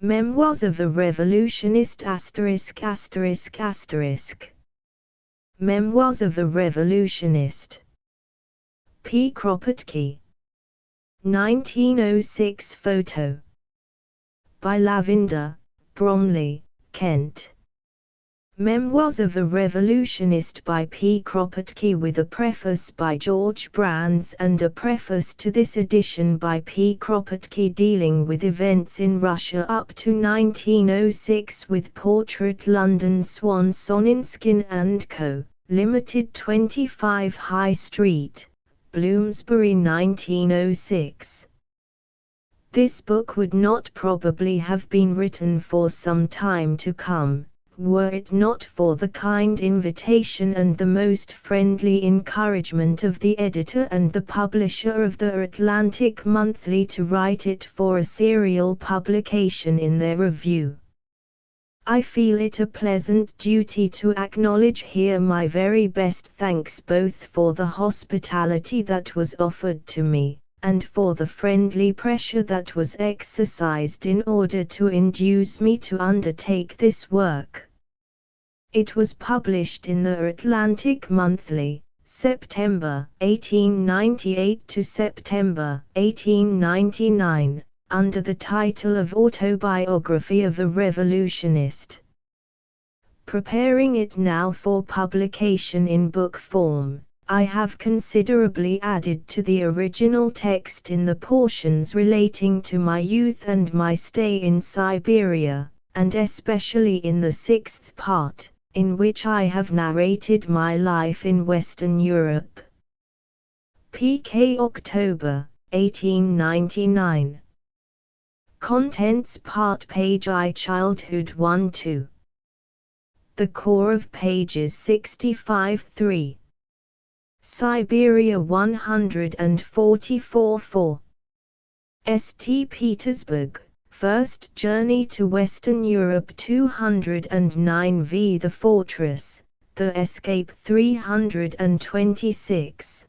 Memoirs of a Revolutionist ******. Memoirs of a Revolutionist. P. Kropotkin. 1906 photo. By Lavender, Bromley, Kent. Memoirs of a Revolutionist by P. Kropotkin, with a preface by George Brands and a preface to this edition by P. Kropotkin, dealing with events in Russia up to 1906, with portrait. London Swan Soninskin & Co., Limited, 25 High Street, Bloomsbury, 1906. This book would not probably have been written for some time to come, were it not for the kind invitation and the most friendly encouragement of the editor and the publisher of the Atlantic Monthly to write it for a serial publication in their review. I feel it a pleasant duty to acknowledge here my very best thanks both for the hospitality that was offered to me, and for the friendly pressure that was exercised in order to induce me to undertake this work. It was published in the Atlantic Monthly, September 1898 to September 1899, under the title of Autobiography of a Revolutionist. Preparing it now for publication in book form, I have considerably added to the original text in the portions relating to my youth and my stay in Siberia, and especially in the sixth part, in which I have narrated my life in Western Europe. P.K. October, 1899. Contents part page I Childhood 1-2. The core of pages 65-3. Siberia 144-4. St. Petersburg. First journey to Western Europe 209 v. The Fortress, The Escape 326.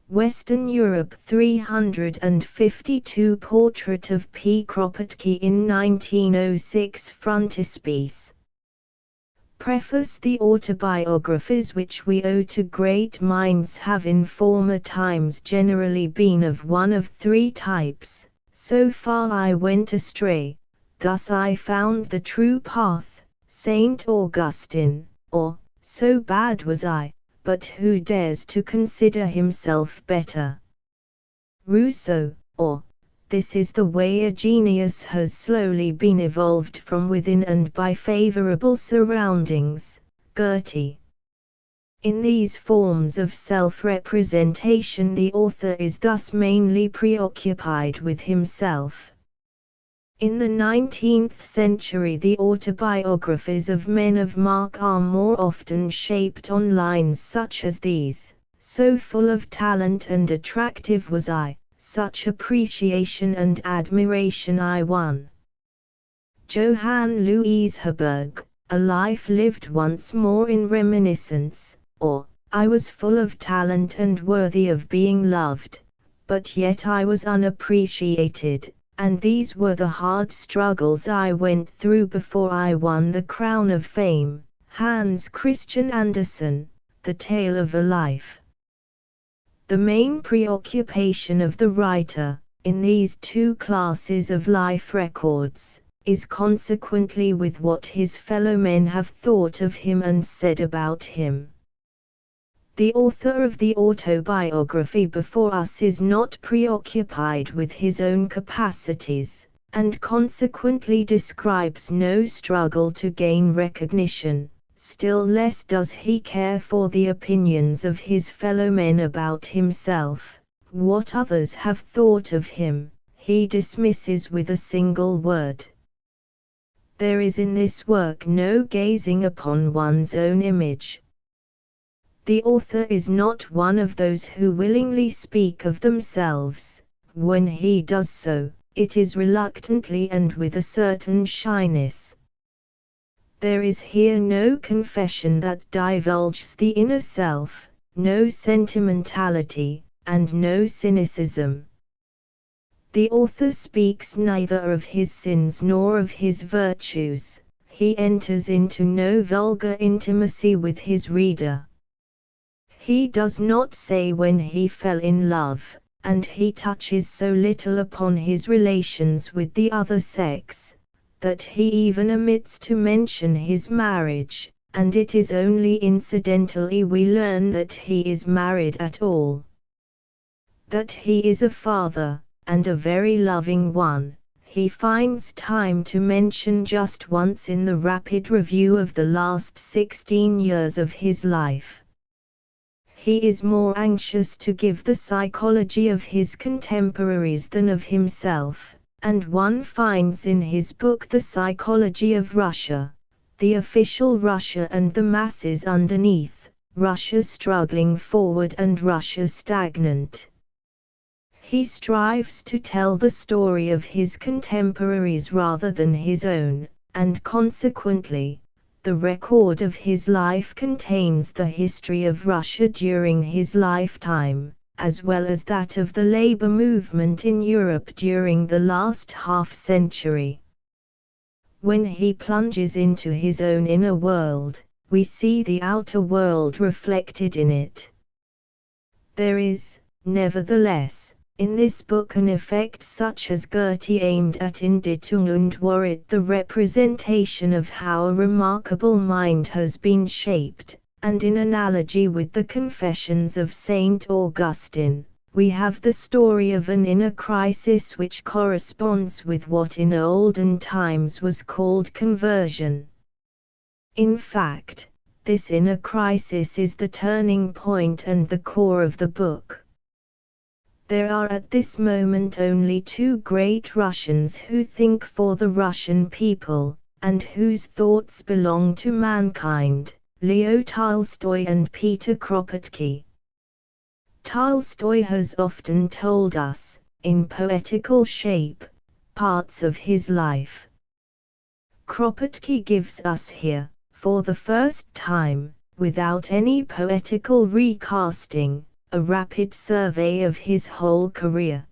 Western Europe 352 Portrait of P. Kropotkin in 1906 Frontispiece. Preface. The autobiographies which we owe to great minds have in former times generally been of one of three types. So far I went astray, thus I found the true path, Saint Augustine, or, so bad was I, but who dares to consider himself better? Rousseau, or, this is the way a genius has slowly been evolved from within and by favorable surroundings, Goethe. In these forms of self-representation the author is thus mainly preoccupied with himself. In the 19th century the autobiographies of men of mark are more often shaped on lines such as these: so full of talent and attractive was I, such appreciation and admiration I won. Johann Louis Herberg, A Life Lived Once More in Reminiscence, or, I was full of talent and worthy of being loved, but yet I was unappreciated, and these were the hard struggles I went through before I won the crown of fame. Hans Christian Andersen, The Tale of a Life. The main preoccupation of the writer, in these two classes of life records, is consequently with what his fellow men have thought of him and said about him. The author of the autobiography before us is not preoccupied with his own capacities, and consequently describes no struggle to gain recognition, still less does he care for the opinions of his fellow men about himself. What others have thought of him, he dismisses with a single word. There is in this work no gazing upon one's own image. The author is not one of those who willingly speak of themselves. When he does so, it is reluctantly and with a certain shyness. There is here no confession that divulges the inner self, no sentimentality, and no cynicism. The author speaks neither of his sins nor of his virtues. He enters into no vulgar intimacy with his reader. He does not say when he fell in love, and he touches so little upon his relations with the other sex, that he even omits to mention his marriage, and it is only incidentally we learn that he is married at all. That he is a father, and a very loving one, he finds time to mention just once in the rapid review of the last 16 years of his life. He is more anxious to give the psychology of his contemporaries than of himself, and one finds in his book the psychology of Russia, the official Russia and the masses underneath, Russia struggling forward and Russia stagnant. He strives to tell the story of his contemporaries rather than his own, and consequently, the record of his life contains the history of Russia during his lifetime, as well as that of the labor movement in Europe during the last half-century. When he plunges into his own inner world, we see the outer world reflected in it. There is, nevertheless, in this book an effect such as Goethe aimed at in Dichtung und Wahrheit, the representation of how a remarkable mind has been shaped, and in analogy with the Confessions of Saint Augustine, we have the story of an inner crisis which corresponds with what in olden times was called conversion. In fact, this inner crisis is the turning point and the core of the book. There are at this moment only two great Russians who think for the Russian people, and whose thoughts belong to mankind, Leo Tolstoy and Petr Kropotkin. Tolstoy has often told us, in poetical shape, parts of his life. Kropotkin gives us here, for the first time, without any poetical recasting, a rapid survey of his whole career.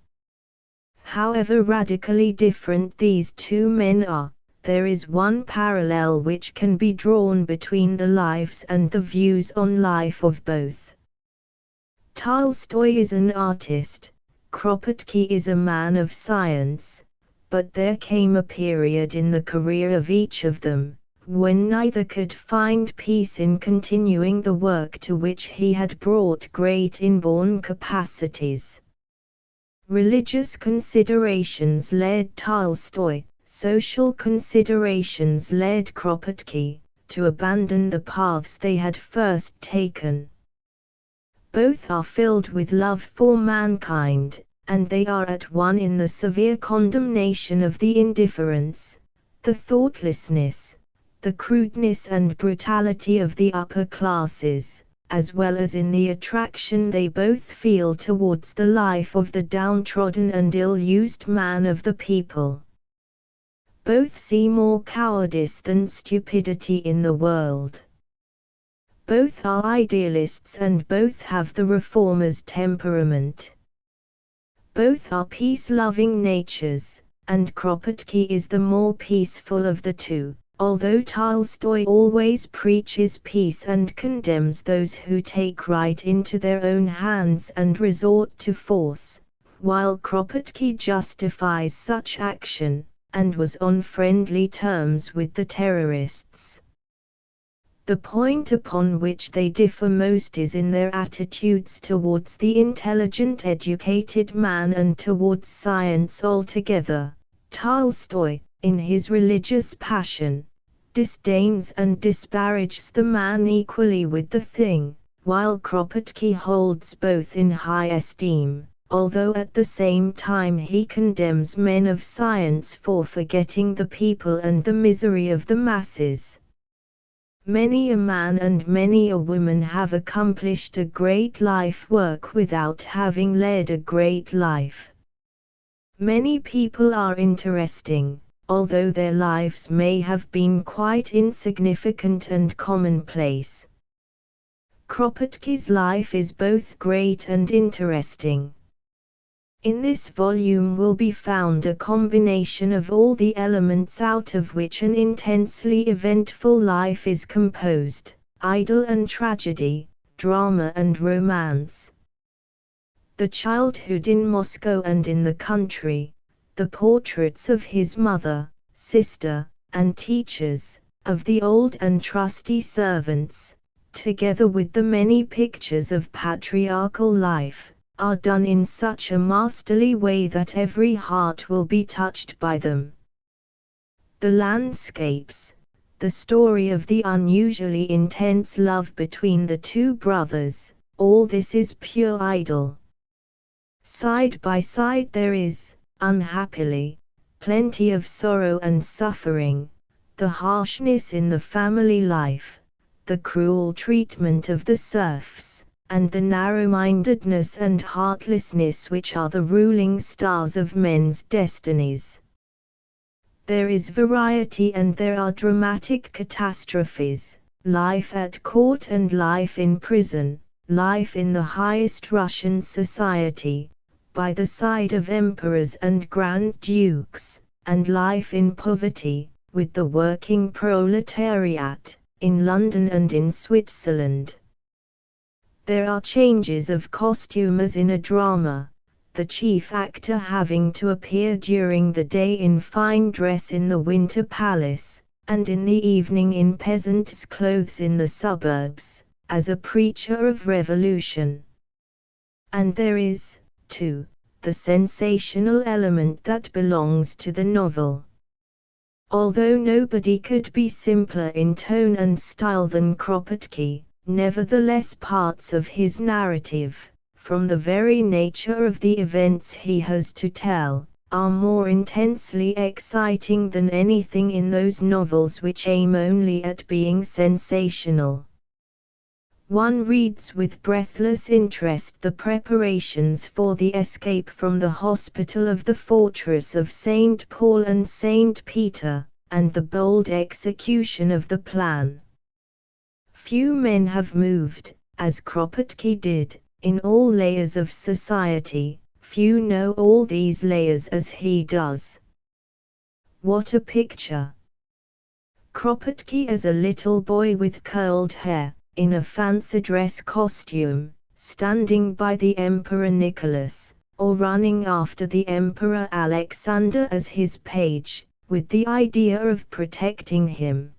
However radically different these two men are, there is one parallel which can be drawn between the lives and the views on life of both. Tolstoy is an artist, Kropotkin is a man of science, but there came a period in the career of each of them, when neither could find peace in continuing the work to which he had brought great inborn capacities. Religious considerations led Tolstoy, social considerations led Kropotkin, to abandon the paths they had first taken. Both are filled with love for mankind, and they are at one in the severe condemnation of the indifference, the thoughtlessness, the crudeness and brutality of the upper classes, as well as in the attraction they both feel towards the life of the downtrodden and ill-used man of the people. Both see more cowardice than stupidity in the world. Both are idealists and both have the reformer's temperament. Both are peace-loving natures, and Kropotkin is the more peaceful of the two. Although Tolstoy always preaches peace and condemns those who take right into their own hands and resort to force, while Kropotkin justifies such action, and was on friendly terms with the terrorists. The point upon which they differ most is in their attitudes towards the intelligent educated man and towards science altogether. Tolstoy, in his religious passion, disdains and disparages the man equally with the thing, while Kropotkin holds both in high esteem, although at the same time he condemns men of science for forgetting the people and the misery of the masses. Many a man and many a woman have accomplished a great life work without having led a great life. Many people are interesting, although their lives may have been quite insignificant and commonplace. Kropotkin's life is both great and interesting. In this volume will be found a combination of all the elements out of which an intensely eventful life is composed: idyll and tragedy, drama and romance. The childhood in Moscow and in the country, the portraits of his mother, sister, and teachers, of the old and trusty servants, together with the many pictures of patriarchal life, are done in such a masterly way that every heart will be touched by them. The landscapes, the story of the unusually intense love between the two brothers, all this is pure idyll. Side by side there is, unhappily, plenty of sorrow and suffering, the harshness in the family life, the cruel treatment of the serfs, and the narrow-mindedness and heartlessness which are the ruling stars of men's destinies. There is variety and there are dramatic catastrophes, life at court and life in prison, life in the highest Russian society, by the side of emperors and grand dukes, and life in poverty, with the working proletariat, in London and in Switzerland. There are changes of costume as in a drama, the chief actor having to appear during the day in fine dress in the Winter Palace, and in the evening in peasant's clothes in the suburbs, as a preacher of revolution. And there is, too, the sensational element that belongs to the novel. Although nobody could be simpler in tone and style than Kropotkin, nevertheless parts of his narrative, from the very nature of the events he has to tell, are more intensely exciting than anything in those novels which aim only at being sensational. One reads with breathless interest the preparations for the escape from the hospital of the fortress of St. Paul and St. Peter, and the bold execution of the plan. Few men have moved, as Kropotkin did, in all layers of society, few know all these layers as he does. What a picture! Kropotkin as a little boy with curled hair, in a fancy dress costume, standing by the Emperor Nicholas, or running after the Emperor Alexander as his page, with the idea of protecting him.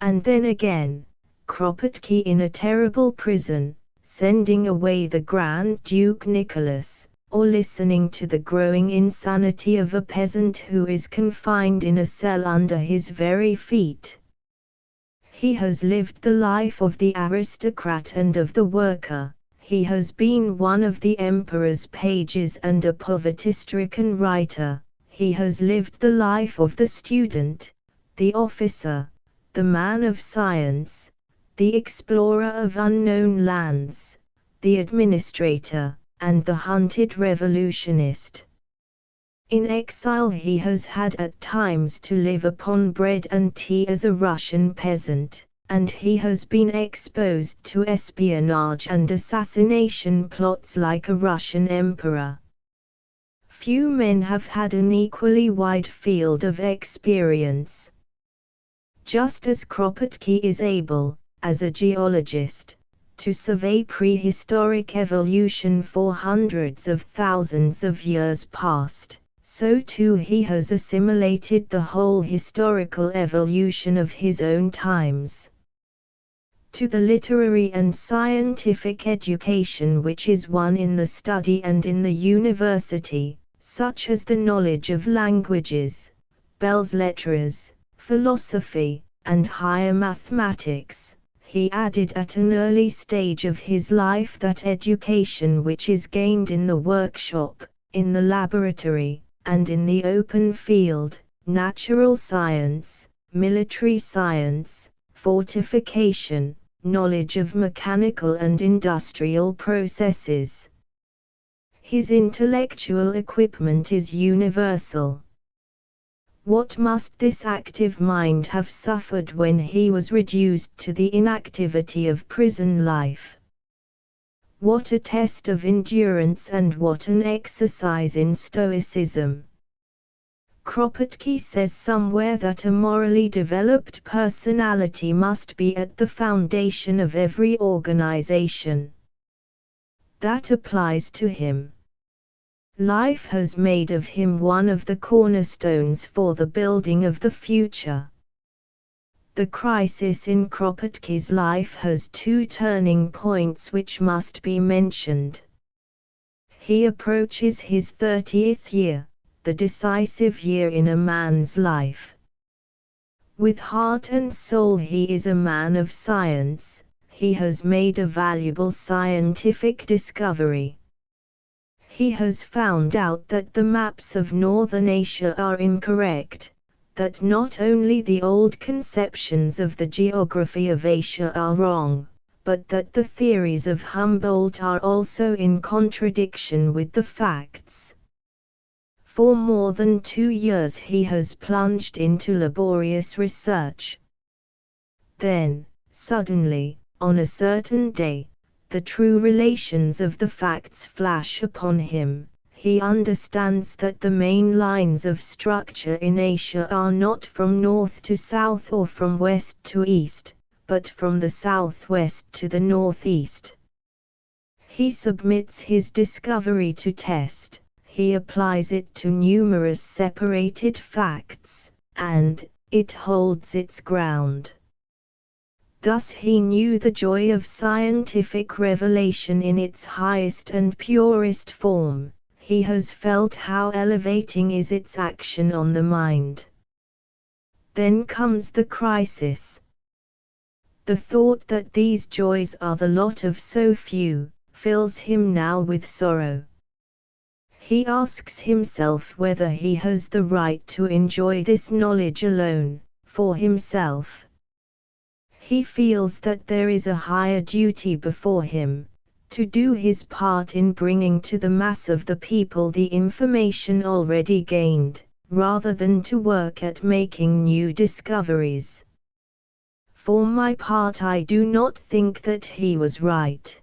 And then again, Kropotkin in a terrible prison, sending away the Grand Duke Nicholas, or listening to the growing insanity of a peasant who is confined in a cell under his very feet. He has lived the life of the aristocrat and of the worker, he has been one of the emperor's pages and a poverty-stricken writer, he has lived the life of the student, the officer, the man of science, the explorer of unknown lands, the administrator, and the hunted revolutionist. In exile he has had at times to live upon bread and tea as a Russian peasant, and he has been exposed to espionage and assassination plots like a Russian emperor. Few men have had an equally wide field of experience. Just as Kropotkin is able, as a geologist, to survey prehistoric evolution for hundreds of thousands of years past, so too he has assimilated the whole historical evolution of his own times. To the literary and scientific education which is won in the study and in the university, such as the knowledge of languages, belles lettres, philosophy, and higher mathematics, he added at an early stage of his life that education which is gained in the workshop, in the laboratory, and in the open field, natural science, military science, fortification, knowledge of mechanical and industrial processes. His intellectual equipment is universal. What must this active mind have suffered when he was reduced to the inactivity of prison life? What a test of endurance and what an exercise in stoicism. Kropotkin says somewhere that a morally developed personality must be at the foundation of every organization. That applies to him. Life has made of him one of the cornerstones for the building of the future. The crisis in Kropotkin's life has two turning points which must be mentioned. He approaches his 30th year, the decisive year in a man's life. With heart and soul he is a man of science. He has made a valuable scientific discovery. He has found out that the maps of Northern Asia are incorrect, that not only the old conceptions of the geography of Asia are wrong, but that the theories of Humboldt are also in contradiction with the facts. For more than 2 years he has plunged into laborious research. Then, suddenly, on a certain day, the true relations of the facts flash upon him. He understands that the main lines of structure in Asia are not from north to south or from west to east, but from the southwest to the northeast. He submits his discovery to test. He applies it to numerous separated facts, and it holds its ground. Thus he knew the joy of scientific revelation in its highest and purest form. He has felt how elevating is its action on the mind. Then comes the crisis. The thought that these joys are the lot of so few fills him now with sorrow. He asks himself whether he has the right to enjoy this knowledge alone, for himself. He feels that there is a higher duty before him, to do his part in bringing to the mass of the people the information already gained, rather than to work at making new discoveries. For my part, I do not think that he was right.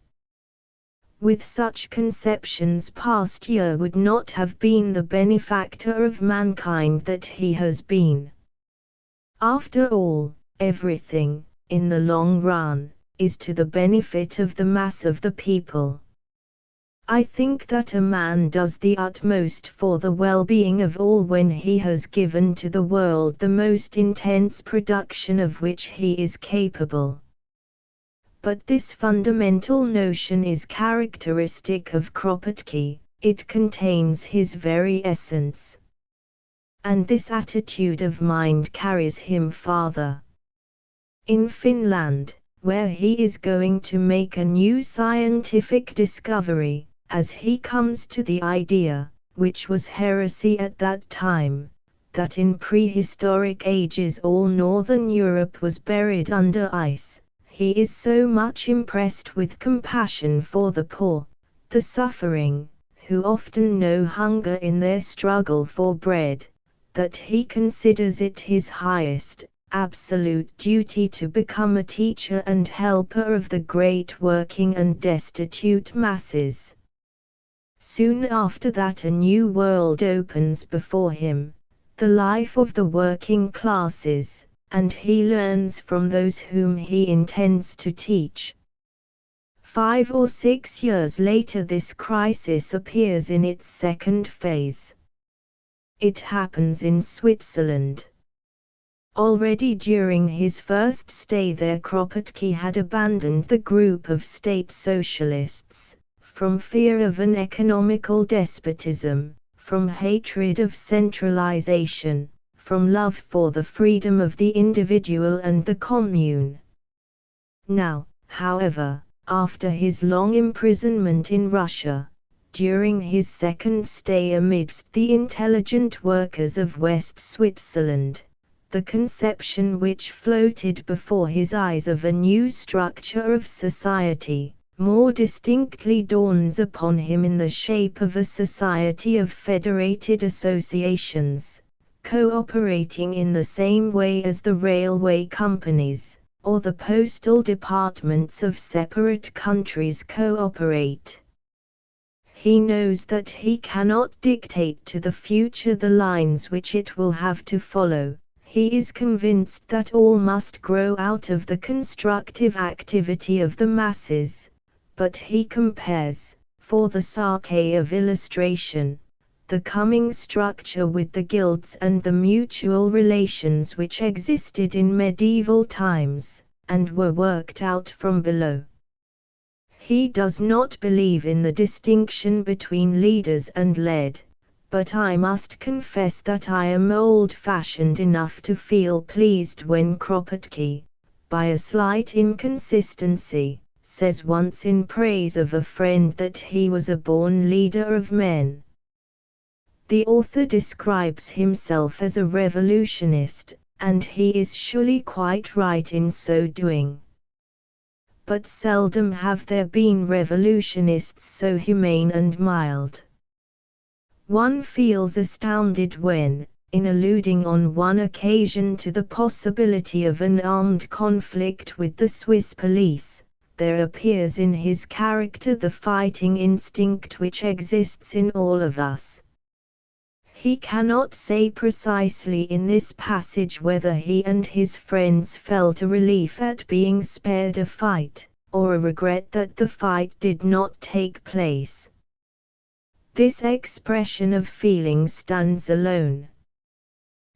With such conceptions, Pasteur would not have been the benefactor of mankind that he has been. After all, everything, in the long run, is to the benefit of the mass of the people. I think that a man does the utmost for the well-being of all when he has given to the world the most intense production of which he is capable. But this fundamental notion is characteristic of Kropotkin, it contains his very essence. And this attitude of mind carries him farther. In Finland, where he is going to make a new scientific discovery, as he comes to the idea, which was heresy at that time, that in prehistoric ages all northern Europe was buried under ice. He is so much impressed with compassion for the poor, the suffering, who often know hunger in their struggle for bread, that he considers it his highest, absolute duty to become a teacher and helper of the great working and destitute masses. Soon after that a new world opens before him, the life of the working classes, and he learns from those whom he intends to teach. 5 or 6 years later this crisis appears in its second phase. It happens in Switzerland. Already during his first stay there Kropotkin had abandoned the group of state socialists, from fear of an economical despotism, from hatred of centralization, from love for the freedom of the individual and the commune. Now, however, after his long imprisonment in Russia, during his second stay amidst the intelligent workers of West Switzerland, the conception which floated before his eyes of a new structure of society, more distinctly dawns upon him in the shape of a society of federated associations, cooperating in the same way as the railway companies, or the postal departments of separate countries cooperate. He knows that he cannot dictate to the future the lines which it will have to follow. He is convinced that all must grow out of the constructive activity of the masses, but he compares, for the sake of illustration, the coming structure with the guilds and the mutual relations which existed in medieval times, and were worked out from below. He does not believe in the distinction between leaders and led, but I must confess that I am old-fashioned enough to feel pleased when Kropotkin, by a slight inconsistency, says once in praise of a friend that he was a born leader of men. The author describes himself as a revolutionist, and he is surely quite right in so doing. But seldom have there been revolutionists so humane and mild. One feels astounded when, in alluding on one occasion to the possibility of an armed conflict with the Swiss police, there appears in his character the fighting instinct which exists in all of us. He cannot say precisely in this passage whether he and his friends felt a relief at being spared a fight, or a regret that the fight did not take place. This expression of feeling stands alone.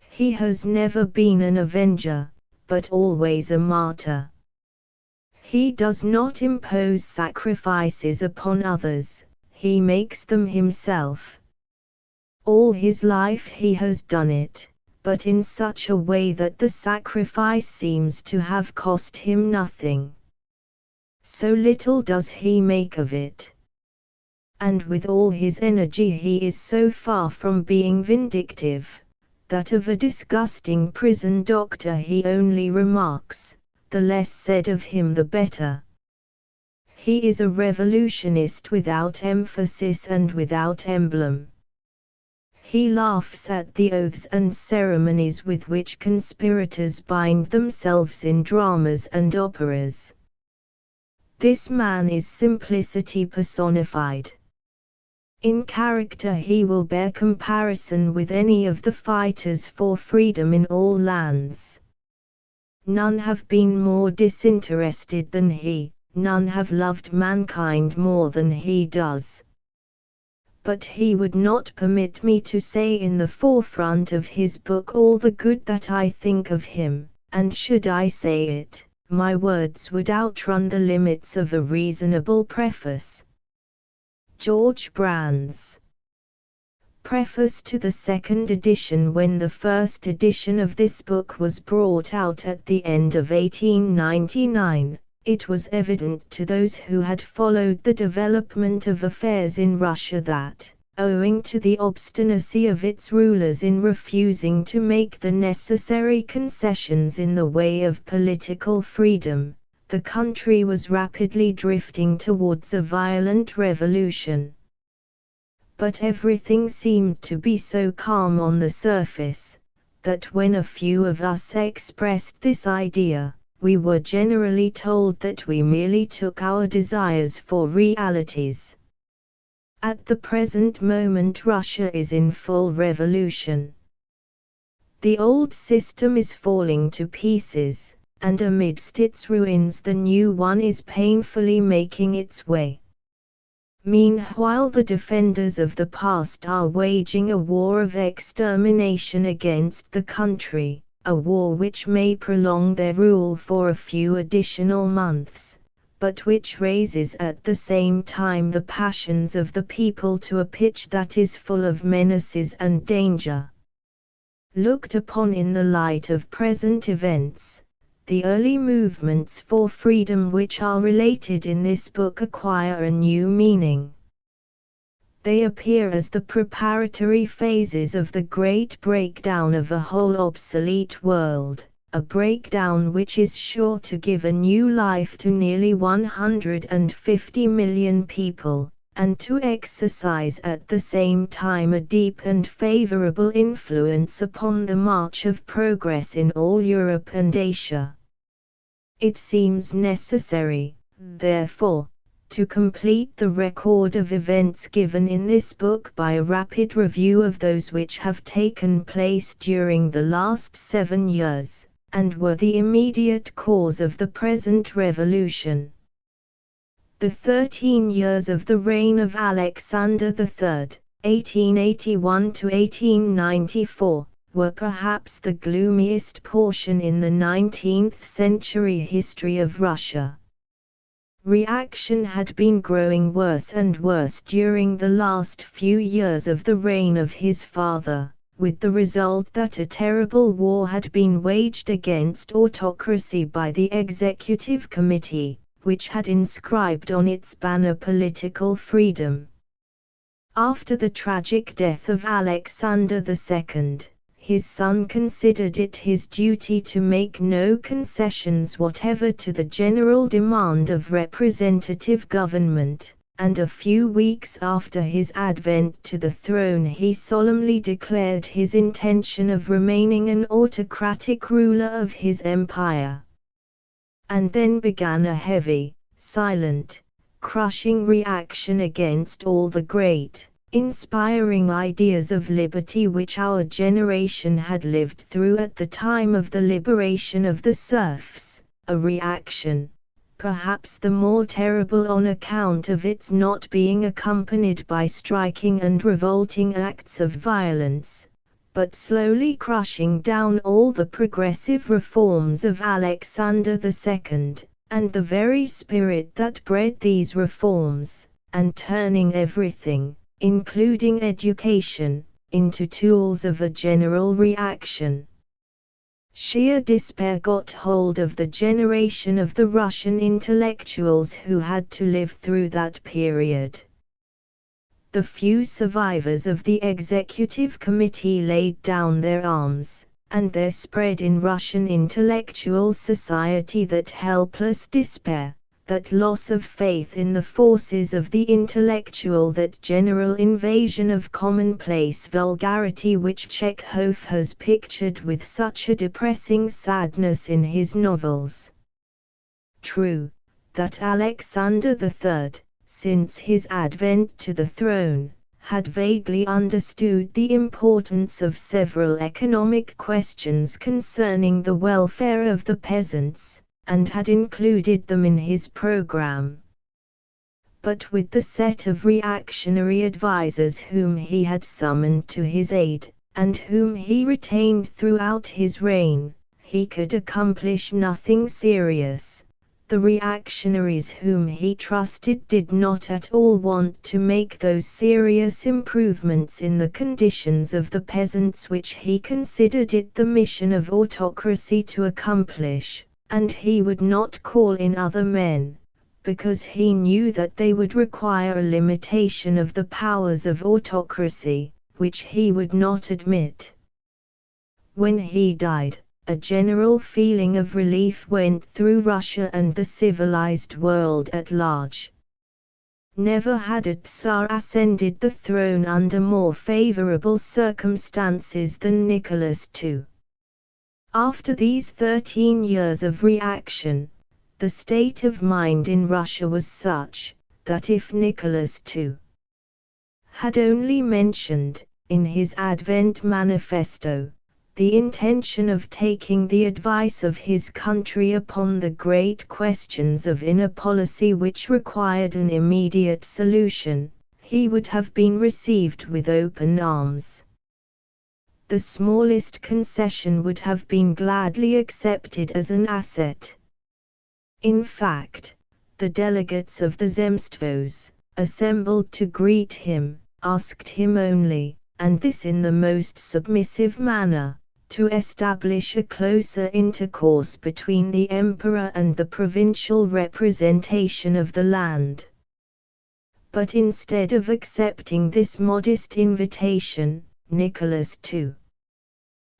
He has never been an avenger, but always a martyr. He does not impose sacrifices upon others, he makes them himself. All his life he has done it, but in such a way that the sacrifice seems to have cost him nothing. So little does he make of it. And with all his energy he is so far from being vindictive, that of a disgusting prison doctor he only remarks, "The less said of him the better." He is a revolutionist without emphasis and without emblem. He laughs at the oaths and ceremonies with which conspirators bind themselves in dramas and operas. This man is simplicity personified. In character he will bear comparison with any of the fighters for freedom in all lands. None have been more disinterested than he, none have loved mankind more than he does. But he would not permit me to say in the forefront of his book all the good that I think of him, and should I say it, my words would outrun the limits of a reasonable preface. George Brands. Preface to the second edition. When the first edition of this book was brought out at the end of 1899, it was evident to those who had followed the development of affairs in Russia that, owing to the obstinacy of its rulers in refusing to make the necessary concessions in the way of political freedom, the country was rapidly drifting towards a violent revolution. But everything seemed to be so calm on the surface, that when a few of us expressed this idea, we were generally told that we merely took our desires for realities. At the present moment Russia is in full revolution. The old system is falling to pieces, and amidst its ruins the new one is painfully making its way. Meanwhile the defenders of the past are waging a war of extermination against the country, a war which may prolong their rule for a few additional months, but which raises at the same time the passions of the people to a pitch that is full of menaces and danger. Looked upon in the light of present events, the early movements for freedom which are related in this book acquire a new meaning. They appear as the preparatory phases of the great breakdown of a whole obsolete world, a breakdown which is sure to give a new life to nearly 150 million people, and to exercise at the same time a deep and favorable influence upon the march of progress in all Europe and Asia. It seems necessary, therefore, to complete the record of events given in this book by a rapid review of those which have taken place during the last 7 years, and were the immediate cause of the present revolution. The 13 years of the reign of Alexander III, 1881 to 1894, were perhaps the gloomiest portion in the 19th century history of Russia. Reaction had been growing worse and worse during the last few years of the reign of his father, with the result that a terrible war had been waged against autocracy by the Executive Committee, which had inscribed on its banner political freedom. After the tragic death of Alexander II, his son considered it his duty to make no concessions whatever to the general demand of representative government, and a few weeks after his advent to the throne he solemnly declared his intention of remaining an autocratic ruler of his empire. And then began a heavy, silent, crushing reaction against all the great, inspiring ideas of liberty which our generation had lived through at the time of the liberation of the serfs, a reaction, perhaps the more terrible on account of its not being accompanied by striking and revolting acts of violence, but slowly crushing down all the progressive reforms of Alexander II, and the very spirit that bred these reforms, and turning everything, including education, into tools of a general reaction. Sheer despair got hold of the generation of the Russian intellectuals who had to live through that period. The few survivors of the Executive Committee laid down their arms, and there spread in Russian intellectual society that helpless despair, that loss of faith in the forces of the intellectual, that general invasion of commonplace vulgarity which Chekhov has pictured with such a depressing sadness in his novels. True, that Alexander III, since his advent to the throne, had vaguely understood the importance of several economic questions concerning the welfare of the peasants, and had included them in his program. But with the set of reactionary advisers whom he had summoned to his aid, and whom he retained throughout his reign, he could accomplish nothing serious. The reactionaries whom he trusted did not at all want to make those serious improvements in the conditions of the peasants which he considered it the mission of autocracy to accomplish, and he would not call in other men, because he knew that they would require a limitation of the powers of autocracy, which he would not admit. When he died, a general feeling of relief went through Russia and the civilized world at large. Never had a Tsar ascended the throne under more favorable circumstances than Nicholas II. After these 13 years of reaction, the state of mind in Russia was such, that if Nicholas II had only mentioned, in his Advent manifesto, the intention of taking the advice of his country upon the great questions of inner policy which required an immediate solution, he would have been received with open arms. The smallest concession would have been gladly accepted as an asset. In fact, the delegates of the Zemstvos, assembled to greet him, asked him only, and this in the most submissive manner, to establish a closer intercourse between the emperor and the provincial representation of the land. But instead of accepting this modest invitation, Nicholas II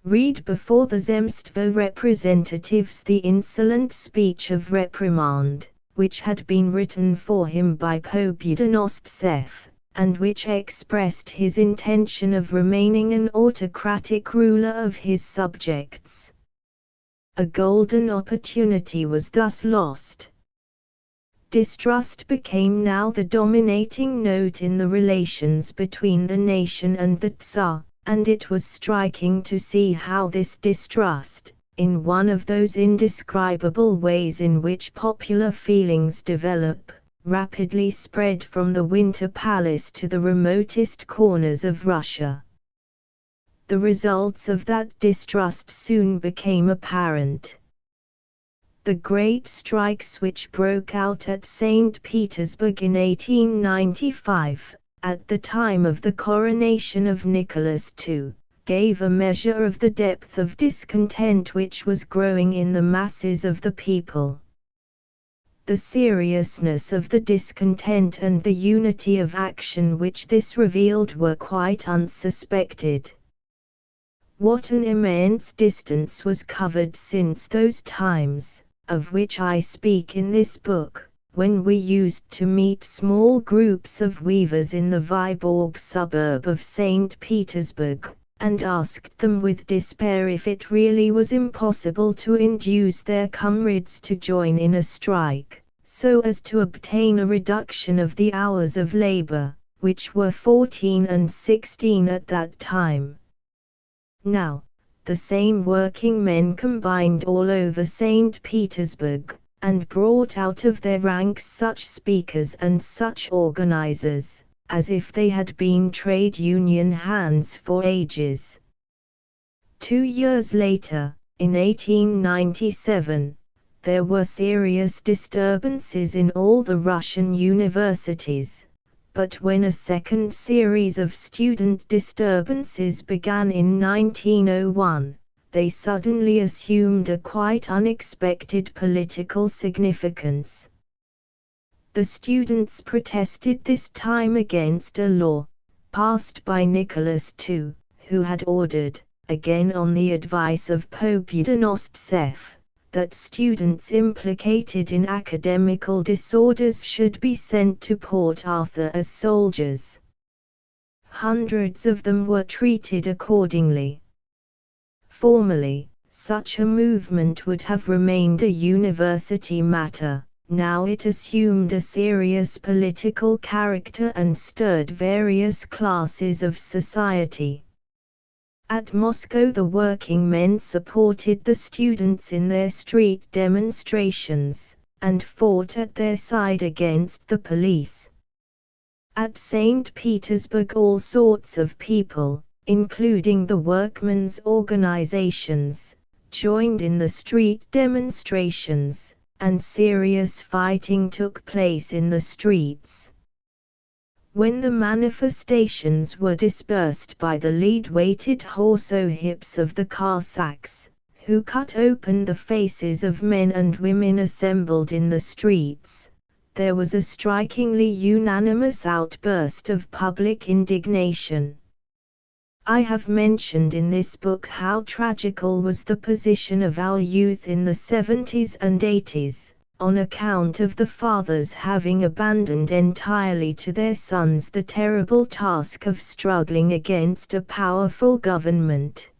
read before the Zemstvo representatives the insolent speech of reprimand, which had been written for him by Pobedonostsev, and which expressed his intention of remaining an autocratic ruler of his subjects. A golden opportunity was thus lost. Distrust became now the dominating note in the relations between the nation and the Tsar, and it was striking to see how this distrust, in one of those indescribable ways in which popular feelings develop, rapidly spread from the Winter Palace to the remotest corners of Russia. The results of that distrust soon became apparent. The great strikes which broke out at St. Petersburg in 1895, at the time of the coronation of Nicholas II, gave a measure of the depth of discontent which was growing in the masses of the people. The seriousness of the discontent and the unity of action which this revealed were quite unsuspected. What an immense distance was covered since those times, of which I speak in this book, when we used to meet small groups of weavers in the Vyborg suburb of St. Petersburg, and asked them with despair if it really was impossible to induce their comrades to join in a strike, so as to obtain a reduction of the hours of labor, which were 14 and 16 at that time. Now, the same working men combined all over St. Petersburg, and brought out of their ranks such speakers and such organizers, as if they had been trade union hands for ages. 2 years later, in 1897, there were serious disturbances in all the Russian universities. But when a second series of student disturbances began in 1901, they suddenly assumed a quite unexpected political significance. The students protested this time against a law, passed by Nicholas II, who had ordered, again on the advice of Pope Yudonost, that students implicated in academical disorders should be sent to Port Arthur as soldiers. Hundreds of them were treated accordingly. Formerly, such a movement would have remained a university matter. Now it assumed a serious political character and stirred various classes of society. At Moscow the working men supported the students in their street demonstrations, and fought at their side against the police. At St. Petersburg all sorts of people, including the workmen's organizations, joined in the street demonstrations, and serious fighting took place in the streets. When the manifestations were dispersed by the lead-weighted horse-o-hips of the Cossacks, who cut open the faces of men and women assembled in the streets, there was a strikingly unanimous outburst of public indignation. I have mentioned in this book how tragical was the position of our youth in the 70s and 80s. On account of the fathers having abandoned entirely to their sons the terrible task of struggling against a powerful government.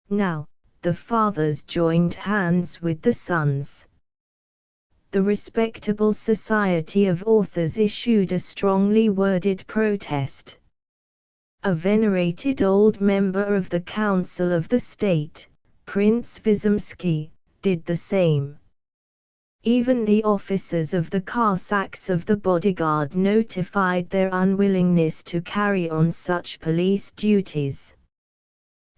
Now, the fathers joined hands with the sons. The respectable Society of Authors issued a strongly worded protest. A venerated old member of the Council of the State, Prince Vyzemsky, did the same. Even the officers of the Cossacks of the bodyguard notified their unwillingness to carry on such police duties.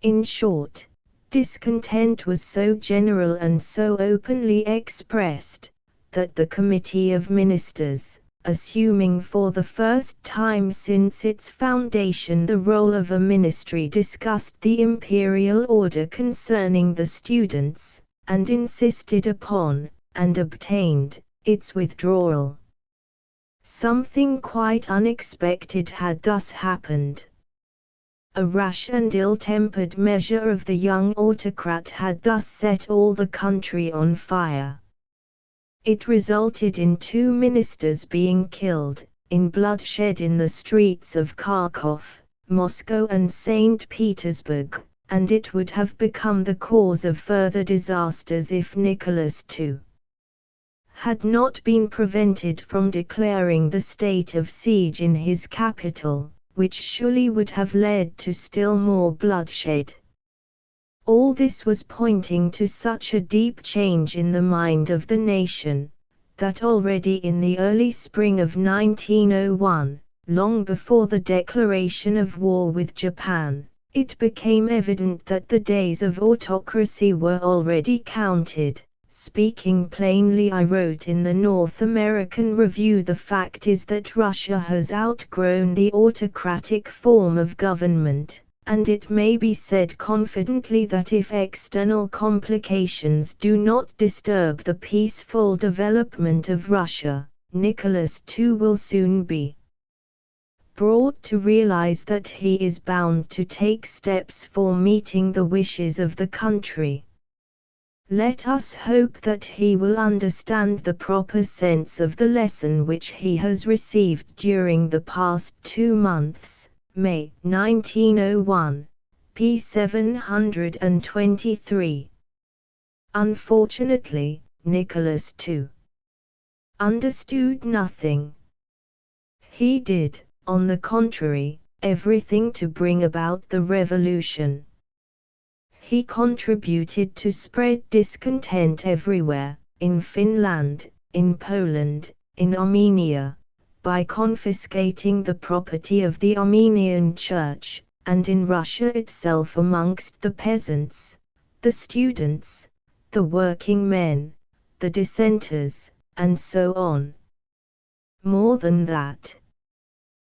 In short, discontent was so general and so openly expressed, that the Committee of Ministers, assuming for the first time since its foundation the role of a ministry, discussed the imperial order concerning the students, and insisted upon, and obtained, its withdrawal. Something quite unexpected had thus happened. A rash and ill-tempered measure of the young autocrat had thus set all the country on fire. It resulted in 2 ministers being killed, in bloodshed in the streets of Kharkov, Moscow and St. Petersburg, and it would have become the cause of further disasters if Nicholas II had not been prevented from declaring the state of siege in his capital, which surely would have led to still more bloodshed. All this was pointing to such a deep change in the mind of the nation, that already in the early spring of 1901, long before the declaration of war with Japan, it became evident that the days of autocracy were already counted. Speaking plainly, I wrote in the North American Review, the fact is that Russia has outgrown the autocratic form of government, and it may be said confidently that if external complications do not disturb the peaceful development of Russia, Nicholas II will soon be brought to realize that he is bound to take steps for meeting the wishes of the country. Let us hope that he will understand the proper sense of the lesson which he has received during the past 2 months. May 1901, p. 723. Unfortunately, Nicholas II understood nothing. He did, on the contrary, everything to bring about the revolution. He contributed to spread discontent everywhere, in Finland, in Poland, in Armenia, by confiscating the property of the Armenian Church, and in Russia itself amongst the peasants, the students, the working men, the dissenters, and so on. More than that,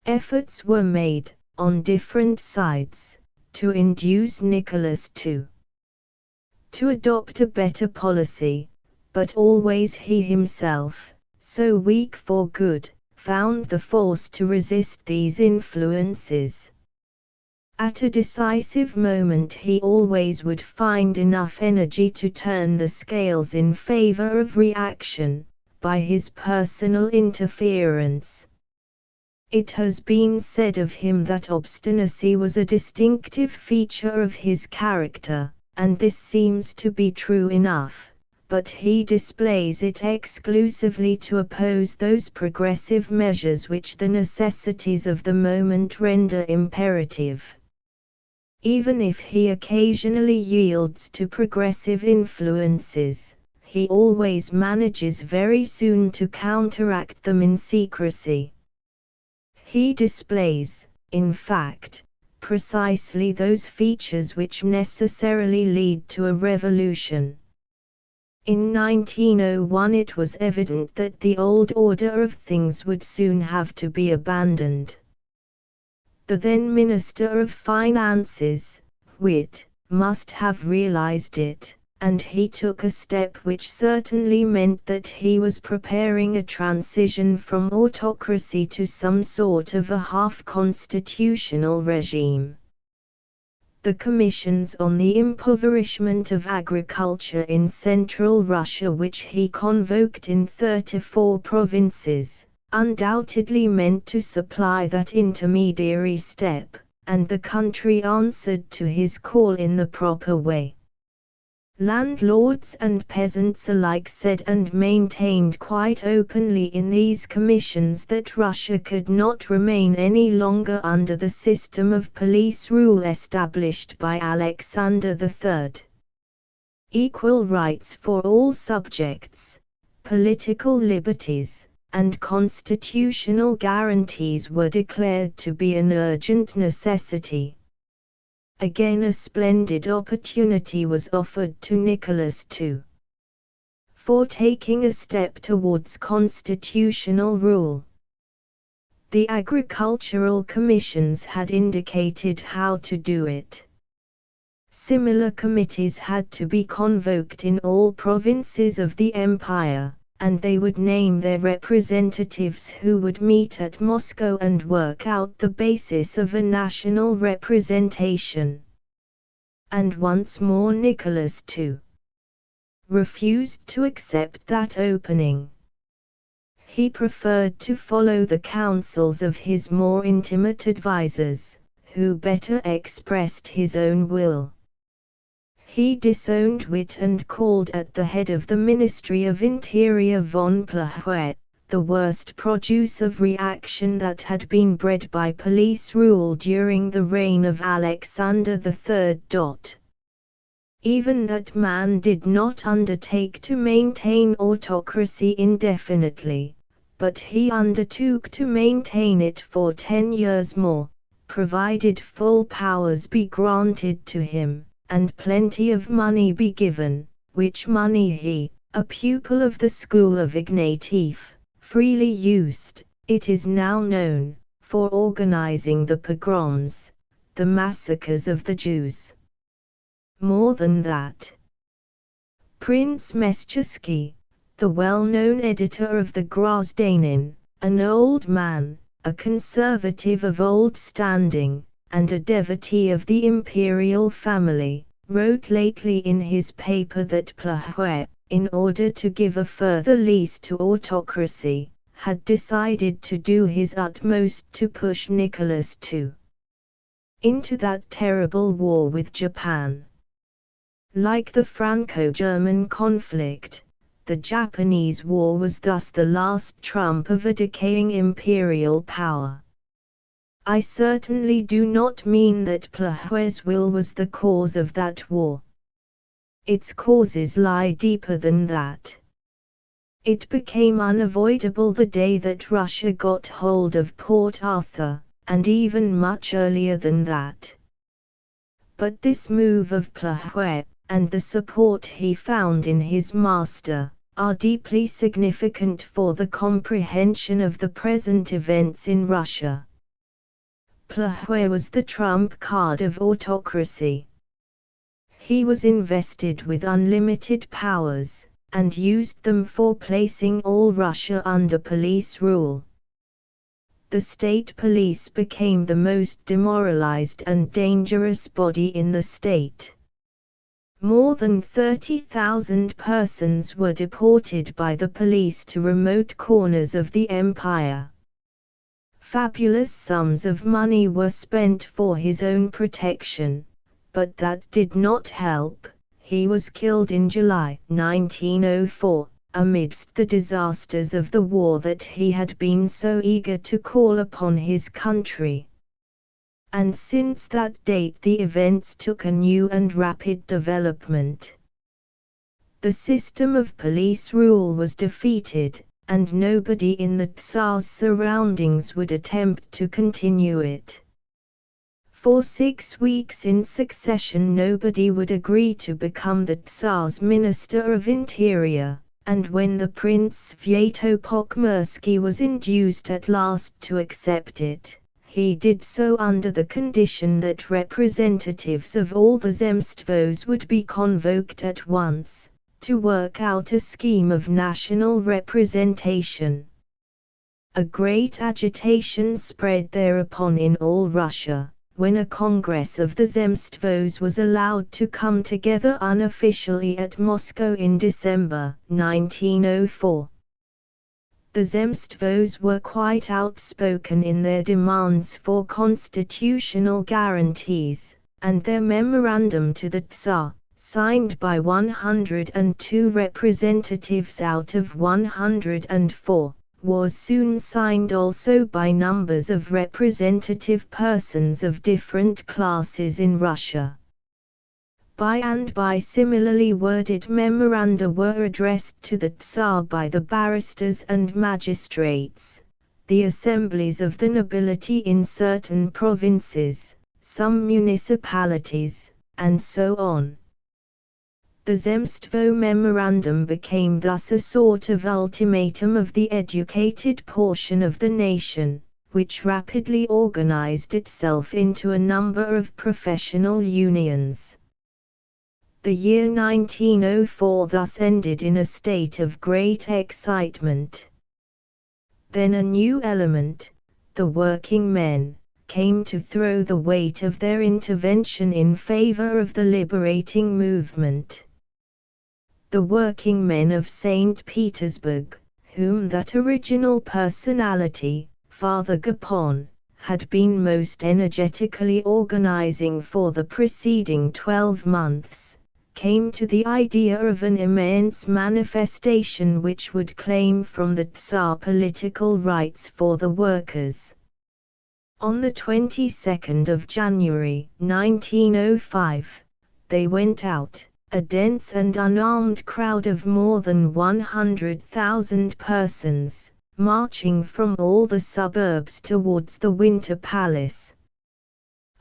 efforts were made, on different sides, to induce Nicholas II to adopt a better policy, but always he himself, so weak for good, found the force to resist these influences. At a decisive moment he always would find enough energy to turn the scales in favor of reaction, by his personal interference. It has been said of him that obstinacy was a distinctive feature of his character, and this seems to be true enough, but he displays it exclusively to oppose those progressive measures which the necessities of the moment render imperative. Even if he occasionally yields to progressive influences, he always manages very soon to counteract them in secrecy. He displays, in fact, precisely those features which necessarily lead to a revolution. In 1901 it was evident that the old order of things would soon have to be abandoned. The then Minister of Finances, Witt, must have realized it, and he took a step which certainly meant that he was preparing a transition from autocracy to some sort of a half-constitutional regime. The commissions on the impoverishment of agriculture in central Russia, which he convoked in 34 provinces, undoubtedly meant to supply that intermediary step, and the country answered to his call in the proper way. Landlords and peasants alike said and maintained quite openly in these commissions that Russia could not remain any longer under the system of police rule established by Alexander III. Equal rights for all subjects, political liberties, and constitutional guarantees were declared to be an urgent necessity. Again a splendid opportunity was offered to Nicholas II for taking a step towards constitutional rule. The agricultural commissions had indicated how to do it. Similar committees had to be convoked in all provinces of the empire, and they would name their representatives who would meet at Moscow and work out the basis of a national representation. And once more Nicholas II refused to accept that opening. He preferred to follow the counsels of his more intimate advisers, who better expressed his own will. He disowned Witt and called at the head of the Ministry of Interior von Plehwe, the worst produce of reaction that had been bred by police rule during the reign of Alexander III. Even that man did not undertake to maintain autocracy indefinitely, but he undertook to maintain it for 10 years more, provided full powers be granted to him, and plenty of money be given, which money he, a pupil of the school of Ignatieff, freely used, it is now known, for organizing the pogroms, the massacres of the Jews. More than that, Prince Meschewski, the well-known editor of the Grazdanin, an old man, a conservative of old standing, and a devotee of the imperial family, wrote lately in his paper that Plehwe, in order to give a further lease to autocracy, had decided to do his utmost to push Nicholas II into that terrible war with Japan. Like the Franco-German conflict, the Japanese War was thus the last trump of a decaying imperial power. I certainly do not mean that Plehwe's will was the cause of that war. Its causes lie deeper than that. It became unavoidable the day that Russia got hold of Port Arthur, and even much earlier than that. But this move of Plehwe, and the support he found in his master, are deeply significant for the comprehension of the present events in Russia. Plehwe was the trump card of autocracy. He was invested with unlimited powers, and used them for placing all Russia under police rule. The state police became the most demoralized and dangerous body in the state. More than 30,000 persons were deported by the police to remote corners of the empire. Fabulous sums of money were spent for his own protection, but that did not help. He was killed in July 1904, amidst the disasters of the war that he had been so eager to call upon his country. And since that date the events took a new and rapid development. The system of police rule was defeated, and nobody in the Tsar's surroundings would attempt to continue it. For 6 weeks in succession nobody would agree to become the Tsar's Minister of Interior, and when the Prince Świętopoksky was induced at last to accept it, he did so under the condition that representatives of all the zemstvos would be convoked at once, to work out a scheme of national representation. A great agitation spread thereupon in all Russia, when a Congress of the zemstvos was allowed to come together unofficially at Moscow in December 1904. The zemstvos were quite outspoken in their demands for constitutional guarantees, and their memorandum to the Tsar, signed by 102 representatives out of 104, was soon signed also by numbers of representative persons of different classes in Russia. By and by similarly worded memoranda were addressed to the Tsar by the barristers and magistrates, the assemblies of the nobility in certain provinces, some municipalities, and so on. The Zemstvo memorandum became thus a sort of ultimatum of the educated portion of the nation, which rapidly organized itself into a number of professional unions. The year 1904 thus ended in a state of great excitement. Then a new element, the working men, came to throw the weight of their intervention in favor of the liberating movement. The working men of St. Petersburg, whom that original personality, Father Gapon, had been most energetically organizing for the preceding 12 months, came to the idea of an immense manifestation which would claim from the Tsar political rights for the workers. On the 22nd of January, 1905, they went out, a dense and unarmed crowd of more than 100,000 persons, marching from all the suburbs towards the Winter Palace.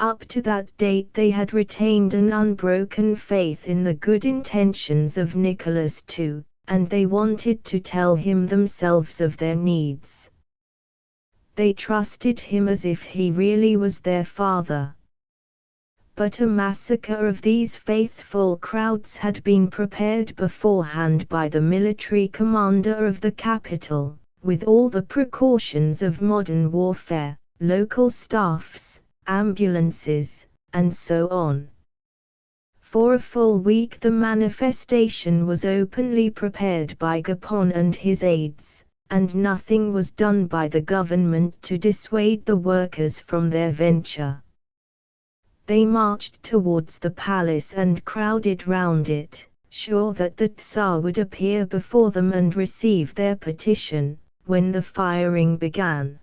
Up to that date they had retained an unbroken faith in the good intentions of Nicholas II, and they wanted to tell him themselves of their needs. They trusted him as if he really was their father. But a massacre of these faithful crowds had been prepared beforehand by the military commander of the capital, with all the precautions of modern warfare, local staffs, ambulances, and so on. For a full week the manifestation was openly prepared by Gapon and his aides, and nothing was done by the government to dissuade the workers from their venture. They marched towards the palace and crowded round it, sure that the Tsar would appear before them and receive their petition, when the firing began.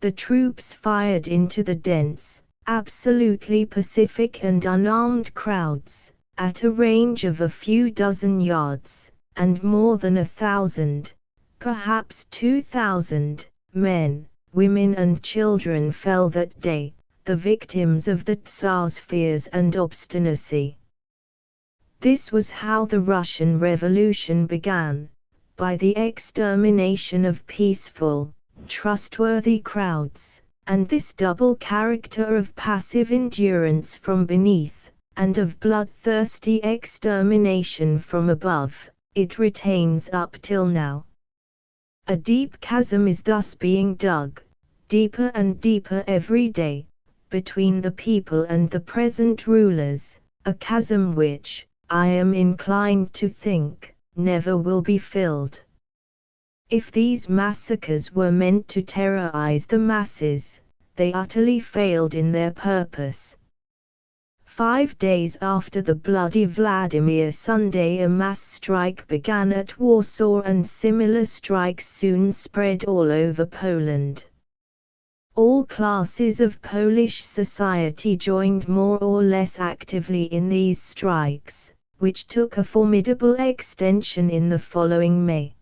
The troops fired into the dense, absolutely pacific and unarmed crowds, at a range of a few dozen yards, and more than 1,000, perhaps 2,000, men, women and children fell that day, the victims of the Tsar's fears and obstinacy. This was how the Russian Revolution began, by the extermination of peaceful, trustworthy crowds, and this double character of passive endurance from beneath, and of bloodthirsty extermination from above, it retains up till now. A deep chasm is thus being dug, deeper and deeper every day, between the people and the present rulers, a chasm which, I am inclined to think, never will be filled. If these massacres were meant to terrorize the masses, they utterly failed in their purpose. 5 days after the bloody Vladimir Sunday a mass strike began at Warsaw and similar strikes soon spread all over Poland. All classes of Polish society joined more or less actively in these strikes, which took a formidable extension in the following May.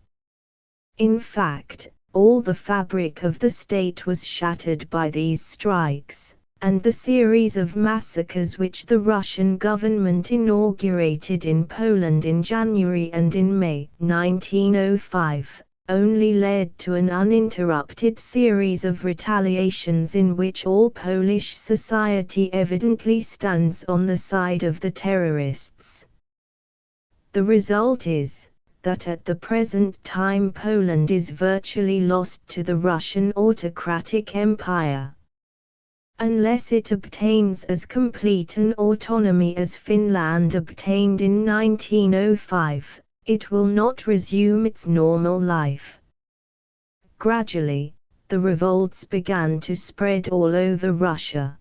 In fact, all the fabric of the state was shattered by these strikes, and the series of massacres which the Russian government inaugurated in Poland in January and in May 1905, only led to an uninterrupted series of retaliations in which all Polish society evidently stands on the side of the terrorists. The result is that at the present time Poland is virtually lost to the Russian autocratic empire. Unless it obtains as complete an autonomy as Finland obtained in 1905, it will not resume its normal life. Gradually, the revolts began to spread all over Russia.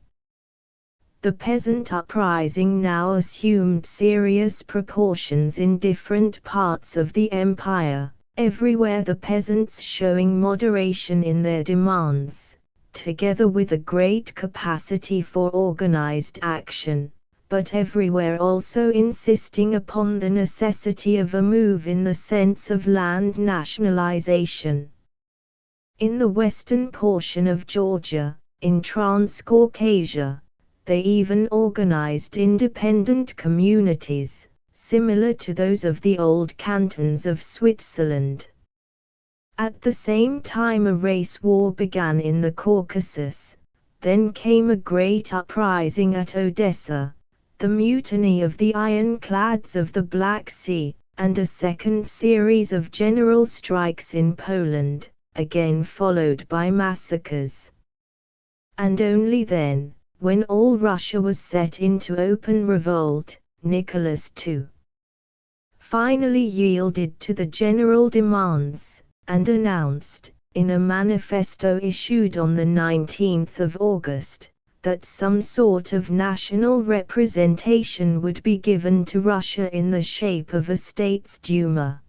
The peasant uprising now assumed serious proportions in different parts of the empire, everywhere the peasants showing moderation in their demands, together with a great capacity for organized action, but everywhere also insisting upon the necessity of a move in the sense of land nationalization. In the western portion of Georgia, in Transcaucasia, they even organized independent communities, similar to those of the old cantons of Switzerland. At the same time a race war began in the Caucasus, then came a great uprising at Odessa, the mutiny of the ironclads of the Black Sea, and a second series of general strikes in Poland, again followed by massacres. And only then, when all Russia was set into open revolt, Nicholas II finally yielded to the general demands, and announced, in a manifesto issued on the 19th of August, that some sort of national representation would be given to Russia in the shape of a States Duma.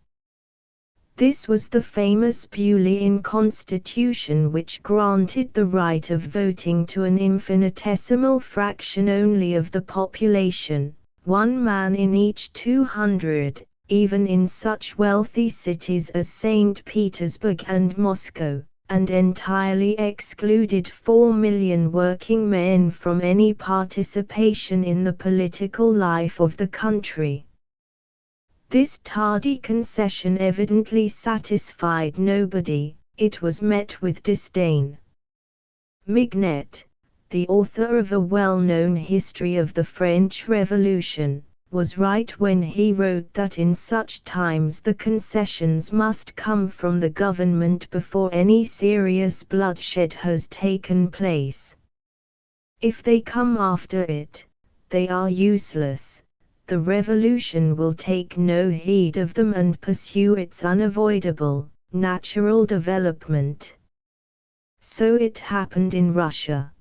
This was the famous Bulian constitution which granted the right of voting to an infinitesimal fraction only of the population, one man in each 200, even in such wealthy cities as St. Petersburg and Moscow, and entirely excluded 4 million working men from any participation in the political life of the country. This tardy concession evidently satisfied nobody, it was met with disdain. Mignet, the author of a well-known history of the French Revolution, was right when he wrote that in such times the concessions must come from the government before any serious bloodshed has taken place. If they come after it, they are useless. The revolution will take no heed of them and pursue its unavoidable, natural development. So it happened in Russia.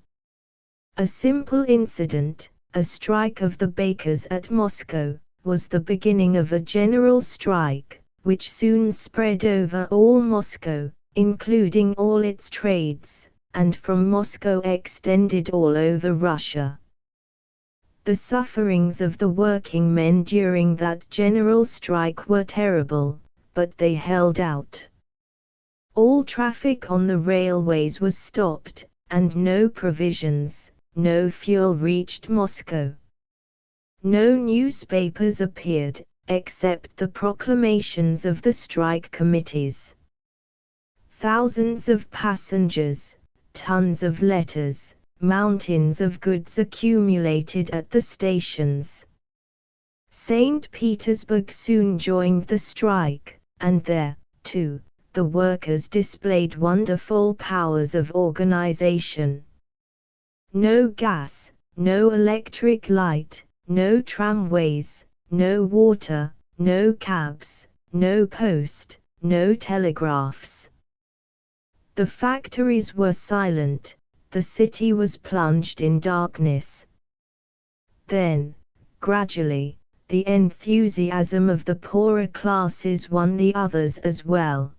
A simple incident, a strike of the bakers at Moscow, was the beginning of a general strike, which soon spread over all Moscow, including all its trades, and from Moscow extended all over Russia. The sufferings of the working men during that general strike were terrible, but they held out. All traffic on the railways was stopped, and no provisions, no fuel reached Moscow. No newspapers appeared, except the proclamations of the strike committees. Thousands of passengers, tons of letters, mountains of goods accumulated at the stations. St. Petersburg soon joined the strike, and there, too, the workers displayed wonderful powers of organization. No gas, no electric light, no tramways, no water, no cabs, no post, no telegraphs. The factories were silent. The city was plunged in darkness. Then, gradually, the enthusiasm of the poorer classes won the others as well.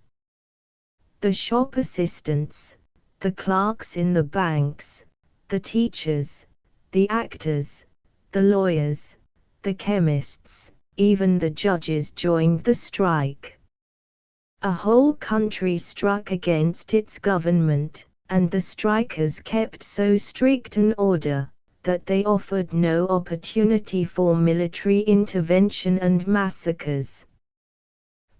The shop assistants, the clerks in the banks, the teachers, the actors, the lawyers, the chemists, even the judges joined the strike. A whole country struck against its government, and the strikers kept so strict an order, that they offered no opportunity for military intervention and massacres.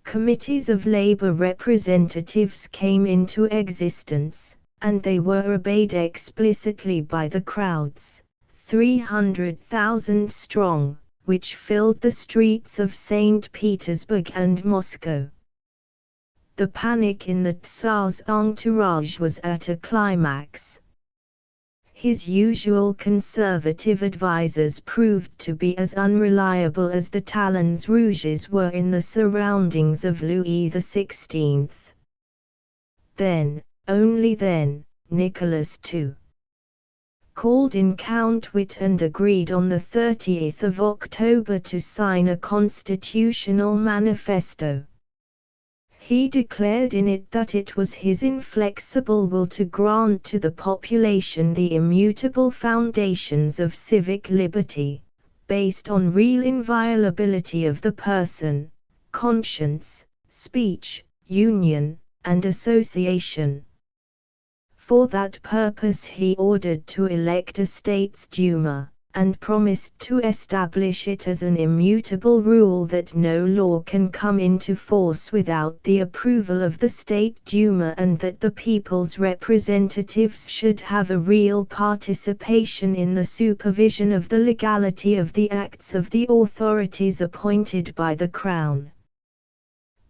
Committees of labor representatives came into existence, and they were obeyed explicitly by the crowds, 300,000 strong, which filled the streets of St. Petersburg and Moscow. The panic in the Tsar's entourage was at a climax. His usual conservative advisers proved to be as unreliable as the talons rouges were in the surroundings of Louis XVI. Then, only then, Nicholas II called in Count Witt and agreed on the 30th of October to sign a constitutional manifesto. He declared in it that it was his inflexible will to grant to the population the immutable foundations of civic liberty, based on real inviolability of the person, conscience, speech, union, and association. For that purpose he ordered to elect a States Duma, and promised to establish it as an immutable rule that no law can come into force without the approval of the State Duma, and that the people's representatives should have a real participation in the supervision of the legality of the acts of the authorities appointed by the Crown.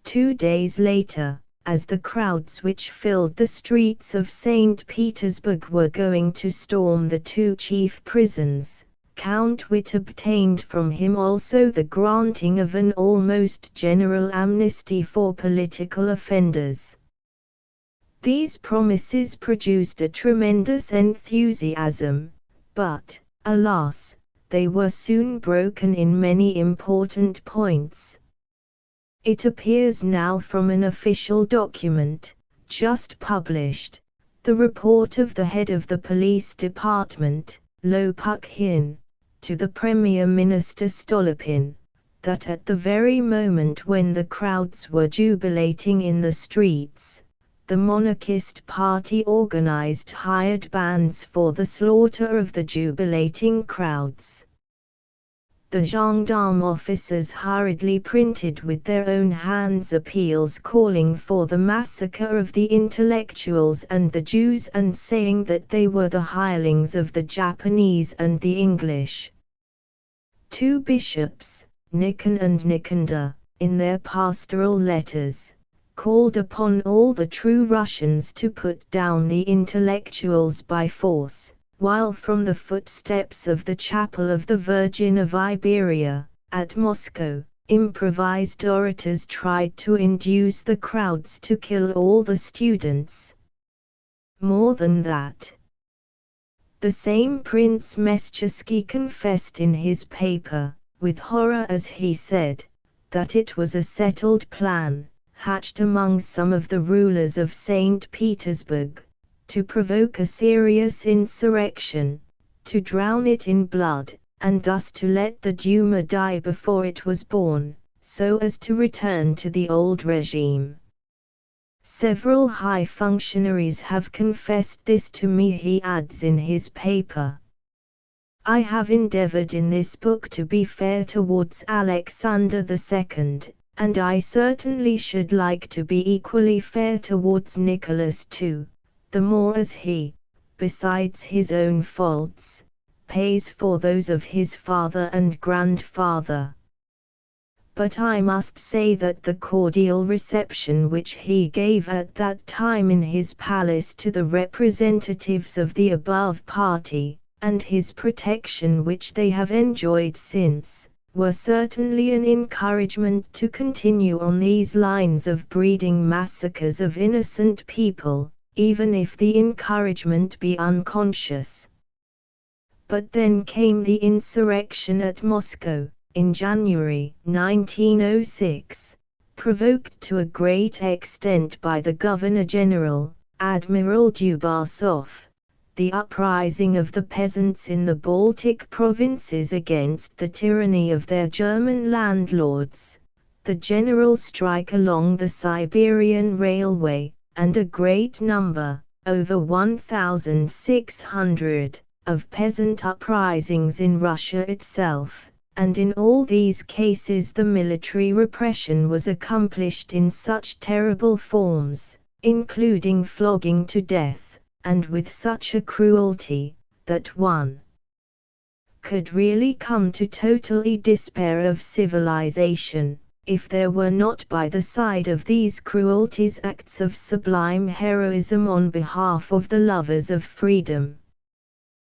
2 days later, as the crowds which filled the streets of St. Petersburg were going to storm the 2 chief prisons, Count Witt obtained from him also the granting of an almost general amnesty for political offenders. These promises produced a tremendous enthusiasm, but, alas, they were soon broken in many important points. It appears now from an official document, just published, the report of the head of the police department, Lopukhin, to the Premier Minister Stolypin, that at the very moment when the crowds were jubilating in the streets, the monarchist party organized hired bands for the slaughter of the jubilating crowds. The gendarme officers hurriedly printed with their own hands appeals calling for the massacre of the intellectuals and the Jews and saying that they were the hirelings of the Japanese and the English. Two bishops, Nikon and Nikander, in their pastoral letters, called upon all the true Russians to put down the intellectuals by force, while from the footsteps of the Chapel of the Virgin of Iberia, at Moscow, improvised orators tried to induce the crowds to kill all the students. More than that, the same Prince Meschewski confessed in his paper, with horror as he said, that it was a settled plan, hatched among some of the rulers of St. Petersburg, to provoke a serious insurrection, to drown it in blood, and thus to let the Duma die before it was born, so as to return to the old regime. Several high functionaries have confessed this to me, he adds in his paper. I have endeavored in this book to be fair towards Alexander II, and I certainly should like to be equally fair towards Nicholas too, the more as he, besides his own faults, pays for those of his father and grandfather. But I must say that the cordial reception which he gave at that time in his palace to the representatives of the above party, and his protection which they have enjoyed since, were certainly an encouragement to continue on these lines of breeding massacres of innocent people, even if the encouragement be unconscious. But then came the insurrection at Moscow, in January 1906, provoked to a great extent by the Governor-General, Admiral Dubasov, the uprising of the peasants in the Baltic provinces against the tyranny of their German landlords, the general strike along the Siberian Railway, and a great number, over 1,600, of peasant uprisings in Russia itself, and in all these cases the military repression was accomplished in such terrible forms, including flogging to death, and with such a cruelty, that one could really come to totally despair of civilization, if there were not by the side of these cruelties acts of sublime heroism on behalf of the lovers of freedom.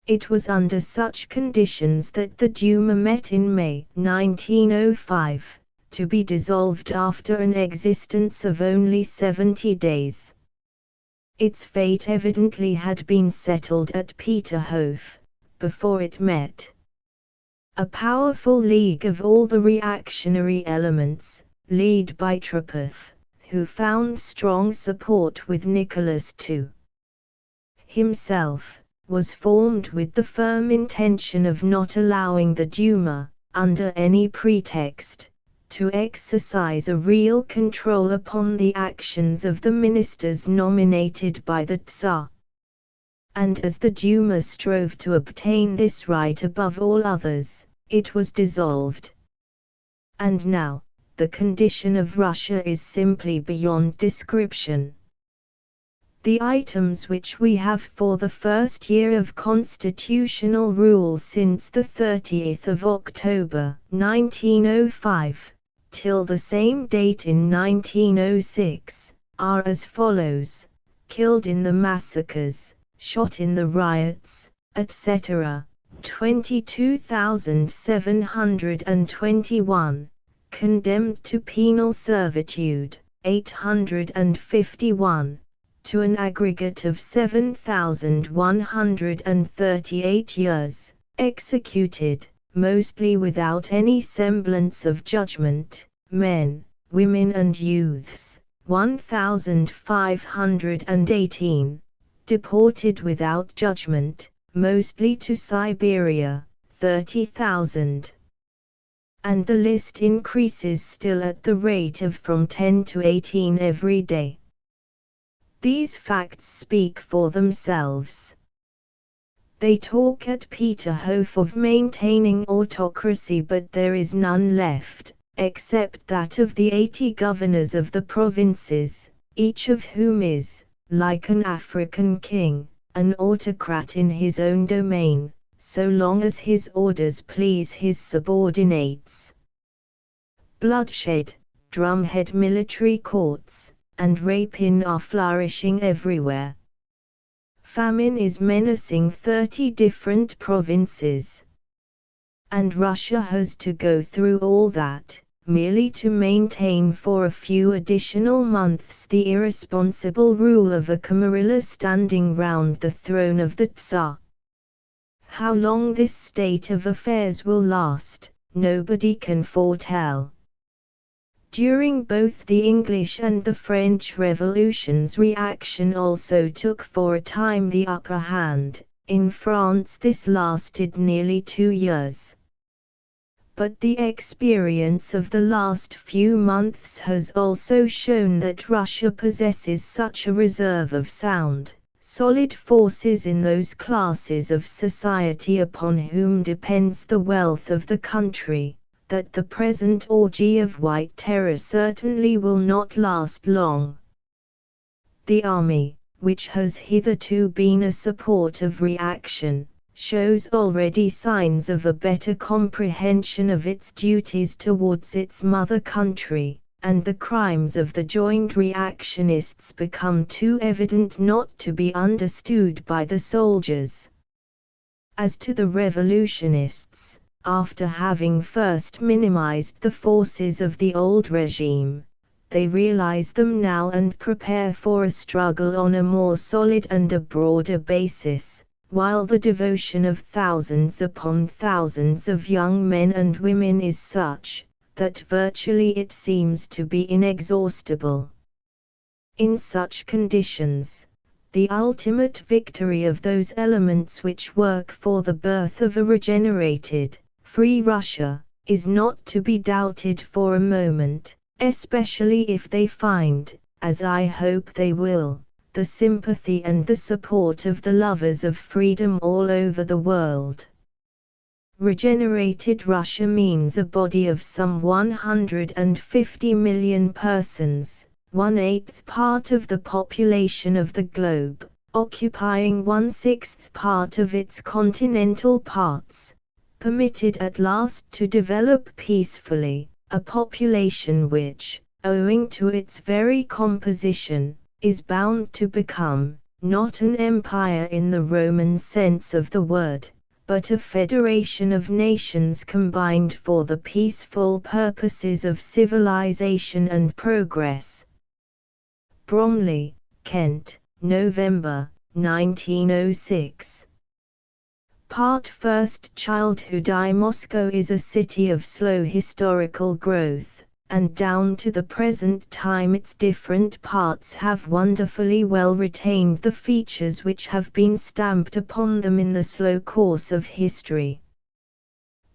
It was under such conditions that the Duma met in May 1905, to be dissolved after an existence of only 70 days. Its fate evidently had been settled at Peterhof, before it met. A powerful league of all the reactionary elements, led by Kropotkin, who found strong support with Nicholas II himself, was formed with the firm intention of not allowing the Duma, under any pretext, to exercise a real control upon the actions of the ministers nominated by the Tsar. And as the Duma strove to obtain this right above all others, it was dissolved. And now, the condition of Russia is simply beyond description. The items which we have for the first year of constitutional rule since the 30th of October 1905, till the same date in 1906, are as follows: killed in the massacres, shot in the riots, etc., 22,721, condemned to penal servitude, 851, to an aggregate of 7,138 years, executed, mostly without any semblance of judgment, men, women and youths, 1,518, deported without judgment, mostly to Siberia, 30,000. And the list increases still at the rate of from 10 to 18 every day. These facts speak for themselves. They talk at Peterhof of maintaining autocracy, but there is none left, except that of the 80 governors of the provinces, each of whom is, like an African king, an autocrat in his own domain, so long as his orders please his subordinates. Bloodshed, drumhead military courts, and rapine are flourishing everywhere. Famine is menacing 30 different provinces. And Russia has to go through all that, merely to maintain for a few additional months the irresponsible rule of a camarilla standing round the throne of the Tsar. How long this state of affairs will last, nobody can foretell. During both the English and the French revolutions, reaction also took for a time the upper hand. In France this lasted nearly 2 years. But the experience of the last few months has also shown that Russia possesses such a reserve of sound, solid forces in those classes of society upon whom depends the wealth of the country, that the present orgy of white terror certainly will not last long. The army, which has hitherto been a support of reaction, shows already signs of a better comprehension of its duties towards its mother country, and the crimes of the joint reactionists become too evident not to be understood by the soldiers. As to the revolutionists, after having first minimized the forces of the old regime, they realize them now and prepare for a struggle on a more solid and a broader basis, while the devotion of thousands upon thousands of young men and women is such, that virtually it seems to be inexhaustible. In such conditions, the ultimate victory of those elements which work for the birth of a regenerated, free Russia, is not to be doubted for a moment, especially if they find, as I hope they will, the sympathy and the support of the lovers of freedom all over the world. Regenerated Russia means a body of some 150 million persons, 1/8 part of the population of the globe, occupying 1/6 part of its continental parts, permitted at last to develop peacefully, a population which, owing to its very composition, is bound to become, not an empire in the Roman sense of the word, but a federation of nations combined for the peaceful purposes of civilization and progress. Bromley, Kent, November, 1906. Part 1. Childhood. Moscow is a city of slow historical growth, and down to the present time its different parts have wonderfully well retained the features which have been stamped upon them in the slow course of history.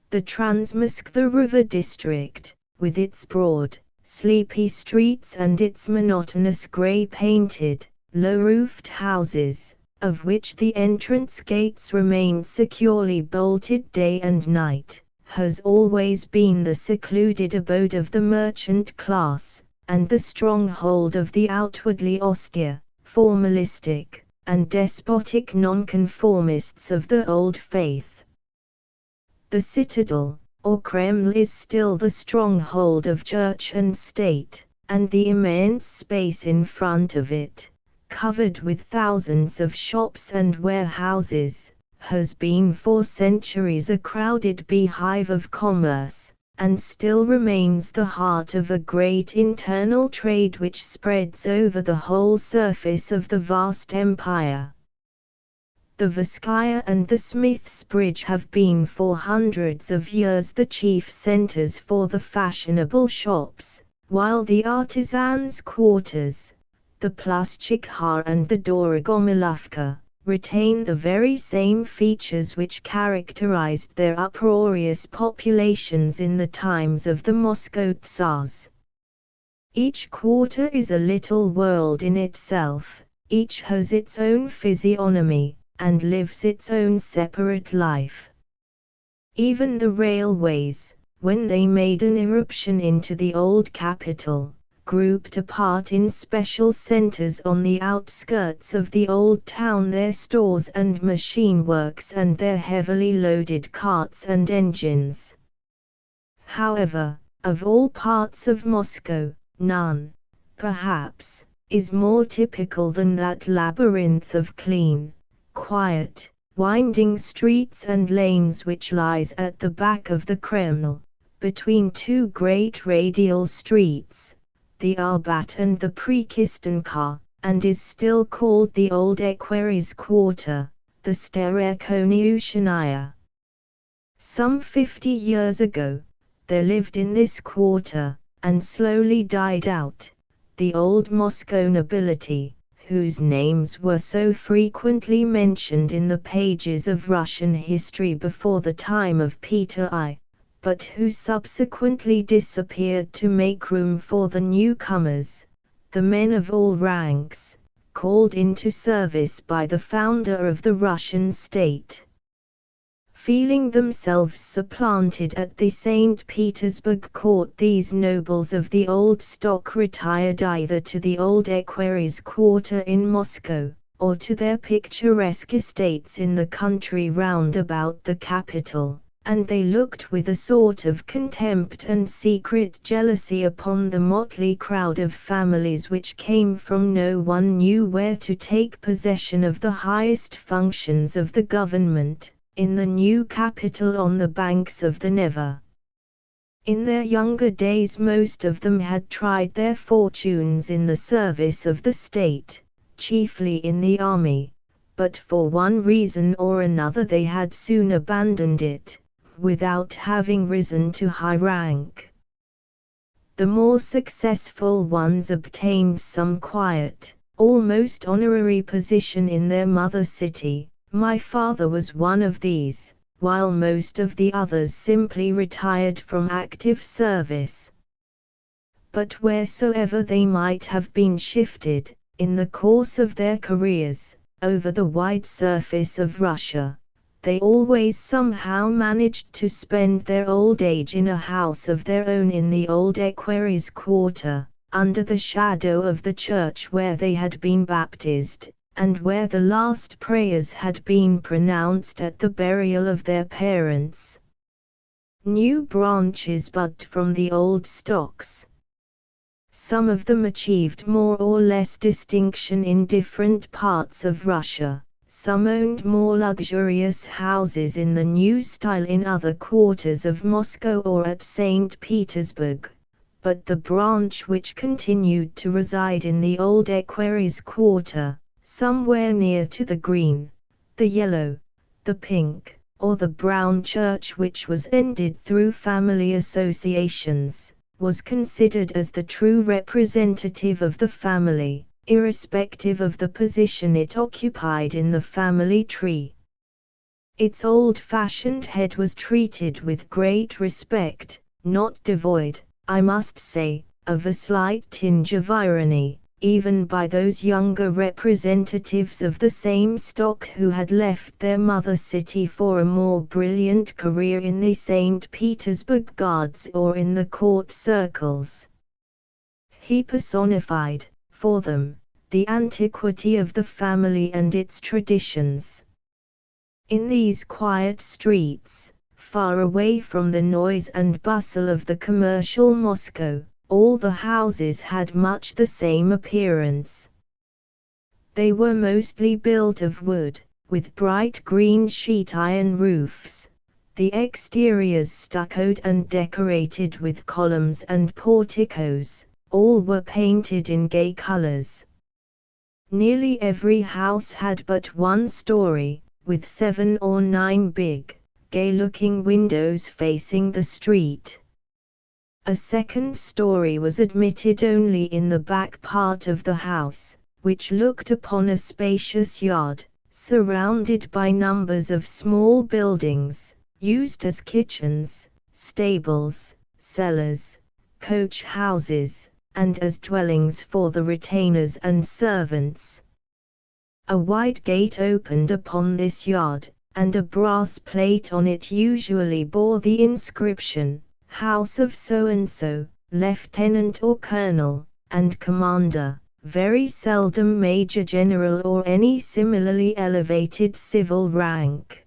The Transmoskva River district, with its broad, sleepy streets and its monotonous grey-painted, low-roofed houses, of which the entrance gates remain securely bolted day and night, has always been the secluded abode of the merchant class, and the stronghold of the outwardly austere, formalistic, and despotic nonconformists of the old faith. The citadel, or Kremlin, is still the stronghold of church and state, and the immense space in front of it, covered with thousands of shops and warehouses, has been for centuries a crowded beehive of commerce, and still remains the heart of a great internal trade which spreads over the whole surface of the vast empire. The Vizcaya and the Smith's Bridge have been for hundreds of years the chief centers for the fashionable shops, while the artisans' quarters, the Plaszczyk and the Dorogomilovka, retain the very same features which characterized their uproarious populations in the times of the Moscow Tsars. Each quarter is a little world in itself, each has its own physiognomy, and lives its own separate life. Even the railways, when they made an irruption into the old capital, grouped apart in special centers on the outskirts of the old town their stores and machine works and their heavily loaded carts and engines. However, of all parts of Moscow, none, perhaps, is more typical than that labyrinth of clean, quiet, winding streets and lanes which lies at the back of the Kremlin, between two great radial streets, the Arbat and the Prekistenka, and is still called the Old Equerries Quarter, the Staraya Konyushnia. Some 50 years ago, there lived in this quarter, and slowly died out, the old Moscow nobility, whose names were so frequently mentioned in the pages of Russian history before the time of Peter I, but who subsequently disappeared to make room for the newcomers, the men of all ranks, called into service by the founder of the Russian state. Feeling themselves supplanted at the St. Petersburg court, these nobles of the old stock retired either to the Old Equerries Quarter in Moscow, or to their picturesque estates in the country round about the capital, and they looked with a sort of contempt and secret jealousy upon the motley crowd of families which came from no one knew where to take possession of the highest functions of the government, in the new capital on the banks of the Neva. In their younger days most of them had tried their fortunes in the service of the state, chiefly in the army, but for one reason or another they had soon abandoned it, without having risen to high rank. The more successful ones obtained some quiet, almost honorary position in their mother city. My father was one of these, while most of the others simply retired from active service. But wheresoever they might have been shifted, in the course of their careers, over the wide surface of Russia, they always somehow managed to spend their old age in a house of their own in the Old Equerries Quarter, under the shadow of the church where they had been baptized, and where the last prayers had been pronounced at the burial of their parents. New branches bud from the old stocks. Some of them achieved more or less distinction in different parts of Russia, some owned more luxurious houses in the new style in other quarters of Moscow or at St. Petersburg, but the branch which continued to reside in the Old Equerries Quarter, somewhere near to the green, the yellow, the pink, or the brown church which was ended through family associations, was considered as the true representative of the family, irrespective of the position it occupied in the family tree. Its old-fashioned head was treated with great respect, not devoid, I must say, of a slight tinge of irony, even by those younger representatives of the same stock who had left their mother city for a more brilliant career in the St. Petersburg Guards or in the court circles. He personified, for them, the antiquity of the family and its traditions. In these quiet streets, far away from the noise and bustle of the commercial Moscow, all the houses had much the same appearance. They were mostly built of wood, with bright green sheet iron roofs, the exteriors stuccoed and decorated with columns and porticos. All were painted in gay colors. Nearly every house had but one story, with 7 or 9 big, gay-looking windows facing the street. A second story was admitted only in the back part of the house, which looked upon a spacious yard, surrounded by numbers of small buildings, used as kitchens, stables, cellars, coach houses, and as dwellings for the retainers and servants. A wide gate opened upon this yard, and a brass plate on it usually bore the inscription, House of so-and-so, Lieutenant or Colonel, and Commander, very seldom Major General or any similarly elevated civil rank.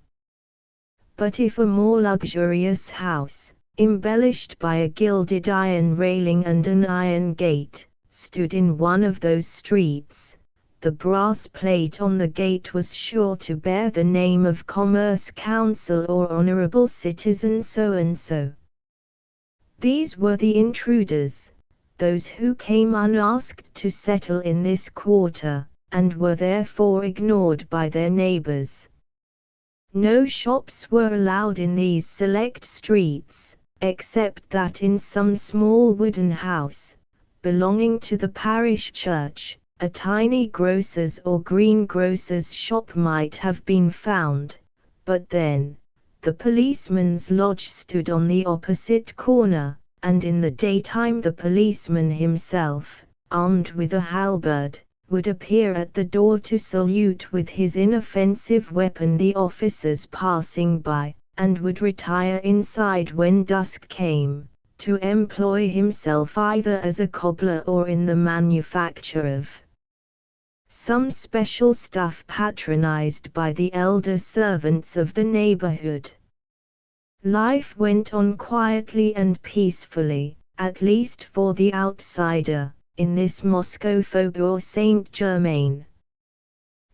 But if a more luxurious house, embellished by a gilded iron railing and an iron gate, stood in one of those streets, the brass plate on the gate was sure to bear the name of Commerce Council or Honorable Citizen so-and-so. These were the intruders, those who came unasked to settle in this quarter, and were therefore ignored by their neighbors. No shops were allowed in these select streets, except that in some small wooden house, belonging to the parish church, a tiny grocer's or greengrocer's shop might have been found, but then, the policeman's lodge stood on the opposite corner, and in the daytime the policeman himself, armed with a halberd, would appear at the door to salute with his inoffensive weapon the officers passing by, and would retire inside when dusk came, to employ himself either as a cobbler or in the manufacture of some special stuff patronized by the elder servants of the neighborhood. Life went on quietly and peacefully, at least for the outsider, in this Moscow Faubourg Saint-Germain.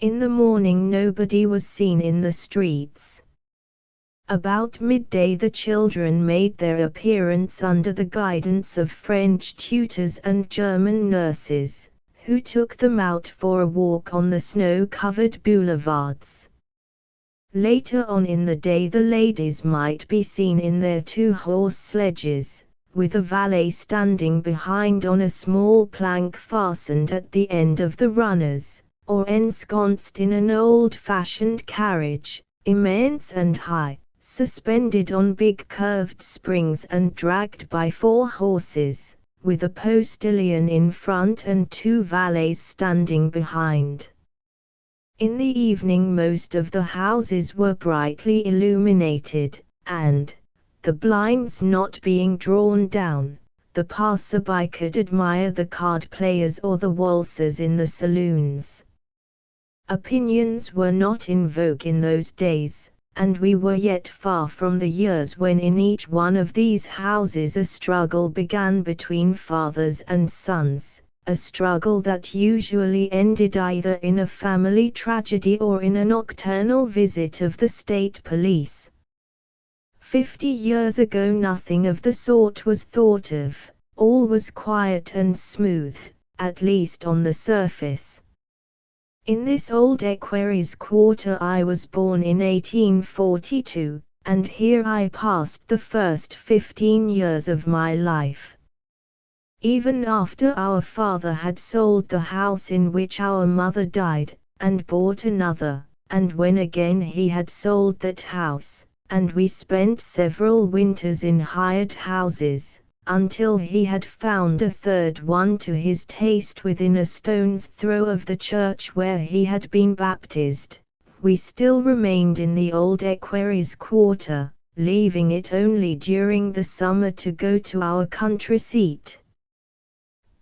In the morning nobody was seen in the streets. About midday the children made their appearance under the guidance of French tutors and German nurses, who took them out for a walk on the snow-covered boulevards. Later on in the day the ladies might be seen in their 2-horse sledges, with a valet standing behind on a small plank fastened at the end of the runners, or ensconced in an old-fashioned carriage, immense and high, suspended on big curved springs and dragged by 4 horses, with a postilion in front and 2 valets standing behind. In the evening most of the houses were brightly illuminated, and, the blinds not being drawn down, the passer-by could admire the card-players or the waltzers in the saloons. Opinions were not in vogue in those days, and we were yet far from the years when in each one of these houses a struggle began between fathers and sons, a struggle that usually ended either in a family tragedy or in a nocturnal visit of the state police. 50 years ago nothing of the sort was thought of, all was quiet and smooth, at least on the surface. In this old equerries' quarter I was born in 1842, and here I passed the first 15 years of my life. Even after our father had sold the house in which our mother died, and bought another, and when again he had sold that house, and we spent several winters in hired houses, until he had found a third one to his taste within a stone's throw of the church where he had been baptized, we still remained in the old equerries' quarter, leaving it only during the summer to go to our country seat.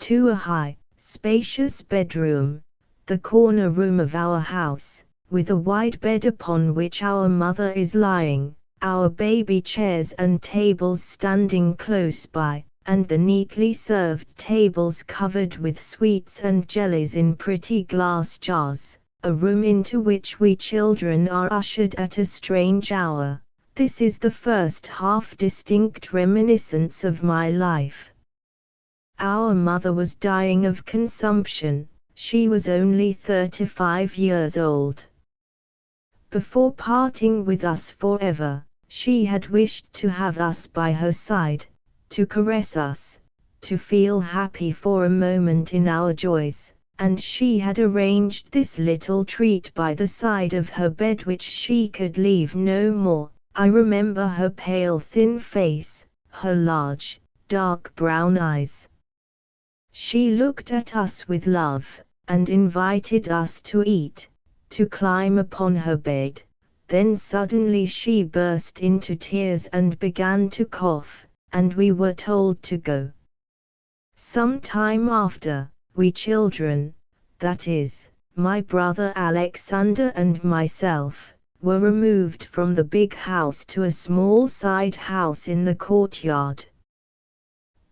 To a high, spacious bedroom, the corner room of our house, with a wide bed upon which our mother is lying, our baby chairs and tables standing close by, and the neatly served tables covered with sweets and jellies in pretty glass jars, a room into which we children are ushered at a strange hour, This is the first half-distinct reminiscence of my life. Our mother was dying of consumption. She was only 35 years old. Before parting with us forever, she had wished to have us by her side, to caress us, to feel happy for a moment in our joys, and she had arranged this little treat by the side of her bed which she could leave no more. I remember her pale thin face, her large, dark brown eyes. She looked at us with love, and invited us to eat, to climb upon her bed. Then suddenly she burst into tears and began to cough, and we were told to go. Some time after, we children, that is, my brother Alexander and myself, were removed from the big house to a small side house in the courtyard.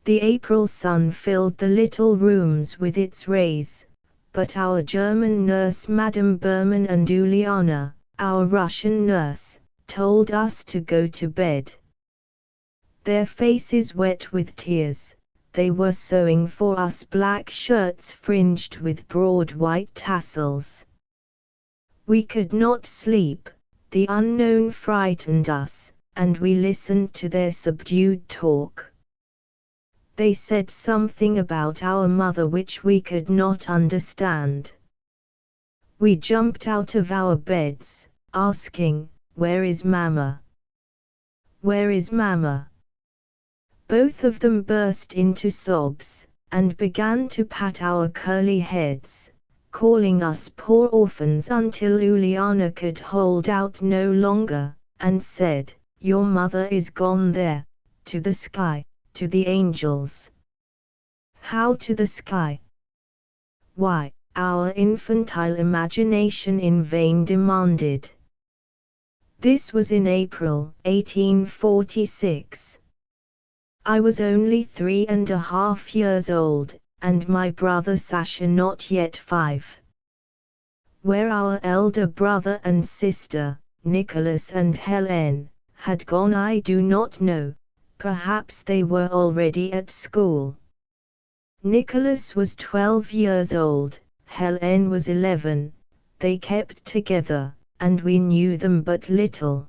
The April sun filled the little rooms with its rays, but our German nurse Madame Berman and Uliana, our Russian nurse, told us to go to bed. Their faces wet with tears, they were sewing for us black shirts fringed with broad white tassels. We could not sleep, the unknown frightened us, and we listened to their subdued talk. They said something about our mother which we could not understand. We jumped out of our beds, asking, "Where is Mama? Where is Mama?" Both of them burst into sobs, and began to pat our curly heads, calling us poor orphans until Uliana could hold out no longer, and said, "Your mother is gone there, to the sky, to the angels." How to the sky? Why, our infantile imagination in vain demanded. This was in April 1846. I was only 3.5 years old, and my brother Sasha not yet 5. Where our elder brother and sister, Nicholas and Helen, had gone I do not know. Perhaps they were already at school. Nicholas was 12 years old, Helen was 11. They kept together, and we knew them but little.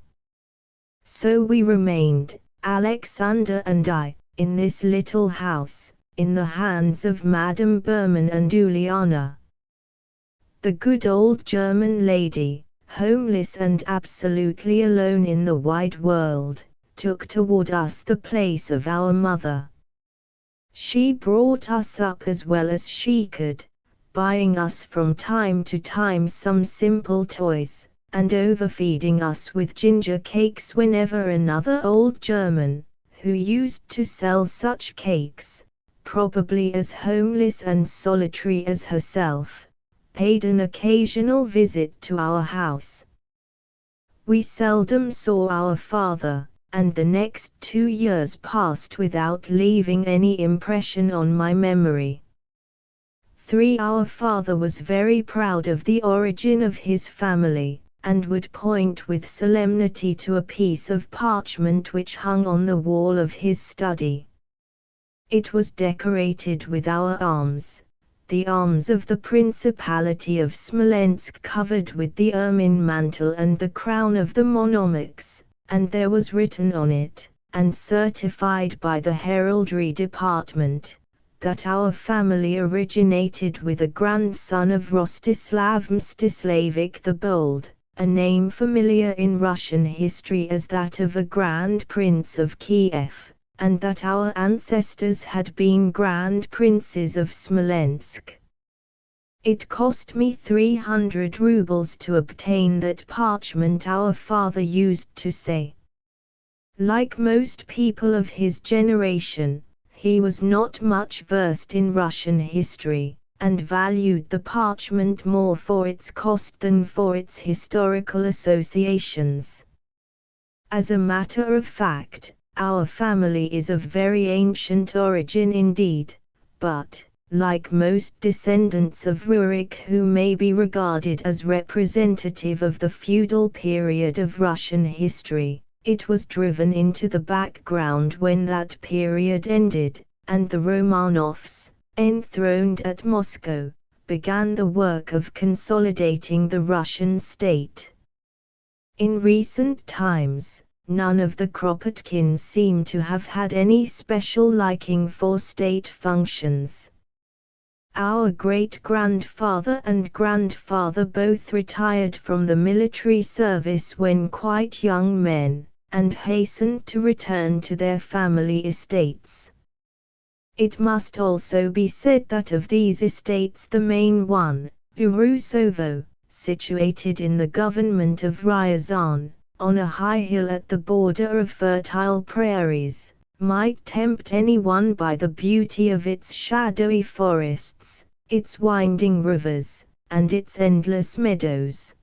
So we remained, Alexander and I, in this little house, in the hands of Madame Berman and Uliana. The good old German lady, homeless and absolutely alone in the wide world, took toward us the place of our mother. She brought us up as well as she could, buying us from time to time some simple toys, and overfeeding us with ginger cakes whenever another old German, who used to sell such cakes, probably as homeless and solitary as herself, paid an occasional visit to our house. We seldom saw our father, and the next 2 years passed without leaving any impression on my memory. Our father was very proud of the origin of his family, and would point with solemnity to a piece of parchment which hung on the wall of his study. It was decorated with our arms, the arms of the Principality of Smolensk covered with the ermine mantle and the crown of the Monomachs, and there was written on it, and certified by the heraldry department, that our family originated with a grandson of Rostislav Mstislavich the Bold, a name familiar in Russian history as that of a Grand Prince of Kiev, and that our ancestors had been Grand Princes of Smolensk. It cost me 300 rubles to obtain that parchment. Our father used to say. Like most people of his generation, he was not much versed in Russian history, and valued the parchment more for its cost than for its historical associations. As a matter of fact, our family is of very ancient origin indeed, but, like most descendants of Rurik who may be regarded as representative of the feudal period of Russian history, It was driven into the background when that period ended, and the Romanovs, enthroned at Moscow, began the work of consolidating the Russian state. In recent times, none of the Kropotkins seem to have had any special liking for state functions. Our great-grandfather and grandfather both retired from the military service when quite young men, and hastened to return to their family estates. It must also be said that of these estates the main one, Urusovo, situated in the government of Ryazan, on a high hill at the border of fertile prairies, might tempt anyone by the beauty of its shadowy forests, its winding rivers, and its endless meadows.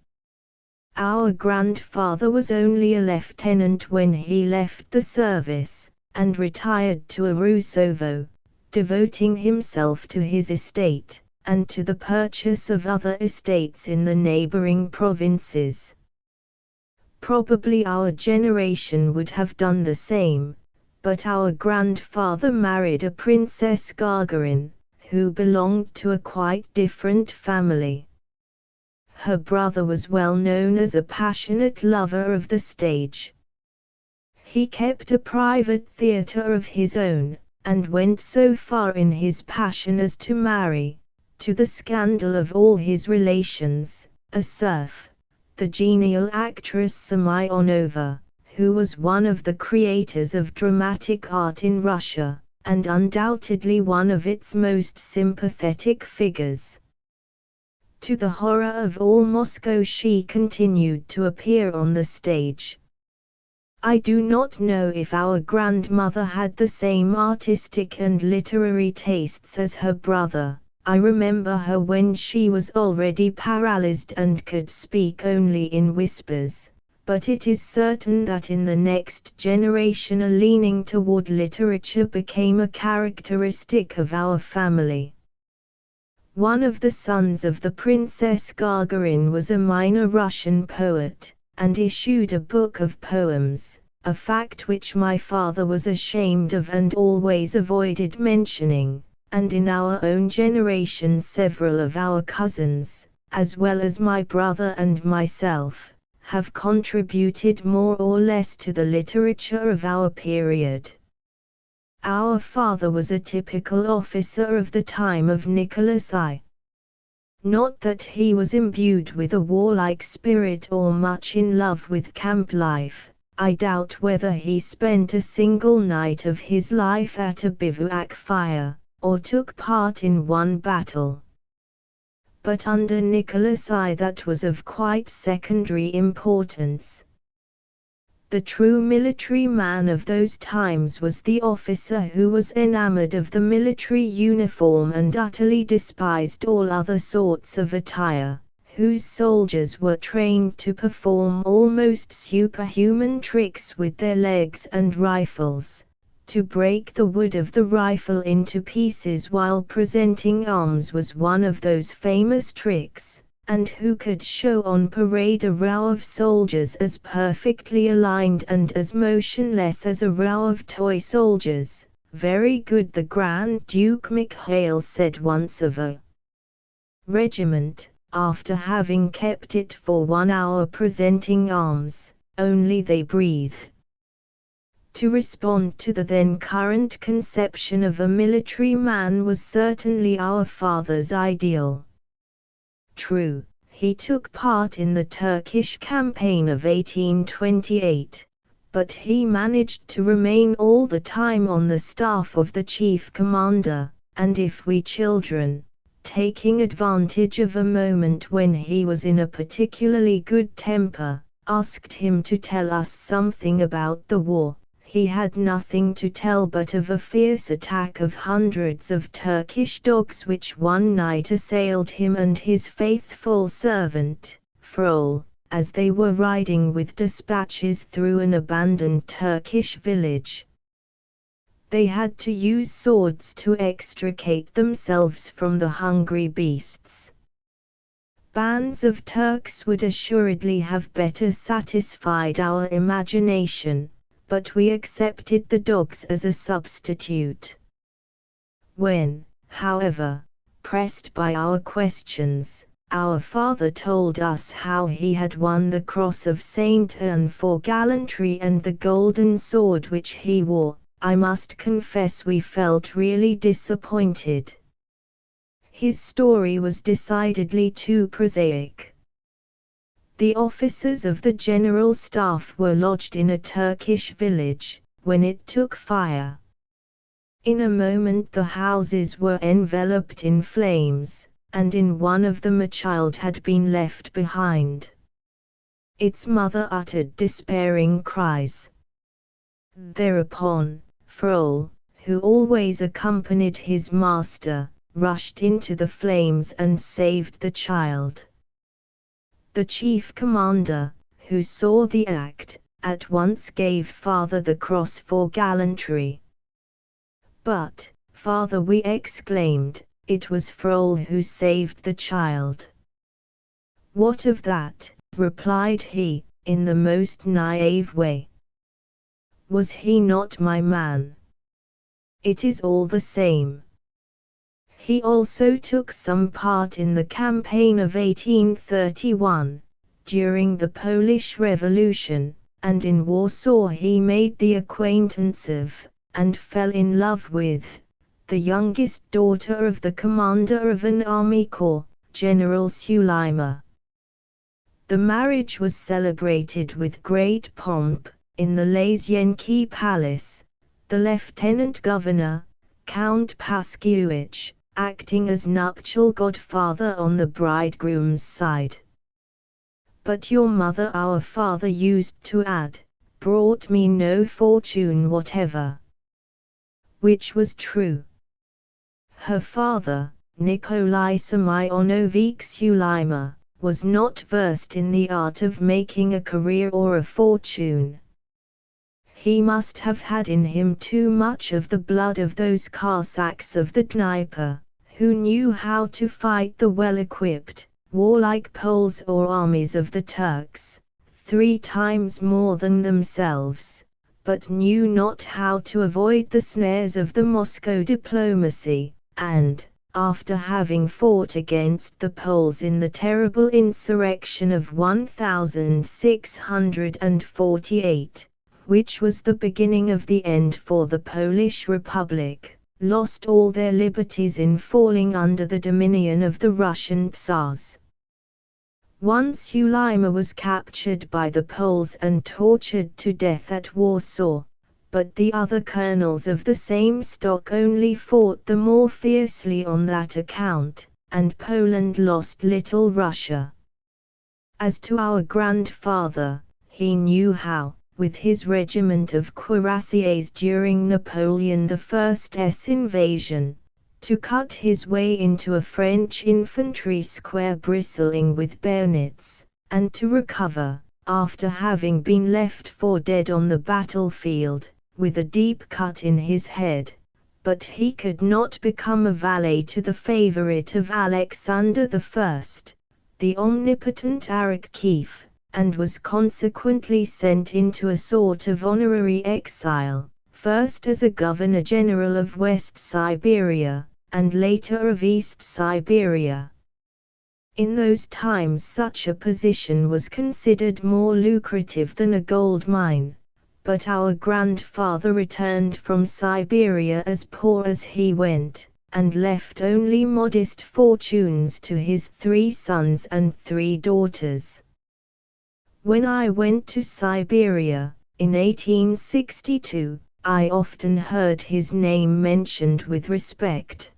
Our grandfather was only a lieutenant when he left the service, and retired to Urusovo, devoting himself to his estate, and to the purchase of other estates in the neighboring provinces. Probably our generation would have done the same, but our grandfather married a Princess Gagarin, who belonged to a quite different family. Her brother was well known as a passionate lover of the stage. He kept a private theatre of his own, and went so far in his passion as to marry, to the scandal of all his relations, a serf, the genial actress Semyonova, who was one of the creators of dramatic art in Russia, and undoubtedly one of its most sympathetic figures. To the horror of all Moscow, she continued to appear on the stage. I do not know if our grandmother had the same artistic and literary tastes as her brother. I remember her when she was already paralyzed and could speak only in whispers, but it is certain that in the next generation a leaning toward literature became a characteristic of our family. One of the sons of the Princess Gagarin was a minor Russian poet, and issued a book of poems, a fact which my father was ashamed of and always avoided mentioning, and in our own generation several of our cousins, as well as my brother and myself, have contributed more or less to the literature of our period. Our father was a typical officer of the time of Nicholas I. Not that he was imbued with a warlike spirit or much in love with camp life. I doubt whether he spent a single night of his life at a bivouac fire, or took part in one battle. But under Nicholas I that was of quite secondary importance. The true military man of those times was the officer who was enamored of the military uniform and utterly despised all other sorts of attire, whose soldiers were trained to perform almost superhuman tricks with their legs and rifles, to break the wood of the rifle into pieces while presenting arms was one of those famous tricks, and who could show on parade a row of soldiers as perfectly aligned and as motionless as a row of toy soldiers. Very good, the Grand Duke Mikhail said once of a regiment, after having kept it for 1 hour presenting arms, only they breathe. To respond to the then current conception of a military man was certainly our father's ideal. True, he took part in the Turkish campaign of 1828, but he managed to remain all the time on the staff of the chief commander, and if we children, taking advantage of a moment when he was in a particularly good temper, asked him to tell us something about the war, he had nothing to tell but of a fierce attack of hundreds of Turkish dogs which one night assailed him and his faithful servant, Frol, as they were riding with dispatches through an abandoned Turkish village. They had to use swords to extricate themselves from the hungry beasts. Bands of Turks would assuredly have better satisfied our imagination, but we accepted the dogs as a substitute. When, however, pressed by our questions, our father told us how he had won the Cross of Saint Anne for gallantry and the golden sword which he wore, I must confess we felt really disappointed. His story was decidedly too prosaic. The officers of the General Staff were lodged in a Turkish village, when it took fire. In a moment the houses were enveloped in flames, and in one of them a child had been left behind. Its mother uttered despairing cries. Thereupon, Frol, who always accompanied his master, rushed into the flames and saved the child. The chief commander, who saw the act, at once gave father the cross for gallantry. But, father, we exclaimed, it was Frol who saved the child. What of that? Replied he, in the most naive way. Was he not my man? It is all the same. He also took some part in the campaign of 1831, during the Polish Revolution, and in Warsaw he made the acquaintance of, and fell in love with, the youngest daughter of the commander of an army corps, General Sulima. The marriage was celebrated with great pomp, in the Lasienki Palace, the lieutenant governor, Count Paskiewicz, acting as nuptial godfather on the bridegroom's side. But your mother, our father used to add, brought me no fortune whatever. Which was true. Her father, Nikolai Semyonovich Sulima, was not versed in the art of making a career or a fortune. He must have had in him too much of the blood of those Cossacks of the Dnieper, who knew how to fight the well-equipped, warlike Poles or armies of the Turks, 3 times more than themselves, but knew not how to avoid the snares of the Moscow diplomacy, and, after having fought against the Poles in the terrible insurrection of 1648, which was the beginning of the end for the Polish Republic, lost all their liberties in falling under the dominion of the Russian Tsars. One Sulima was captured by the Poles and tortured to death at Warsaw, but the other colonels of the same stock only fought the more fiercely on that account, and Poland lost Little Russia. As to our grandfather, he knew how, with his regiment of cuirassiers during Napoleon I's invasion, to cut his way into a French infantry square bristling with bayonets, and to recover, after having been left for dead on the battlefield, with a deep cut in his head. But he could not become a valet to the favorite of Alexander I, the omnipotent Arakcheev, and was consequently sent into a sort of honorary exile, first as a governor-general of West Siberia, and later of East Siberia. In those times such a position was considered more lucrative than a gold mine, but our grandfather returned from Siberia as poor as he went, and left only modest fortunes to his 3 sons and 3 daughters. When I went to Siberia, in 1862, I often heard his name mentioned with respect.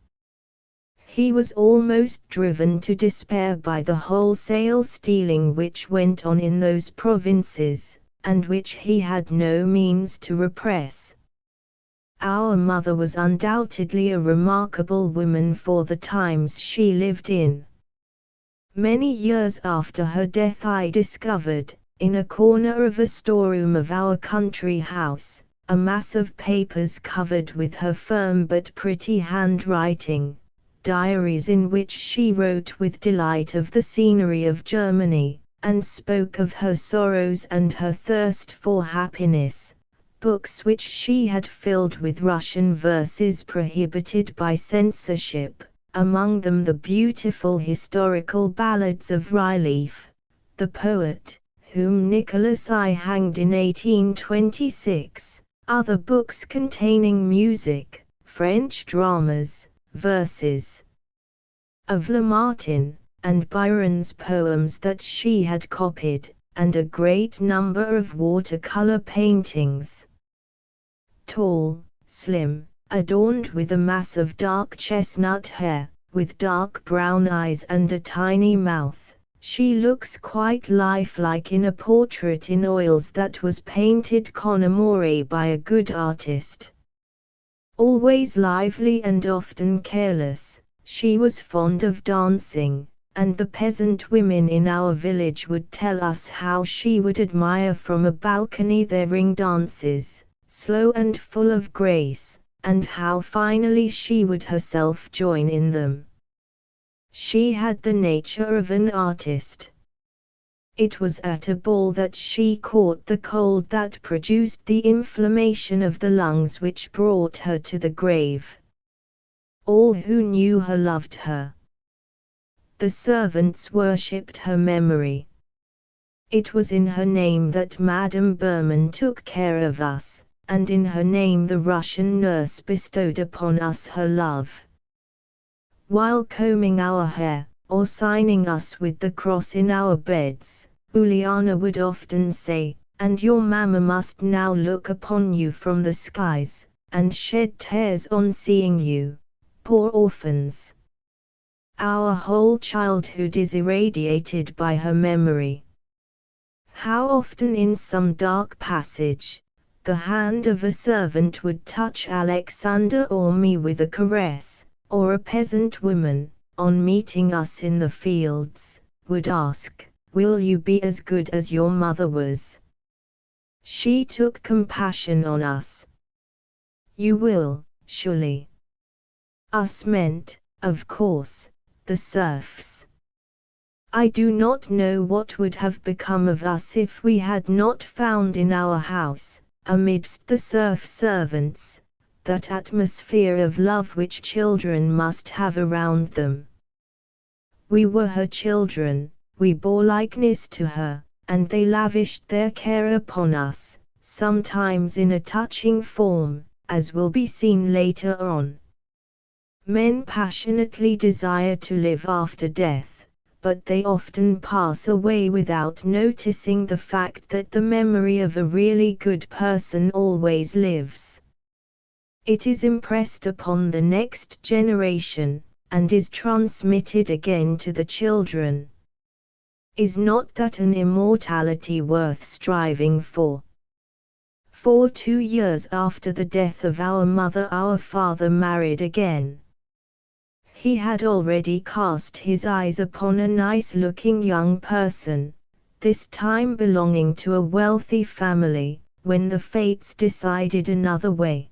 He was almost driven to despair by the wholesale stealing which went on in those provinces, and which he had no means to repress. Our mother was undoubtedly a remarkable woman for the times she lived in. Many years after her death I discovered, in a corner of a storeroom of our country house, a mass of papers covered with her firm but pretty handwriting, diaries in which she wrote with delight of the scenery of Germany, and spoke of her sorrows and her thirst for happiness, books which she had filled with Russian verses prohibited by censorship, among them the beautiful historical ballads of Ryleaf, the poet, whom Nicholas I hanged in 1826, other books containing music, French dramas, verses of Lamartine, and Byron's poems that she had copied, and a great number of watercolor paintings. Tall, slim, adorned with a mass of dark chestnut hair, with dark brown eyes and a tiny mouth, she looks quite lifelike in a portrait in oils that was painted con amore by a good artist. Always lively and often careless, she was fond of dancing, and the peasant women in our village would tell us how she would admire from a balcony their ring dances, slow and full of grace, and how finally she would herself join in them. She had the nature of an artist. It was at a ball that she caught the cold that produced the inflammation of the lungs which brought her to the grave. All who knew her loved her. The servants worshipped her memory. It was in her name that Madame Berman took care of us, and in her name the Russian nurse bestowed upon us her love. While combing our hair, or signing us with the cross in our beds, Uliana would often say, "And your mamma must now look upon you from the skies, and shed tears on seeing you, poor orphans." Our whole childhood is irradiated by her memory. How often in some dark passage, the hand of a servant would touch Alexander or me with a caress, or a peasant woman, on meeting us in the fields, would ask, "Will you be as good as your mother was?" She took compassion on us. "You will, surely." Us meant, of course, the serfs. I do not know what would have become of us if we had not found in our house, amidst the serf servants, that atmosphere of love which children must have around them. We were her children, we bore likeness to her, and they lavished their care upon us, sometimes in a touching form, as will be seen later on. Men passionately desire to live after death, but they often pass away without noticing the fact that the memory of a really good person always lives. It is impressed upon the next generation, and is transmitted again to the children. Is not that an immortality worth striving for? For 2 years after the death of our mother, our father married again. He had already cast his eyes upon a nice-looking young person, this time belonging to a wealthy family, when the fates decided another way.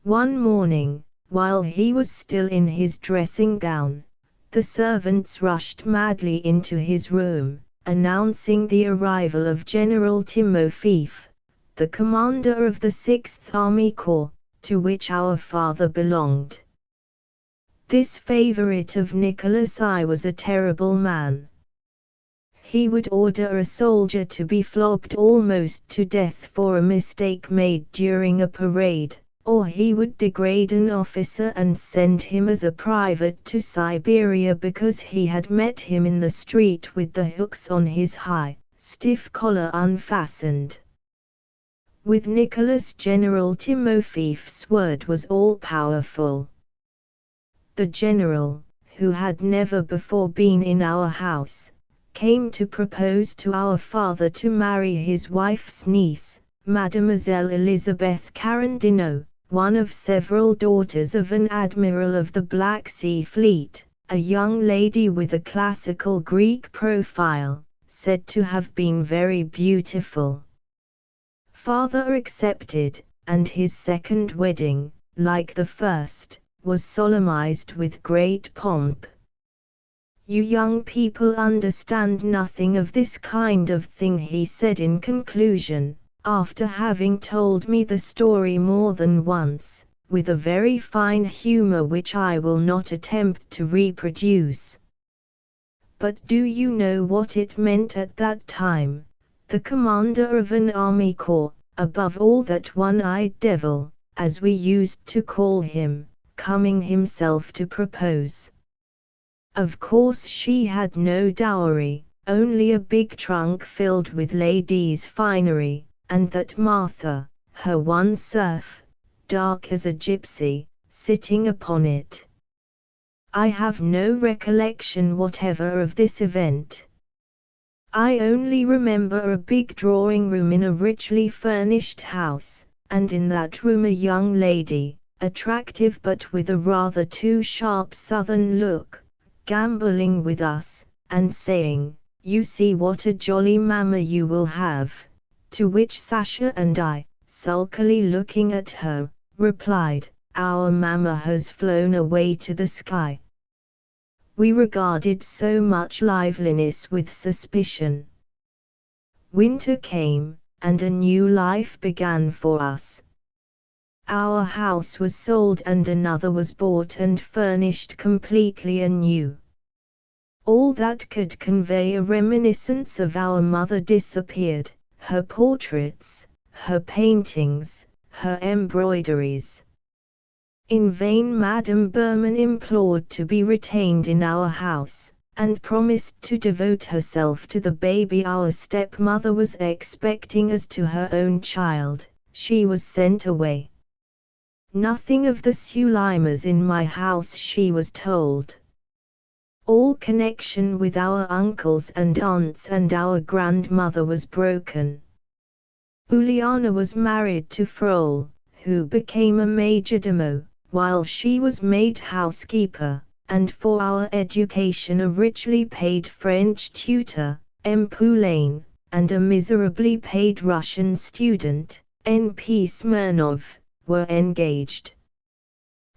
One morning, while he was still in his dressing gown, the servants rushed madly into his room, announcing the arrival of General Timofeev, the commander of the 6th Army Corps, to which our father belonged. This favorite of Nicholas I was a terrible man. He would order a soldier to be flogged almost to death for a mistake made during a parade, or he would degrade an officer and send him as a private to Siberia because he had met him in the street with the hooks on his high, stiff collar unfastened. With Nicholas, General Timofeev's word was all-powerful. The general, who had never before been in our house, came to propose to our father to marry his wife's niece, Mademoiselle Elizabeth Karandino, one of several daughters of an admiral of the Black Sea Fleet, a young lady with a classical Greek profile, said to have been very beautiful. Father accepted, and his second wedding, like the first, was solemnized with great pomp. "You young people understand nothing of this kind of thing," he said in conclusion, after having told me the story more than once, with a very fine humor which I will not attempt to reproduce. "But do you know what it meant at that time? The commander of an army corps, above all that one-eyed devil, as we used to call him, coming himself to propose. Of course she had no dowry, only a big trunk filled with ladies' finery, and that Martha, her one serf, dark as a gypsy, sitting upon it. I have no recollection whatever of this event. I only remember a big drawing-room in a richly furnished house, and in that room a young lady, attractive but with a rather too sharp southern look, gambolling with us, and saying, 'You see what a jolly mamma you will have,' to which Sasha and I, sulkily looking at her, replied, 'Our mamma has flown away to the sky.' We regarded so much liveliness with suspicion. Winter came, and a new life began for us. Our house was sold and another was bought and furnished completely anew. All that could convey a reminiscence of our mother disappeared, her portraits, her paintings, her embroideries. In vain Madame Berman implored to be retained in our house, and promised to devote herself to the baby our stepmother was expecting as to her own child. She was sent away. Nothing of the Suleimers in my house, she was told. All connection with our uncles and aunts and our grandmother was broken. Uliana was married to Frol, who became a majordomo, while she was made housekeeper, and for our education a richly paid French tutor, M. Poulain, and a miserably paid Russian student, N.P. Smirnov, were engaged.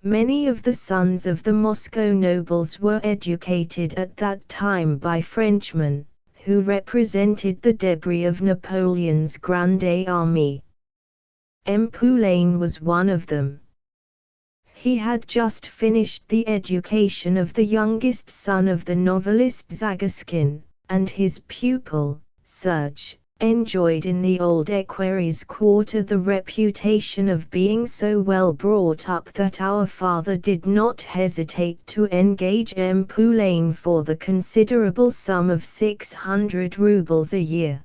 Many of the sons of the Moscow nobles were educated at that time by Frenchmen, who represented the débris of Napoleon's Grande Armée. M. Poulain was one of them. He had just finished the education of the youngest son of the novelist Zagoskin, and his pupil, Serge, enjoyed in the old equerries' quarter the reputation of being so well brought up that our father did not hesitate to engage M. Poulain for the considerable sum of 600 rubles a year.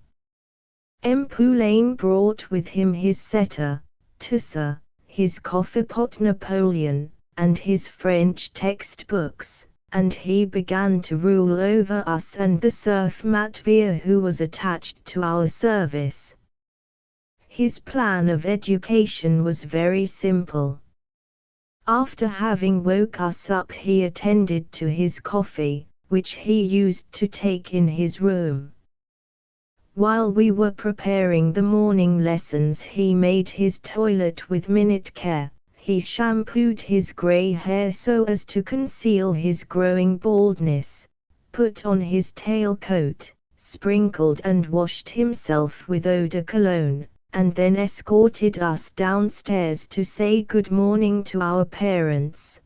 M. Poulain brought with him his setter, Tusser, his coffee-pot Napoleon, and his French textbooks, and he began to rule over us and the serf Matvia who was attached to our service. His plan of education was very simple. After having woke us up he attended to his coffee, which he used to take in his room. While we were preparing the morning lessons he made his toilet with minute care. He shampooed his grey hair so as to conceal his growing baldness, put on his tailcoat, sprinkled and washed himself with eau de cologne, and then escorted us downstairs to say good morning to our parents.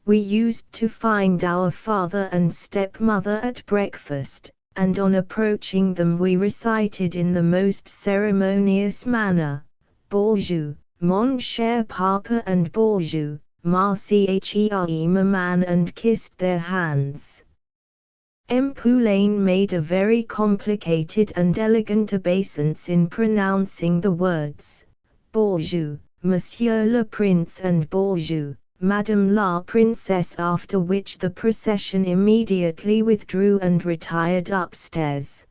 We used to find our father and stepmother at breakfast, and on approaching them we recited in the most ceremonious manner, "Bonjour, mon cher papa and bonjour, ma chère maman," and kissed their hands. M. Poulain made a very complicated and elegant obeisance in pronouncing the words, "Bonjour, Monsieur le Prince," and "Bonjour, Madame la Princesse," after which the procession immediately withdrew and retired upstairs.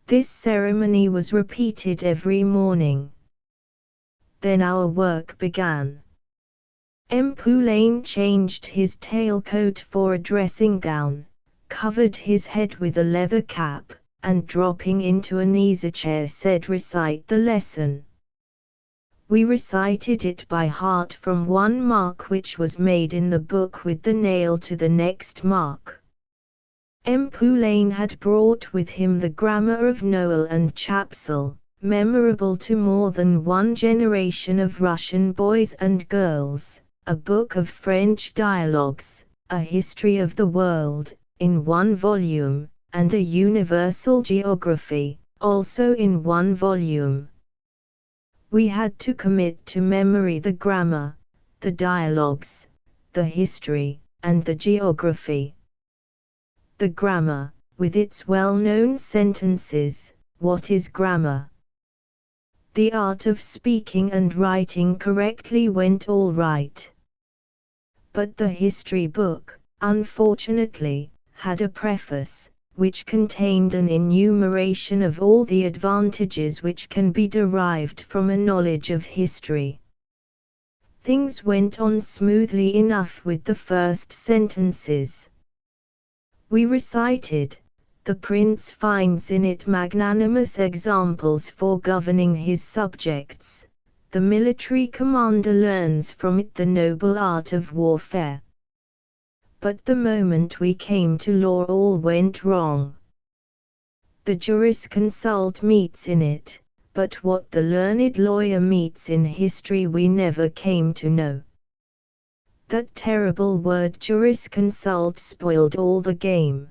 This ceremony was repeated every morning. Then our work began. M. Poulain changed his tailcoat for a dressing gown, covered his head with a leather cap, and dropping into an easy chair said, "Recite the lesson." We recited it by heart from one mark which was made in the book with the nail to the next mark. Poulain had brought with him the grammar of Noel and Chapsal, memorable to more than one generation of Russian boys and girls, a book of French dialogues, a history of the world, in one volume, and a universal geography, also in one volume. We had to commit to memory the grammar, the dialogues, the history, and the geography. The grammar, with its well-known sentences. What is grammar? The art of speaking and writing correctly went all right. But the history book, unfortunately, had a preface, which contained an enumeration of all the advantages which can be derived from a knowledge of history. Things went on smoothly enough with the first sentences. We recited, "The prince finds in it magnanimous examples for governing his subjects, the military commander learns from it the noble art of warfare." But the moment we came to law all went wrong. The jurisconsult meets in it, but what the learned lawyer meets in history we never came to know. That terrible word jurisconsult spoiled all the game.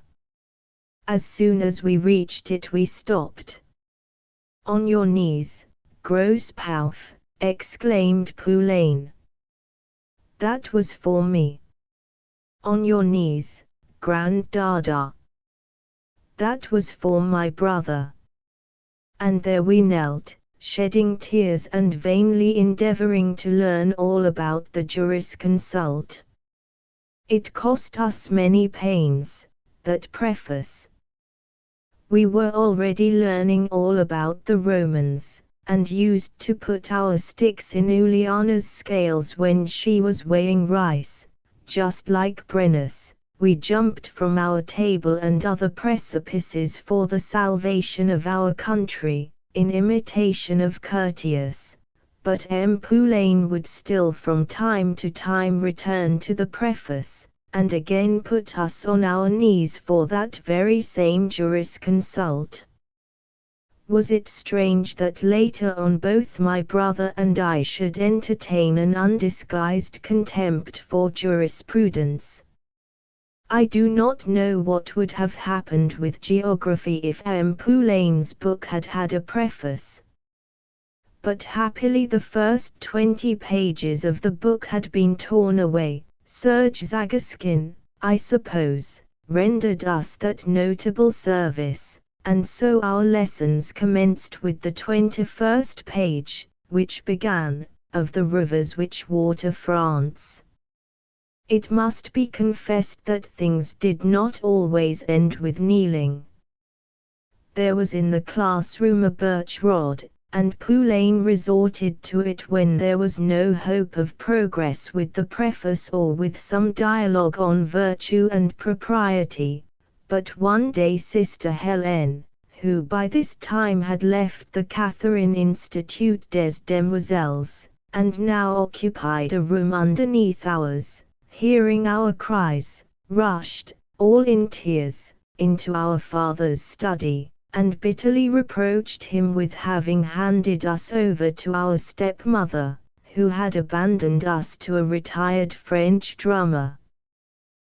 As soon as we reached it we stopped. "On your knees, gross Pauf," exclaimed Poulain. That was for me. "On your knees, Grand Dada." That was for my brother. And there we knelt, shedding tears and vainly endeavoring to learn all about the jurisconsult. It cost us many pains, that preface. We were already learning all about the Romans, and used to put our sticks in Uliana's scales when she was weighing rice. Just like Brennus, we jumped from our table and other precipices for the salvation of our country, in imitation of Curtius, but Poulain would still from time to time return to the preface, and again put us on our knees for that very same jurisconsult. Was it strange that later on both my brother and I should entertain an undisguised contempt for jurisprudence? I do not know what would have happened with geography if Poulain's book had had a preface. But happily the first 20 pages of the book had been torn away. Serge Zagaskin, I suppose, rendered us that notable service, and so our lessons commenced with the 21st page, which began, "Of the rivers which water France." It must be confessed that things did not always end with kneeling. There was in the classroom a birch rod, and Poulain resorted to it when there was no hope of progress with the preface or with some dialogue on virtue and propriety. But one day Sister Hélène, who by this time had left the Catherine Institut des Demoiselles, and now occupied a room underneath ours, hearing our cries, rushed, all in tears, into our father's study, and bitterly reproached him with having handed us over to our stepmother, who had abandoned us to a retired French drummer.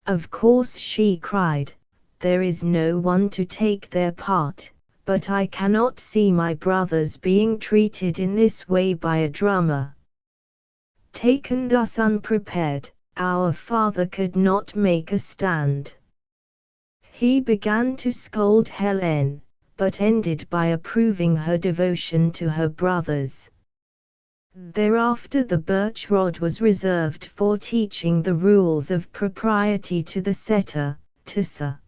"Of course," she cried, "there is no one to take their part, but I cannot see my brothers being treated in this way by a drummer." Taken thus unprepared, our father could not make a stand. He began to scold Hélène, but ended by approving her devotion to her brothers. Thereafter the birch rod was reserved for teaching the rules of propriety to the setter, Tissa.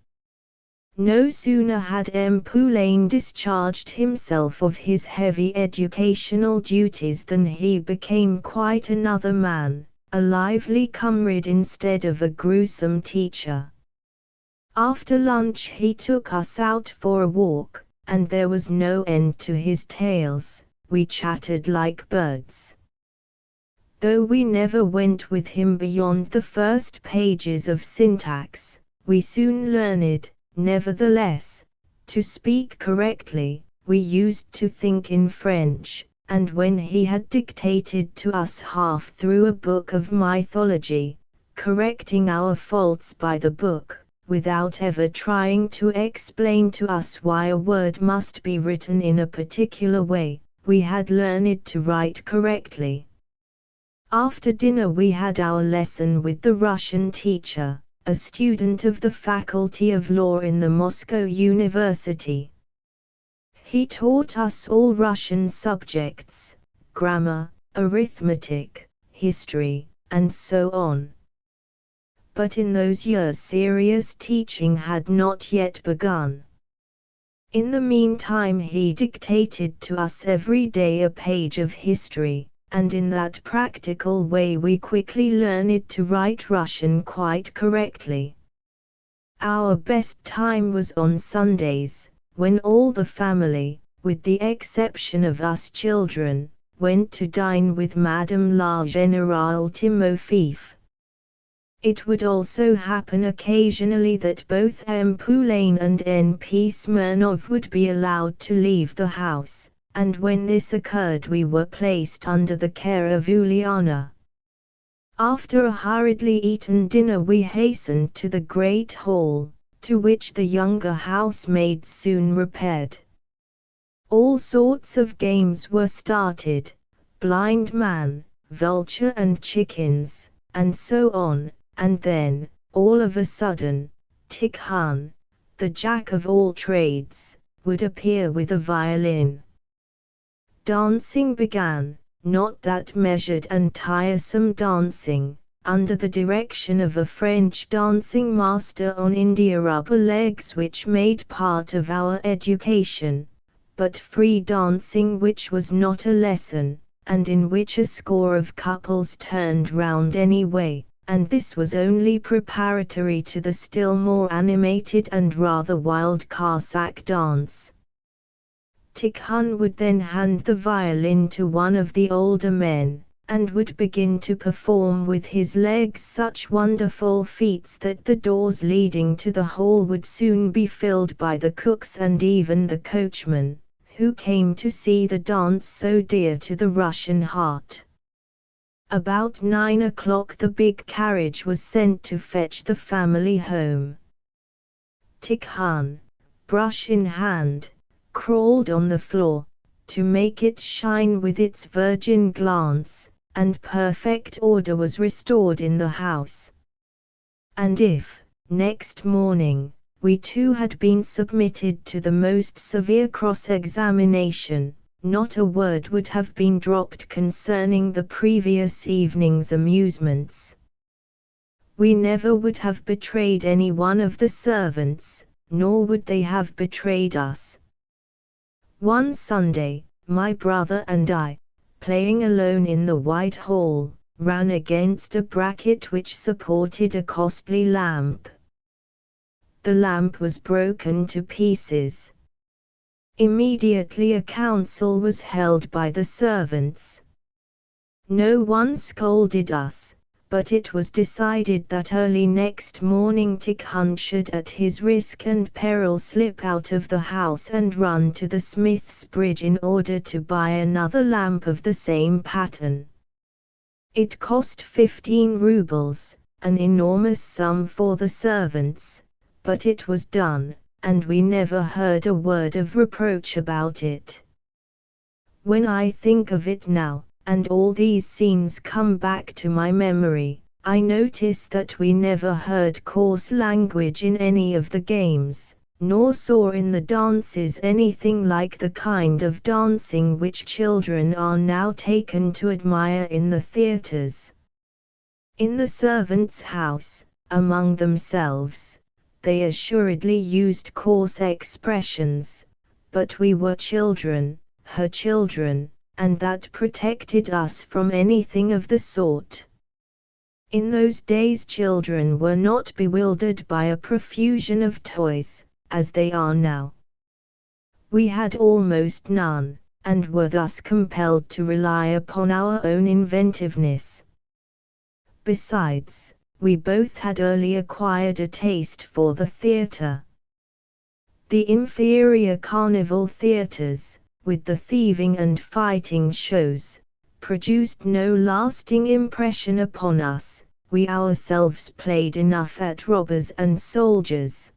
No sooner had Poulain discharged himself of his heavy educational duties than he became quite another man, a lively comrade instead of a gruesome teacher. After lunch he took us out for a walk, and there was no end to his tales. We chattered like birds. Though we never went with him beyond the first pages of syntax, we soon learned, nevertheless, to speak correctly. We used to think in French, and when he had dictated to us half through a book of mythology, correcting our faults by the book, without ever trying to explain to us why a word must be written in a particular way, we had learned to write correctly. After dinner we had our lesson with the Russian teacher, a student of the Faculty of Law in the Moscow University. He taught us all Russian subjects, grammar, arithmetic, history, and so on. But in those years serious teaching had not yet begun. In the meantime he dictated to us every day a page of history, and in that practical way we quickly learned to write Russian quite correctly. Our best time was on Sundays, when all the family, with the exception of us children, went to dine with Madame la Générale Timofeev. It would also happen occasionally that both M. Poulain and N. P. Smirnov would be allowed to leave the house, and when this occurred we were placed under the care of Uliana. After a hurriedly eaten dinner we hastened to the great hall, to which the younger housemaids soon repaired. All sorts of games were started, blind man, vulture and chickens, and so on, and then, all of a sudden, Tikhon, the jack of all trades, would appear with a violin. Dancing began, not that measured and tiresome dancing, under the direction of a French dancing master on India rubber legs which made part of our education, but free dancing which was not a lesson, and in which a score of couples turned round anyway, and this was only preparatory to the still more animated and rather wild Cossack dance. Tikhon would then hand the violin to one of the older men, and would begin to perform with his legs such wonderful feats that the doors leading to the hall would soon be filled by the cooks and even the coachman, who came to see the dance so dear to the Russian heart. About 9 o'clock the big carriage was sent to fetch the family home. Tikhon, brush in hand, crawled on the floor, to make it shine with its virgin glance, and perfect order was restored in the house. And if, next morning, we too had been submitted to the most severe cross-examination, not a word would have been dropped concerning the previous evening's amusements. We never would have betrayed any one of the servants, nor would they have betrayed us. One Sunday, my brother and I, playing alone in the White Hall, ran against a bracket which supported a costly lamp. The lamp was broken to pieces. Immediately a council was held by the servants. No one scolded us, but it was decided that early next morning Tikhon should at his risk and peril slip out of the house and run to the smith's bridge in order to buy another lamp of the same pattern. It cost 15 rubles, an enormous sum for the servants, but it was done, and we never heard a word of reproach about it. When I think of it now, and all these scenes come back to my memory, I notice that we never heard coarse language in any of the games, nor saw in the dances anything like the kind of dancing which children are now taken to admire in the theatres. In the servants' house, among themselves, they assuredly used coarse expressions, but we were children, her children, and that protected us from anything of the sort. In those days children were not bewildered by a profusion of toys, as they are now. We had almost none, and were thus compelled to rely upon our own inventiveness. Besides, we both had early acquired a taste for the theatre. The inferior carnival theatres, with the thieving and fighting shows, produced no lasting impression upon us. We ourselves played enough at robbers and soldiers.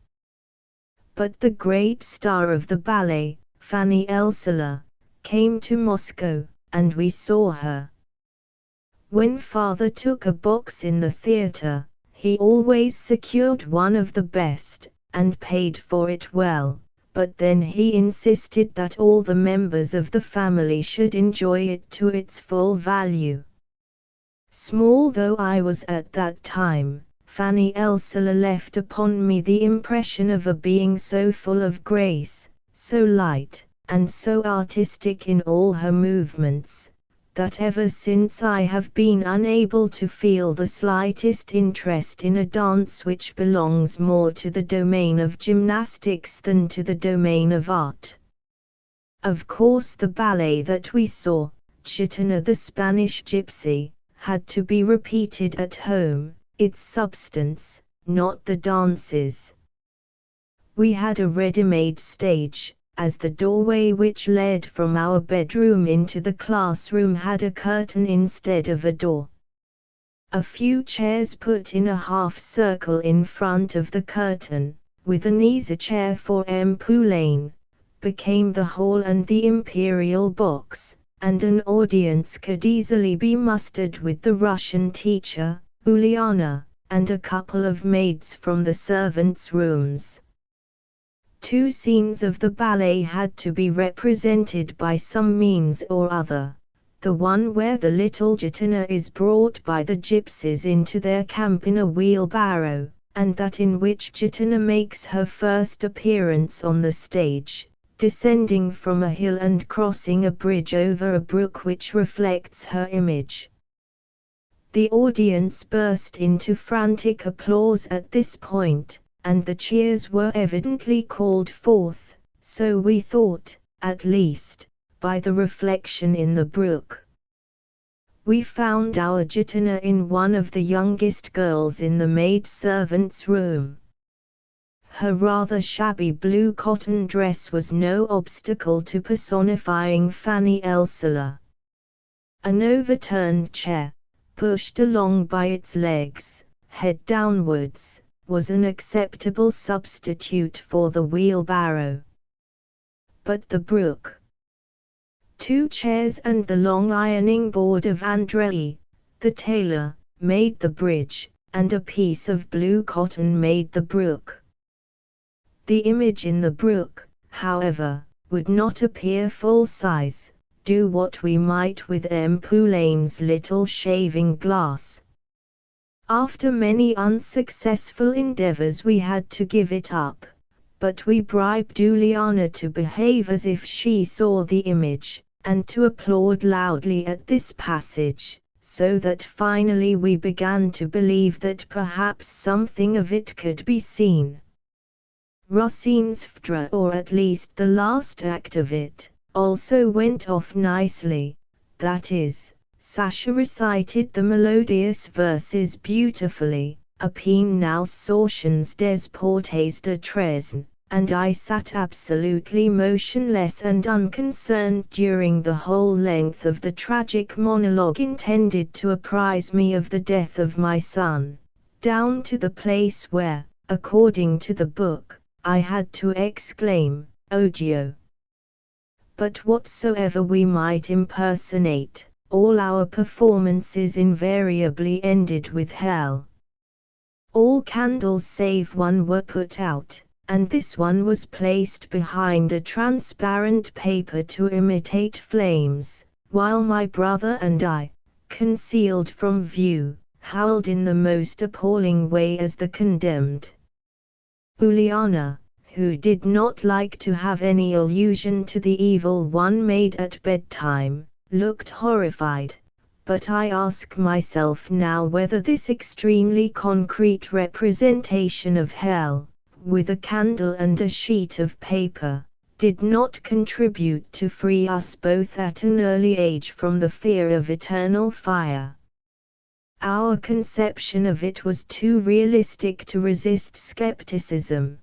But the great star of the ballet, Fanny Elssler, came to Moscow, and we saw her. When father took a box in the theatre, he always secured one of the best, and paid for it well, but then he insisted that all the members of the family should enjoy it to its full value. Small though I was at that time, Fanny Elssler left upon me the impression of a being so full of grace, so light, and so artistic in all her movements, that ever since I have been unable to feel the slightest interest in a dance which belongs more to the domain of gymnastics than to the domain of art. Of course the ballet that we saw, Gitana the Spanish Gypsy, had to be repeated at home, its substance, not the dances. We had a ready-made stage, as the doorway which led from our bedroom into the classroom had a curtain instead of a door. A few chairs put in a half-circle in front of the curtain, with an easy chair for M. Poulain, became the hall and the imperial box, and an audience could easily be mustered with the Russian teacher, Uliana, and a couple of maids from the servants' rooms. 2 scenes of the ballet had to be represented by some means or other. The one where the little Gitana is brought by the gypsies into their camp in a wheelbarrow, and that in which Gitana makes her first appearance on the stage, descending from a hill and crossing a bridge over a brook which reflects her image. The audience burst into frantic applause at this point, and the cheers were evidently called forth, so we thought, at least, by the reflection in the brook. We found our Gitana in one of the youngest girls in the maid-servant's room. Her rather shabby blue cotton dress was no obstacle to personifying Fanny Elssler. An overturned chair, pushed along by its legs, head downwards, was an acceptable substitute for the wheelbarrow. But the brook, 2 chairs and the long ironing board of Andrei, the tailor, made the bridge, and a piece of blue cotton made the brook. The image in the brook, however, would not appear full size, do what we might with M. Poulain's little shaving glass. After many unsuccessful endeavors we had to give it up, but we bribed Uliana to behave as if she saw the image, and to applaud loudly at this passage, so that finally we began to believe that perhaps something of it could be seen. Rossine's Phaedra, or at least the last act of it, also went off nicely, that is, Sasha recited the melodious verses beautifully, Apine nous sortions des portes de Tresne, and I sat absolutely motionless and unconcerned during the whole length of the tragic monologue intended to apprise me of the death of my son, down to the place where, according to the book, I had to exclaim, "Odio!" But whatsoever we might impersonate, all our performances invariably ended with hell. All candles save one were put out, and this one was placed behind a transparent paper to imitate flames, while my brother and I, concealed from view, howled in the most appalling way as the condemned. Uliana, who did not like to have any allusion to the evil one made at bedtime, looked horrified, but I ask myself now whether this extremely concrete representation of hell, with a candle and a sheet of paper, did not contribute to free us both at an early age from the fear of eternal fire. Our conception of it was too realistic to resist skepticism.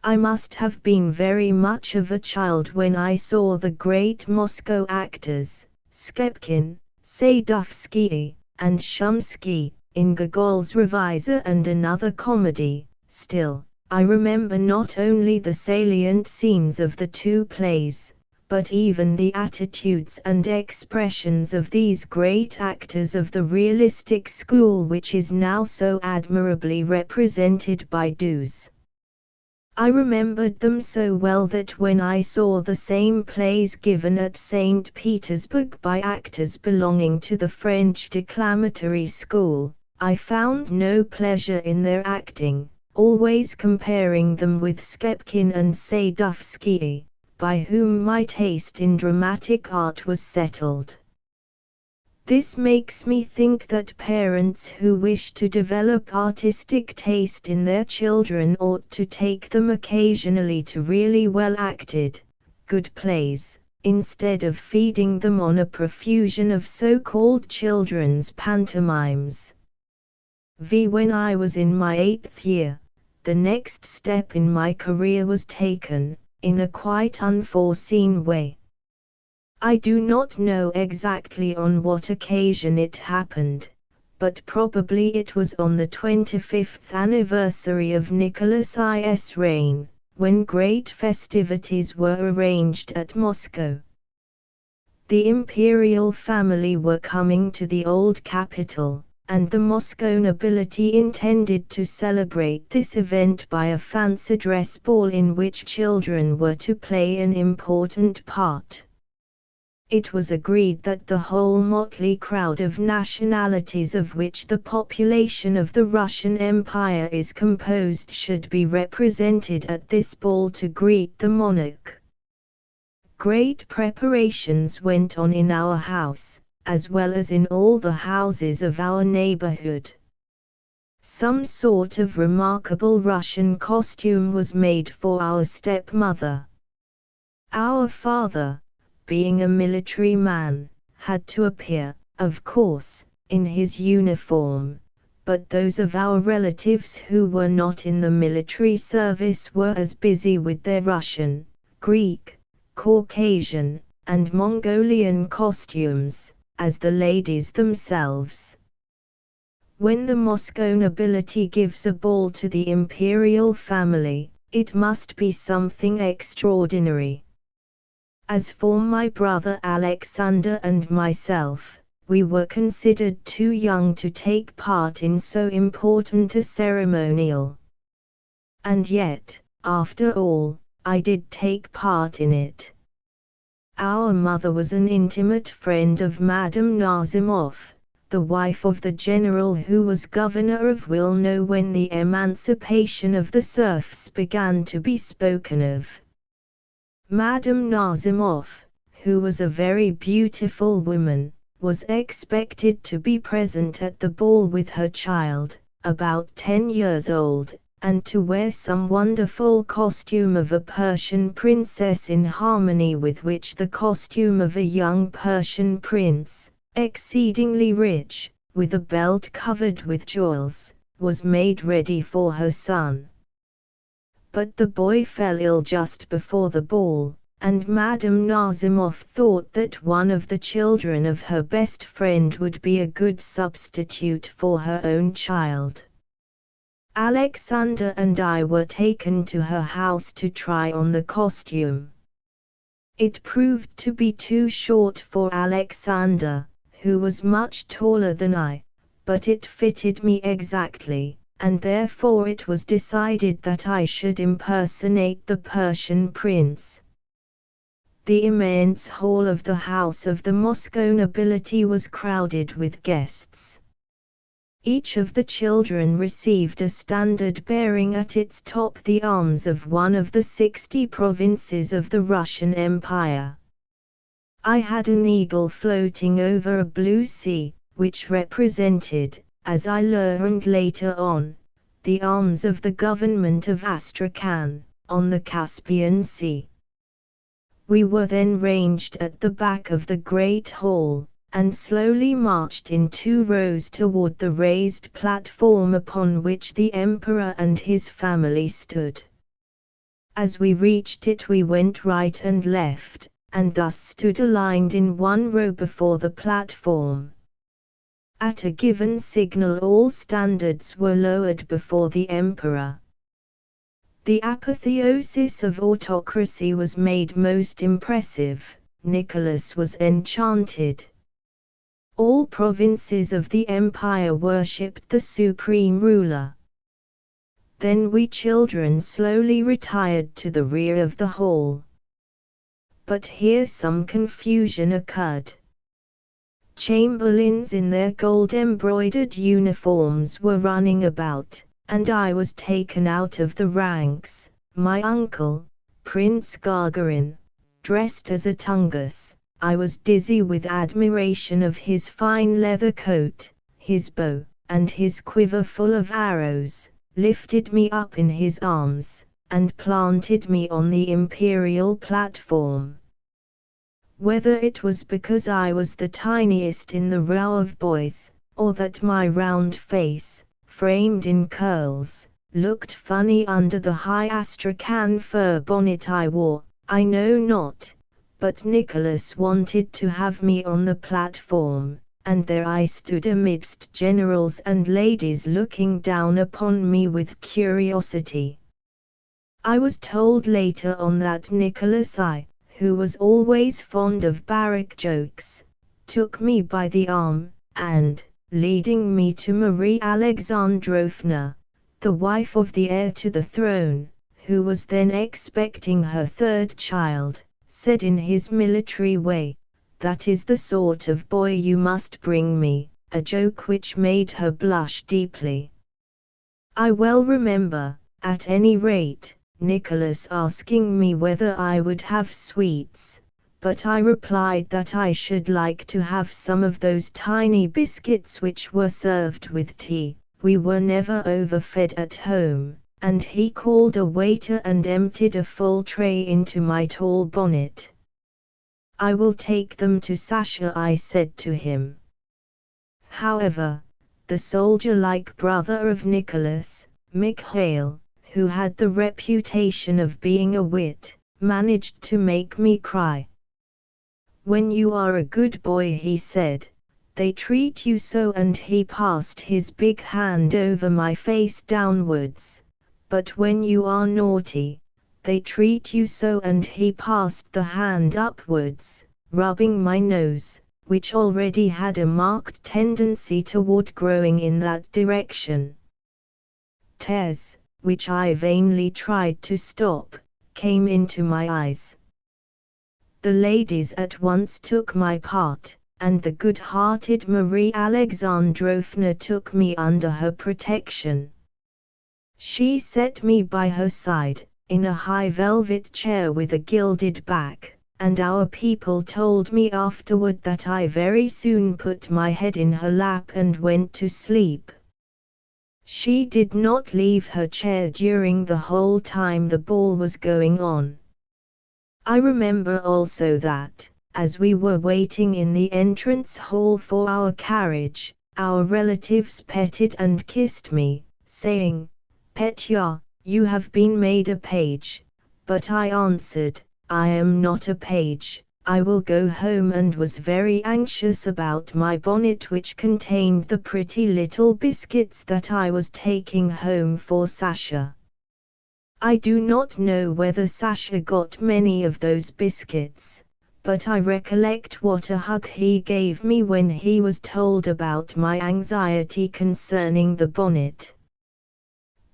I must have been very much of a child when I saw the great Moscow actors, Skepkin, Sadovsky, and Shumsky, in Gogol's Revizor and another comedy. Still, I remember not only the salient scenes of the two plays, but even the attitudes and expressions of these great actors of the realistic school which is now so admirably represented by Duse. I remembered them so well that when I saw the same plays given at St. Petersburg by actors belonging to the French declamatory school, I found no pleasure in their acting, always comparing them with Skepkin and Sadovsky, by whom my taste in dramatic art was settled. This makes me think that parents who wish to develop artistic taste in their children ought to take them occasionally to really well acted, good plays, instead of feeding them on a profusion of so-called children's pantomimes. When I was in my 8th year, the next step in my career was taken, in a quite unforeseen way. I do not know exactly on what occasion it happened, but probably it was on the 25th anniversary of Nicholas I's reign, when great festivities were arranged at Moscow. The imperial family were coming to the old capital, and the Moscow nobility intended to celebrate this event by a fancy dress ball in which children were to play an important part. It was agreed that the whole motley crowd of nationalities of which the population of the Russian Empire is composed should be represented at this ball to greet the monarch. Great preparations went on in our house, as well as in all the houses of our neighborhood. Some sort of remarkable Russian costume was made for our stepmother. Our father, being a military man, had to appear, of course, in his uniform, but those of our relatives who were not in the military service were as busy with their Russian, Greek, Caucasian, and Mongolian costumes, as the ladies themselves. When the Moscow nobility gives a ball to the imperial family, it must be something extraordinary. As for my brother Alexander and myself, we were considered too young to take part in so important a ceremonial. And yet, after all, I did take part in it. Our mother was an intimate friend of Madame Nazimov, the wife of the general who was governor of Wilno when the emancipation of the serfs began to be spoken of. Madame Nazimov, who was a very beautiful woman, was expected to be present at the ball with her child, about 10 years old, and to wear some wonderful costume of a Persian princess in harmony with which the costume of a young Persian prince, exceedingly rich, with a belt covered with jewels, was made ready for her son. But the boy fell ill just before the ball, and Madame Nazimov thought that one of the children of her best friend would be a good substitute for her own child. Alexander and I were taken to her house to try on the costume. It proved to be too short for Alexander, who was much taller than I, but it fitted me exactly, and therefore it was decided that I should impersonate the Persian prince. The immense hall of the house of the Moscow nobility was crowded with guests. Each of the children received a standard bearing at its top the arms of one of the 60 provinces of the Russian Empire. I had an eagle floating over a blue sea, which represented, as I learned later on, the arms of the government of Astrakhan, on the Caspian Sea. We were then ranged at the back of the great hall, and slowly marched in 2 rows toward the raised platform upon which the emperor and his family stood. As we reached it we went right and left, and thus stood aligned in 1 row before the platform. At a given signal all standards were lowered before the emperor. The apotheosis of autocracy was made most impressive. Nicholas was enchanted. All provinces of the empire worshipped the supreme ruler. Then we children slowly retired to the rear of the hall. But here some confusion occurred. Chamberlains in their gold-embroidered uniforms were running about, and I was taken out of the ranks. My uncle, Prince Gagarin, dressed as a Tungus. I was dizzy with admiration of his fine leather coat, his bow, and his quiver full of arrows, lifted me up in his arms, and planted me on the imperial platform. Whether it was because I was the tiniest in the row of boys, or that my round face, framed in curls, looked funny under the high astrakhan fur bonnet I wore, I know not, but Nicholas wanted to have me on the platform, and there I stood amidst generals and ladies looking down upon me with curiosity. I was told later on that Nicholas I, who was always fond of barrack jokes, took me by the arm, and, leading me to Marie Alexandrovna, the wife of the heir to the throne, who was then expecting her 3rd child, said in his military way, "That is the sort of boy you must bring me," a joke which made her blush deeply. I well remember, at any rate, Nicholas asking me whether I would have sweets, but I replied that I should like to have some of those tiny biscuits which were served with tea. We were never overfed at home, and he called a waiter and emptied a full tray into my tall bonnet. "I will take them to Sasha," I said to him. However, the soldier-like brother of Nicholas, Mikhail, who had the reputation of being a wit, managed to make me cry. "When you are a good boy," he said, "they treat you so," and he passed his big hand over my face downwards. "But when you are naughty, they treat you so," and he passed the hand upwards, rubbing my nose, which already had a marked tendency toward growing in that direction. Tears, which I vainly tried to stop, came into my eyes. The ladies at once took my part, and the good-hearted Marie Alexandrovna took me under her protection. She set me by her side, in a high velvet chair with a gilded back, and our people told me afterward that I very soon put my head in her lap and went to sleep. She did not leave her chair during the whole time the ball was going on. I remember also that, as we were waiting in the entrance hall for our carriage, our relatives petted and kissed me, saying, "Petya, you have been made a page," but I answered, "I am not a page, I will go home," and was very anxious about my bonnet, which contained the pretty little biscuits that I was taking home for Sasha. I do not know whether Sasha got many of those biscuits, but I recollect what a hug he gave me when he was told about my anxiety concerning the bonnet.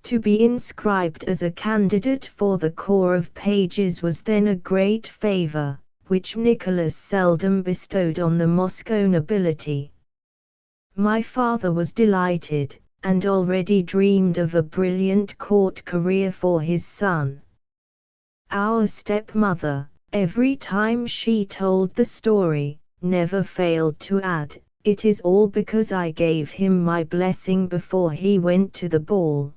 To be inscribed as a candidate for the Corps of Pages was then a great favor, which Nicholas seldom bestowed on the Moscow nobility. My father was delighted, and already dreamed of a brilliant court career for his son. Our stepmother, every time she told the story, never failed to add, "It is all because I gave him my blessing before he went to the ball."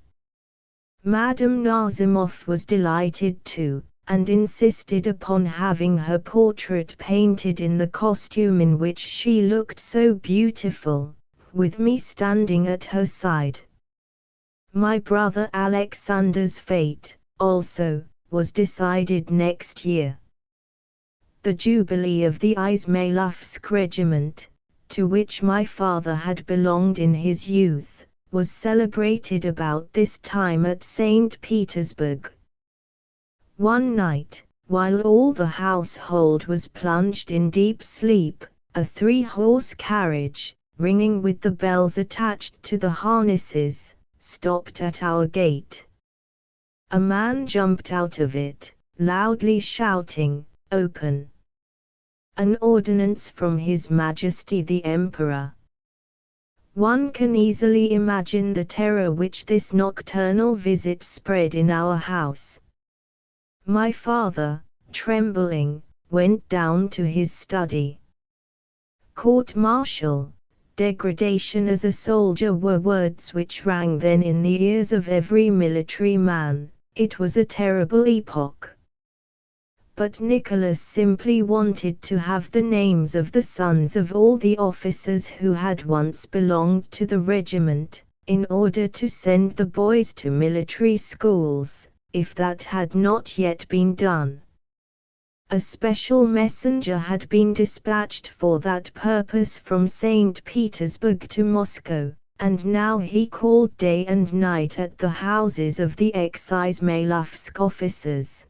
Madame Nazimov was delighted too, and insisted upon having her portrait painted in the costume in which she looked so beautiful, with me standing at her side. My brother Alexander's fate, also, was decided next year. The jubilee of the Izmaylovsk regiment, to which my father had belonged in his youth, was celebrated about this time at St. Petersburg. One night, while all the household was plunged in deep sleep, a three-horse carriage, ringing with the bells attached to the harnesses, stopped at our gate. A man jumped out of it, loudly shouting, "Open!" An ordinance from His Majesty the Emperor. One can easily imagine the terror which this nocturnal visit spread in our house. My father, trembling, went down to his study. Court-martial, degradation as a soldier were words which rang then in the ears of every military man. It was a terrible epoch. But Nicholas simply wanted to have the names of the sons of all the officers who had once belonged to the regiment, in order to send the boys to military schools, if that had not yet been done. A special messenger had been dispatched for that purpose from St. Petersburg to Moscow, and now he called day and night at the houses of the ex-Izmaylovsk officers.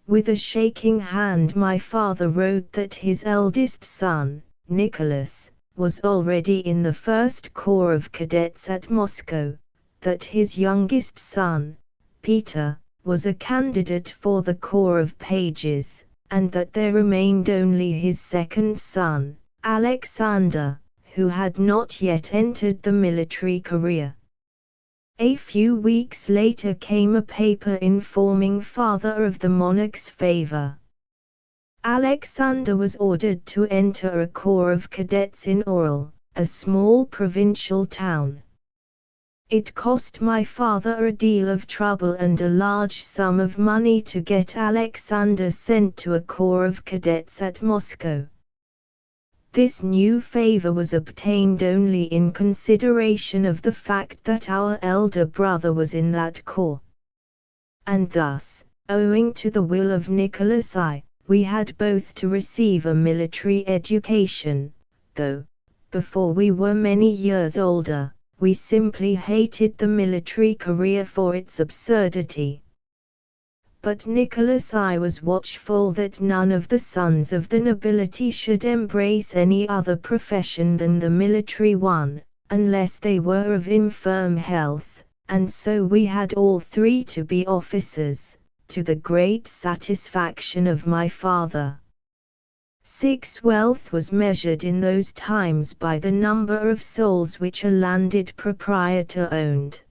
With a shaking hand my father wrote that his eldest son, Nicholas, was already in the First Corps of Cadets at Moscow, that his youngest son, Peter, was a candidate for the Corps of Pages, and that there remained only his second son, Alexander, who had not yet entered the military career. A few weeks later came a paper informing father of the monarch's favor. Alexander was ordered to enter a corps of cadets in Oral, a small provincial town. It cost my father a deal of trouble and a large sum of money to get Alexander sent to a corps of cadets at Moscow. This new favor was obtained only in consideration of the fact that our elder brother was in that corps. And thus, owing to the will of Nicholas we had both to receive a military education, though, before we were many years older, we simply hated the military career for its absurdity. But Nicholas was watchful that none of the sons of the nobility should embrace any other profession than the military one, unless they were of infirm health, and so we had all three to be officers, to the great satisfaction of my father. Wealth was measured in those times by the number of souls which a landed proprietor owned.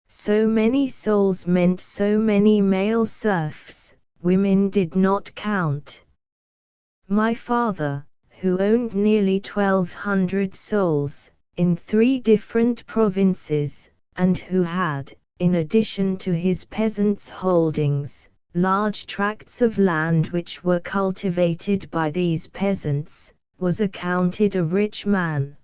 So many souls meant so many male serfs, women did not count. My father, who owned nearly 1,200 souls, in 3 different provinces, and who had, in addition to his peasants' holdings, large tracts of land which were cultivated by these peasants, was accounted a rich man.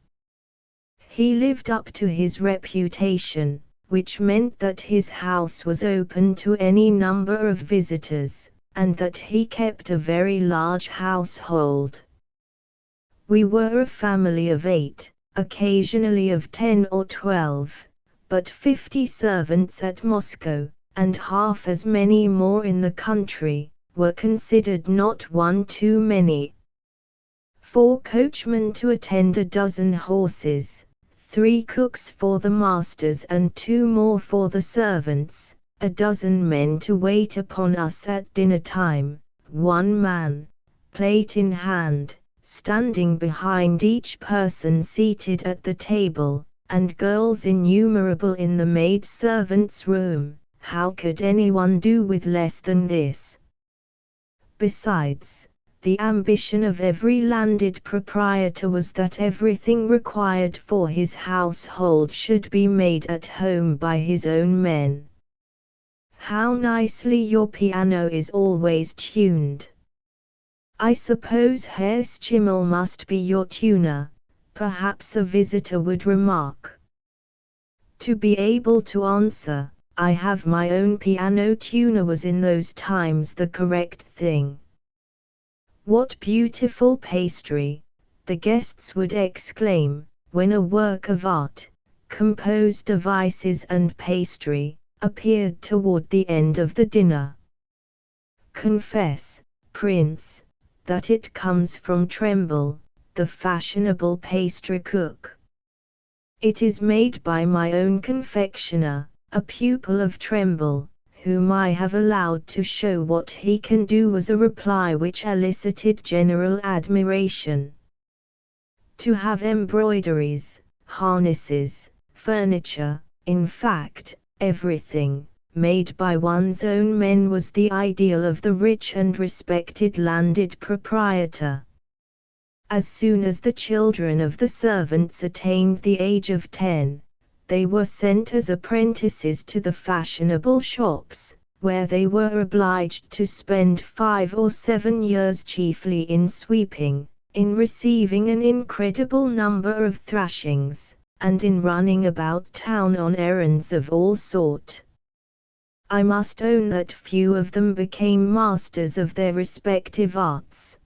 He lived up to his reputation, which meant that his house was open to any number of visitors, and that he kept a very large household. We were a family of 8, occasionally of 10 or 12, but 50 servants at Moscow, and half as many more in the country, were considered not one too many. 4 coachmen to attend a dozen horses, 3 cooks for the masters and 2 more for the servants, a dozen men to wait upon us at dinner time, 1 man, plate in hand, standing behind each person seated at the table, and girls innumerable in the maid-servants' room. How could anyone do with less than this? Besides, the ambition of every landed proprietor was that everything required for his household should be made at home by his own men. How nicely your piano is always tuned. I suppose Herr Schimmel must be your tuner, perhaps a visitor would remark. To be able to answer, I have my own piano tuner was in those times the correct thing. What beautiful pastry, the guests would exclaim, when a work of art, composed of ices and pastry, appeared toward the end of the dinner. Confess, Prince, that it comes from Tremble, the fashionable pastry cook. It is made by my own confectioner, a pupil of Tremble, whom I have allowed to show what he can do, was a reply which elicited general admiration. To have embroideries, harnesses, furniture, in fact, everything, made by one's own men was the ideal of the rich and respected landed proprietor. As soon as the children of the servants attained the age of 10, they were sent as apprentices to the fashionable shops, where they were obliged to spend 5 or 7 years chiefly in sweeping, in receiving an incredible number of thrashings, and in running about town on errands of all sort. I must own that few of them became masters of their respective arts.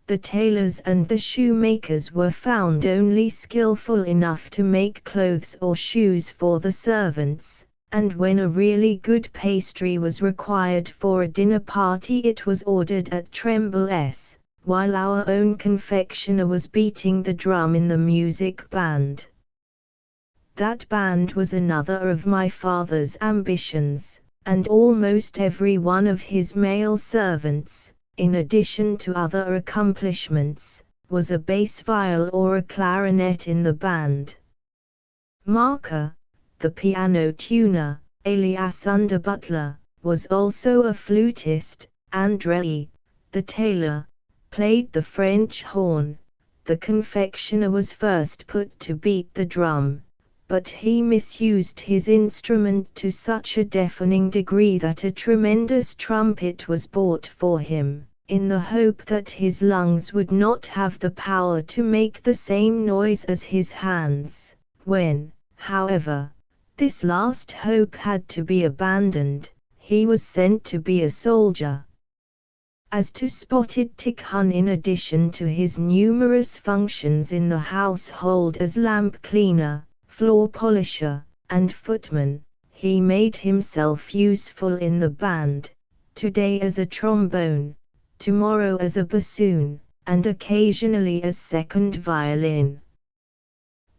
The tailors and the shoemakers were found only skillful enough to make clothes or shoes for the servants, and when a really good pastry was required for a dinner party it was ordered at Tremble's, while our own confectioner was beating the drum in the music band. That band was another of my father's ambitions, and almost every one of his male servants, in addition to other accomplishments, was a bass viol or a clarinet in the band. Marker, the piano tuner, alias under butler, was also a flutist. Andrei, the tailor, played the French horn. The confectioner was first put to beat the drum, but he misused his instrument to such a deafening degree that a tremendous trumpet was bought for him, in the hope that his lungs would not have the power to make the same noise as his hands. When, however, this last hope had to be abandoned, he was sent to be a soldier. As to Spotted Tikhon, in addition to his numerous functions in the household as lamp cleaner, floor polisher, and footman, he made himself useful in the band, today as a trombone, tomorrow as a bassoon, and occasionally as second violin.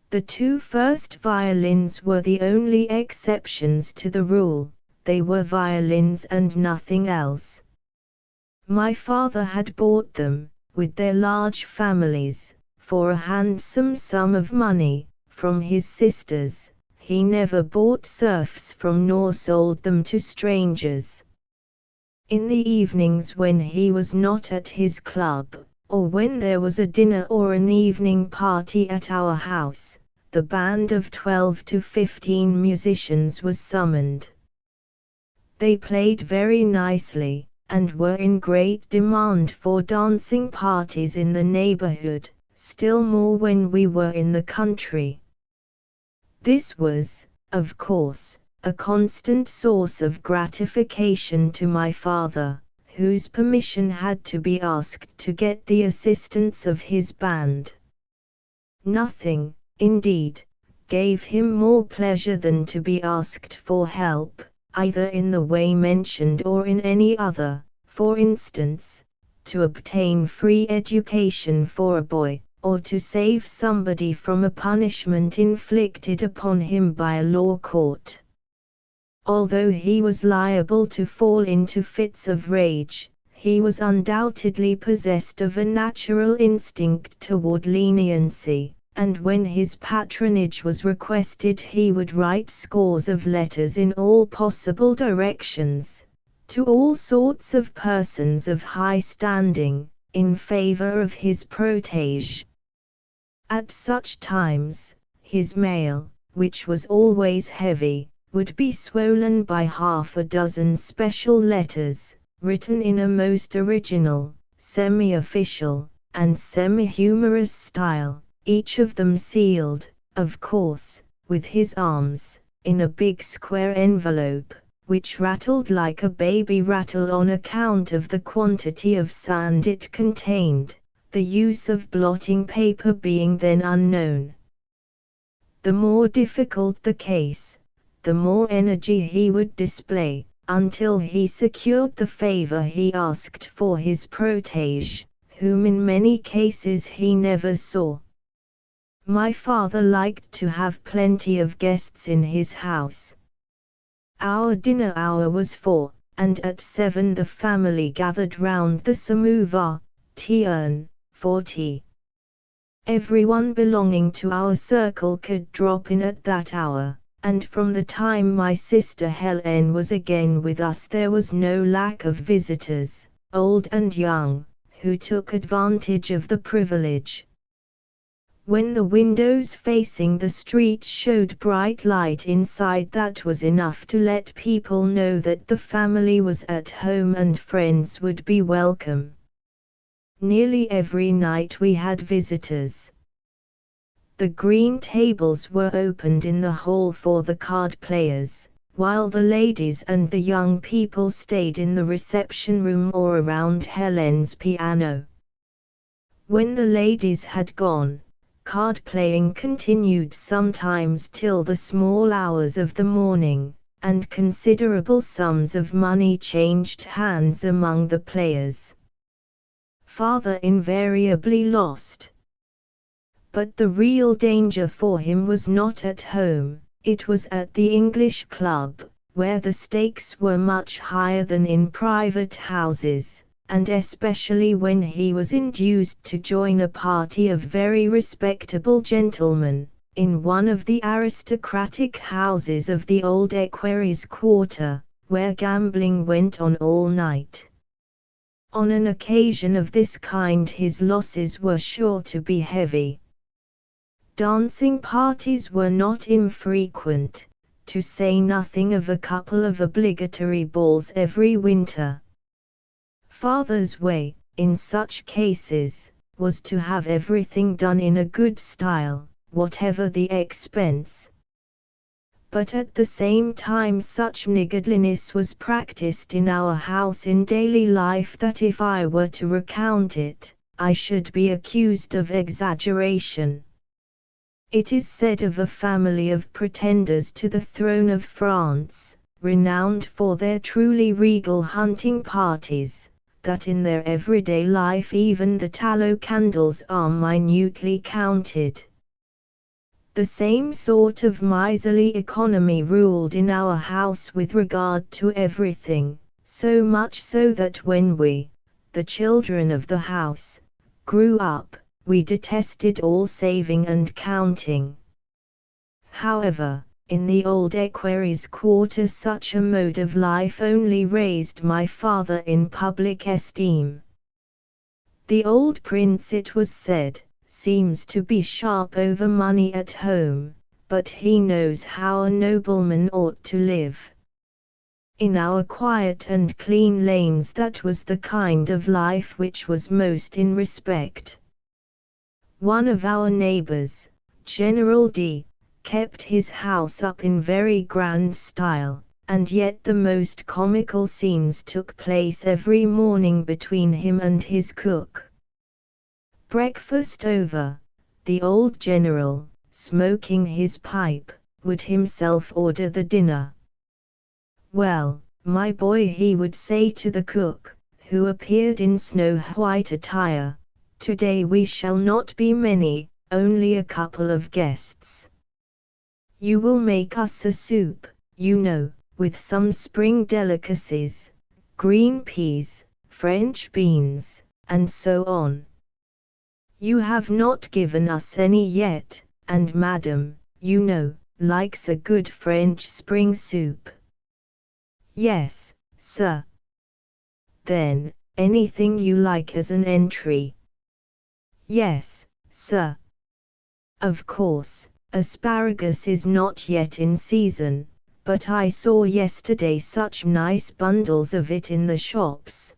The 2 first violins were the only exceptions to the rule, they were violins and nothing else. My father had bought them, with their large families, for a handsome sum of money, from his sisters. He never bought serfs from nor sold them to strangers. In the evenings when he was not at his club, or when there was a dinner or an evening party at our house, the band of 12 to 15 musicians was summoned. They played very nicely, and were in great demand for dancing parties in the neighborhood, still more when we were in the country. This was, of course, a constant source of gratification to my father, whose permission had to be asked to get the assistance of his band. Nothing, indeed, gave him more pleasure than to be asked for help, either in the way mentioned or in any other, for instance, to obtain free education for a boy, or to save somebody from a punishment inflicted upon him by a law court. Although he was liable to fall into fits of rage, he was undoubtedly possessed of a natural instinct toward leniency, and when his patronage was requested he would write scores of letters in all possible directions, to all sorts of persons of high standing, in favor of his protege. At such times, his mail, which was always heavy, would be swollen by half a dozen special letters, written in a most original, semi-official, and semi-humorous style, each of them sealed, of course, with his arms, in a big square envelope, which rattled like a baby rattle on account of the quantity of sand it contained, the use of blotting paper being then unknown. The more difficult the case, the more energy he would display, until he secured the favor he asked for his protege, whom in many cases he never saw. My father liked to have plenty of guests in his house. Our dinner hour was 4, and at 7 the family gathered round the samovar, tea urn, for tea. Everyone belonging to our circle could drop in at that hour, and from the time my sister Helen was again with us there was no lack of visitors, old and young, who took advantage of the privilege. When the windows facing the street showed bright light inside, that was enough to let people know that the family was at home and friends would be welcome. Nearly every night we had visitors. The green tables were opened in the hall for the card players, while the ladies and the young people stayed in the reception room or around Helen's piano. When the ladies had gone, card playing continued sometimes till the small hours of the morning, and considerable sums of money changed hands among the players. Father invariably lost. But the real danger for him was not at home, it was at the English club, where the stakes were much higher than in private houses, and especially when he was induced to join a party of very respectable gentlemen, in one of the aristocratic houses of the old Equerries' Quarter, where gambling went on all night. On an occasion of this kind his losses were sure to be heavy. Dancing parties were not infrequent, to say nothing of a couple of obligatory balls every winter. Father's way, in such cases, was to have everything done in a good style, whatever the expense. But at the same time such niggardliness was practiced in our house in daily life that if I were to recount it, I should be accused of exaggeration. It is said of a family of pretenders to the throne of France, renowned for their truly regal hunting parties, that in their everyday life even the tallow candles are minutely counted. The same sort of miserly economy ruled in our house with regard to everything, so much so that when we, the children of the house, grew up, we detested all saving and counting. However, in the old Equerries' Quarter such a mode of life only raised my father in public esteem. The old prince, it was said, seems to be sharp over money at home, but he knows how a nobleman ought to live. In our quiet and clean lanes that was the kind of life which was most in respect. One of our neighbors, General D., kept his house up in very grand style, and yet the most comical scenes took place every morning between him and his cook. Breakfast over, the old general, smoking his pipe, would himself order the dinner. "Well, my boy," he would say to the cook, who appeared in snow-white attire, "today we shall not be many, only a couple of guests. You will make us a soup, you know, with some spring delicacies, green peas, French beans, and so on. You have not given us any yet, and Madame, you know, likes a good French spring soup." "Yes, sir." "Then, anything you like as an entry." "Yes, sir." Of course, asparagus is not yet in season, but I saw yesterday such nice bundles of it in the shops.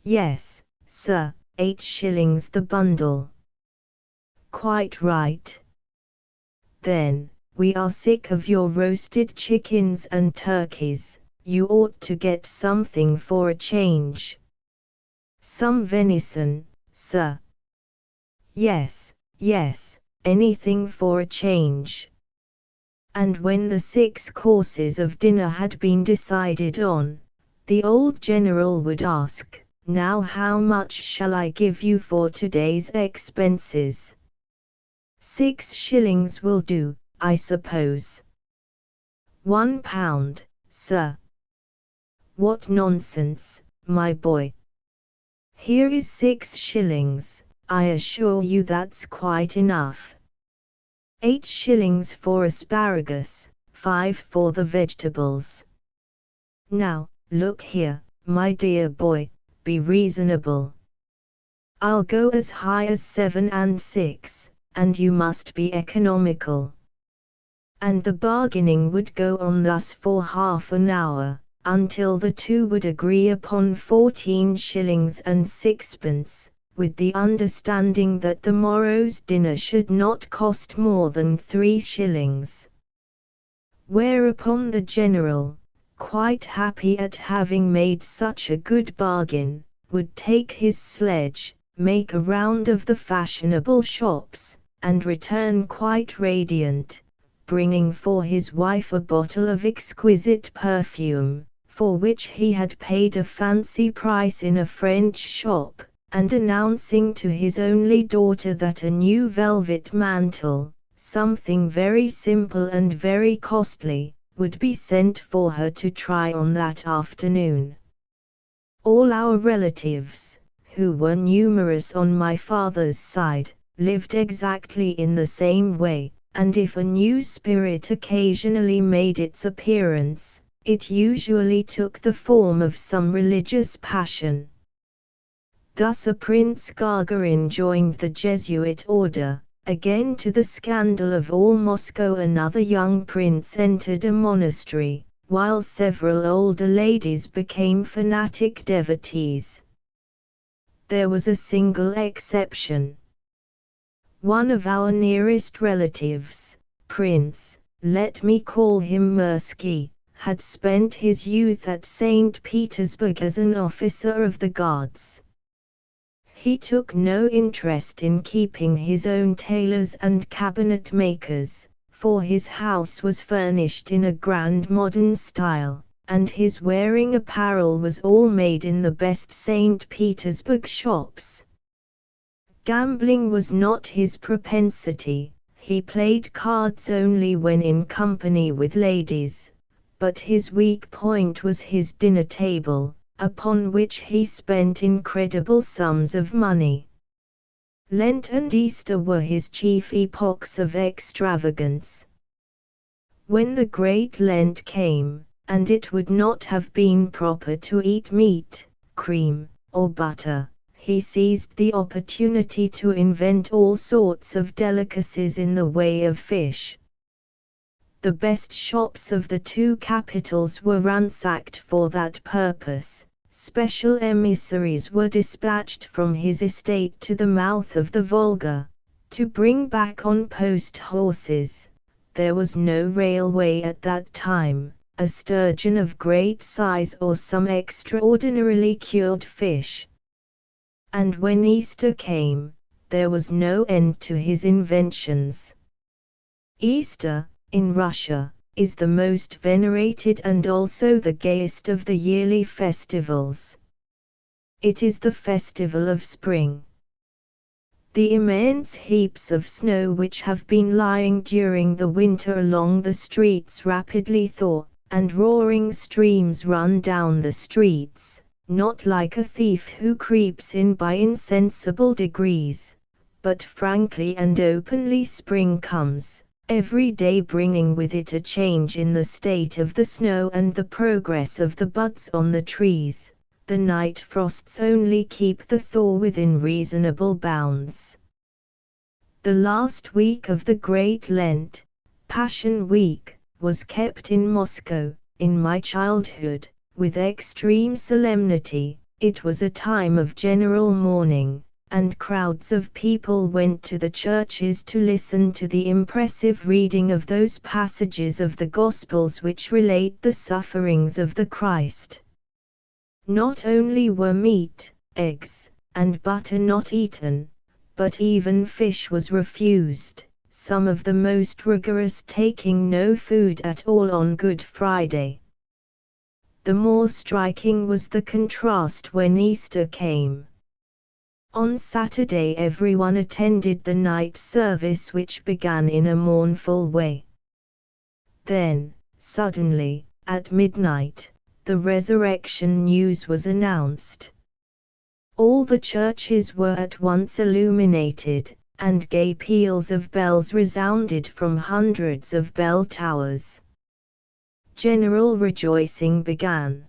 Yes, sir, 8 shillings the bundle. Quite right. Then, we are sick of your roasted chickens and turkeys, you ought to get something for a change. Some venison, sir. Yes, yes, anything for a change. And when the 6 courses of dinner had been decided on, the old general would ask, "Now how much shall I give you for today's expenses?" 6 shillings will do, I suppose. £1, sir. What nonsense, my boy. Here is 6 shillings, I assure you that's quite enough. 8 shillings for asparagus, 5 for the vegetables. Now, look here, my dear boy, be reasonable. I'll go as high as 7 and 6, and you must be economical. And the bargaining would go on thus for half an hour, until the two would agree upon 14 shillings and sixpence, with the understanding that the morrow's dinner should not cost more than 3 shillings. Whereupon the general, quite happy at having made such a good bargain, would take his sledge, make a round of the fashionable shops, and return quite radiant, bringing for his wife a bottle of exquisite perfume, for which he had paid a fancy price in a French shop, and announcing to his only daughter that a new velvet mantle, something very simple and very costly, would be sent for her to try on that afternoon. All our relatives, who were numerous on my father's side, lived exactly in the same way, and if a new spirit occasionally made its appearance, it usually took the form of some religious passion. Thus a Prince Gagarin joined the Jesuit order. Again, to the scandal of all Moscow, another young prince entered a monastery, while several older ladies became fanatic devotees. There was a single exception. One of our nearest relatives, Prince, let me call him Mirsky, had spent his youth at St. Petersburg as an officer of the Guards. He took no interest in keeping his own tailors and cabinet makers, for his house was furnished in a grand modern style, and his wearing apparel was all made in the best St. Petersburg shops. Gambling was not his propensity, he played cards only when in company with ladies, but his weak point was his dinner table, upon which he spent incredible sums of money. Lent and Easter were his chief epochs of extravagance. When the Great Lent came, and it would not have been proper to eat meat, cream, or butter, he seized the opportunity to invent all sorts of delicacies in the way of fish. The best shops of the 2 capitals were ransacked for that purpose. Special emissaries were dispatched from his estate to the mouth of the Volga, to bring back on post horses. There was no railway at that time, a sturgeon of great size or some extraordinarily cured fish. And when Easter came, there was no end to his inventions. Easter, in Russia, is the most venerated and also the gayest of the yearly festivals. It is the festival of spring. The immense heaps of snow which have been lying during the winter along the streets rapidly thaw, and roaring streams run down the streets, not like a thief who creeps in by insensible degrees, but frankly and openly. Spring comes, every day bringing with it a change in the state of the snow and the progress of the buds on the trees. The night frosts only keep the thaw within reasonable bounds. The last week of the Great Lent, Passion Week, was kept in Moscow, in my childhood, with extreme solemnity. It was a time of general mourning, and crowds of people went to the churches to listen to the impressive reading of those passages of the Gospels which relate the sufferings of the Christ. Not only were meat, eggs, and butter not eaten, but even fish was refused, some of the most rigorous taking no food at all on Good Friday. The more striking was the contrast when Easter came. On Saturday everyone attended the night service, which began in a mournful way. Then, suddenly, at midnight, the resurrection news was announced. All the churches were at once illuminated, and gay peals of bells resounded from hundreds of bell towers. General rejoicing began.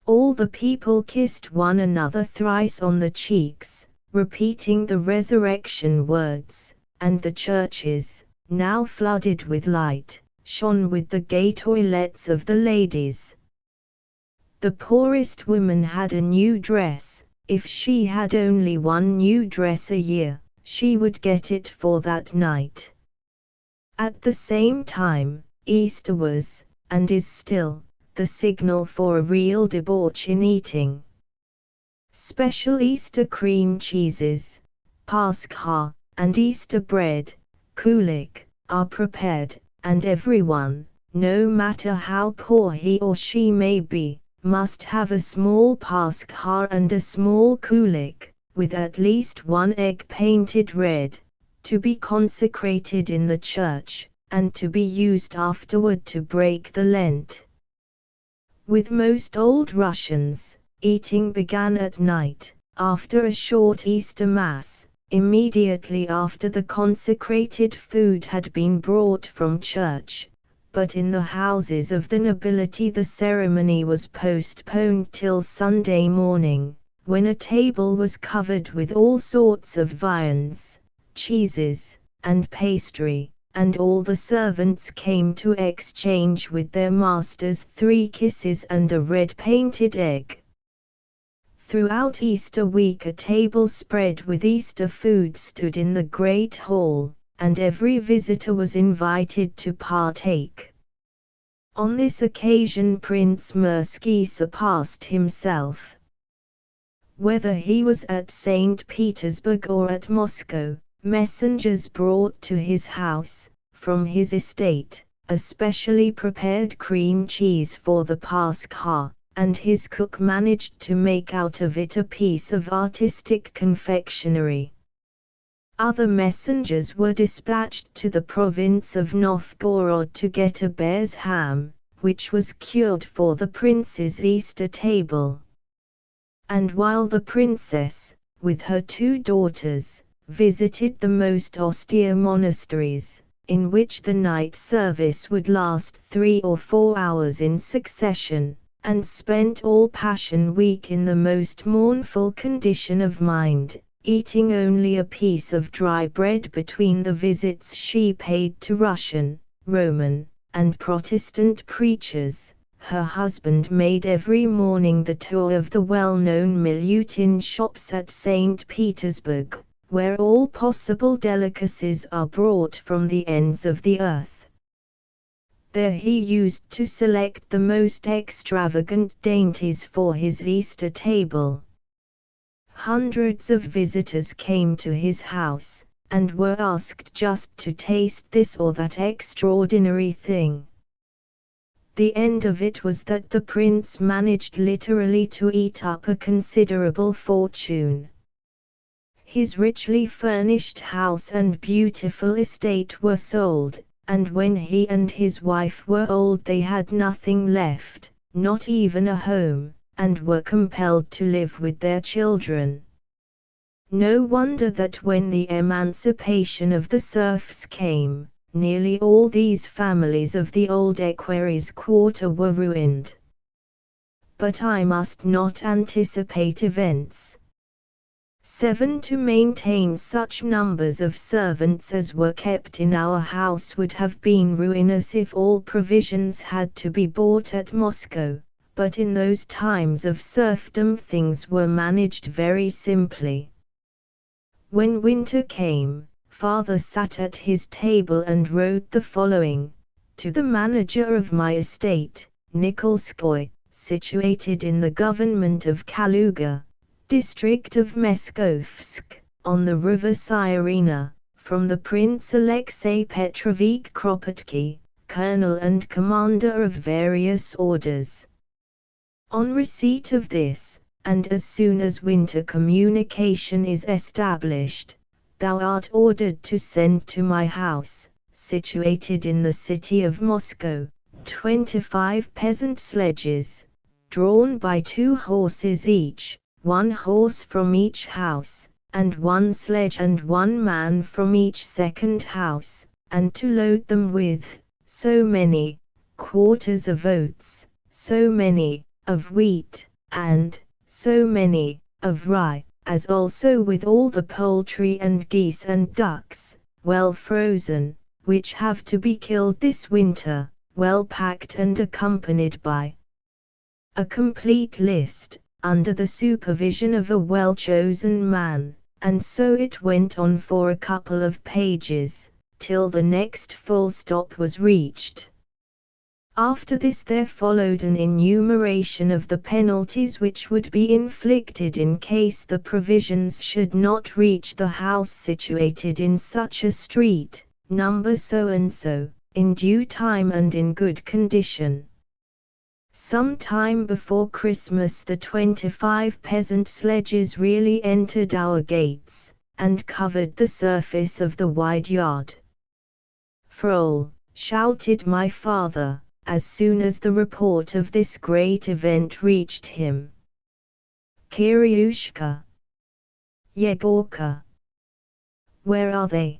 All the people kissed one another thrice on the cheeks, repeating the resurrection words, and the churches, now flooded with light, shone with the gay toilettes of the ladies. The poorest woman had a new dress. If she had only one new dress a year, she would get it for that night. At the same time, Easter was, and is still, the signal for a real debauch in eating. Special Easter cream cheeses, Pascha, and Easter bread, kulik, are prepared, and everyone, no matter how poor he or she may be, must have a small Pascha and a small kulik, with at least one egg painted red, to be consecrated in the church, and to be used afterward to break the Lent. With most old Russians, eating began at night, after a short Easter Mass, immediately after the consecrated food had been brought from church. But in the houses of the nobility the ceremony was postponed till Sunday morning, when a table was covered with all sorts of viands, cheeses, and pastry, and all the servants came to exchange with their masters 3 kisses and a red-painted egg. Throughout Easter week a table spread with Easter food stood in the great hall, and every visitor was invited to partake. On this occasion Prince Mirsky surpassed himself. Whether he was at St. Petersburg or at Moscow, messengers brought to his house, from his estate, a specially prepared cream cheese for the Pascha, and his cook managed to make out of it a piece of artistic confectionery. Other messengers were dispatched to the province of Novgorod to get a bear's ham, which was cured for the prince's Easter table. And while the princess, with her 2 daughters, visited the most austere monasteries, in which the night service would last 3 or 4 hours in succession, and spent all Passion Week in the most mournful condition of mind, eating only a piece of dry bread between the visits she paid to Russian, Roman, and Protestant preachers, her husband made every morning the tour of the well-known Milutin shops at St. Petersburg, where all possible delicacies are brought from the ends of the earth. There he used to select the most extravagant dainties for his Easter table. Hundreds of visitors came to his house, and were asked just to taste this or that extraordinary thing. The end of it was that the prince managed literally to eat up a considerable fortune. His richly furnished house and beautiful estate were sold, and when he and his wife were old they had nothing left, not even a home, and were compelled to live with their children. No wonder that when the emancipation of the serfs came, nearly all these families of the old equerries' quarter were ruined. But I must not anticipate events. 7. To maintain such numbers of servants as were kept in our house would have been ruinous if all provisions had to be bought at Moscow, but in those times of serfdom things were managed very simply. When winter came, father sat at his table and wrote the following: to the manager of my estate, Nikolskoye, situated in the government of Kaluga, district of Moskovsk, on the river Syarina, from the Prince Alexei Petrovich Kropotkin, colonel and commander of various orders. On receipt of this, and as soon as winter communication is established, thou art ordered to send to my house, situated in the city of Moscow, 25 peasant sledges, drawn by 2 horses each, 1 horse from each house, and 1 sledge and 1 man from each second house, and to load them with so many quarters of oats, so many of wheat, and so many of rye, as also with all the poultry and geese and ducks, well frozen, which have to be killed this winter, well packed and accompanied by a complete list, under the supervision of a well-chosen man, and so it went on for a couple of pages, till the next full stop was reached. After this there followed an enumeration of the penalties which would be inflicted in case the provisions should not reach the house situated in such a street, number so and so, in due time and in good condition. Some time before Christmas the 25 peasant sledges really entered our gates, and covered the surface of the wide yard. "Frol," shouted my father, as soon as the report of this great event reached him. "Kiryushka, Yegorka, where are they?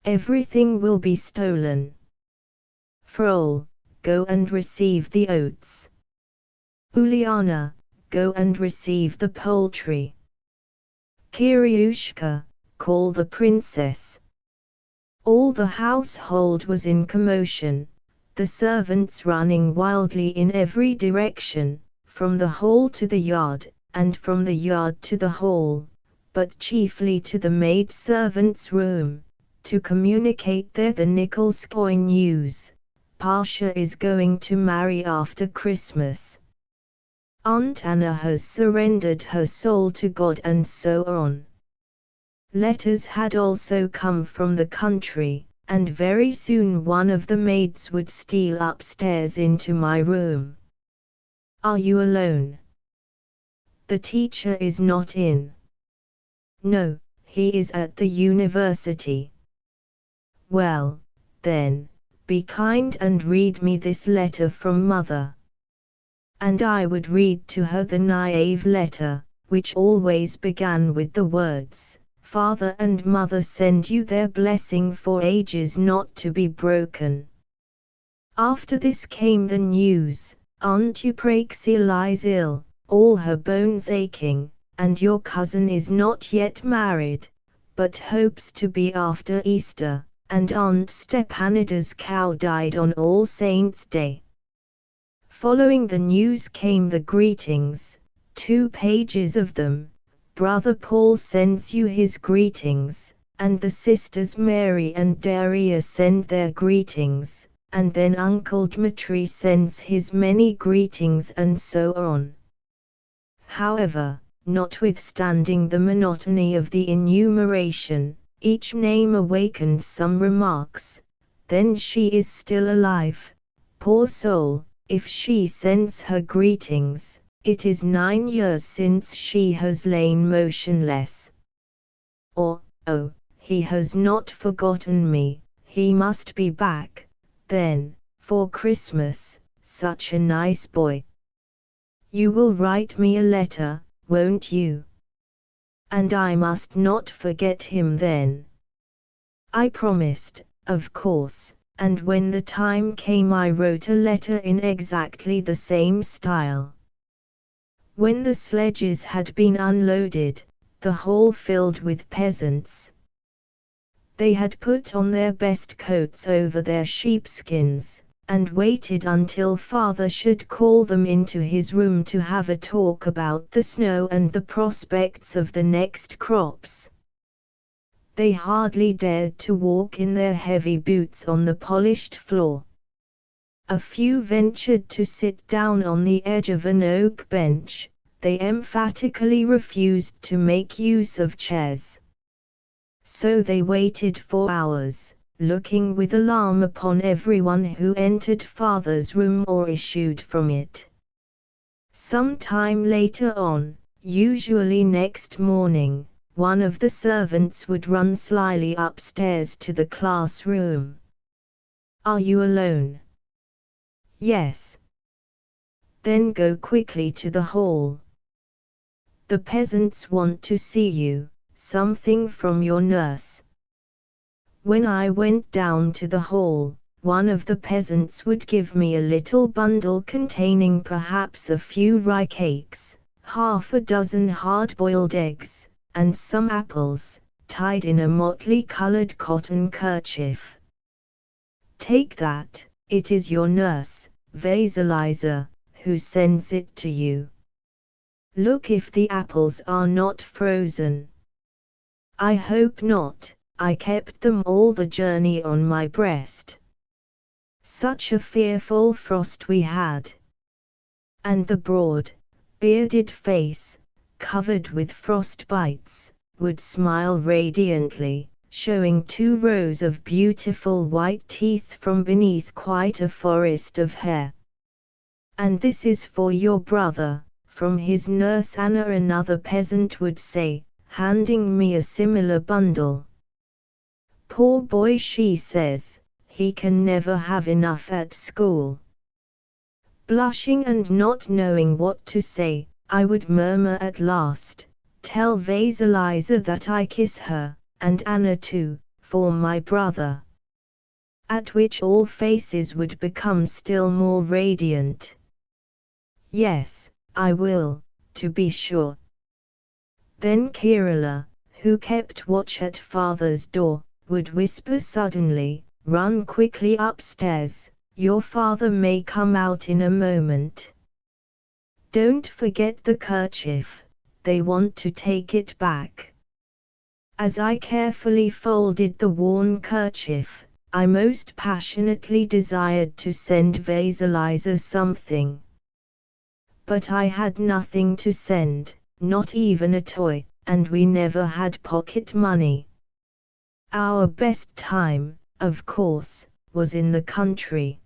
Everything will be stolen. Frol, go and receive the oats. Uliana, go and receive the poultry. Kiryushka, call the princess." All the household was in commotion, the servants running wildly in every direction, from the hall to the yard, and from the yard to the hall, but chiefly to the maid-servant's room, to communicate there the Nikolskoye news: Pasha is going to marry after Christmas. Aunt Anna has surrendered her soul to God, and so on. Letters had also come from the country, and very soon one of the maids would steal upstairs into my room. "Are you alone? The teacher is not in." "No, he is at the university." "Well, then, be kind and read me this letter from mother." And I would read to her the naive letter, which always began with the words, "Father and mother send you their blessing for ages not to be broken." After this came the news: Aunt Eupraxia lies ill, all her bones aching, and your cousin is not yet married, but hopes to be after Easter, and Aunt Stepanida's cow died on All Saints' Day. Following the news came the greetings, 2 pages of them. "Brother Paul sends you his greetings, and the sisters Mary and Daria send their greetings, and then Uncle Dmitri sends his many greetings," and so on. However, notwithstanding the monotony of the enumeration, each name awakened some remarks. "Then she is still alive, poor soul, if she sends her greetings. It is 9 years since she has lain motionless." Or, "Oh, he has not forgotten me, he must be back, then, for Christmas, such a nice boy. You will write me a letter, won't you? And I must not forget him then." I promised, of course, and when the time came I wrote a letter in exactly the same style. When the sledges had been unloaded, the hall filled with peasants. They had put on their best coats over their sheepskins, and waited until father should call them into his room to have a talk about the snow and the prospects of the next crops. They hardly dared to walk in their heavy boots on the polished floor. A few ventured to sit down on the edge of an oak bench. They emphatically refused to make use of chairs. So they waited for hours, looking with alarm upon everyone who entered father's room or issued from it. Some time later on, usually next morning, one of the servants would run slyly upstairs to the classroom. "Are you alone?" "Yes." "Then go quickly to the hall. The peasants want to see you, something from your nurse." When I went down to the hall, one of the peasants would give me a little bundle containing perhaps a few rye cakes, half a dozen hard-boiled eggs, and some apples, tied in a motley-colored cotton kerchief. "Take that, it is your nurse, Vasilisa, who sends it to you. Look if the apples are not frozen." I hope not. I kept them all the journey on my breast. Such a fearful frost we had. And the broad, bearded face, covered with frost bites, would smile radiantly, showing 2 rows of beautiful white teeth from beneath quite a forest of hair. "And this is for your brother, from his nurse Anna," another peasant would say, handing me a similar bundle. "Poor boy," she says, "he can never have enough at school." Blushing and not knowing what to say, I would murmur at last, "Tell Vasilisa that I kiss her, and Anna too, for my brother." At which all faces would become still more radiant. "Yes, I will, to be sure." Then Kirilla, who kept watch at father's door, would whisper suddenly, "Run quickly upstairs, your father may come out in a moment. Don't forget the kerchief, they want to take it back." As I carefully folded the worn kerchief, I most passionately desired to send Vasilisa something. But I had nothing to send, not even a toy, and we never had pocket money. Our best time, of course, was in the country.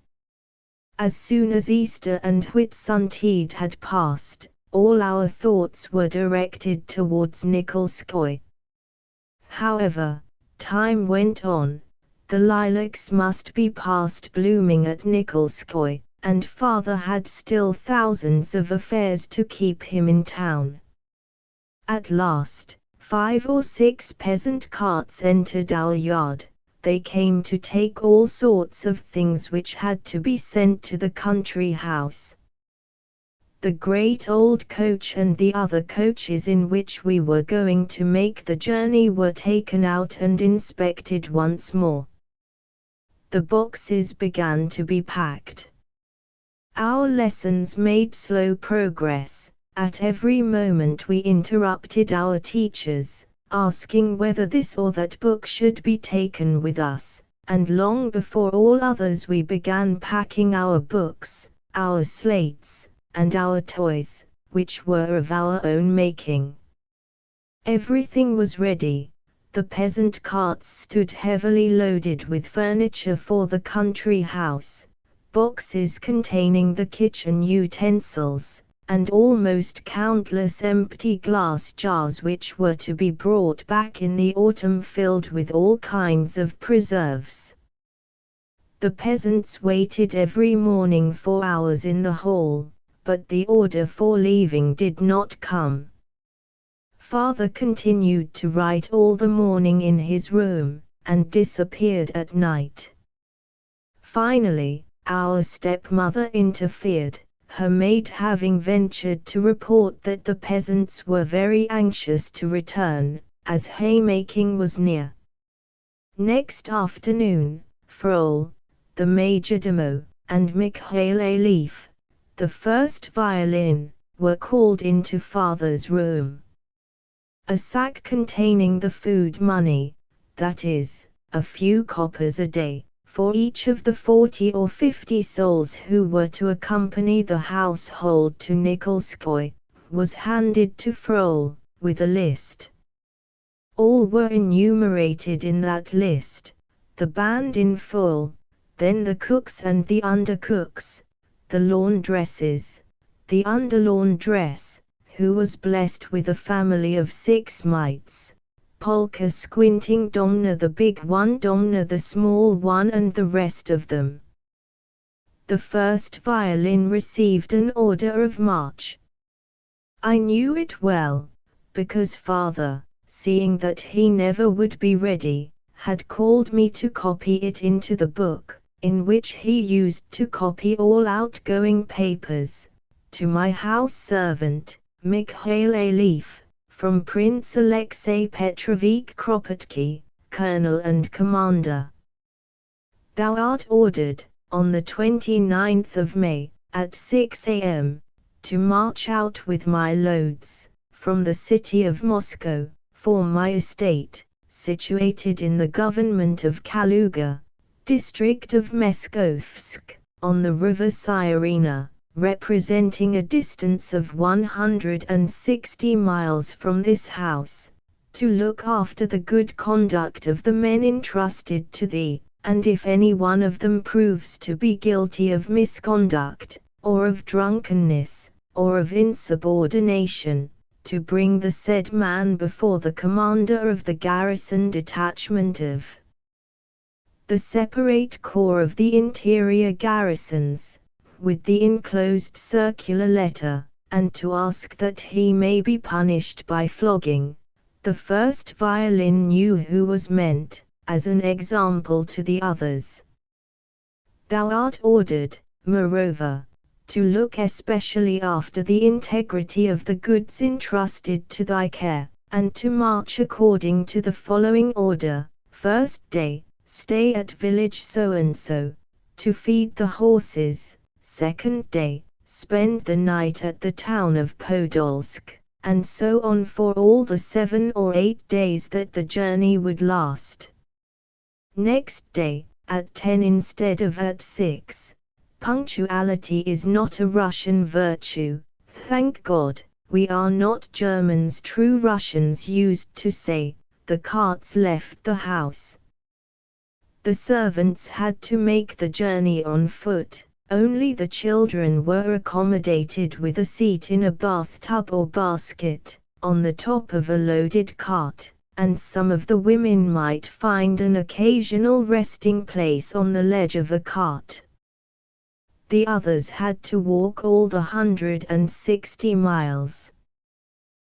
As soon as Easter and Whitsuntide had passed, all our thoughts were directed towards Nikolskoye. However, time went on, the lilacs must be past blooming at Nikolskoye, and father had still thousands of affairs to keep him in town. At last, 5 or 6 peasant carts entered our yard. They came to take all sorts of things which had to be sent to the country house. The great old coach and the other coaches in which we were going to make the journey were taken out and inspected once more. The boxes began to be packed. Our lessons made slow progress. At every moment we interrupted our teachers, asking whether this or that book should be taken with us, and long before all others we began packing our books, our slates, and our toys, which were of our own making. Everything was ready. The peasant carts stood heavily loaded with furniture for the country house, boxes containing the kitchen utensils, and almost countless empty glass jars which were to be brought back in the autumn filled with all kinds of preserves. The peasants waited every morning for hours in the hall, but the order for leaving did not come. Father continued to write all the morning in his room, and disappeared at night. Finally, our stepmother interfered, her maid having ventured to report that the peasants were very anxious to return, as haymaking was near. Next afternoon, Frol, the majordomo, and Mikhail Alef, the first violin, were called into father's room. A sack containing the food money, that is, a few coppers a day, for each of the 40 or 50 souls who were to accompany the household to Nikolskoye, was handed to Frol, with a list. All were enumerated in that list, the band in full, then the cooks and the undercooks, the laundresses, the underlaundress, who was blessed with a family of 6 mites, Polka Squinting Domna the big one, Domna the small one, and the rest of them. The first violin received an order of march. I knew it well, because father, seeing that he never would be ready, had called me to copy it into the book, in which he used to copy all outgoing papers, to my house servant, Mikhail Alef, from Prince Alexei Petrovich Kropotkin, Colonel and Commander. Thou art ordered, on the 29th of May, at 6 a.m., to march out with my loads, from the city of Moscow, for my estate, situated in the government of Kaluga, district of Meskovsk, on the river Syarina, representing a distance of 160 miles from this house, to look after the good conduct of the men entrusted to thee, and if any one of them proves to be guilty of misconduct, or of drunkenness, or of insubordination, to bring the said man before the commander of the garrison detachment of the separate corps of the interior garrisons, with the enclosed circular letter, and to ask that he may be punished by flogging. The first violin knew who was meant, as an example to the others. Thou art ordered, moreover, to look especially after the integrity of the goods entrusted to thy care, and to march according to the following order: first day, stay at village so-and-so, to feed the horses; second day, spend the night at the town of Podolsk, and so on for all the 7 or 8 days that the journey would last. Next day, at 10 instead of at 6. Punctuality is not a Russian virtue, thank God. We are not Germans. True Russians used to say, the carts left the house. The servants had to make the journey on foot, only the children were accommodated with a seat in a bathtub or basket, on the top of a loaded cart, and some of the women might find an occasional resting place on the ledge of a cart. The others had to walk all the 160 miles.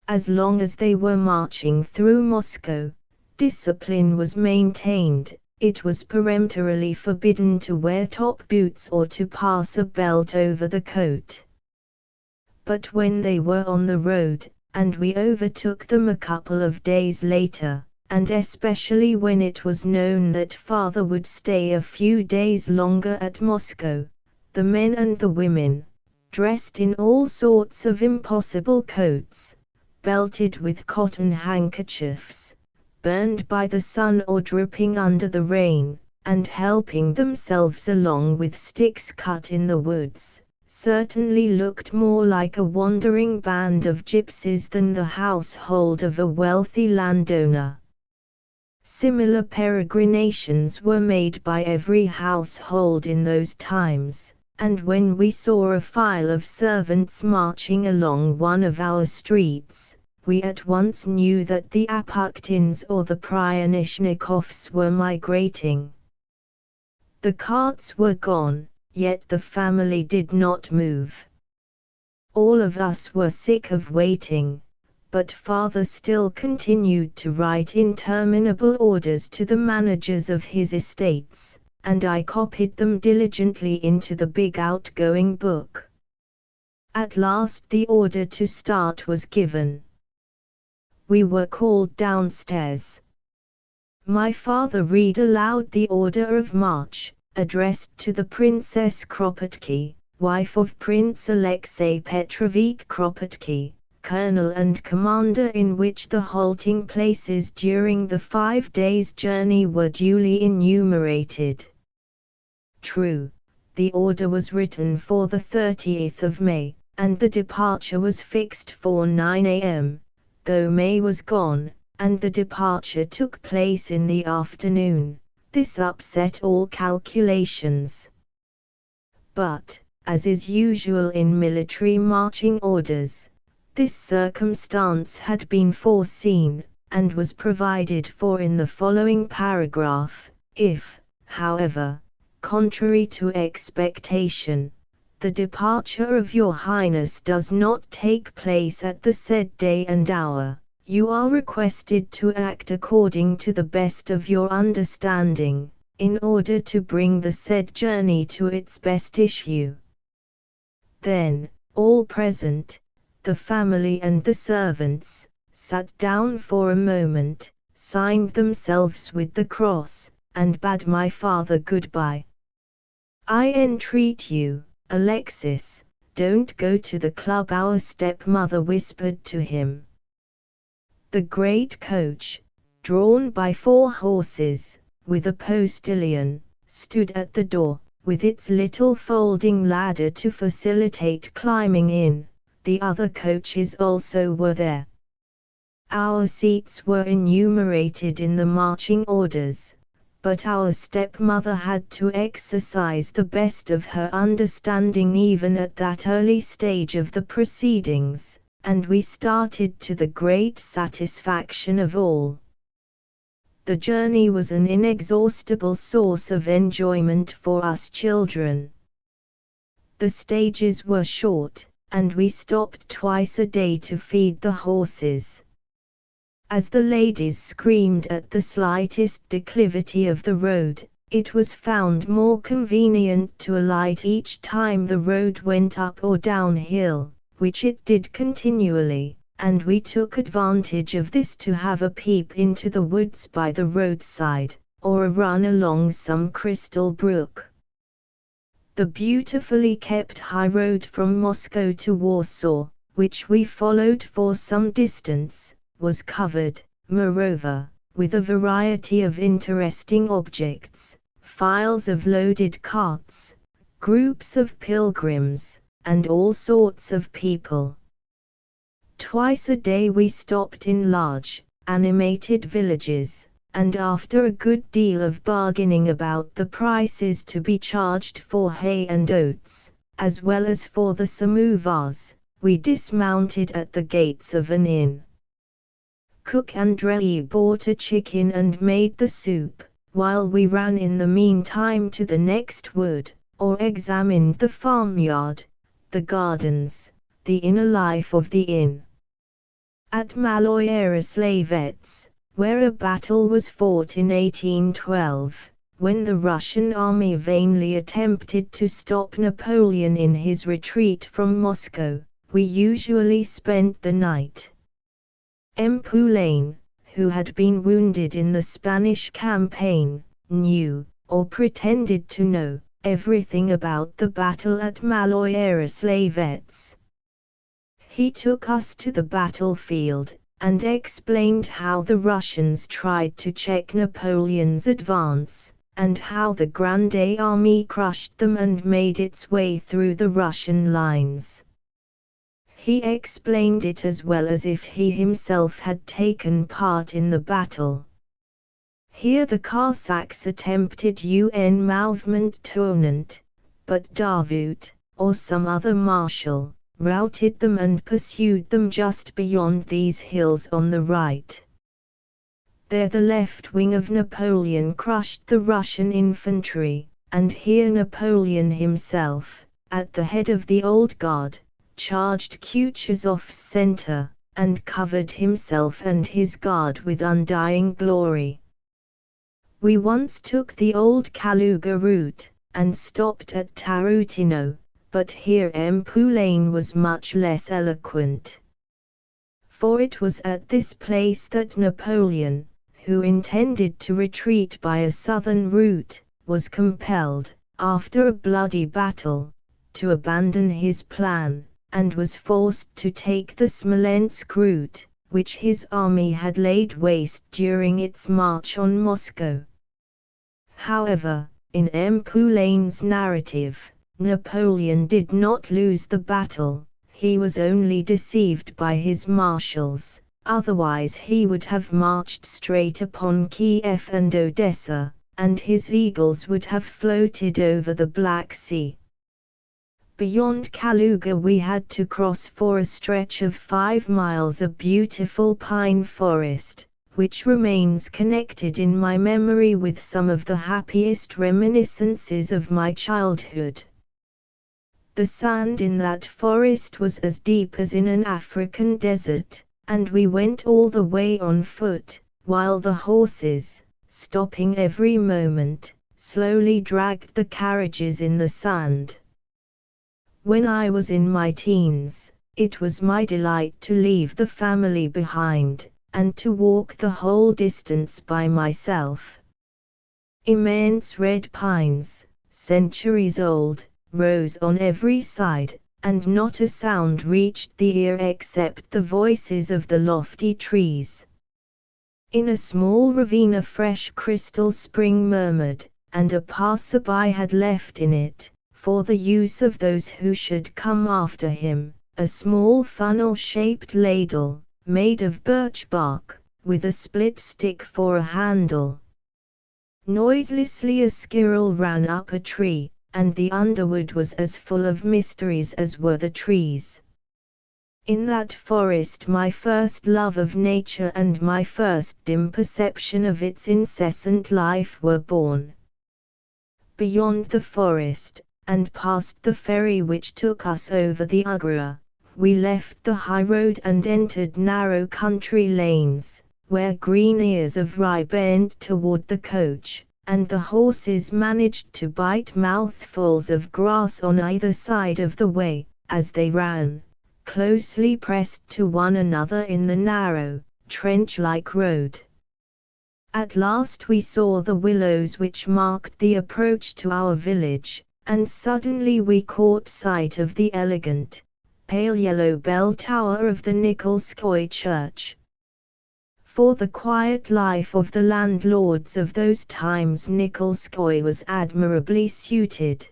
As long as they were marching through Moscow, discipline was maintained. It was peremptorily forbidden to wear top boots or to pass a belt over the coat. But when they were on the road, and we overtook them a couple of days later, and especially when it was known that father would stay a few days longer at Moscow, the men and the women, dressed in all sorts of impossible coats, belted with cotton handkerchiefs, burned by the sun or dripping under the rain, and helping themselves along with sticks cut in the woods, certainly looked more like a wandering band of gypsies than the household of a wealthy landowner. Similar peregrinations were made by every household in those times, and when we saw a file of servants marching along one of our streets, we at once knew that the Apuktins or the Pryonishnikovs were migrating. The carts were gone, yet the family did not move. All of us were sick of waiting, but father still continued to write interminable orders to the managers of his estates, and I copied them diligently into the big outgoing book. At last the order to start was given. We were called downstairs. My father read aloud the order of march, addressed to the Princess Kropotkin, wife of Prince Alexei Petrovich Kropotkin, colonel and commander, in which the halting places during the 5 days' journey were duly enumerated. True, the order was written for the 30th of May, and the departure was fixed for 9 a.m., though May was gone, and the departure took place in the afternoon. This upset all calculations. But, as is usual in military marching orders, this circumstance had been foreseen, and was provided for in the following paragraph. If, however, contrary to expectation, the departure of your Highness does not take place at the said day and hour, you are requested to act according to the best of your understanding, in order to bring the said journey to its best issue. Then, all present, the family and the servants, sat down for a moment, signed themselves with the cross, and bade my father goodbye. I entreat you, Alexis, don't go to the club, our stepmother whispered to him. The great coach, drawn by 4 horses, with a postilion, stood at the door, with its little folding ladder to facilitate climbing in. The other coaches also were there. Our seats were enumerated in the marching orders, but our stepmother had to exercise the best of her understanding even at that early stage of the proceedings, and we started to the great satisfaction of all. The journey was an inexhaustible source of enjoyment for us children. The stages were short, and we stopped twice a day to feed the horses. As the ladies screamed at the slightest declivity of the road, it was found more convenient to alight each time the road went up or downhill, which it did continually, and we took advantage of this to have a peep into the woods by the roadside, or a run along some crystal brook. The beautifully kept high road from Moscow to Warsaw, which we followed for some distance, was covered, moreover, with a variety of interesting objects, files of loaded carts, groups of pilgrims, and all sorts of people. Twice a day we stopped in large, animated villages, and after a good deal of bargaining about the prices to be charged for hay and oats, as well as for the samovars, we dismounted at the gates of an inn. Cook Andrei bought a chicken and made the soup, while we ran in the meantime to the next wood, or examined the farmyard, the gardens, the inner life of the inn. At Maloy-Yaroslavets, where a battle was fought in 1812, when the Russian army vainly attempted to stop Napoleon in his retreat from Moscow, we usually spent the night. M. Poulain, who had been wounded in the Spanish campaign, knew, or pretended to know, everything about the battle at Maloy-Yaroslavets. He took us to the battlefield, and explained how the Russians tried to check Napoleon's advance, and how the Grande Army crushed them and made its way through the Russian lines. He explained it as well as if he himself had taken part in the battle. Here the Cossacks attempted un mouvement tournant, but Davout, or some other marshal, routed them and pursued them just beyond these hills on the right. There the left wing of Napoleon crushed the Russian infantry, and here Napoleon himself, at the head of the Old Guard, charged Kutuzov's center, and covered himself and his guard with undying glory. We once took the old Kaluga route, and stopped at Tarutino, but here Poulain was much less eloquent. For it was at this place that Napoleon, who intended to retreat by a southern route, was compelled, after a bloody battle, to abandon his plan, and was forced to take the Smolensk route, which his army had laid waste during its march on Moscow. However, in Poulain's narrative, Napoleon did not lose the battle, he was only deceived by his marshals, otherwise he would have marched straight upon Kiev and Odessa, and his eagles would have floated over the Black Sea. Beyond Kaluga we had to cross for a stretch of 5 miles a beautiful pine forest, which remains connected in my memory with some of the happiest reminiscences of my childhood. The sand in that forest was as deep as in an African desert, and we went all the way on foot, while the horses, stopping every moment, slowly dragged the carriages in the sand. When I was in my teens, it was my delight to leave the family behind, and to walk the whole distance by myself. Immense red pines, centuries old, rose on every side, and not a sound reached the ear except the voices of the lofty trees. In a small ravine a fresh crystal spring murmured, and a passer-by had left in it, for the use of those who should come after him, a small funnel-shaped ladle, made of birch bark, with a split stick for a handle. Noiselessly a squirrel ran up a tree, and the underwood was as full of mysteries as were the trees. In that forest my first love of nature and my first dim perception of its incessant life were born. Beyond the forest, and past the ferry which took us over the Ugra, we left the high road and entered narrow country lanes, where green ears of rye bent toward the coach, and the horses managed to bite mouthfuls of grass on either side of the way, as they ran, closely pressed to one another in the narrow, trench-like road. At last we saw the willows which marked the approach to our village, and suddenly we caught sight of the elegant, pale yellow bell tower of the Nikolskoye church. For the quiet life of the landlords of those times Nikolskoye was admirably suited.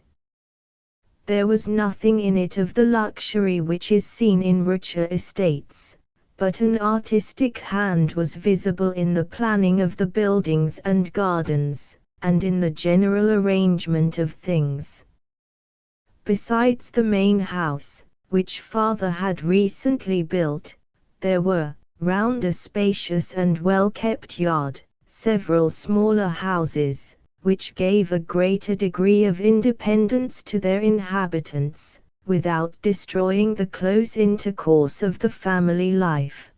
There was nothing in it of the luxury which is seen in richer estates, but an artistic hand was visible in the planning of the buildings and gardens, and in the general arrangement of things. Besides the main house, which father had recently built, there were, round a spacious and well-kept yard, several smaller houses, which gave a greater degree of independence to their inhabitants, without destroying the close intercourse of the family life.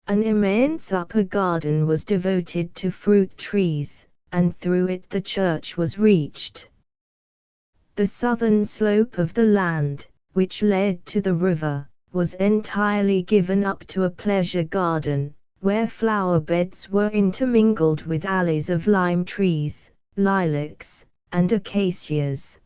An immense upper garden was devoted to fruit trees, and through it the church was reached. The southern slope of the land, which led to the river, was entirely given up to a pleasure garden, where flower beds were intermingled with alleys of lime trees, lilacs, and acacias.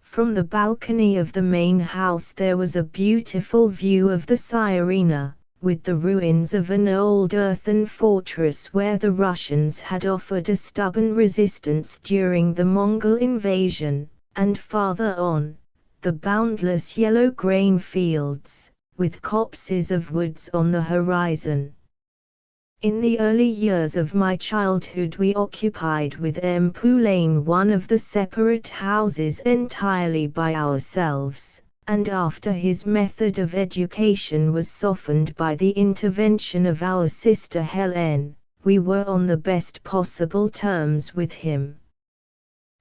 From the balcony of the main house there was a beautiful view of the Tsarina, with the ruins of an old earthen fortress where the Russians had offered a stubborn resistance during the Mongol invasion, and farther on, the boundless yellow grain fields, with copses of woods on the horizon. In the early years of my childhood we occupied with Poulain one of the separate houses entirely by ourselves, and after his method of education was softened by the intervention of our sister Hélène, we were on the best possible terms with him.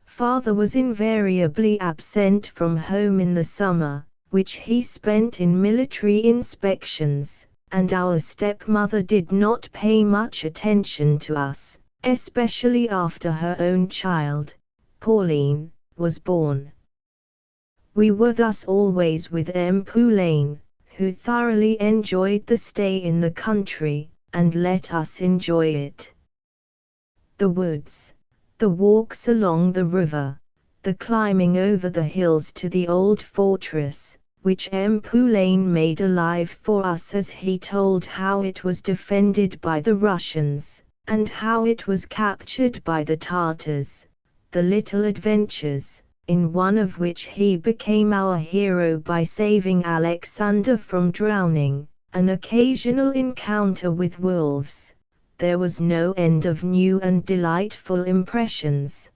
Father was invariably absent from home in the summer, which he spent in military inspections, and our stepmother did not pay much attention to us, especially after her own child, Pauline, was born. We were thus always with M. Poulain, who thoroughly enjoyed the stay in the country, and let us enjoy it. The woods, the walks along the river, the climbing over the hills to the old fortress, which M. Poulain made alive for us as he told how it was defended by the Russians, and how it was captured by the Tartars, the little adventures, in one of which he became our hero by saving Alexander from drowning, an occasional encounter with wolves. There was no end of new and delightful impressions.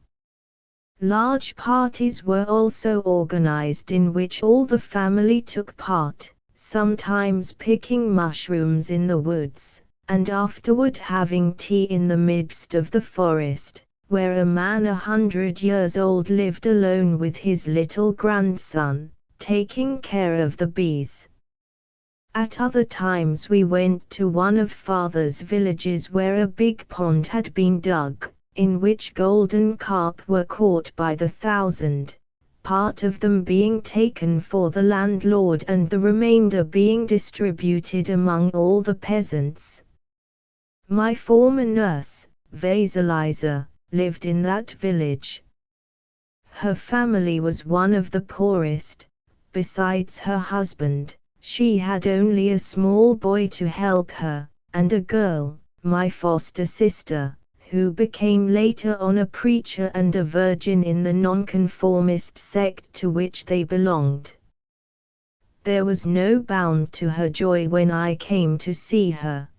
Large parties were also organized in which all the family took part, sometimes picking mushrooms in the woods, and afterward having tea in the midst of the forest, where a man 100 years old lived alone with his little grandson, taking care of the bees. At other times we went to one of Father's villages where a big pond had been dug, in which golden carp were caught by the thousand, part of them being taken for the landlord and the remainder being distributed among all the peasants. My former nurse, Vasilisa, lived in that village. Her family was one of the poorest. Besides her husband, she had only a small boy to help her, and a girl, my foster sister, who became later on a preacher and a virgin in the nonconformist sect to which they belonged. There was no bound to her joy when I came to see her.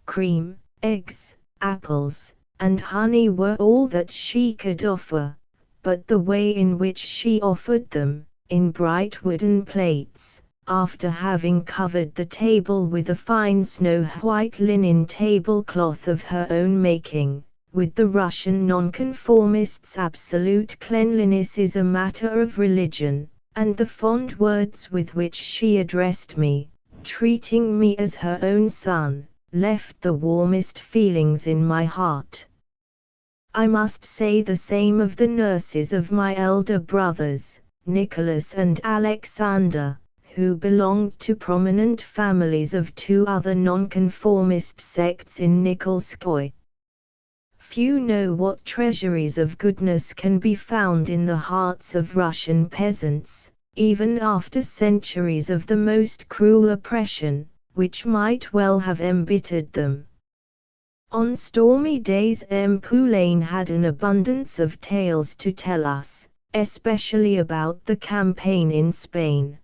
Cream, eggs, apples, and honey were all that she could offer, but the way in which she offered them, in bright wooden plates, after having covered the table with a fine snow-white linen tablecloth of her own making, with the Russian nonconformists' absolute cleanliness is a matter of religion, and the fond words with which she addressed me, treating me as her own son, left the warmest feelings in my heart. I must say the same of the nurses of my elder brothers, Nicholas and Alexander, who belonged to prominent families of two other nonconformist sects in Nikolskoye. Few know what treasuries of goodness can be found in the hearts of Russian peasants, even after centuries of the most cruel oppression, which might well have embittered them. On stormy days M. Poulain had an abundance of tales to tell us, especially about the campaign in Spain.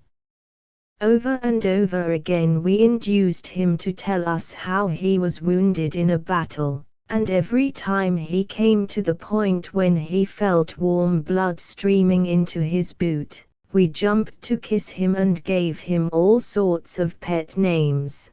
Over and over again we induced him to tell us how he was wounded in a battle, and every time he came to the point when he felt warm blood streaming into his boot, we jumped to kiss him and gave him all sorts of pet names.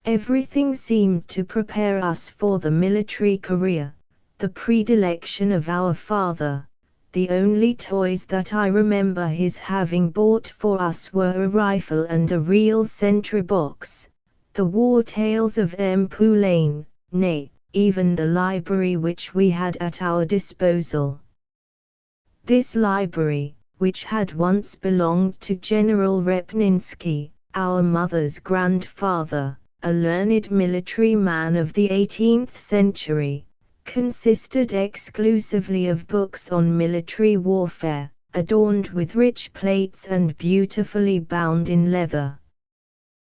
Everything seemed to prepare us for the military career, the predilection of our father. The only toys that I remember his having bought for us were a rifle and a real sentry box, the war tales of M. Poulain, nay, even the library which we had at our disposal. This library, which had once belonged to General Repninski, our mother's grandfather, a learned military man of the 18th century, consisted exclusively of books on military warfare, adorned with rich plates and beautifully bound in leather.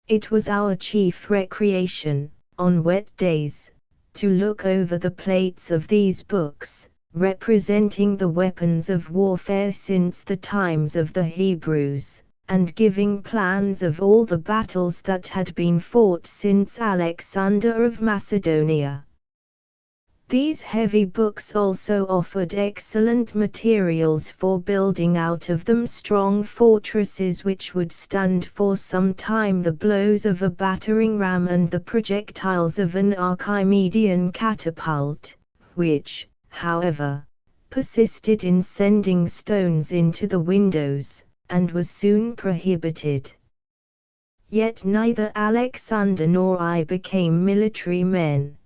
It was our chief recreation, on wet days, to look over the plates of these books, representing the weapons of warfare since the times of the Hebrews, and giving plans of all the battles that had been fought since Alexander of Macedonia. These heavy books also offered excellent materials for building out of them strong fortresses which would stand for some time the blows of a battering ram and the projectiles of an Archimedean catapult, which, however, persisted in sending stones into the windows, and was soon prohibited. Yet neither Alexander nor I became military men.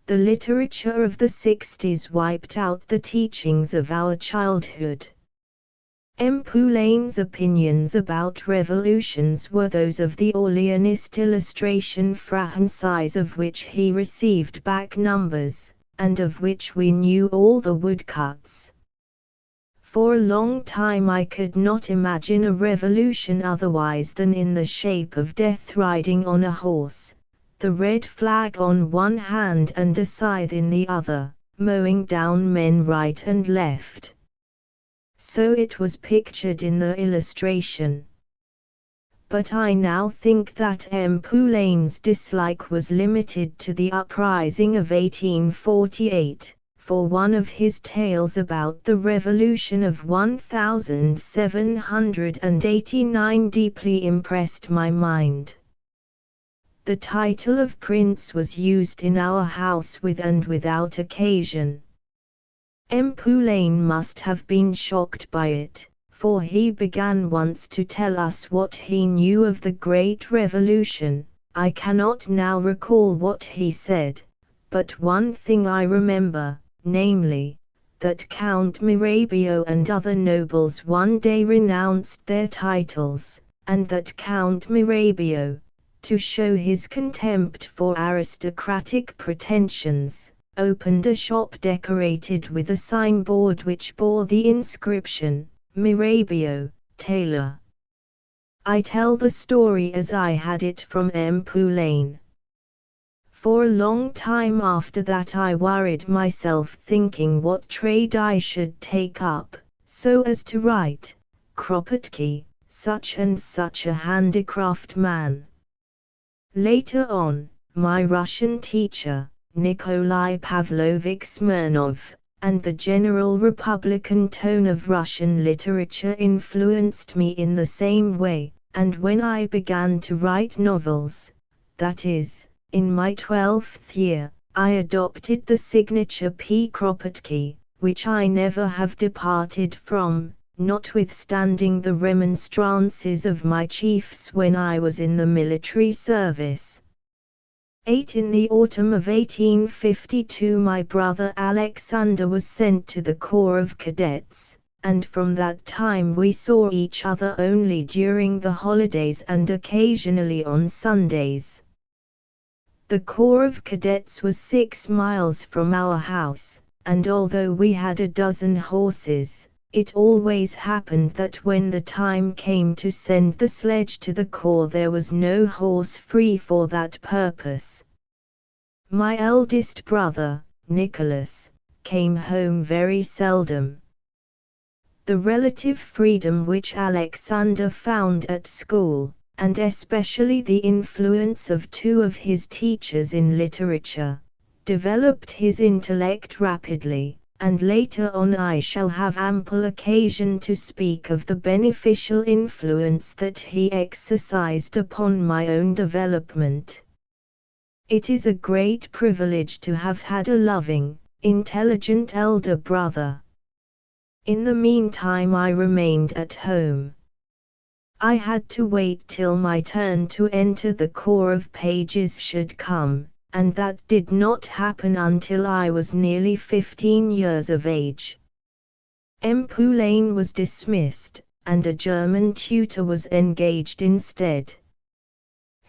The literature of the 60s wiped out the teachings of our childhood. M. Poulain's opinions about revolutions were those of the Orleanist illustration franchise, of which he received back numbers, and of which we knew all the woodcuts. For a long time I could not imagine a revolution otherwise than in the shape of death riding on a horse, the red flag on one hand and a scythe in the other, mowing down men right and left. So it was pictured in the illustration. But I now think that M. Poulain's dislike was limited to the uprising of 1848, for one of his tales about the Revolution of 1789 deeply impressed my mind. The title of prince was used in our house with and without occasion. M. Poulain must have been shocked by it, for he began once to tell us what he knew of the Great Revolution. I cannot now recall what he said, but one thing I remember, namely, that Count Mirabeau and other nobles one day renounced their titles, and that Count Mirabeau, to show his contempt for aristocratic pretensions, opened a shop decorated with a signboard which bore the inscription, Mirabeau, Tailor. I tell the story as I had it from M. Poulain. For a long time after that I worried myself thinking what trade I should take up, so as to write, Kropotkin, such and such a handicraft man. Later on, my Russian teacher, Nikolai Pavlovich Smirnov, and the general Republican tone of Russian literature influenced me in the same way, and when I began to write novels, that is, in my 12th year, I adopted the signature P. Kropotkin, which I never have departed from, notwithstanding the remonstrances of my chiefs when I was in the military service. In the autumn of 1852 my brother Alexander was sent to the Corps of Cadets, and from that time we saw each other only during the holidays and occasionally on Sundays. The Corps of Cadets was 6 miles from our house, and although we had a dozen horses, it always happened that when the time came to send the sledge to the corps there was no horse free for that purpose. My eldest brother, Nicholas, came home very seldom. The relative freedom which Alexander found at school, and especially the influence of 2 of his teachers in literature, developed his intellect rapidly, and later on I shall have ample occasion to speak of the beneficial influence that he exercised upon my own development. It is a great privilege to have had a loving, intelligent elder brother. In the meantime I remained at home. I had to wait till my turn to enter the Corps of Pages should come, and that did not happen until I was nearly 15 years of age. M. Poulain was dismissed, and a German tutor was engaged instead.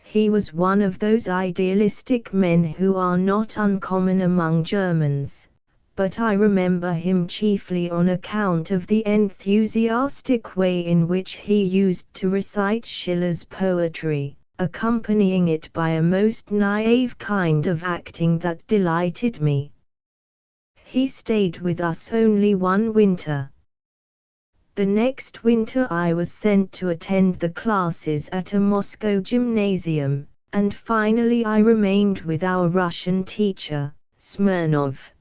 He was one of those idealistic men who are not uncommon among Germans, but I remember him chiefly on account of the enthusiastic way in which he used to recite Schiller's poetry, accompanying it by a most naive kind of acting that delighted me. He stayed with us only one winter. The next winter I was sent to attend the classes at a Moscow gymnasium, and finally I remained with our Russian teacher, Smirnov.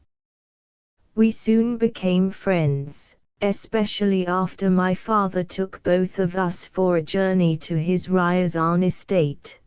We soon became friends, especially after my father took both of us for a journey to his Ryazan estate.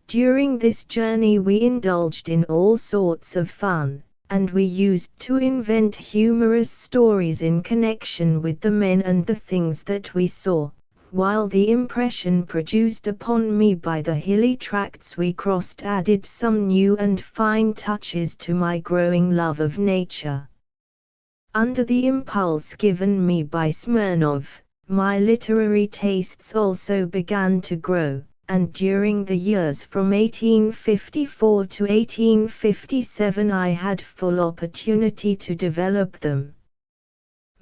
During this journey we indulged in all sorts of fun, and we used to invent humorous stories in connection with the men and the things that we saw, while the impression produced upon me by the hilly tracts we crossed added some new and fine touches to my growing love of nature. Under the impulse given me by Smirnov, my literary tastes also began to grow, and during the years from 1854 to 1857 I had full opportunity to develop them.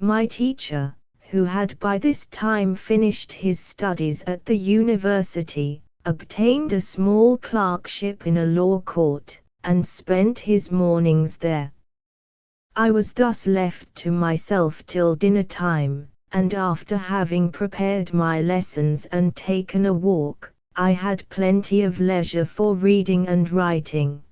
My teacher, who had by this time finished his studies at the university, obtained a small clerkship in a law court, and spent his mornings there. I was thus left to myself till dinner time, and after having prepared my lessons and taken a walk, I had plenty of leisure for reading and writing.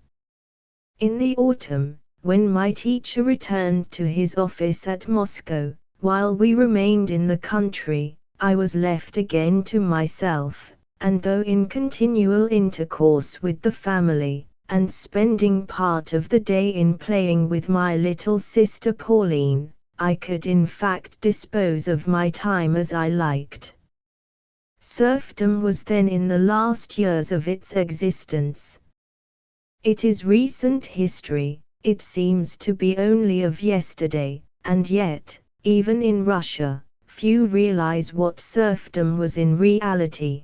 In the autumn, when my teacher returned to his office at Moscow, while we remained in the country, I was left again to myself, and though in continual intercourse with the family, and spending part of the day in playing with my little sister Pauline, I could in fact dispose of my time as I liked. Serfdom was then in the last years of its existence. It is recent history, it seems to be only of yesterday, and yet, even in Russia, few realize what serfdom was in reality.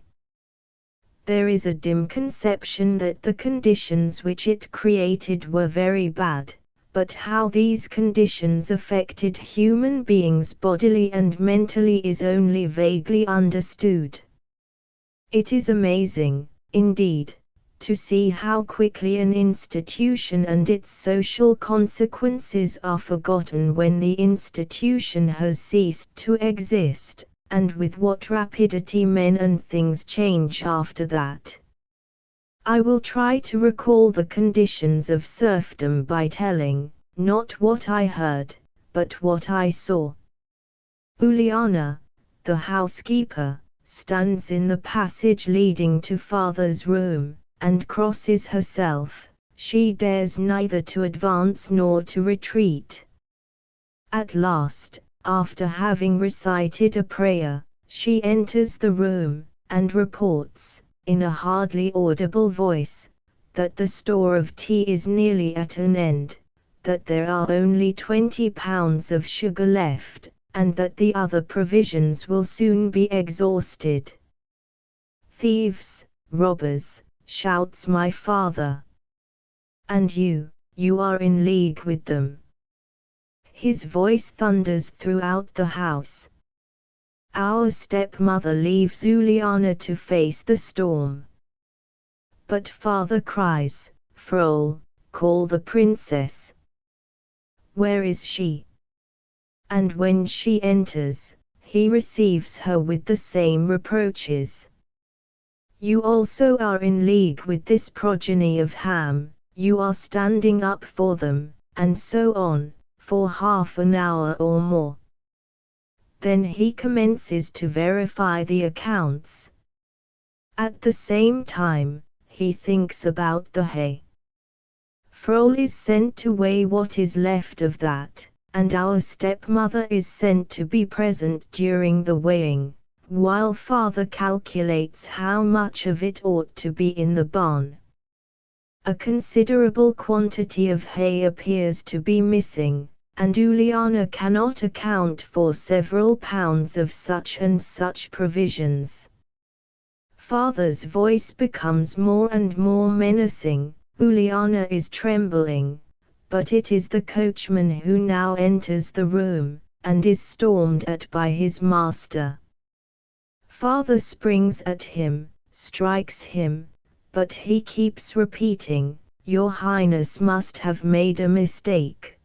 There is a dim conception that the conditions which it created were very bad, but how these conditions affected human beings bodily and mentally is only vaguely understood. It is amazing, indeed, to see how quickly an institution and its social consequences are forgotten when the institution has ceased to exist, and with what rapidity men and things change after that. I will try to recall the conditions of serfdom by telling, not what I heard, but what I saw. Uliana, the housekeeper, stands in the passage leading to father's room, and crosses herself. She dares neither to advance nor to retreat. At last, after having recited a prayer, she enters the room, and reports, in a hardly audible voice, that the store of tea is nearly at an end, that there are only 20 pounds of sugar left, and that the other provisions will soon be exhausted. "Thieves, robbers," shouts my father. "And you are in league with them." His voice thunders throughout the house. Our stepmother leaves Uliana to face the storm. But father cries, "Frol, call the princess." Where is she? And when she enters, he receives her with the same reproaches. "You also are in league with this progeny of Ham, you are standing up for them," and so on, for half an hour or more. Then he commences to verify the accounts. At the same time, he thinks about the hay. Frol is sent to weigh what is left of that, and our stepmother is sent to be present during the weighing, while father calculates how much of it ought to be in the barn. A considerable quantity of hay appears to be missing, and Uliana cannot account for several pounds of such and such provisions. Father's voice becomes more and more menacing. Uliana is trembling, but it is the coachman who now enters the room, and is stormed at by his master. Father springs at him, strikes him, but he keeps repeating, "Your Highness must have made a mistake."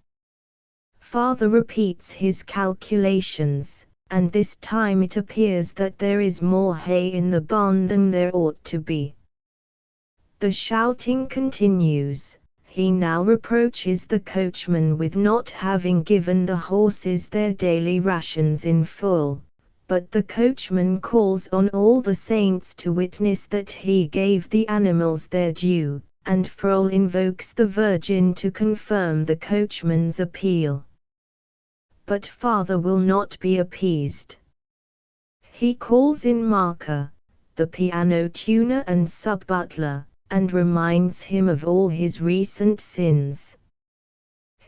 Father repeats his calculations, and this time it appears that there is more hay in the barn than there ought to be. The shouting continues. He now reproaches the coachman with not having given the horses their daily rations in full, but the coachman calls on all the saints to witness that he gave the animals their due, and Frol invokes the Virgin to confirm the coachman's appeal. But father will not be appeased. He calls in Marka, the piano tuner and sub-butler, and reminds him of all his recent sins.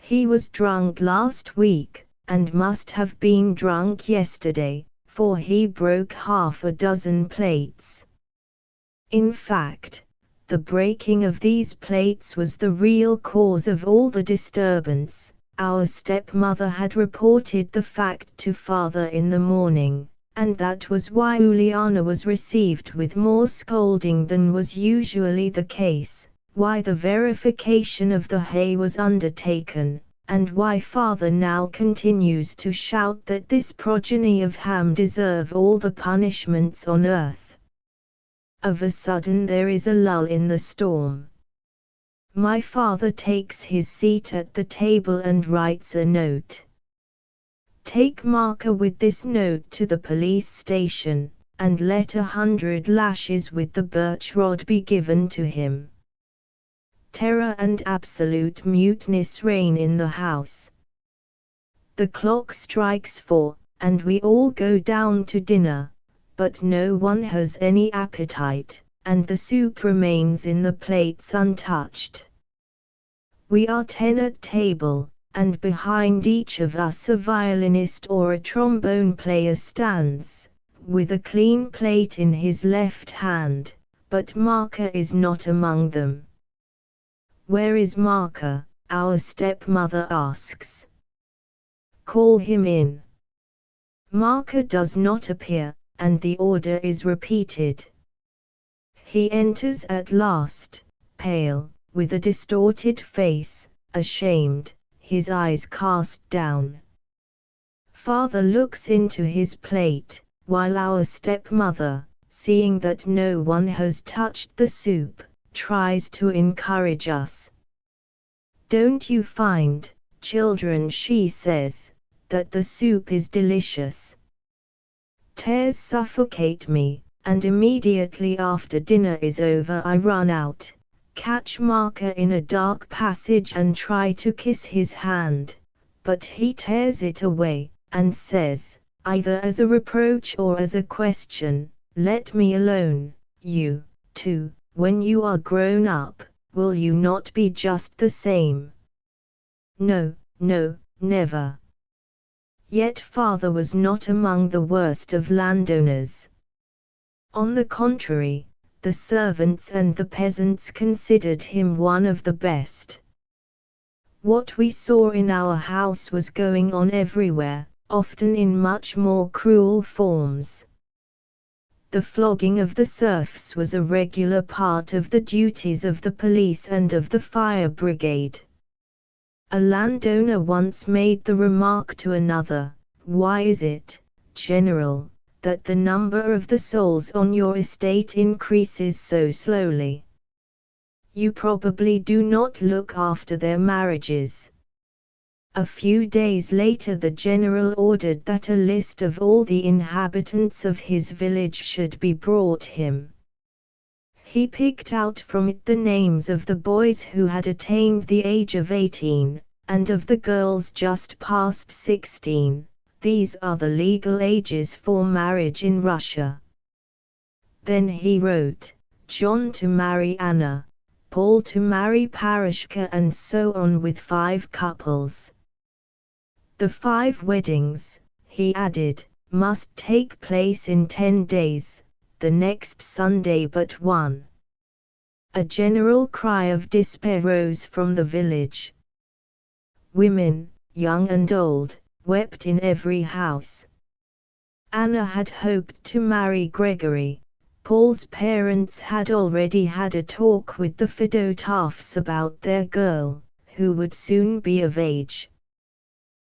"He was drunk last week," and must have been drunk yesterday, for he broke half a dozen plates. In fact, the breaking of these plates was the real cause of all the disturbance. Our stepmother had reported the fact to father in the morning, and that was why Uliana was received with more scolding than was usually the case, why the verification of the hay was undertaken, and why father now continues to shout that this progeny of Ham deserve all the punishments on earth. Of a sudden there is a lull in the storm. My father takes his seat at the table and writes a note. Take marker with this note to the police station, and let 100 lashes with the birch rod be given to him. Terror and absolute muteness reign in the house. The clock strikes 4, and we all go down to dinner, but no one has any appetite, and the soup remains in the plates untouched. We are 10 at table, and behind each of us a violinist or a trombone player stands, with a clean plate in his left hand, but Marker is not among them. Where is Marker? Our stepmother asks. Call him in. Marker does not appear, and the order is repeated. He enters at last, pale, with a distorted face, ashamed, his eyes cast down. Father looks into his plate, while our stepmother, seeing that no one has touched the soup, tries to encourage us. Don't you find, children, she says, that the soup is delicious? Tears suffocate me, and immediately after dinner is over I run out, catch Marker in a dark passage and try to kiss his hand, but he tears it away, and says, either as a reproach or as a question, let me alone. You, too, when you are grown up, will you not be just the same? No, no, never. Yet father was not among the worst of landowners. On the contrary, the servants and the peasants considered him one of the best. What we saw in our house was going on everywhere, often in much more cruel forms. The flogging of the serfs was a regular part of the duties of the police and of the fire brigade. A landowner once made the remark to another, "Why is it, General, that the number of the souls on your estate increases so slowly? You probably do not look after their marriages." A few days later the general ordered that a list of all the inhabitants of his village should be brought him. He picked out from it the names of the boys who had attained the age of 18, and of the girls just past 16. These are the legal ages for marriage in Russia. Then he wrote, John to marry Anna, Paul to marry Parashka, and so on with 5 couples. The 5 weddings, he added, must take place in 10 days, the next Sunday but one. A general cry of despair rose from the village. Women, young and old, wept in every house. Anna had hoped to marry Gregory. Paul's parents had already had a talk with the Fedotoffs about their girl, who would soon be of age.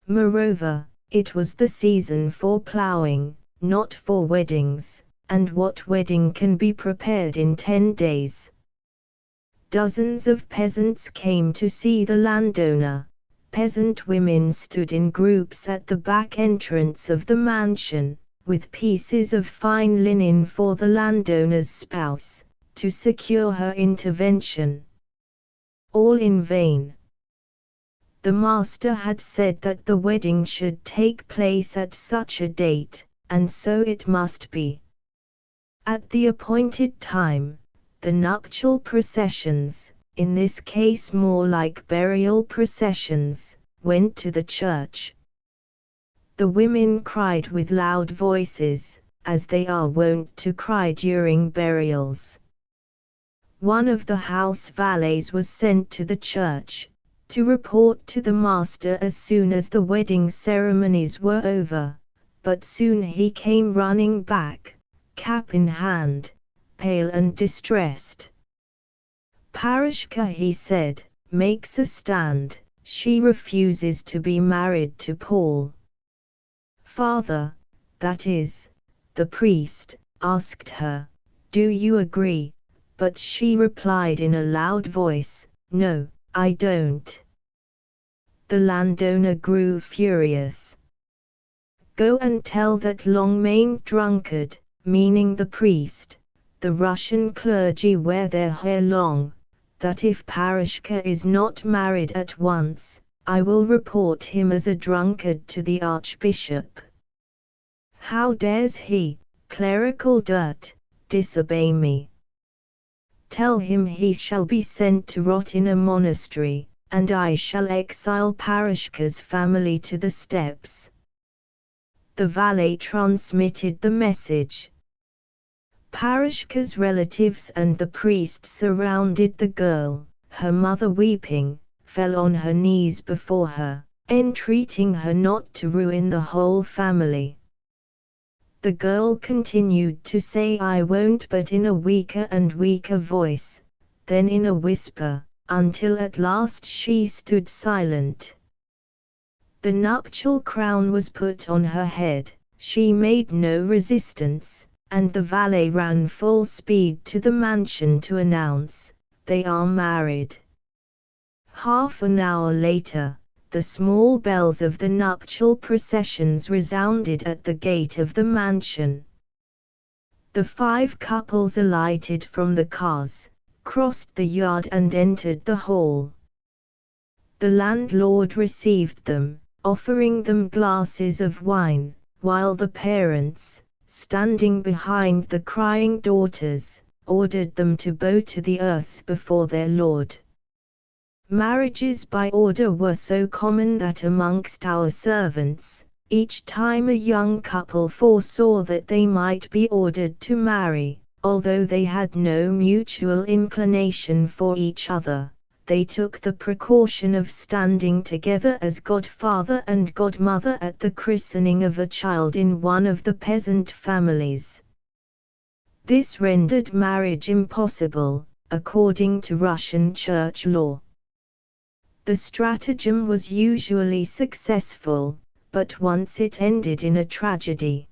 Moreover, it was the season for ploughing, not for weddings, and what wedding can be prepared in 10 days? Dozens of peasants came to see the landowner. Peasant women stood in groups at the back entrance of the mansion, with pieces of fine linen for the landowner's spouse, to secure her intervention. All in vain. The master had said that the wedding should take place at such a date, and so it must be. At the appointed time, the nuptial processions, in this case more like burial processions, went to the church. The women cried with loud voices, as they are wont to cry during burials. One of the house valets was sent to the church, to report to the master as soon as the wedding ceremonies were over, but soon he came running back, cap in hand, pale and distressed. "Parashka," he said, "makes a stand, she refuses to be married to Paul." "Father, that is," the priest asked her, "do you agree?" But she replied in a loud voice, "No, I don't." The landowner grew furious. "Go and tell that long-maned drunkard," meaning the priest, "the Russian clergy wear their hair long, that if Parashka is not married at once, I will report him as a drunkard to the archbishop. How dares he, clerical dirt, disobey me? Tell him he shall be sent to rot in a monastery, and I shall exile Parashka's family to the steppes." The valet transmitted the message. Parashka's relatives and the priest surrounded the girl. Her mother, weeping, fell on her knees before her, entreating her not to ruin the whole family. The girl continued to say "I won't," but in a weaker and weaker voice, then in a whisper, until at last she stood silent. The nuptial crown was put on her head, she made no resistance, and the valet ran full speed to the mansion to announce, "They are married." Half an hour later, the small bells of the nuptial processions resounded at the gate of the mansion. The 5 couples alighted from the cars, crossed the yard and entered the hall. The landlord received them, offering them glasses of wine, while the parents, standing behind the crying daughters, ordered them to bow to the earth before their lord. Marriages by order were so common that amongst our servants, each time a young couple foresaw that they might be ordered to marry, although they had no mutual inclination for each other, they took the precaution of standing together as godfather and godmother at the christening of a child in one of the peasant families. This rendered marriage impossible, according to Russian church law. The stratagem was usually successful, but once it ended in a tragedy.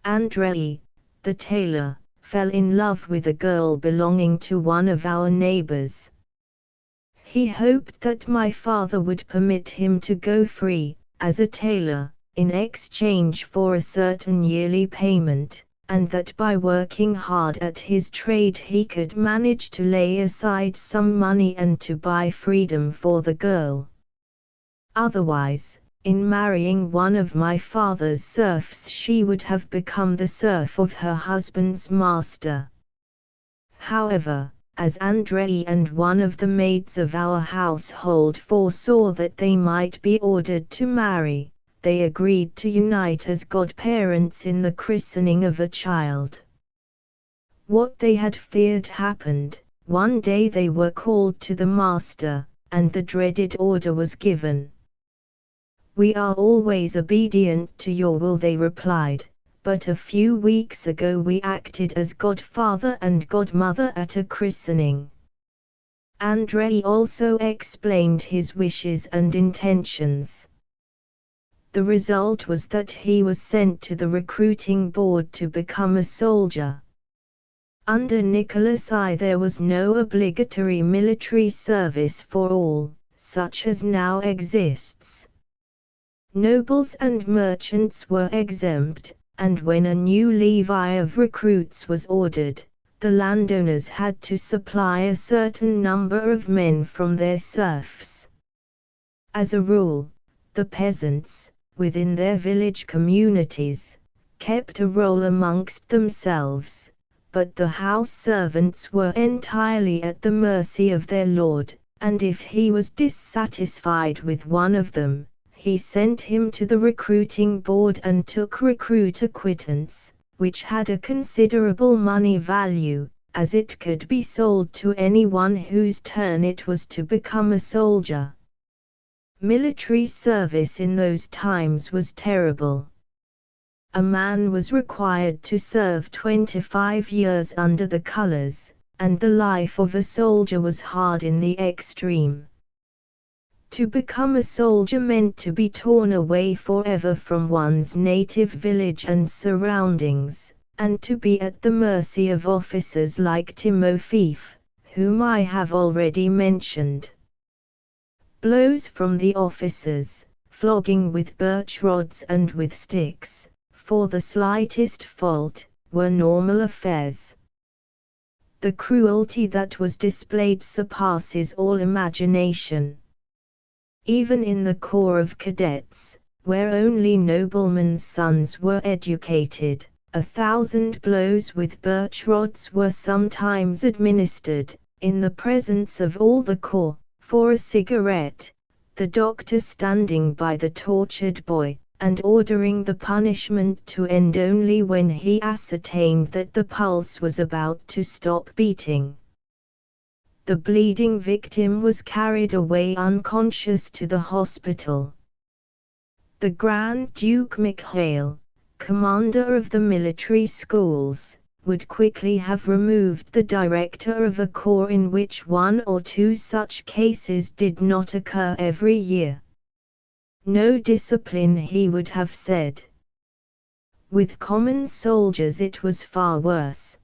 Andrei, the tailor, fell in love with a girl belonging to one of our neighbors. He hoped that my father would permit him to go free, as a tailor, in exchange for a certain yearly payment, and that by working hard at his trade he could manage to lay aside some money and to buy freedom for the girl. Otherwise, in marrying one of my father's serfs, she would have become the serf of her husband's master. However, as Andrei and one of the maids of our household foresaw that they might be ordered to marry, they agreed to unite as godparents in the christening of a child. What they had feared happened. One day they were called to the master, and the dreaded order was given. "We are always obedient to your will," they replied, "but a few weeks ago we acted as godfather and godmother at a christening." Andrei also explained his wishes and intentions. The result was that he was sent to the recruiting board to become a soldier. Under Nicholas I there was no obligatory military service for all, such as now exists. Nobles and merchants were exempt, and when a new levy of recruits was ordered, the landowners had to supply a certain number of men from their serfs. As a rule, the peasants, within their village communities, kept a roll amongst themselves, but the house servants were entirely at the mercy of their lord, and if he was dissatisfied with one of them, he sent him to the recruiting board and took recruit acquittance, which had a considerable money value, as it could be sold to anyone whose turn it was to become a soldier. Military service in those times was terrible. A man was required to serve 25 years under the colors, and the life of a soldier was hard in the extreme. To become a soldier meant to be torn away forever from one's native village and surroundings, and to be at the mercy of officers like Timofeev, whom I have already mentioned. Blows from the officers, flogging with birch rods and with sticks, for the slightest fault, were normal affairs. The cruelty that was displayed surpasses all imagination. Even in the corps of cadets, where only noblemen's sons were educated, 1,000 blows with birch rods were sometimes administered, in the presence of all the corps, for a cigarette, the doctor standing by the tortured boy, and ordering the punishment to end only when he ascertained that the pulse was about to stop beating. The bleeding victim was carried away unconscious to the hospital. The Grand Duke Mikhail, commander of the military schools, would quickly have removed the director of a corps in which 1 or 2 such cases did not occur every year. No discipline, he would have said. With common soldiers it was far worse.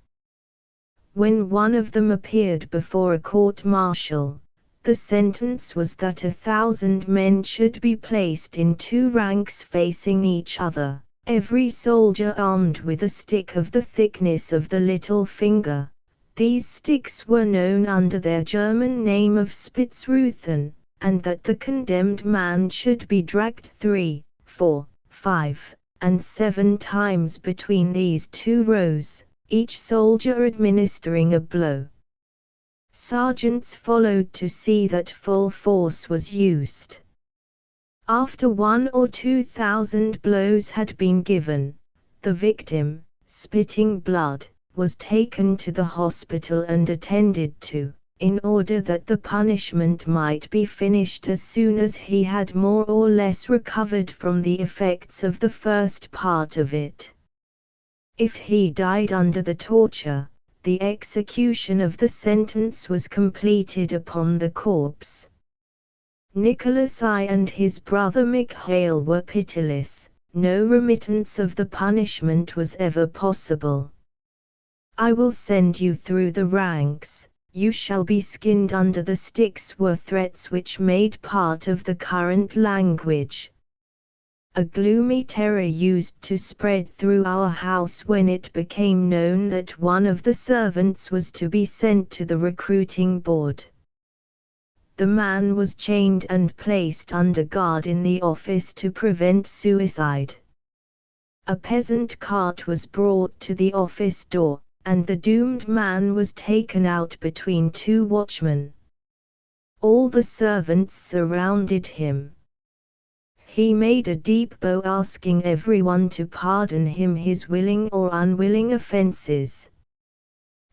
When one of them appeared before a court-martial, the sentence was that 1,000 men should be placed in 2 ranks facing each other, every soldier armed with a stick of the thickness of the little finger. These sticks were known under their German name of Spitzruthen, and that the condemned man should be dragged 3, 4, 5, and 7 times between these 2 rows, each soldier administering a blow. Sergeants followed to see that full force was used. After 1 or 2,000 blows had been given, the victim, spitting blood, was taken to the hospital and attended to, in order that the punishment might be finished as soon as he had more or less recovered from the effects of the first part of it. If he died under the torture, the execution of the sentence was completed upon the corpse. Nicholas I and his brother Mikhail were pitiless, no remittance of the punishment was ever possible. "I will send you through the ranks, you shall be skinned under the sticks," were threats which made part of the current language. A gloomy terror used to spread through our house when it became known that one of the servants was to be sent to the recruiting board. The man was chained and placed under guard in the office to prevent suicide. A peasant cart was brought to the office door, and the doomed man was taken out between 2 watchmen. All the servants surrounded him. He made a deep bow, asking everyone to pardon him his willing or unwilling offenses.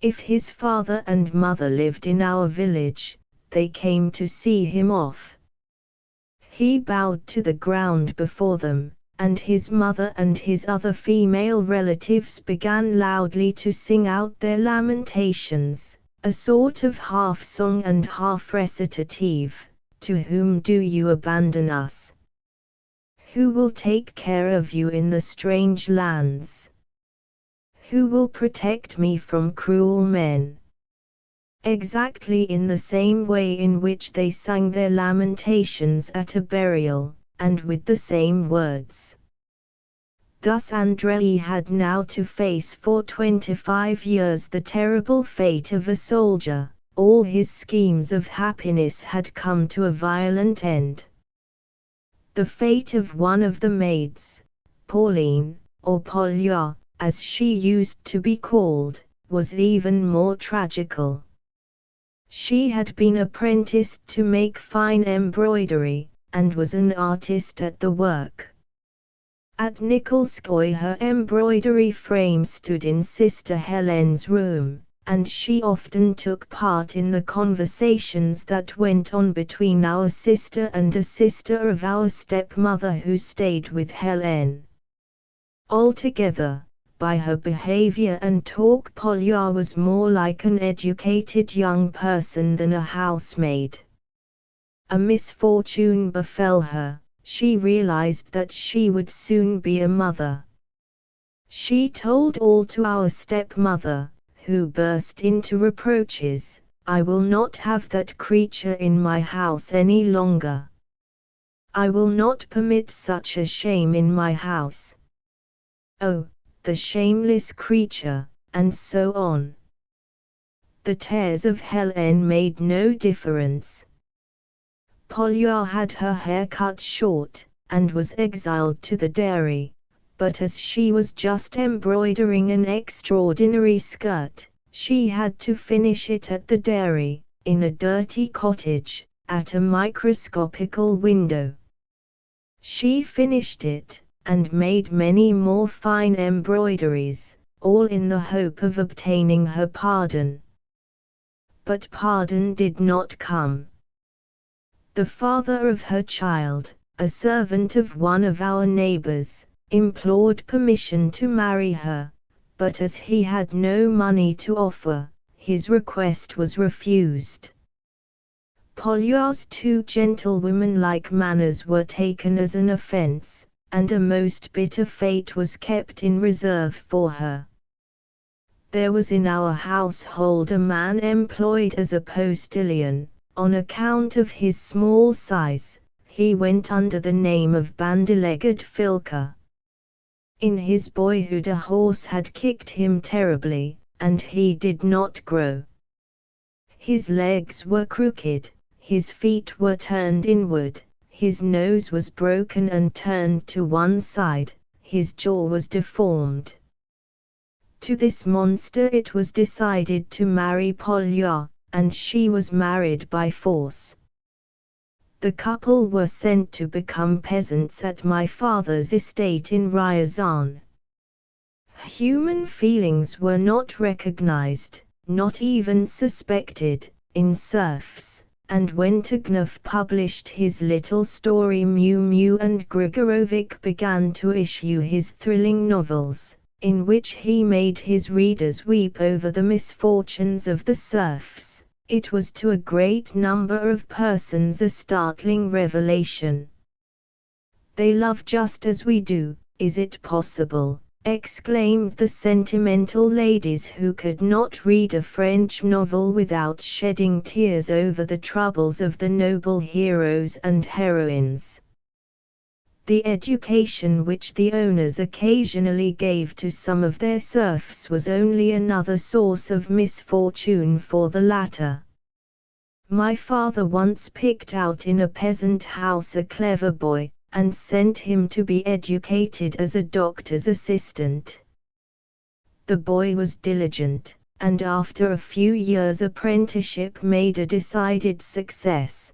If his father and mother lived in our village, they came to see him off. He bowed to the ground before them, and his mother and his other female relatives began loudly to sing out their lamentations, a sort of half-song and half-recitative. "To whom do you abandon us? Who will take care of you in the strange lands? Who will protect me from cruel men?" Exactly in the same way in which they sang their lamentations at a burial, and with the same words. Thus Andrei had now to face for 25 years the terrible fate of a soldier. All his schemes of happiness had come to a violent end. The fate of one of the maids, Pauline, or Polya, as she used to be called, was even more tragical. She had been apprenticed to make fine embroidery, and was an artist at the work. At Nikolskoye her embroidery frame stood in Sister Helen's room, and she often took part in the conversations that went on between our sister and a sister of our stepmother who stayed with Helen. Altogether, by her behavior and talk, Polya was more like an educated young person than a housemaid. A misfortune befell her. She realized that she would soon be a mother. She told all to our stepmother, who burst into reproaches. "I will not have that creature in my house any longer. I will not permit such a shame in my house. Oh, the shameless creature," and so on. The tears of Helen made no difference. Polya had her hair cut short, and was exiled to the dairy, but as she was just embroidering an extraordinary skirt, she had to finish it at the dairy, in a dirty cottage, at a microscopical window. She finished it, and made many more fine embroideries, all in the hope of obtaining her pardon. But pardon did not come. The father of her child, a servant of one of our neighbors, implored permission to marry her, but as he had no money to offer, his request was refused. Polya's 2 gentlewomanlike manners were taken as an offense, and a most bitter fate was kept in reserve for her. There was in our household a man employed as a postilion. On account of his small size, he went under the name of Bandy-legged Filka. In his boyhood a horse had kicked him terribly, and he did not grow. His legs were crooked, his feet were turned inward, his nose was broken and turned to one side, his jaw was deformed. To this monster it was decided to marry Polya, and she was married by force. The couple were sent to become peasants at my father's estate in Ryazan. Human feelings were not recognized, not even suspected, in serfs, and when Tognov published his little story Mew Mew and Grigorovich began to issue his thrilling novels, in which he made his readers weep over the misfortunes of the serfs, it was to a great number of persons a startling revelation. "They love just as we do, is it possible?" exclaimed the sentimental ladies who could not read a French novel without shedding tears over the troubles of the noble heroes and heroines. The education which the owners occasionally gave to some of their serfs was only another source of misfortune for the latter. My father once picked out in a peasant house a clever boy, and sent him to be educated as a doctor's assistant. The boy was diligent, and after a few years' apprenticeship made a decided success.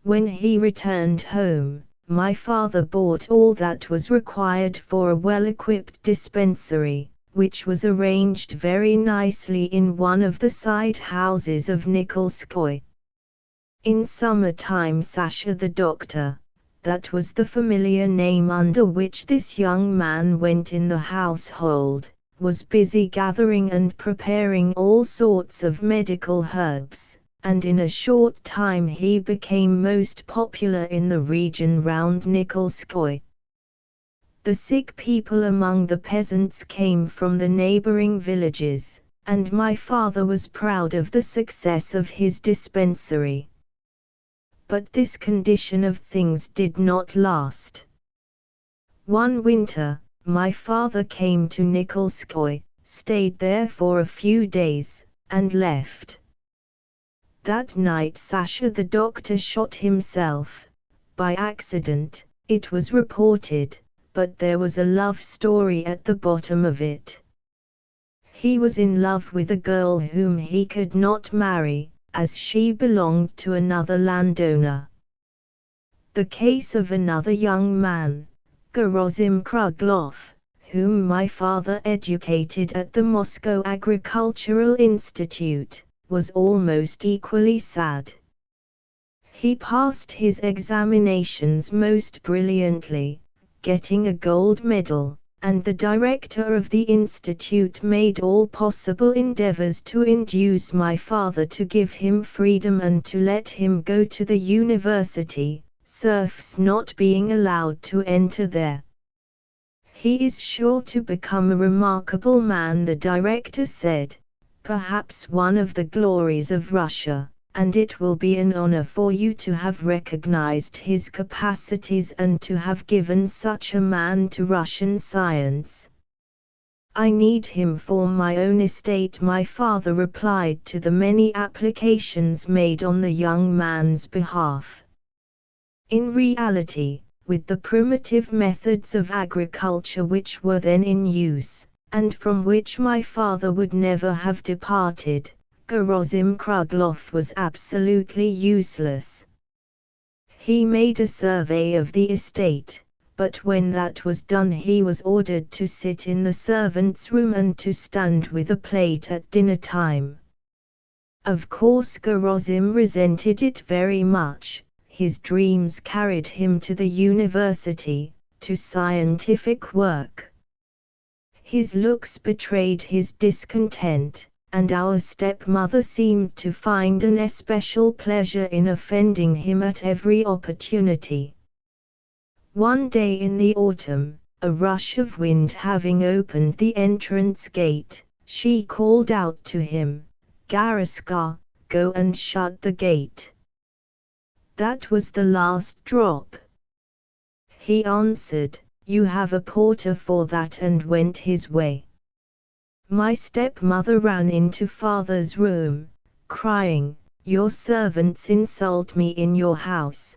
When he returned home, my father bought all that was required for a well-equipped dispensary, which was arranged very nicely in one of the side houses of Nikolskoye. In summer-time Sasha the doctor, that was the familiar name under which this young man went in the household, was busy gathering and preparing all sorts of medical herbs, and in a short time he became most popular in the region round Nikolskoye. The sick people among the peasants came from the neighboring villages, and my father was proud of the success of his dispensary. But this condition of things did not last. One winter, my father came to Nikolskoye, stayed there for a few days, and left. That night Sasha the doctor shot himself, by accident, it was reported, but there was a love story at the bottom of it. He was in love with a girl whom he could not marry, as she belonged to another landowner. The case of another young man, Gerasim Kruglov, whom my father educated at the Moscow Agricultural Institute, was almost equally sad. He passed his examinations most brilliantly, getting a gold medal, and the director of the institute made all possible endeavors to induce my father to give him freedom and to let him go to the university, serfs not being allowed to enter there. "He is sure to become a remarkable man," the director said, "perhaps one of the glories of Russia, and it will be an honor for you to have recognized his capacities and to have given such a man to Russian science." "I need him for my own estate," my father replied to the many applications made on the young man's behalf. In reality, with the primitive methods of agriculture which were then in use, and from which my father would never have departed, Gerasim Kruglov was absolutely useless. He made a survey of the estate, but when that was done he was ordered to sit in the servants' room and to stand with a plate at dinner time. Of course Gerasim resented it very much. His dreams carried him to the university, to scientific work. His looks betrayed his discontent, and our stepmother seemed to find an especial pleasure in offending him at every opportunity. One day in the autumn, a rush of wind having opened the entrance gate, she called out to him, "Garaska, go and shut the gate." That was the last drop. He answered, "You have a porter for that," and went his way. My stepmother ran into father's room, crying, "Your servants insult me in your house."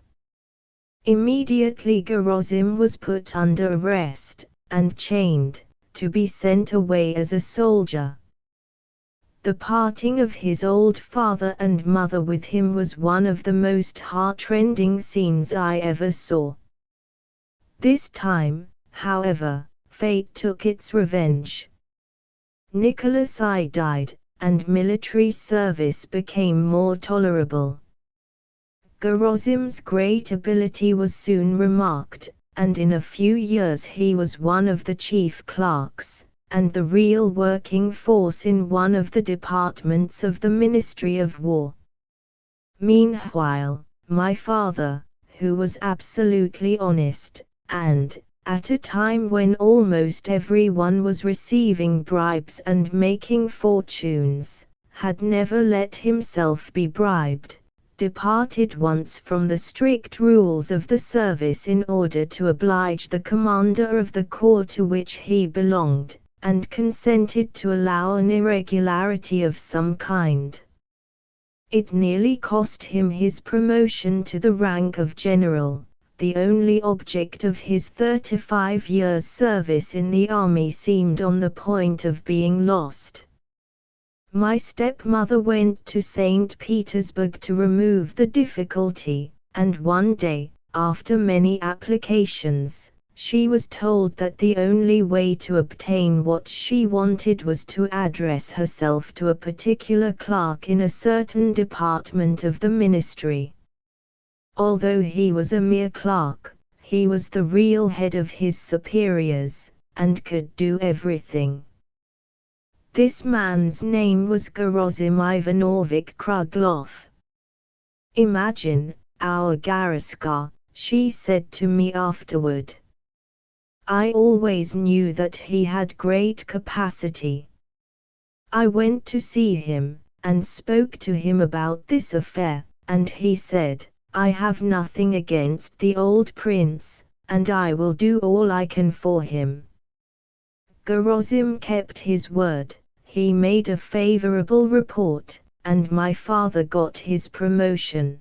Immediately Gerasim was put under arrest, and chained, to be sent away as a soldier. The parting of his old father and mother with him was one of the most heart-rending scenes I ever saw. This time, however, fate took its revenge. Nicholas I died, and military service became more tolerable. Gerasim's great ability was soon remarked, and in a few years he was one of the chief clerks, and the real working force in one of the departments of the Ministry of War. Meanwhile, my father, who was absolutely honest, and, at a time when almost everyone was receiving bribes and making fortunes, had never let himself be bribed, departed once from the strict rules of the service in order to oblige the commander of the corps to which he belonged, and consented to allow an irregularity of some kind. It nearly cost him his promotion to the rank of general. The only object of his 35 years' service in the army seemed on the point of being lost. My stepmother went to St. Petersburg to remove the difficulty, and one day, after many applications, she was told that the only way to obtain what she wanted was to address herself to a particular clerk in a certain department of the ministry. Although he was a mere clerk, he was the real head of his superiors, and could do everything. This man's name was Gerasim Ivanovich Kruglov. "Imagine, our Garaska," she said to me afterward. "I always knew that he had great capacity. I went to see him, and spoke to him about this affair, and he said, 'I have nothing against the old prince, and I will do all I can for him.' Gerasim kept his word. He made a favorable report, and my father got his promotion.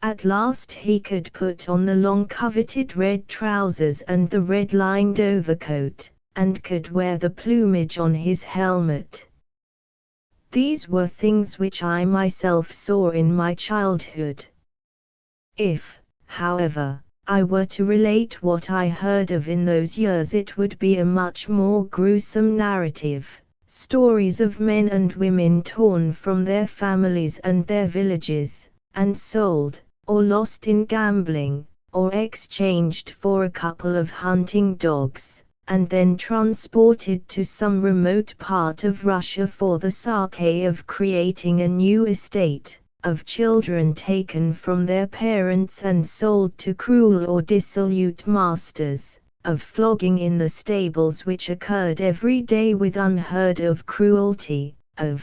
At last he could put on the long-coveted red trousers and the red-lined overcoat, and could wear the plumage on his helmet. These were things which I myself saw in my childhood. If, however, I were to relate what I heard of in those years, it would be a much more gruesome narrative. Stories of men and women torn from their families and their villages, and sold, or lost in gambling, or exchanged for a couple of hunting dogs, and then transported to some remote part of Russia for the sake of creating a new estate, of children taken from their parents and sold to cruel or dissolute masters, of flogging in the stables which occurred every day with unheard of cruelty, of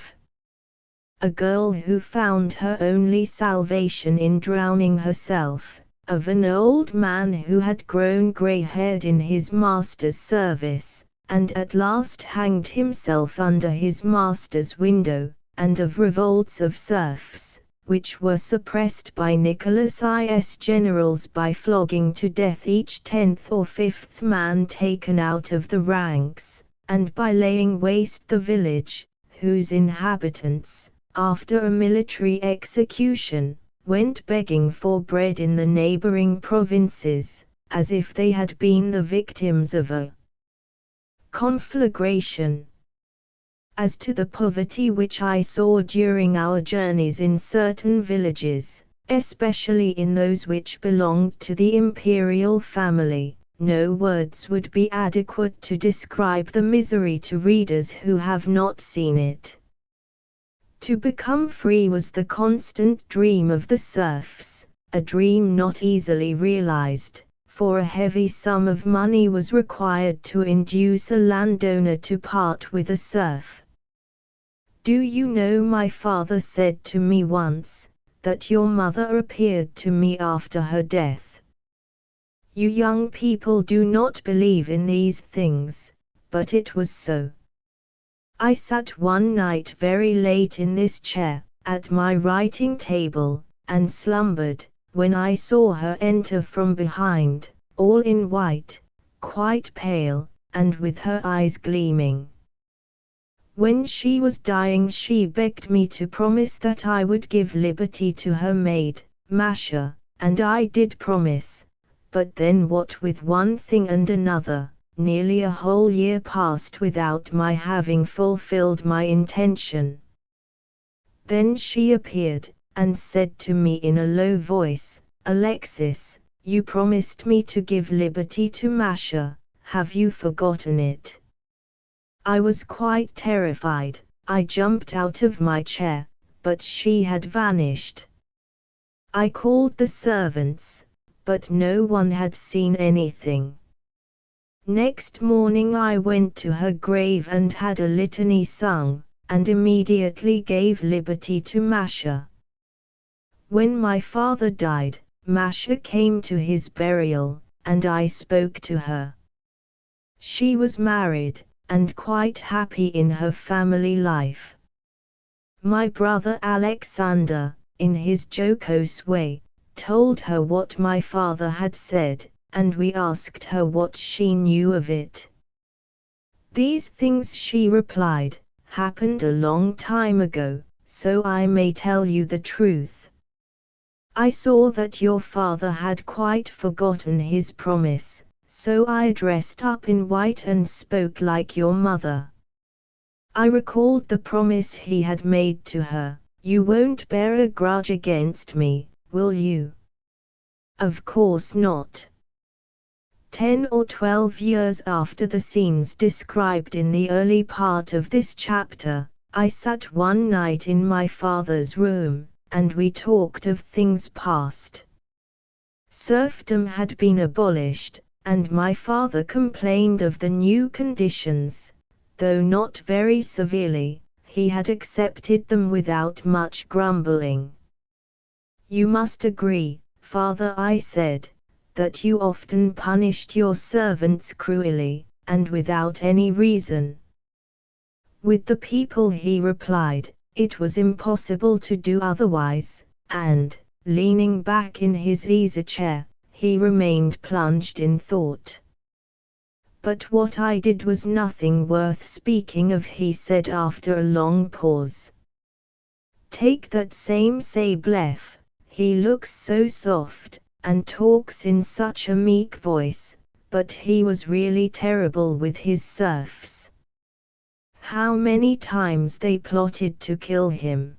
a girl who found her only salvation in drowning herself, of an old man who had grown grey-haired in his master's service, and at last hanged himself under his master's window, and of revolts of serfs, which were suppressed by Nicholas's generals by flogging to death each 10th or 5th man taken out of the ranks, and by laying waste the village, whose inhabitants, after a military execution, went begging for bread in the neighboring provinces, as if they had been the victims of a conflagration. As to the poverty which I saw during our journeys in certain villages, especially in those which belonged to the imperial family, no words would be adequate to describe the misery to readers who have not seen it. To become free was the constant dream of the serfs, a dream not easily realized, for a heavy sum of money was required to induce a landowner to part with a serf. "Do you know," my father said to me once, "that your mother appeared to me after her death? You young people do not believe in these things, but it was so. I sat one night very late in this chair, at my writing table, and slumbered, when I saw her enter from behind, all in white, quite pale, and with her eyes gleaming. When she was dying she begged me to promise that I would give liberty to her maid, Masha, and I did promise, but then what with one thing and another, nearly a whole year passed without my having fulfilled my intention. Then she appeared, and said to me in a low voice, 'Alexis, you promised me to give liberty to Masha, have you forgotten it?' I was quite terrified, I jumped out of my chair, but she had vanished. I called the servants, but no one had seen anything. Next morning I went to her grave and had a litany sung, and immediately gave liberty to Masha. When my father died, Masha came to his burial, and I spoke to her. She was married, and quite happy in her family life. My brother Alexander, in his jocose way, told her what my father had said, and we asked her what she knew of it. 'These things,' she replied, 'happened a long time ago, so I may tell you the truth. I saw that your father had quite forgotten his promise, so I dressed up in white and spoke like your mother. I recalled the promise he had made to her, "You won't bear a grudge against me, will you?" Of course not. 10 or 12 years after the scenes described in the early part of this chapter, I sat one night in my father's room, and we talked of things past. Serfdom had been abolished, and my father complained of the new conditions, though not very severely, he had accepted them without much grumbling. "You must agree, father," I said, "that you often punished your servants cruelly, and without any reason." "With the people," he replied, "it was impossible to do otherwise," and, leaning back in his easy-chair, he remained plunged in thought. "But what I did was nothing worth speaking of," he said after a long pause. "Take that same Sablev, he looks so soft, and talks in such a meek voice, but he was really terrible with his serfs. How many times they plotted to kill him.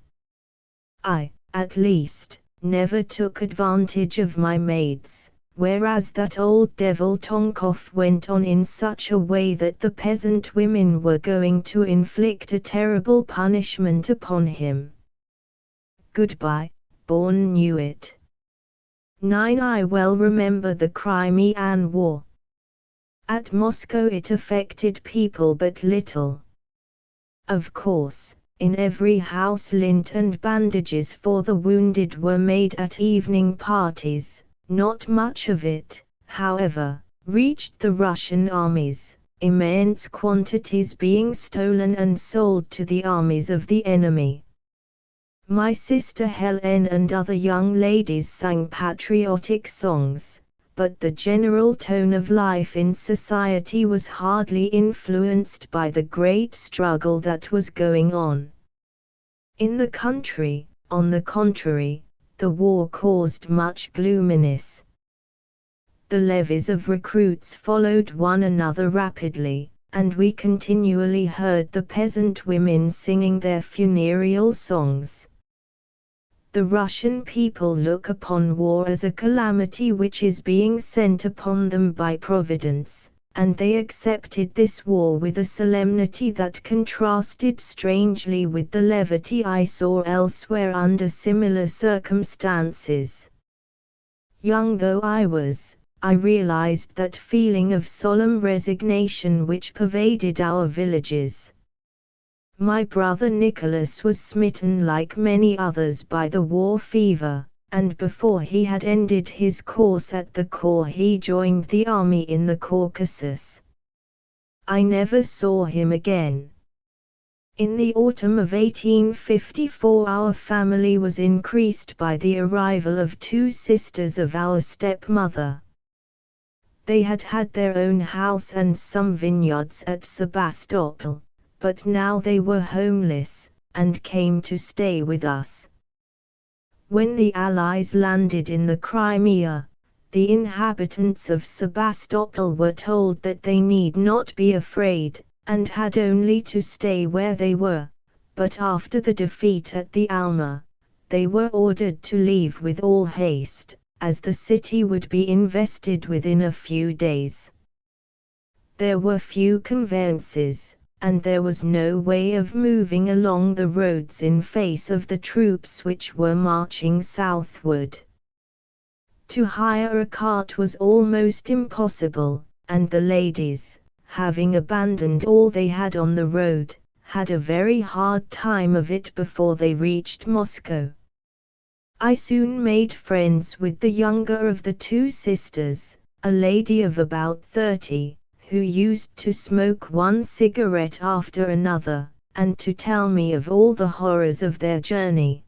I, at least, never took advantage of my maids, whereas that old devil Tonkov went on in such a way that the peasant women were going to inflict a terrible punishment upon him. Goodbye, Bourne knew it. 9. I well remember the Crimean War. At Moscow it affected people but little. Of course, in every house lint and bandages for the wounded were made at evening parties. Not much of it, however, reached the Russian armies, immense quantities being stolen and sold to the armies of the enemy. My sister Helen and other young ladies sang patriotic songs, but the general tone of life in society was hardly influenced by the great struggle that was going on. In the country, on the contrary, the war caused much gloominess. The levies of recruits followed one another rapidly, and we continually heard the peasant women singing their funereal songs. The Russian people look upon war as a calamity which is being sent upon them by Providence, and they accepted this war with a solemnity that contrasted strangely with the levity I saw elsewhere under similar circumstances. Young though I was, I realized that feeling of solemn resignation which pervaded our villages. My brother Nicholas was smitten like many others by the war fever, and before he had ended his course at the corps he joined the army in the Caucasus. I never saw him again. In the autumn of 1854 our family was increased by the arrival of 2 sisters of our stepmother. They had had their own house and some vineyards at Sebastopol, but now they were homeless, and came to stay with us. When the Allies landed in the Crimea, the inhabitants of Sebastopol were told that they need not be afraid, and had only to stay where they were, but after the defeat at the Alma, they were ordered to leave with all haste, as the city would be invested within a few days. There were few conveyances, and there was no way of moving along the roads in face of the troops which were marching southward. To hire a cart was almost impossible, and the ladies, having abandoned all they had on the road, had a very hard time of it before they reached Moscow. I soon made friends with the younger of the 2 sisters, a lady of about 30, who used to smoke one cigarette after another, and to tell me of all the horrors of their journey.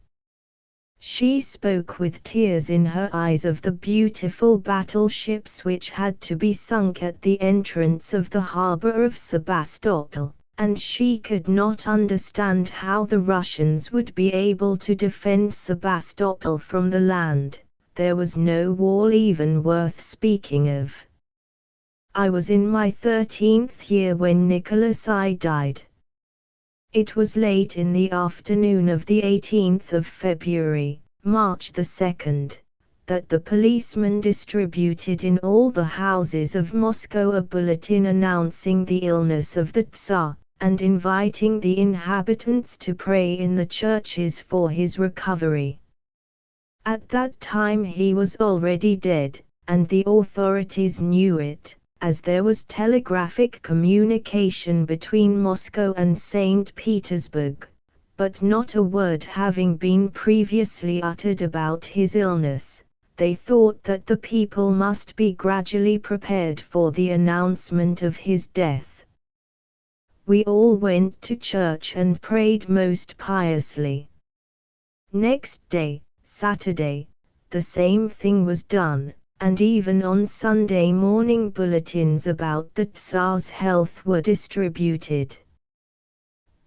She spoke with tears in her eyes of the beautiful battleships which had to be sunk at the entrance of the harbor of Sebastopol, and she could not understand how the Russians would be able to defend Sebastopol from the land. There was no wall even worth speaking of. I was in my 13th year when Nicholas I died. It was late in the afternoon of the 18th of February, March the 2nd, that the policeman distributed in all the houses of Moscow a bulletin announcing the illness of the Tsar, and inviting the inhabitants to pray in the churches for his recovery. At that time he was already dead, and the authorities knew it, as there was telegraphic communication between Moscow and St. Petersburg, but not a word having been previously uttered about his illness. They thought that the people must be gradually prepared for the announcement of his death. We all went to church and prayed most piously. Next day, Saturday, the same thing was done, and even on Sunday morning bulletins about the Tsar's health were distributed.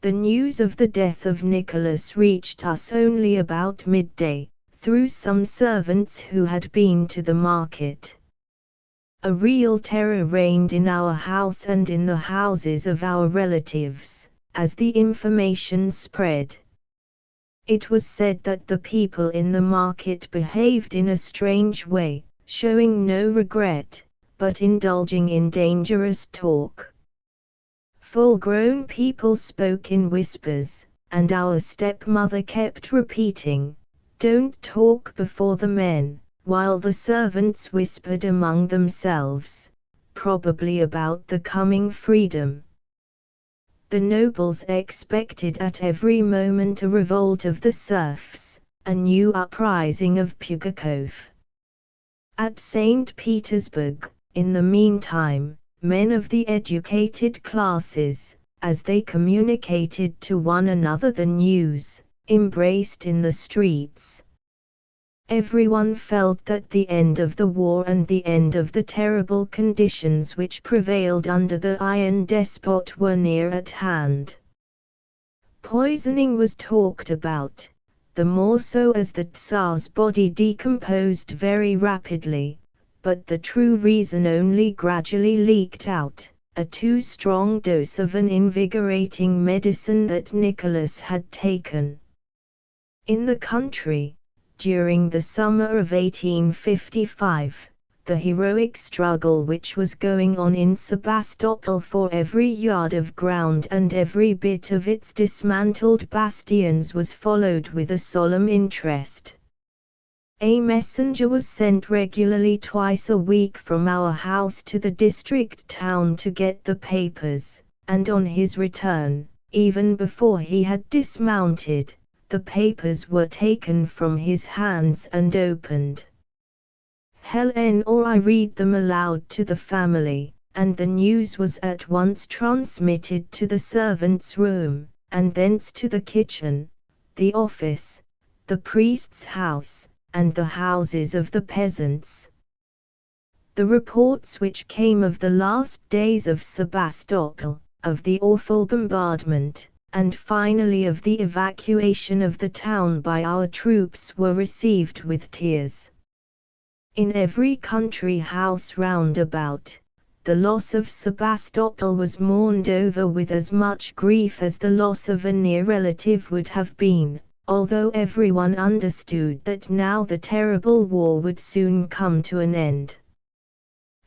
The news of the death of Nicholas reached us only about midday, through some servants who had been to the market. A real terror reigned in our house and in the houses of our relatives, as the information spread. It was said that the people in the market behaved in a strange way, showing no regret, but indulging in dangerous talk. Full-grown people spoke in whispers, and our stepmother kept repeating, "Don't talk before the men," while the servants whispered among themselves, probably about the coming freedom. The nobles expected at every moment a revolt of the serfs, a new uprising of Pugachov. At St. Petersburg, in the meantime, men of the educated classes, as they communicated to one another the news, embraced in the streets. Everyone felt that the end of the war and the end of the terrible conditions which prevailed under the Iron Despot were near at hand. Poisoning was talked about, the more so as the Tsar's body decomposed very rapidly, but the true reason only gradually leaked out, a too strong dose of an invigorating medicine that Nicholas had taken. In the country, during the summer of 1855, the heroic struggle which was going on in Sebastopol for every yard of ground and every bit of its dismantled bastions was followed with a solemn interest. A messenger was sent regularly twice a week from our house to the district town to get the papers, and on his return, even before he had dismounted, the papers were taken from his hands and opened. Helen or I read them aloud to the family, and the news was at once transmitted to the servants' room, and thence to the kitchen, the office, the priest's house, and the houses of the peasants. The reports which came of the last days of Sebastopol, of the awful bombardment, and finally of the evacuation of the town by our troops were received with tears. In every country house round about, the loss of Sebastopol was mourned over with as much grief as the loss of a near relative would have been, although everyone understood that now the terrible war would soon come to an end.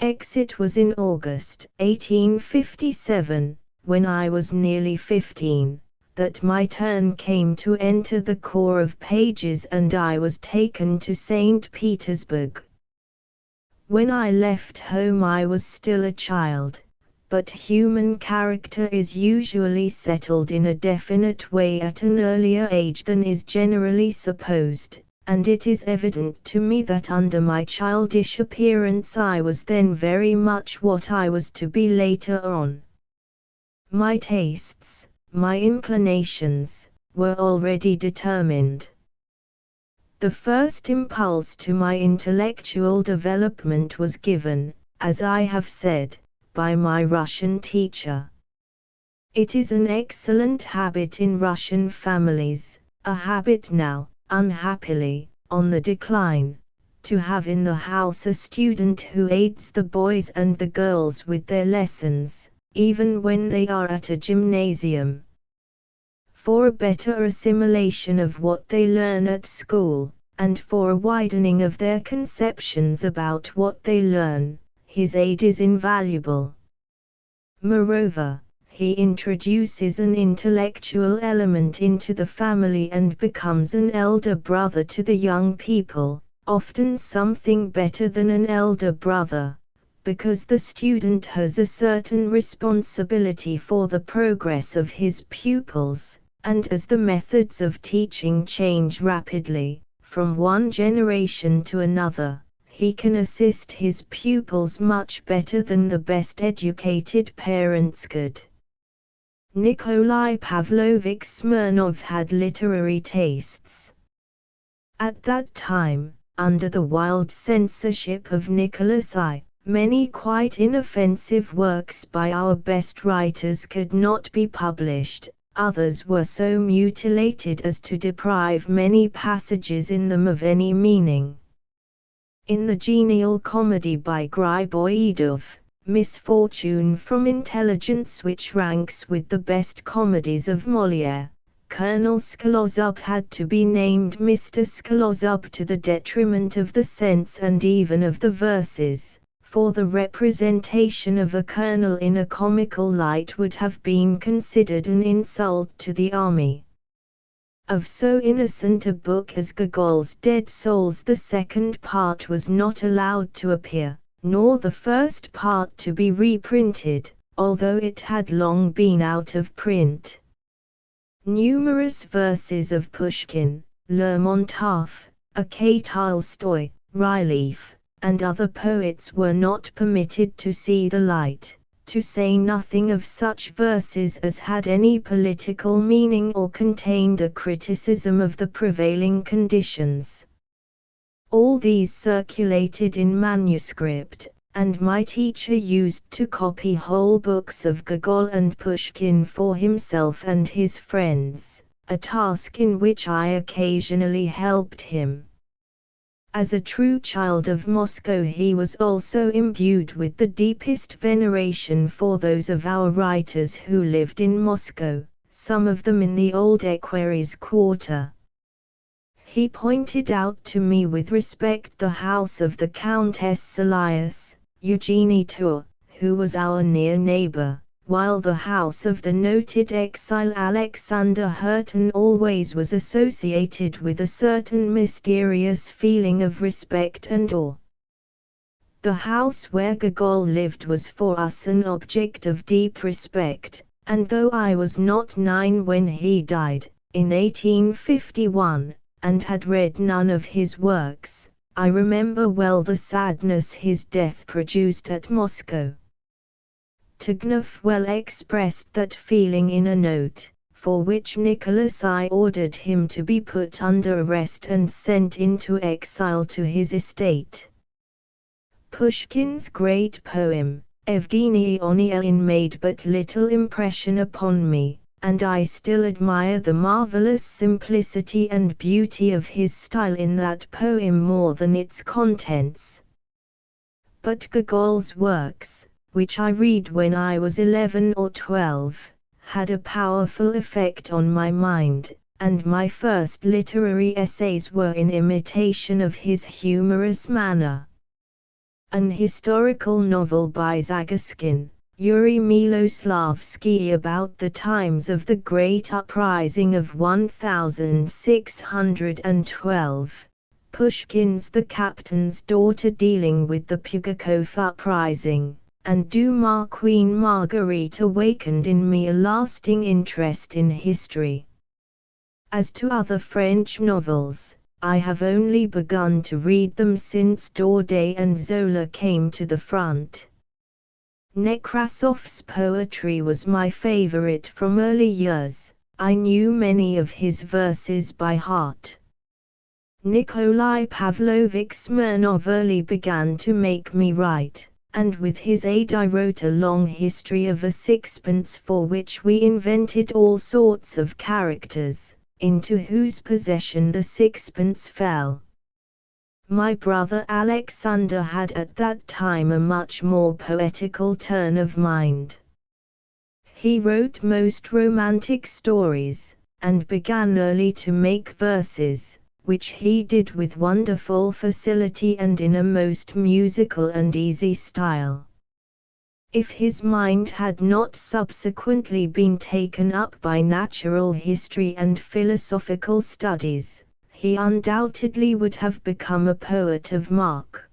It was in August 1857, when I was nearly 15, that my turn came to enter the Corps of Pages and I was taken to St. Petersburg. When I left home I was still a child, but human character is usually settled in a definite way at an earlier age than is generally supposed, and it is evident to me that under my childish appearance I was then very much what I was to be later on. My tastes, my inclinations, were already determined. The first impulse to my intellectual development was given, as I have said, by my Russian teacher. It is an excellent habit in Russian families, a habit now, unhappily, on the decline, to have in the house a student who aids the boys and the girls with their lessons, even when they are at a gymnasium. For a better assimilation of what they learn at school, and for a widening of their conceptions about what they learn, his aid is invaluable. Moreover, he introduces an intellectual element into the family and becomes an elder brother to the young people, often something better than an elder brother, because the student has a certain responsibility for the progress of his pupils, and as the methods of teaching change rapidly, from one generation to another, he can assist his pupils much better than the best educated parents could. Nikolai Pavlovich Smirnov had literary tastes. At that time, under the wild censorship of Nicholas I, many quite inoffensive works by our best writers could not be published, others were so mutilated as to deprive many passages in them of any meaning. In the genial comedy by Griboyedov, Misfortune from Intelligence, which ranks with the best comedies of Molière, Colonel Skolozub had to be named Mr. Skolozub to the detriment of the sense and even of the verses, for the representation of a colonel in a comical light would have been considered an insult to the army. Of so innocent a book as Gogol's Dead Souls, the second part was not allowed to appear, nor the first part to be reprinted, although it had long been out of print. Numerous verses of Pushkin, Lermontov, A.K. Tolstoy, Ryleff, and other poets were not permitted to see the light, to say nothing of such verses as had any political meaning or contained a criticism of the prevailing conditions. All these circulated in manuscript, and my teacher used to copy whole books of Gogol and Pushkin for himself and his friends, a task in which I occasionally helped him. As a true child of Moscow, he was also imbued with the deepest veneration for those of our writers who lived in Moscow, some of them in the old Equerries Quarter. He pointed out to me with respect the house of the Countess Salias, Eugenie Tour, who was our near neighbor, while the house of the noted exile Alexander Hurton always was associated with a certain mysterious feeling of respect and awe. The house where Gogol lived was for us an object of deep respect, and though I was not 9 when he died, in 1851, and had read none of his works, I remember well the sadness his death produced at Moscow. Tognov well expressed that feeling in a note, for which Nicholas I ordered him to be put under arrest and sent into exile to his estate. Pushkin's great poem, Evgeny Onegin, made but little impression upon me, and I still admire the marvelous simplicity and beauty of his style in that poem more than its contents. But Gogol's works, which I read when I was 11 or 12, had a powerful effect on my mind, and my first literary essays were in imitation of his humorous manner. An historical novel by Zagoskin, Yuri Miloslavsky, about the times of the Great Uprising of 1612, Pushkin's The Captain's Daughter, dealing with the Pugakov uprising, and Dumas' Queen Marguerite, awakened in me a lasting interest in history. As to other French novels, I have only begun to read them since Daudet and Zola came to the front. Nekrasov's poetry was my favorite from early years. I knew many of his verses by heart. Nikolai Pavlovich Smirnov early began to make me write, and with his aid I wrote a long history of a sixpence, for which we invented all sorts of characters, into whose possession the sixpence fell. My brother Alexander had at that time a much more poetical turn of mind. He wrote most romantic stories, and began early to make verses, which he did with wonderful facility and in a most musical and easy style. If his mind had not subsequently been taken up by natural history and philosophical studies, he undoubtedly would have become a poet of mark.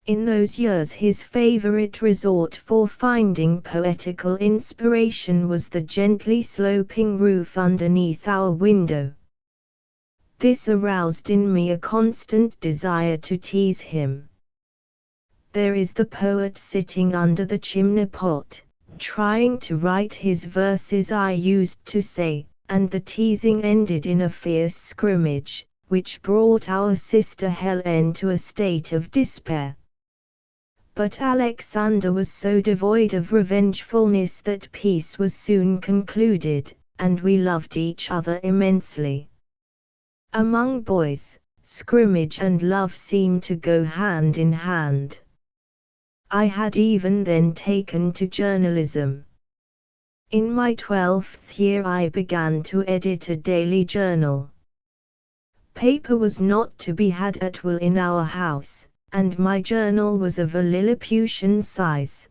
In those years his favorite resort for finding poetical inspiration was the gently sloping roof underneath our window. This aroused in me a constant desire to tease him. There is the poet sitting under the chimney pot, trying to write his verses, I used to say, and the teasing ended in a fierce scrimmage, which brought our sister Helen to a state of despair. But Alexander was so devoid of revengefulness that peace was soon concluded, and we loved each other immensely. Among boys, scrimmage and love seemed to go hand in hand. I had even then taken to journalism. In my 12th year I began to edit a daily journal. Paper was not to be had at will in our house, and my journal was of a Lilliputian size.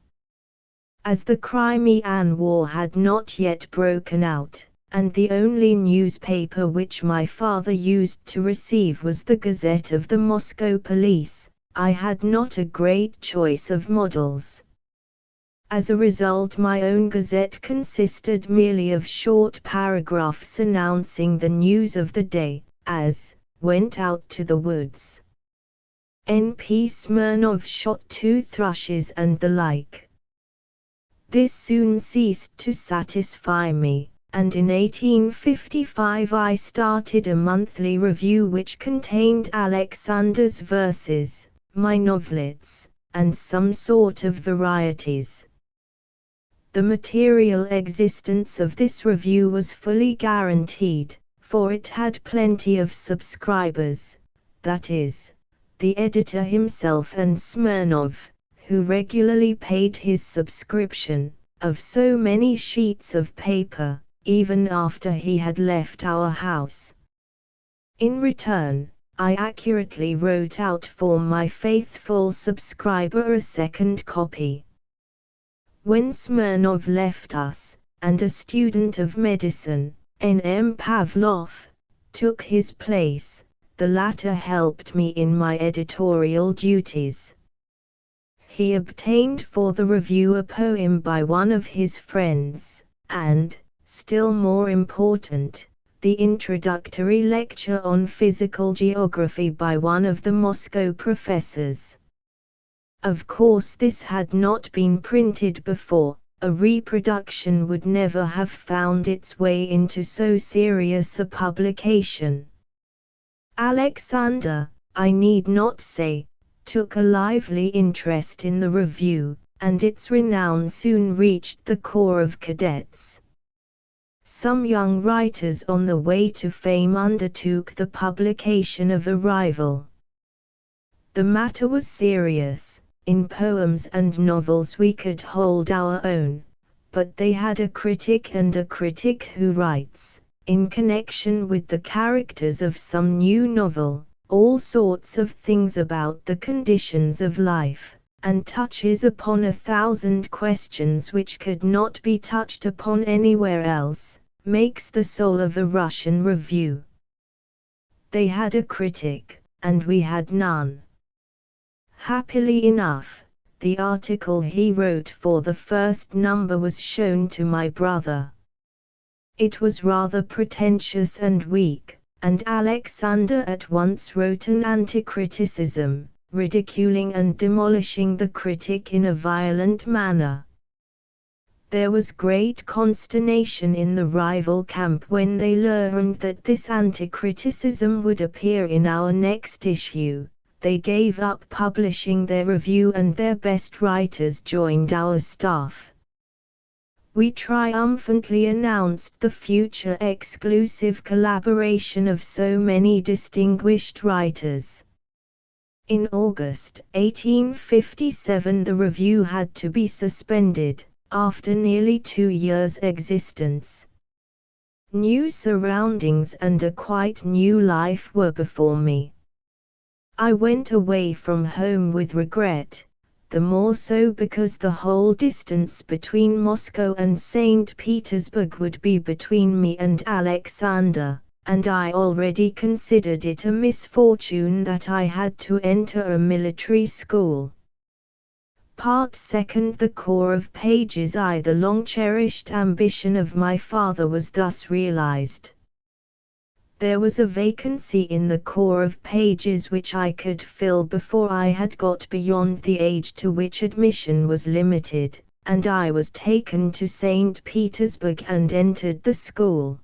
As the Crimean War had not yet broken out, and the only newspaper which my father used to receive was the Gazette of the Moscow Police, I had not a great choice of models. As a result, my own gazette consisted merely of short paragraphs announcing the news of the day, as went out to the woods. N.P. Smirnov shot 2 thrushes and the like. This soon ceased to satisfy me, and in 1855 I started a monthly review which contained Alexander's verses, my novelettes, and some sort of varieties. The material existence of this review was fully guaranteed, for it had plenty of subscribers, that is, the editor himself and Smirnov, who regularly paid his subscription, of so many sheets of paper, even after he had left our house. In return, I accurately wrote out for my faithful subscriber a second copy. When Smirnov left us, and a student of medicine, N.M. Pavlov, took his place, the latter helped me in my editorial duties. He obtained for the review a poem by one of his friends, and, still more important, the introductory lecture on physical geography by one of the Moscow professors. Of course this had not been printed before, a reproduction would never have found its way into so serious a publication. Alexander, I need not say, took a lively interest in the review, and its renown soon reached the corps of cadets. Some young writers on the way to fame undertook the publication of a rival. The matter was serious. In poems and novels we could hold our own, but they had a critic, and a critic who writes, in connection with the characters of some new novel, all sorts of things about the conditions of life, and touches upon 1,000 questions which could not be touched upon anywhere else, makes the soul of a Russian review. They had a critic, and we had none. Happily enough, the article he wrote for the first number was shown to my brother. It was rather pretentious and weak, and Alexander at once wrote an anti-criticism, ridiculing and demolishing the critic in a violent manner. There was great consternation in the rival camp when they learned that this anti-criticism would appear in our next issue. They gave up publishing their review and their best writers joined our staff. We triumphantly announced the future exclusive collaboration of so many distinguished writers. In August 1857 the review had to be suspended, after nearly 2 years' existence. New surroundings and a quite new life were before me. I went away from home with regret, the more so because the whole distance between Moscow and St. Petersburg would be between me and Alexander, and I already considered it a misfortune that I had to enter a military school. Part second. The corps of pages. The long-cherished ambition of my father was thus realized. There was a vacancy in the corps of pages which I could fill before I had got beyond the age to which admission was limited, and I was taken to St. Petersburg and entered the school.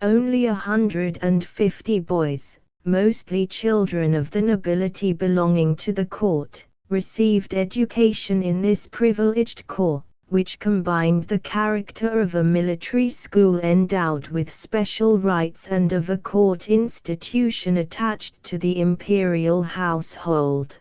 Only 150 boys, mostly children of the nobility belonging to the court, received education in this privileged corps, which combined the character of a military school endowed with special rights and of a court institution attached to the imperial household.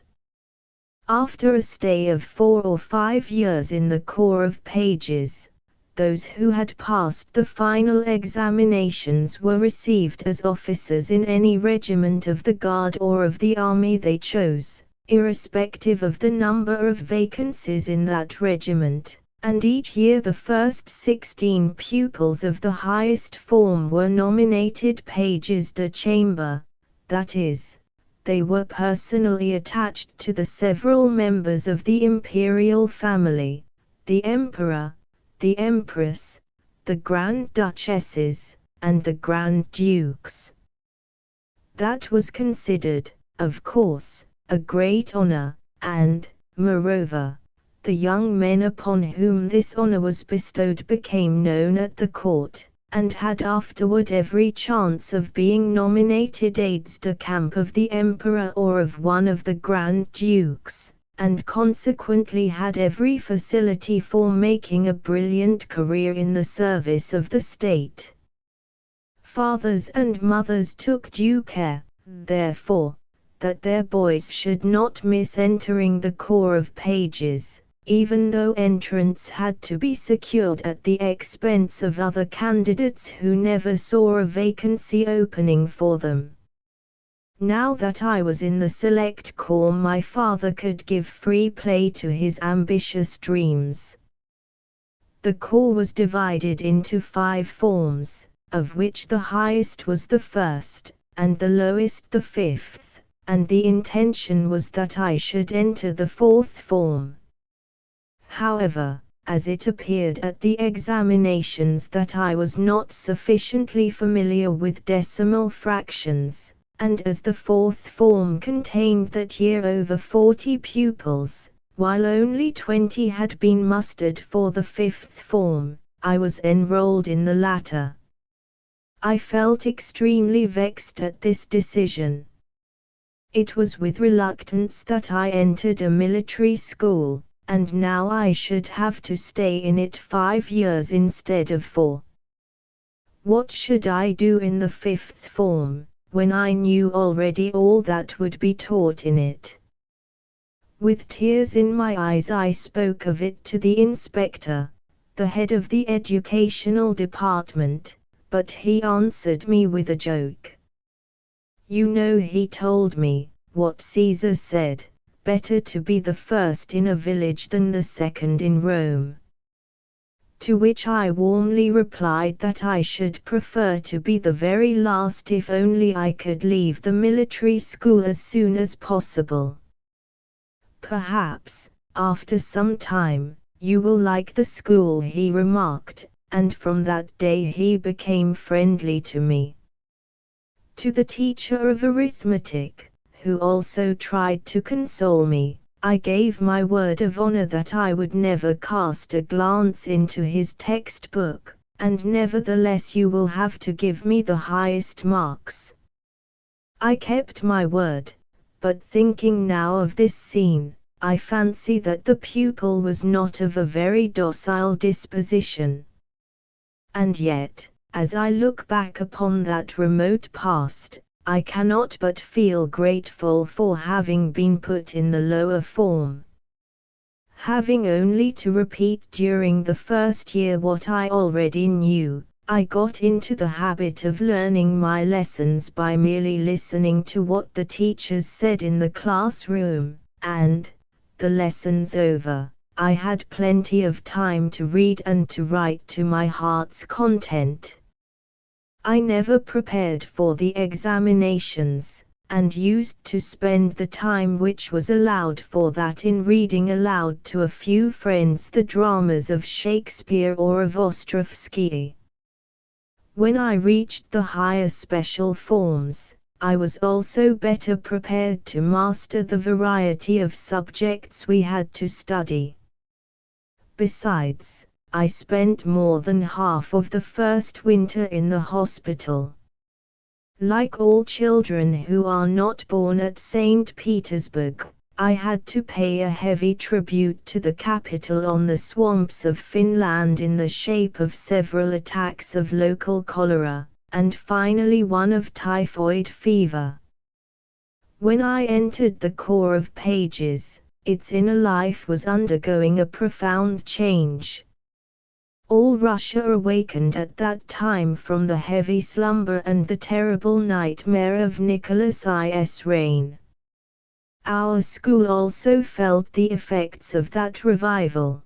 After a stay of 4 or 5 years in the Corps of Pages, those who had passed the final examinations were received as officers in any regiment of the Guard or of the army they chose, irrespective of the number of vacancies in that regiment, and each year the first 16 pupils of the highest form were nominated pages de chambre, that is, they were personally attached to the several members of the imperial family, the emperor, the empress, the grand duchesses, and the grand dukes. That was considered, of course, a great honor, and, moreover, the young men upon whom this honor was bestowed became known at the court, and had afterward every chance of being nominated aides-de-camp of the emperor or of one of the grand dukes, and consequently had every facility for making a brilliant career in the service of the state. Fathers and mothers took due care, therefore, that their boys should not miss entering the Corps of Pages, even though entrance had to be secured at the expense of other candidates who never saw a vacancy opening for them. Now that I was in the Select Corps, my father could give free play to his ambitious dreams. The Corps was divided into 5 forms, of which the highest was the first, and the lowest the 5th, and the intention was that I should enter the 4th form. However, as it appeared at the examinations that I was not sufficiently familiar with decimal fractions, and as the 4th form contained that year over 40 pupils, while only 20 had been mustered for the 5th form, I was enrolled in the latter. I felt extremely vexed at this decision. It was with reluctance that I entered a military school, and now I should have to stay in it 5 years instead of 4. What should I do in the 5th form, when I knew already all that would be taught in it? With tears in my eyes I spoke of it to the inspector, the head of the educational department, but he answered me with a joke. You know, he told me, what Caesar said, better to be the first in a village than the second in Rome. To which I warmly replied that I should prefer to be the very last if only I could leave the military school as soon as possible. Perhaps, after some time, you will like the school, he remarked, and from that day he became friendly to me. To the teacher of arithmetic, who also tried to console me, I gave my word of honor that I would never cast a glance into his textbook, and nevertheless you will have to give me the highest marks. I kept my word, but thinking now of this scene, I fancy that the pupil was not of a very docile disposition. And yet, as I look back upon that remote past, I cannot but feel grateful for having been put in the lower form. Having only to repeat during the first year what I already knew, I got into the habit of learning my lessons by merely listening to what the teachers said in the classroom, and, the lessons over, I had plenty of time to read and to write to my heart's content. I never prepared for the examinations, and used to spend the time which was allowed for that in reading aloud to a few friends the dramas of Shakespeare or of Ostrovsky. When I reached the higher special forms, I was also better prepared to master the variety of subjects we had to study. Besides, I spent more than half of the first winter in the hospital. Like all children who are not born at St. Petersburg, I had to pay a heavy tribute to the capital on the swamps of Finland in the shape of several attacks of local cholera, and finally one of typhoid fever. When I entered the Corps of Pages, its inner life was undergoing a profound change. All Russia awakened at that time from the heavy slumber and the terrible nightmare of Nicholas I.'s reign. Our school also felt the effects of that revival.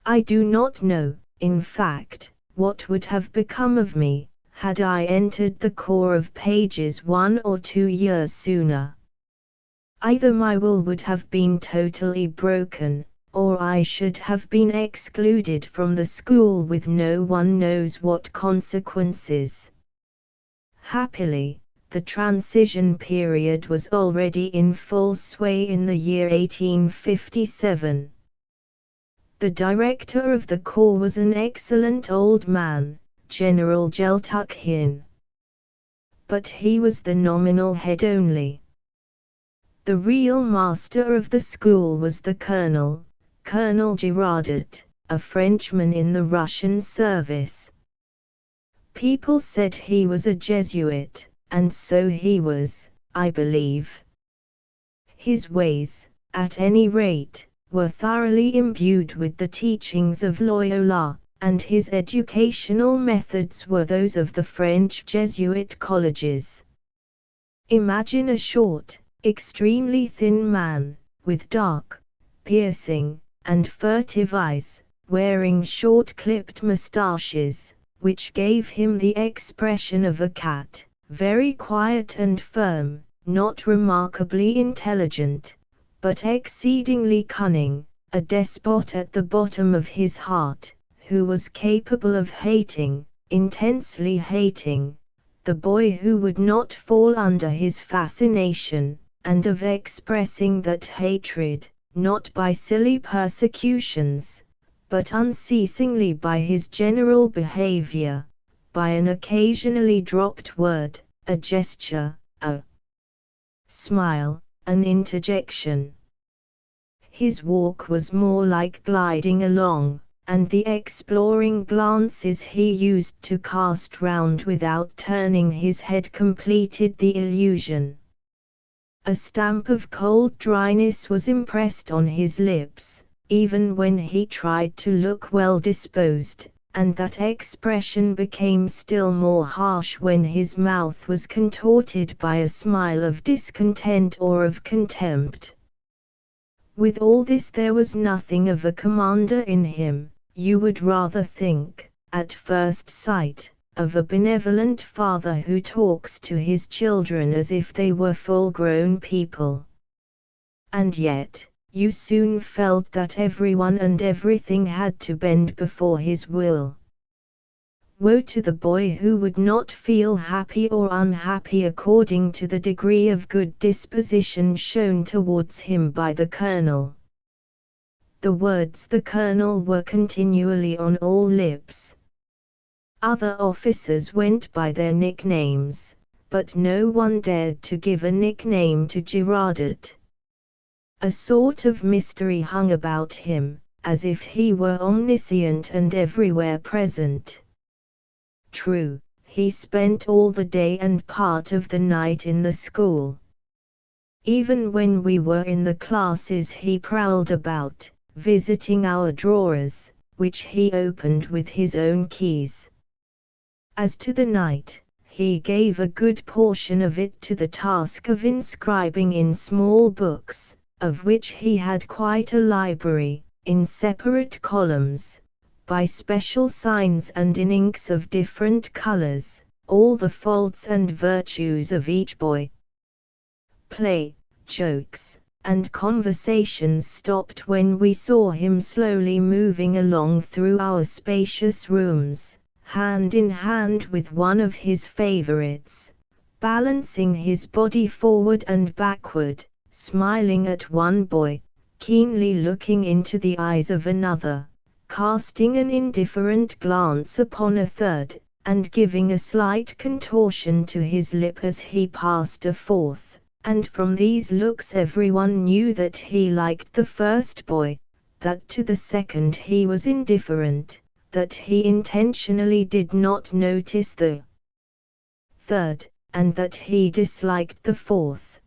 I do not know, in fact, what would have become of me, had I entered the Corps of Pages 1 or 2 years sooner. Either my will would have been totally broken, or I should have been excluded from the school with no one knows what consequences. Happily, the transition period was already in full sway in the year 1857. The director of the corps was an excellent old man, General Jeltukhin. But he was the nominal head only. The real master of the school was the colonel, Colonel Girardet, a Frenchman in the Russian service. People said he was a Jesuit, and so he was, I believe. His ways, at any rate, were thoroughly imbued with the teachings of Loyola, and his educational methods were those of the French Jesuit colleges. Imagine a short, extremely thin man, with dark, piercing, and furtive eyes, wearing short-clipped moustaches, which gave him the expression of a cat, very quiet and firm, not remarkably intelligent, but exceedingly cunning, a despot at the bottom of his heart, who was capable of hating, intensely hating, the boy who would not fall under his fascination, and of expressing that hatred, not by silly persecutions, but unceasingly by his general behavior, by an occasionally dropped word, a gesture, a smile, an interjection. His walk was more like gliding along, and the exploring glances he used to cast round without turning his head completed the illusion. A stamp of cold dryness was impressed on his lips, even when he tried to look well disposed, and that expression became still more harsh when his mouth was contorted by a smile of discontent or of contempt. With all this there was nothing of a commander in him. You would rather think, at first sight, of a benevolent father who talks to his children as if they were full-grown people. And yet, you soon felt that everyone and everything had to bend before his will. Woe to the boy who would not feel happy or unhappy according to the degree of good disposition shown towards him by the colonel. The words "the colonel" were continually on all lips. Other officers went by their nicknames, but no one dared to give a nickname to Girardet. A sort of mystery hung about him, as if he were omniscient and everywhere present. True, he spent all the day and part of the night in the school. Even when we were in the classes he prowled about, visiting our drawers, which he opened with his own keys. As to the night, he gave a good portion of it to the task of inscribing in small books, of which he had quite a library, in separate columns, by special signs and in inks of different colors, all the faults and virtues of each boy. Play, jokes, and conversations stopped when we saw him slowly moving along through our spacious rooms, hand in hand with one of his favorites, balancing his body forward and backward, smiling at one boy, keenly looking into the eyes of another, casting an indifferent glance upon a third, and giving a slight contortion to his lip as he passed a fourth, and from these looks everyone knew that he liked the first boy, that to the second he was indifferent, that he intentionally did not notice the third, and that he disliked the fourth.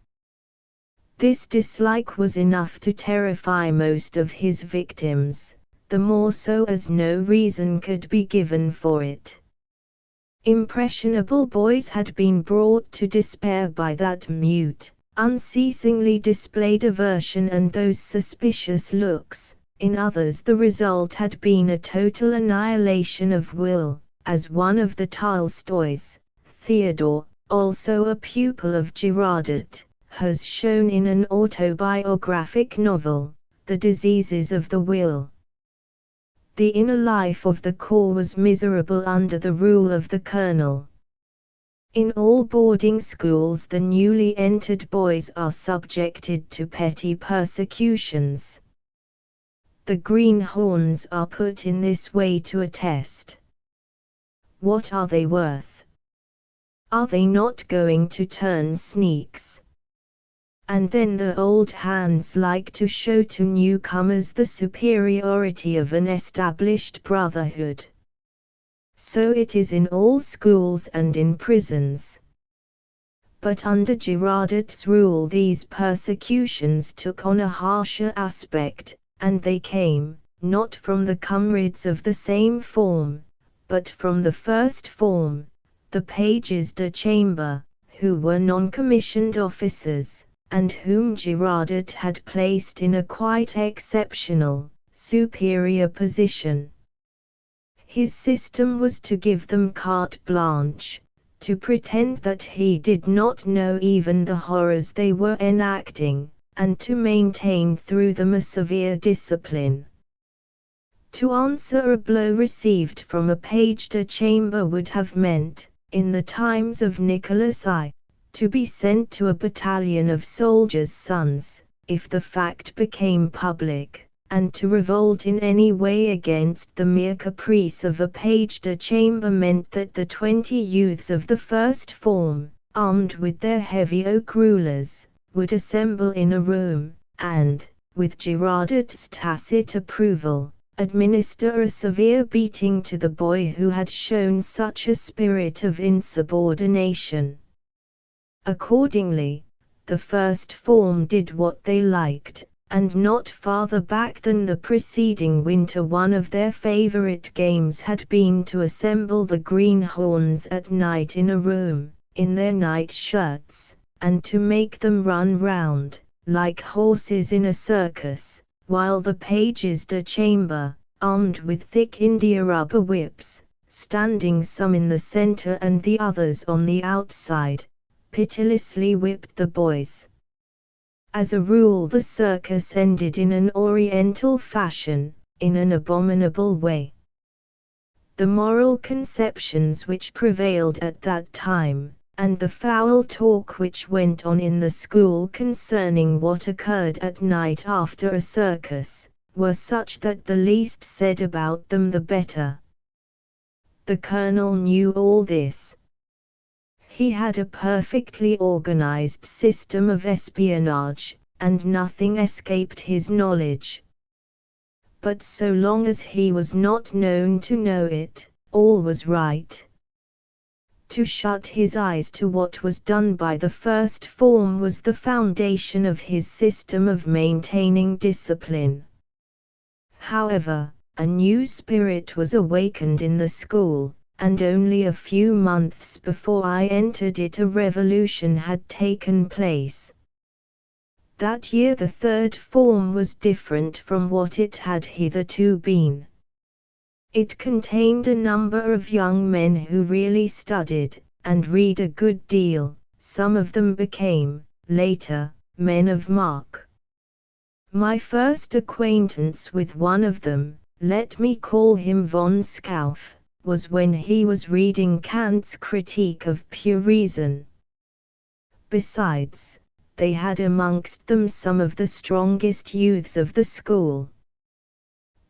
This dislike was enough to terrify most of his victims, the more so as no reason could be given for it. Impressionable boys had been brought to despair by that mute, unceasingly displayed aversion and those suspicious looks. In others the result had been a total annihilation of will, as one of the Tolstoys, Theodore, also a pupil of Girardot, has shown in an autobiographic novel, The Diseases of the Will. The inner life of the corps was miserable under the rule of the colonel. In all boarding schools the newly entered boys are subjected to petty persecutions. The greenhorns are put in this way to a test. What are they worth? Are they not going to turn sneaks? And then the old hands like to show to newcomers the superiority of an established brotherhood. So it is in all schools and in prisons. But under Girardot's rule these persecutions took on a harsher aspect, and they came, not from the comrades of the same form, but from the first form, the pages de chambre, who were non-commissioned officers, and whom Girardot had placed in a quite exceptional, superior position. His system was to give them carte blanche, to pretend that he did not know even the horrors they were enacting, and to maintain through them a severe discipline. To answer a blow received from a page de chambre would have meant, in the times of Nicholas I, to be sent to a battalion of soldiers' sons, if the fact became public, and to revolt in any way against the mere caprice of a page de chambre meant that the 20 youths of the first form, armed with their heavy oak rulers, would assemble in a room, and, with Girardot's tacit approval, administer a severe beating to the boy who had shown such a spirit of insubordination. Accordingly, the first form did what they liked, and not farther back than the preceding winter one of their favorite games had been to assemble the greenhorns at night in a room, in their night shirts, and to make them run round, like horses in a circus, while the pages de chambre, armed with thick india-rubber whips, standing some in the center and the others on the outside, pitilessly whipped the boys. As a rule the circus ended in an oriental fashion, in an abominable way. The moral conceptions which prevailed at that time, and the foul talk which went on in the school concerning what occurred at night after a circus, were such that the least said about them the better. The colonel knew all this. He had a perfectly organized system of espionage, and nothing escaped his knowledge. But so long as he was not known to know it, all was right. To shut his eyes to what was done by the first form was the foundation of his system of maintaining discipline. However, a new spirit was awakened in the school, and only a few months before I entered it a revolution had taken place. That year the third form was different from what it had hitherto been. It contained a number of young men who really studied, and read a good deal. Some of them became, later, men of mark. My first acquaintance with one of them, let me call him von Schauff, was when he was reading Kant's Critique of Pure Reason. Besides, they had amongst them some of the strongest youths of the school.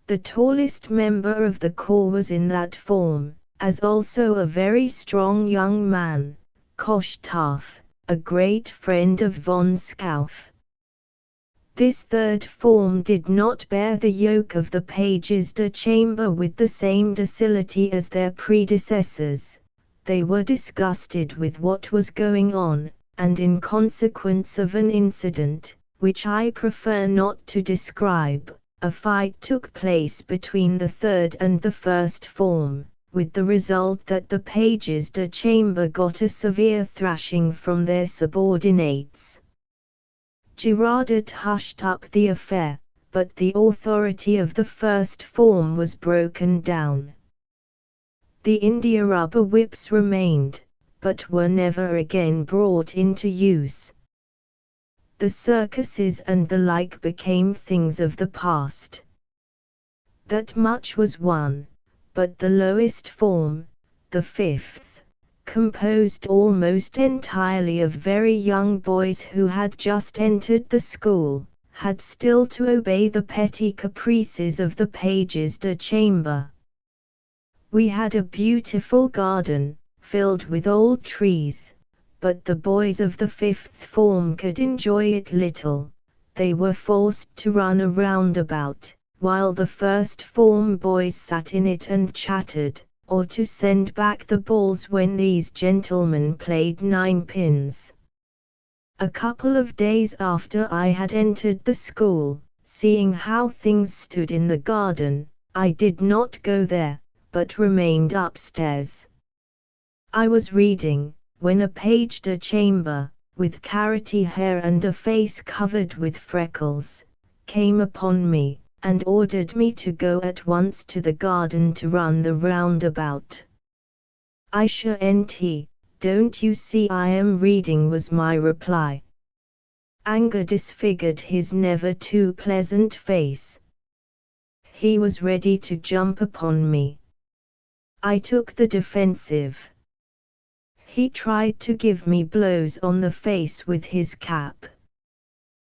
The tallest member of the corps was in that form, as also a very strong young man, Koshtaff, a great friend of von Schauff. This third form did not bear the yoke of the pages de chambre with the same docility as their predecessors. They were disgusted with what was going on, and in consequence of an incident, which I prefer not to describe, a fight took place between the third and the first form, with the result that the pages de chambre got a severe thrashing from their subordinates. Girardet hushed up the affair, but the authority of the first form was broken down. The India rubber whips remained, but were never again brought into use. The circuses and the like became things of the past. That much was won, but the lowest form, the fifth, composed almost entirely of very young boys who had just entered the school, had still to obey the petty caprices of the pages de chambre. We had a beautiful garden, filled with old trees, but the boys of the fifth form could enjoy it little. They were forced to run a roundabout, while the first form boys sat in it and chattered, or to send back the balls when these gentlemen played ninepins. A couple of days after I had entered the school, seeing how things stood in the garden, I did not go there, but remained upstairs. I was reading, when a page de chambre, with carroty hair and a face covered with freckles, came upon me, and ordered me to go at once to the garden to run the roundabout. I shan't, don't you see I am reading, was my reply. Anger disfigured his never too pleasant face. He was ready to jump upon me. I took the defensive. He tried to give me blows on the face with his cap.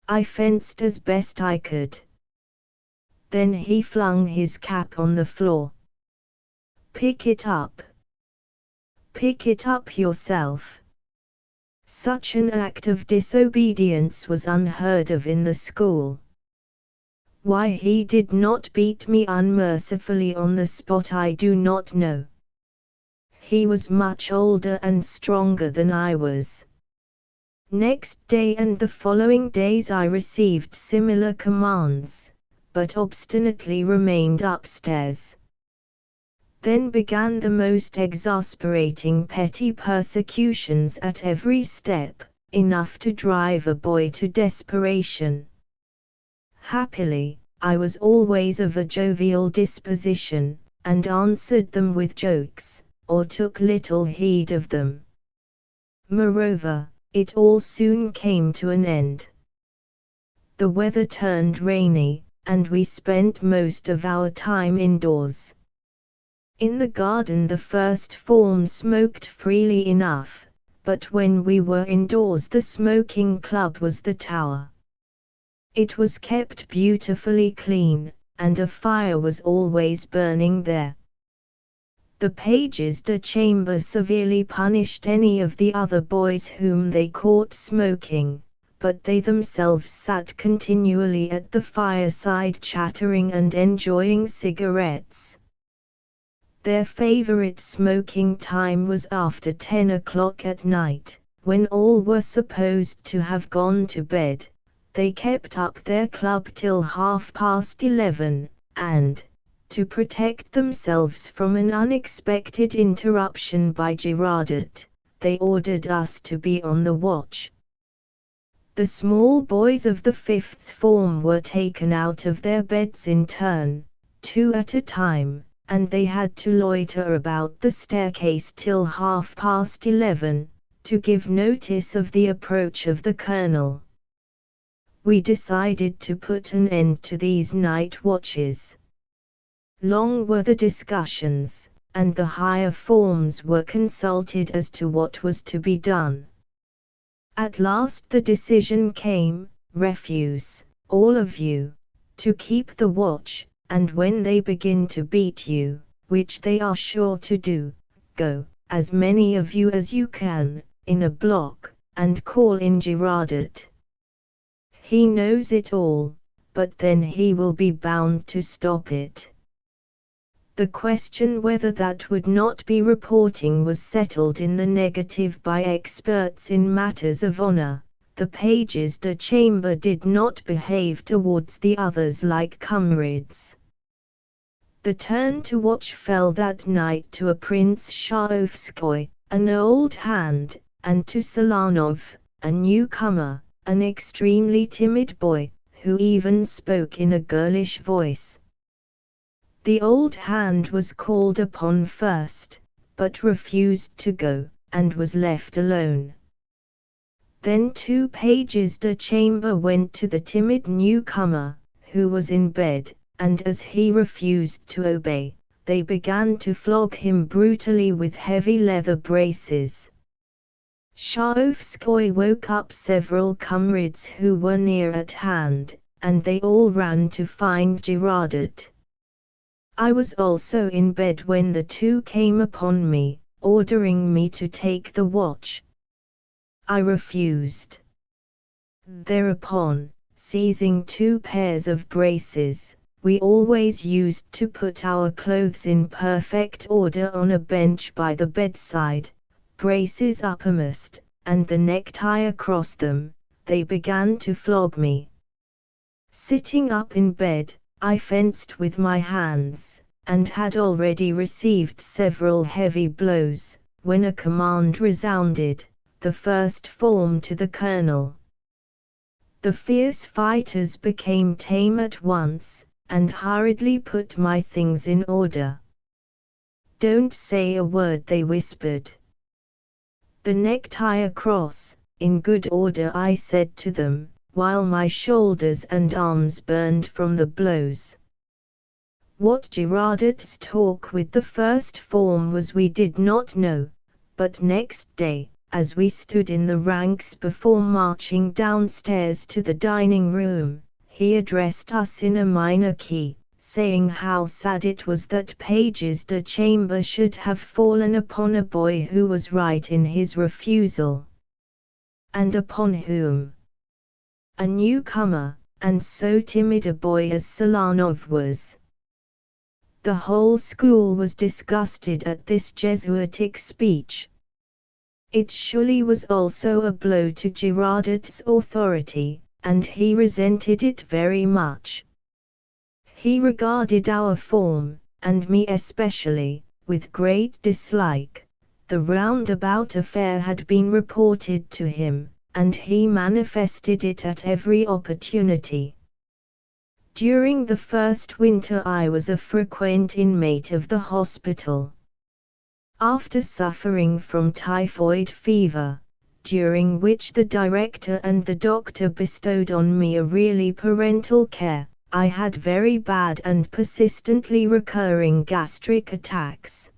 I fenced as best I could. Then he flung his cap on the floor. "Pick it up. Pick it up yourself." Such an act of disobedience was unheard of in the school. Why he did not beat me unmercifully on the spot I do not know. He was much older and stronger than I was. Next day and the following days I received similar commands, but obstinately remained upstairs. Then began the most exasperating petty persecutions at every step, enough to drive a boy to desperation. Happily, I was always of a jovial disposition, and answered them with jokes, or took little heed of them. Moreover, it all soon came to an end. The weather turned rainy, and we spent most of our time indoors. In the garden the first form smoked freely enough, but when we were indoors the smoking club was the tower. It was kept beautifully clean, and a fire was always burning there. The pages de chambre severely punished any of the other boys whom they caught smoking, but they themselves sat continually at the fireside chattering and enjoying cigarettes. Their favorite smoking time was after 10 o'clock at night, when all were supposed to have gone to bed. They kept up their club till 11:30, and, to protect themselves from an unexpected interruption by Girardet, they ordered us to be on the watch. The small boys of the fifth form were taken out of their beds in turn, 2 at a time, and they had to loiter about the staircase till 11:30, to give notice of the approach of the colonel. We decided to put an end to these night watches. Long were the discussions, and the higher forms were consulted as to what was to be done. At last the decision came, refuse, all of you, to keep the watch, and when they begin to beat you, which they are sure to do, go, as many of you as you can, in a block, and call in Girardet. He knows it all, but then he will be bound to stop it. The question whether that would not be reporting was settled in the negative by experts in matters of honor. The pages de chamber did not behave towards the others like comrades. The turn to watch fell that night to a Prince Shaovskoy, an old hand, and to Solanov, a newcomer, an extremely timid boy, who even spoke in a girlish voice. The old hand was called upon first, but refused to go, and was left alone. Then 2 pages de chamber went to the timid newcomer, who was in bed, and as he refused to obey, they began to flog him brutally with heavy leather braces. Shaovskoy woke up several comrades who were near at hand, and they all ran to find Girardet. I was also in bed when the 2 came upon me, ordering me to take the watch. I refused. Thereupon, seizing 2 pairs of braces, we always used to put our clothes in perfect order on a bench by the bedside, braces uppermost, and the necktie across them, they began to flog me. Sitting up in bed, I fenced with my hands, and had already received several heavy blows, when a command resounded, the first form to the colonel. The fierce fighters became tame at once, and hurriedly put my things in order. "Don't say a word," they whispered. "The necktie across, in good order," I said to them, while my shoulders and arms burned from the blows. What Girardet's talk with the first form was we did not know, but next day, as we stood in the ranks before marching downstairs to the dining room, he addressed us in a minor key, saying how sad it was that pages de chamber should have fallen upon a boy who was right in his refusal. And upon whom? A newcomer, and so timid a boy as Solanov was. The whole school was disgusted at this Jesuitic speech. It surely was also a blow to Girardet's authority, and he resented it very much. He regarded our form, and me especially, with great dislike. The roundabout affair had been reported to him, and he manifested it at every opportunity. During the first winter I was a frequent inmate of the hospital. After suffering from typhoid fever, during which the director and the doctor bestowed on me a really parental care, I had very bad and persistently recurring gastric attacks.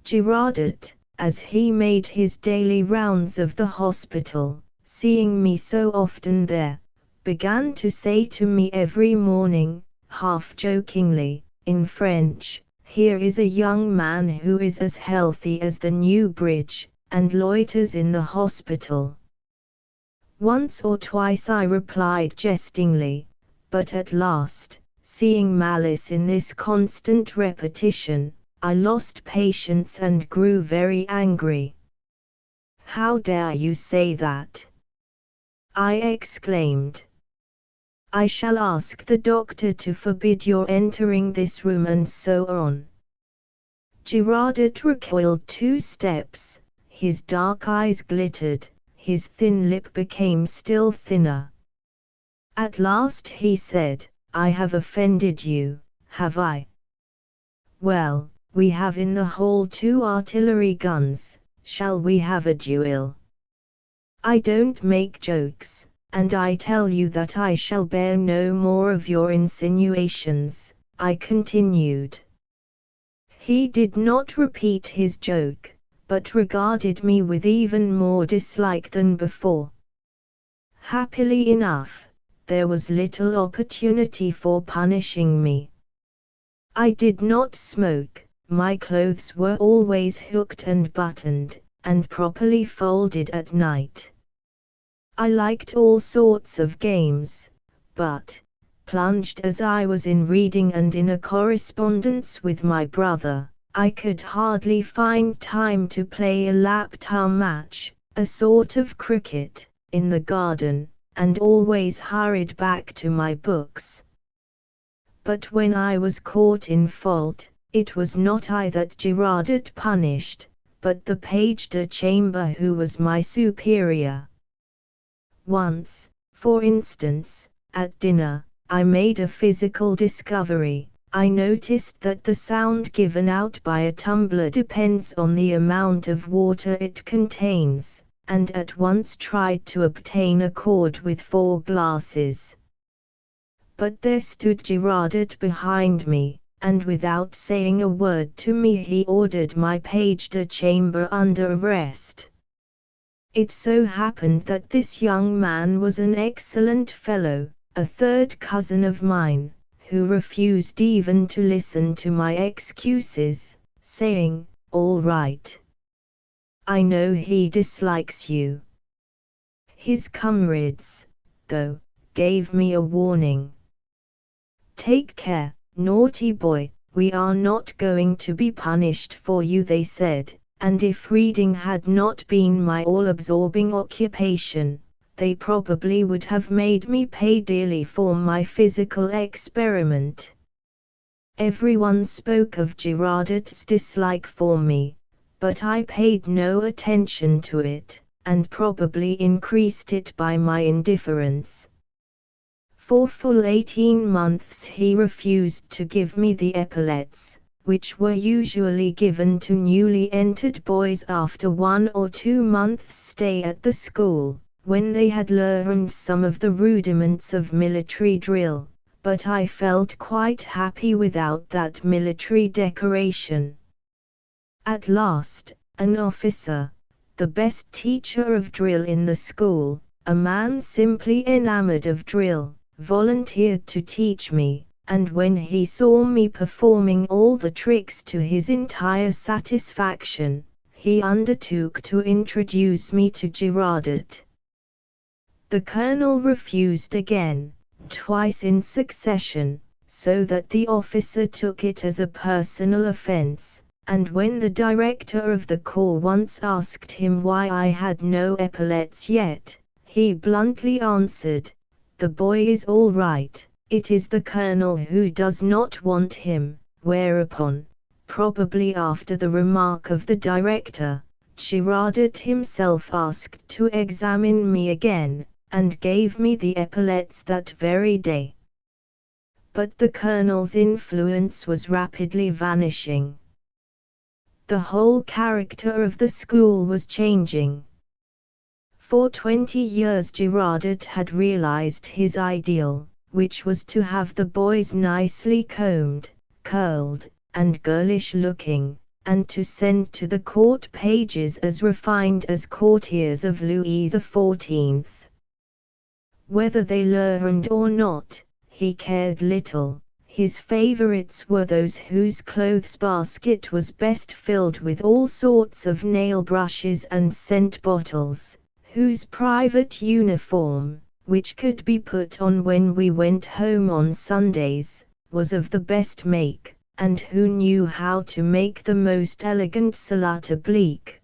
Girardet, as he made his daily rounds of the hospital, seeing me so often there, began to say to me every morning, half jokingly, in French, "Here is a young man who is as healthy as the new bridge, and loiters in the hospital." Once or twice I replied jestingly, but at last, seeing malice in this constant repetition, I lost patience and grew very angry. "How dare you say that?" I exclaimed. "I shall ask the doctor to forbid your entering this room," and so on. Girardet recoiled 2 steps, his dark eyes glittered, his thin lip became still thinner. At last he said, "I have offended you, have I? Well, we have in the hall 2 artillery guns, shall we have a duel? I don't make jokes, and I tell you that I shall bear no more of your insinuations," I continued. He did not repeat his joke, but regarded me with even more dislike than before. Happily enough, there was little opportunity for punishing me. I did not smoke, my clothes were always hooked and buttoned, and properly folded at night. I liked all sorts of games, but, plunged as I was in reading and in a correspondence with my brother, I could hardly find time to play a lap-tar match, a sort of cricket, in the garden, and always hurried back to my books. But when I was caught in fault, it was not I that Girardot punished, but the page de chambre who was my superior. Once, for instance, at dinner, I made a physical discovery. I noticed that the sound given out by a tumbler depends on the amount of water it contains, and at once tried to obtain a chord with 4 glasses. But there stood Girardot behind me, and without saying a word to me he ordered my page de chambre under arrest. It so happened that this young man was an excellent fellow, a third cousin of mine, who refused even to listen to my excuses, saying, "All right. I know he dislikes you." His comrades, though, gave me a warning. "Take care, naughty boy, we are not going to be punished for you," they said, and if reading had not been my all-absorbing occupation, they probably would have made me pay dearly for my physical experiment. Everyone spoke of Girardot's dislike for me, but I paid no attention to it, and probably increased it by my indifference. For full 18 months he refused to give me the epaulets, which were usually given to newly entered boys after 1 or 2 months' stay at the school, when they had learned some of the rudiments of military drill, but I felt quite happy without that military decoration. At last, an officer, the best teacher of drill in the school, a man simply enamored of drill, volunteered to teach me, and when he saw me performing all the tricks to his entire satisfaction, he undertook to introduce me to Girardot. The colonel refused again, twice in succession, so that the officer took it as a personal offense, and when the director of the corps once asked him why I had no epaulets yet, he bluntly answered, "The boy is all right, it is the colonel who does not want him," whereupon, probably after the remark of the director, Girardot himself asked to examine me again, and gave me the epaulets that very day. But the colonel's influence was rapidly vanishing. The whole character of the school was changing. For 20 years Girardot had realized his ideal, which was to have the boys nicely combed, curled, and girlish-looking, and to send to the court pages as refined as courtiers of Louis XIV. Whether they learned or not, he cared little. His favorites were those whose clothes basket was best filled with all sorts of nail brushes and scent bottles, whose private uniform, which could be put on when we went home on Sundays, was of the best make, and who knew how to make the most elegant salade oblique.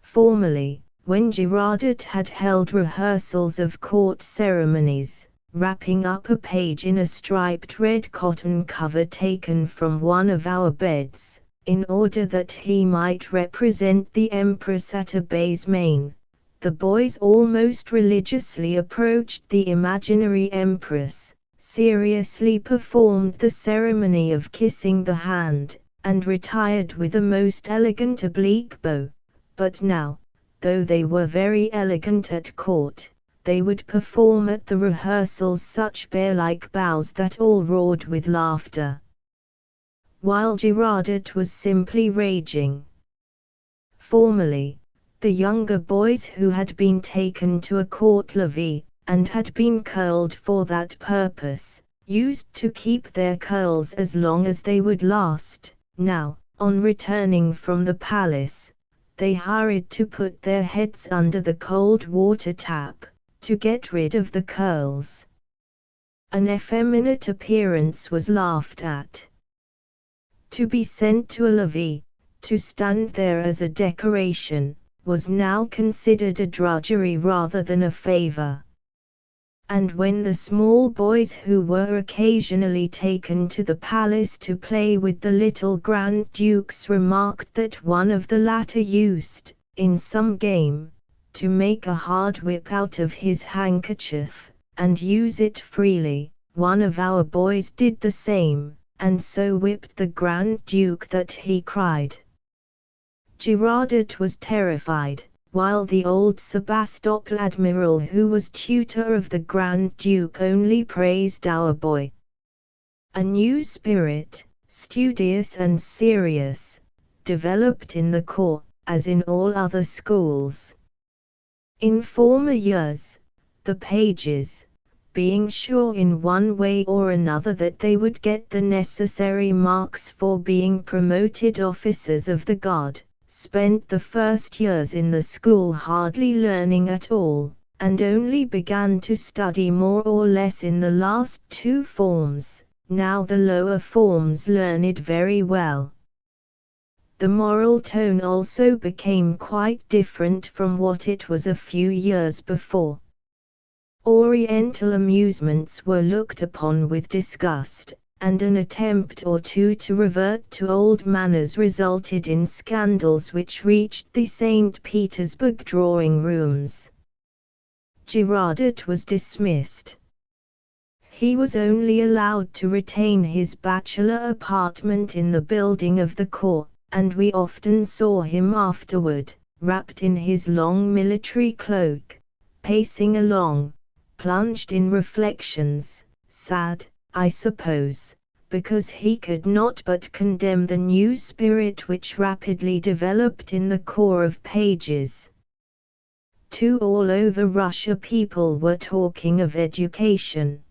Formerly, when Girardot had held rehearsals of court ceremonies, wrapping up a page in a striped red cotton cover taken from one of our beds, in order that he might represent the Empress at a baize main, the boys almost religiously approached the imaginary Empress, seriously performed the ceremony of kissing the hand, and retired with a most elegant oblique bow. But now, though they were very elegant at court, they would perform at the rehearsals such bear-like bows that all roared with laughter, while Girardot was simply raging. Formerly, the younger boys who had been taken to a court levee, and had been curled for that purpose, used to keep their curls as long as they would last. Now, on returning from the palace, they hurried to put their heads under the cold water tap, to get rid of the curls. An effeminate appearance was laughed at. To be sent to a levee, to stand there as a decoration, was now considered a drudgery rather than a favor. And when the small boys who were occasionally taken to the palace to play with the little Grand Dukes remarked that one of the latter used, in some game, to make a hard whip out of his handkerchief, and use it freely, one of our boys did the same, and so whipped the Grand Duke that he cried. Girardet was terrified, while the old Sebastopol admiral who was tutor of the Grand Duke only praised our boy. A new spirit, studious and serious, developed in the corps, as in all other schools. In former years, the pages, being sure in one way or another that they would get the necessary marks for being promoted officers of the guard, spent the first years in the school hardly learning at all, and only began to study more or less in the last two forms. Now the lower forms learned very well. The moral tone also became quite different from what it was a few years before. Oriental amusements were looked upon with disgust, and an attempt or two to revert to old manners resulted in scandals which reached the St. Petersburg drawing rooms. Girardet was dismissed. He was only allowed to retain his bachelor apartment in the building of the corps, and we often saw him afterward, wrapped in his long military cloak, pacing along, plunged in reflections, sad, I suppose, because he could not but condemn the new spirit which rapidly developed in the corps of pages. All over Russia people were talking of education.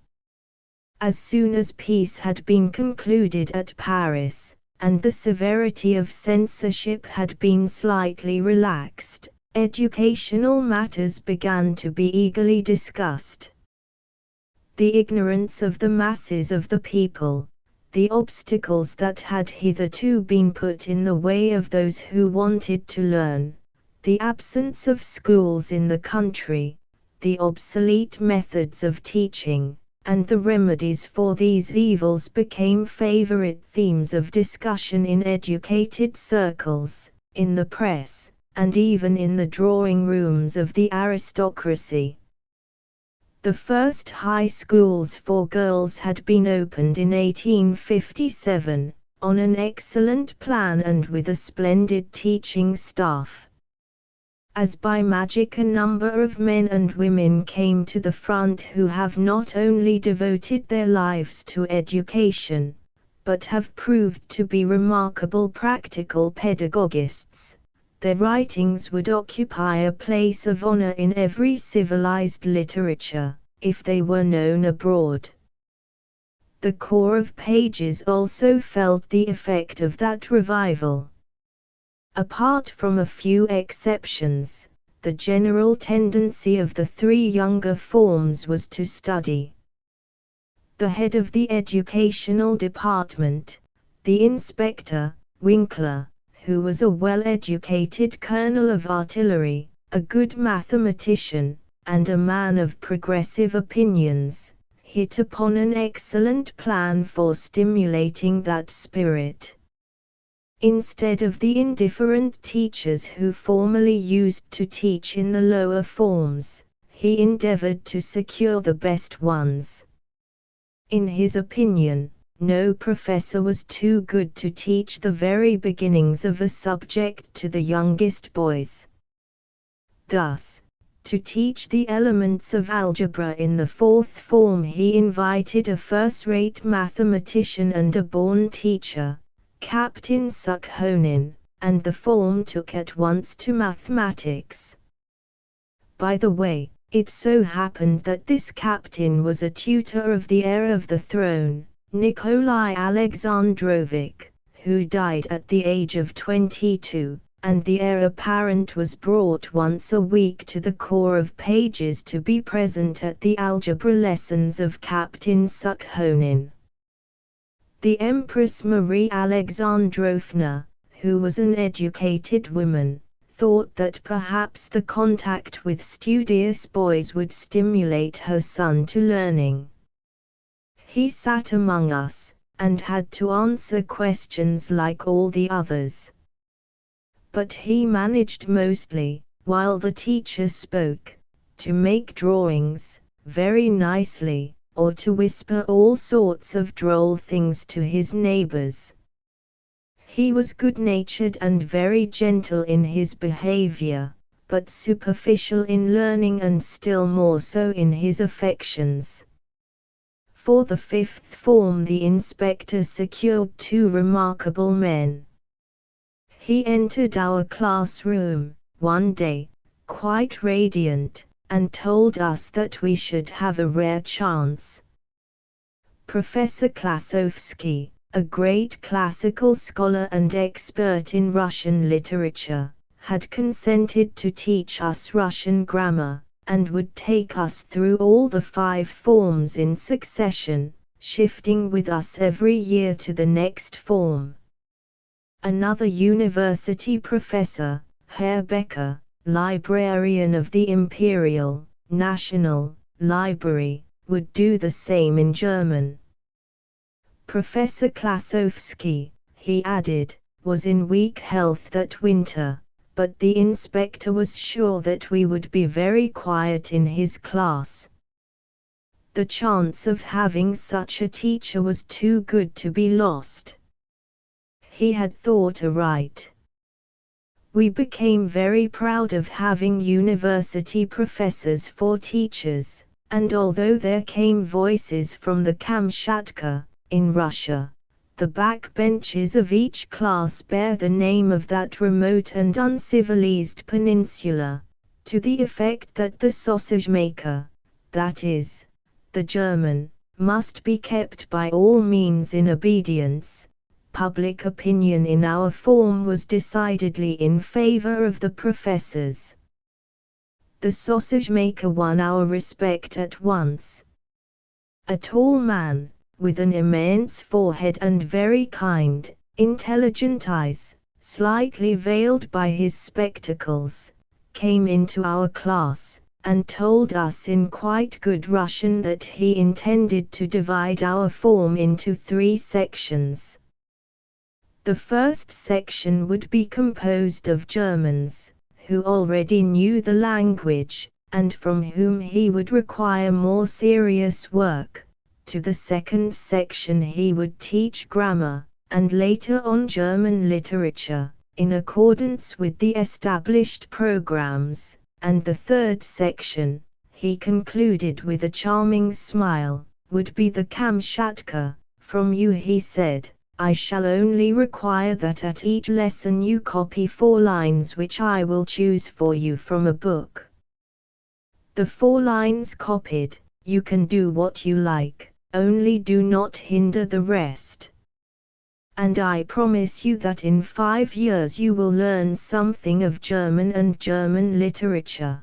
As soon as peace had been concluded at Paris, and the severity of censorship had been slightly relaxed, educational matters began to be eagerly discussed. The ignorance of the masses of the people, the obstacles that had hitherto been put in the way of those who wanted to learn, the absence of schools in the country, the obsolete methods of teaching, and the remedies for these evils became favorite themes of discussion in educated circles, in the press, and even in the drawing rooms of the aristocracy. The first high schools for girls had been opened in 1857, on an excellent plan and with a splendid teaching staff. As by magic a number of men and women came to the front who have not only devoted their lives to education, but have proved to be remarkable practical pedagogists, their writings would occupy a place of honor in every civilized literature, if they were known abroad. The corps of pages also felt the effect of that revival. Apart from a few exceptions, the general tendency of the three younger forms was to study. The head of the educational department, the inspector, Winkler, who was a well-educated colonel of artillery, a good mathematician, and a man of progressive opinions, hit upon an excellent plan for stimulating that spirit. Instead of the indifferent teachers who formerly used to teach in the lower forms, he endeavored to secure the best ones. In his opinion, no professor was too good to teach the very beginnings of a subject to the youngest boys. Thus, to teach the elements of algebra in the fourth form he invited a first-rate mathematician and a born teacher, Captain Sukhonin, and the form took at once to mathematics. By the way, it so happened that this captain was a tutor of the heir of the throne, Nikolai Alexandrovich, who died at the age of 22, and the heir apparent was brought once a week to the corps of pages to be present at the algebra lessons of Captain Sukhonin. The Empress Marie Alexandrovna, who was an educated woman, thought that perhaps the contact with studious boys would stimulate her son to learning. He sat among us, and had to answer questions like all the others. But he managed mostly, while the teacher spoke, to make drawings, very nicely, or to whisper all sorts of droll things to his neighbors. He was good-natured and very gentle in his behavior, but superficial in learning and still more so in his affections. For the fifth form the inspector secured two remarkable men. He entered our classroom, one day, quite radiant, and told us that we should have a rare chance. Professor Klasovsky, a great classical scholar and expert in Russian literature, had consented to teach us Russian grammar, and would take us through all the 5 forms in succession, shifting with us every year to the next form. Another university professor, Herr Becker, librarian of the Imperial, National, Library, would do the same in German. Professor Klasovsky, he added, was in weak health that winter, but the inspector was sure that we would be very quiet in his class. The chance of having such a teacher was too good to be lost. He had thought aright. We became very proud of having university professors for teachers, and although there came voices from the Kamchatka, in Russia, the back benches of each class bear the name of that remote and uncivilized peninsula, to the effect that the sausage maker, that is, the German, must be kept by all means in obedience. Public opinion in our form was decidedly in favor of the professors. The sausage maker won our respect at once. A tall man, with an immense forehead and very kind, intelligent eyes, slightly veiled by his spectacles, came into our class, and told us in quite good Russian that he intended to divide our form into 3 sections. The first section would be composed of Germans, who already knew the language, and from whom he would require more serious work. To the second section he would teach grammar, and later on German literature, in accordance with the established programs, and the third section, he concluded with a charming smile, would be the Kamchatka. From you, he said, I shall only require that at each lesson you copy 4 lines which I will choose for you from a book. The 4 lines copied, you can do what you like, only do not hinder the rest. And I promise you that in 5 years you will learn something of German and German literature.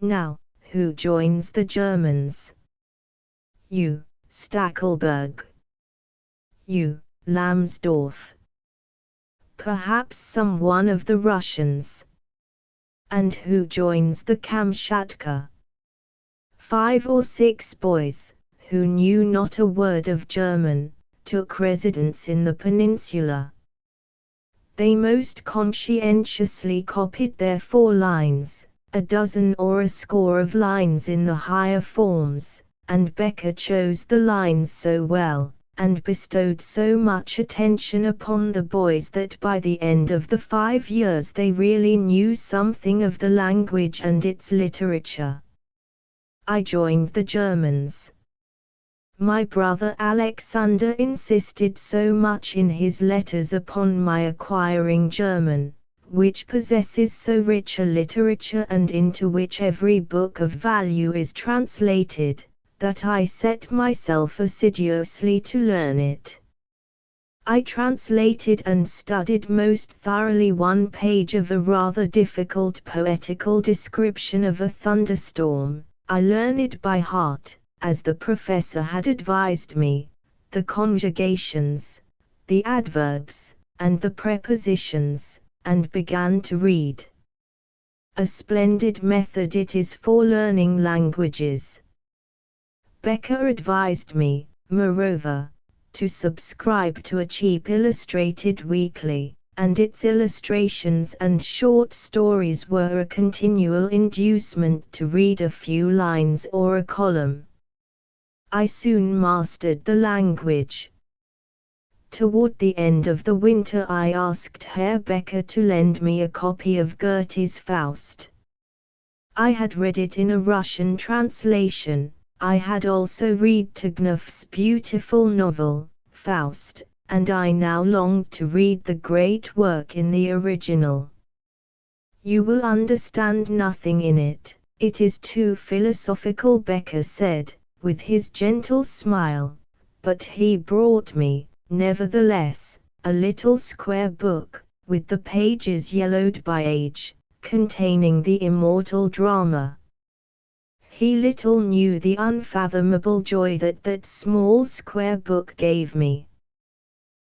Now, who joins the Germans? You, Stackelberg. You, Lambsdorff. Perhaps some one of the Russians. And who joins the Kamchatka? 5 or 6 boys, who knew not a word of German, took residence in the peninsula. They most conscientiously copied their 4 lines, a dozen or a score of lines in the higher forms, and Becker chose the lines so well, and bestowed so much attention upon the boys that by the end of the 5 years they really knew something of the language and its literature. I joined the Germans. My brother Alexander insisted so much in his letters upon my acquiring German, which possesses so rich a literature and into which every book of value is translated, that I set myself assiduously to learn it. I translated and studied most thoroughly one page of a rather difficult poetical description of a thunderstorm. I learned by heart, as the professor had advised me, the conjugations, the adverbs, and the prepositions, and began to read. A splendid method it is for learning languages. Becker advised me, moreover, to subscribe to a cheap illustrated weekly, and its illustrations and short stories were a continual inducement to read a few lines or a column. I soon mastered the language. Toward the end of the winter I asked Herr Becker to lend me a copy of Goethe's Faust. I had read it in a Russian translation. I had also read Tughneff's beautiful novel, Faust, and I now longed to read the great work in the original. You will understand nothing in it, it is too philosophical, Becker said, with his gentle smile, but he brought me, nevertheless, a little square book, with the pages yellowed by age, containing the immortal drama. He little knew the unfathomable joy that small square book gave me.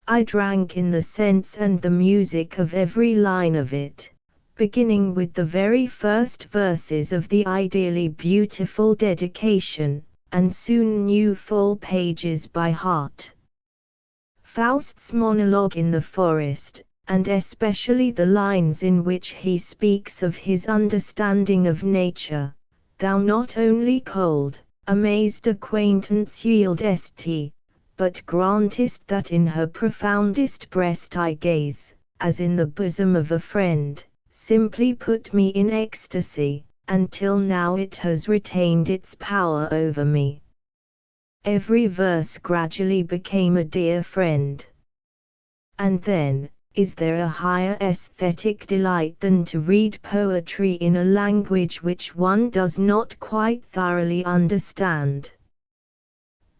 I drank in the sense and the music of every line of it, beginning with the very first verses of the ideally beautiful dedication, and soon knew full pages by heart. Faust's monologue in the forest, and especially the lines in which he speaks of his understanding of nature, thou not only cold, amazed acquaintance yieldest, but grantest that in her profoundest breast I gaze, as in the bosom of a friend, simply put me in ecstasy, until now it has retained its power over me. Every verse gradually became a dear friend. And then, is there a higher aesthetic delight than to read poetry in a language which one does not quite thoroughly understand?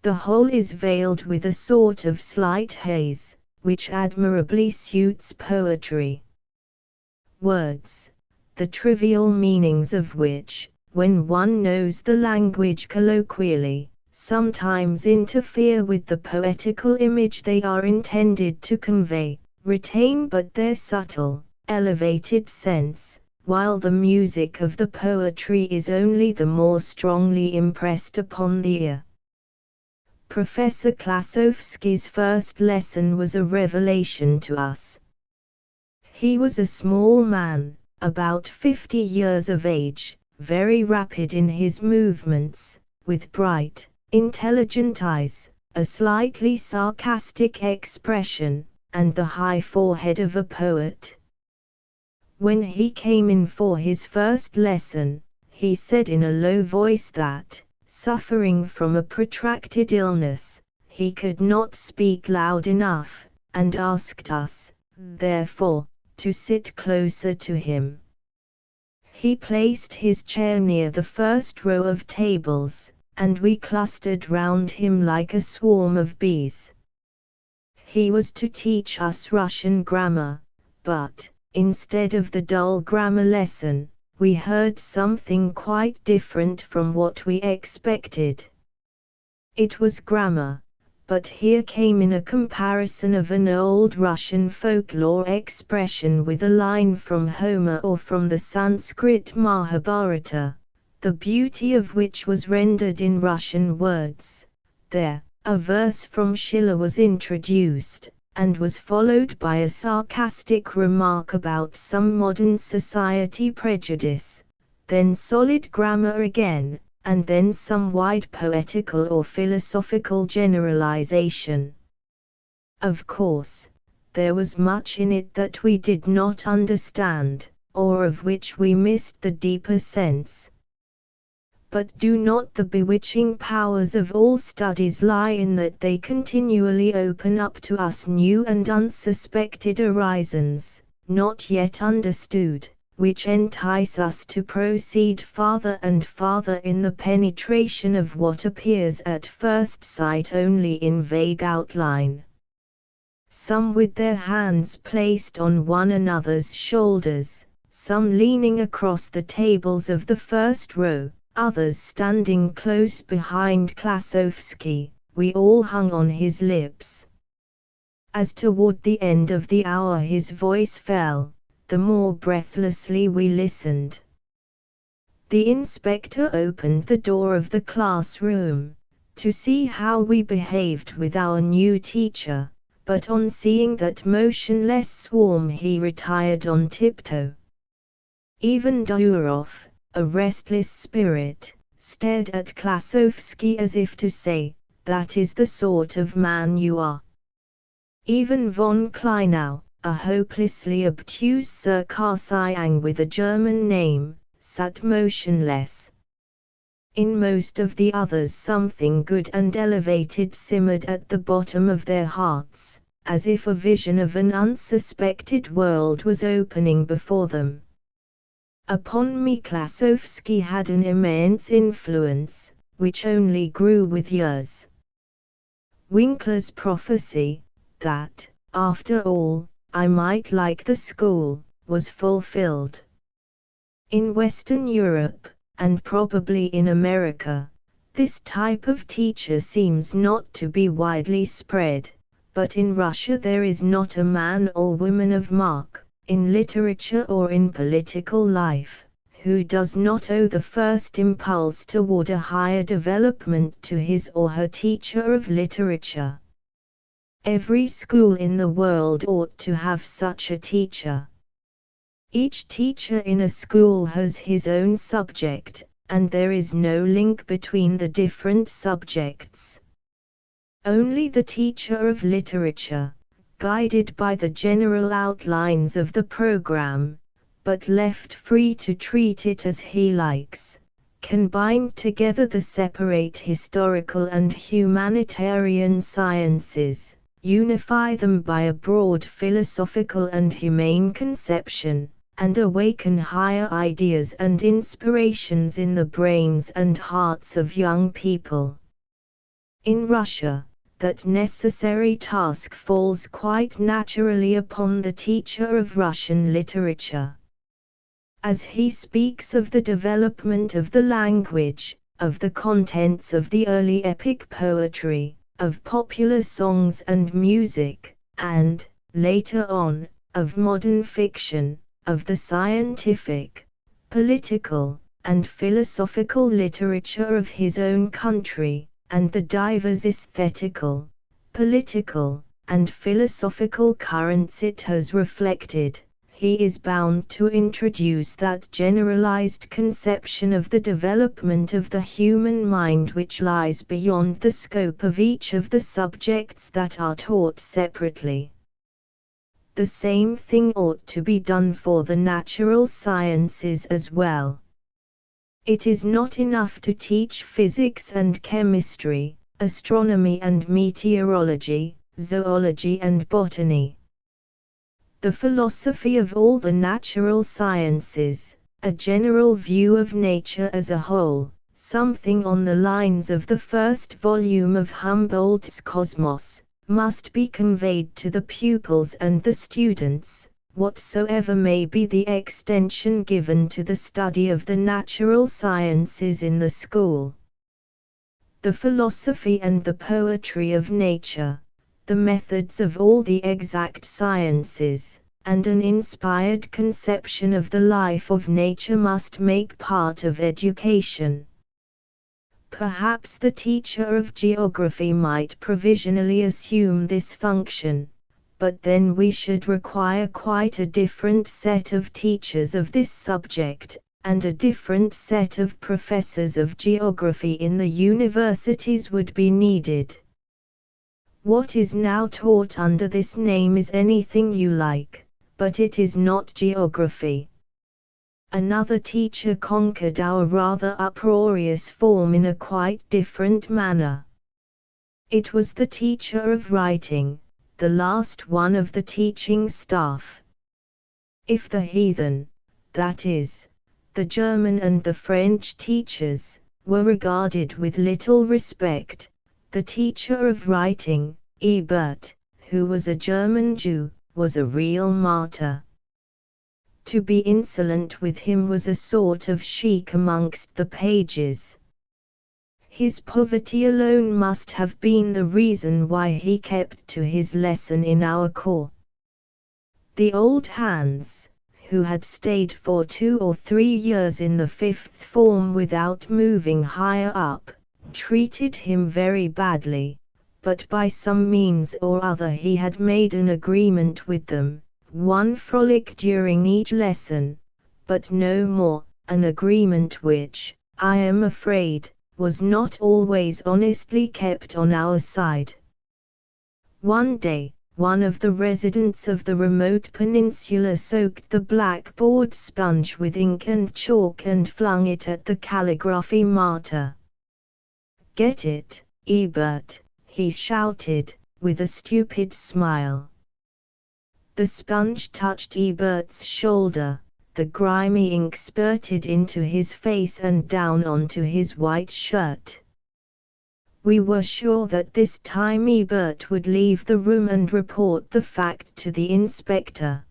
The whole is veiled with a sort of slight haze, which admirably suits poetry. Words, the trivial meanings of which, when one knows the language colloquially, sometimes interfere with the poetical image they are intended to convey, retain but their subtle, elevated sense, while the music of the poetry is only the more strongly impressed upon the ear. Professor Klasowski's first lesson was a revelation to us. He was a small man, about 50 years of age, very rapid in his movements, with bright, intelligent eyes, a slightly sarcastic expression, and the high forehead of a poet. When he came in for his first lesson, he said in a low voice that, suffering from a protracted illness, he could not speak loud enough, and asked us, therefore, to sit closer to him. He placed his chair near the first row of tables, and we clustered round him like a swarm of bees. He was to teach us Russian grammar, but, instead of the dull grammar lesson, we heard something quite different from what we expected. It was grammar, but here came in a comparison of an old Russian folklore expression with a line from Homer or from the Sanskrit Mahabharata, the beauty of which was rendered in Russian words. There, a verse from Schiller was introduced, and was followed by a sarcastic remark about some modern society prejudice, then solid grammar again, and then some wide poetical or philosophical generalization. Of course, there was much in it that we did not understand, or of which we missed the deeper sense. But do not the bewitching powers of all studies lie in that they continually open up to us new and unsuspected horizons, not yet understood, which entice us to proceed farther and farther in the penetration of what appears at first sight only in vague outline. some with their hands placed on one another's shoulders, some leaning across the tables of the first row, others standing close behind Kropotkin. We all hung on his lips. As toward the end of the hour his voice fell, the more breathlessly we listened. The inspector opened the door of the classroom, to see how we behaved with our new teacher, but on seeing that motionless swarm he retired on tiptoe. Even Durov, a restless spirit, stared at Kropotkin as if to say, "That is the sort of man you are." Even von Kleinau, a hopelessly obtuse Circassian with a German name, sat motionless. In most of the others something good and elevated simmered at the bottom of their hearts, as if a vision of an unsuspected world was opening before them. Upon me Kropotkin had an immense influence, which only grew with years. Winkler's prophecy, that, after all, I might like the school, was fulfilled. In Western Europe, and probably in America, this type of teacher seems not to be widely spread, but in Russia there is not a man or woman of mark, in literature or in political life, who does not owe the first impulse toward a higher development to his or her teacher of literature. Every school in the world ought to have such a teacher. Each teacher in a school has his own subject, and there is no link between the different subjects. Only the teacher of literature, guided by the general outlines of the program, but left free to treat it as he likes, can bind together the separate historical and humanitarian sciences, unify them by a broad philosophical and humane conception, and awaken higher ideas and inspirations in the brains and hearts of young people. In Russia, that necessary task falls quite naturally upon the teacher of Russian literature. As he speaks of the development of the language, of the contents of the early epic poetry, of popular songs and music, and, later on, of modern fiction, of the scientific, political, and philosophical literature of his own country, and the diverse aesthetical, political, and philosophical currents it has reflected, he is bound to introduce that generalized conception of the development of the human mind which lies beyond the scope of each of the subjects that are taught separately. The same thing ought to be done for the natural sciences as well. It is not enough to teach physics and chemistry, astronomy and meteorology, zoology and botany. The philosophy of all the natural sciences, a general view of nature as a whole, something on the lines of the first volume of Humboldt's Cosmos, must be conveyed to the pupils and the students, whatsoever may be the extension given to the study of the natural sciences in the school. The philosophy and the poetry of nature, the methods of all the exact sciences, and an inspired conception of the life of nature must make part of education. Perhaps the teacher of geography might provisionally assume this function, but then we should require quite a different set of teachers of this subject, and a different set of professors of geography in the universities would be needed. What is now taught under this name is anything you like, but it is not geography. Another teacher conquered our rather uproarious form in a quite different manner. It was the teacher of writing, the last one of the teaching staff. If the heathen, that is, the German and the French teachers, were regarded with little respect, the teacher of writing, Ebert, who was a German Jew, was a real martyr. To be insolent with him was a sort of chic amongst the pages. His poverty alone must have been the reason why he kept to his lesson in our corps. The old hands, who had stayed for 2 or 3 years in the 5th form without moving higher up, treated him very badly, but by some means or other he had made an agreement with them, one frolic during each lesson, but no more, an agreement which, I am afraid, was not always honestly kept on our side. One day, one of the residents of the remote peninsula soaked the blackboard sponge with ink and chalk and flung it at the calligraphy martyr. "Get it, Ebert," he shouted, with a stupid smile. The sponge touched Ebert's shoulder, the grimy ink spurted into his face and down onto his white shirt. We were sure that this time Ebert would leave the room and report the fact to the inspector.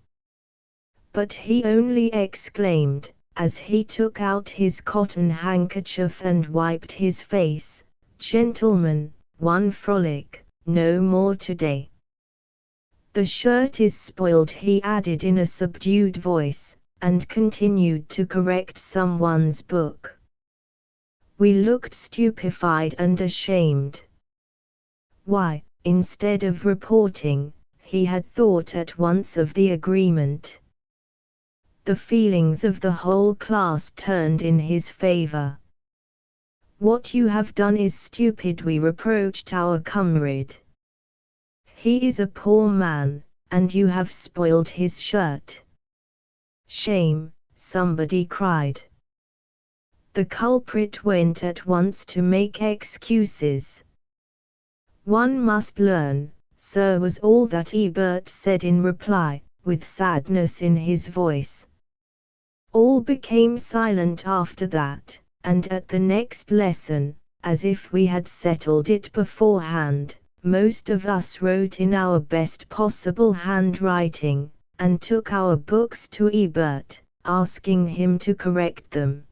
But he only exclaimed, as he took out his cotton handkerchief and wiped his face, "Gentlemen, one frolic, no more today. The shirt is spoiled," he added in a subdued voice, and continued to correct someone's book. We looked stupefied and ashamed. Why, instead of reporting, he had thought at once of the agreement. The feelings of the whole class turned in his favor. "What you have done is stupid," we reproached our comrade. "He is a poor man, and you have spoiled his shirt." "Shame," somebody cried. The culprit went at once to make excuses. "One must learn, sir," was all that Ebert said in reply, with sadness in his voice. All became silent after that, and at the next lesson, as if we had settled it beforehand, most of us wrote in our best possible handwriting, and took our books to Ebert, asking him to correct them.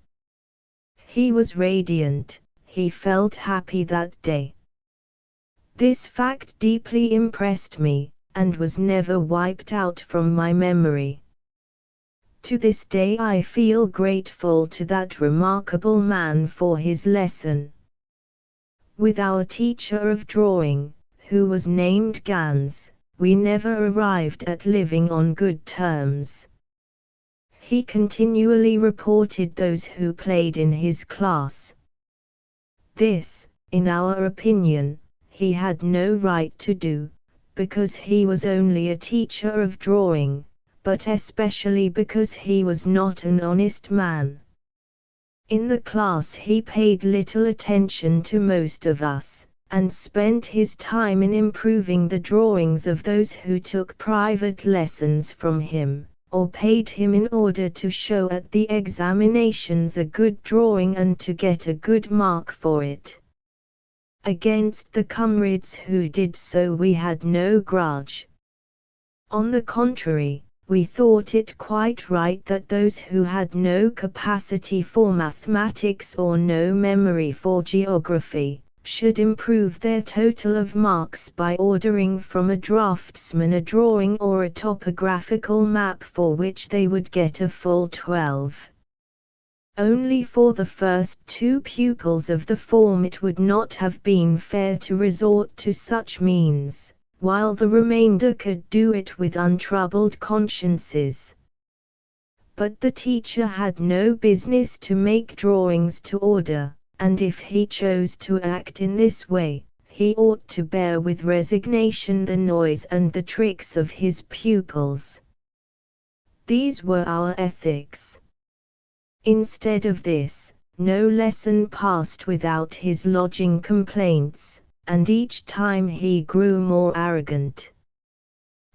He was radiant, he felt happy that day. This fact deeply impressed me, and was never wiped out from my memory. To this day I feel grateful to that remarkable man for his lesson. With our teacher of drawing, who was named Gans, we never arrived at living on good terms. He continually reported those who played in his class. This, in our opinion, he had no right to do, because he was only a teacher of drawing, but especially because he was not an honest man. In the class he paid little attention to most of us, and spent his time in improving the drawings of those who took private lessons from him, or paid him in order to show at the examinations a good drawing and to get a good mark for it. Against the comrades who did so we had no grudge. On the contrary, we thought it quite right that those who had no capacity for mathematics or no memory for geography, should improve their total of marks by ordering from a draftsman a drawing or a topographical map for which they would get a full 12. Only for the first 2 pupils of the form it would not have been fair to resort to such means, while the remainder could do it with untroubled consciences. But the teacher had no business to make drawings to order, and if he chose to act in this way, he ought to bear with resignation the noise and the tricks of his pupils. These were our ethics. Instead of this, no lesson passed without his lodging complaints, and each time he grew more arrogant.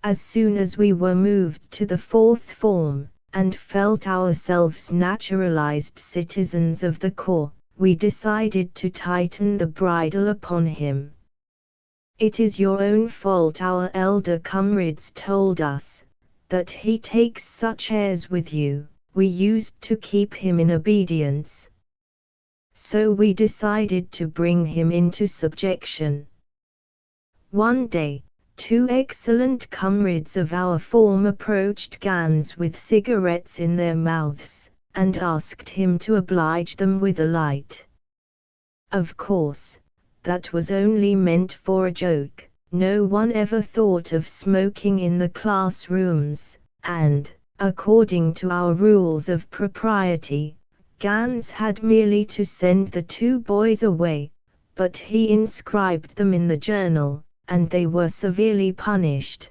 As soon as we were moved to the 4th form, and felt ourselves naturalized citizens of the corps, we decided to tighten the bridle upon him. It is your own fault, our elder comrades told us, that he takes such airs with you. We used to keep him in obedience. So we decided to bring him into subjection. One day, two excellent comrades of our form approached Gans with cigarettes in their mouths, and asked him to oblige them with a light. Of course, that was only meant for a joke. No one ever thought of smoking in the classrooms, and, according to our rules of propriety, Gans had merely to send the two boys away, but he inscribed them in the journal, and they were severely punished.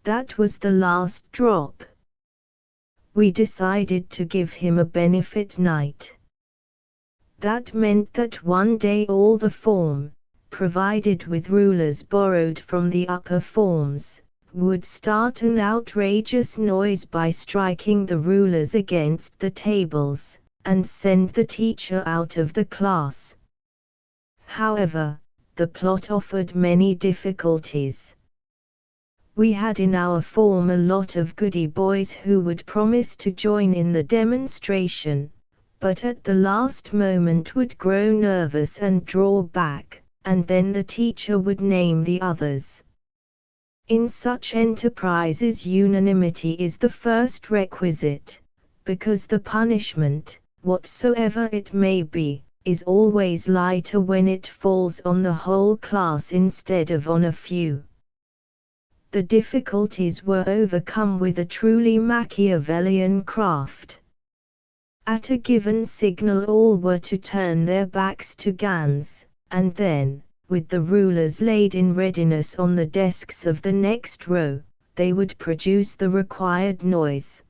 That was the last drop. We decided to give him a benefit night. That meant that one day all the form, provided with rulers borrowed from the upper forms, would start an outrageous noise by striking the rulers against the tables, and send the teacher out of the class. However, the plot offered many difficulties. We had in our form a lot of goody boys who would promise to join in the demonstration, but at the last moment would grow nervous and draw back, and then the teacher would name the others. In such enterprises unanimity is the first requisite, because the punishment, whatsoever it may be, is always lighter when it falls on the whole class instead of on a few. The difficulties were overcome with a truly Machiavellian craft. At a given signal all were to turn their backs to Gans, and then, with the rulers laid in readiness on the desks of the next row, they would produce the required noise.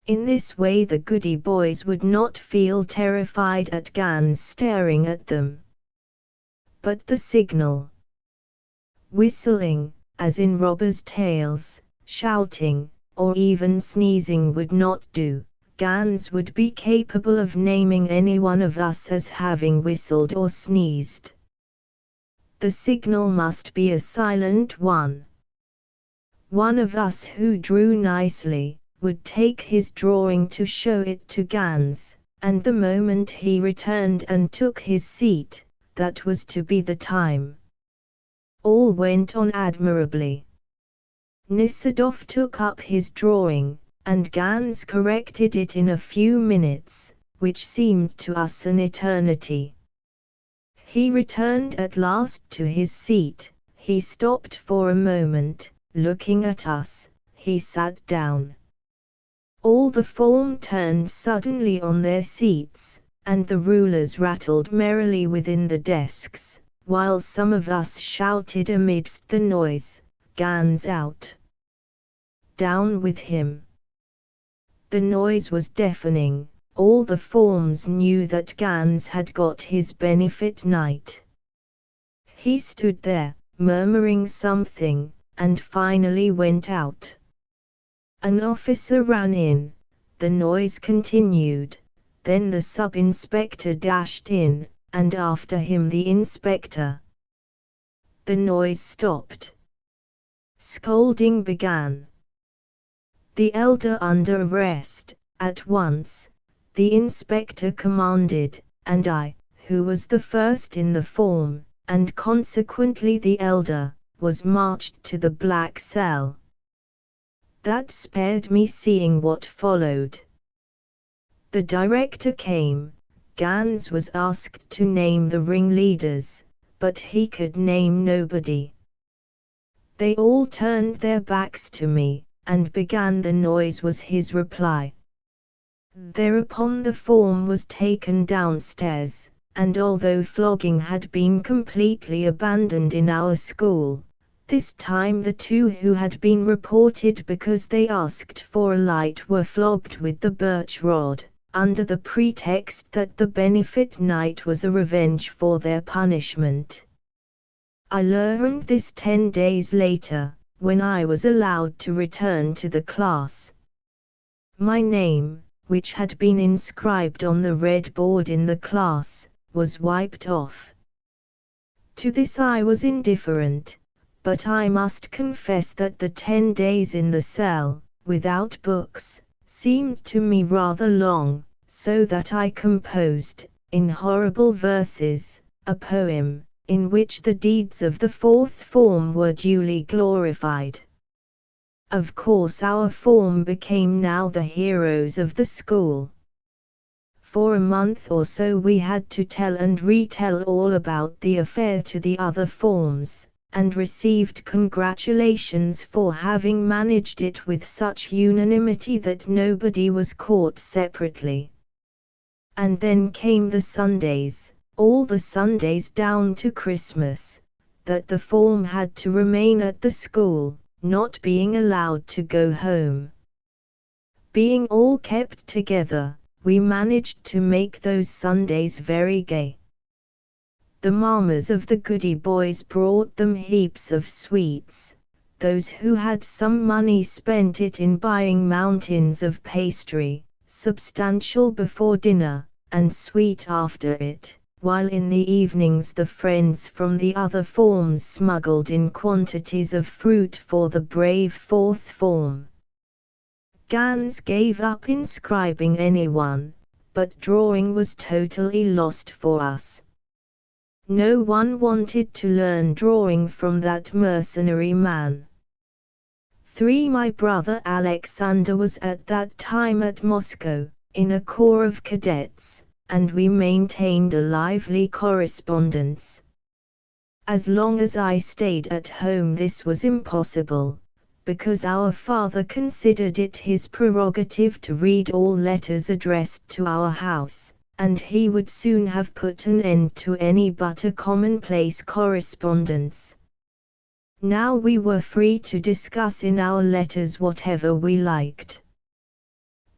In this way the goody boys would not feel terrified at Gans staring at them. But the signal, whistling, as in robbers' tales, shouting, or even sneezing would not do. Gans would be capable of naming any one of us as having whistled or sneezed. The signal must be a silent one. One of us who drew nicely would take his drawing to show it to Gans, and the moment he returned and took his seat, that was to be the time. All went on admirably. Nisadov took up his drawing, and Gans corrected it in a few minutes, which seemed to us an eternity. He returned at last to his seat. He stopped for a moment, looking at us. He sat down. All the form turned suddenly on their seats, and the rulers rattled merrily within the desks, while some of us shouted amidst the noise, "Gans out! Down with him!" The noise was deafening. All the forms knew that Gans had got his benefit night. He stood there, murmuring something, and finally went out. An officer ran in. The noise continued. Then the sub-inspector dashed in, and after him the inspector. The noise stopped. Scolding began. The elder under arrest, at once. The inspector commanded, and I, who was the first in the form, and consequently the elder, was marched to the black cell. That spared me seeing what followed. The director came. Gans was asked to name the ringleaders, but he could name nobody. They all turned their backs to me, and began. The noise was his reply. Thereupon the form was taken downstairs, and although flogging had been completely abandoned in our school, this time the two who had been reported because they asked for a light were flogged with the birch rod, under the pretext that the benefit night was a revenge for their punishment. I learned this 10 days later, when I was allowed to return to the class. My name, which had been inscribed on the red board in the class, was wiped off. To this I was indifferent, but I must confess that the 10 days in the cell, without books, seemed to me rather long, so that I composed, in horrible verses, a poem, in which the deeds of the fourth form were duly glorified. Of course our form became now the heroes of the school. For a month or so we had to tell and retell all about the affair to the other forms, and received congratulations for having managed it with such unanimity that nobody was caught separately. And then came the Sundays, all the Sundays down to Christmas, that the form had to remain at the school, not being allowed to go home. Being all kept together, we managed to make those Sundays very gay. The mammas of the goody boys brought them heaps of sweets. Those who had some money spent it in buying mountains of pastry, substantial before dinner, and sweet after it, while in the evenings the friends from the other forms smuggled in quantities of fruit for the brave fourth form. Gans gave up inscribing anyone, but drawing was totally lost for us. No one wanted to learn drawing from that mercenary man. My brother Alexander was at that time at Moscow, in a corps of cadets, and we maintained a lively correspondence. As long as I stayed at home this was impossible, because our father considered it his prerogative to read all letters addressed to our house, and he would soon have put an end to any but a commonplace correspondence. Now we were free to discuss in our letters whatever we liked.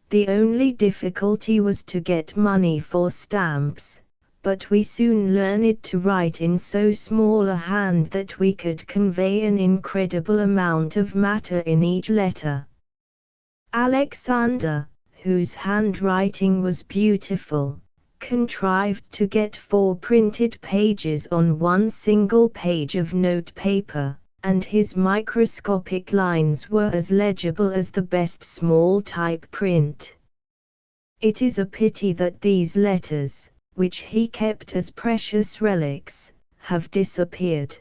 The only difficulty was to get money for stamps, but we soon learned to write in so small a hand that we could convey an incredible amount of matter in each letter. Alexander, whose handwriting was beautiful, contrived to get 4 printed pages on one single page of note paper, and his microscopic lines were as legible as the best small type print. It is a pity that these letters, which he kept as precious relics, have disappeared.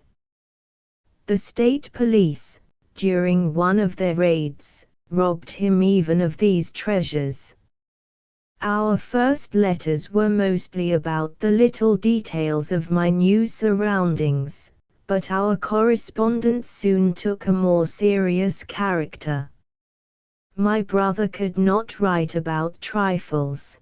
The state police, during one of their raids, robbed him even of these treasures. Our first letters were mostly about the little details of my new surroundings, but our correspondence soon took a more serious character. My brother could not write about trifles.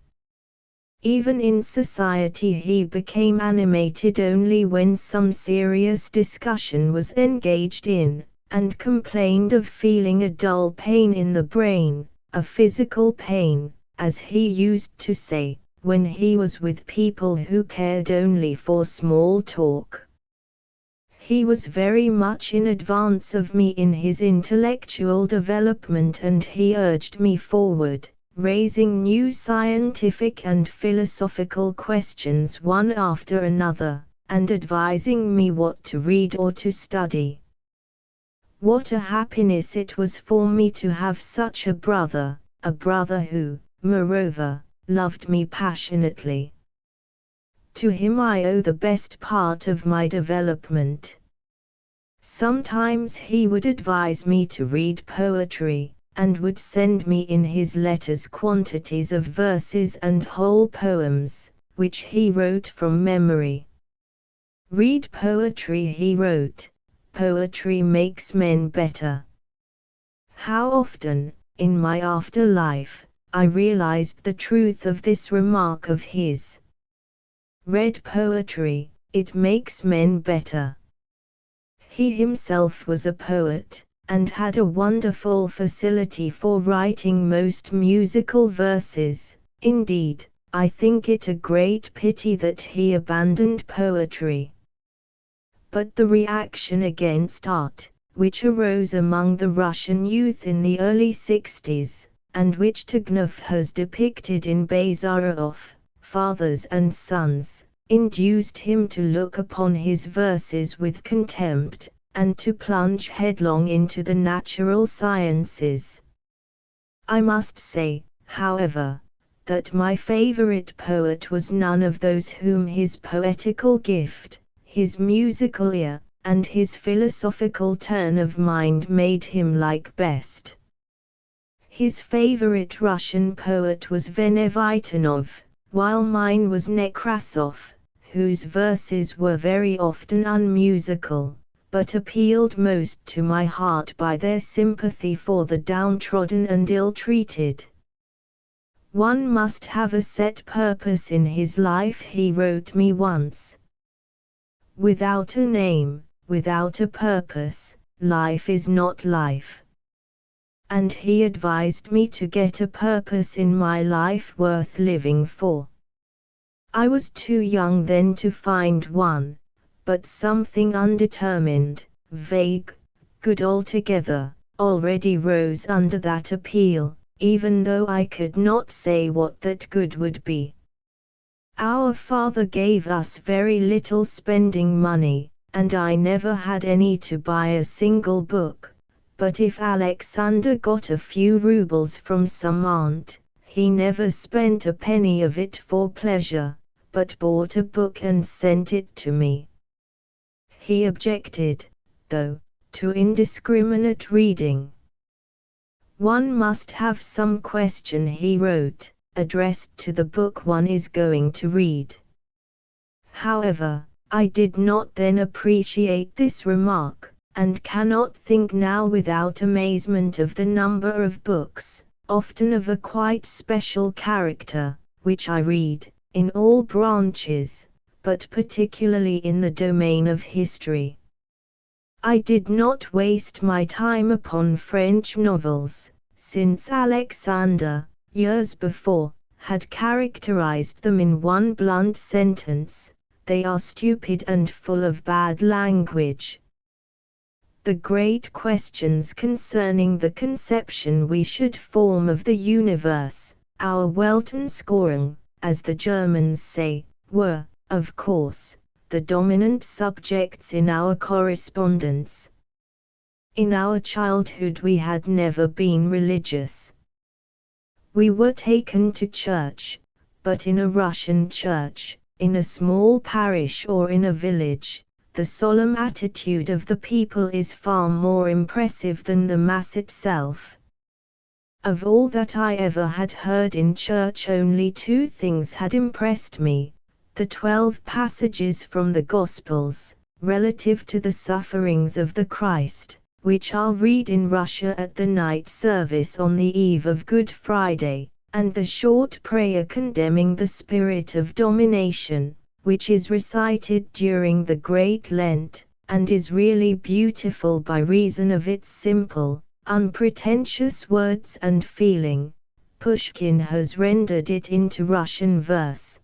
Even in society he became animated only when some serious discussion was engaged in, and complained of feeling a dull pain in the brain, a physical pain, as he used to say, when he was with people who cared only for small talk. He was very much in advance of me in his intellectual development, and he urged me forward, raising new scientific and philosophical questions one after another, and advising me what to read or to study. What a happiness it was for me to have such a brother who, moreover, loved me passionately. To him I owe the best part of my development. Sometimes he would advise me to read poetry, and would send me in his letters quantities of verses and whole poems, which he wrote from memory. Read poetry, he wrote, poetry makes men better. How often, in my afterlife, I realized the truth of this remark of his. Read poetry, it makes men better. He himself was a poet, and had a wonderful facility for writing most musical verses. Indeed, I think it a great pity that he abandoned poetry. But the reaction against art, which arose among the Russian youth in the early 60s, and which Tognov has depicted in Bazarov, Fathers and Sons, induced him to look upon his verses with contempt, and to plunge headlong into the natural sciences. I must say, however, that my favorite poet was none of those whom his poetical gift, his musical ear, and his philosophical turn of mind made him like best. His favorite Russian poet was Venevitanov, while mine was Nekrasov, whose verses were very often unmusical, but appealed most to my heart by their sympathy for the downtrodden and ill-treated. One must have a set purpose in his life, he wrote me once. Without a name, without a purpose, life is not life. And he advised me to get a purpose in my life worth living for. I was too young then to find one, but something undetermined, vague, good altogether, already rose under that appeal, even though I could not say what that good would be. Our father gave us very little spending money, and I never had any to buy a single book, but if Alexander got a few rubles from some aunt, he never spent a penny of it for pleasure, but bought a book and sent it to me. He objected, though, to indiscriminate reading. One must have some question, he wrote, addressed to the book one is going to read. However, I did not then appreciate this remark, and cannot think now without amazement of the number of books, often of a quite special character, which I read, in all branches, but particularly in the domain of history. I did not waste my time upon French novels, since Alexander, years before, had characterized them in one blunt sentence: they are stupid and full of bad language. The great questions concerning the conception we should form of the universe, our Weltanschauung, as the Germans say, were, of course, the dominant subjects in our correspondence. In our childhood we had never been religious. We were taken to church, but in a Russian church, in a small parish or in a village, the solemn attitude of the people is far more impressive than the Mass itself. Of all that I ever had heard in church, only two things had impressed me: the 12 passages from the Gospels, relative to the sufferings of the Christ, which I'll read in Russia at the night service on the eve of Good Friday, and the short prayer condemning the spirit of domination, which is recited during the Great Lent, and is really beautiful by reason of its simple, unpretentious words and feeling. Pushkin has rendered it into Russian verse.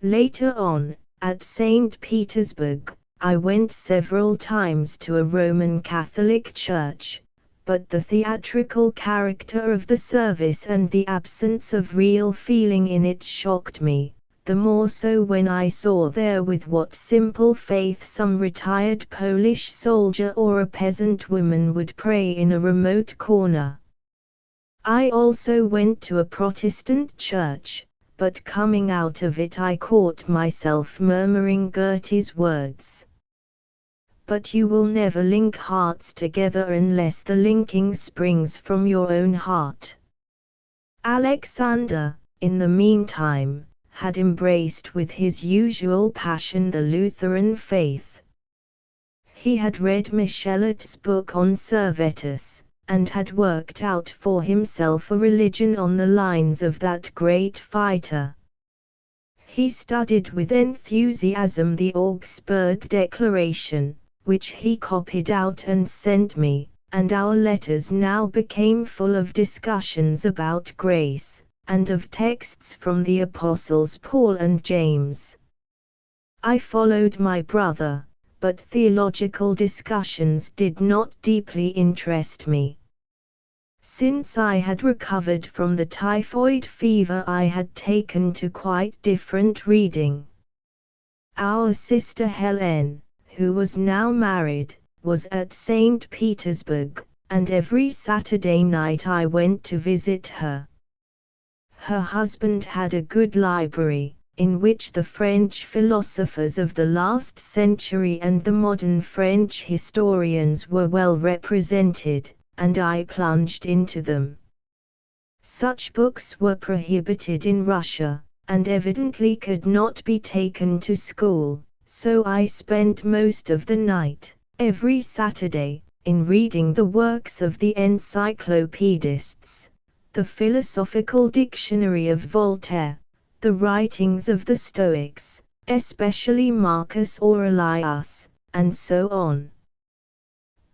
Later on, at St. Petersburg, I went several times to a Roman Catholic church, but the theatrical character of the service and the absence of real feeling in it shocked me, the more so when I saw there with what simple faith some retired Polish soldier or a peasant woman would pray in a remote corner. I also went to a Protestant church, but coming out of it I caught myself murmuring Goethe's words. But you will never link hearts together unless the linking springs from your own heart. Alexander, in the meantime, had embraced with his usual passion the Lutheran faith. He had read Michelet's book on Servetus, and had worked out for himself a religion on the lines of that great fighter. He studied with enthusiasm the Augsburg Declaration, which he copied out and sent me, and our letters now became full of discussions about grace, and of texts from the Apostles Paul and James. I followed my brother, but theological discussions did not deeply interest me. Since I had recovered from the typhoid fever I had taken to quite different reading. Our sister Hélène, who was now married, was at St. Petersburg, and every Saturday night I went to visit her. Her husband had a good library, in which the French philosophers of the last century and the modern French historians were well represented, and I plunged into them. Such books were prohibited in Russia, and evidently could not be taken to school, so I spent most of the night, every Saturday, in reading the works of the encyclopedists, the philosophical dictionary of Voltaire, the writings of the Stoics, especially Marcus Aurelius, and so on.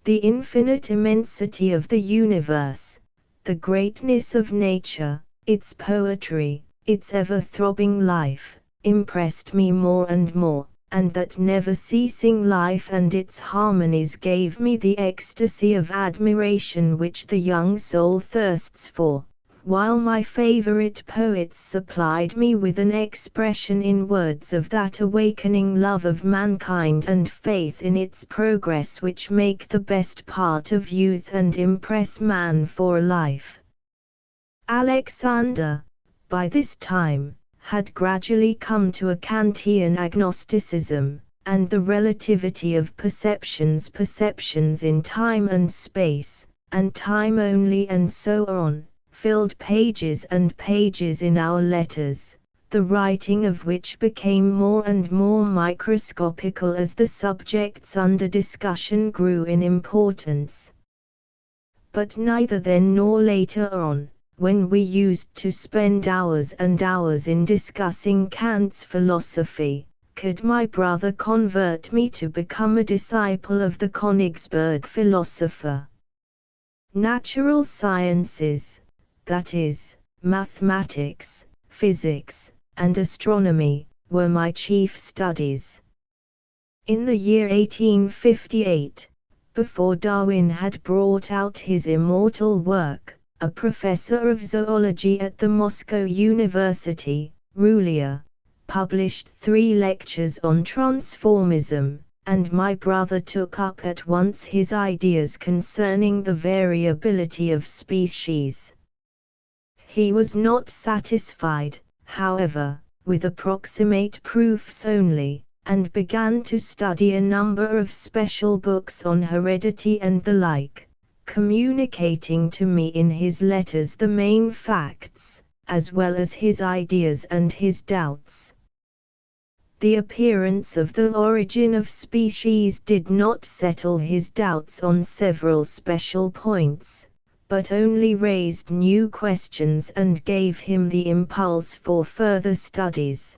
The infinite immensity of the universe, the greatness of nature, its poetry, its ever-throbbing life, impressed me more and more, and that never-ceasing life and its harmonies gave me the ecstasy of admiration which the young soul thirsts for, while my favorite poets supplied me with an expression in words of that awakening love of mankind and faith in its progress which make the best part of youth and impress man for life. Alexander, by this time, had gradually come to a Kantian agnosticism, and the relativity of perceptions in time and space, and time only and so on, filled pages and pages in our letters, the writing of which became more and more microscopical as the subjects under discussion grew in importance. But neither then nor later on, when we used to spend hours and hours in discussing Kant's philosophy, could my brother convert me to become a disciple of the Königsberg philosopher. Natural sciences, that is, mathematics, physics, and astronomy, were my chief studies. In the year 1858, before Darwin had brought out his immortal work, a professor of zoology at the Moscow University, Rulia, published 3 lectures on transformism, and my brother took up at once his ideas concerning the variability of species. He was not satisfied, however, with approximate proofs only, and began to study a number of special books on heredity and the like, communicating to me in his letters the main facts, as well as his ideas and his doubts. The appearance of the origin of species did not settle his doubts on several special points, but only raised new questions and gave him the impulse for further studies.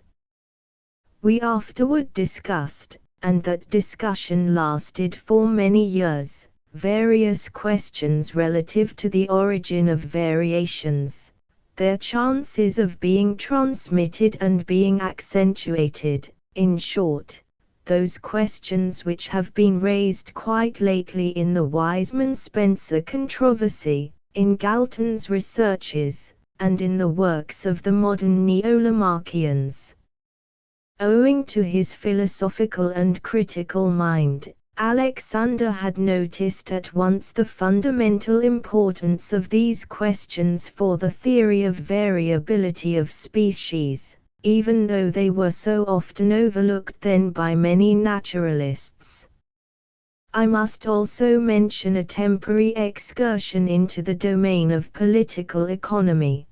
We afterward discussed, and that discussion lasted for many years, various questions relative to the origin of variations, their chances of being transmitted and being accentuated, in short, those questions which have been raised quite lately in the Wiseman-Spencer controversy, in Galton's researches, and in the works of the modern Neo-Lamarckians. Owing to his philosophical and critical mind, Alexander had noticed at once the fundamental importance of these questions for the theory of variability of species, even though they were so often overlooked then by many naturalists. I must also mention a temporary excursion into the domain of political economy.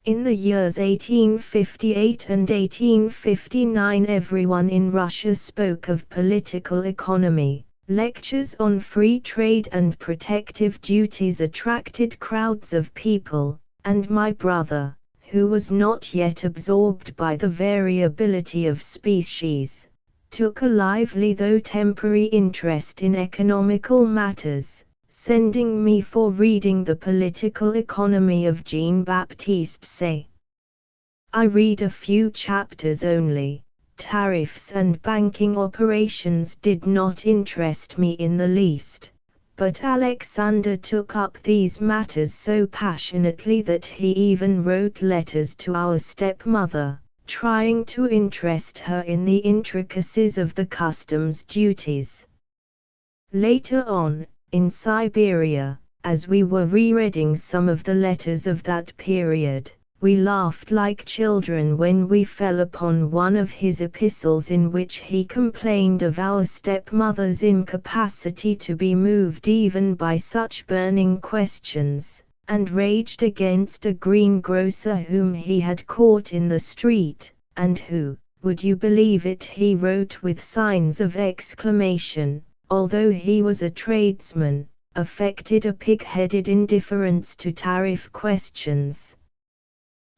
In the years 1858 and 1859 everyone in Russia spoke of political economy. Lectures on free trade and protective duties attracted crowds of people, and my brother, who was not yet absorbed by the variability of species, took a lively though temporary interest in economical matters, sending me for reading The Political Economy of Jean-Baptiste Say. I read a few chapters only. Tariffs and banking operations did not interest me in the least, but Alexander took up these matters so passionately that he even wrote letters to our stepmother, trying to interest her in the intricacies of the customs duties. Later on, in Siberia, as we were rereading some of the letters of that period, we laughed like children when we fell upon one of his epistles in which he complained of our stepmother's incapacity to be moved even by such burning questions, and raged against a greengrocer whom he had caught in the street, and who, would you believe it, he wrote with signs of exclamation, although he was a tradesman, affected a pig-headed indifference to tariff questions.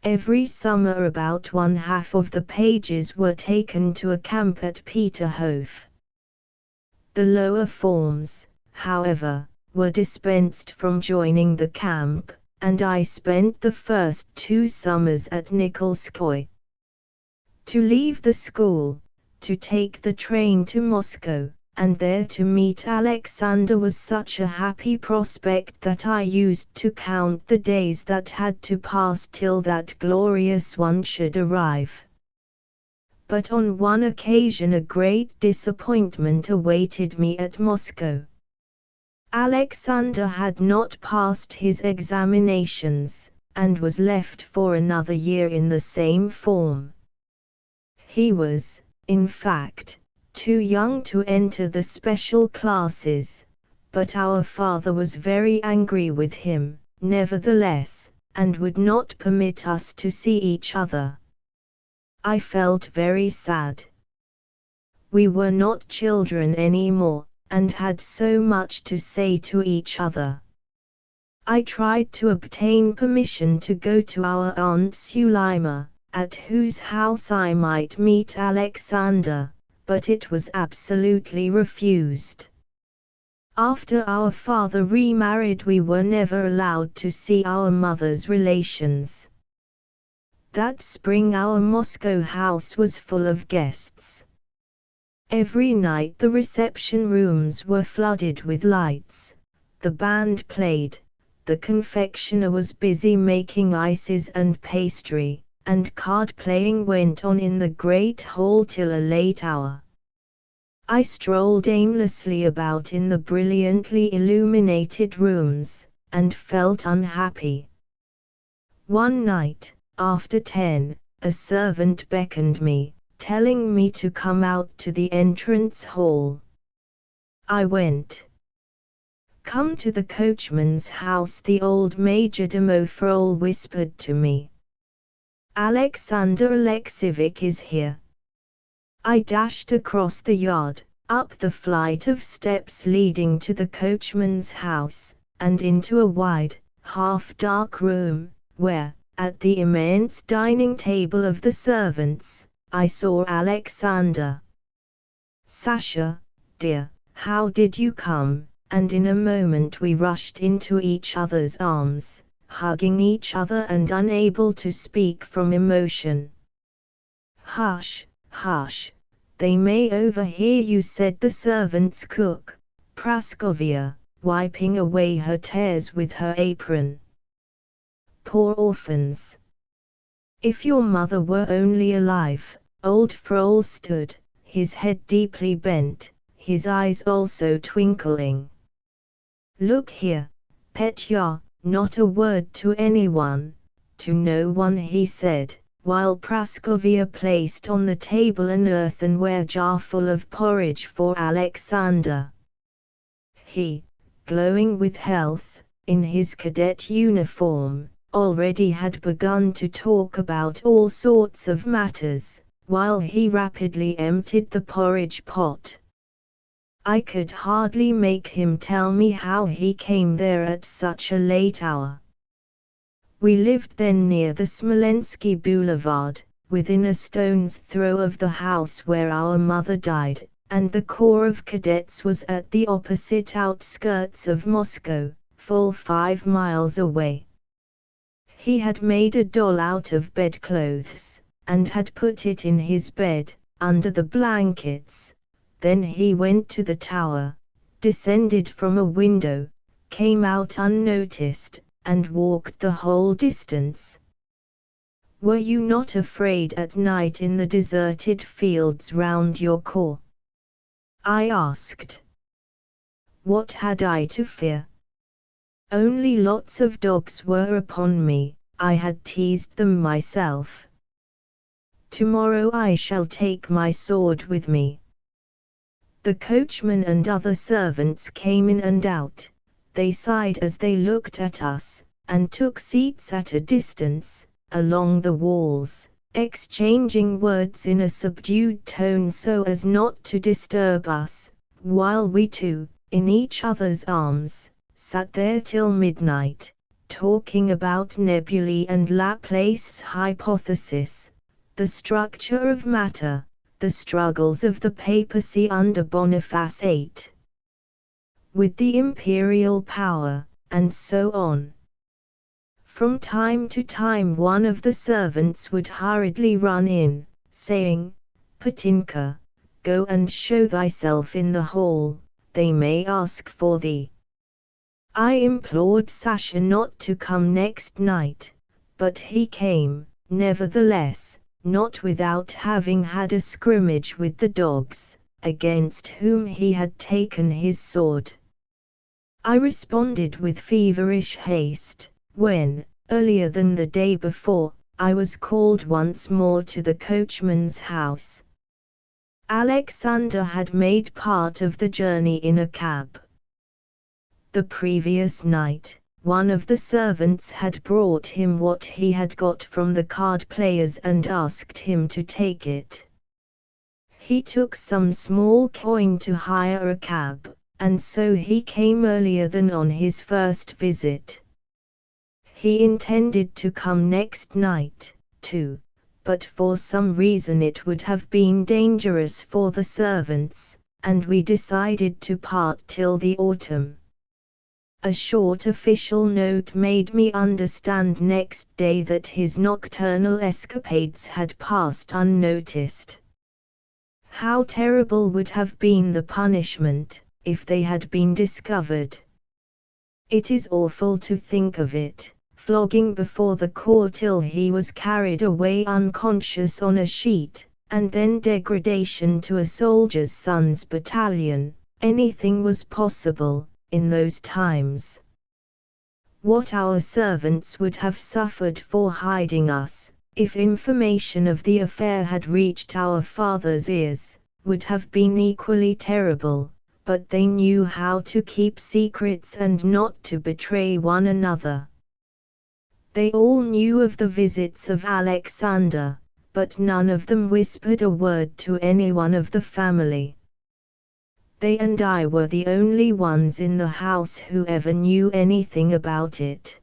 Every summer about 1/2 of the pages were taken to a camp at Peterhof. The lower forms, however, were dispensed from joining the camp, and I spent the first 2 summers at Nikolskoye. To leave the school, to take the train to Moscow, and there to meet Alexander was such a happy prospect that I used to count the days that had to pass till that glorious one should arrive. But on one occasion a great disappointment awaited me at Moscow. Alexander had not passed his examinations, and was left for another year in the same form. He was, in fact, too young to enter the special classes, but our father was very angry with him, nevertheless, and would not permit us to see each other. I felt very sad. We were not children any more, and had so much to say to each other. I tried to obtain permission to go to our Aunt Sulima, at whose house I might meet Alexander, but it was absolutely refused. After our father remarried we were never allowed to see our mother's relations. That spring our Moscow house was full of guests. Every night the reception rooms were flooded with lights, the band played, the confectioner was busy making ices and pastry, and card-playing went on in the great hall till a late hour. I strolled aimlessly about in the brilliantly illuminated rooms, and felt unhappy. One night, after 10, a servant beckoned me, telling me to come out to the entrance hall. I went. "Come to the coachman's house," the old majordomo Frol whispered to me. "Alexander Alekseevich is here." I dashed across the yard, up the flight of steps leading to the coachman's house, and into a wide, half-dark room, where, at the immense dining table of the servants, I saw Alexander. "Sasha, dear, how did you come?" And in a moment we rushed into each other's arms, hugging each other and unable to speak from emotion. "Hush, hush, they may overhear you," said the servant's cook, Praskovia, wiping away her tears with her apron. "Poor orphans. If your mother were only alive." Old Frol stood, his head deeply bent, his eyes also twinkling. "Look here, Petya, not a word to anyone, to no one," he said, while Praskovia placed on the table an earthenware jar full of porridge for Alexander. He, glowing with health, in his cadet uniform, already had begun to talk about all sorts of matters, while he rapidly emptied the porridge pot. I could hardly make him tell me how he came there at such a late hour. We lived then near the Smolensky Boulevard, within a stone's throw of the house where our mother died, and the Corps of Cadets was at the opposite outskirts of Moscow, full 5 miles away. He had made a doll out of bedclothes, and had put it in his bed, under the blankets. Then he went to the tower, descended from a window, came out unnoticed, and walked the whole distance. Were you not afraid at night in the deserted fields round your core? I asked. What had I to fear? Only lots of dogs were upon me, I had teased them myself. Tomorrow I shall take my sword with me. The coachman and other servants came in and out. They sighed as they looked at us, and took seats at a distance, along the walls, exchanging words in a subdued tone so as not to disturb us, while we two, in each other's arms, sat there till midnight, talking about nebulae and Laplace's hypothesis, the structure of matter, the struggles of the papacy under Boniface VIII, with the imperial power, and so on. From time to time one of the servants would hurriedly run in, saying, Petinka, go and show thyself in the hall, they may ask for thee. I implored Sasha not to come next night, but he came, nevertheless, not without having had a scrimmage with the dogs, against whom he had taken his sword. I responded with feverish haste, when, earlier than the day before, I was called once more to the coachman's house. Alexander had made part of the journey in a cab. The previous night, one of the servants had brought him what he had got from the card players and asked him to take it. He took some small coin to hire a cab, and so he came earlier than on his first visit. He intended to come next night, too, but for some reason it would have been dangerous for the servants, and we decided to part till the autumn. A short official note made me understand next day that his nocturnal escapades had passed unnoticed. How terrible would have been the punishment, if they had been discovered. It is awful to think of it, flogging before the court till he was carried away unconscious on a sheet, and then degradation to a soldier's son's battalion. Anything was possible in those times. What our servants would have suffered for hiding us, if information of the affair had reached our father's ears, would have been equally terrible, but they knew how to keep secrets and not to betray one another. They all knew of the visits of Alexander, but none of them whispered a word to anyone of the family. They and I were the only ones in the house who ever knew anything about it.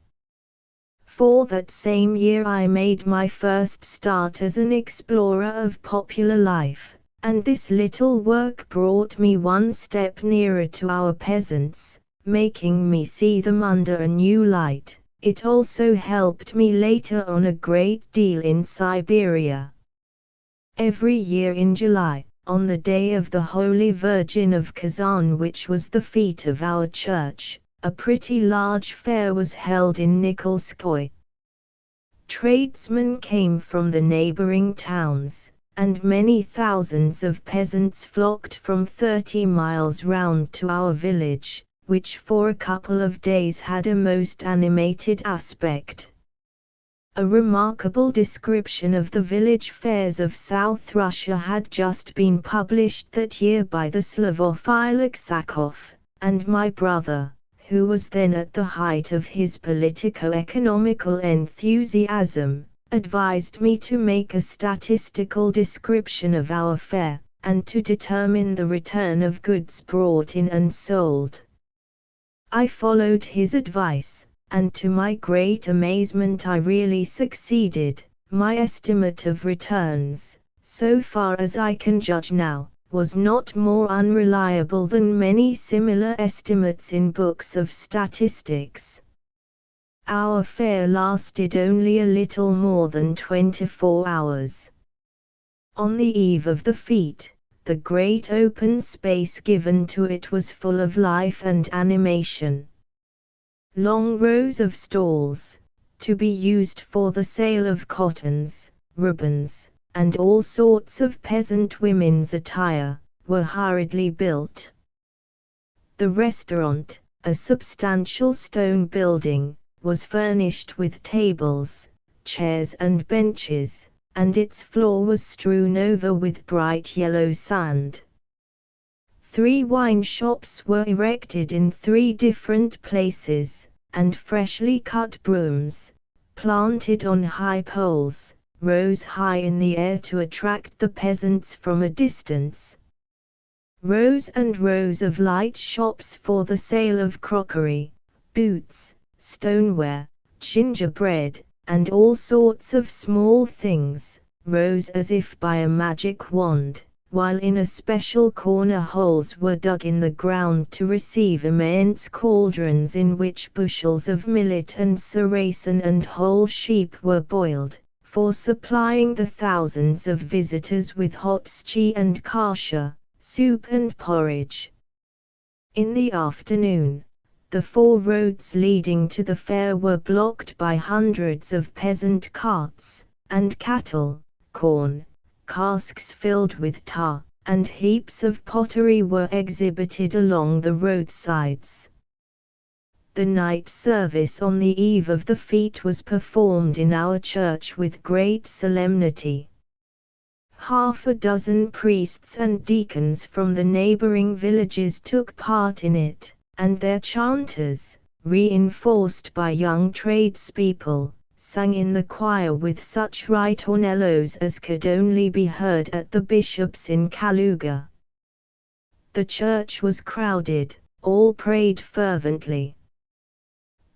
For that same year I made my first start as an explorer of popular life, and this little work brought me one step nearer to our peasants, making me see them under a new light. It also helped me later on a great deal in Siberia. Every year in July, on the day of the Holy Virgin of Kazan, which was the feet of our church, a pretty large fair was held in Nikolskoye. Tradesmen came from the neighboring towns, and many thousands of peasants flocked from 30 miles round to our village, which for a couple of days had a most animated aspect. A remarkable description of the village fairs of South Russia had just been published that year by the Slavophile Aksakov, and my brother, who was then at the height of his politico-economical enthusiasm, advised me to make a statistical description of our fair, and to determine the return of goods brought in and sold. I followed his advice, and to my great amazement I really succeeded. My estimate of returns, so far as I can judge now, was not more unreliable than many similar estimates in books of statistics. Our fair lasted only a little more than 24 hours. On the eve of the feat, the great open space given to it was full of life and animation. Long rows of stalls, to be used for the sale of cottons, ribbons, and all sorts of peasant women's attire, were hurriedly built. The restaurant, a substantial stone building, was furnished with tables, chairs and benches, and its floor was strewn over with bright yellow sand. 3 wine shops were erected in 3 different places, and freshly cut brooms, planted on high poles, rose high in the air to attract the peasants from a distance. Rows and rows of light shops for the sale of crockery, boots, stoneware, gingerbread, and all sorts of small things, rose as if by a magic wand, while in a special corner holes were dug in the ground to receive immense cauldrons in which bushels of millet and sarrasin and whole sheep were boiled, for supplying the thousands of visitors with hot stew and kasha, soup and porridge. In the afternoon, the 4 roads leading to the fair were blocked by hundreds of peasant carts, and cattle, corn, casks filled with tar, and heaps of pottery were exhibited along the roadsides. The night service on the eve of the fete was performed in our church with great solemnity. Half a dozen priests and deacons from the neighboring villages took part in it, and their chanters, reinforced by young tradespeople, sang in the choir with such ritornellos as could only be heard at the bishop's in Kaluga. The church was crowded, all prayed fervently.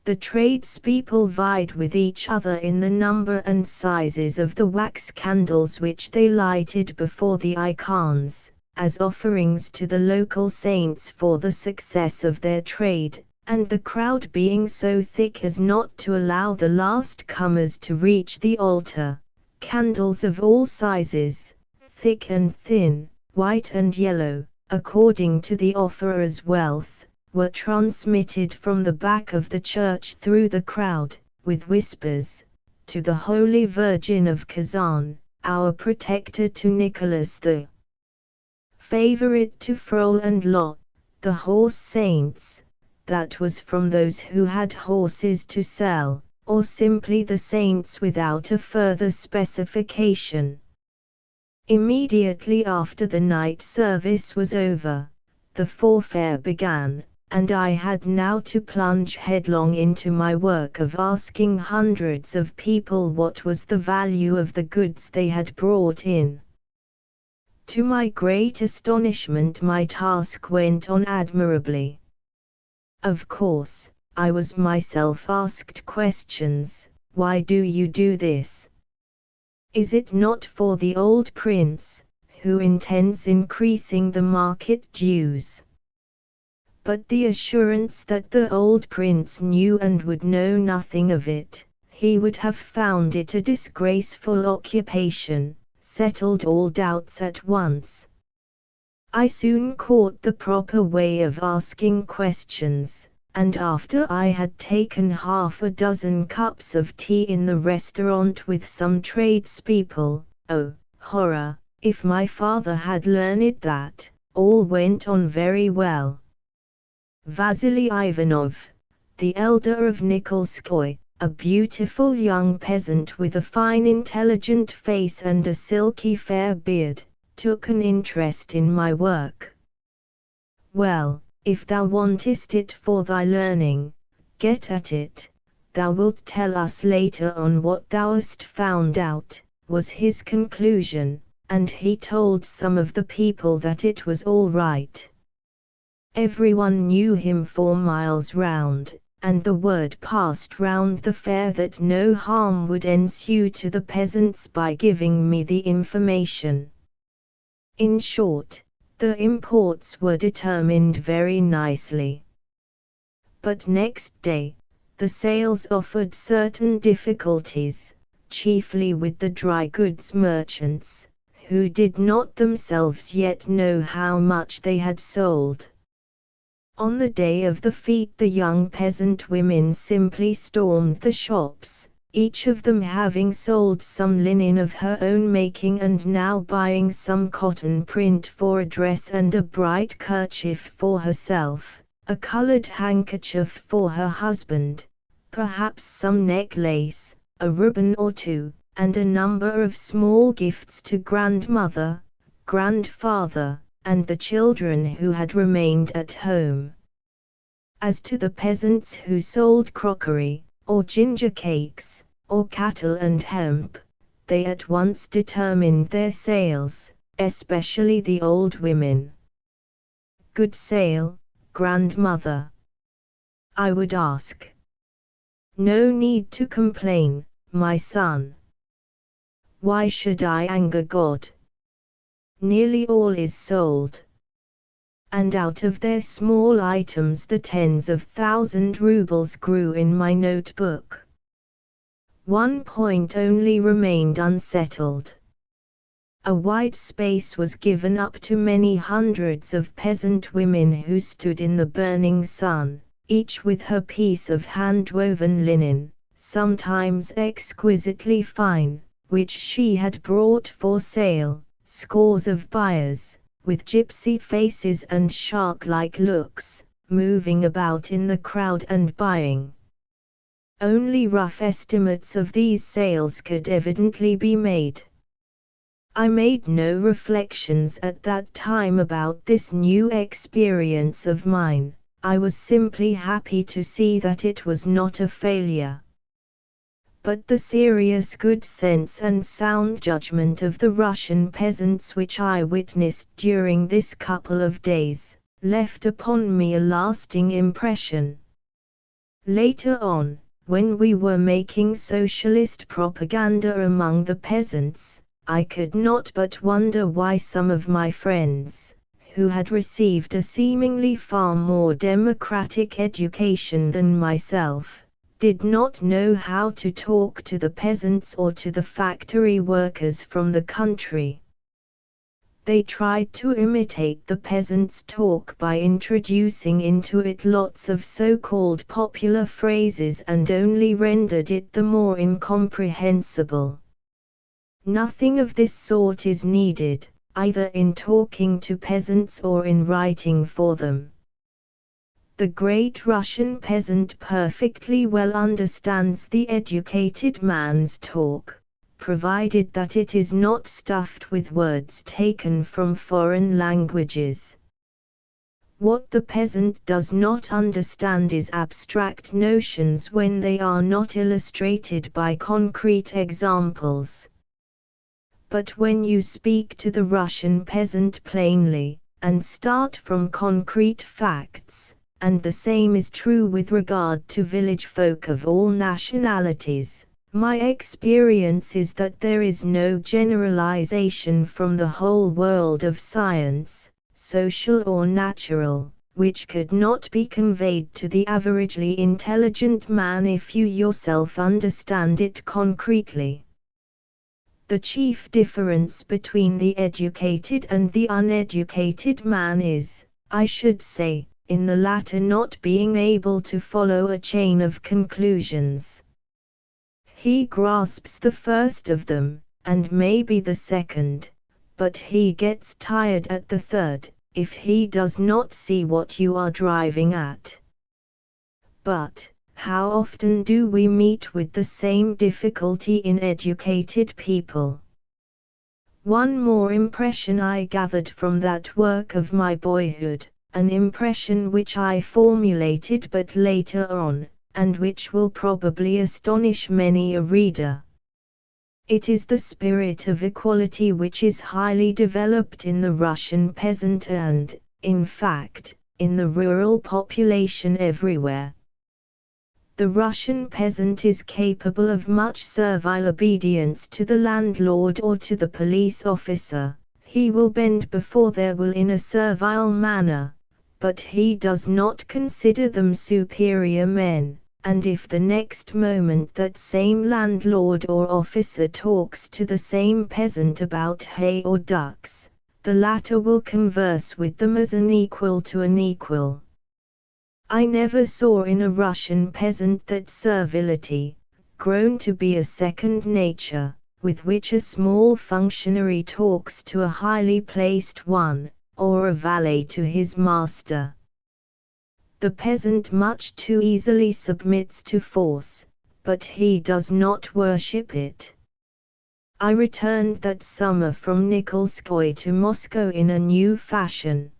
The tradespeople vied with each other in the number and sizes of the wax candles which they lighted before the icons, as offerings to the local saints for the success of their trade, and the crowd being so thick as not to allow the last comers to reach the altar, candles of all sizes, thick and thin, white and yellow, according to the offerer's wealth, were transmitted from the back of the church through the crowd, with whispers, to the Holy Virgin of Kazan, our protector, to Nicholas the Favorite, to Frol and Lot, the horse saints. That was from those who had horses to sell, or simply the saints without a further specification. Immediately after the night service was over, the forfeit began, and I had now to plunge headlong into my work of asking hundreds of people what was the value of the goods they had brought in. To my great astonishment, my task went on admirably. Of course, I was myself asked questions. Why do you do this? Is it not for the old prince, who intends increasing the market dues? But the assurance that the old prince knew and would know nothing of it, he would have found it a disgraceful occupation, settled all doubts at once. I soon caught the proper way of asking questions, and after I had taken half a dozen cups of tea in the restaurant with some tradespeople, oh, horror, if my father had learned that, all went on very well. Vasily Ivanov, the elder of Nikolskoye, a beautiful young peasant with a fine intelligent face and a silky fair beard, took an interest in my work. Well, if thou wantest it for thy learning, get at it, thou wilt tell us later on what thou hast found out, was his conclusion, and he told some of the people that it was all right. Everyone knew him 4 miles round, and the word passed round the fair that no harm would ensue to the peasants by giving me the information. In short, the imports were determined very nicely. But next day, the sales offered certain difficulties, chiefly with the dry goods merchants, who did not themselves yet know how much they had sold. On the day of the fete the young peasant women simply stormed the shops, each of them having sold some linen of her own making and now buying some cotton print for a dress and a bright kerchief for herself, a colored handkerchief for her husband, perhaps some necklace, a ribbon or two, and a number of small gifts to grandmother, grandfather, and the children who had remained at home. As to the peasants who sold crockery, or ginger cakes, or cattle and hemp, they at once determined their sales, especially the old women. Good sale, grandmother? I would ask. No need to complain, my son. Why should I anger God? Nearly all is sold. And out of their small items the tens of thousand rubles grew in my notebook. One point only remained unsettled. A wide space was given up to many hundreds of peasant women who stood in the burning sun, each with her piece of hand-woven linen, sometimes exquisitely fine, which she had brought for sale, scores of buyers, with gypsy faces and shark-like looks, moving about in the crowd and buying. Only rough estimates of these sales could evidently be made. I made no reflections at that time about this new experience of mine. I was simply happy to see that it was not a failure. But the serious good sense and sound judgment of the Russian peasants which I witnessed during this couple of days, left upon me a lasting impression. Later on, when we were making socialist propaganda among the peasants, I could not but wonder why some of my friends, who had received a seemingly far more democratic education than myself, did not know how to talk to the peasants or to the factory workers from the country. They tried to imitate the peasants' talk by introducing into it lots of so-called popular phrases and only rendered it the more incomprehensible. Nothing of this sort is needed, either in talking to peasants or in writing for them. The great Russian peasant perfectly well understands the educated man's talk, provided that it is not stuffed with words taken from foreign languages. What the peasant does not understand is abstract notions when they are not illustrated by concrete examples. But when you speak to the Russian peasant plainly, and start from concrete facts, and the same is true with regard to village folk of all nationalities, my experience is that there is no generalization from the whole world of science, social or natural, which could not be conveyed to the averagely intelligent man if you yourself understand it concretely. The chief difference between the educated and the uneducated man is, I should say, in the latter not being able to follow a chain of conclusions. He grasps the first of them, and maybe the second, but he gets tired at the third, if he does not see what you are driving at. But, how often do we meet with the same difficulty in educated people? One more impression I gathered from that work of my boyhood, an impression which I formulated but later on, and which will probably astonish many a reader. It is the spirit of equality which is highly developed in the Russian peasant and, in fact, in the rural population everywhere. The Russian peasant is capable of much servile obedience to the landlord or to the police officer. He will bend before their will in a servile manner, but he does not consider them superior men, and if the next moment that same landlord or officer talks to the same peasant about hay or ducks, the latter will converse with them as an equal to an equal. I never saw in a Russian peasant that servility, grown to be a second nature, with which a small functionary talks to a highly placed one, or a valet to his master. The peasant much too easily submits to force, but he does not worship it. I returned that summer from Nikolskoye to Moscow in a new fashion.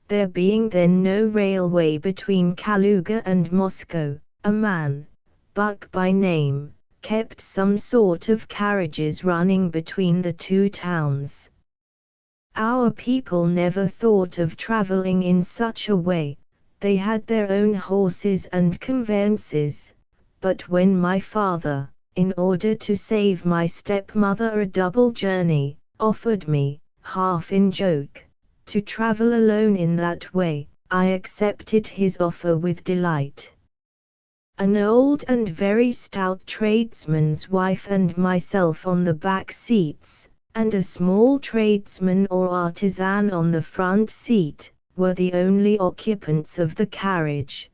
There being then no railway between Kaluga and Moscow, a man, Buck by name, kept some sort of carriages running between the two towns. Our people never thought of traveling in such a way, they had their own horses and conveyances, but when my father, in order to save my stepmother a double journey, offered me, half in joke, to travel alone in that way, I accepted his offer with delight. An old and very stout tradesman's wife and myself on the back seats, and a small tradesman or artisan on the front seat, were the only occupants of the carriage.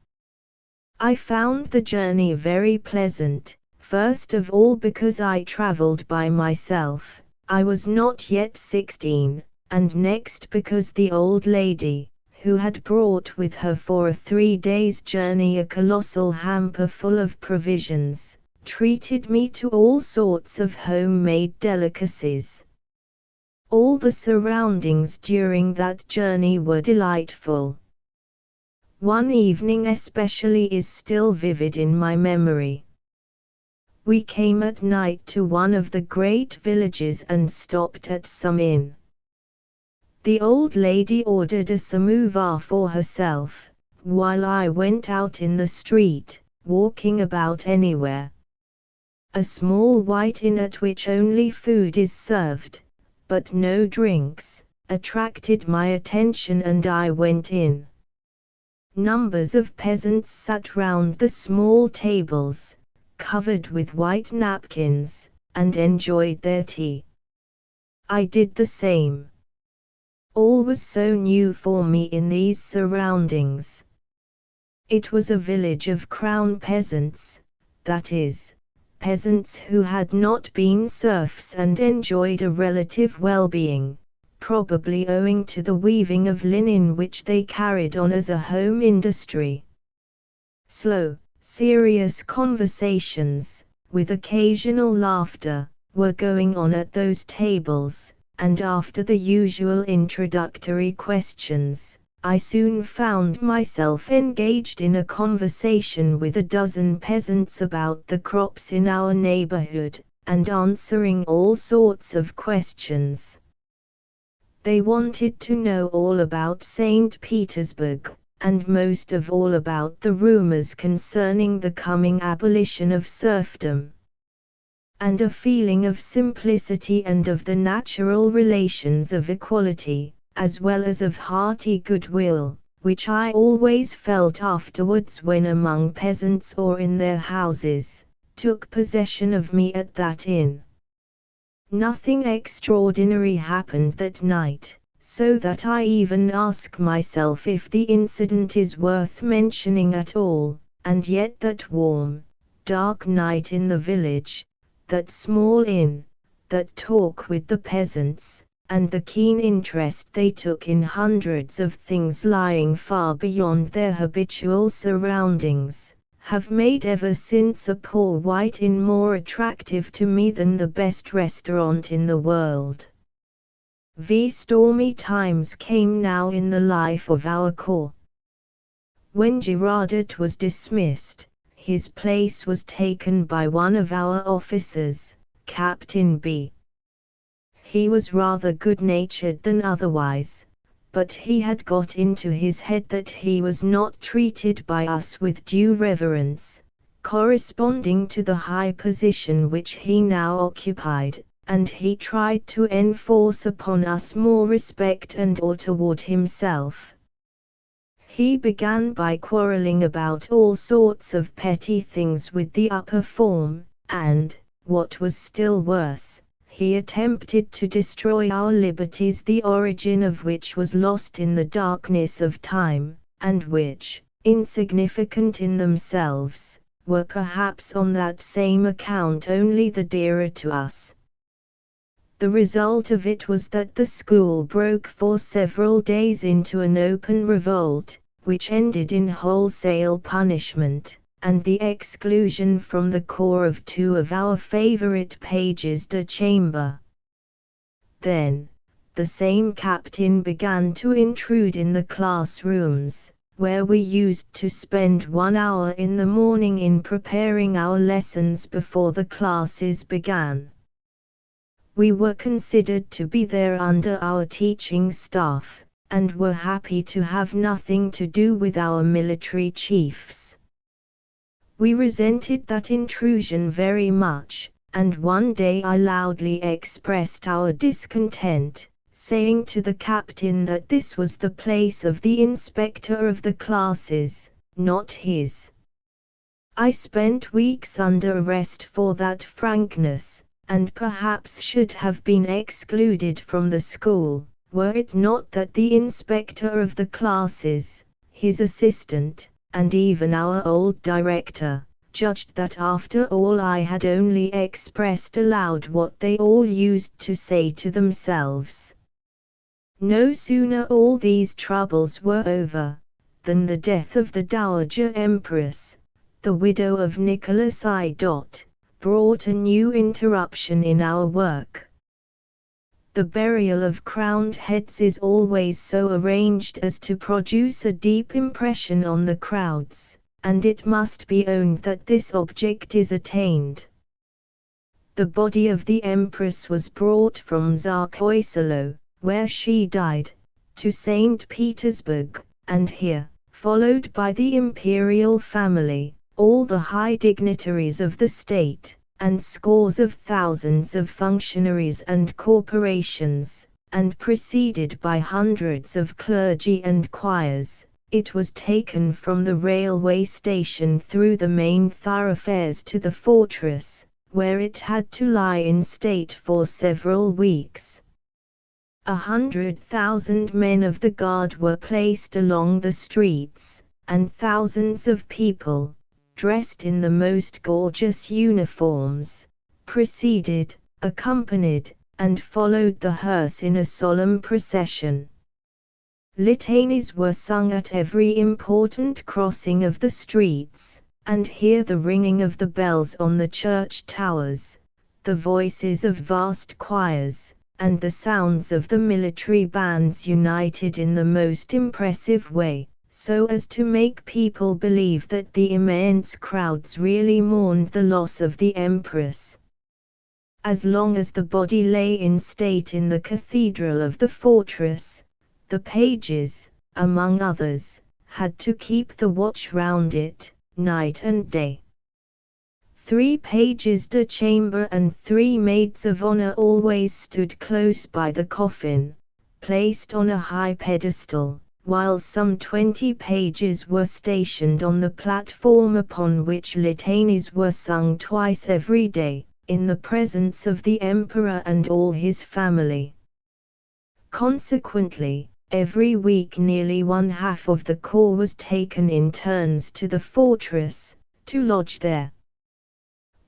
I found the journey very pleasant, first of all because I travelled by myself, I was not yet 16, and next because the old lady, who had brought with her for a 3 days' journey a colossal hamper full of provisions, treated me to all sorts of home-made delicacies. All the surroundings during that journey were delightful. One evening especially is still vivid in my memory. We came at night to one of the great villages and stopped at some inn. The old lady ordered a samovar for herself, while I went out in the street, walking about anywhere. A small white inn at which only food is served, but no drinks, attracted my attention and I went in. Numbers of peasants sat round the small tables, covered with white napkins, and enjoyed their tea. I did the same. All was so new for me in these surroundings. It was a village of crown peasants, that is, peasants who had not been serfs and enjoyed a relative well-being, probably owing to the weaving of linen which they carried on as a home industry. Slow, serious conversations, with occasional laughter, were going on at those tables, and after the usual introductory questions, I soon found myself engaged in a conversation with a dozen peasants about the crops in our neighborhood, and answering all sorts of questions. They wanted to know all about St. Petersburg, and most of all about the rumors concerning the coming abolition of serfdom, and a feeling of simplicity and of the natural relations of equality, as well as of hearty goodwill, which I always felt afterwards when among peasants or in their houses, took possession of me at that inn. Nothing extraordinary happened that night, so that I even ask myself if the incident is worth mentioning at all, and yet that warm, dark night in the village, that small inn, that talk with the peasants, and the keen interest they took in hundreds of things lying far beyond their habitual surroundings, have made ever since a poor white inn more attractive to me than the best restaurant in the world. Stormy times came now in the life of our corps. When Girardet was dismissed, his place was taken by one of our officers, Captain B. He was rather good-natured than otherwise, but he had got into his head that he was not treated by us with due reverence, corresponding to the high position which he now occupied, and he tried to enforce upon us more respect and awe toward himself. He began by quarreling about all sorts of petty things with the upper form, and, what was still worse, he attempted to destroy our liberties, the origin of which was lost in the darkness of time, and which, insignificant in themselves, were perhaps on that same account only the dearer to us. The result of it was that the school broke for several days into an open revolt, which ended in wholesale punishment, and the exclusion from the corps of 2 of our favorite pages de chambre. Then, the same captain began to intrude in the classrooms, where we used to spend 1 hour in the morning in preparing our lessons before the classes began. We were considered to be there under our teaching staff, and were happy to have nothing to do with our military chiefs. We resented that intrusion very much, and one day I loudly expressed our discontent, saying to the captain that this was the place of the inspector of the classes, not his. I spent weeks under arrest for that frankness, and perhaps should have been excluded from the school, were it not that the inspector of the classes, his assistant, and even our old director, judged that after all I had only expressed aloud what they all used to say to themselves. No sooner all these troubles were over, than the death of the Dowager Empress, the widow of Nicholas I. brought a new interruption in our work. The burial of crowned heads is always so arranged as to produce a deep impression on the crowds, and it must be owned that this object is attained. The body of the Empress was brought from Tsarskoye, where she died, to St. Petersburg, and here, followed by the imperial family, all the high dignitaries of the state, and scores of thousands of functionaries and corporations, and preceded by hundreds of clergy and choirs, it was taken from the railway station through the main thoroughfares to the fortress, where it had to lie in state for several weeks. 100,000 men of the guard were placed along the streets, and thousands of people, dressed in the most gorgeous uniforms, preceded, accompanied, and followed the hearse in a solemn procession. Litanies were sung at every important crossing of the streets, and here the ringing of the bells on the church towers, the voices of vast choirs, and the sounds of the military bands united in the most impressive way, so as to make people believe that the immense crowds really mourned the loss of the Empress. As long as the body lay in state in the cathedral of the fortress, the pages, among others, had to keep the watch round it, night and day. 3 pages de chambre and 3 maids of honor always stood close by the coffin, placed on a high pedestal, while some 20 pages were stationed on the platform upon which litanies were sung twice every day, in the presence of the emperor and all his family. Consequently, every week nearly 1/2 of the corps was taken in turns to the fortress, to lodge there.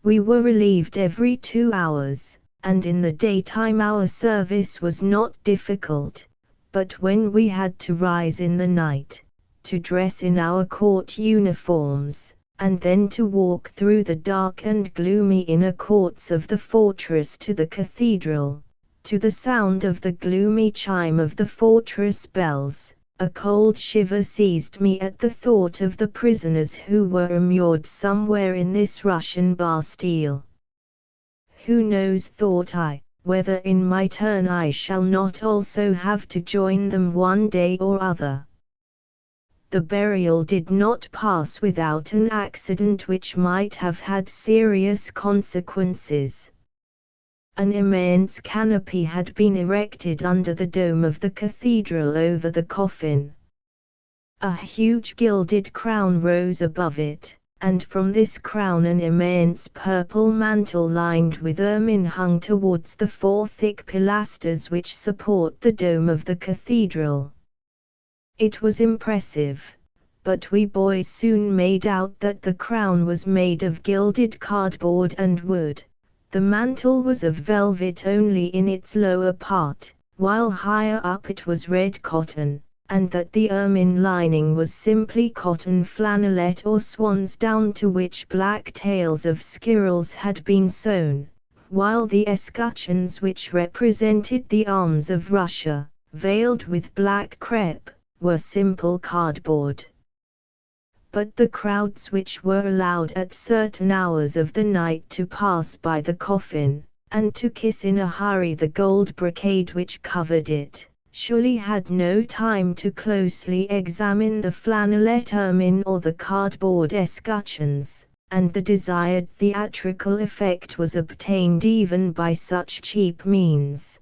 We were relieved every 2 hours, and in the daytime our service was not difficult, but when we had to rise in the night, to dress in our court uniforms, and then to walk through the dark and gloomy inner courts of the fortress to the cathedral, to the sound of the gloomy chime of the fortress bells, a cold shiver seized me at the thought of the prisoners who were immured somewhere in this Russian Bastille. Who knows, thought I, whether in my turn I shall not also have to join them one day or other. The burial did not pass without an accident which might have had serious consequences. An immense canopy had been erected under the dome of the cathedral over the coffin. A huge gilded crown rose above it, and from this crown an immense purple mantle lined with ermine hung towards the 4 thick pilasters which support the dome of the cathedral. It was impressive, but we boys soon made out that the crown was made of gilded cardboard and wood. The mantle was of velvet only in its lower part, while higher up it was red cotton, and that the ermine lining was simply cotton flannelette or swan's down to which black tails of squirrels had been sewn, while the escutcheons which represented the arms of Russia, veiled with black crepe, were simple cardboard. But the crowds which were allowed at certain hours of the night to pass by the coffin, and to kiss in a hurry the gold brocade which covered it, surely had no time to closely examine the flannelette ermine or the cardboard escutcheons, and the desired theatrical effect was obtained even by such cheap means.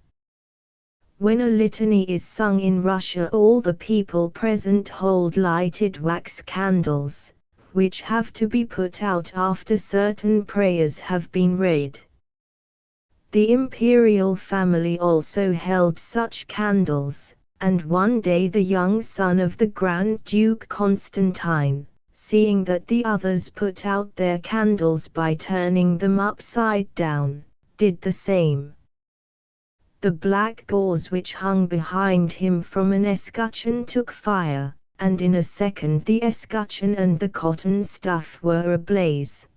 When a litany is sung in Russia, all the people present hold lighted wax candles, which have to be put out after certain prayers have been read. The imperial family also held such candles, and one day the young son of the Grand Duke Constantine, seeing that the others put out their candles by turning them upside down, did the same. The black gauze which hung behind him from an escutcheon took fire, and in a second the escutcheon and the cotton stuff were ablaze.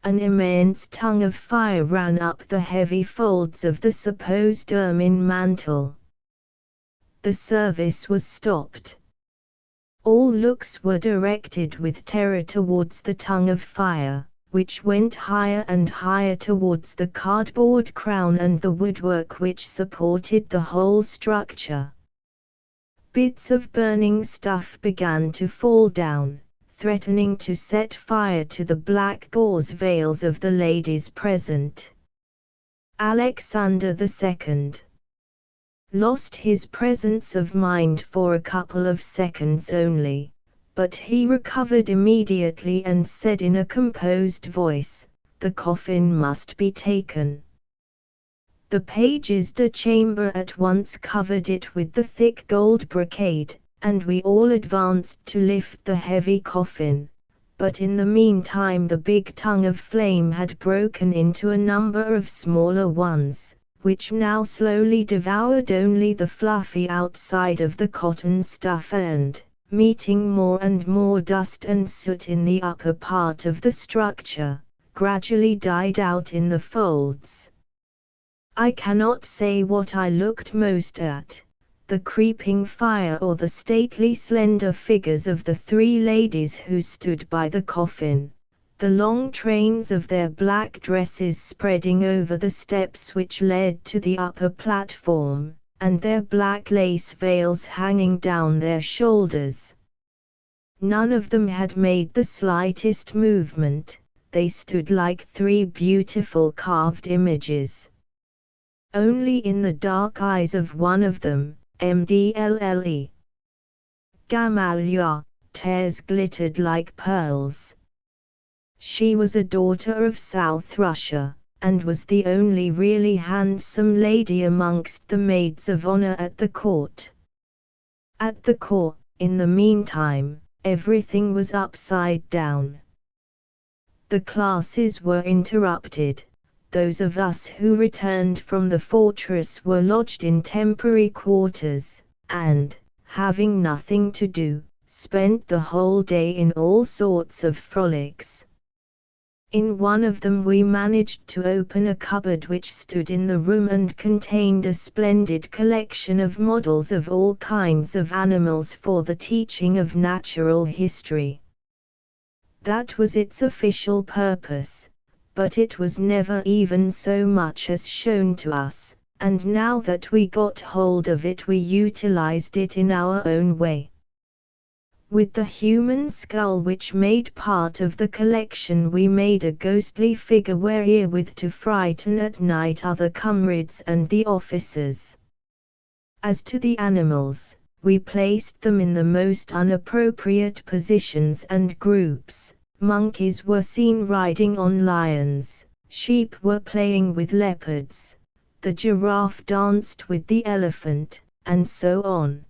An immense tongue of fire ran up the heavy folds of the supposed ermine mantle. The service was stopped. All looks were directed with terror towards the tongue of fire, which went higher and higher towards the cardboard crown and the woodwork which supported the whole structure. Bits of burning stuff began to fall down, threatening to set fire to the black gauze veils of the ladies present. Alexander II lost his presence of mind for a couple of seconds only, but he recovered immediately and said in a composed voice, "The coffin must be taken." The pages de chamber at once covered it with the thick gold brocade, and we all advanced to lift the heavy coffin, but in the meantime the big tongue of flame had broken into a number of smaller ones, which now slowly devoured only the fluffy outside of the cotton stuff and, meeting more and more dust and soot in the upper part of the structure, gradually died out in the folds. I cannot say what I looked most at, the creeping fire or the stately slender figures of the three ladies who stood by the coffin, the long trains of their black dresses spreading over the steps which led to the upper platform, and their black lace veils hanging down their shoulders. None of them had made the slightest movement, they stood like three beautiful carved images. Only in the dark eyes of one of them, Mdlle. Gamalya, tears glittered like pearls. She was a daughter of South Russia, and was the only really handsome lady amongst the maids of honor at the court. At the court, in the meantime, everything was upside down. The classes were interrupted. Those of us who returned from the fortress were lodged in temporary quarters, and, having nothing to do, spent the whole day in all sorts of frolics. In one of them we managed to open a cupboard which stood in the room and contained a splendid collection of models of all kinds of animals for the teaching of natural history. That was its official purpose, but it was never even so much as shown to us, and now that we got hold of it we utilized it in our own way. With the human skull which made part of the collection we made a ghostly figure wherewith to frighten at night other comrades and the officers. As to the animals, we placed them in the most inappropriate positions and groups. Monkeys were seen riding on lions, sheep were playing with leopards, the giraffe danced with the elephant, and so on.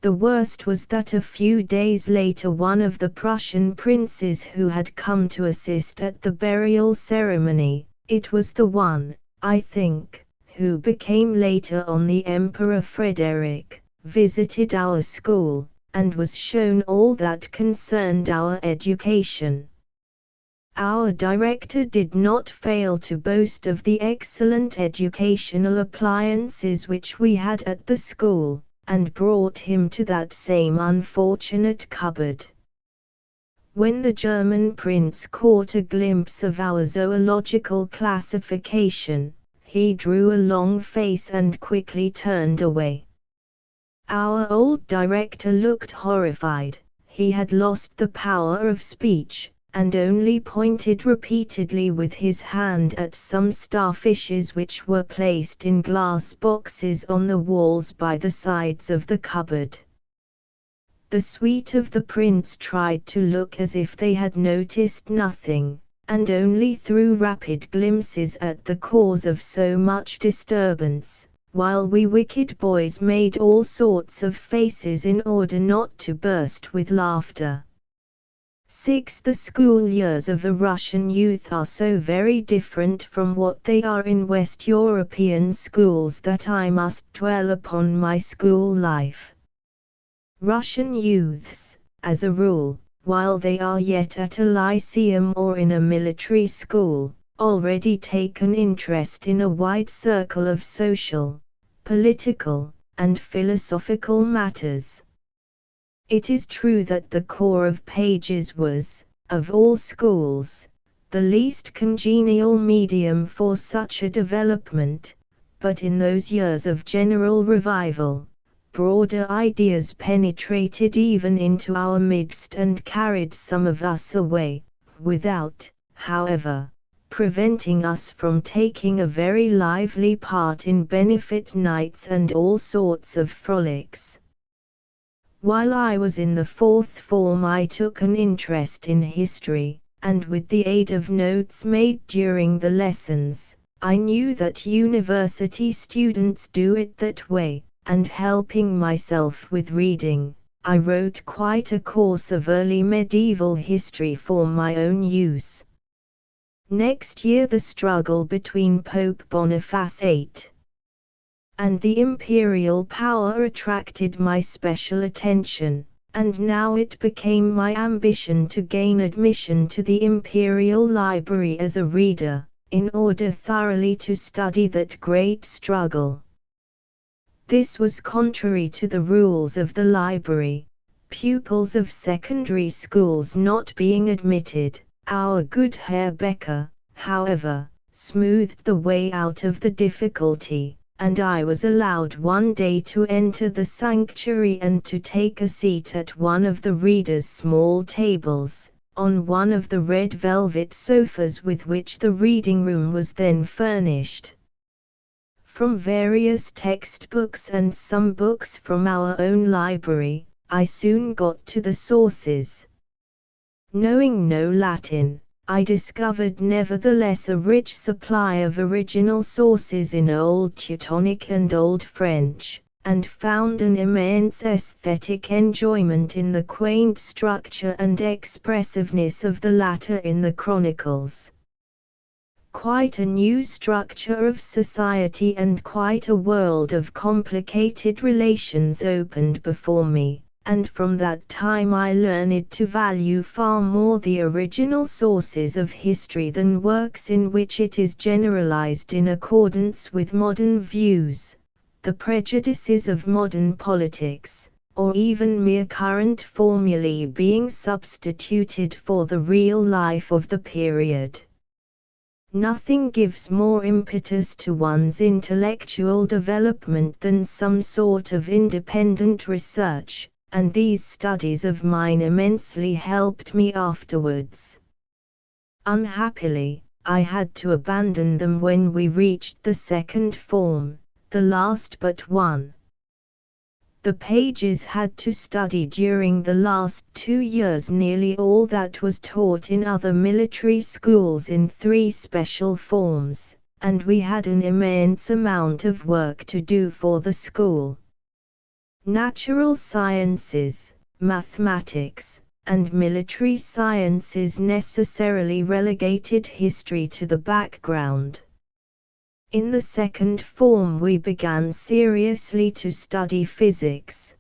The worst was that a few days later one of the Prussian princes who had come to assist at the burial ceremony, it was the one, I think, who became later on the Emperor Frederick, visited our school, and was shown all that concerned our education. Our director did not fail to boast of the excellent educational appliances which we had at the school, and brought him to that same unfortunate cupboard. When the German prince caught a glimpse of our zoological classification, he drew a long face and quickly turned away. Our old director looked horrified. He had lost the power of speech, and only pointed repeatedly with his hand at some starfishes which were placed in glass boxes on the walls by the sides of the cupboard. The suite of the prince tried to look as if they had noticed nothing, and only threw rapid glimpses at the cause of so much disturbance, while we wicked boys made all sorts of faces in order not to burst with laughter. 6. The school years of a Russian youth are so very different from what they are in West European schools that I must dwell upon my school life. Russian youths, as a rule, while they are yet at a lyceum or in a military school, already take an interest in a wide circle of social, political, and philosophical matters. It is true that the Corps of Pages was, of all schools, the least congenial medium for such a development, but in those years of general revival, broader ideas penetrated even into our midst and carried some of us away, without, however, preventing us from taking a very lively part in benefit nights and all sorts of frolics. While I was in the 4th form I took an interest in history, and with the aid of notes made during the lessons, I knew that university students do it that way, and helping myself with reading, I wrote quite a course of early medieval history for my own use. Next year the struggle between Pope Boniface VIII and the imperial power attracted my special attention, and now it became my ambition to gain admission to the Imperial Library as a reader, in order thoroughly to study that great struggle. This was contrary to the rules of the library, pupils of secondary schools not being admitted. Our good Herr Becker, however, smoothed the way out of the difficulty, and I was allowed one day to enter the sanctuary and to take a seat at one of the readers' small tables, on one of the red velvet sofas with which the reading room was then furnished. From various textbooks and some books from our own library, I soon got to the sources. Knowing no Latin, I discovered nevertheless a rich supply of original sources in Old Teutonic and Old French, and found an immense aesthetic enjoyment in the quaint structure and expressiveness of the latter in the chronicles. Quite a new structure of society and quite a world of complicated relations opened before me, and from that time I learned to value far more the original sources of history than works in which it is generalized in accordance with modern views, the prejudices of modern politics, or even mere current formulae being substituted for the real life of the period. Nothing gives more impetus to one's intellectual development than some sort of independent research, and these studies of mine immensely helped me afterwards. Unhappily, I had to abandon them when we reached the 2nd form, the last but one. The Pages had to study during the last 2 years nearly all that was taught in other military schools in 3 special forms, and we had an immense amount of work to do for the school. Natural sciences, mathematics, and military sciences necessarily relegated history to the background. In the second form we began seriously to study physics.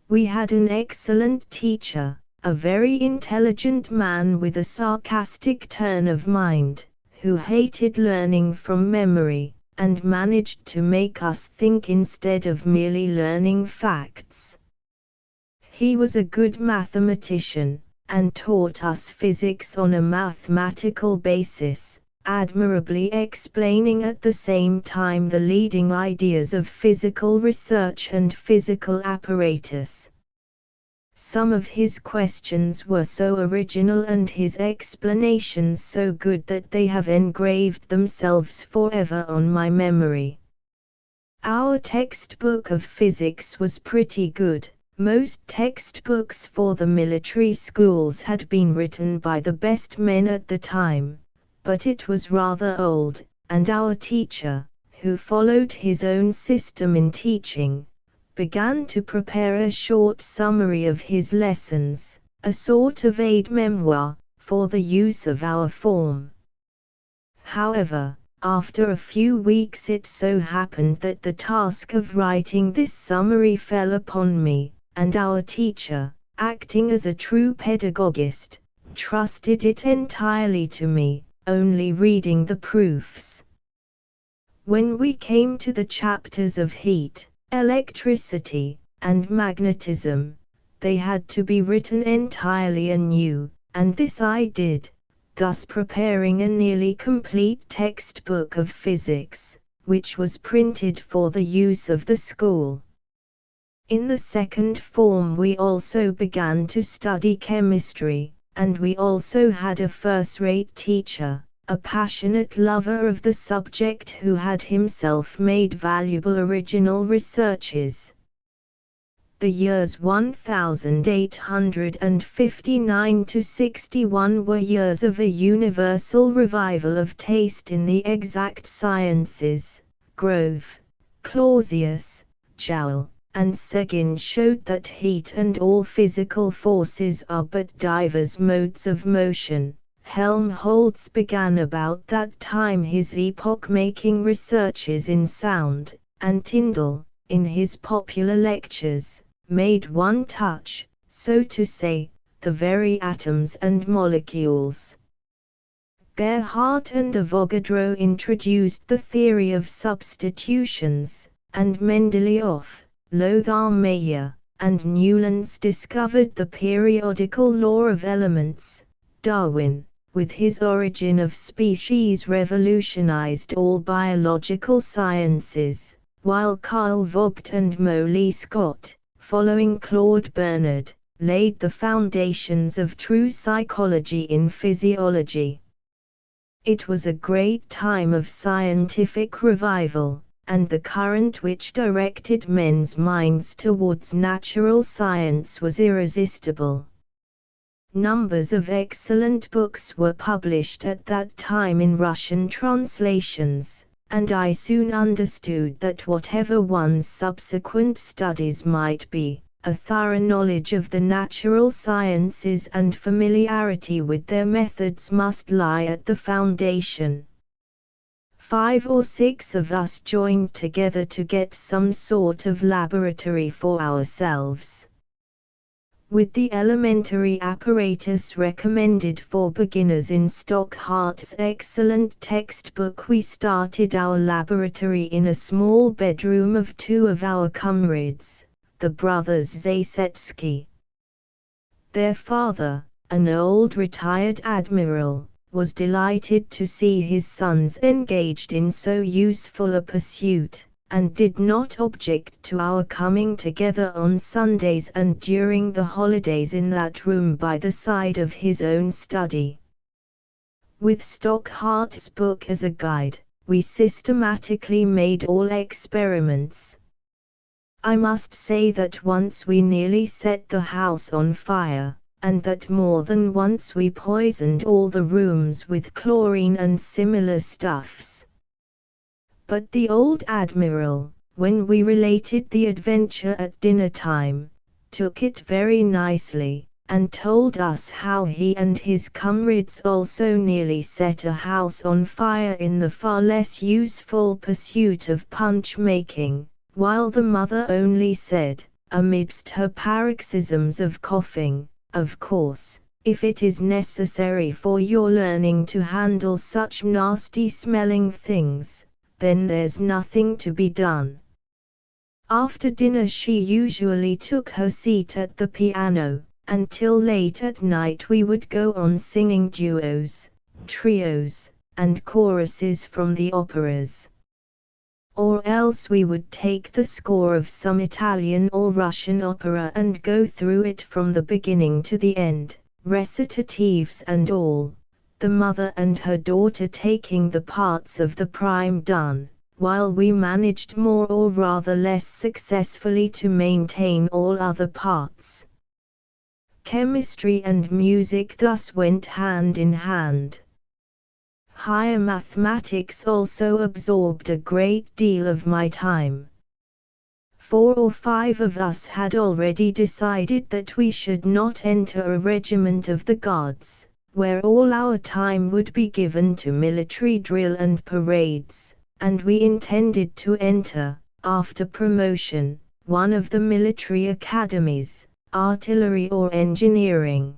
We had an excellent teacher, a very intelligent man with a sarcastic turn of mind, who hated learning from memory, and managed to make us think instead of merely learning facts. He was a good mathematician, and taught us physics on a mathematical basis, admirably explaining at the same time the leading ideas of physical research and physical apparatus. Some of his questions were so original and his explanations so good that they have engraved themselves forever on my memory. Our textbook of physics was pretty good. Most textbooks for the military schools had been written by the best men at the time, but it was rather old, and our teacher, who followed his own system in teaching, began to prepare a short summary of his lessons, a sort of aide-memoire, for the use of our form. However, after a few weeks it so happened that the task of writing this summary fell upon me, and our teacher, acting as a true pedagogist, trusted it entirely to me, only reading the proofs. When we came to the chapters of heat, electricity, and magnetism, they had to be written entirely anew, and this I did, thus preparing a nearly complete textbook of physics, which was printed for the use of the school. In the second form we also began to study chemistry, and we also had a first-rate teacher, a passionate lover of the subject who had himself made valuable original researches. The years 1859 to 61 were years of a universal revival of taste in the exact sciences. Grove, Clausius, Joule, and Seguin showed that heat and all physical forces are but divers modes of motion. Helmholtz began about that time his epoch-making researches in sound, and Tyndall, in his popular lectures, made one touch, so to say, the very atoms and molecules. Gerhardt and Avogadro introduced the theory of substitutions, and Mendeleev, Lothar Meyer, and Newlands discovered the periodical law of elements. Darwin, with his Origin of Species, revolutionized all biological sciences, while Carl Vogt and Molly Scott, following Claude Bernard, laid the foundations of true psychology in physiology. It was a great time of scientific revival, and the current which directed men's minds towards natural science was irresistible. Numbers of excellent books were published at that time in Russian translations, and I soon understood that whatever one's subsequent studies might be, a thorough knowledge of the natural sciences and familiarity with their methods must lie at the foundation. 5 or 6 of us joined together to get some sort of laboratory for ourselves. With the elementary apparatus recommended for beginners in Stockhardt's excellent textbook, we started our laboratory in a small bedroom of 2 of our comrades, the brothers Zasetsky. Their father, an old retired admiral, was delighted to see his sons engaged in so useful a pursuit, and did not object to our coming together on Sundays and during the holidays in that room by the side of his own study. With Stockhardt's book as a guide, we systematically made all experiments. I must say that once we nearly set the house on fire, and that more than once we poisoned all the rooms with chlorine and similar stuffs. But the old admiral, when we related the adventure at dinner time, took it very nicely, and told us how he and his comrades also nearly set a house on fire in the far less useful pursuit of punch-making, while the mother only said, amidst her paroxysms of coughing, "Of course, if it is necessary for your learning to handle such nasty-smelling things, then there's nothing to be done." After dinner she usually took her seat at the piano, and till late at night we would go on singing duos, trios, and choruses from the operas. Or else we would take the score of some Italian or Russian opera and go through it from the beginning to the end, recitatives and all, the mother and her daughter taking the parts of the prime done, while we managed more or rather less successfully to maintain all other parts. Chemistry and music thus went hand in hand. Higher mathematics also absorbed a great deal of my time. 4 or 5 of us had already decided that we should not enter a regiment of the Guards, where all our time would be given to military drill and parades, and we intended to enter, after promotion, one of the military academies, artillery or engineering.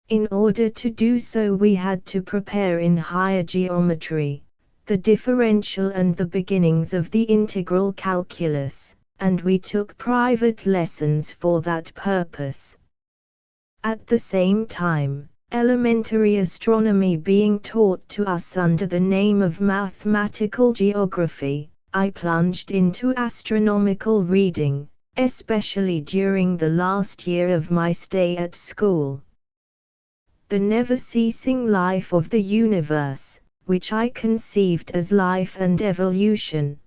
In order to do so we had to prepare in higher geometry, the differential and the beginnings of the integral calculus, and we took private lessons for that purpose. At the same time, elementary astronomy being taught to us under the name of mathematical geography, I plunged into astronomical reading, especially during the last year of my stay at school. The never-ceasing life of the universe, which I conceived as life and evolution,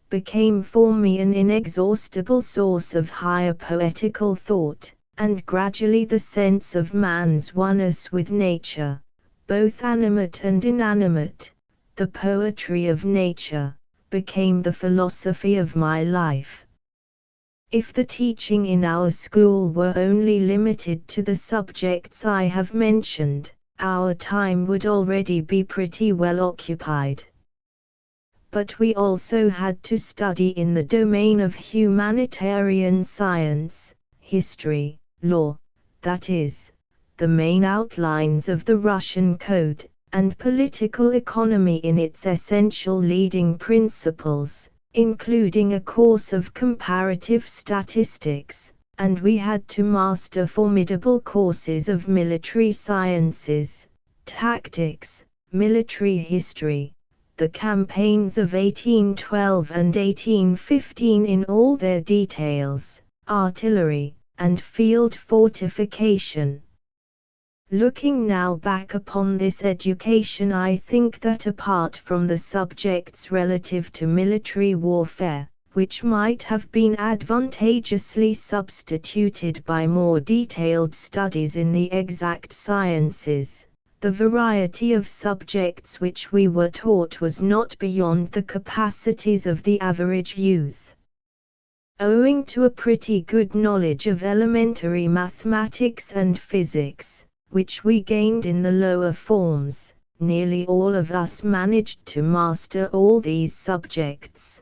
became for me an inexhaustible source of higher poetical thought, and gradually the sense of man's oneness with nature, both animate and inanimate, the poetry of nature, became the philosophy of my life. If the teaching in our school were only limited to the subjects I have mentioned, our time would already be pretty well occupied. But we also had to study in the domain of humanitarian science, history, law, that is, the main outlines of the Russian Code, and political economy in its essential leading principles, including a course of comparative statistics, and we had to master formidable courses of military sciences, tactics, military history, the campaigns of 1812 and 1815 in all their details, artillery, and field fortification. Looking now back upon this education, I think that apart from the subjects relative to military warfare, which might have been advantageously substituted by more detailed studies in the exact sciences, the variety of subjects which we were taught was not beyond the capacities of the average youth. Owing to a pretty good knowledge of elementary mathematics and physics, which we gained in the lower forms, nearly all of us managed to master all these subjects.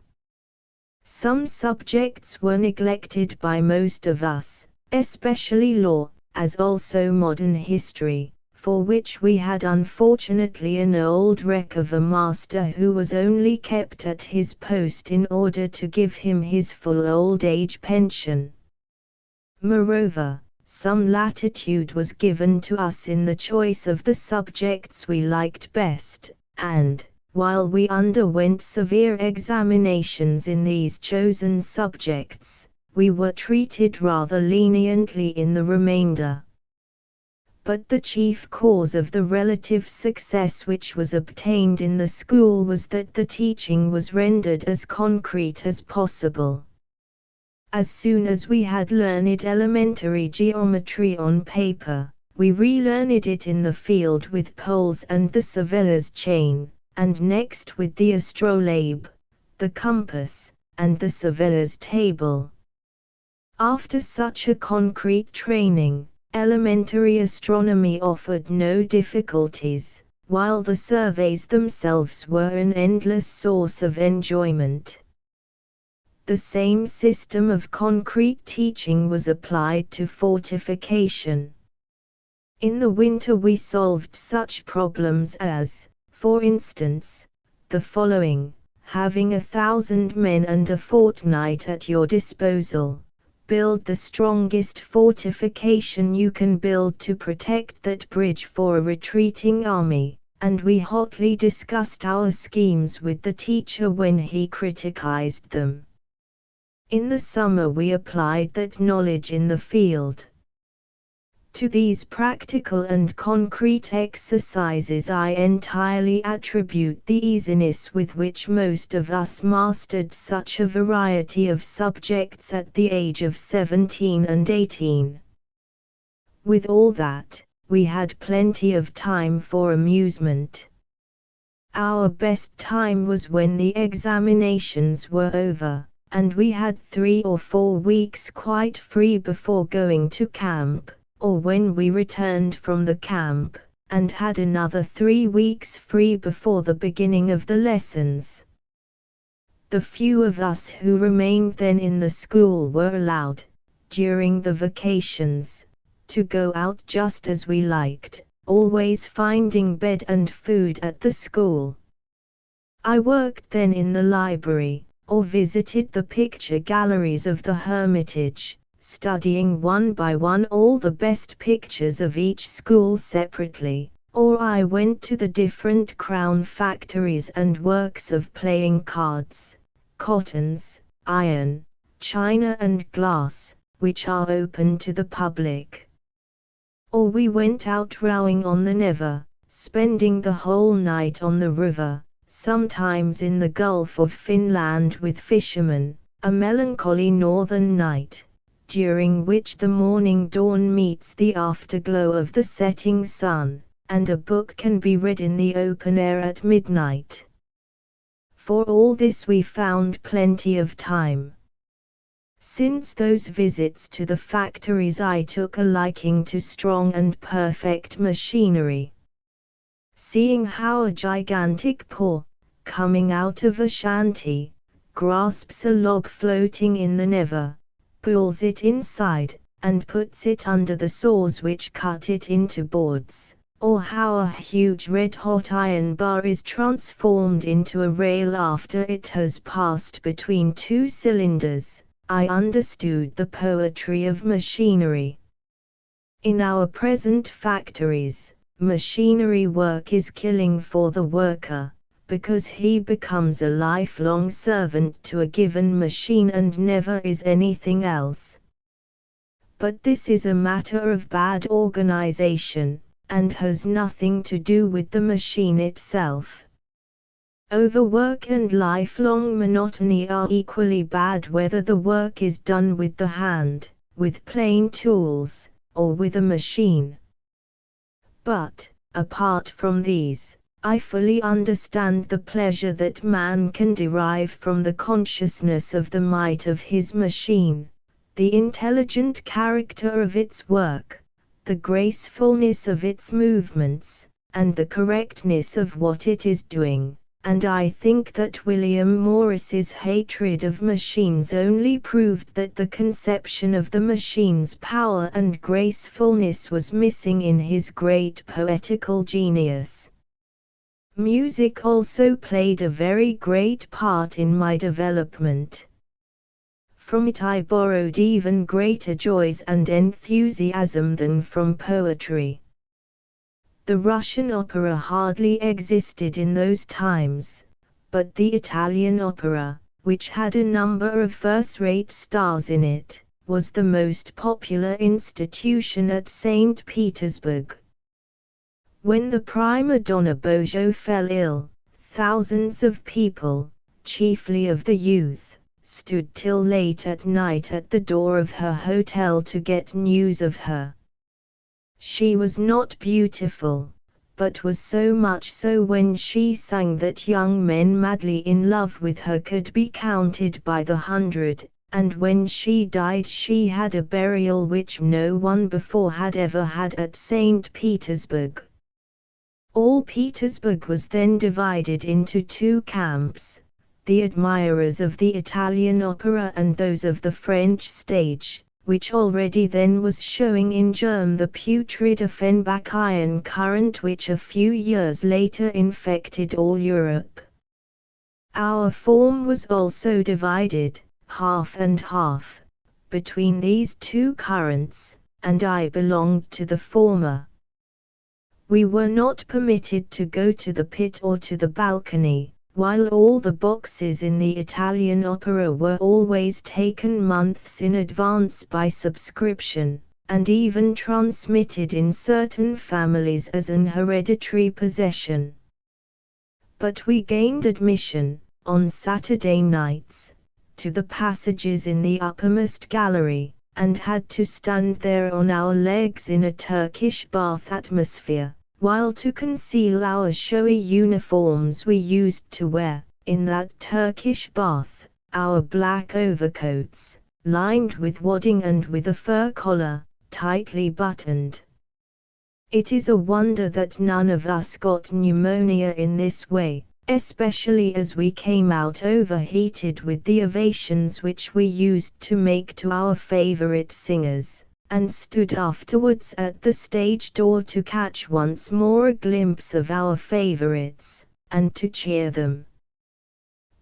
Some subjects were neglected by most of us, especially law, as also modern history, for which we had unfortunately an old wreck of a master who was only kept at his post in order to give him his full old age pension. Moreover, some latitude was given to us in the choice of the subjects we liked best, and, while we underwent severe examinations in these chosen subjects, we were treated rather leniently in the remainder. But the chief cause of the relative success which was obtained in the school was that the teaching was rendered as concrete as possible. As soon as we had learned elementary geometry on paper, we relearned it in the field with poles and the surveyor's chain, and next with the astrolabe, the compass, and the surveyor's table. After such a concrete training, elementary astronomy offered no difficulties, while the surveys themselves were an endless source of enjoyment. The same system of concrete teaching was applied to fortification. In the winter we solved such problems as, for instance, the following: having 1,000 men and a fortnight at your disposal, build the strongest fortification you can build to protect that bridge for a retreating army, and we hotly discussed our schemes with the teacher when he criticized them. In the summer we applied that knowledge in the field. To these practical and concrete exercises I entirely attribute the easiness with which most of us mastered such a variety of subjects at the age of 17 and 18. With all that, we had plenty of time for amusement. Our best time was when the examinations were over, and we had 3 or 4 weeks quite free before going to camp, or when we returned from the camp, and had another 3 weeks free before the beginning of the lessons. The few of us who remained then in the school were allowed, during the vacations, to go out just as we liked, always finding bed and food at the school. I worked then in the library, or visited the picture galleries of the Hermitage, studying one by one all the best pictures of each school separately, or I went to the different crown factories and works of playing cards, cottons, iron, china and glass, which are open to the public. Or we went out rowing on the Never, spending the whole night on the river, sometimes in the Gulf of Finland with fishermen, a melancholy northern night, during which the morning dawn meets the afterglow of the setting sun, and a book can be read in the open air at midnight. For all this we found plenty of time. Since those visits to the factories I took a liking to strong and perfect machinery. Seeing how a gigantic paw, coming out of a shanty, grasps a log floating in the Never, pulls it inside, and puts it under the saws which cut it into boards, or how a huge red-hot iron bar is transformed into a rail after it has passed between 2 cylinders, I understood the poetry of machinery. In our present factories, machinery work is killing for the worker, because he becomes a lifelong servant to a given machine and never is anything else. But this is a matter of bad organization, and has nothing to do with the machine itself. Overwork and lifelong monotony are equally bad whether the work is done with the hand, with plain tools, or with a machine. But, apart from these, I fully understand the pleasure that man can derive from the consciousness of the might of his machine, the intelligent character of its work, the gracefulness of its movements, and the correctness of what it is doing, and I think that William Morris's hatred of machines only proved that the conception of the machine's power and gracefulness was missing in his great poetical genius. Music also played a very great part in my development. From it I borrowed even greater joys and enthusiasm than from poetry. The Russian opera hardly existed in those times, but the Italian opera, which had a number of first-rate stars in it, was the most popular institution at St. Petersburg. When the prima donna Bojo fell ill, thousands of people, chiefly of the youth, stood till late at night at the door of her hotel to get news of her. She was not beautiful, but was so much so when she sang that young men madly in love with her could be counted by the hundred, and when she died she had a burial which no one before had ever had at St. Petersburg. All Petersburg was then divided into two camps, the admirers of the Italian opera and those of the French stage, which already then was showing in germ the putrid Offenbachian current which a few years later infected all Europe. Our form was also divided, half and half, between these two currents, and I belonged to the former. We were not permitted to go to the pit or to the balcony, while all the boxes in the Italian opera were always taken months in advance by subscription, and even transmitted in certain families as an hereditary possession. But we gained admission, on Saturday nights, to the passages in the uppermost gallery, and had to stand there on our legs in a Turkish bath atmosphere, while to conceal our showy uniforms we used to wear, in that Turkish bath, our black overcoats, lined with wadding and with a fur collar, tightly buttoned. It is a wonder that none of us got pneumonia in this way, especially as we came out overheated with the ovations which we used to make to our favorite singers, and stood afterwards at the stage door to catch once more a glimpse of our favorites, and to cheer them.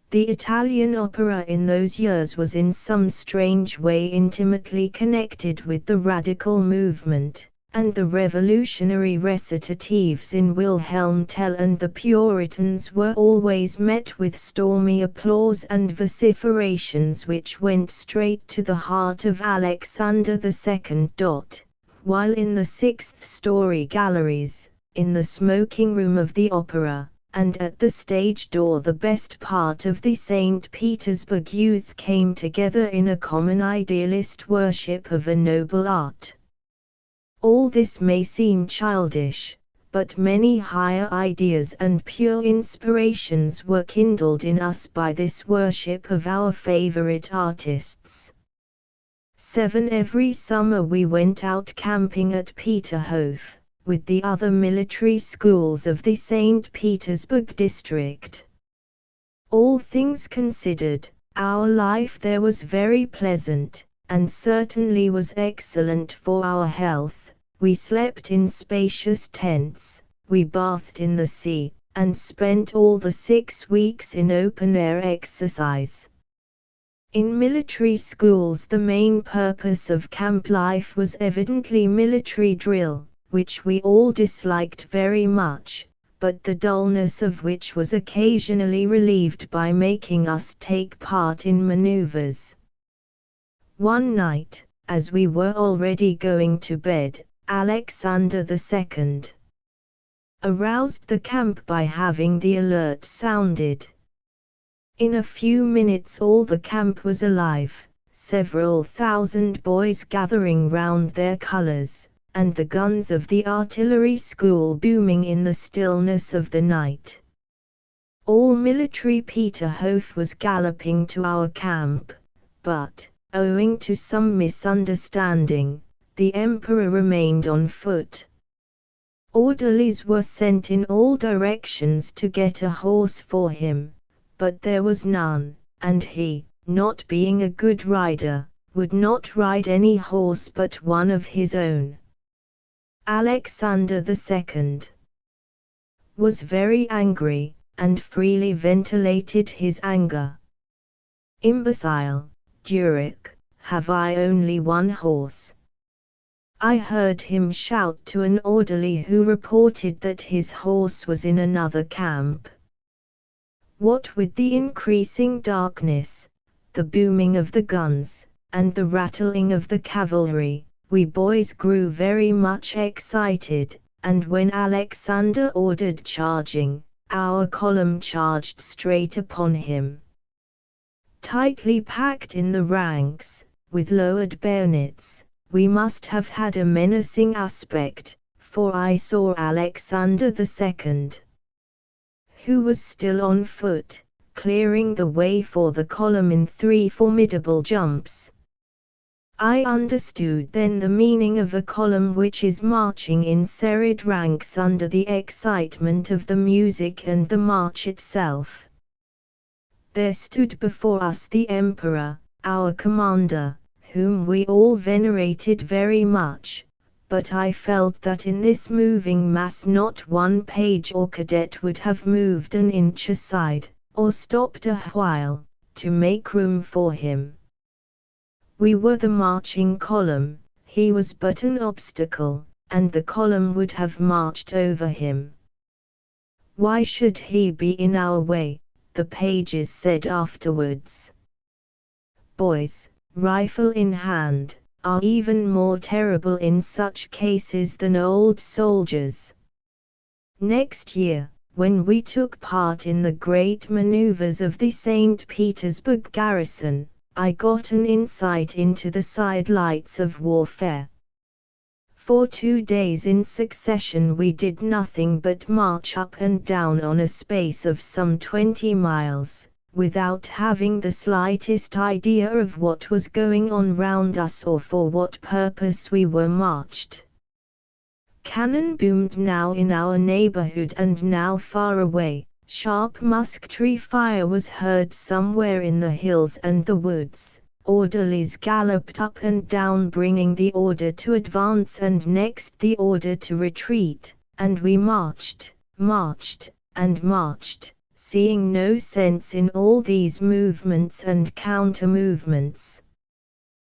The Italian opera in those years was in some strange way intimately connected with the radical movement, and the revolutionary recitatives in Wilhelm Tell and the Puritans were always met with stormy applause and vociferations which went straight to the heart of Alexander II. While in the sixth-story galleries, in the smoking room of the opera, and at the stage door the best part of the St. Petersburg youth came together in a common idealist worship of a noble art. All this may seem childish, but many higher ideas and pure inspirations were kindled in us by this worship of our favorite artists. Every summer we went out camping at Peterhof, with the other military schools of the St. Petersburg district. All things considered, our life there was very pleasant, and certainly was excellent for our health. We slept in spacious tents, we bathed in the sea, and spent all the 6 weeks in open-air exercise. In military schools the main purpose of camp life was evidently military drill, which we all disliked very much, but the dullness of which was occasionally relieved by making us take part in maneuvers. One night, as we were already going to bed, Alexander II aroused the camp by having the alert sounded. In a few minutes all the camp was alive, several thousand boys gathering round their colors, and the guns of the artillery school booming in the stillness of the night. All military Peterhof was galloping to our camp, but, owing to some misunderstanding, the emperor remained on foot. Orderlies were sent in all directions to get a horse for him, but there was none, and he, not being a good rider, would not ride any horse but one of his own. Alexander II was very angry, and freely ventilated his anger. "Imbecile, Durek, have I only one horse?" I heard him shout to an orderly who reported that his horse was in another camp. What with the increasing darkness, the booming of the guns, and the rattling of the cavalry, we boys grew very much excited, and when Alexander ordered charging, our column charged straight upon him. Tightly packed in the ranks, with lowered bayonets, we must have had a menacing aspect, for I saw Alexander II, who was still on foot, clearing the way for the column in 3 formidable jumps. I understood then the meaning of a column which is marching in serried ranks under the excitement of the music and the march itself. There stood before us the Emperor, our commander, whom we all venerated very much, but I felt that in this moving mass not one page or cadet would have moved an inch aside, or stopped a while, to make room for him. We were the marching column, he was but an obstacle, and the column would have marched over him. Why should he be in our way? The pages said afterwards. Boys, rifle in hand, are even more terrible in such cases than old soldiers. Next year, when we took part in the great maneuvers of the St. Petersburg garrison, I got an insight into the sidelights of warfare. For 2 days in succession we did nothing but march up and down on a space of some 20 miles, without having the slightest idea of what was going on round us or for what purpose we were marched. Cannon boomed now in our neighborhood and now far away. Sharp musketry fire was heard somewhere in the hills and the woods. Orderlies galloped up and down bringing the order to advance and next the order to retreat, and we marched, and marched, seeing no sense in all these movements and counter-movements.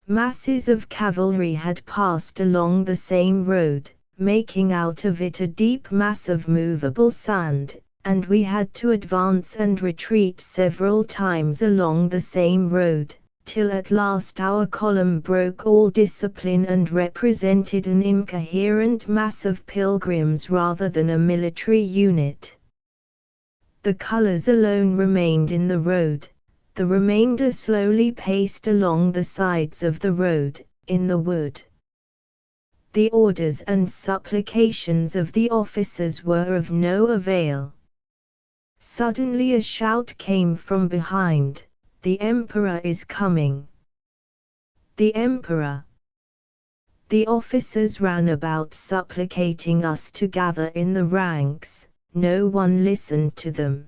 Masses of cavalry had passed along the same road, making out of it a deep mass of movable sand, and we had to advance and retreat several times along the same road, till at last our column broke all discipline and represented an incoherent mass of pilgrims rather than a military unit. The colors alone remained in the road, the remainder slowly paced along the sides of the road, in the wood. The orders and supplications of the officers were of no avail. Suddenly a shout came from behind. The Emperor is coming. The Emperor. The officers ran about supplicating us to gather in the ranks, no one listened to them.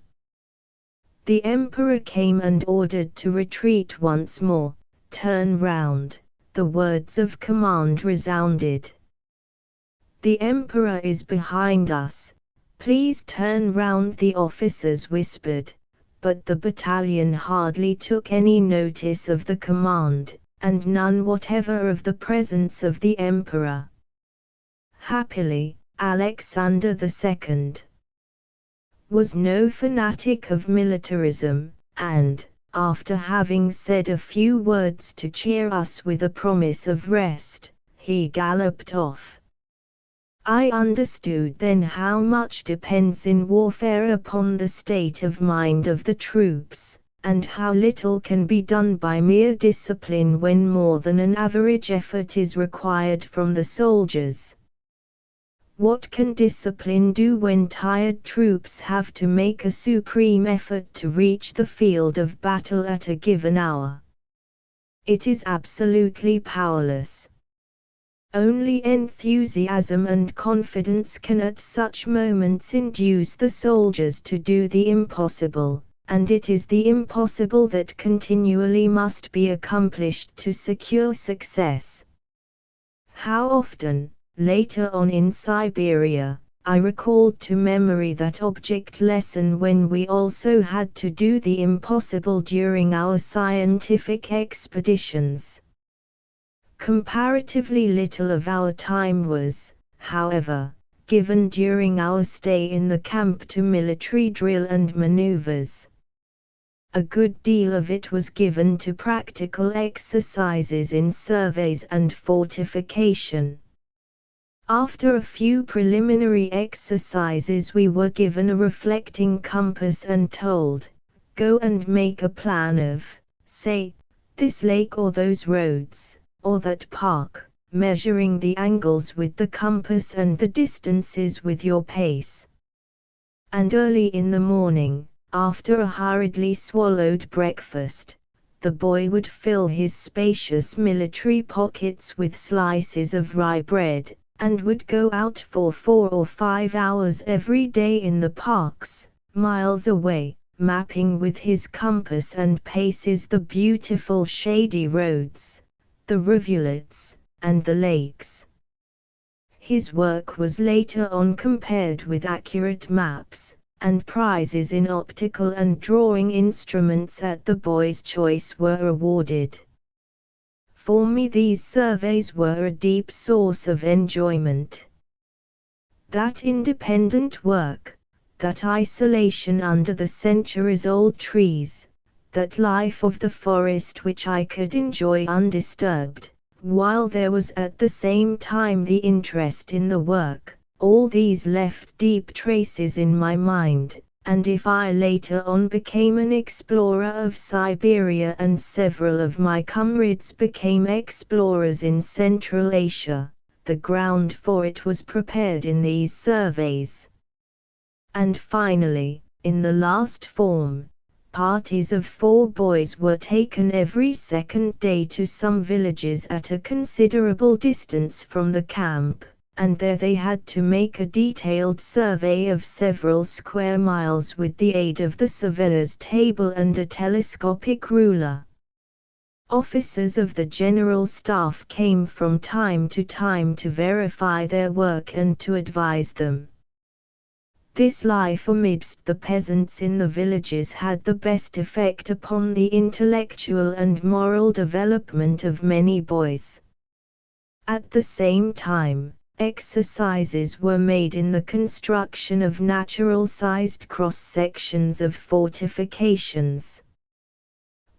The Emperor came and ordered to retreat once more, turn round, the words of command resounded. The Emperor is behind us, please turn round, the officers whispered. But the battalion hardly took any notice of the command, and none whatever of the presence of the Emperor. Happily, Alexander II was no fanatic of militarism, and, after having said a few words to cheer us with a promise of rest, he galloped off. I understood then how much depends in warfare upon the state of mind of the troops, and how little can be done by mere discipline when more than an average effort is required from the soldiers. What can discipline do when tired troops have to make a supreme effort to reach the field of battle at a given hour? It is absolutely powerless. Only enthusiasm and confidence can at such moments induce the soldiers to do the impossible, and it is the impossible that continually must be accomplished to secure success. How often, later on in Siberia, I recalled to memory that object lesson when we also had to do the impossible during our scientific expeditions. Comparatively little of our time was, however, given during our stay in the camp to military drill and maneuvers. A good deal of it was given to practical exercises in surveys and fortification. After a few preliminary exercises we were given a reflecting compass and told, go and make a plan of, say, this lake or those roads, or that park, measuring the angles with the compass and the distances with your pace. And early in the morning, after a hurriedly swallowed breakfast, the boy would fill his spacious military pockets with slices of rye bread, and would go out for 4 or 5 hours every day in the parks, miles away, mapping with his compass and paces the beautiful shady roads, the rivulets, and the lakes. His work was later on compared with accurate maps, and prizes in optical and drawing instruments at the boy's choice were awarded. For me these surveys were a deep source of enjoyment. That independent work, that isolation under the centuries-old trees, that life of the forest which I could enjoy undisturbed, while there was at the same time the interest in the work, all these left deep traces in my mind, and if I later on became an explorer of Siberia and several of my comrades became explorers in Central Asia, the ground for it was prepared in these surveys. And finally, in the last form, parties of 4 boys were taken every second day to some villages at a considerable distance from the camp, and there they had to make a detailed survey of several square miles with the aid of the surveyor's table and a telescopic ruler. Officers of the general staff came from time to verify their work and to advise them. This life amidst the peasants in the villages had the best effect upon the intellectual and moral development of many boys. At the same time, exercises were made in the construction of natural-sized cross-sections of fortifications.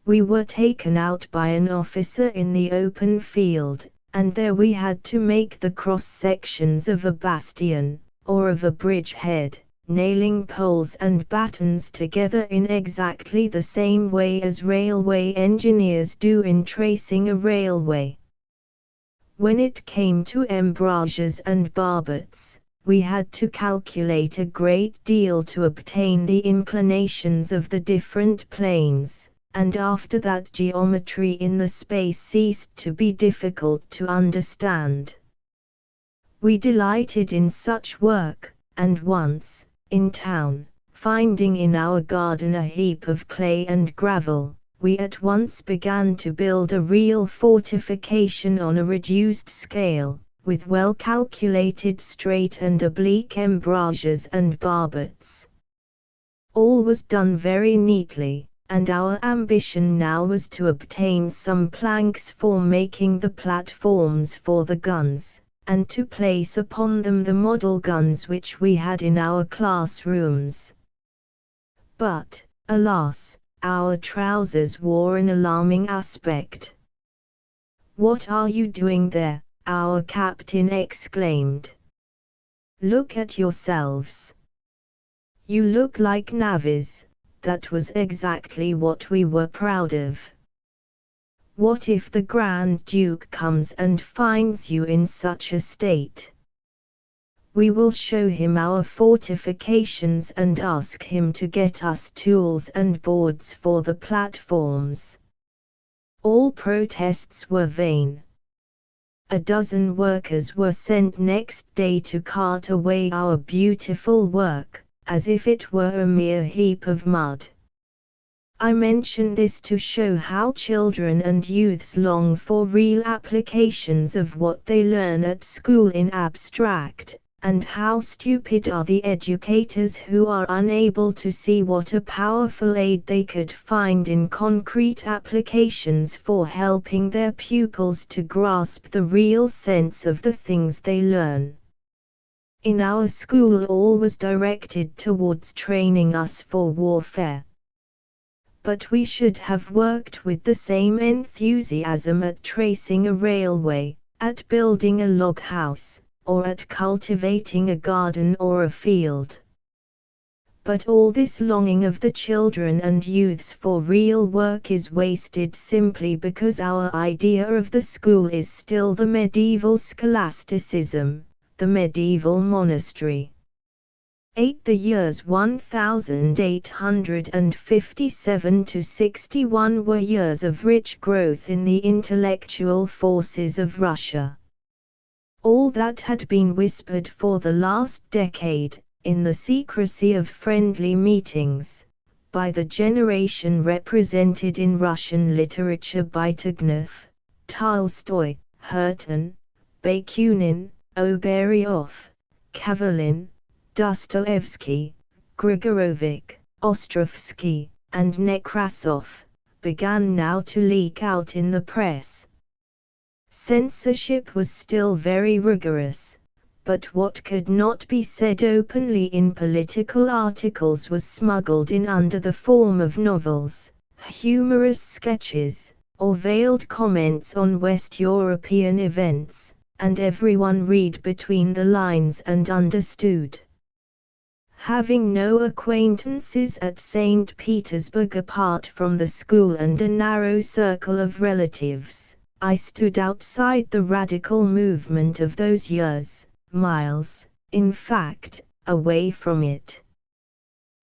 We were taken out by an officer in the open field, and there we had to make the cross-sections of a bastion, or of a bridgehead, nailing poles and battens together in exactly the same way as railway engineers do in tracing a railway. When it came to embrasures and barbettes, we had to calculate a great deal to obtain the inclinations of the different planes, and after that geometry in the space ceased to be difficult to understand. We delighted in such work, and once, in town, finding in our garden a heap of clay and gravel, we at once began to build a real fortification on a reduced scale, with well-calculated straight and oblique embrasures and barbettes. All was done very neatly, and our ambition now was to obtain some planks for making the platforms for the guns, and to place upon them the model guns which we had in our classrooms. But, alas, our trousers wore an alarming aspect. "What are you doing there?" our captain exclaimed. "Look at yourselves. You look like navvies." That was exactly what we were proud of. What if the Grand Duke comes and finds you in such a state? We will show him our fortifications and ask him to get us tools and boards for the platforms. All protests were vain. A dozen workers were sent next day to cart away our beautiful work, as if it were a mere heap of mud. I mention this to show how children and youths long for real applications of what they learn at school in abstract, and how stupid are the educators who are unable to see what a powerful aid they could find in concrete applications for helping their pupils to grasp the real sense of the things they learn. In our school all was directed towards training us for warfare. But we should have worked with the same enthusiasm at tracing a railway, at building a log house, or at cultivating a garden or a field. But all this longing of the children and youths for real work is wasted simply because our idea of the school is still the medieval scholasticism, the medieval monastery. The years 1857 to 61 were years of rich growth in the intellectual forces of Russia. All that had been whispered for the last decade, in the secrecy of friendly meetings, by the generation represented in Russian literature by Turgenev, Tolstoy, Herten, Bakunin, Ogarev, Kavalin, Dostoevsky, Grigorovich, Ostrovsky, and Nekrasov, began now to leak out in the press. Censorship was still very rigorous, but what could not be said openly in political articles was smuggled in under the form of novels, humorous sketches, or veiled comments on West European events, and everyone read between the lines and understood. Having no acquaintances at St. Petersburg apart from the school and a narrow circle of relatives, I stood outside the radical movement of those years, miles, in fact, away from it.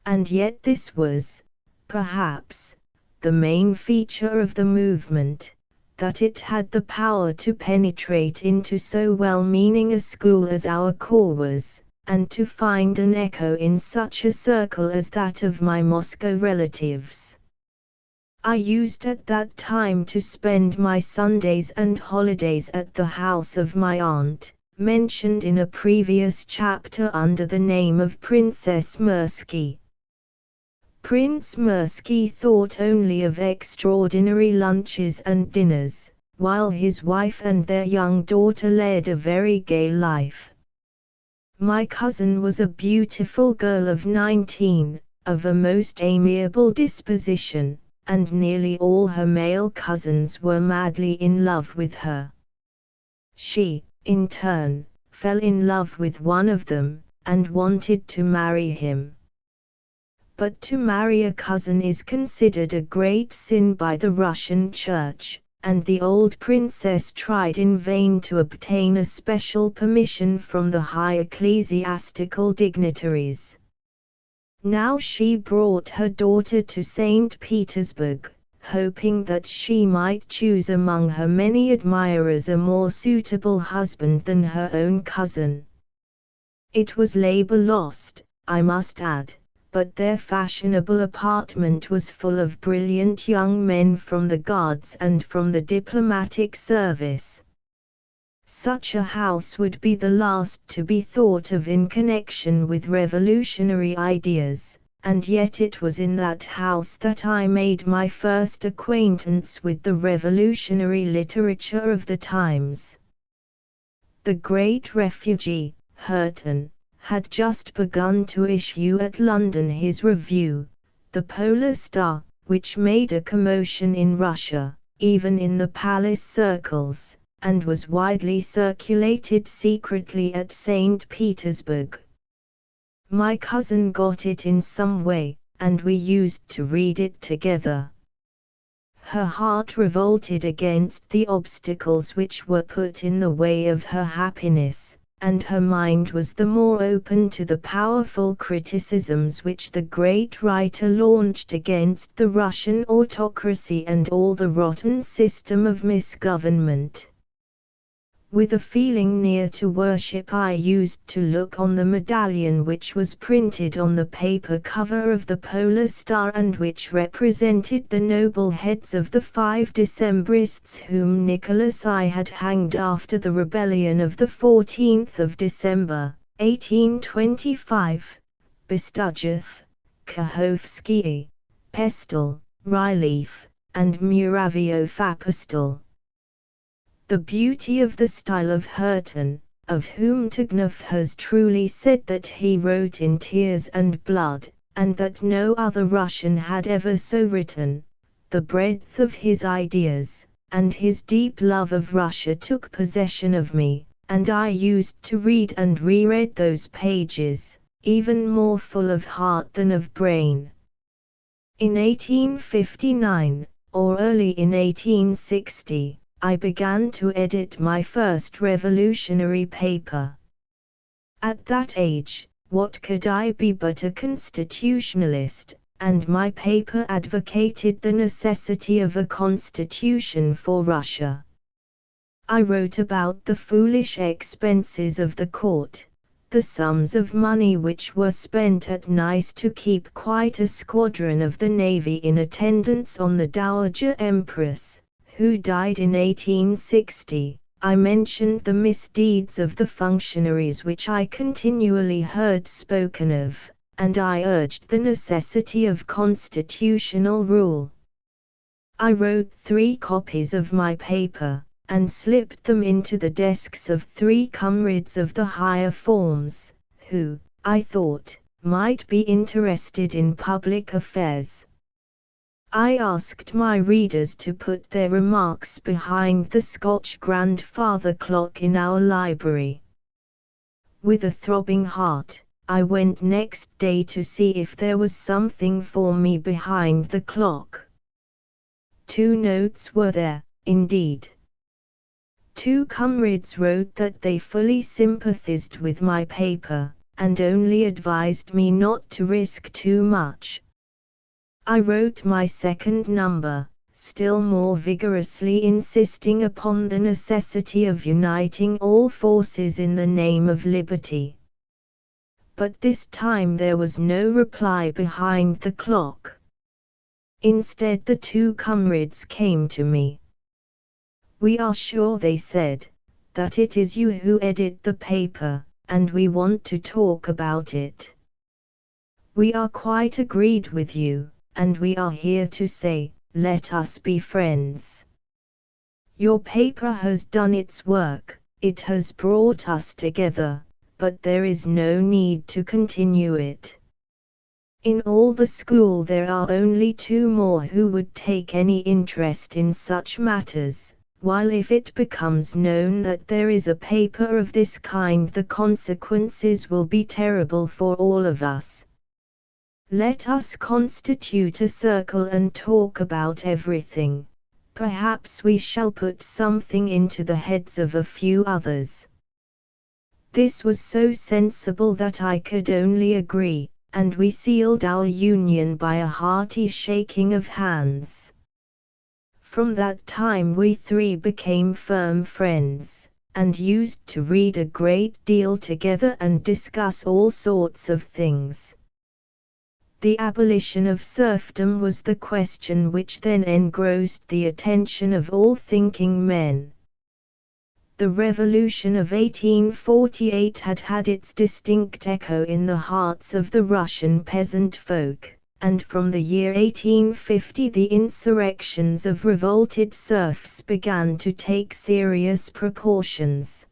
And yet this was, perhaps, the main feature of the movement, that it had the power to penetrate into so well-meaning a school as our corps was, and to find an echo in such a circle as that of my Moscow relatives. I used at that time to spend my Sundays and holidays at the house of my aunt, mentioned in a previous chapter under the name of Princess Mirsky. Prince Mirsky thought only of extraordinary lunches and dinners, while his wife and their young daughter led a very gay life. My cousin was a beautiful girl of 19, of a most amiable disposition, and nearly all her male cousins were madly in love with her. She, in turn, fell in love with one of them, and wanted to marry him. But to marry a cousin is considered a great sin by the Russian Church, and the old princess tried in vain to obtain a special permission from the high ecclesiastical dignitaries. Now she brought her daughter to St. Petersburg, hoping that she might choose among her many admirers a more suitable husband than her own cousin. It was labor lost, I must add, but their fashionable apartment was full of brilliant young men from the Guards and from the diplomatic service. Such a house would be the last to be thought of in connection with revolutionary ideas, and yet it was in that house that I made my first acquaintance with the revolutionary literature of the times. The great refugee, Herten, had just begun to issue at London his review, The Polar Star, which made a commotion in Russia, even in the palace circles, and was widely circulated secretly at St. Petersburg. My cousin got it in some way, and we used to read it together. Her heart revolted against the obstacles which were put in the way of her happiness, and her mind was the more open to the powerful criticisms which the great writer launched against the Russian autocracy and all the rotten system of misgovernment. With a feeling near to worship I used to look on the medallion which was printed on the paper cover of the Polar Star and which represented the noble heads of the 5 Decembrists whom Nicholas I had hanged after the rebellion of the 14th of December, 1825, Bestujev, Kakhovsky, Pestel, Ryleff, and Muravyov-Apostol. The beauty of the style of Herten, of whom Turgenev has truly said that he wrote in tears and blood, and that no other Russian had ever so written, the breadth of his ideas, and his deep love of Russia took possession of me, and I used to read and reread those pages, even more full of heart than of brain. In 1859, or early in 1860, I began to edit my first revolutionary paper. At that age, what could I be but a constitutionalist, and my paper advocated the necessity of a constitution for Russia. I wrote about the foolish expenses of the court, the sums of money which were spent at Nice to keep quite a squadron of the navy in attendance on the Dowager Empress, who died in 1860. I mentioned the misdeeds of the functionaries which I continually heard spoken of, and I urged the necessity of constitutional rule. I wrote 3 copies of my paper, and slipped them into the desks of 3 comrades of the higher forms, who, I thought, might be interested in public affairs. I asked my readers to put their remarks behind the Scotch grandfather clock in our library. With a throbbing heart, I went next day to see if there was something for me behind the clock. 2 notes were there, indeed. 2 comrades wrote that they fully sympathized with my paper, and only advised me not to risk too much. I wrote my second number, still more vigorously insisting upon the necessity of uniting all forces in the name of liberty. But this time there was no reply behind the clock. Instead, the 2 comrades came to me. "We are sure," they said, "that it is you who edit the paper, and we want to talk about it. We are quite agreed with you, and we are here to say, let us be friends. Your paper has done its work, it has brought us together, but there is no need to continue it. In all the school there are only 2 more who would take any interest in such matters, while if it becomes known that there is a paper of this kind, the consequences will be terrible for all of us. Let us constitute a circle and talk about everything. Perhaps we shall put something into the heads of a few others." This was so sensible that I could only agree, and we sealed our union by a hearty shaking of hands. From that time we 3 became firm friends, and used to read a great deal together and discuss all sorts of things. The abolition of serfdom was the question which then engrossed the attention of all thinking men. The revolution of 1848 had had its distinct echo in the hearts of the Russian peasant folk, and from the year 1850 the insurrections of revolted serfs began to take serious proportions.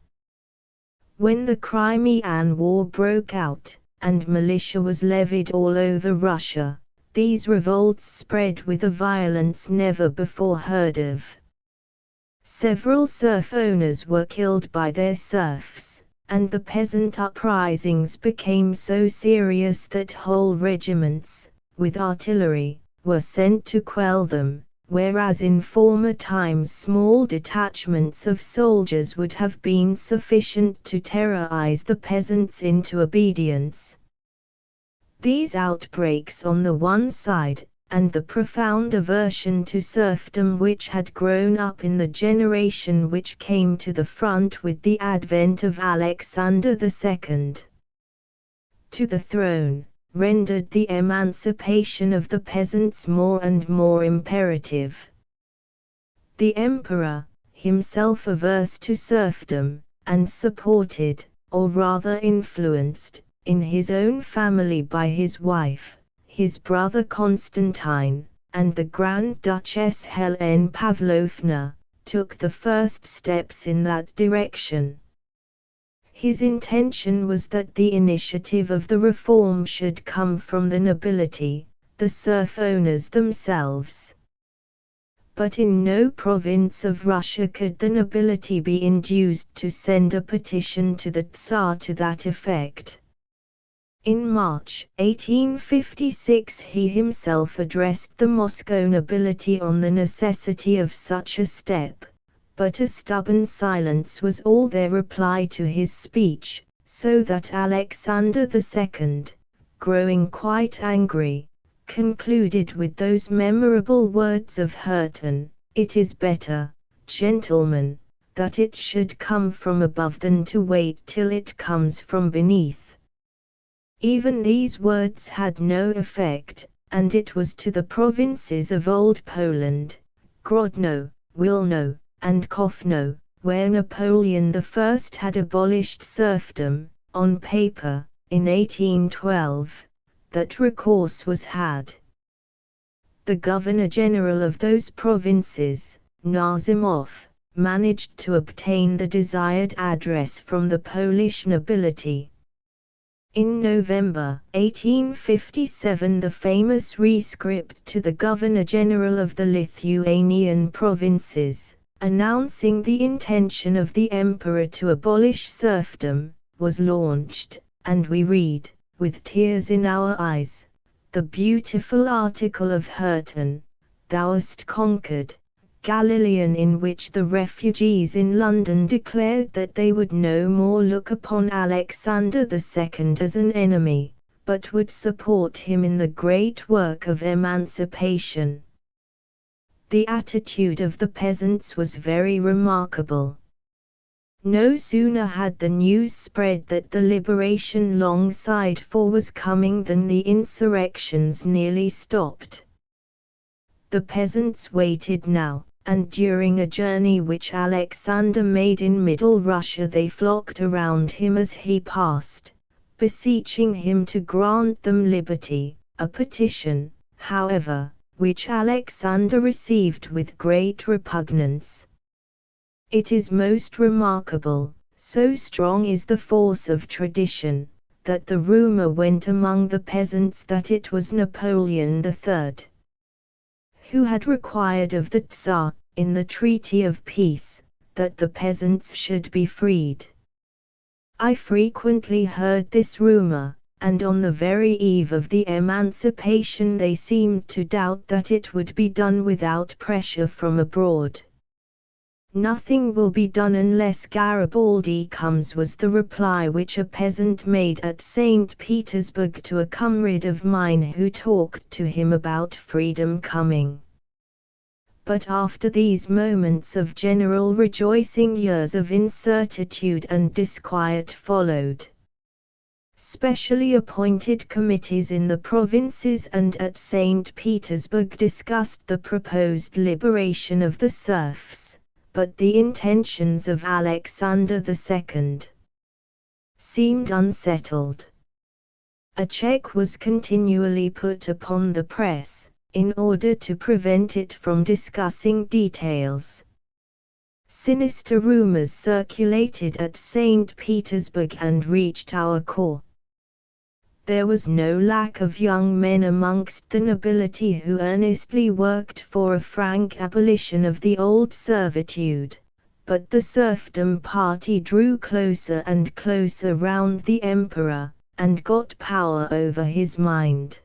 When the Crimean War broke out, and militia was levied all over Russia, these revolts spread with a violence never before heard of. Several serf owners were killed by their serfs, and the peasant uprisings became so serious that whole regiments, with artillery, were sent to quell them, whereas in former times small detachments of soldiers would have been sufficient to terrorize the peasants into obedience. These outbreaks on the one side, and the profound aversion to serfdom which had grown up in the generation which came to the front with the advent of Alexander II to the throne, rendered the emancipation of the peasants more and more imperative. The emperor, himself averse to serfdom, and supported, or rather influenced, in his own family by his wife, his brother Constantine, and the Grand Duchess Helene Pavlovna, took the first steps in that direction. His intention was that the initiative of the reform should come from the nobility, the serf owners themselves. But in no province of Russia could the nobility be induced to send a petition to the Tsar to that effect. In March 1856 he himself addressed the Moscow nobility on the necessity of such a step, but a stubborn silence was all their reply to his speech, so that Alexander II, growing quite angry, concluded with those memorable words of Hurton, "It is better, gentlemen, that it should come from above than to wait till it comes from beneath." Even these words had no effect, and it was to the provinces of Old Poland, Grodno, Wilno, and Kowno, where Napoleon I had abolished serfdom, on paper, in 1812, that recourse was had. The Governor-General of those provinces, Nazimov, managed to obtain the desired address from the Polish nobility. In November 1857 the famous rescript to the Governor-General of the Lithuanian provinces, announcing the intention of the Emperor to abolish serfdom, was launched, and we read, with tears in our eyes, the beautiful article of Hurton, "Thou hast conquered," Galilean, in which the refugees in London declared that they would no more look upon Alexander II as an enemy, but would support him in the great work of emancipation. The attitude of the peasants was very remarkable. No sooner had the news spread that the liberation long sighed for was coming than the insurrections nearly stopped. The peasants waited now, and during a journey which Alexander made in Middle Russia they flocked around him as he passed, beseeching him to grant them liberty, a petition, however, which Alexander received with great repugnance. It is most remarkable, so strong is the force of tradition, that the rumor went among the peasants that it was Napoleon III who had required of the Tsar, in the Treaty of Peace, that the peasants should be freed. I frequently heard this rumor, and on the very eve of the emancipation they seemed to doubt that it would be done without pressure from abroad. "Nothing will be done unless Garibaldi comes," was the reply which a peasant made at St. Petersburg to a comrade of mine who talked to him about freedom coming. But after these moments of general rejoicing years of incertitude and disquiet followed. Specially appointed committees in the provinces and at St. Petersburg discussed the proposed liberation of the serfs, but the intentions of Alexander II seemed unsettled. A check was continually put upon the press, in order to prevent it from discussing details. Sinister rumors circulated at St. Petersburg and reached our court. There was no lack of young men amongst the nobility who earnestly worked for a frank abolition of the old servitude, but the serfdom party drew closer and closer round the emperor, and got power over his mind.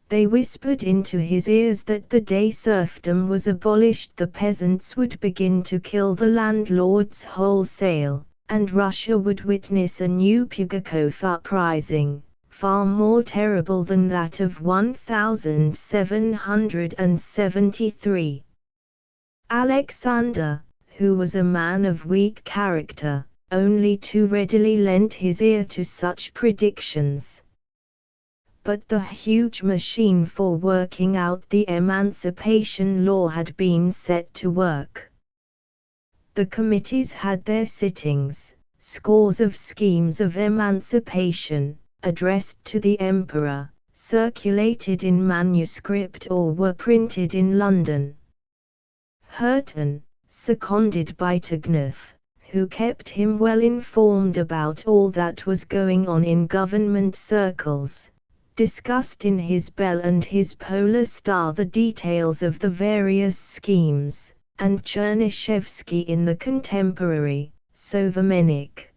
They whispered into his ears that the day serfdom was abolished the peasants would begin to kill the landlords wholesale, and Russia would witness a new Pugachov uprising, far more terrible than that of 1773. Alexander, who was a man of weak character, only too readily lent his ear to such predictions. But the huge machine for working out the emancipation law had been set to work. The committees had their sittings, scores of schemes of emancipation, addressed to the emperor, circulated in manuscript or were printed in London. Hurton, seconded by Tugnuth, who kept him well informed about all that was going on in government circles, discussed in his Bell and his Polar Star the details of the various schemes, and Chernyshevsky in the contemporary, Sovremennik.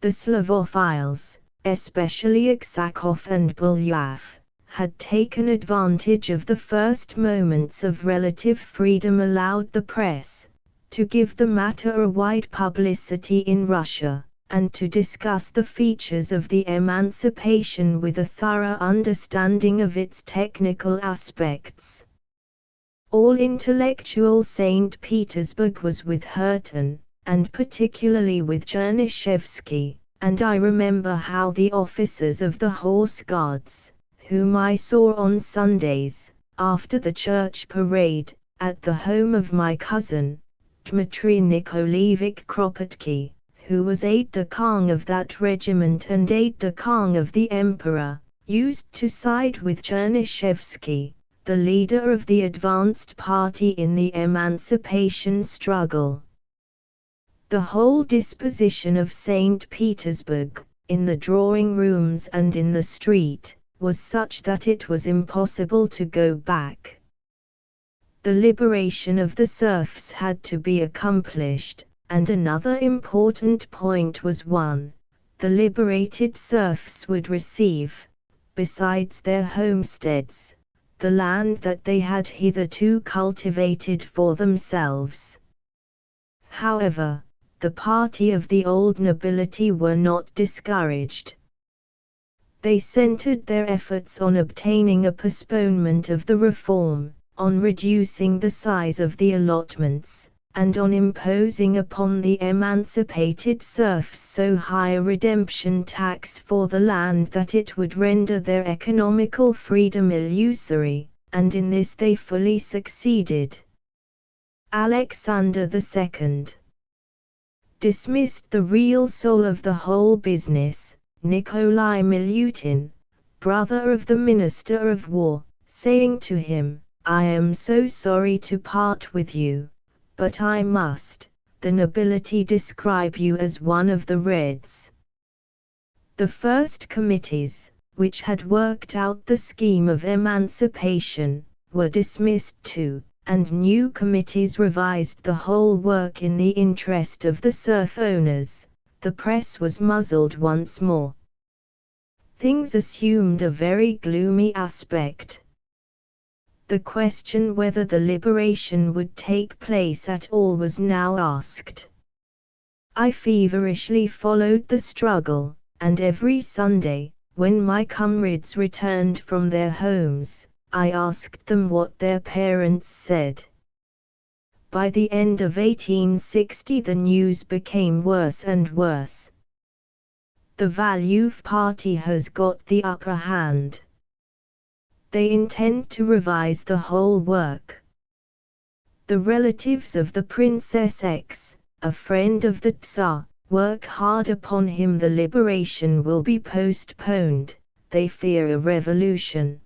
The Slavophiles, especially Aksakov and Bulyaf, had taken advantage of the first moments of relative freedom allowed the press to give the matter a wide publicity in Russia, and to discuss the features of the emancipation with a thorough understanding of its technical aspects. All intellectual St. Petersburg was with Hurton, and particularly with Chernyshevsky, and I remember how the officers of the Horse Guards, whom I saw on Sundays, after the church parade, at the home of my cousin, Dmitry Nikolaevich Kropotkin, who was aide-de-camp of that regiment and aide-de-camp of the Emperor, used to side with Chernyshevsky, the leader of the advanced party in the emancipation struggle. The whole disposition of St. Petersburg, in the drawing rooms and in the street, was such that it was impossible to go back. The liberation of the serfs had to be accomplished, and another important point was one: the liberated serfs would receive, besides their homesteads, the land that they had hitherto cultivated for themselves. However, the party of the old nobility were not discouraged. They centered their efforts on obtaining a postponement of the reform, on reducing the size of the allotments, and on imposing upon the emancipated serfs so high a redemption tax for the land that it would render their economical freedom illusory, and in this they fully succeeded. Alexander II dismissed the real soul of the whole business, Nikolai Milutin, brother of the Minister of War, saying to him, "I am so sorry to part with you, but I must, the nobility describe you as one of the Reds." The first committees, which had worked out the scheme of emancipation, were dismissed too, and new committees revised the whole work in the interest of the serf owners. The press was muzzled once more. Things assumed a very gloomy aspect. The question whether the liberation would take place at all was now asked. I feverishly followed the struggle, and every Sunday, when my comrades returned from their homes, I asked them what their parents said. By the end of 1860 the news became worse and worse. The Valuev party has got the upper hand. They intend to revise the whole work. The relatives of the Princess X, a friend of the Tsar, work hard upon him. The liberation will be postponed, they fear a revolution.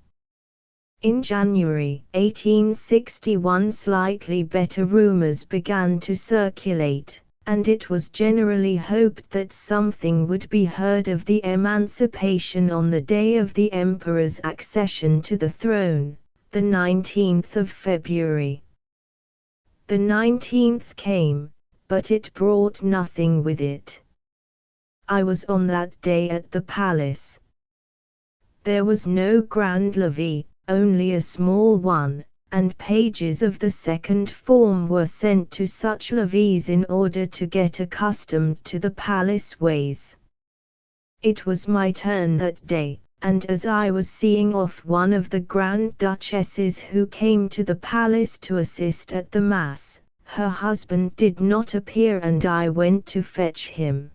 In January 1861 slightly better rumors began to circulate, and it was generally hoped that something would be heard of the emancipation on the day of the Emperor's accession to the throne, the 19th of February. The 19th came, but it brought nothing with it. I was on that day at the palace. There was no grand levee, only a small one, and pages of the second form were sent to such levees in order to get accustomed to the palace ways. It was my turn that day, and as I was seeing off one of the Grand Duchesses who came to the palace to assist at the Mass, her husband did not appear and I went to fetch him.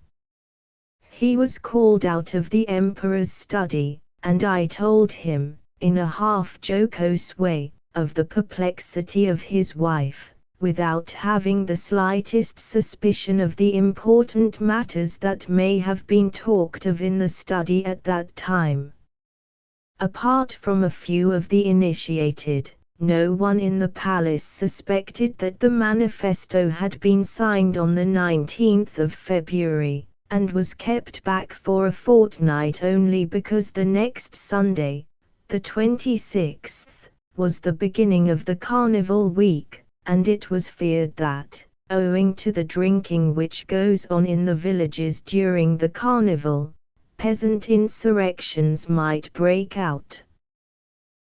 He was called out of the Emperor's study, and I told him, in a half-jocose way, of the perplexity of his wife, without having the slightest suspicion of the important matters that may have been talked of in the study at that time. Apart from a few of the initiated, no one in the palace suspected that the manifesto had been signed on the 19th of February, and was kept back for a fortnight only because the next Sunday, the 26th, was the beginning of the carnival week, and it was feared that, owing to the drinking which goes on in the villages during the carnival, peasant insurrections might break out.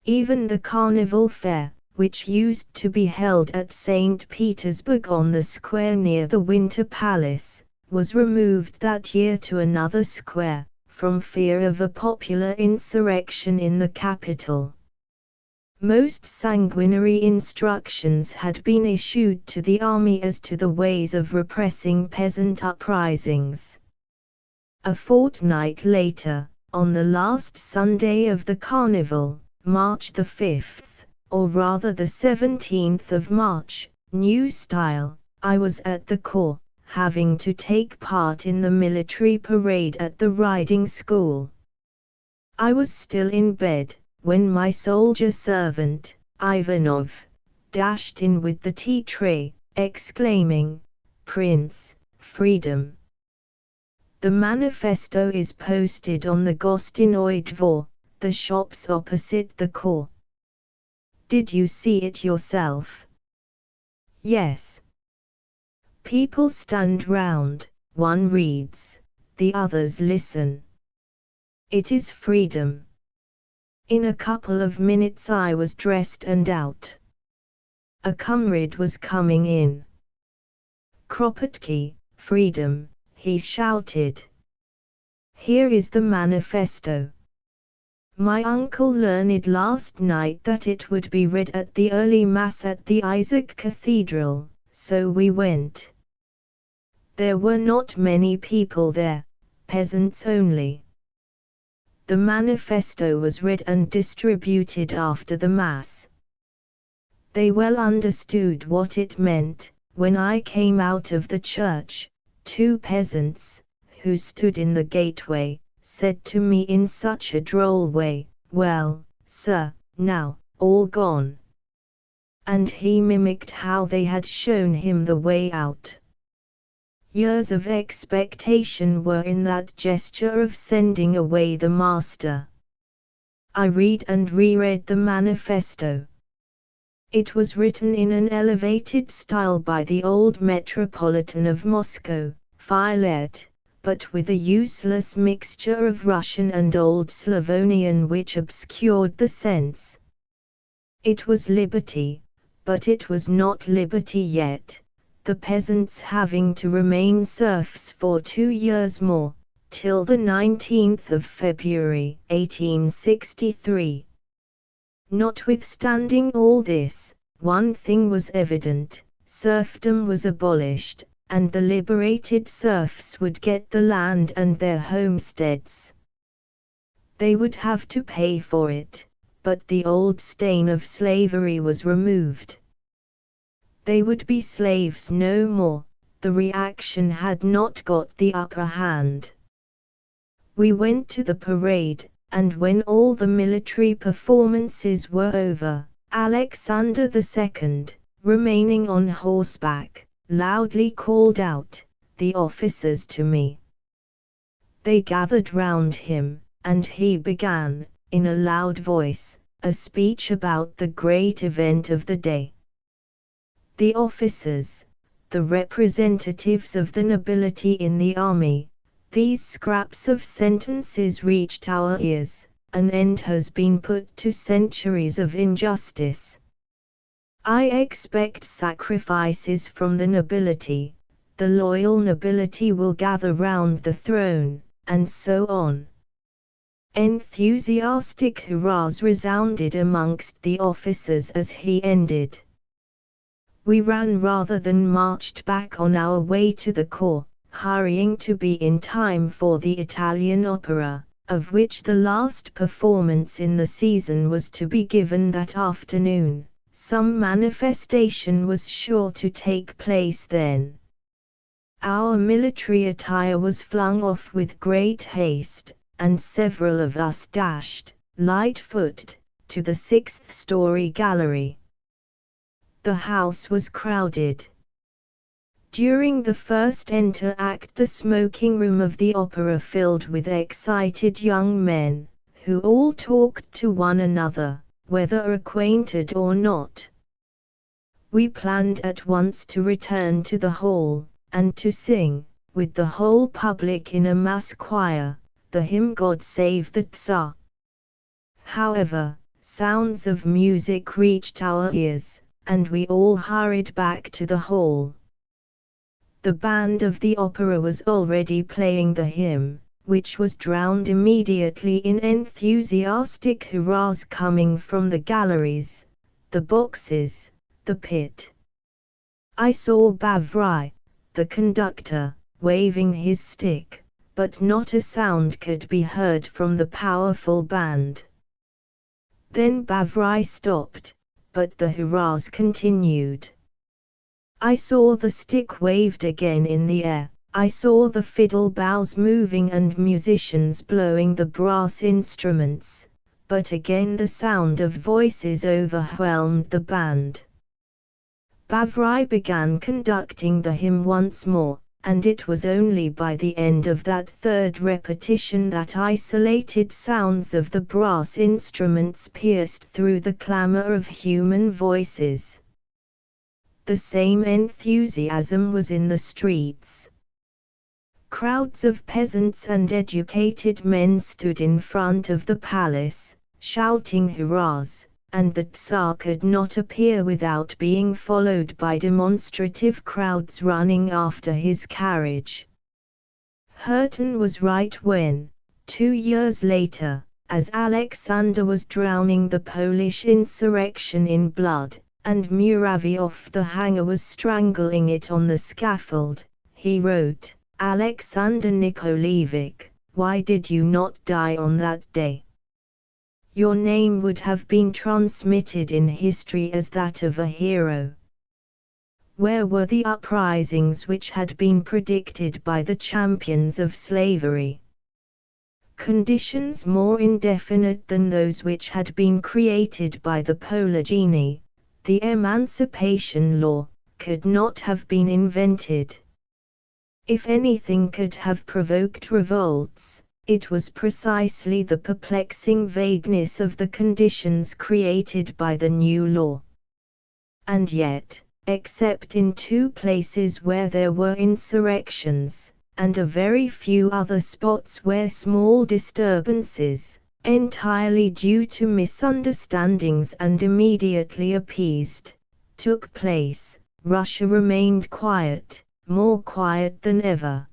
Even the carnival fair, which used to be held at St. Petersburg on the square near the Winter Palace, was removed that year to another square, from fear of a popular insurrection in the capital. Most sanguinary instructions had been issued to the army as to the ways of repressing peasant uprisings. A fortnight later, on the last Sunday of the Carnival, March the 5th, or rather the 17th of March, New Style, I was at the corps, having to take part in the military parade at the riding school. I was still in bed, when my soldier servant, Ivanov, dashed in with the tea tray, exclaiming, "Prince, freedom! The manifesto is posted on the Gostinoy Dvor, the shops opposite the corps. Did you see it yourself?" "Yes." People stand round, one reads, the others listen. It is freedom. In a couple of minutes I was dressed and out. A comrade was coming in. "Kropotkin, freedom," he shouted. "Here is the manifesto. My uncle learned last night that it would be read at the early Mass at the Isaac Cathedral, so we went. There were not many people there, peasants only. The manifesto was read and distributed after the Mass. They well understood what it meant. When I came out of the church, two peasants, who stood in the gateway, said to me in such a droll way, 'Well, sir, now, all gone.' And he mimicked how they had shown him the way out. Years of expectation were in that gesture of sending away the master. I read and reread the manifesto. It was written in an elevated style by the old Metropolitan of Moscow, Filet, but with a useless mixture of Russian and Old Slavonian which obscured the sense. It was liberty, but it was not liberty yet, the peasants having to remain serfs for 2 years more, till the 19th of February, 1863. Notwithstanding all this, one thing was evident: serfdom was abolished, and the liberated serfs would get the land and their homesteads. They would have to pay for it, but the old stain of slavery was removed. They would be slaves no more, the reaction had not got the upper hand. We went to the parade, and when all the military performances were over, Alexander II, remaining on horseback, loudly called out, the officers to me. They gathered round him, and he began, in a loud voice, a speech about the great event of the day. The officers, the representatives of the nobility in the army, these scraps of sentences reached our ears. An end has been put to centuries of injustice. I expect sacrifices from the nobility, the loyal nobility will gather round the throne, and so on. Enthusiastic hurrahs resounded amongst the officers as he ended. We ran rather than marched back on our way to the corps, hurrying to be in time for the Italian opera, of which the last performance in the season was to be given that afternoon. Some manifestation was sure to take place then. Our military attire was flung off with great haste, and several of us dashed, light-footed, to the 6th-story gallery. The house was crowded. During the first entr'acte the smoking room of the opera filled with excited young men, who all talked to one another, whether acquainted or not. We planned at once to return to the hall, and to sing, with the whole public in a mass choir, the hymn God Save the Tsar. However, sounds of music reached our ears, and we all hurried back to the hall. The band of the opera was already playing the hymn, which was drowned immediately in enthusiastic hurrahs coming from the galleries, the boxes, the pit. I saw Bavrai, the conductor, waving his stick, but not a sound could be heard from the powerful band. Then Bavrai stopped, but the hurrahs continued. I saw the stick waved again in the air, I saw the fiddle bows moving and musicians blowing the brass instruments, but again the sound of voices overwhelmed the band. Bavrai began conducting the hymn once more, and it was only by the end of that third repetition that isolated sounds of the brass instruments pierced through the clamor of human voices. The same enthusiasm was in the streets. Crowds of peasants and educated men stood in front of the palace, shouting hurrahs, and the Tsar could not appear without being followed by demonstrative crowds running after his carriage. Hurton was right when, 2 years later, as Alexander was drowning the Polish insurrection in blood, and Muravyov the hanger was strangling it on the scaffold, he wrote, "Alexander Nikolaevich, why did you not die on that day? Your name would have been transmitted in history as that of a hero." Where were the uprisings which had been predicted by the champions of slavery? Conditions more indefinite than those which had been created by the Polygeny, the Emancipation Law, could not have been invented. If anything could have provoked revolts, it was precisely the perplexing vagueness of the conditions created by the new law. And yet, except in 2 places where there were insurrections, and a very few other spots where small disturbances, entirely due to misunderstandings and immediately appeased, took place, Russia remained quiet, more quiet than ever.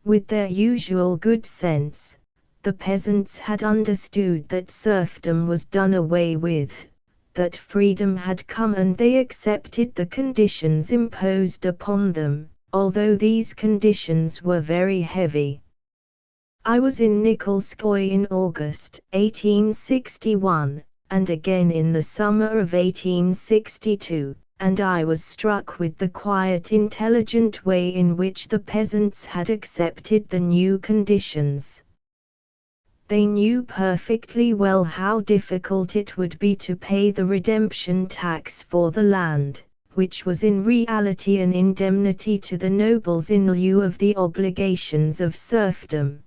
With their usual good sense, the peasants had understood that serfdom was done away with, that freedom had come, and they accepted the conditions imposed upon them, although these conditions were very heavy. I was in Nikolskoye in August 1861, and again in the summer of 1862, and I was struck with the quiet, intelligent way in which the peasants had accepted the new conditions. They knew perfectly well how difficult it would be to pay the redemption tax for the land, which was in reality an indemnity to the nobles in lieu of the obligations of serfdom.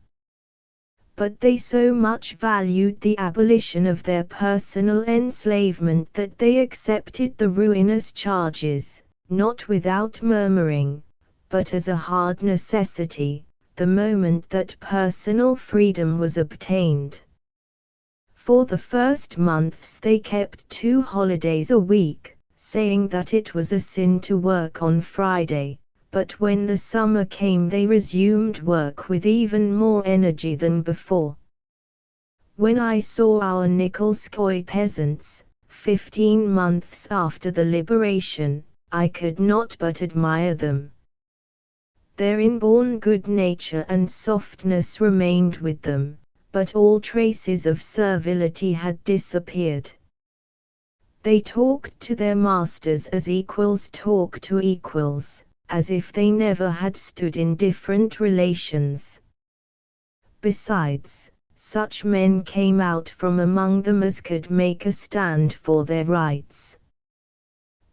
But they so much valued the abolition of their personal enslavement that they accepted the ruinous charges, not without murmuring, but as a hard necessity, the moment that personal freedom was obtained. For the first months they kept 2 holidays a week, saying that it was a sin to work on Friday. But when the summer came they resumed work with even more energy than before. When I saw our Nikolskoye peasants, 15 months after the liberation, I could not but admire them. Their inborn good nature and softness remained with them, but all traces of servility had disappeared. They talked to their masters as equals talk to equals, as if they never had stood in different relations. Besides, such men came out from among them as could make a stand for their rights.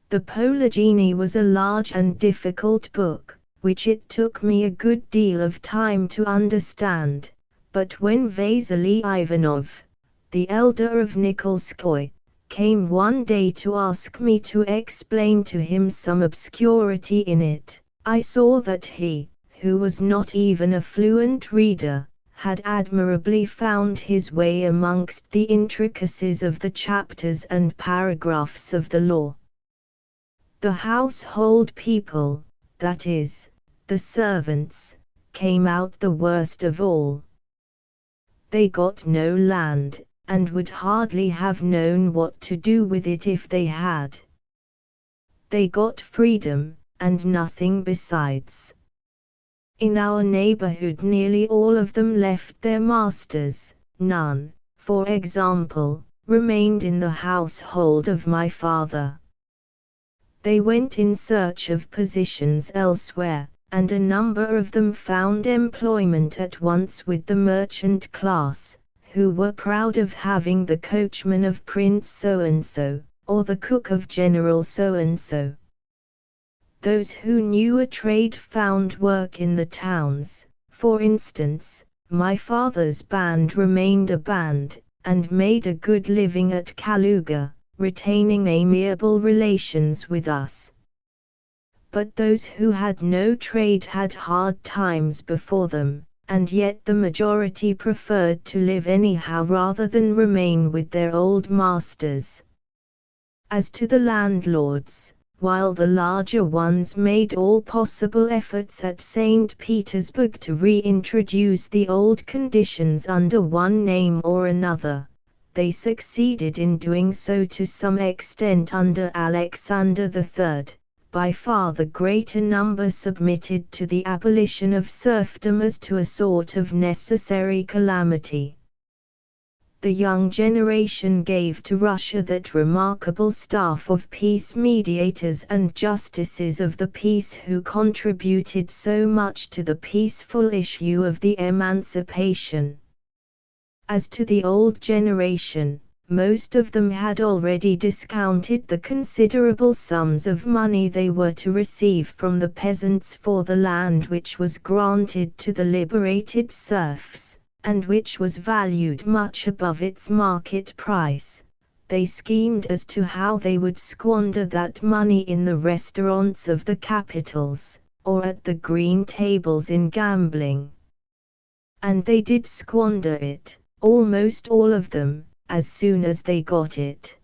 The Polygeny was a large and difficult book, which it took me a good deal of time to understand, but when Vasily Ivanov, the elder of Nikolskoye, came one day to ask me to explain to him some obscurity in it, I saw that he, who was not even a fluent reader, had admirably found his way amongst the intricacies of the chapters and paragraphs of the law. The household people, that is, the servants, came out the worst of all. They got no land, and would hardly have known what to do with it if they had. They got freedom, and nothing besides. In our neighborhood nearly all of them left their masters, none, for example, remained in the household of my father. They went in search of positions elsewhere, and a number of them found employment at once with the merchant class, who were proud of having the coachman of Prince so-and-so, or the cook of General so-and-so. Those who knew a trade found work in the towns. For instance, my father's band remained a band, and made a good living at Kaluga, retaining amiable relations with us. But those who had no trade had hard times before them, and yet the majority preferred to live anyhow rather than remain with their old masters. As to the landlords, while the larger ones made all possible efforts at St. Petersburg to reintroduce the old conditions under one name or another, they succeeded in doing so to some extent under Alexander III. By far the greater number submitted to the abolition of serfdom as to a sort of necessary calamity. The young generation gave to Russia that remarkable staff of peace mediators and justices of the peace who contributed so much to the peaceful issue of the emancipation. As to the old generation, most of them had already discounted the considerable sums of money they were to receive from the peasants for the land which was granted to the liberated serfs, and which was valued much above its market price. They schemed as to how they would squander that money in the restaurants of the capitals, or at the green tables in gambling. And they did squander it, almost all of them, as soon as they got it.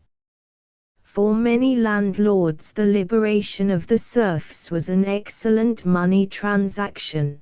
For many landlords the liberation of the serfs was an excellent money transaction.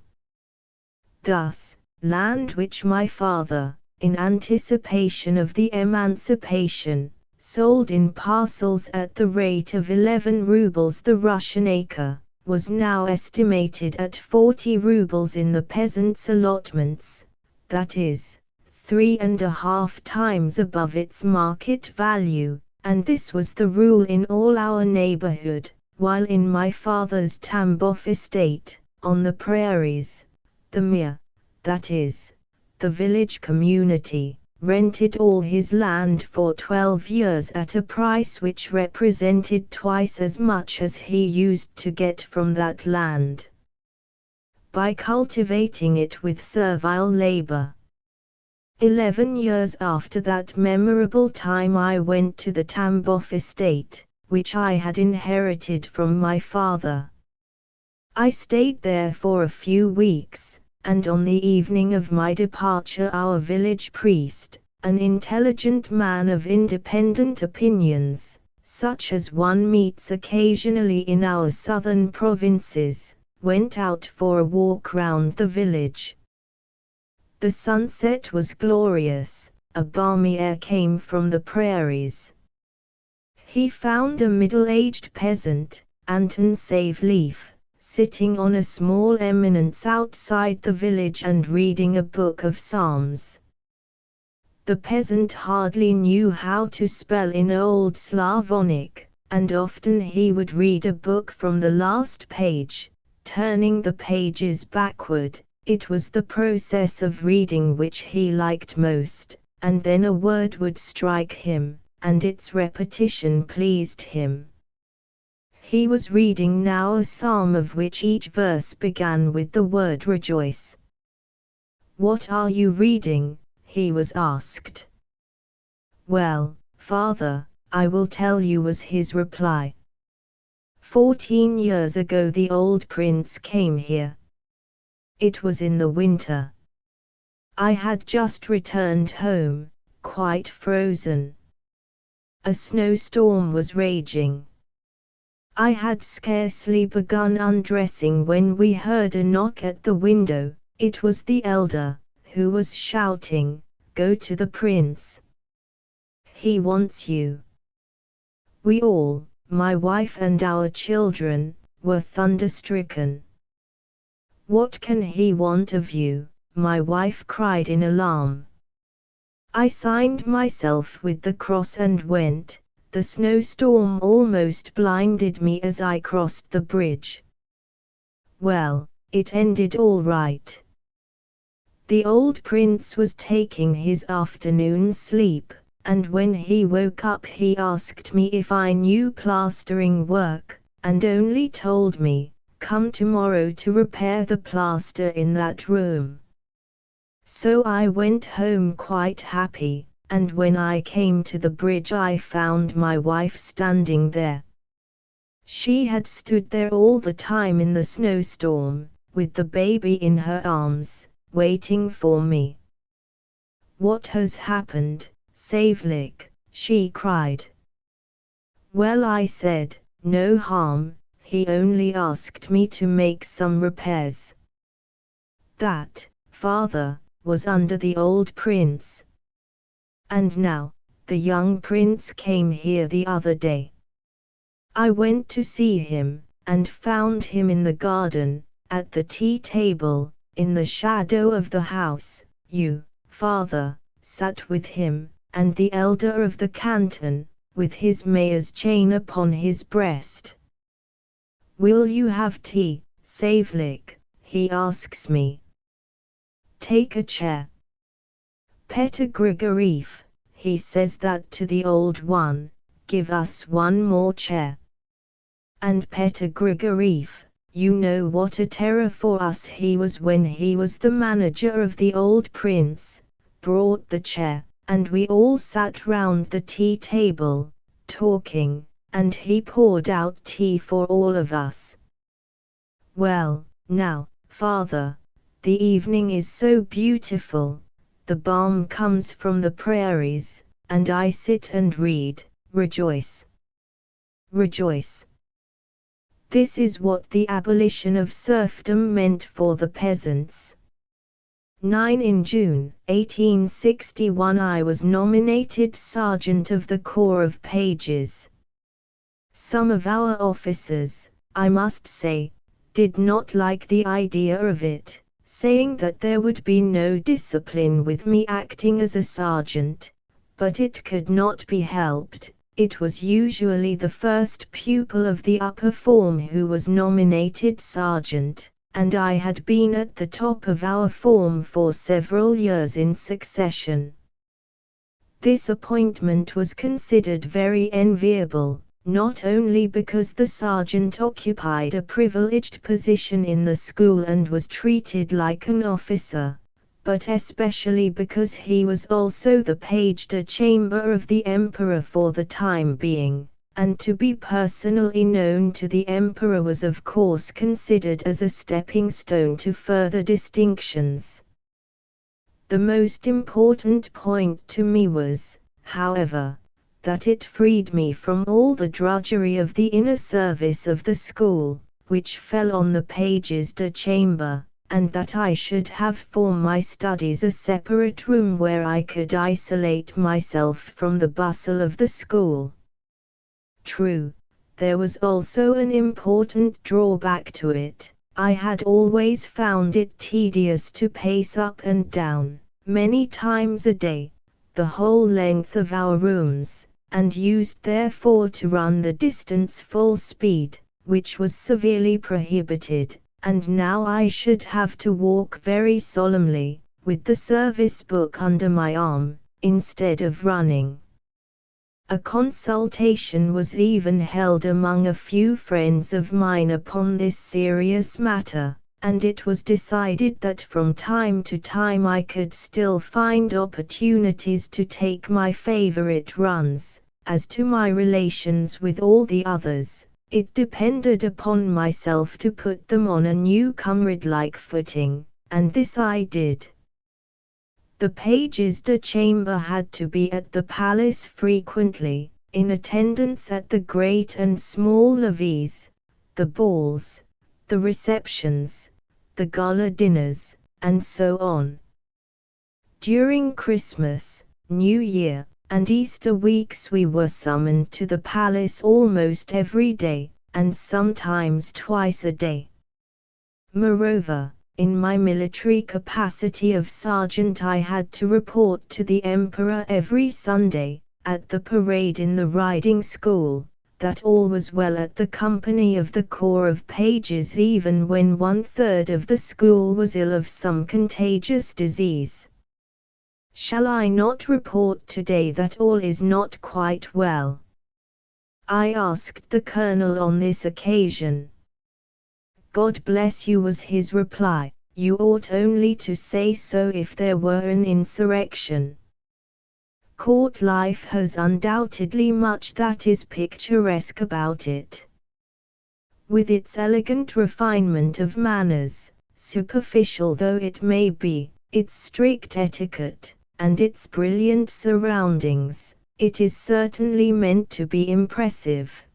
Thus, land which my father, in anticipation of the emancipation, sold in parcels at the rate of 11 rubles the Russian acre, was now estimated at 40 rubles in the peasants' allotments, that is, 3.5 times above its market value, and this was the rule in all our neighborhood, while in my father's Tambov estate, on the prairies, the mir, that is, the village community, rented all his land for 12 years at a price which represented twice as much as he used to get from that land, by cultivating it with servile labor. 11 years after that memorable time I went to the Tambov estate, which I had inherited from my father. I stayed there for a few weeks, and on the evening of my departure our village priest, an intelligent man of independent opinions, such as one meets occasionally in our southern provinces, went out for a walk round the village. The sunset was glorious, a balmy air came from the prairies. He found a middle-aged peasant, Anton Savleaf, sitting on a small eminence outside the village and reading a book of psalms. The peasant hardly knew how to spell in Old Slavonic, and often he would read a book from the last page, turning the pages backward. It was the process of reading which he liked most, and then a word would strike him, and its repetition pleased him. He was reading now a psalm of which each verse began with the word rejoice. "What are you reading?" he was asked. "Well, father, I will tell you," was his reply. 14 years ago the old prince came here. It was in the winter. I had just returned home, quite frozen. A snowstorm was raging. I had scarcely begun undressing when we heard a knock at the window. It was the elder, who was shouting, "Go to the prince. He wants you." We all, my wife and our children, were thunderstricken. "What can he want of you?" my wife cried in alarm. I signed myself with the cross and went. The snowstorm almost blinded me as I crossed the bridge. Well, it ended all right. The old prince was taking his afternoon sleep, and when he woke up he asked me if I knew plastering work, and only told me, "Come tomorrow to repair the plaster in that room." So I went home quite happy, and when I came to the bridge I found my wife standing there. She had stood there all the time in the snowstorm, with the baby in her arms, waiting for me. "What has happened, Savlik?" she cried. "Well," I said, "no harm, he only asked me to make some repairs." That, father, was under the old prince. And now, the young prince came here the other day. I went to see him, and found him in the garden, at the tea table, in the shadow of the house. You, father, sat with him, and the elder of the canton, with his mayor's chain upon his breast. "Will you have tea, Savlik?" he asks me. "Take a chair." "Petr Grigoriev," he says that to the old one, "give us one more chair." And Petr Grigoriev, you know what a terror for us he was when he was the manager of the old prince, brought the chair, and we all sat round the tea table, talking, and he poured out tea for all of us. Well, now, father, the evening is so beautiful, the balm comes from the prairies, and I sit and read, rejoice. Rejoice. This is what the abolition of serfdom meant for the peasants. 9 In June 1861 I was nominated Sergeant of the Corps of Pages. Some of our officers, I must say, did not like the idea of it, saying that there would be no discipline with me acting as a sergeant, but it could not be helped. It was usually the first pupil of the upper form who was nominated sergeant, and I had been at the top of our form for several years in succession. This appointment was considered very enviable, not only because the sergeant occupied a privileged position in the school and was treated like an officer, but especially because he was also the page de chambre of the emperor for the time being, and to be personally known to the emperor was of course considered as a stepping stone to further distinctions. The most important point to me was, however, that it freed me from all the drudgery of the inner service of the school, which fell on the pages de chambre, and that I should have for my studies a separate room where I could isolate myself from the bustle of the school. True, there was also an important drawback to it. I had always found it tedious to pace up and down, many times a day, the whole length of our rooms, and used therefore to run the distance full speed, which was severely prohibited, and now I should have to walk very solemnly, with the service book under my arm, instead of running. A consultation was even held among a few friends of mine upon this serious matter, and it was decided that from time to time I could still find opportunities to take my favorite runs. As to my relations with all the others, it depended upon myself to put them on a new comrade-like footing, and this I did. The pages de chamber had to be at the palace frequently, in attendance at the great and small levees, the balls, the receptions, the gala dinners, and so on. During Christmas, New Year, and Easter weeks we were summoned to the palace almost every day, and sometimes twice a day. Moreover, in my military capacity of sergeant I had to report to the Emperor every Sunday, at the parade in the riding school, that all was well at the company of the corps of pages even when 1/3 of the school was ill of some contagious disease. Shall I not report today that all is not quite well? I asked the colonel on this occasion. God bless you, was his reply. You ought only to say so if there were an insurrection. Court life has undoubtedly much that is picturesque about it. With its elegant refinement of manners, superficial though it may be, its strict etiquette, and its brilliant surroundings, it is certainly meant to be impressive.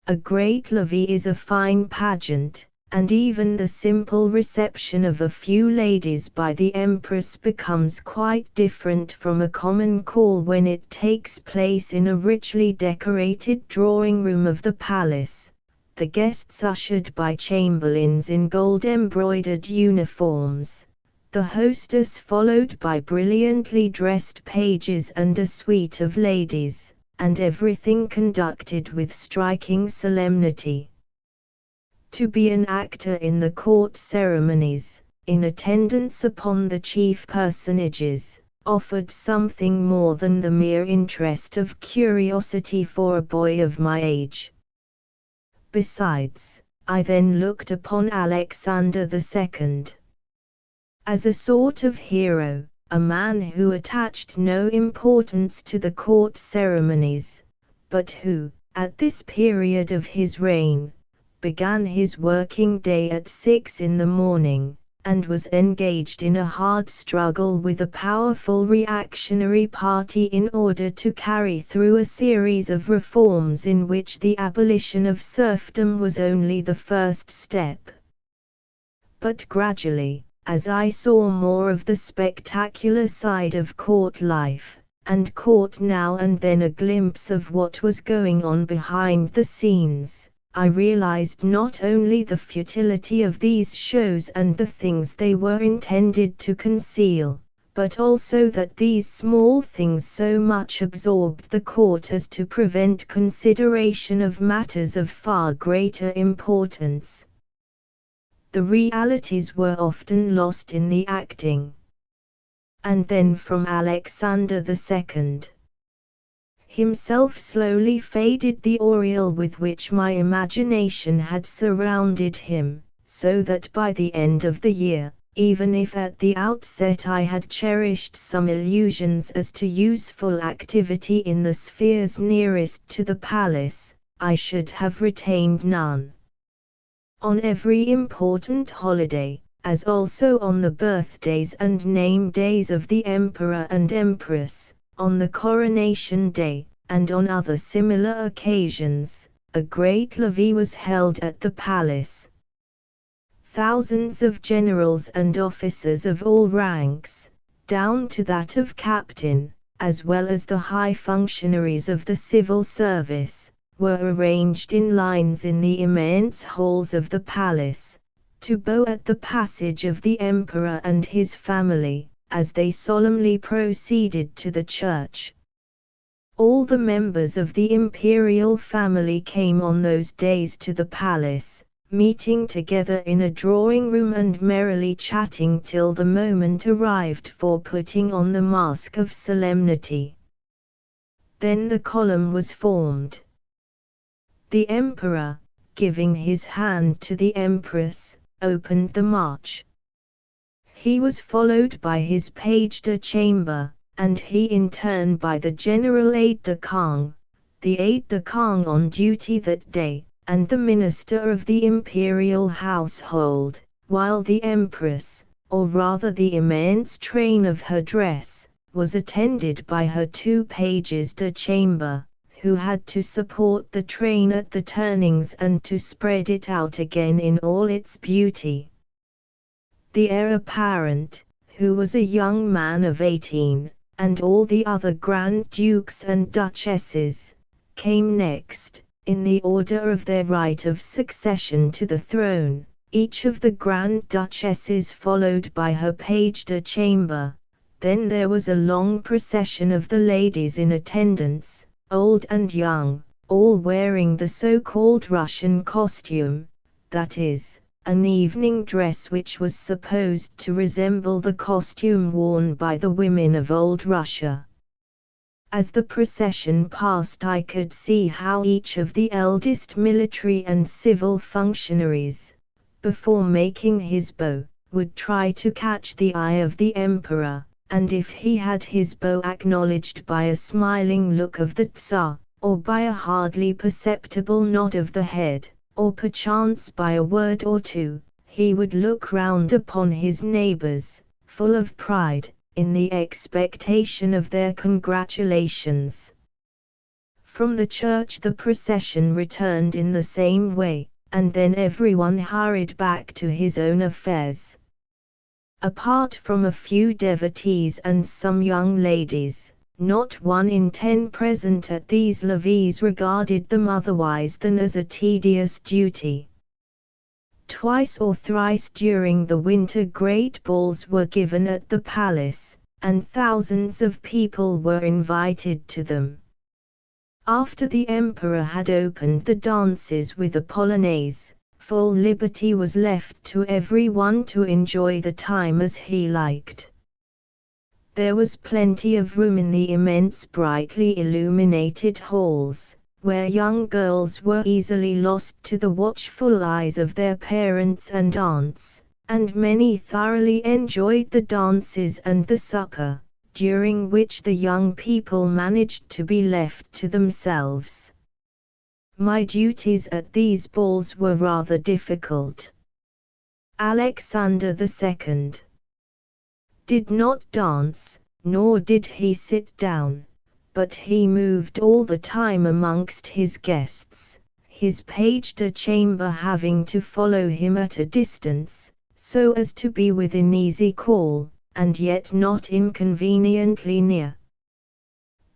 A great levee is a fine pageant, and even the simple reception of a few ladies by the Empress becomes quite different from a common call when it takes place in a richly decorated drawing-room of the palace, the guests ushered by chamberlains in gold-embroidered uniforms, the hostess followed by brilliantly dressed pages and a suite of ladies, and everything conducted with striking solemnity. To be an actor in the court ceremonies, in attendance upon the chief personages, offered something more than the mere interest of curiosity for a boy of my age. Besides, I then looked upon Alexander II as a sort of hero, a man who attached no importance to the court ceremonies, but who, at this period of his reign, began his working day at 6 in the morning, and was engaged in a hard struggle with a powerful reactionary party in order to carry through a series of reforms in which the abolition of serfdom was only the first step. But gradually, as I saw more of the spectacular side of court life, and caught now and then a glimpse of what was going on behind the scenes, I realized not only the futility of these shows and the things they were intended to conceal, but also that these small things so much absorbed the court as to prevent consideration of matters of far greater importance. The realities were often lost in the acting. And then from Alexander II himself slowly faded the aureole with which my imagination had surrounded him, so that by the end of the year, even if at the outset I had cherished some illusions as to useful activity in the spheres nearest to the palace, I should have retained none. On every important holiday, as also on the birthdays and name days of the Emperor and Empress, on the coronation day, and on other similar occasions, a great levee was held at the palace. Thousands of generals and officers of all ranks, down to that of captain, as well as the high functionaries of the civil service, were arranged in lines in the immense halls of the palace, to bow at the passage of the emperor and his family, as they solemnly proceeded to the church. All the members of the imperial family came on those days to the palace, meeting together in a drawing-room and merrily chatting till the moment arrived for putting on the mask of solemnity. Then the column was formed. The emperor, giving his hand to the empress, opened the march. He was followed by his page de chambre, and he in turn by the general aide-de-camp, the aide-de-camp on duty that day, and the minister of the imperial household, while the empress, or rather the immense train of her dress, was attended by her 2 pages de chambre, who had to support the train at the turnings and to spread it out again in all its beauty. The heir apparent, who was a young man of 18, and all the other Grand Dukes and Duchesses, came next, in the order of their right of succession to the throne, each of the Grand Duchesses followed by her page de chambre. Then there was a long procession of the ladies in attendance, old and young, all wearing the so-called Russian costume, that is, an evening dress which was supposed to resemble the costume worn by the women of old Russia. As the procession passed, I could see how each of the eldest military and civil functionaries, before making his bow, would try to catch the eye of the emperor, and if he had his bow acknowledged by a smiling look of the Tsar, or by a hardly perceptible nod of the head, or perchance by a word or two, he would look round upon his neighbors, full of pride, in the expectation of their congratulations. From the church the procession returned in the same way, and then everyone hurried back to his own affairs. Apart from a few devotees and some young ladies, not 1 in 10 present at these levees regarded them otherwise than as a tedious duty. Twice or thrice during the winter great balls were given at the palace, and thousands of people were invited to them. After the emperor had opened the dances with a polonaise, full liberty was left to everyone to enjoy the time as he liked. There was plenty of room in the immense brightly illuminated halls, where young girls were easily lost to the watchful eyes of their parents and aunts, and many thoroughly enjoyed the dances and the supper, during which the young people managed to be left to themselves. My duties at these balls were rather difficult. Alexander II did not dance, nor did he sit down, but he moved all the time amongst his guests, his page de chambre having to follow him at a distance, so as to be within easy call, and yet not inconveniently near.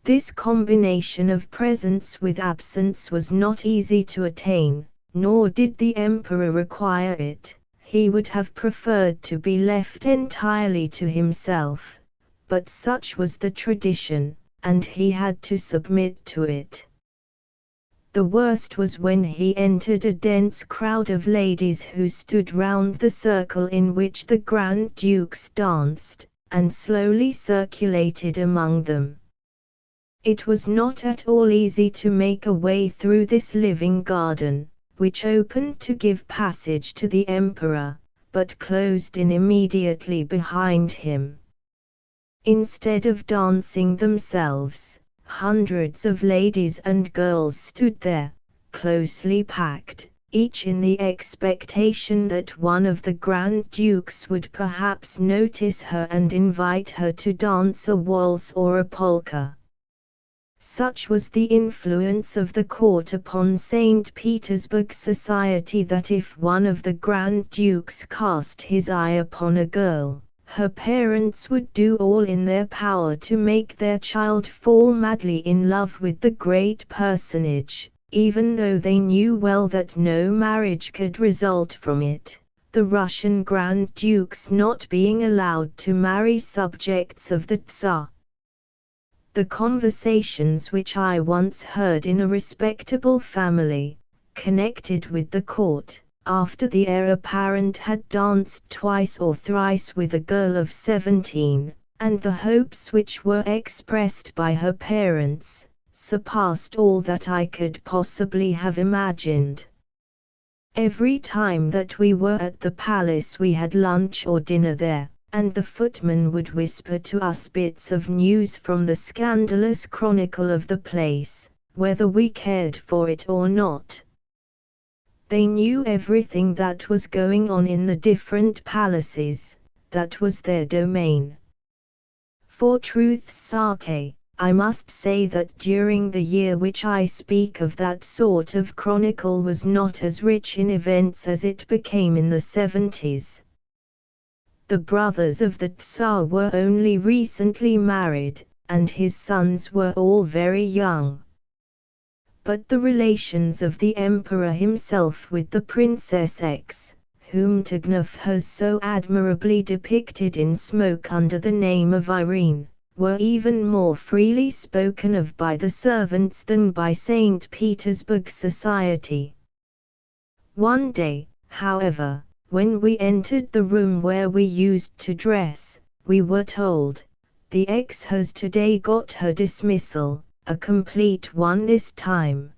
This combination of presence with absence was not easy to attain, nor did the emperor require it. He would have preferred to be left entirely to himself, but such was the tradition, and he had to submit to it. The worst was when he entered a dense crowd of ladies who stood round the circle in which the Grand Dukes danced, and slowly circulated among them. It was not at all easy to make a way through this living garden, which opened to give passage to the emperor, but closed in immediately behind him. Instead of dancing themselves, hundreds of ladies and girls stood there, closely packed, each in the expectation that one of the Grand Dukes would perhaps notice her and invite her to dance a waltz or a polka. Such was the influence of the court upon St. Petersburg society that if one of the Grand Dukes cast his eye upon a girl, her parents would do all in their power to make their child fall madly in love with the great personage, even though they knew well that no marriage could result from it, the Russian Grand Dukes not being allowed to marry subjects of the Tsar. The conversations which I once heard in a respectable family, connected with the court, after the heir apparent had danced twice or thrice with a girl of 17, and the hopes which were expressed by her parents, surpassed all that I could possibly have imagined. Every time that we were at the palace we had lunch or dinner there, and the footman would whisper to us bits of news from the scandalous chronicle of the place, whether we cared for it or not. They knew everything that was going on in the different palaces, that was their domain. For truth's sake, I must say that during the year which I speak of, that sort of chronicle was not as rich in events as it became in the 70s. The brothers of the Tsar were only recently married, and his sons were all very young. But the relations of the Emperor himself with the Princess X, whom Turgenev has so admirably depicted in Smoke under the name of Irene, were even more freely spoken of by the servants than by St. Petersburg society. One day, however, when we entered the room where we used to dress, we were told, "The X has today got her dismissal, a complete one this time."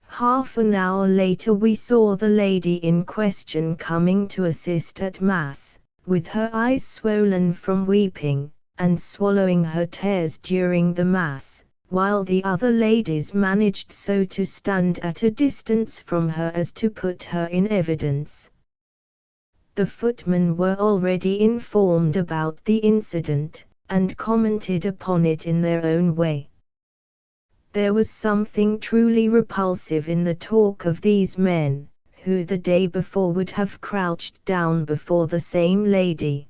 Half an hour later we saw the lady in question coming to assist at Mass, with her eyes swollen from weeping, and swallowing her tears during the Mass, while the other ladies managed so to stand at a distance from her as to put her in evidence. The footmen were already informed about the incident, and commented upon it in their own way. There was something truly repulsive in the talk of these men, who the day before would have crouched down before the same lady.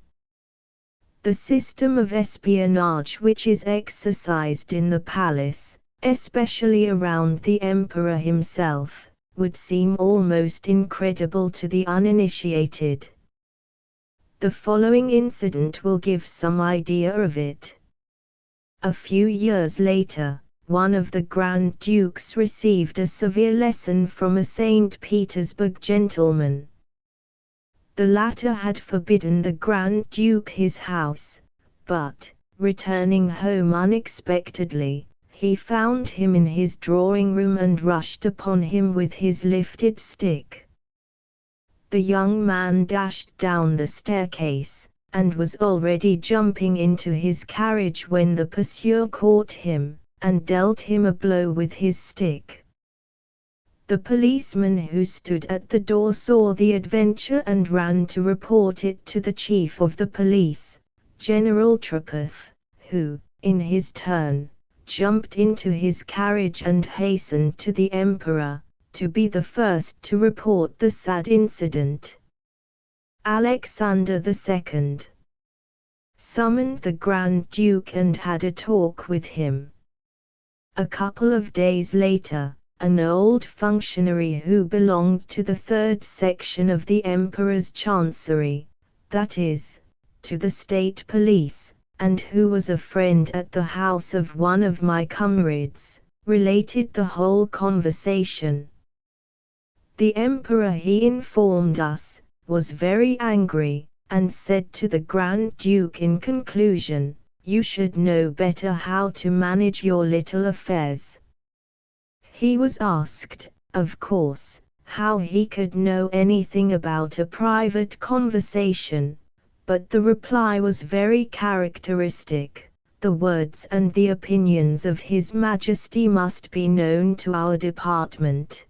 The system of espionage which is exercised in the palace, especially around the Emperor himself, would seem almost incredible to the uninitiated. The following incident will give some idea of it. A few years later, one of the Grand Dukes received a severe lesson from a St. Petersburg gentleman. The latter had forbidden the Grand Duke his house, but, returning home unexpectedly, he found him in his drawing-room and rushed upon him with his lifted stick. The young man dashed down the staircase, and was already jumping into his carriage when the pursuer caught him, and dealt him a blow with his stick. The policeman who stood at the door saw the adventure and ran to report it to the chief of the police, General Kropotkin, who, in his turn, jumped into his carriage and hastened to the Emperor, to be the first to report the sad incident. Alexander II summoned the Grand Duke and had a talk with him. A couple of days later, an old functionary who belonged to the third section of the Emperor's Chancery, that is, to the state police, and who was a friend at the house of one of my comrades, related the whole conversation. The Emperor, he informed us, was very angry, and said to the Grand Duke in conclusion, "You should know better how to manage your little affairs." He was asked, of course, how he could know anything about a private conversation, but the reply was very characteristic: "The words and the opinions of His Majesty must be known to our department."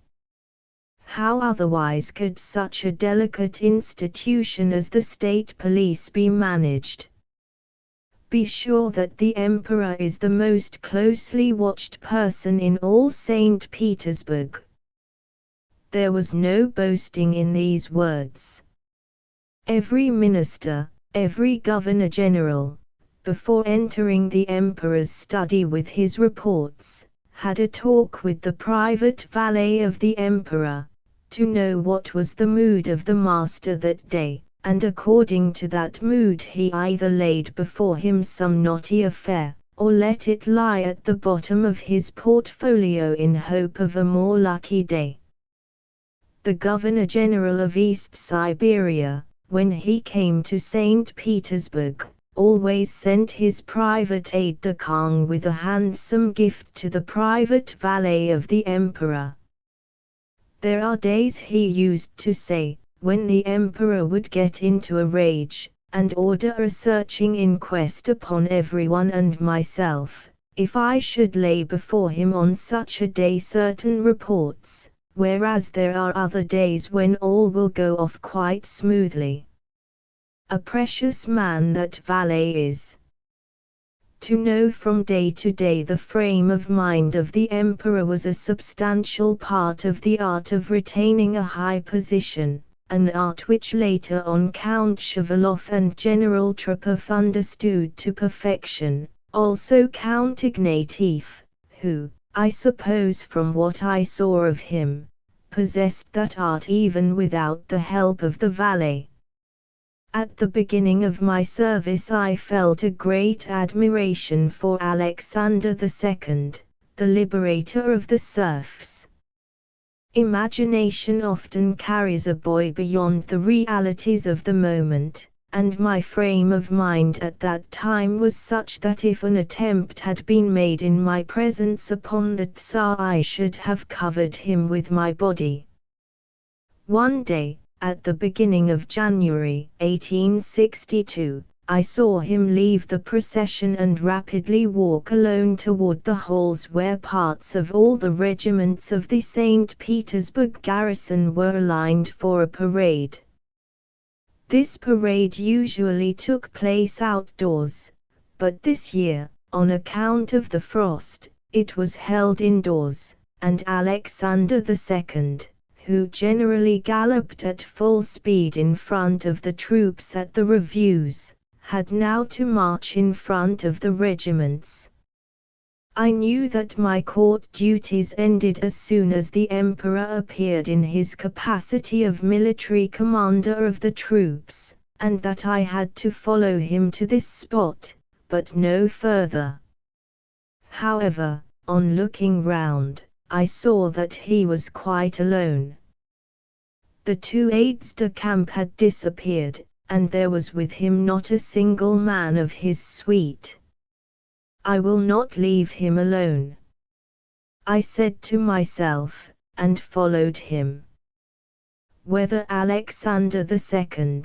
How otherwise could such a delicate institution as the state police be managed? Be sure that the Emperor is the most closely watched person in all St. Petersburg. There was no boasting in these words. Every minister, every governor-general, before entering the Emperor's study with his reports, had a talk with the private valet of the Emperor, to know what was the mood of the master that day, and according to that mood he either laid before him some knotty affair, or let it lie at the bottom of his portfolio in hope of a more lucky day. The Governor-General of East Siberia, when he came to St. Petersburg, always sent his private aide-de-camp with a handsome gift to the private valet of the Emperor. There are days, he used to say, when the Emperor would get into a rage, and order a searching inquest upon everyone and myself, if I should lay before him on such a day certain reports, whereas there are other days when all will go off quite smoothly. a precious man that valet is. To know from day to day the frame of mind of the emperor was a substantial part of the art of retaining a high position, an art which later on Count Shavalov and General Trepov understood to perfection, also Count Ignatieff, who, I suppose from what I saw of him, possessed that art even without the help of the valet. At the beginning of my service I felt a great admiration for Alexander II, the liberator of the serfs. Imagination often carries a boy beyond the realities of the moment, and my frame of mind at that time was such that if an attempt had been made in my presence upon the Tsar I should have covered him with my body. One day, at the beginning of January 1862, I saw him leave the procession and rapidly walk alone toward the halls where parts of all the regiments of the St. Petersburg garrison were aligned for a parade. This parade usually took place outdoors, but this year, on account of the frost, it was held indoors, and Alexander II, who generally galloped at full speed in front of the troops at the reviews, had now to march in front of the regiments. I knew that my court duties ended as soon as the emperor appeared in his capacity of military commander of the troops, and that I had to follow him to this spot, but no further. However, on looking round, I saw that he was quite alone. The two aides-de-camp had disappeared, and there was with him not a single man of his suite. I will not leave him alone, I said to myself, and followed him. Whether Alexander II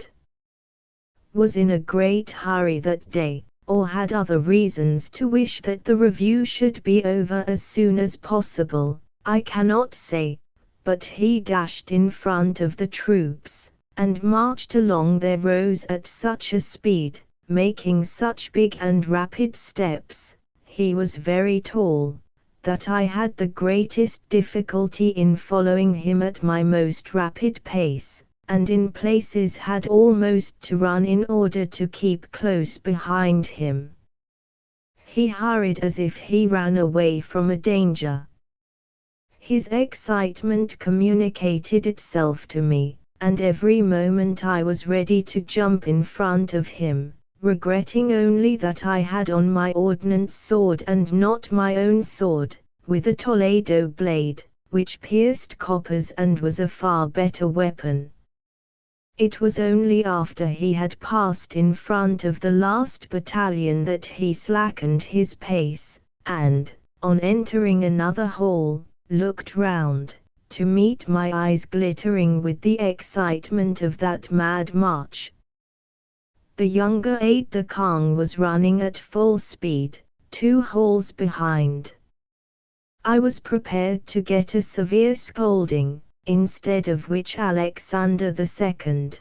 was in a great hurry that day, or had other reasons to wish that the review should be over as soon as possible, I cannot say, but he dashed in front of the troops, and marched along their rows at such a speed, making such big and rapid steps, he was very tall, that I had the greatest difficulty in following him at my most rapid pace, and in places had almost to run in order to keep close behind him. He hurried as if he ran away from a danger. His excitement communicated itself to me, and every moment I was ready to jump in front of him, regretting only that I had on my ordnance sword and not my own sword, with a Toledo blade, which pierced coppers and was a far better weapon. It was only after he had passed in front of the last battalion that he slackened his pace, and, on entering another hall, looked round, to meet my eyes glittering with the excitement of that mad march. The younger aide-de-camp was running at full speed, 2 halls behind. I was prepared to get a severe scolding, instead of which Alexander II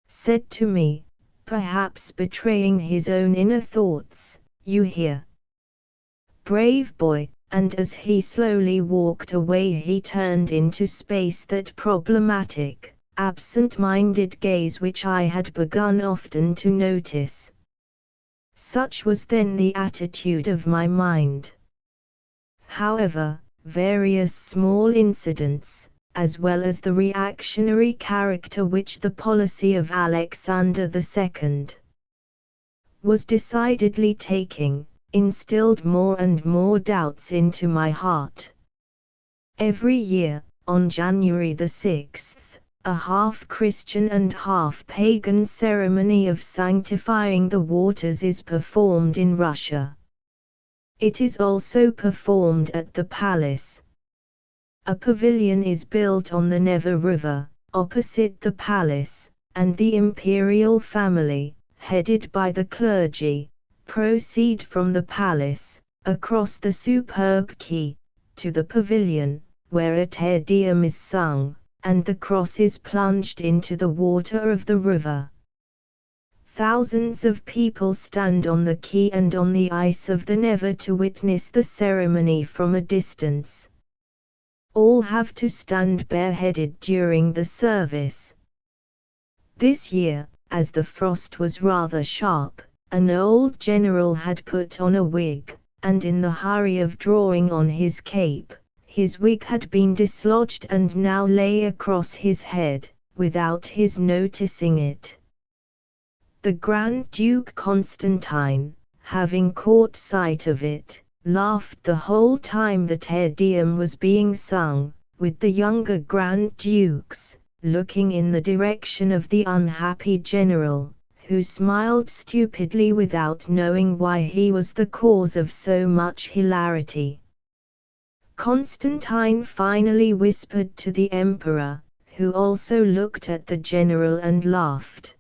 said to me, perhaps betraying his own inner thoughts, "You hear, brave boy," and as he slowly walked away he turned into space that problematic, absent-minded gaze which I had begun often to notice. Such was then the attitude of my mind. However, various small incidents, as well as the reactionary character which the policy of Alexander II was decidedly taking, instilled more and more doubts into my heart. Every year, on January the 6th, a half-Christian and half-pagan ceremony of sanctifying the waters is performed in Russia. It is also performed at the palace. A pavilion is built on the Neva River, opposite the palace, and the imperial family, headed by the clergy, proceed from the palace, across the superb quay, to the pavilion, where a Te Deum is sung, and the cross is plunged into the water of the river. Thousands of people stand on the quay and on the ice of the Neva to witness the ceremony from a distance. All have to stand bareheaded during the service. This year, as the frost was rather sharp, an old general had put on a wig, and in the hurry of drawing on his cape, his wig had been dislodged and now lay across his head, without his noticing it. The Grand Duke Constantine, having caught sight of it, laughed the whole time the Te Deum was being sung, with the younger Grand Dukes, looking in the direction of the unhappy general, who smiled stupidly without knowing why he was the cause of so much hilarity. Constantine finally whispered to the emperor, who also looked at the general and laughed.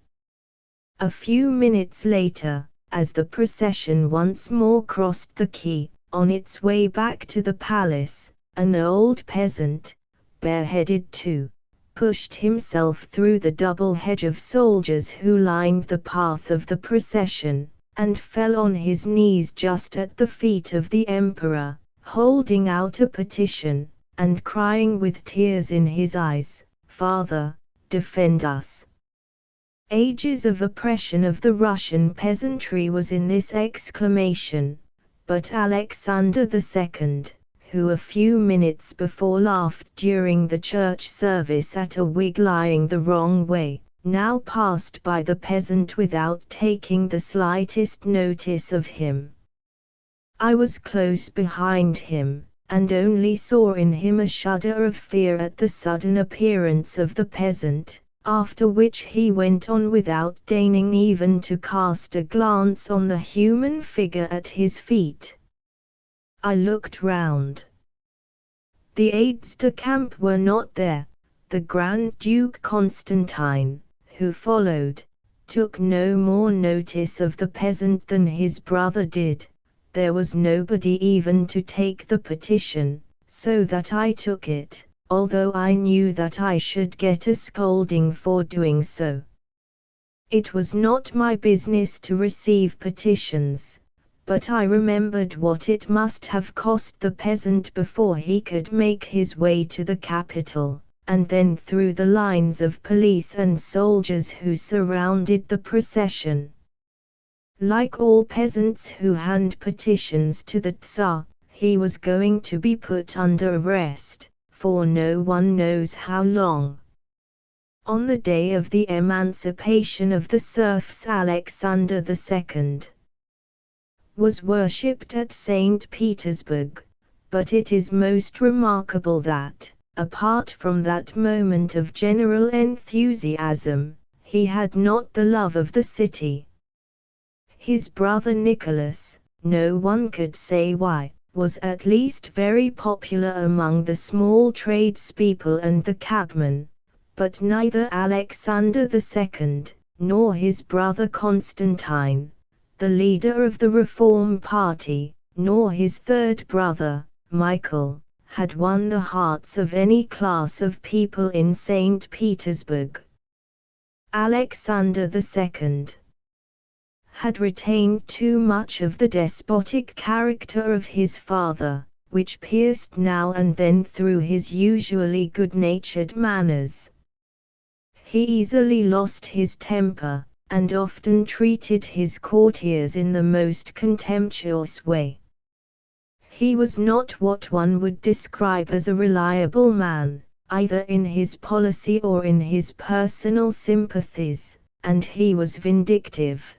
A few minutes later, as the procession once more crossed the quay, on its way back to the palace, an old peasant, bareheaded too, pushed himself through the double hedge of soldiers who lined the path of the procession, and fell on his knees just at the feet of the emperor, holding out a petition, and crying with tears in his eyes, "Father, defend us." Ages of oppression of the Russian peasantry was in this exclamation, but Alexander II, who a few minutes before laughed during the church service at a wig lying the wrong way, now passed by the peasant without taking the slightest notice of him. I was close behind him, and only saw in him a shudder of fear at the sudden appearance of the peasant, after which he went on without deigning even to cast a glance on the human figure at his feet. I looked round. The aides-de-camp were not there. The Grand Duke Constantine, who followed, took no more notice of the peasant than his brother did. There was nobody even to take the petition, so that I took it, although I knew that I should get a scolding for doing so. It was not my business to receive petitions, but I remembered what it must have cost the peasant before he could make his way to the capital, and then through the lines of police and soldiers who surrounded the procession. Like all peasants who hand petitions to the Tsar, he was going to be put under arrest, for no one knows how long. On the day of the emancipation of the serfs, Alexander II was worshipped at St. Petersburg, but it is most remarkable that, apart from that moment of general enthusiasm, he had not the love of the city. His brother Nicholas, no one could say why, was at least very popular among the small tradespeople and the cabmen, but neither Alexander II, nor his brother Constantine, the leader of the Reform Party, nor his third brother, Michael, had won the hearts of any class of people in St. Petersburg. Alexander II had retained too much of the despotic character of his father, which pierced now and then through his usually good-natured manners. He easily lost his temper, and often treated his courtiers in the most contemptuous way. He was not what one would describe as a reliable man, either in his policy or in his personal sympathies, and he was vindictive.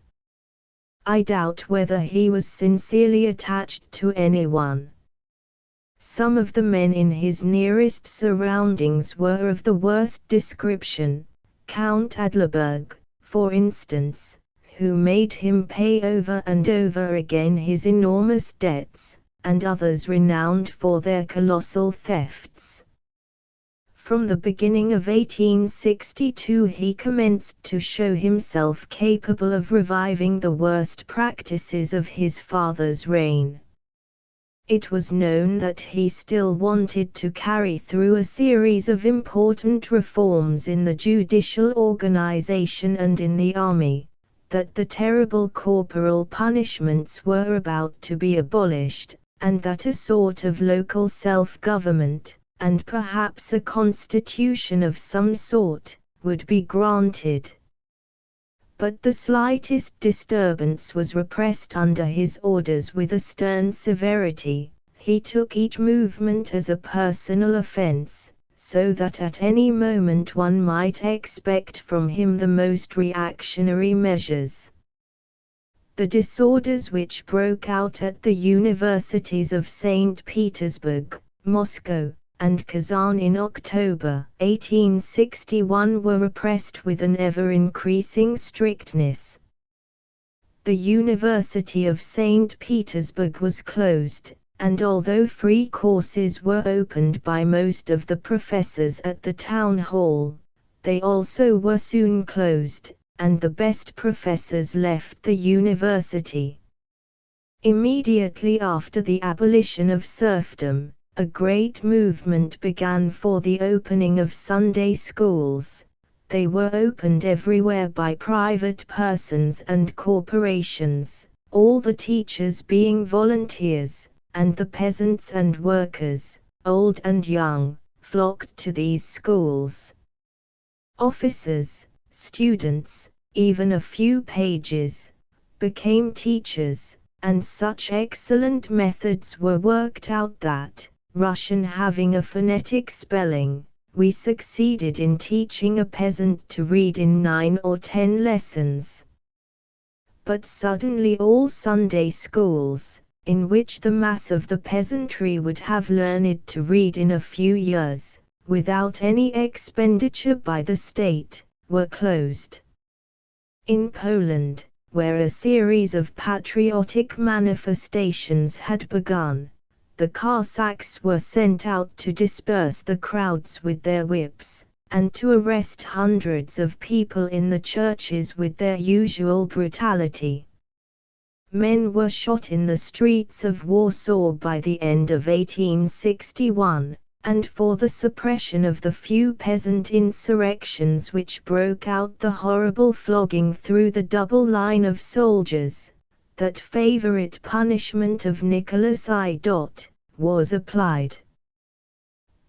I doubt whether he was sincerely attached to anyone. Some of the men in his nearest surroundings were of the worst description, Count Adlerberg, for instance, who made him pay over and over again his enormous debts, and others renowned for their colossal thefts. From the beginning of 1862 he commenced to show himself capable of reviving the worst practices of his father's reign. It was known that he still wanted to carry through a series of important reforms in the judicial organization and in the army, that the terrible corporal punishments were about to be abolished, and that a sort of local self-government, and perhaps a constitution of some sort, would be granted. But the slightest disturbance was repressed under his orders with a stern severity. He took each movement as a personal offense, so that at any moment one might expect from him the most reactionary measures. The disorders which broke out at the universities of St. Petersburg, Moscow, and Kazan in October 1861 were repressed with an ever-increasing strictness. The University of St. Petersburg was closed, and although free courses were opened by most of the professors at the town hall, they also were soon closed, and the best professors left the university. Immediately after the abolition of serfdom, a great movement began for the opening of Sunday schools. They were opened everywhere by private persons and corporations, all the teachers being volunteers, and the peasants and workers, old and young, flocked to these schools. Officers, students, even a few pages, became teachers, and such excellent methods were worked out that, Russian having a phonetic spelling, we succeeded in teaching a peasant to read in 9 or 10 lessons. But suddenly all Sunday schools, in which the mass of the peasantry would have learned to read in a few years, without any expenditure by the state, were closed. In Poland, where a series of patriotic manifestations had begun, the Cossacks were sent out to disperse the crowds with their whips, and to arrest hundreds of people in the churches with their usual brutality. Men were shot in the streets of Warsaw by the end of 1861, and for the suppression of the few peasant insurrections which broke out the horrible flogging through the double line of soldiers, that favorite punishment of Nicholas I. was applied.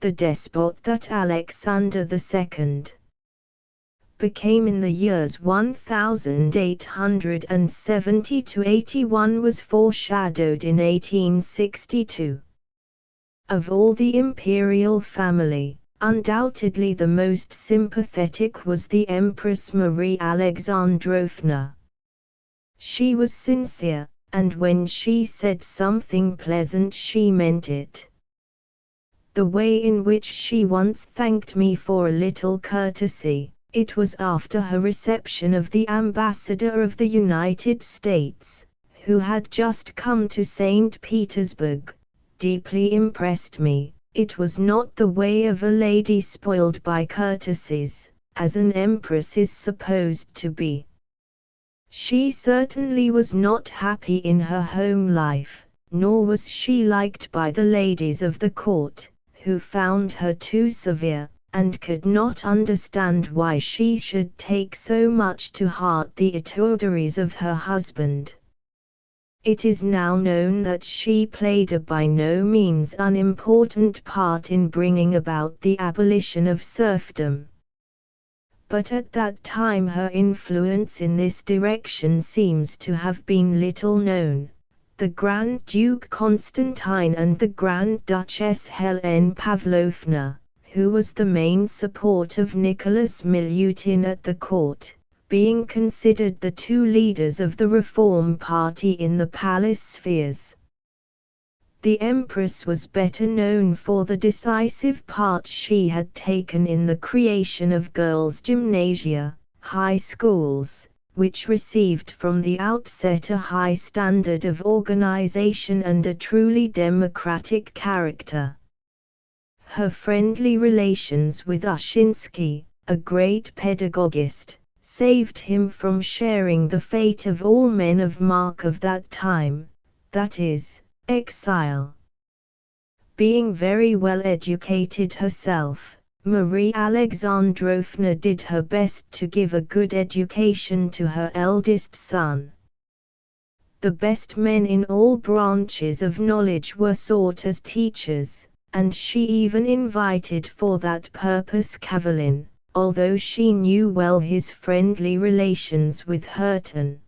The despot that Alexander II became in the years 1870 to 81 was foreshadowed in 1862. Of all the imperial family, undoubtedly the most sympathetic was the Empress Marie Alexandrovna. She was sincere, and when she said something pleasant she meant it. The way in which she once thanked me for a little courtesy, it was after her reception of the ambassador of the United States, who had just come to St. Petersburg, deeply impressed me. It was not the way of a lady spoiled by courtesies, as an empress is supposed to be. She certainly was not happy in her home life, nor was she liked by the ladies of the court, who found her too severe, and could not understand why she should take so much to heart the etourderies of her husband. It is now known that she played a by no means unimportant part in bringing about the abolition of serfdom. But at that time her influence in this direction seems to have been little known. The Grand Duke Constantine and the Grand Duchess Helene Pavlovna, who was the main support of Nicholas Milutin at the court, being considered the two leaders of the reform party in the palace spheres. The Empress was better known for the decisive part she had taken in the creation of girls' gymnasia, high schools, which received from the outset a high standard of organization and a truly democratic character. Her friendly relations with Ushinsky, a great pedagogist, saved him from sharing the fate of all men of mark of that time, that is, exile. Being very well educated herself, Marie Alexandrovna did her best to give a good education to her eldest son. The best men in all branches of knowledge were sought as teachers, and she even invited for that purpose Kavarin, although she knew well his friendly relations with Hurton.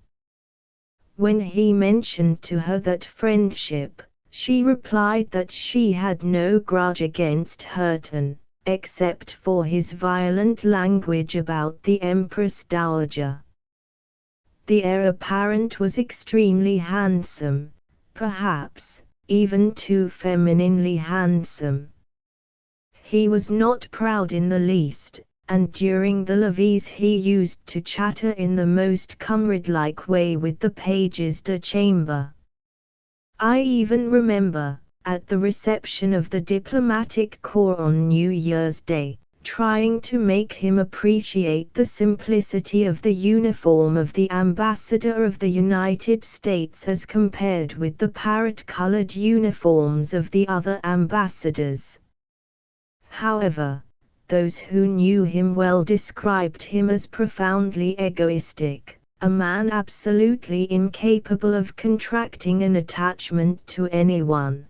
When he mentioned to her that friendship, she replied that she had no grudge against Hurton, except for his violent language about the Empress Dowager. The heir apparent was extremely handsome, perhaps even too femininely handsome. He was not proud in the least, and during the levees he used to chatter in the most comrade-like way with the pages de chamber. I even remember, at the reception of the diplomatic corps on New Year's Day, trying to make him appreciate the simplicity of the uniform of the ambassador of the United States as compared with the parrot-colored uniforms of the other ambassadors. However, those who knew him well described him as profoundly egoistic, a man absolutely incapable of contracting an attachment to anyone.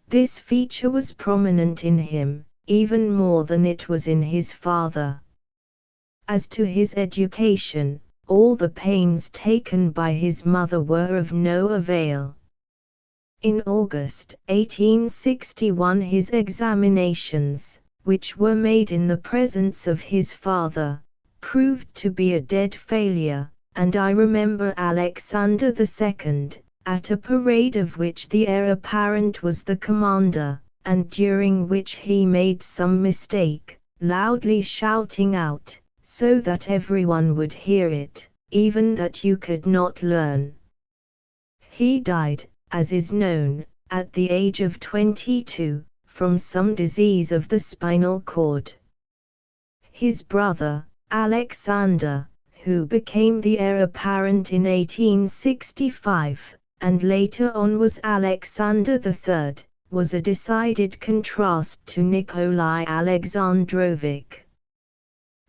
This feature was prominent in him, even more than it was in his father. As to his education, all the pains taken by his mother were of no avail. In August 1861 his examinations, which were made in the presence of his father, proved to be a dead failure, and I remember Alexander II, at a parade of which the heir apparent was the commander, and during which he made some mistake, loudly shouting out, so that everyone would hear it, even that you could not learn. He died, as is known, at the age of 22, from some disease of the spinal cord. His brother, Alexander, who became the heir apparent in 1865, and later on was Alexander III, was a decided contrast to Nikolai Alexandrovich.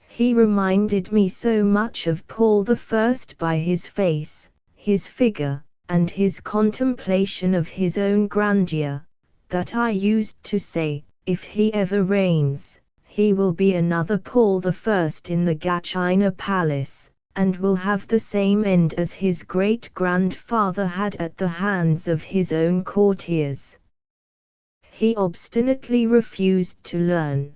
He reminded me so much of Paul I by his face, his figure, and his contemplation of his own grandeur, that I used to say, if he ever reigns, he will be another Paul I in the Gatchina Palace, and will have the same end as his great-grandfather had at the hands of his own courtiers. He obstinately refused to learn.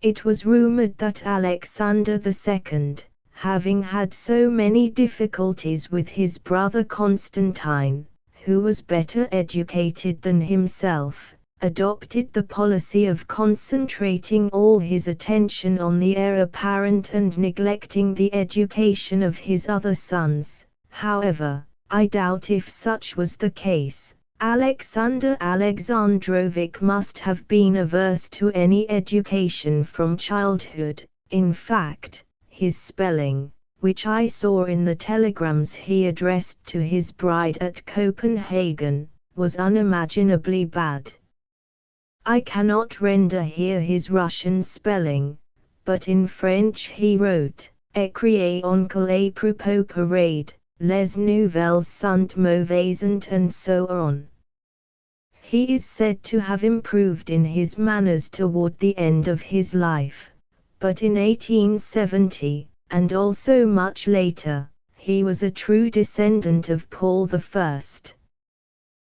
It was rumored that Alexander II, having had so many difficulties with his brother Constantine, who was better educated than himself, adopted the policy of concentrating all his attention on the heir apparent and neglecting the education of his other sons. However, I doubt if such was the case. Alexander Alexandrovich must have been averse to any education from childhood. In fact, his spelling, which I saw in the telegrams he addressed to his bride at Copenhagen, was unimaginably bad. I cannot render here his Russian spelling, but in French he wrote, "Écrire oncle à propos parade, les nouvelles sont mauvaises," and so on. He is said to have improved in his manners toward the end of his life, but in 1870, and also much later, he was a true descendant of Paul I.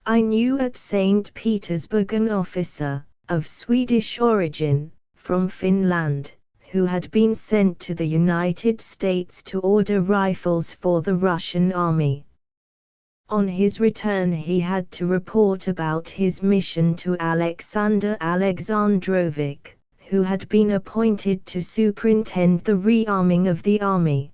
I knew at St. Petersburg an officer, of Swedish origin, from Finland, who had been sent to the United States to order rifles for the Russian army. On his return he had to report about his mission to Alexander Alexandrovich, who had been appointed to superintend the rearming of the army.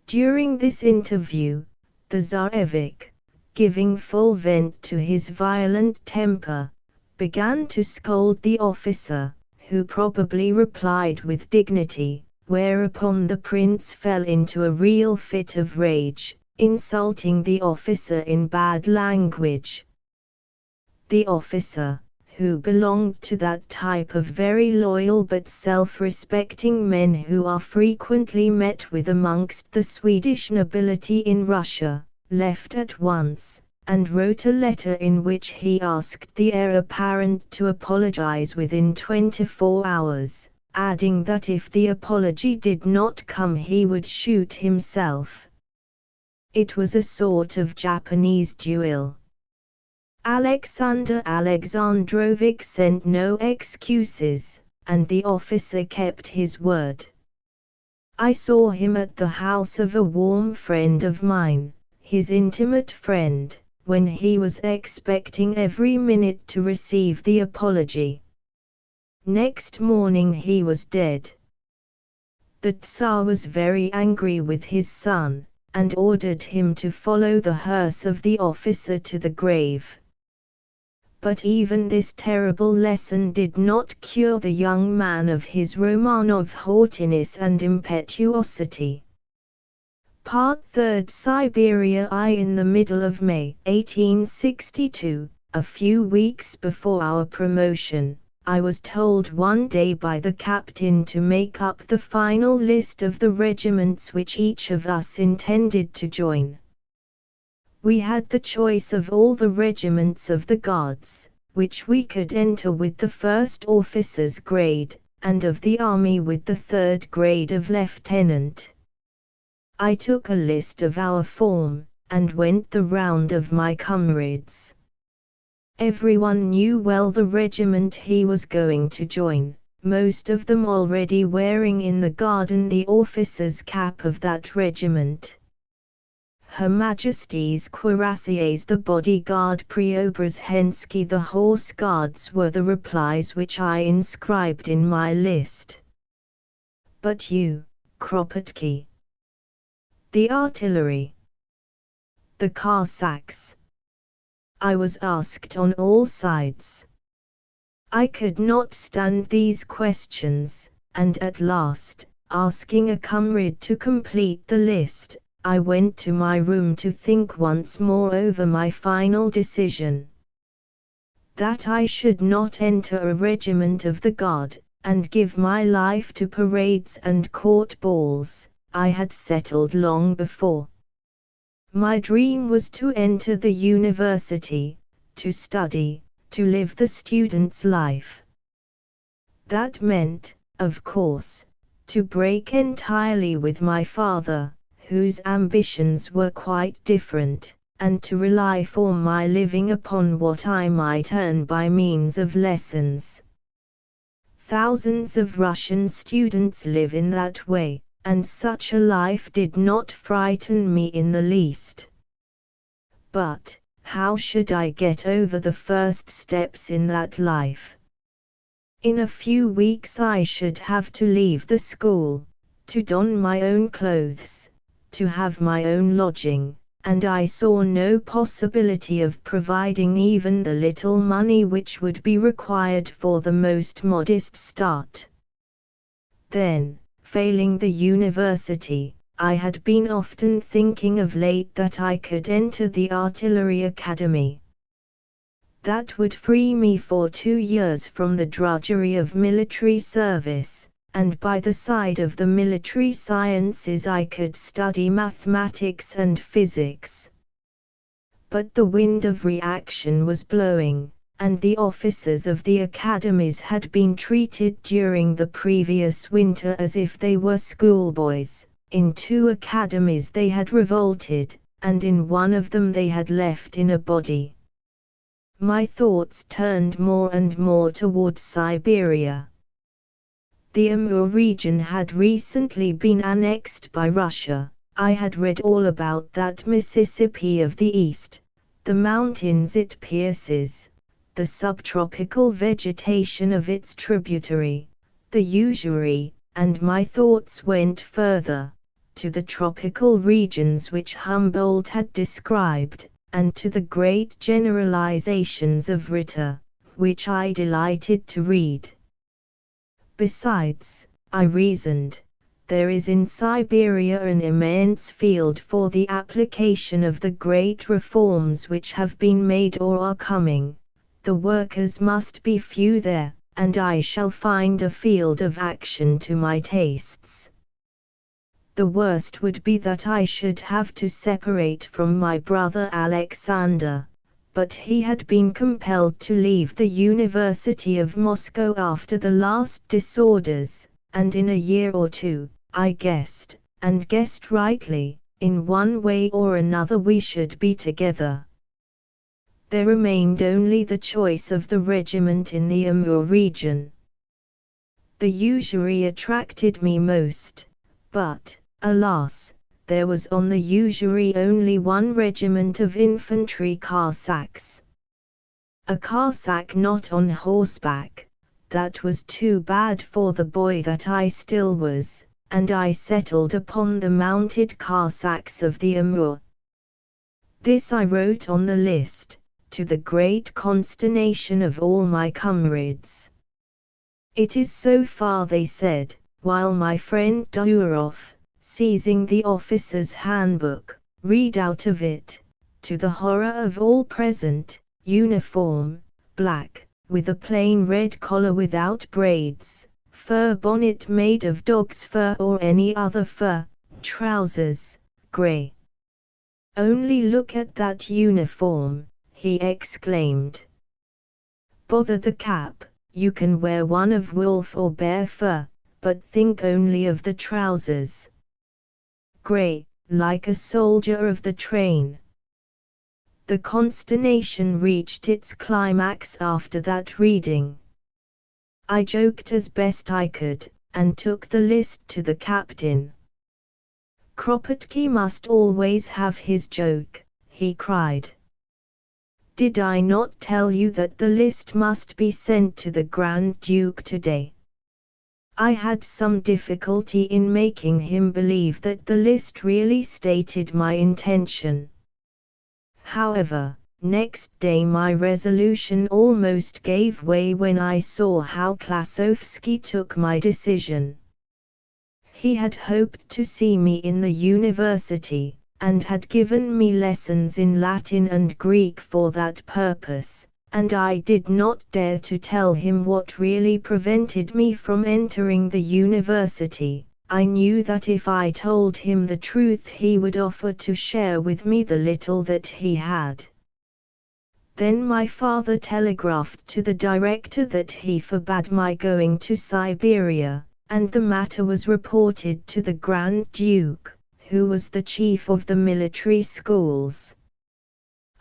During this interview, the Tsarevich, giving full vent to his violent temper, began to scold the officer, who probably replied with dignity, whereupon the prince fell into a real fit of rage, insulting the officer in bad language. The officer, who belonged to that type of very loyal but self-respecting men who are frequently met with amongst the Swedish nobility in Russia, left at once, and wrote a letter in which he asked the heir apparent to apologize within 24 hours, adding that if the apology did not come he would shoot himself. It was a sort of Japanese duel. Alexander Alexandrovich sent no excuses, and the officer kept his word. I saw him at the house of a warm friend of mine, his intimate friend, when he was expecting every minute to receive the apology. Next morning he was dead. The Tsar was very angry with his son, and ordered him to follow the hearse of the officer to the grave. But even this terrible lesson did not cure the young man of his Romanov haughtiness and impetuosity. Part 3, Siberia. In the middle of May 1862, a few weeks before our promotion, I was told one day by the captain to make up the final list of the regiments which each of us intended to join. We had the choice of all the regiments of the Guards, which we could enter with the first officer's grade, and of the army with the third grade of lieutenant. I took a list of our form, and went the round of my comrades. Everyone knew well the regiment he was going to join, most of them already wearing in the garden the officer's cap of that regiment. Her Majesty's cuirassiers, the bodyguard Preobrazhensky, the horse guards were the replies which I inscribed in my list. But you, Kropotkin? The artillery? The Cossacks? I was asked on all sides. I could not stand these questions, and at last, asking a comrade to complete the list, I went to my room to think once more over my final decision. That I should not enter a regiment of the Guard, and give my life to parades and court balls, I had settled long before. My dream was to enter the university, to study, to live the student's life. That meant, of course, to break entirely with my father, whose ambitions were quite different, and to rely for my living upon what I might earn by means of lessons. Thousands of Russian students live in that way, and such a life did not frighten me in the least. But, how should I get over the first steps in that life? In a few weeks I should have to leave the school, to don my own clothes, to have my own lodging, and I saw no possibility of providing even the little money which would be required for the most modest start. Then, failing the university, I had been often thinking of late that I could enter the artillery academy. That would free me for 2 years from the drudgery of military service, and by the side of the military sciences I could study mathematics and physics. But the wind of reaction was blowing, and the officers of the academies had been treated during the previous winter as if they were schoolboys. In 2 academies they had revolted, and in one of them they had left in a body. My thoughts turned more and more toward Siberia. The Amur region had recently been annexed by Russia. I had read all about that Mississippi of the East, the mountains it pierces, the subtropical vegetation of its tributary, the usury, and my thoughts went further, to the tropical regions which Humboldt had described, and to the great generalizations of Ritter, which I delighted to read. Besides, I reasoned, there is in Siberia an immense field for the application of the great reforms which have been made or are coming. The workers must be few there, and I shall find a field of action to my tastes. The worst would be that I should have to separate from my brother Alexander, but he had been compelled to leave the University of Moscow after the last disorders, and in a year or two, I guessed, and guessed rightly, in one way or another we should be together. There remained only the choice of the regiment in the Amur region. The usury attracted me most, but, alas, there was on the usury only one regiment of infantry Cossacks. A Cossack not on horseback, that was too bad for the boy that I still was, and I settled upon the mounted Cossacks of the Amur. This I wrote on the list, to the great consternation of all my comrades. It is so far, they said, while my friend Durov, seizing the officer's handbook, read out of it, to the horror of all present, uniform, black, with a plain red collar without braids, fur bonnet made of dog's fur or any other fur, trousers, grey. "Only look at that uniform," he exclaimed. "Bother the cap, you can wear one of wolf or bear fur, but think only of the trousers. Grey, like a soldier of the train." The consternation reached its climax after that reading. I joked as best I could, and took the list to the captain. "Kropotkin must always have his joke," he cried. "Did I not tell you that the list must be sent to the Grand Duke today?" I had some difficulty in making him believe that the list really stated my intention. However, next day my resolution almost gave way when I saw how Klasovsky took my decision. He had hoped to see me in the university, and had given me lessons in Latin and Greek for that purpose, and I did not dare to tell him what really prevented me from entering the university. I knew that if I told him the truth he would offer to share with me the little that he had. Then my father telegraphed to the director that he forbade my going to Siberia, and the matter was reported to the Grand Duke, who was the chief of the military schools.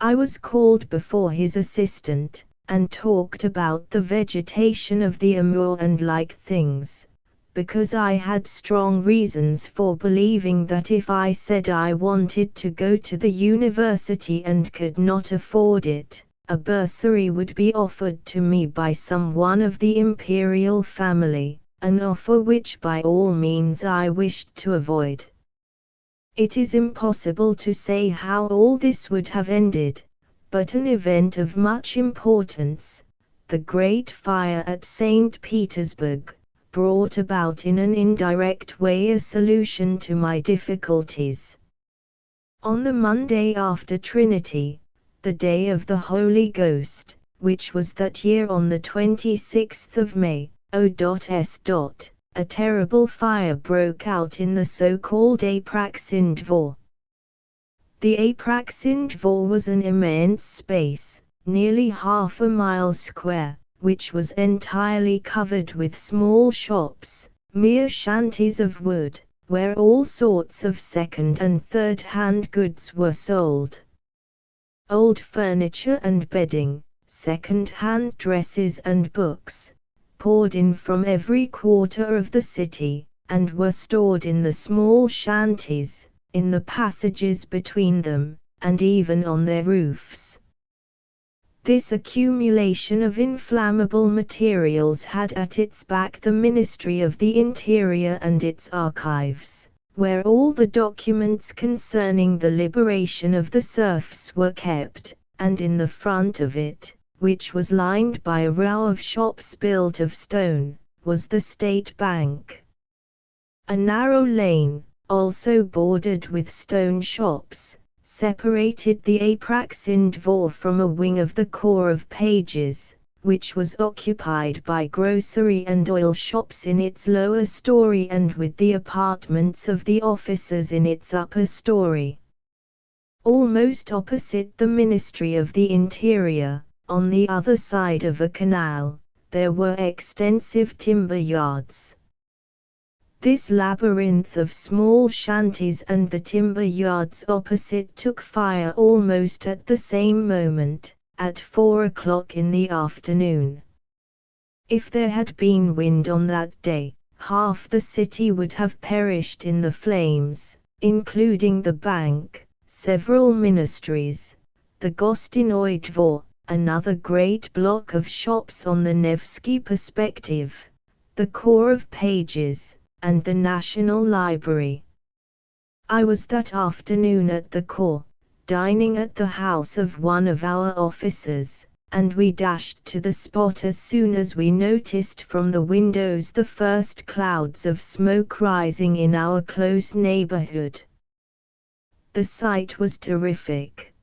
I was called before his assistant, and talked about the vegetation of the Amur and like things, because I had strong reasons for believing that if I said I wanted to go to the university and could not afford it, a bursary would be offered to me by some one of the imperial family, an offer which by all means I wished to avoid. It is impossible to say how all this would have ended, but an event of much importance, the Great Fire at St. Petersburg, brought about in an indirect way a solution to my difficulties. On the Monday after Trinity, the day of the Holy Ghost, which was that year on the 26th of May, O.S. A terrible fire broke out in the so-called Apraksin Dvor. The Apraksin Dvor was an immense space, nearly half a mile square, which was entirely covered with small shops, mere shanties of wood, where all sorts of second and third-hand goods were sold. Old furniture and bedding, second-hand dresses and books, poured in from every quarter of the city, and were stored in the small shanties, in the passages between them, and even on their roofs. This accumulation of inflammable materials had at its back the Ministry of the Interior and its archives, where all the documents concerning the liberation of the serfs were kept, and in the front of it, which was lined by a row of shops built of stone, was the State Bank. A narrow lane, also bordered with stone shops, separated the Apraxin Dvor from a wing of the Corps of Pages, which was occupied by grocery and oil shops in its lower story and with the apartments of the officers in its upper story. Almost opposite the Ministry of the Interior, on the other side of a canal, there were extensive timber yards. This labyrinth of small shanties and the timber yards opposite took fire almost at the same moment, at 4 o'clock in the afternoon. If there had been wind on that day, half the city would have perished in the flames, including the bank, several ministries, the Gostinoy Dvor, another great block of shops on the Nevsky Perspective, the Corps of Pages, and the National Library. I was that afternoon at the Corps, dining at the house of one of our officers, and we dashed to the spot as soon as we noticed from the windows the first clouds of smoke rising in our close neighborhood. The sight was terrific.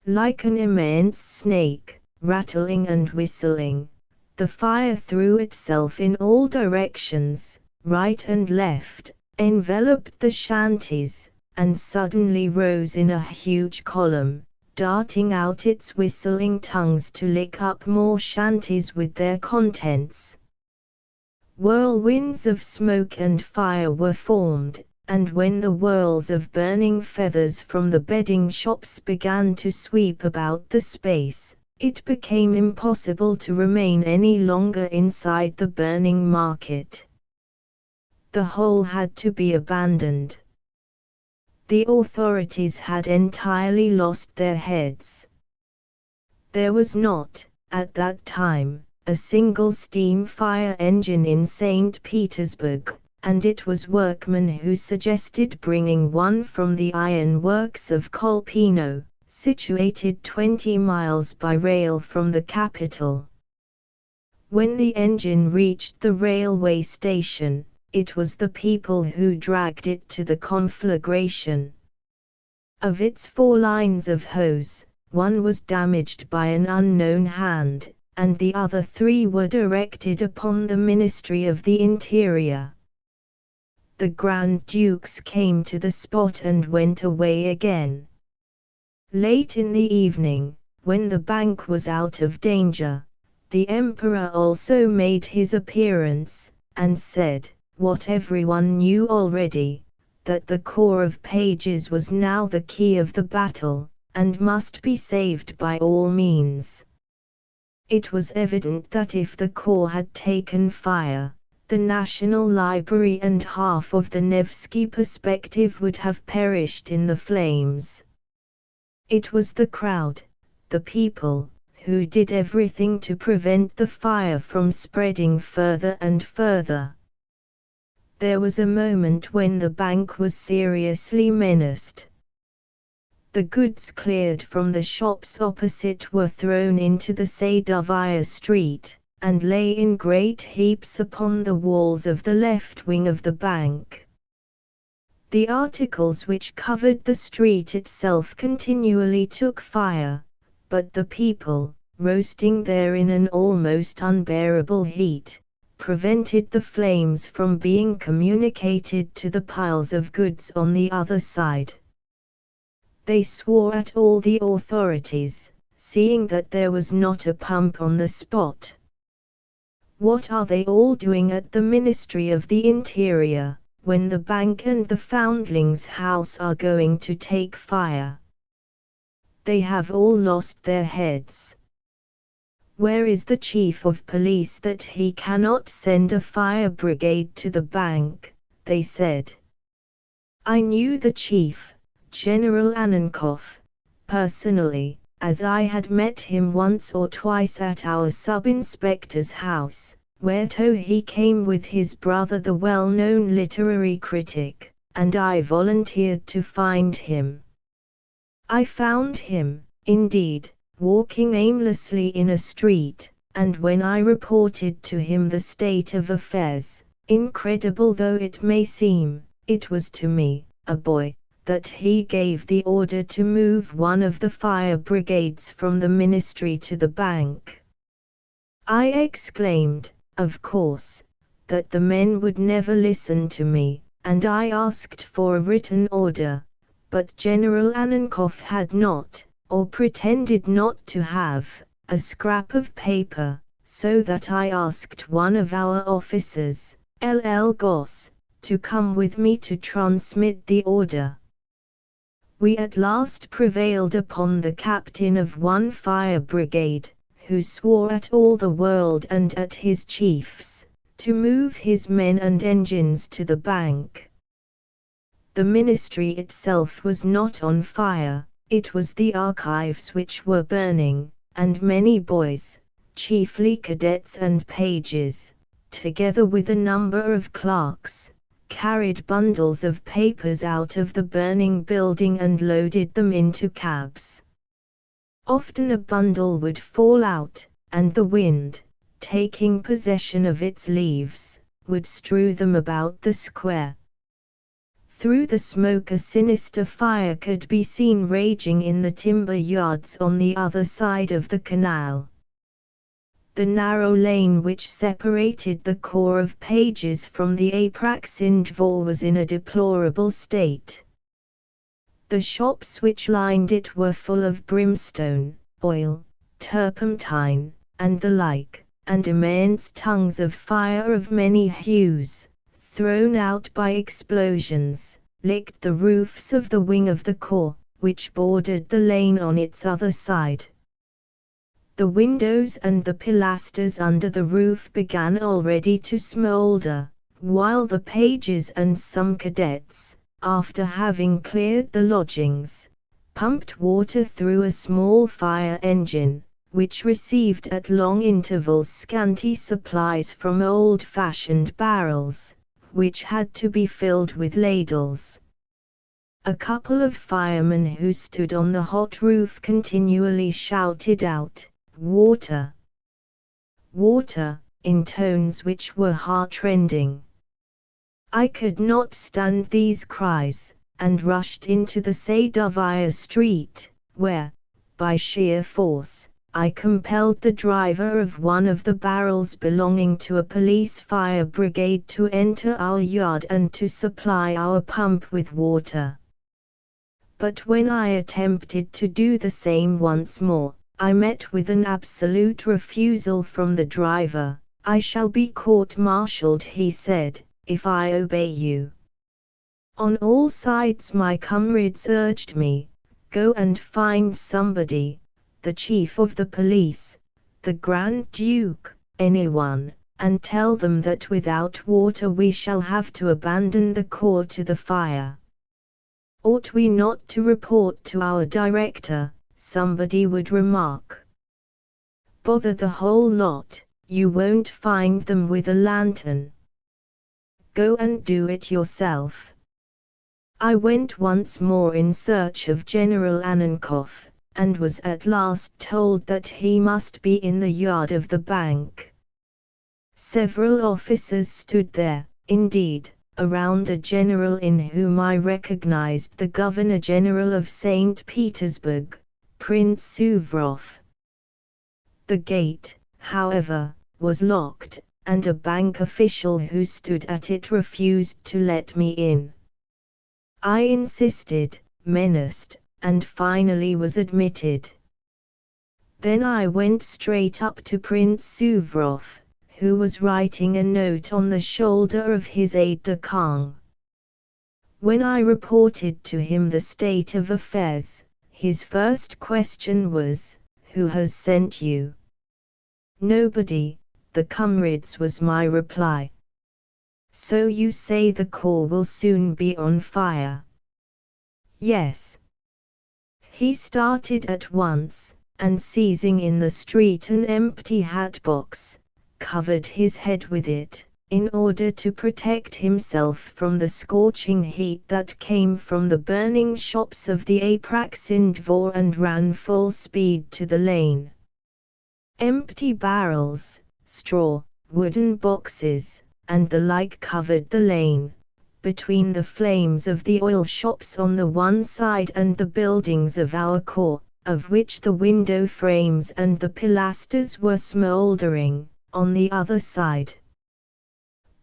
Like an immense snake, rattling and whistling, the fire threw itself in all directions, right and left, enveloped the shanties, and suddenly rose in a huge column, darting out its whistling tongues to lick up more shanties with their contents. Whirlwinds of smoke and fire were formed, and when the whirls of burning feathers from the bedding shops began to sweep about the space, it became impossible to remain any longer inside the burning market. The whole had to be abandoned. The authorities had entirely lost their heads. There was not, at that time, a single steam fire engine in St. Petersburg, and it was workmen who suggested bringing one from the iron works of Kolpino, situated 20 miles by rail from the capital. When the engine reached the railway station, it was the people who dragged it to the conflagration. Of its 4 lines of hose, one was damaged by an unknown hand, and the other 3 were directed upon the Ministry of the Interior. The Grand Dukes came to the spot and went away again. Late in the evening, when the bank was out of danger, the Emperor also made his appearance, and said, what everyone knew already, that the Corps of Pages was now the key of the battle, and must be saved by all means. It was evident that if the Corps had taken fire, the National Library and half of the Nevsky Perspective would have perished in the flames. It was the crowd, the people, who did everything to prevent the fire from spreading further and further. There was a moment when the bank was seriously menaced. The goods cleared from the shops opposite were thrown into the Sadovaya street, and lay in great heaps upon the walls of the left wing of the bank. The articles which covered the street itself continually took fire, but the people, roasting there in an almost unbearable heat, prevented the flames from being communicated to the piles of goods on the other side. They swore at all the authorities, seeing that there was not a pump on the spot. What are they all doing at the Ministry of the Interior, when the bank and the Foundlings' house are going to take fire? They have all lost their heads. Where is the chief of police that he cannot send a fire brigade to the bank? They said. I knew the chief, General Annenkov, personally, as I had met him once or twice at our sub-inspector's house, whereto he came with his brother the well-known literary critic, and I volunteered to find him. I found him, indeed, walking aimlessly in a street, and when I reported to him the state of affairs, incredible though it may seem, it was to me, a boy, that he gave the order to move one of the fire brigades from the ministry to the bank. I exclaimed, of course, that the men would never listen to me, and I asked for a written order, but General Annenkov had not, or pretended not to have, a scrap of paper, so that I asked one of our officers, L. Goss, to come with me to transmit the order. We at last prevailed upon the captain of one fire brigade, who swore at all the world and at his chiefs, to move his men and engines to the bank. The ministry itself was not on fire, it was the archives which were burning, and many boys, chiefly cadets and pages, together with a number of clerks, carried bundles of papers out of the burning building and loaded them into cabs. Often a bundle would fall out, and the wind, taking possession of its leaves, would strew them about the square. Through the smoke a sinister fire could be seen raging in the timber yards on the other side of the canal. The narrow lane which separated the corps of pages from the Apraksin Dvor was in a deplorable state. The shops which lined it were full of brimstone, oil, turpentine, and the like, and immense tongues of fire of many hues, thrown out by explosions, licked the roofs of the wing of the corps, which bordered the lane on its other side. The windows and the pilasters under the roof began already to smoulder, while the pages and some cadets, after having cleared the lodgings, pumped water through a small fire engine, which received at long intervals scanty supplies from old-fashioned barrels, which had to be filled with ladles. A couple of firemen who stood on the hot roof continually shouted out, "Water! Water!" in tones which were heart-rending. I could not stand these cries, and rushed into the Sadovaya street, where, by sheer force, I compelled the driver of one of the barrels belonging to a police fire brigade to enter our yard and to supply our pump with water. But when I attempted to do the same once more, I met with an absolute refusal from the driver. "I shall be court-martialed," he said, "if I obey you." On all sides my comrades urged me, "Go and find somebody, the chief of the police, the Grand Duke, anyone, and tell them that without water we shall have to abandon the corps to the fire." "Ought we not to report to our director?" somebody would remark. "Bother the whole lot, you won't find them with a lantern. Go and do it yourself." I went once more in search of General Annenkov, and was at last told that he must be in the yard of the bank. Several officers stood there, indeed, around a general in whom I recognized the Governor-General of St. Petersburg, Prince Suvorov. The gate, however, was locked, and a bank official who stood at it refused to let me in. I insisted, menaced, and finally was admitted. Then I went straight up to Prince Suvorov, who was writing a note on the shoulder of his aide-de-camp. When I reported to him the state of affairs, his first question was, "Who has sent you?" "Nobody, the comrades," was my reply. "So you say the corps will soon be on fire?" "Yes." He started at once, and seizing in the street an empty hat-box, covered his head with it, in order to protect himself from the scorching heat that came from the burning shops of the Apraksin Dvor, and ran full speed to the lane. Empty barrels, straw, wooden boxes, and the like covered the lane, between the flames of the oil shops on the one side and the buildings of our corps, of which the window frames and the pilasters were smouldering, on the other side.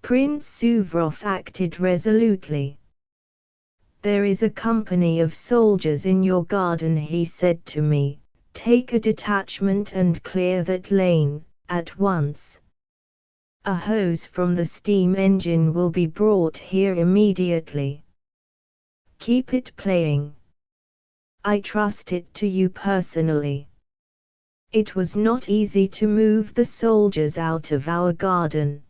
Prince Suvorov acted resolutely. "There is a company of soldiers in your garden," he said to me. "Take a detachment and clear that lane, at once. A hose from the steam engine will be brought here immediately. Keep it playing. I trust it to you personally." It was not easy to move the soldiers out of our garden.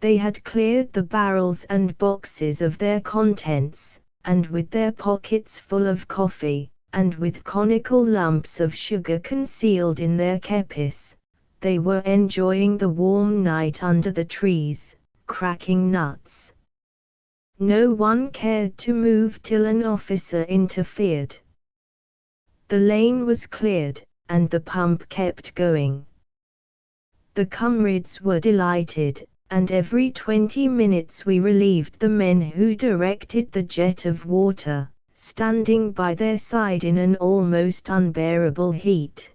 They had cleared the barrels and boxes of their contents, and with their pockets full of coffee, and with conical lumps of sugar concealed in their kepis, they were enjoying the warm night under the trees, cracking nuts. No one cared to move till an officer interfered. The lane was cleared, and the pump kept going. The comrades were delighted, and every 20 minutes we relieved the men who directed the jet of water, standing by their side in an almost unbearable heat.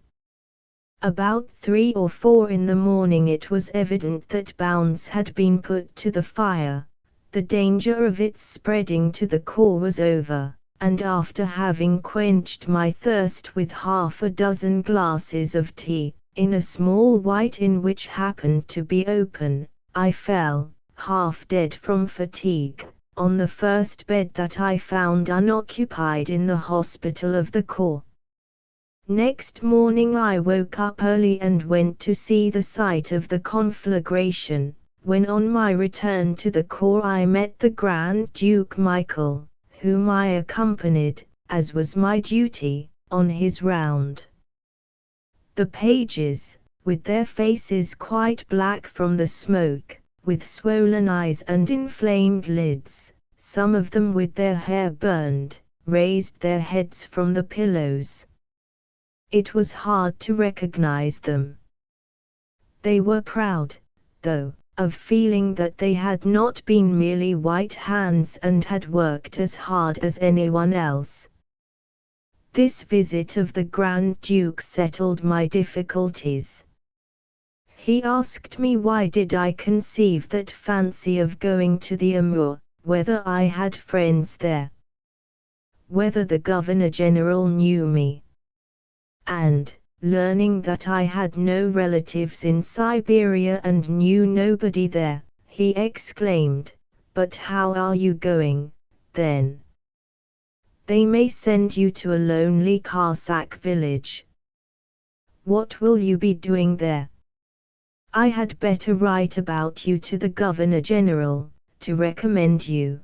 About 3 or 4 in the morning it was evident that bounds had been put to the fire. The danger of its spreading to the corps was over, and after having quenched my thirst with half a dozen glasses of tea, in a small white inn which happened to be open, I fell, half dead from fatigue, on the first bed that I found unoccupied in the hospital of the corps. Next morning I woke up early and went to see the site of the conflagration, when on my return to the corps I met the Grand Duke Michael, whom I accompanied, as was my duty, on his round. The pages, with their faces quite black from the smoke, with swollen eyes and inflamed lids, some of them with their hair burned, raised their heads from the pillows. It was hard to recognize them. They were proud, though, of feeling that they had not been merely white hands and had worked as hard as anyone else. This visit of the Grand Duke settled my difficulties. He asked me why did I conceive that fancy of going to the Amur, whether I had friends there, whether the Governor-General knew me. And, learning that I had no relatives in Siberia and knew nobody there, he exclaimed, "But how are you going, then? They may send you to a lonely Cossack village. What will you be doing there? I had better write about you to the Governor-General, to recommend you."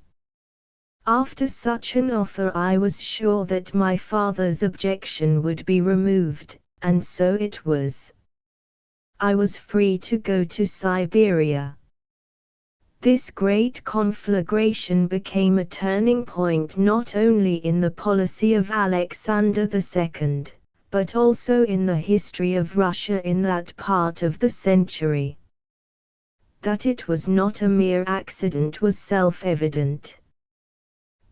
After such an offer I was sure that my father's objection would be removed, and so it was. I was free to go to Siberia. This great conflagration became a turning point not only in the policy of Alexander II, but also in the history of Russia in that part of the century. That it was not a mere accident was self-evident.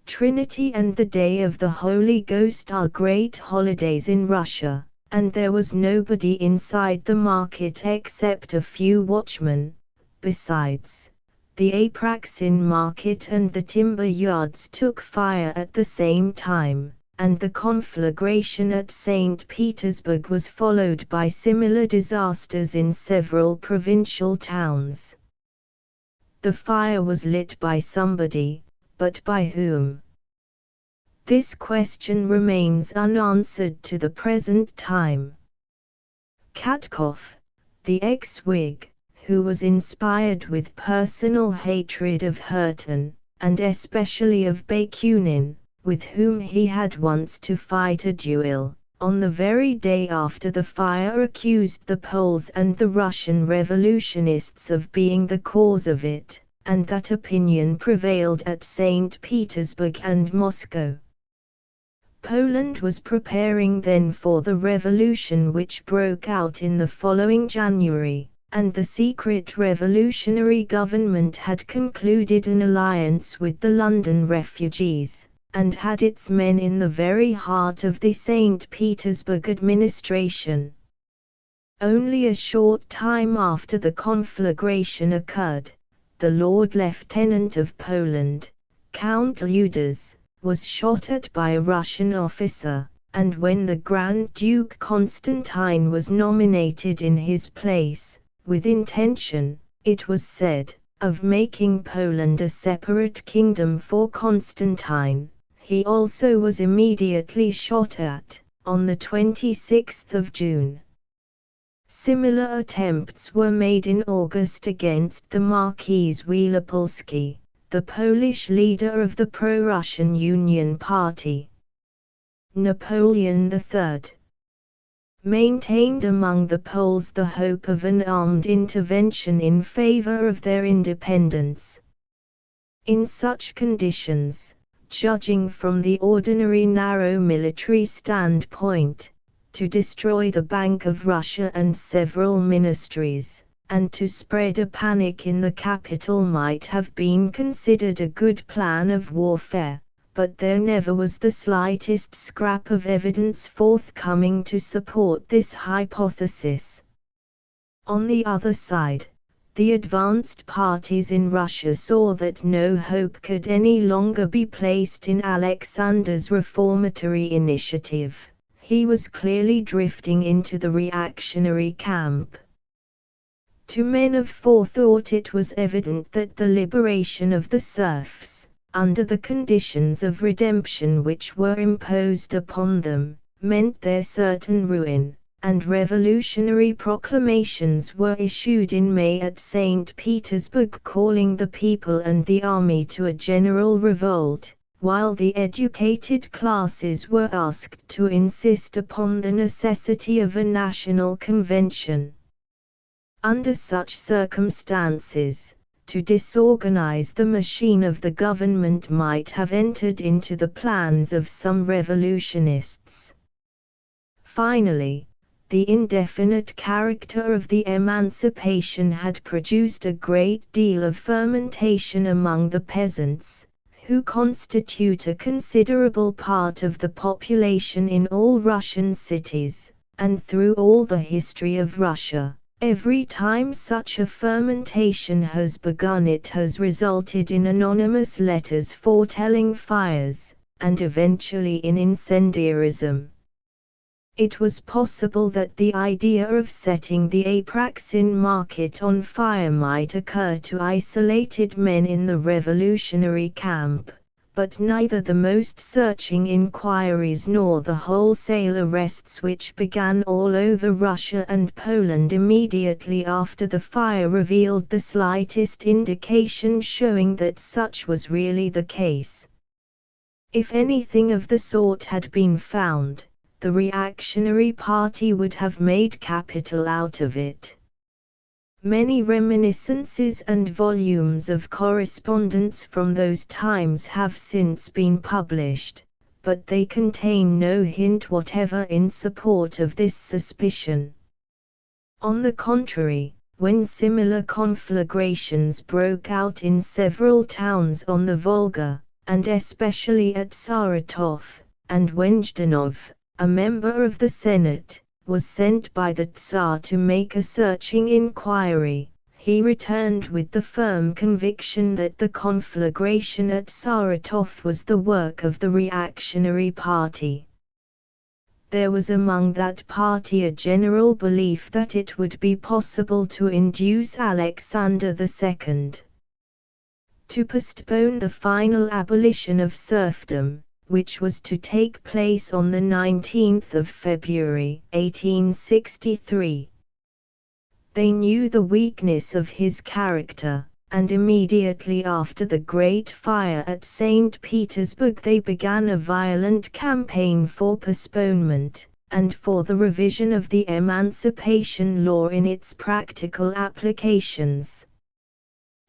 Trinity and the Day of the Holy Ghost are great holidays in Russia, and there was nobody inside the market except a few watchmen. Besides, the Apraksin market and the timber yards took fire at the same time, and the conflagration at St. Petersburg was followed by similar disasters in several provincial towns. The fire was lit by somebody, but by whom? This question remains unanswered to the present time. Katkov, the ex-Whig, who was inspired with personal hatred of Hurton, and especially of Bakunin, with whom he had once to fight a duel, on the very day after the fire accused the Poles and the Russian revolutionists of being the cause of it, and that opinion prevailed at St. Petersburg and Moscow. Poland was preparing then for the revolution which broke out in the following January, and the secret revolutionary government had concluded an alliance with the London refugees, and had its men in the very heart of the St. Petersburg administration. Only a short time after the conflagration occurred, the Lord Lieutenant of Poland, Count Ludas, was shot at by a Russian officer, and when the Grand Duke Constantine was nominated in his place, with intention, it was said, of making Poland a separate kingdom for Constantine, he also was immediately shot at, on the 26th of June. Similar attempts were made in August against the Marquis Wielopolski, the Polish leader of the pro-Russian Union Party. Napoleon III maintained among the Poles the hope of an armed intervention in favor of their independence. In such conditions, judging from the ordinary narrow military standpoint, to destroy the Bank of Russia and several ministries, and to spread a panic in the capital might have been considered a good plan of warfare, but there never was the slightest scrap of evidence forthcoming to support this hypothesis. On the other side, the advanced parties in Russia saw that no hope could any longer be placed in Alexander's reformatory initiative. He was clearly drifting into the reactionary camp. To men of forethought it was evident that the liberation of the serfs, under the conditions of redemption which were imposed upon them, meant their certain ruin, and revolutionary proclamations were issued in May at St. Petersburg calling the people and the army to a general revolt, while the educated classes were asked to insist upon the necessity of a national convention. Under such circumstances, to disorganize the machine of the government might have entered into the plans of some revolutionists. Finally, the indefinite character of the emancipation had produced a great deal of fermentation among the peasants, who constitute a considerable part of the population in all Russian cities, and through all the history of Russia. Every time such a fermentation has begun it has resulted in anonymous letters foretelling fires, and eventually in incendiarism. It was possible that the idea of setting the Apraxin market on fire might occur to isolated men in the revolutionary camp, but neither the most searching inquiries nor the wholesale arrests which began all over Russia and Poland immediately after the fire revealed the slightest indication showing that such was really the case. If anything of the sort had been found, the reactionary party would have made capital out of it. Many reminiscences and volumes of correspondence from those times have since been published, but they contain no hint whatever in support of this suspicion. On the contrary, when similar conflagrations broke out in several towns on the Volga, and especially at Saratov, and when Zhdanov, a member of the Senate, was sent by the Tsar to make a searching inquiry, he returned with the firm conviction that the conflagration at Saratov was the work of the reactionary party. There was among that party a general belief that it would be possible to induce Alexander II to postpone the final abolition of serfdom, which was to take place on the 19th of February, 1863. They knew the weakness of his character, and immediately after the Great Fire at St. Petersburg they began a violent campaign for postponement, and for the revision of the Emancipation Law in its practical applications.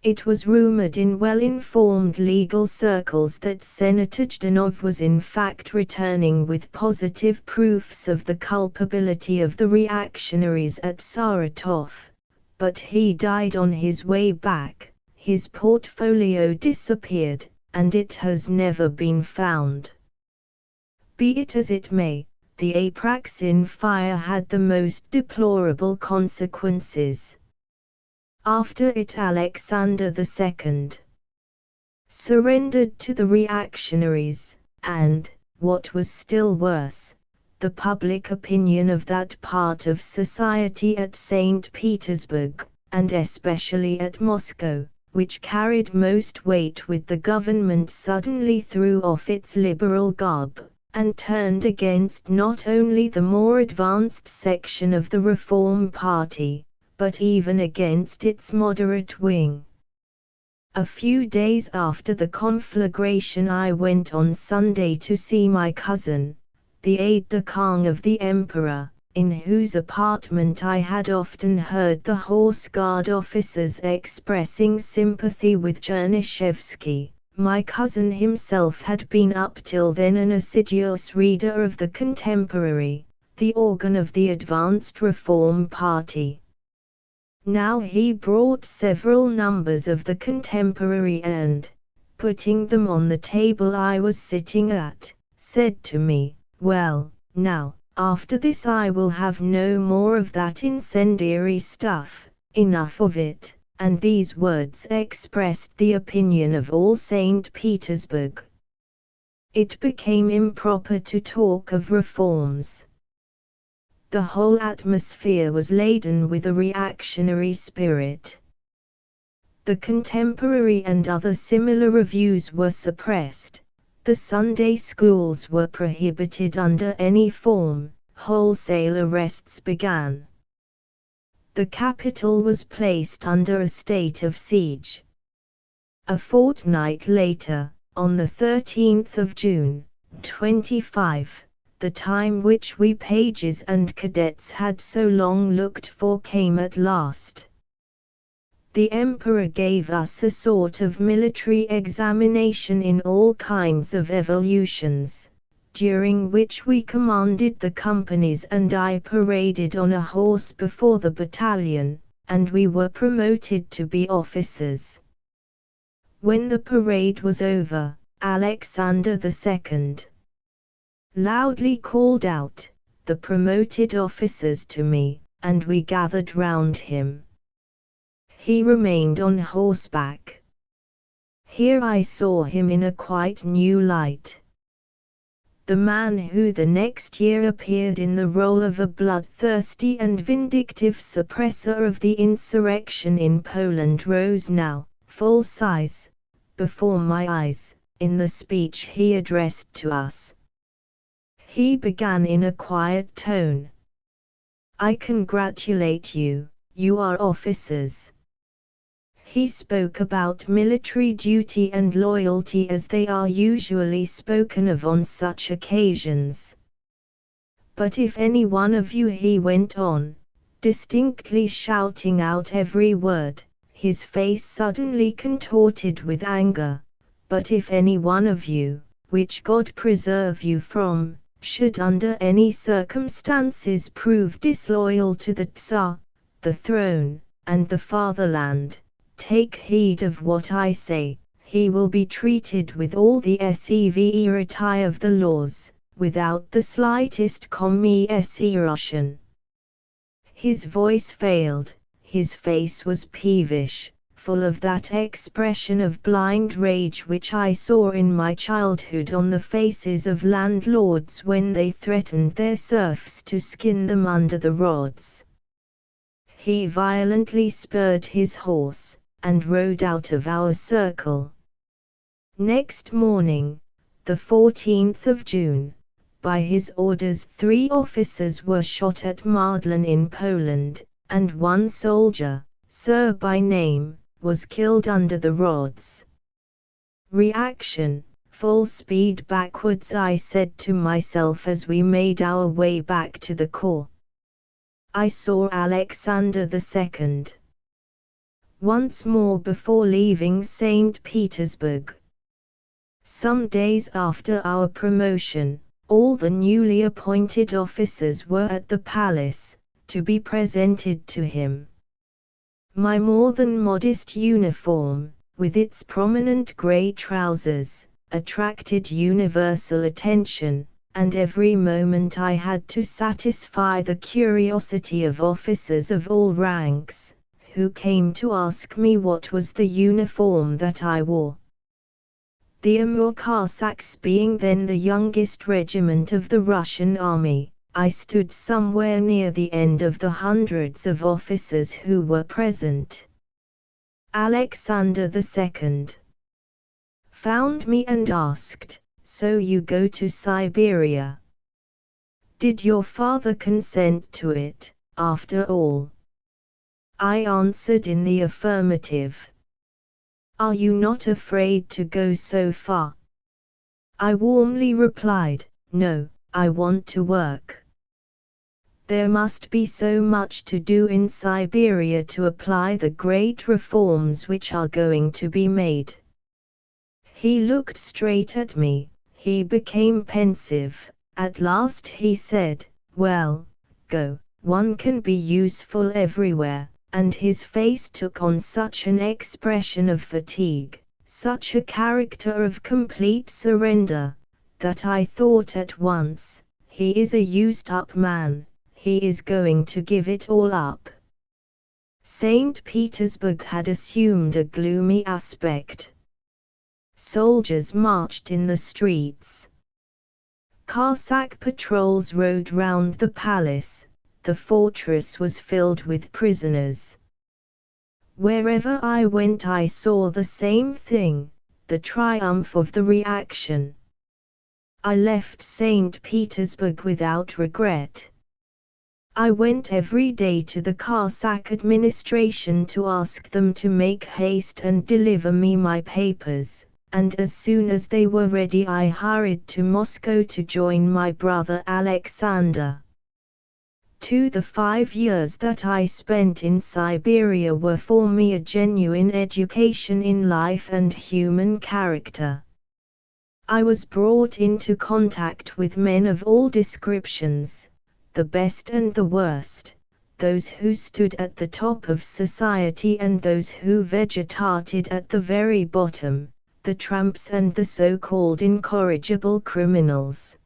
It was rumored in well-informed legal circles that Senator Zhdanov was in fact returning with positive proofs of the culpability of the reactionaries at Saratov, but he died on his way back, his portfolio disappeared, and it has never been found. Be it as it may, the Apraxin fire had the most deplorable consequences. After it Alexander II surrendered to the reactionaries, and, what was still worse, the public opinion of that part of society at St. Petersburg, and especially at Moscow, which carried most weight with the government, suddenly threw off its liberal garb, and turned against not only the more advanced section of the Reform Party, but even against its moderate wing. A few days after the conflagration I went on Sunday to see my cousin, the aide-de-camp of the Emperor, in whose apartment I had often heard the Horse Guard officers expressing sympathy with Chernyshevsky. My cousin himself had been up till then an assiduous reader of the Contemporary, the organ of the advanced Reform Party. Now he brought several numbers of the Contemporary and, putting them on the table I was sitting at, said to me, "Well, now, after this I will have no more of that incendiary stuff, enough of it," and these words expressed the opinion of all St. Petersburg. It became improper to talk of reforms. The whole atmosphere was laden with a reactionary spirit. The Contemporary and other similar reviews were suppressed, the Sunday schools were prohibited under any form, wholesale arrests began. The capital was placed under a state of siege. A fortnight later, on the 13th of June, 25, the time which we pages and cadets had so long looked for came at last. The Emperor gave us a sort of military examination in all kinds of evolutions, during which we commanded the companies and I paraded on a horse before the battalion, and we were promoted to be officers. When the parade was over, Alexander II loudly called out the promoted officers to me, and we gathered round him. He remained on horseback. Here I saw him in a quite new light. The man who the next year appeared in the role of a bloodthirsty and vindictive suppressor of the insurrection in Poland rose now, full size, before my eyes, in the speech he addressed to us. He began in a quiet tone. "I congratulate you, you are officers." He spoke about military duty and loyalty as they are usually spoken of on such occasions. "But if any one of you," he went on, distinctly shouting out every word, his face suddenly contorted with anger, "but if any one of you, which God preserve you from, should under any circumstances prove disloyal to the Tsar, the throne, and the fatherland, take heed of what I say, he will be treated with all the severity of the laws, without the slightest commiseration." His voice failed, his face was peevish, full of that expression of blind rage which I saw in my childhood on the faces of landlords when they threatened their serfs to skin them under the rods. He violently spurred his horse, and rode out of our circle. Next morning, the 14th of June, by his orders 3 officers were shot at Mardlin in Poland, and 1 soldier, Sir by name, was killed under the rods. Reaction, full speed backwards, I said to myself as we made our way back to the corps. I saw Alexander II once more before leaving St. Petersburg. Some days after our promotion, all the newly appointed officers were at the palace, to be presented to him. My more than modest uniform, with its prominent grey trousers, attracted universal attention, and every moment I had to satisfy the curiosity of officers of all ranks, who came to ask me what was the uniform that I wore. The Amur Cossacks being then the youngest regiment of the Russian army, I stood somewhere near the end of the hundreds of officers who were present. Alexander II found me and asked, "So you go to Siberia? Did your father consent to it, after all?" I answered in the affirmative. "Are you not afraid to go so far?" I warmly replied, "No, I want to work. There must be so much to do in Siberia to apply the great reforms which are going to be made." He looked straight at me, he became pensive, at last he said, "Well, go, one can be useful everywhere," and his face took on such an expression of fatigue, such a character of complete surrender, that I thought at once, he is a used-up man. He is going to give it all up. St. Petersburg had assumed a gloomy aspect. Soldiers marched in the streets. Cossack patrols rode round the palace. The fortress was filled with prisoners. Wherever I went I saw the same thing, the triumph of the reaction. I left St. Petersburg without regret. I went every day to the Cossack administration to ask them to make haste and deliver me my papers, and as soon as they were ready I hurried to Moscow to join my brother Alexander. The 5 years that I spent in Siberia were for me a genuine education in life and human character. I was brought into contact with men of all descriptions, the best and the worst, those who stood at the top of society and those who vegetated at the very bottom, the tramps and the so-called incorrigible criminals.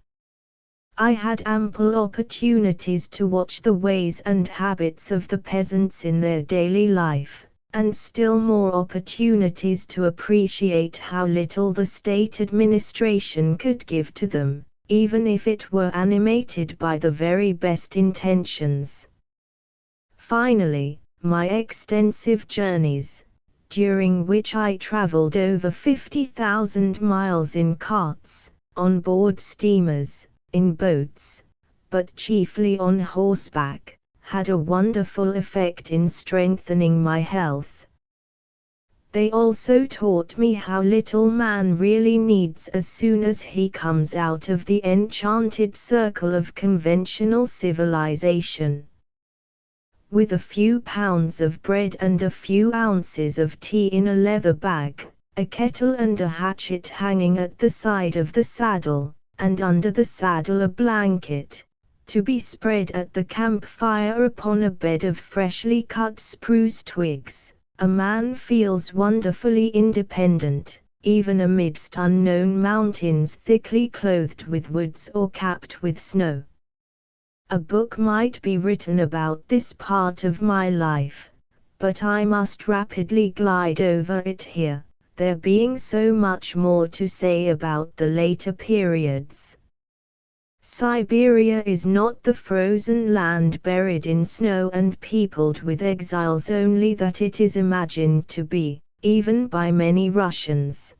I had ample opportunities to watch the ways and habits of the peasants in their daily life, and still more opportunities to appreciate how little the state administration could give to them, even if it were animated by the very best intentions. Finally, my extensive journeys, during which I traveled over 50,000 miles in carts, on board steamers, in boats, but chiefly on horseback, had a wonderful effect in strengthening my health. They also taught me how little man really needs as soon as he comes out of the enchanted circle of conventional civilization. With a few pounds of bread and a few ounces of tea in a leather bag, a kettle and a hatchet hanging at the side of the saddle, and under the saddle a blanket, to be spread at the campfire upon a bed of freshly cut spruce twigs, a man feels wonderfully independent, even amidst unknown mountains thickly clothed with woods or capped with snow. A book might be written about this part of my life, but I must rapidly glide over it here, there being so much more to say about the later periods. Siberia is not the frozen land buried in snow and peopled with exiles only that it is imagined to be, even by many Russians.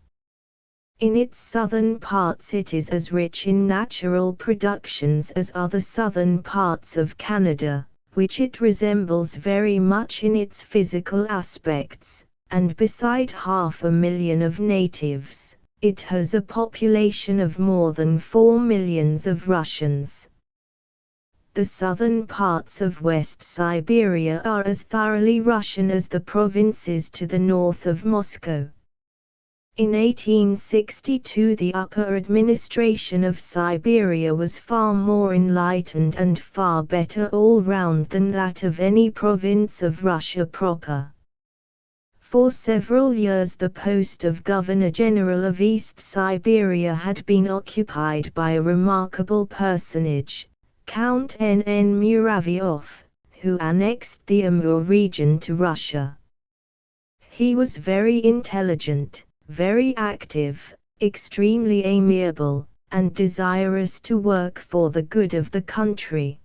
In its southern parts it is as rich in natural productions as are the southern parts of Canada, which it resembles very much in its physical aspects, and beside 500,000 of natives, it has a population of more than 4 millions of Russians. The southern parts of West Siberia are as thoroughly Russian as the provinces to the north of Moscow. In 1862 the upper administration of Siberia was far more enlightened and far better all round than that of any province of Russia proper, For several years the post of Governor-General of East Siberia had been occupied by a remarkable personage, Count N. Muravyov, who annexed the Amur region to Russia. He was very intelligent, very active, extremely amiable, and desirous to work for the good of the country.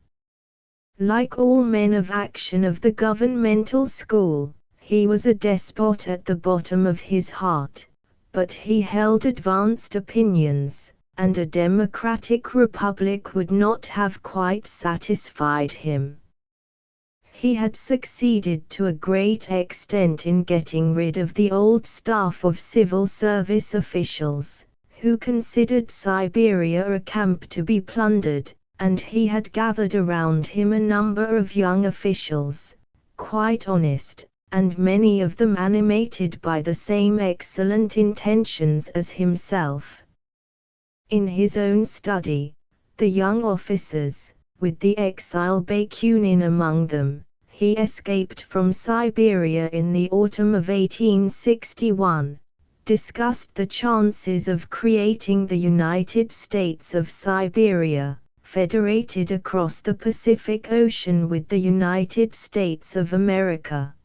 Like all men of action of the governmental school, he was a despot at the bottom of his heart, but he held advanced opinions, and a democratic republic would not have quite satisfied him. He had succeeded to a great extent in getting rid of the old staff of civil service officials, who considered Siberia a camp to be plundered, and he had gathered around him a number of young officials, quite honest, and many of them animated by the same excellent intentions as himself. In his own study, the young officers, with the exile Bakunin among them, he escaped from Siberia in the autumn of 1861, discussed the chances of creating the United States of Siberia, federated across the Pacific Ocean with the United States of America.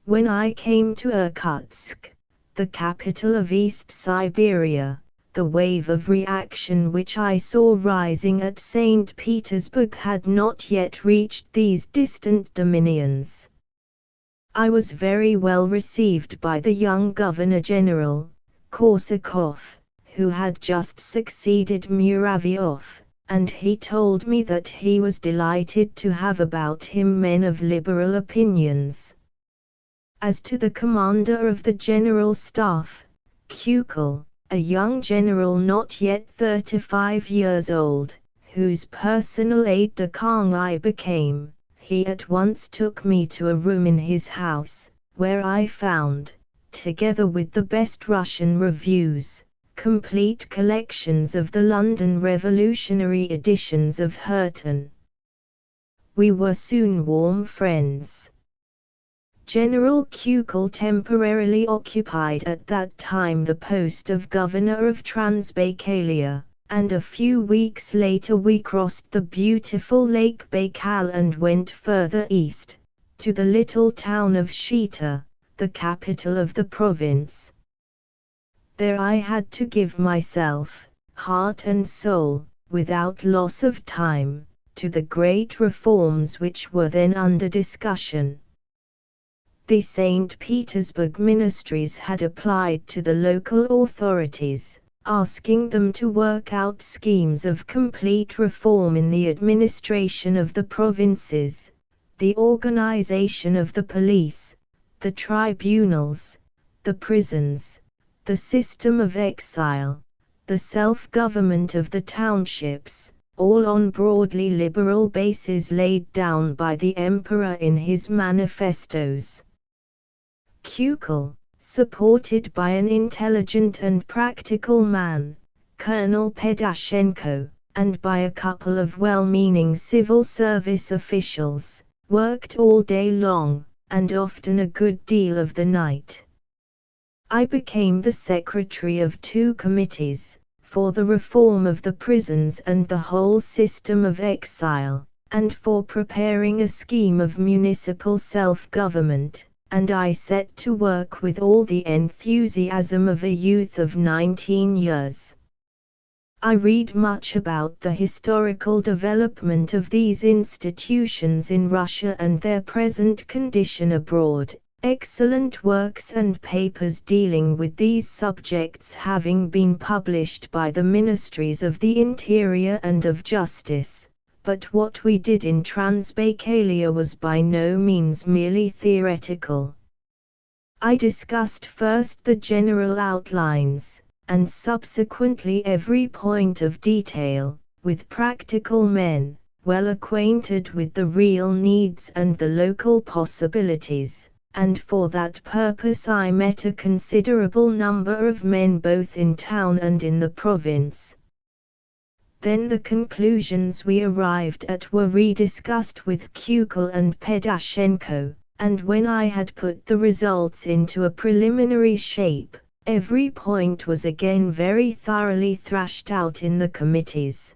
When I came to Irkutsk, the capital of East Siberia, the wave of reaction which I saw rising at St. Petersburg had not yet reached these distant dominions. I was very well received by the young Governor-General, Korsakov, who had just succeeded Muravyov, and he told me that he was delighted to have about him men of liberal opinions. As to the commander of the General Staff, Kukel, a young general not yet 35 years old, whose personal aide-de-camp I became, he at once took me to a room in his house, where I found, together with the best Russian reviews, complete collections of the London revolutionary editions of Houghton. We were soon warm friends. General Kukel temporarily occupied at that time the post of Governor of Transbaikalia, and a few weeks later we crossed the beautiful Lake Baikal and went further east, to the little town of Shita, the capital of the province. There I had to give myself, heart and soul, without loss of time, to the great reforms which were then under discussion. The St. Petersburg ministries had applied to the local authorities, asking them to work out schemes of complete reform in the administration of the provinces, the organization of the police, the tribunals, the prisons, the system of exile, the self-government of the townships, all on broadly liberal bases laid down by the Emperor in his manifestos. Kukel, supported by an intelligent and practical man, Colonel Pedashenko, and by a couple of well-meaning civil service officials, worked all day long, and often a good deal of the night. I became the secretary of 2 committees, for the reform of the prisons and the whole system of exile, and for preparing a scheme of municipal self-government, and I set to work with all the enthusiasm of a youth of 19 years. I read much about the historical development of these institutions in Russia and their present condition abroad, excellent works and papers dealing with these subjects having been published by the Ministries of the Interior and of Justice. But what we did in Transbaikalia was by no means merely theoretical. I discussed first the general outlines, and subsequently every point of detail, with practical men, well acquainted with the real needs and the local possibilities, and for that purpose I met a considerable number of men both in town and in the province. Then the conclusions we arrived at were rediscussed with Kukel and Pedashenko, and when I had put the results into a preliminary shape, every point was again very thoroughly thrashed out in the committees.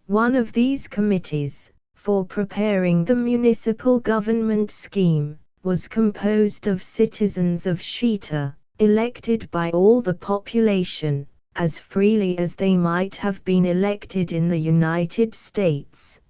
One of these committees, for preparing the municipal government scheme, was composed of citizens of Shita, elected by all the population, as freely as they might have been elected in the United States.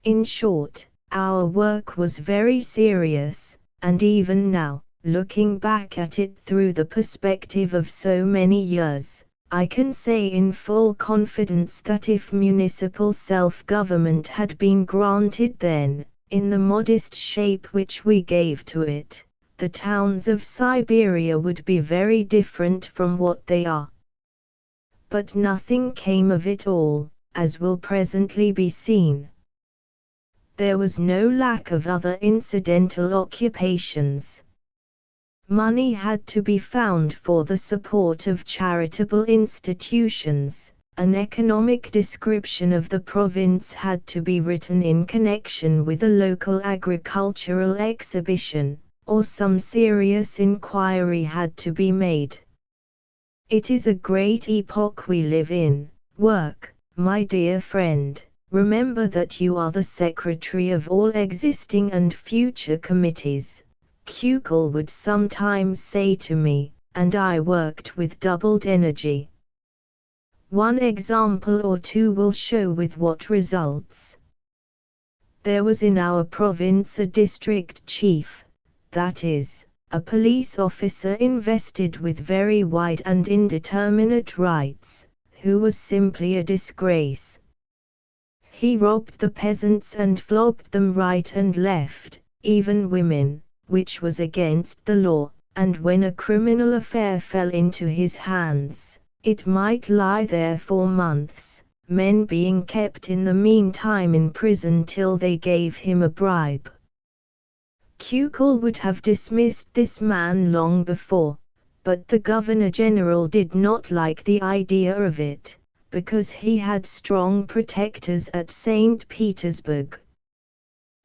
In short, our work was very serious, and even now, looking back at it through the perspective of so many years, I can say in full confidence that if municipal self-government had been granted then, in the modest shape which we gave to it, the towns of Siberia would be very different from what they are. But nothing came of it all, as will presently be seen. There was no lack of other incidental occupations. Money had to be found for the support of charitable institutions, an economic description of the province had to be written in connection with a local agricultural exhibition, or some serious inquiry had to be made. It is a great epoch we live in. Work, my dear friend. Remember that you are the secretary of all existing and future committees, Kukul would sometimes say to me, and I worked with doubled energy. One example or two will show with what results. There was in our province a district chief, that is, a police officer invested with very wide and indeterminate rights, who was simply a disgrace. He robbed the peasants and flogged them right and left, even women, which was against the law, and when a criminal affair fell into his hands, it might lie there for months, men being kept in the meantime in prison till they gave him a bribe. Kukul would have dismissed this man long before, but the Governor-General did not like the idea of it, because he had strong protectors at St. Petersburg.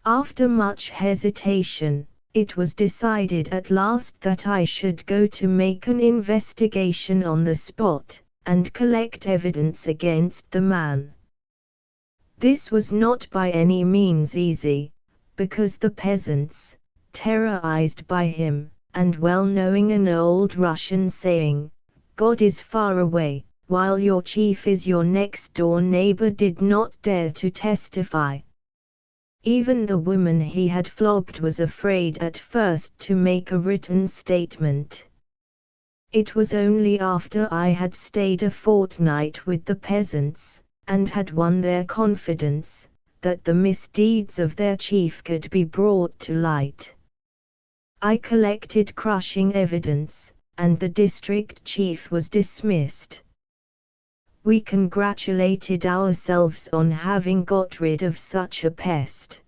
After much hesitation, it was decided at last that I should go to make an investigation on the spot, and collect evidence against the man. This was not by any means easy, because the peasants, terrorized by him, and well knowing an old Russian saying, "God is far away, while your chief is your next-door neighbor," did not dare to testify. Even the woman he had flogged was afraid at first to make a written statement. It was only after I had stayed a fortnight with the peasants, and had won their confidence, that the misdeeds of their chief could be brought to light. I collected crushing evidence, and the district chief was dismissed. We congratulated ourselves on having got rid of such a pest.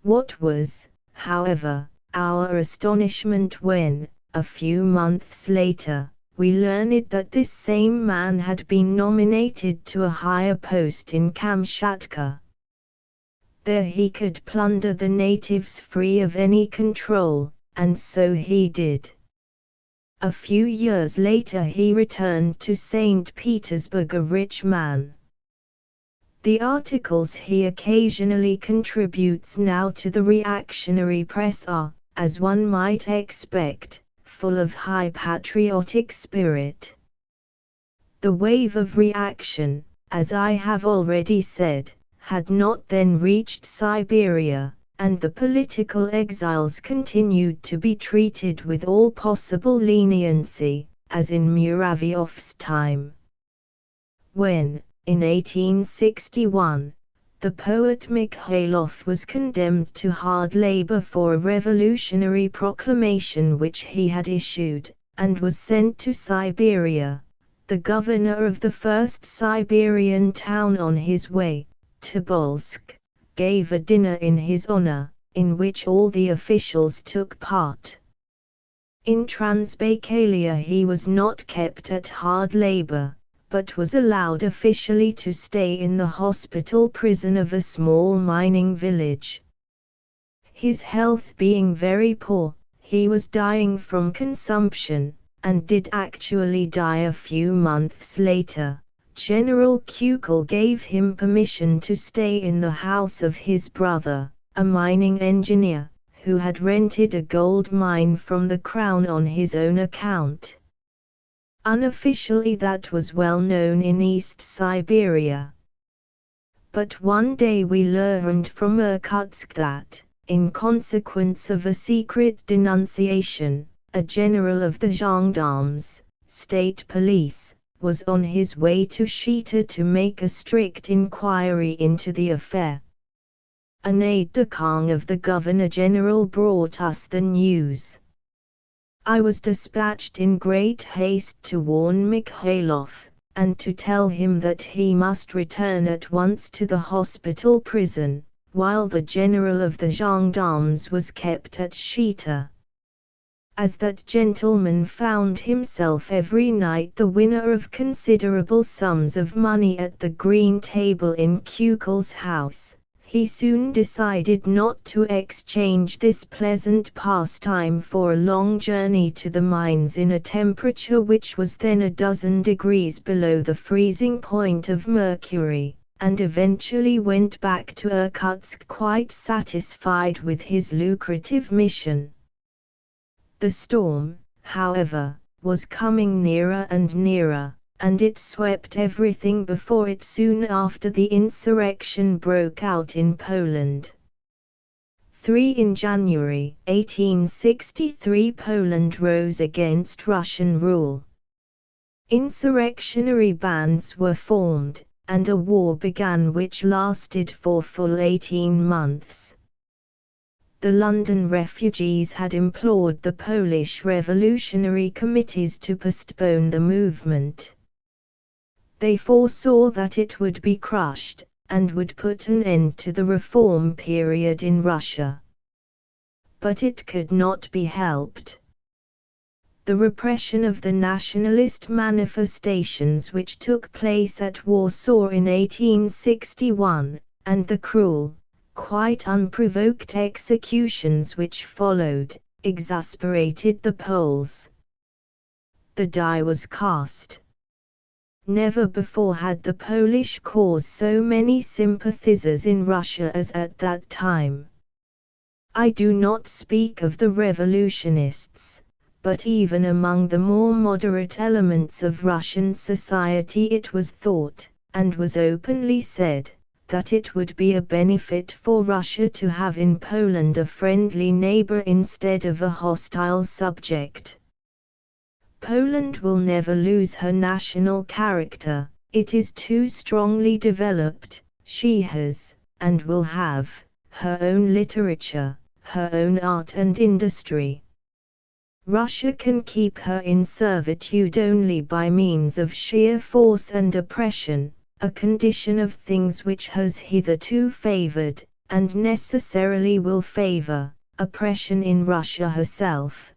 What was, however, our astonishment when, a few months later, we learned that this same man had been nominated to a higher post in Kamchatka. There he could plunder the natives free of any control, and so he did. A few years later he returned to St. Petersburg a rich man. The articles he occasionally contributes now to the reactionary press are, as one might expect, full of high patriotic spirit. The wave of reaction, as I have already said, had not then reached Siberia, and the political exiles continued to be treated with all possible leniency, as in Muravyov's time. When, in 1861, the poet Mikhailov was condemned to hard labor for a revolutionary proclamation which he had issued, and was sent to Siberia, the governor of the first Siberian town on his way, Tobolsk, gave a dinner in his honor, in which all the officials took part. In Transbaikalia he was not kept at hard labor, but was allowed officially to stay in the hospital prison of a small mining village. His health being very poor, he was dying from consumption, and did actually die a few months later. General Kukul gave him permission to stay in the house of his brother, a mining engineer, who had rented a gold mine from the crown on his own account. Unofficially that was well known in East Siberia. But one day we learned from Irkutsk that, in consequence of a secret denunciation, a general of the gendarmes, state police, was on his way to Shita to make a strict inquiry into the affair. An aide-de-camp of the Governor-General brought us the news. I was dispatched in great haste to warn Mikhailov, and to tell him that he must return at once to the hospital prison, while the general of the gendarmes was kept at Shita. As that gentleman found himself every night the winner of considerable sums of money at the green table in Kukul's house, he soon decided not to exchange this pleasant pastime for a long journey to the mines in a temperature which was then a dozen degrees below the freezing point of mercury, and eventually went back to Irkutsk quite satisfied with his lucrative mission. The storm, however, was coming nearer and nearer, and it swept everything before it soon after the insurrection broke out in Poland. 3 In January 1863 Poland rose against Russian rule. Insurrectionary bands were formed, and a war began which lasted for full 18 months. The London refugees had implored the Polish revolutionary committees to postpone the movement. They foresaw that it would be crushed, and would put an end to the reform period in Russia. But it could not be helped. The repression of the nationalist manifestations which took place at Warsaw in 1861, and the cruel, quite unprovoked executions which followed, exasperated the Poles. The die was cast. Never before had the Polish cause so many sympathizers in Russia as at that time. I do not speak of the revolutionists, but even among the more moderate elements of Russian society it was thought, and was openly said, that it would be a benefit for Russia to have in Poland a friendly neighbor instead of a hostile subject. Poland will never lose her national character, it is too strongly developed, she has, and will have, her own literature, her own art and industry. Russia can keep her in servitude only by means of sheer force and oppression, a condition of things which has hitherto favored, and necessarily will favor, oppression in Russia herself.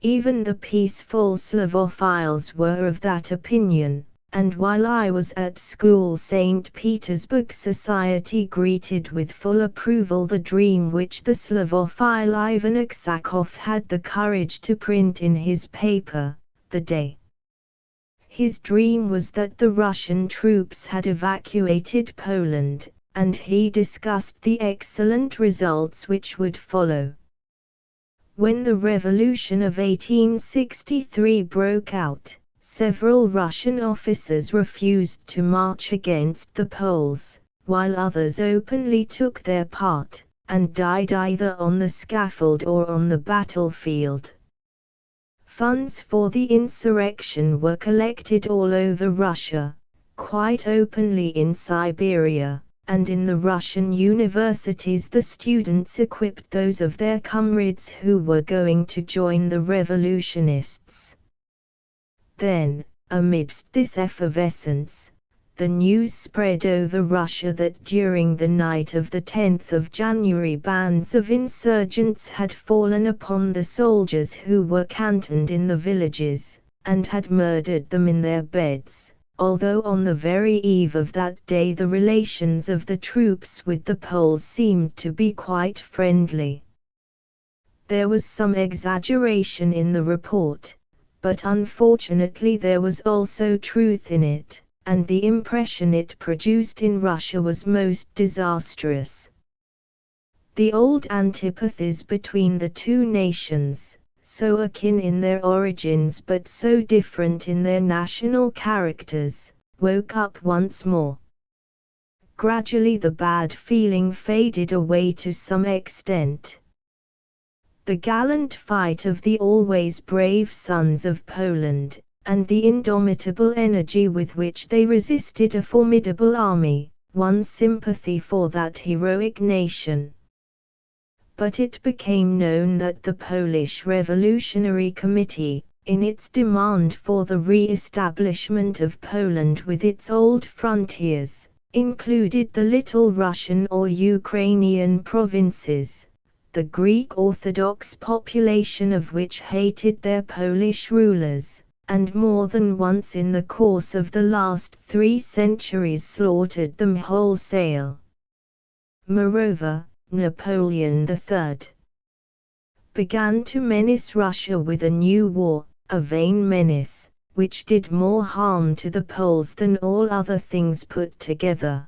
Even the peaceful Slavophiles were of that opinion, and while I was at school St. Petersburg society greeted with full approval the dream which the Slavophile Ivan Aksakov had the courage to print in his paper, The Day. His dream was that the Russian troops had evacuated Poland, and he discussed the excellent results which would follow. When the revolution of 1863 broke out, several Russian officers refused to march against the Poles, while others openly took their part, and died either on the scaffold or on the battlefield. Funds for the insurrection were collected all over Russia, quite openly in Siberia, and in the Russian universities the students equipped those of their comrades who were going to join the revolutionists. Then, amidst this effervescence, the news spread over Russia that during the night of the 10th of January bands of insurgents had fallen upon the soldiers who were cantoned in the villages, and had murdered them in their beds, although on the very eve of that day the relations of the troops with the Poles seemed to be quite friendly. There was some exaggeration in the report, but unfortunately there was also truth in it, and the impression it produced in Russia was most disastrous. The old antipathies between the two nations, so akin in their origins but so different in their national characters, woke up once more. Gradually the bad feeling faded away to some extent. The gallant fight of the always brave sons of Poland, and the indomitable energy with which they resisted a formidable army, won sympathy for that heroic nation. But it became known that the Polish Revolutionary Committee, in its demand for the re-establishment of Poland with its old frontiers, included the Little Russian or Ukrainian provinces, the Greek Orthodox population of which hated their Polish rulers, and more than once in the course of the last 3 centuries slaughtered them wholesale. Moreover, Napoleon III began to menace Russia with a new war, a vain menace, which did more harm to the Poles than all other things put together.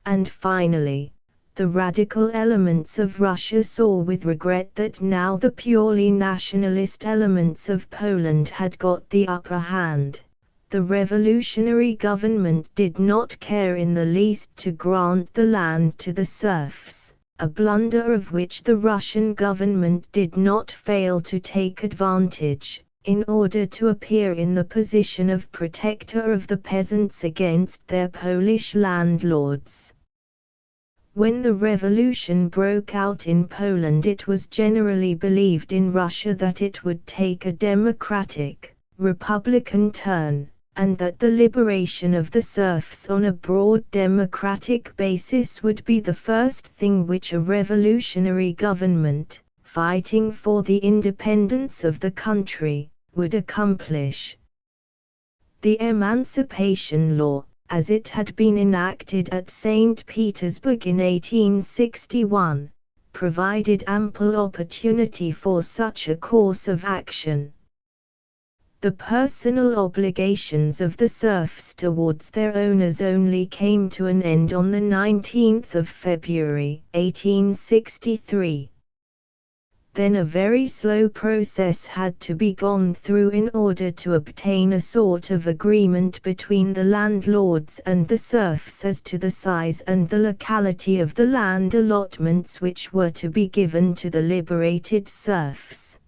And finally, the radical elements of Russia saw with regret that now the purely nationalist elements of Poland had got the upper hand. The revolutionary government did not care in the least to grant the land to the serfs, a blunder of which the Russian government did not fail to take advantage, in order to appear in the position of protector of the peasants against their Polish landlords. When the revolution broke out in Poland, it was generally believed in Russia that it would take a democratic, republican turn, and that the liberation of the serfs on a broad democratic basis would be the first thing which a revolutionary government, fighting for the independence of the country, would accomplish. The Emancipation Law, as it had been enacted at St. Petersburg in 1861, provided ample opportunity for such a course of action. The personal obligations of the serfs towards their owners only came to an end on the 19th of February, 1863. Then a very slow process had to be gone through in order to obtain a sort of agreement between the landlords and the serfs as to the size and the locality of the land allotments which were to be given to the liberated serfs.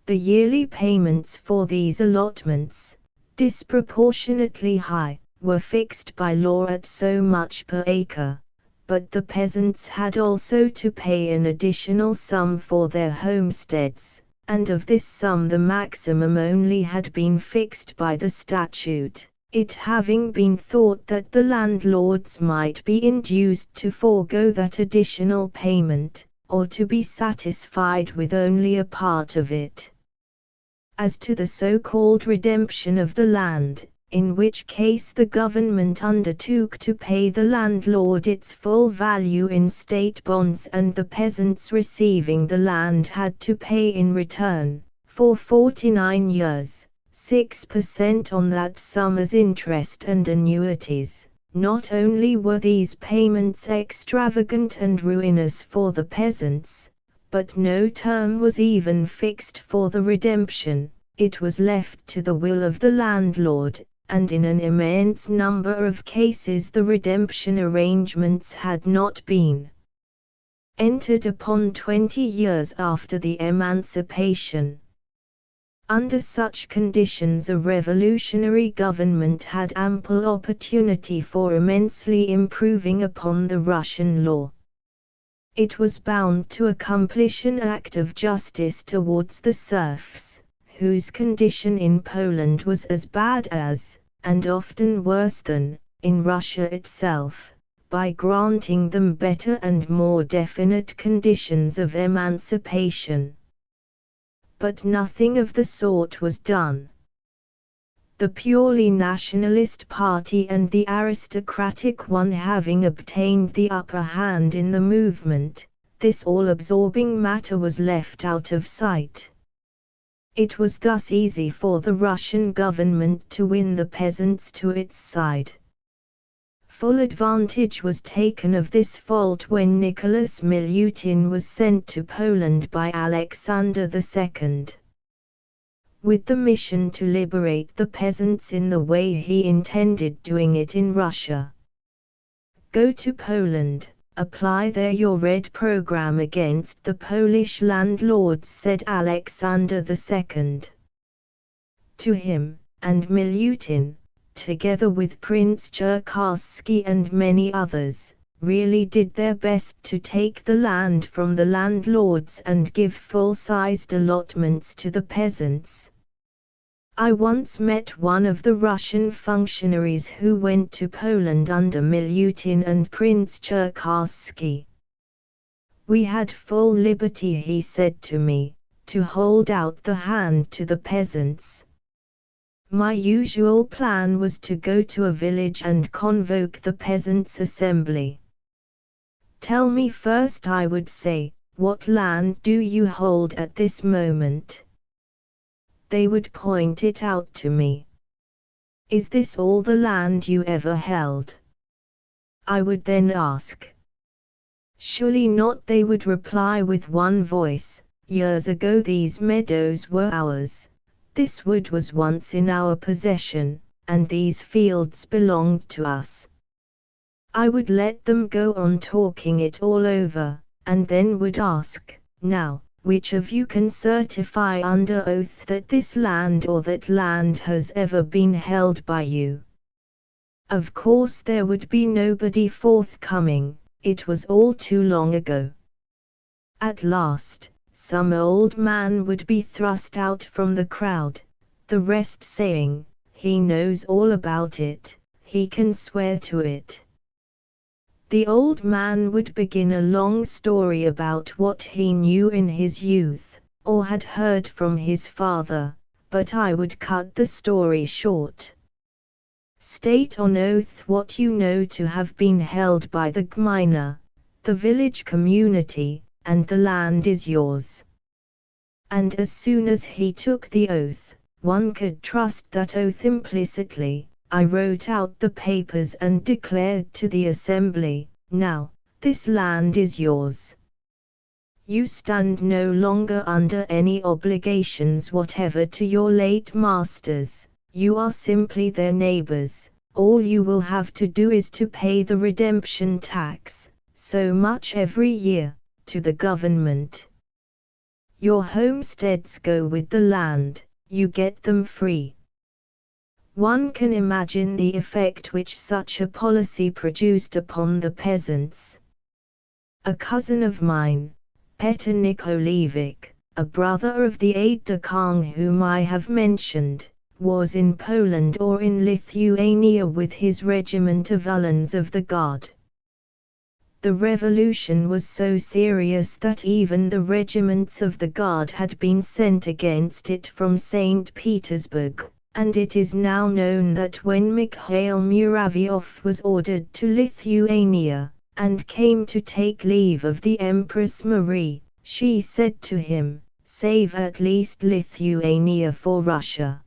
The yearly payments for these allotments, disproportionately high, were fixed by law at so much per acre. But the peasants had also to pay an additional sum for their homesteads, and of this sum the maximum only had been fixed by the statute, it having been thought that the landlords might be induced to forego that additional payment, or to be satisfied with only a part of it. As to the so-called redemption of the land, in which case the government undertook to pay the landlord its full value in state bonds, and the peasants receiving the land had to pay in return, for 49 years, 6% on that sum as interest and annuities. Not only were these payments extravagant and ruinous for the peasants, but no term was even fixed for the redemption. It was left to the will of the landlord, and in an immense number of cases the redemption arrangements had not been entered upon 20 years after the emancipation. Under such conditions a revolutionary government had ample opportunity for immensely improving upon the Russian law. It was bound to accomplish an act of justice towards the serfs, whose condition in Poland was as bad as, and often worse than, in Russia itself, by granting them better and more definite conditions of emancipation. But nothing of the sort was done. the purely nationalist party and the aristocratic one having obtained the upper hand in the movement, this all-absorbing matter was left out of sight. It was thus easy for the Russian government to win the peasants to its side. Full advantage was taken of this fault when Nicholas Milutin was sent to Poland by Alexander II, with the mission to liberate the peasants in the way he intended doing it in Russia. Go to Poland, apply there your Red program against the Polish landlords, said Alexander II. To him, and Milutin, together with Prince Cherkassky and many others, really did their best to take the land from the landlords and give full-sized allotments to the peasants. I once met one of the Russian functionaries who went to Poland under Milutin and Prince Cherkassky. We had full liberty, he said to me, to hold out the hand to the peasants. My usual plan was to go to a village and convoke the peasants' assembly. Tell me first, I would say, what land do you hold at this moment? They would point it out to me. Is this all the land you ever held? I would then ask. Surely not, they would reply with one voice. Years ago these meadows were ours, this wood was once in our possession, and these fields belonged to us. I would let them go on talking it all over, and then would ask, now, which of you can certify under oath that this land or that land has ever been held by you? Of course there would be nobody forthcoming, it was all too long ago. At last, some old man would be thrust out from the crowd, the rest saying, he knows all about it, he can swear to it. The old man would begin a long story about what he knew in his youth, or had heard from his father, but I would cut the story short. State on oath what you know to have been held by the gmina, the village community, and the land is yours. And as soon as he took the oath, one could trust that oath implicitly. I wrote out the papers and declared to the assembly, now, this land is yours. You stand no longer under any obligations whatever to your late masters, you are simply their neighbors, all you will have to do is to pay the redemption tax, so much every year, to the government. Your homesteads go with the land, you get them free. One can imagine the effect which such a policy produced upon the peasants. A cousin of mine, Petr Alekseevich, a brother of the aide-de-camp whom I have mentioned, was in Poland or in Lithuania with his regiment of Uhlans of the Guard. The revolution was so serious that even the regiments of the Guard had been sent against it from St. Petersburg. And it is now known that when Mikhail Muravyov was ordered to Lithuania, and came to take leave of the Empress Marie, she said to him, save at least Lithuania for Russia.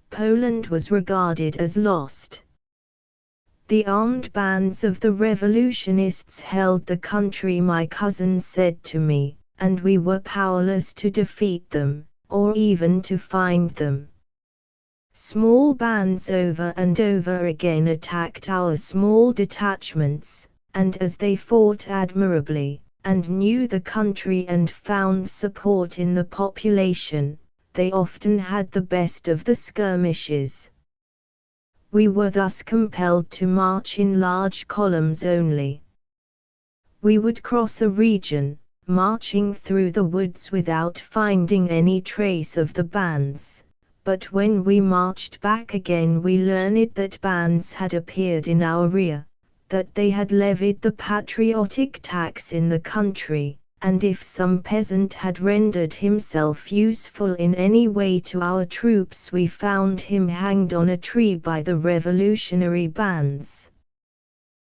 Poland was regarded as lost. The armed bands of the revolutionists held the country, my cousin said to me, and we were powerless to defeat them, or even to find them. Small bands over and over again attacked our small detachments, and as they fought admirably, and knew the country and found support in the population, they often had the best of the skirmishes. We were thus compelled to march in large columns only. We would cross a region, marching through the woods without finding any trace of the bands. But when we marched back again we learned that bands had appeared in our rear, that they had levied the patriotic tax in the country, and if some peasant had rendered himself useful in any way to our troops, we found him hanged on a tree by the revolutionary bands.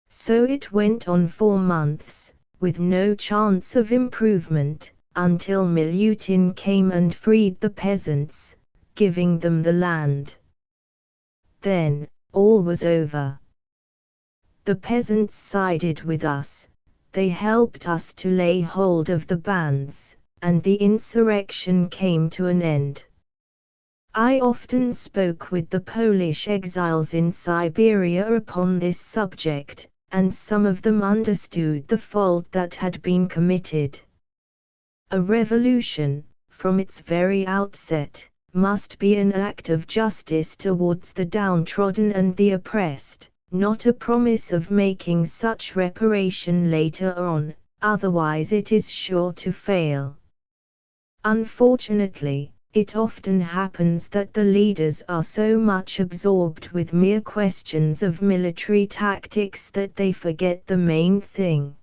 So it went on for months, with no chance of improvement, until Milutin came and freed the peasants, giving them the land. Then, all was over. The peasants sided with us, they helped us to lay hold of the bands, and the insurrection came to an end. I often spoke with the Polish exiles in Siberia upon this subject, and some of them understood the fault that had been committed. A revolution, from its very outset, must be an act of justice towards the downtrodden and the oppressed, not a promise of making such reparation later on, otherwise it is sure to fail. Unfortunately, it often happens that the leaders are so much absorbed with mere questions of military tactics that they forget the main thing.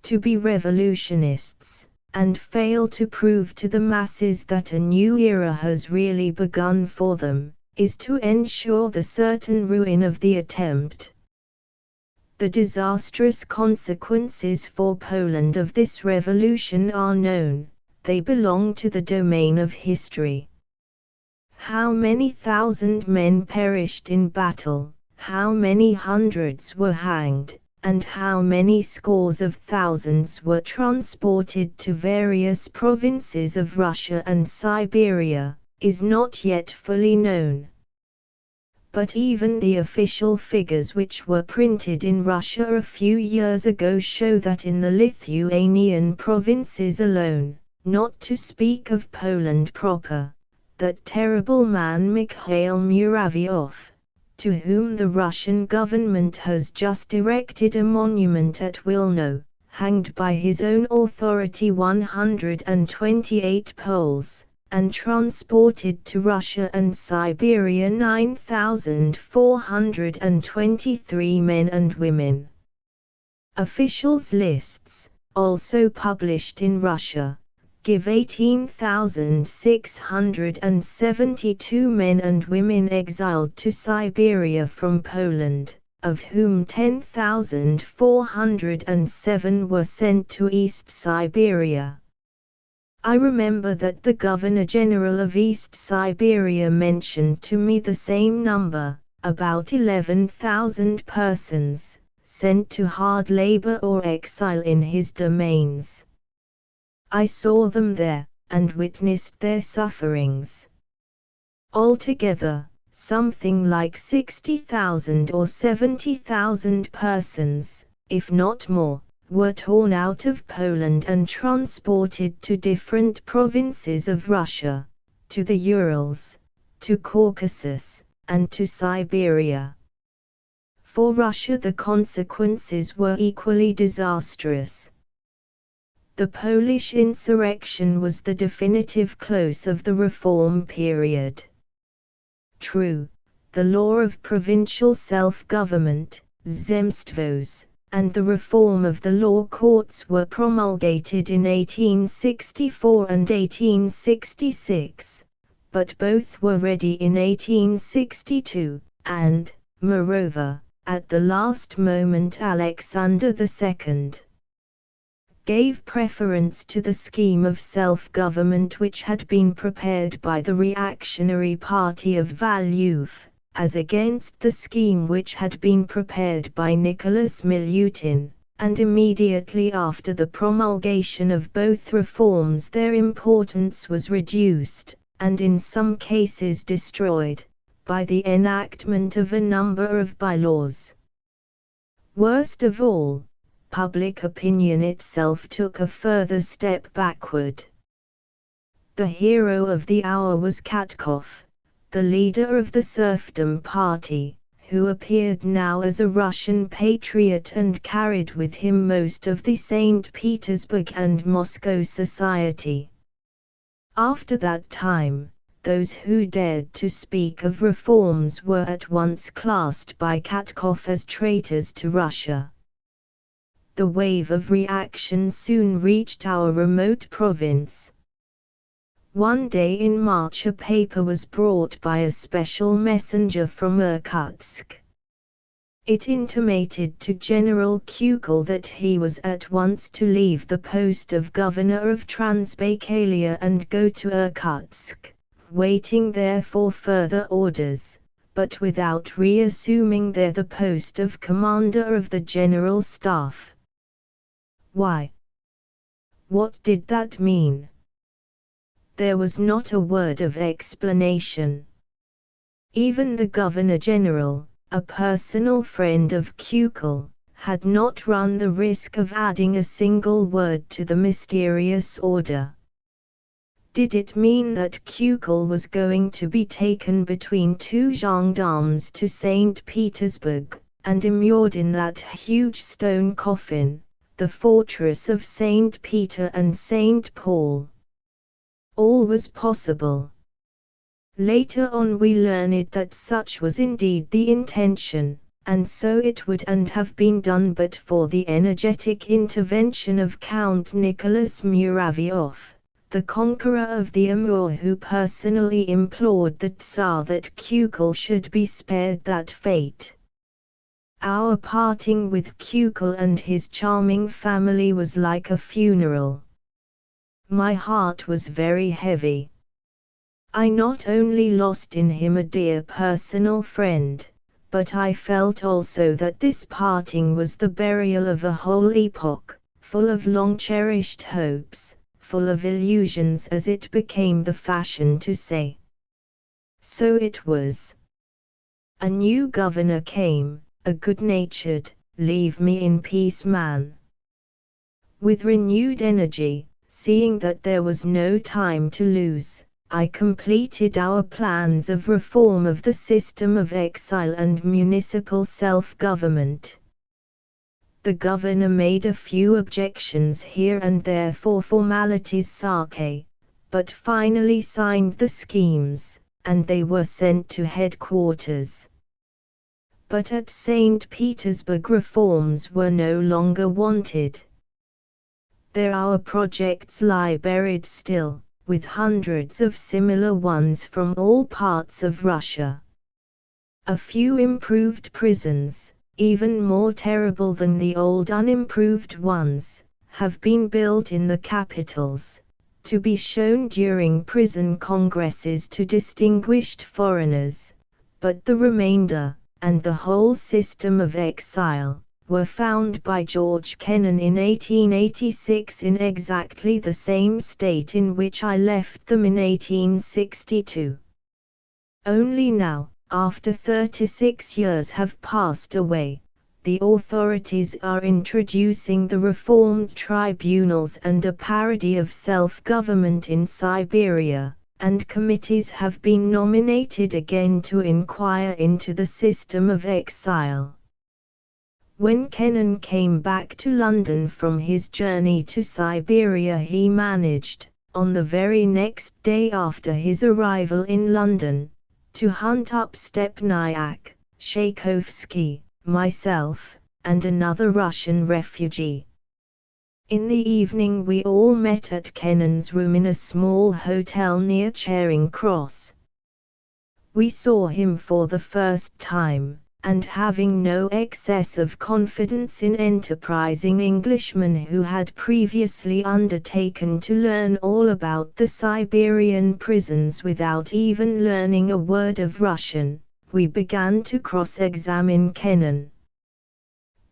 To be revolutionists, and fail to prove to the masses that a new era has really begun for them, is to ensure the certain ruin of the attempt. The disastrous consequences for Poland of this revolution are known, they belong to the domain of history. How many thousand men perished in battle, how many hundreds were hanged, and how many scores of thousands were transported to various provinces of Russia and Siberia, is not yet fully known. But even the official figures which were printed in Russia a few years ago show that in the Lithuanian provinces alone, not to speak of Poland proper, that terrible man Mikhail Muravyov, to whom the Russian government has just erected a monument at Wilno, hanged by his own authority 128 Poles, and transported to Russia and Siberia 9,423 men and women. Officials' lists, also published in Russia, give 18,672 men and women exiled to Siberia from Poland, of whom 10,407 were sent to East Siberia. I remember that the Governor-General of East Siberia mentioned to me the same number, about 11,000 persons, sent to hard labor or exile in his domains. I saw them there, and witnessed their sufferings. Altogether, something like 60,000 or 70,000 persons, if not more, were torn out of Poland and transported to different provinces of Russia, to the Urals, to Caucasus, and to Siberia. For Russia the consequences were equally disastrous. The Polish insurrection was the definitive close of the reform period. True, the law of provincial self-government, zemstvos, and the reform of the law courts were promulgated in 1864 and 1866, but both were ready in 1862, and, moreover, at the last moment Alexander II gave preference to the scheme of self-government which had been prepared by the reactionary party of Valuev, as against the scheme which had been prepared by Nicholas Milutin, and immediately after the promulgation of both reforms their importance was reduced, and in some cases destroyed, by the enactment of a number of bylaws. Worst of all, public opinion itself took a further step backward. The hero of the hour was Katkov, the leader of the serfdom party, who appeared now as a Russian patriot and carried with him most of the St. Petersburg and Moscow society. After that time, those who dared to speak of reforms were at once classed by Katkov as traitors to Russia. the wave of reaction soon reached our remote province. One day in March a paper was brought by a special messenger from Irkutsk. It intimated to General Kukel that he was at once to leave the post of governor of Transbaikalia and go to Irkutsk, waiting there for further orders, but without reassuming there the post of commander of the general staff. Why? What did that mean? There was not a word of explanation. Even the Governor-General, a personal friend of Kukel, had not run the risk of adding a single word to the mysterious order. Did it mean that Kukel was going to be taken between two gendarmes to St. Petersburg, and immured in that huge stone coffin, the fortress of St. Peter and St. Paul? All was possible. Later on we learned that such was indeed the intention, and so it would and have been done but for the energetic intervention of Count Nicholas Muravyov, the conqueror of the Amur, who personally implored the Tsar that Kukel should be spared that fate. Our parting with Kukel and his charming family was like a funeral. My heart was very heavy. I not only lost in him a dear personal friend, but I felt also that this parting was the burial of a whole epoch, full of long-cherished hopes, full of illusions, as it became the fashion to say. So it was. A new governor came, a good-natured, leave-me-in-peace man. With renewed energy, seeing that there was no time to lose, I completed our plans of reform of the system of exile and municipal self-government. The governor made a few objections here and there for formalities' sake, but finally signed the schemes, and they were sent to headquarters. But at St. Petersburg reforms were no longer wanted. There our projects lie buried still, with hundreds of similar ones from all parts of Russia. A few improved prisons, even more terrible than the old unimproved ones, have been built in the capitals, to be shown during prison congresses to distinguished foreigners, but the remainder, and the whole system of exile, were found by George Kennan in 1886 in exactly the same state in which I left them in 1862. Only now, after 36 years have passed away, the authorities are introducing the reformed tribunals and a parody of self-government in Siberia, and committees have been nominated again to inquire into the system of exile. When Kennan came back to London from his journey to Siberia, he managed, on the very next day after his arrival in London, to hunt up Stepniak, Shakovsky, myself, and another Russian refugee. In the evening we all met at Kennan's room in a small hotel near Charing Cross. We saw him for the first time, and having no excess of confidence in enterprising Englishmen who had previously undertaken to learn all about the Siberian prisons without even learning a word of Russian, we began to cross-examine Kennan.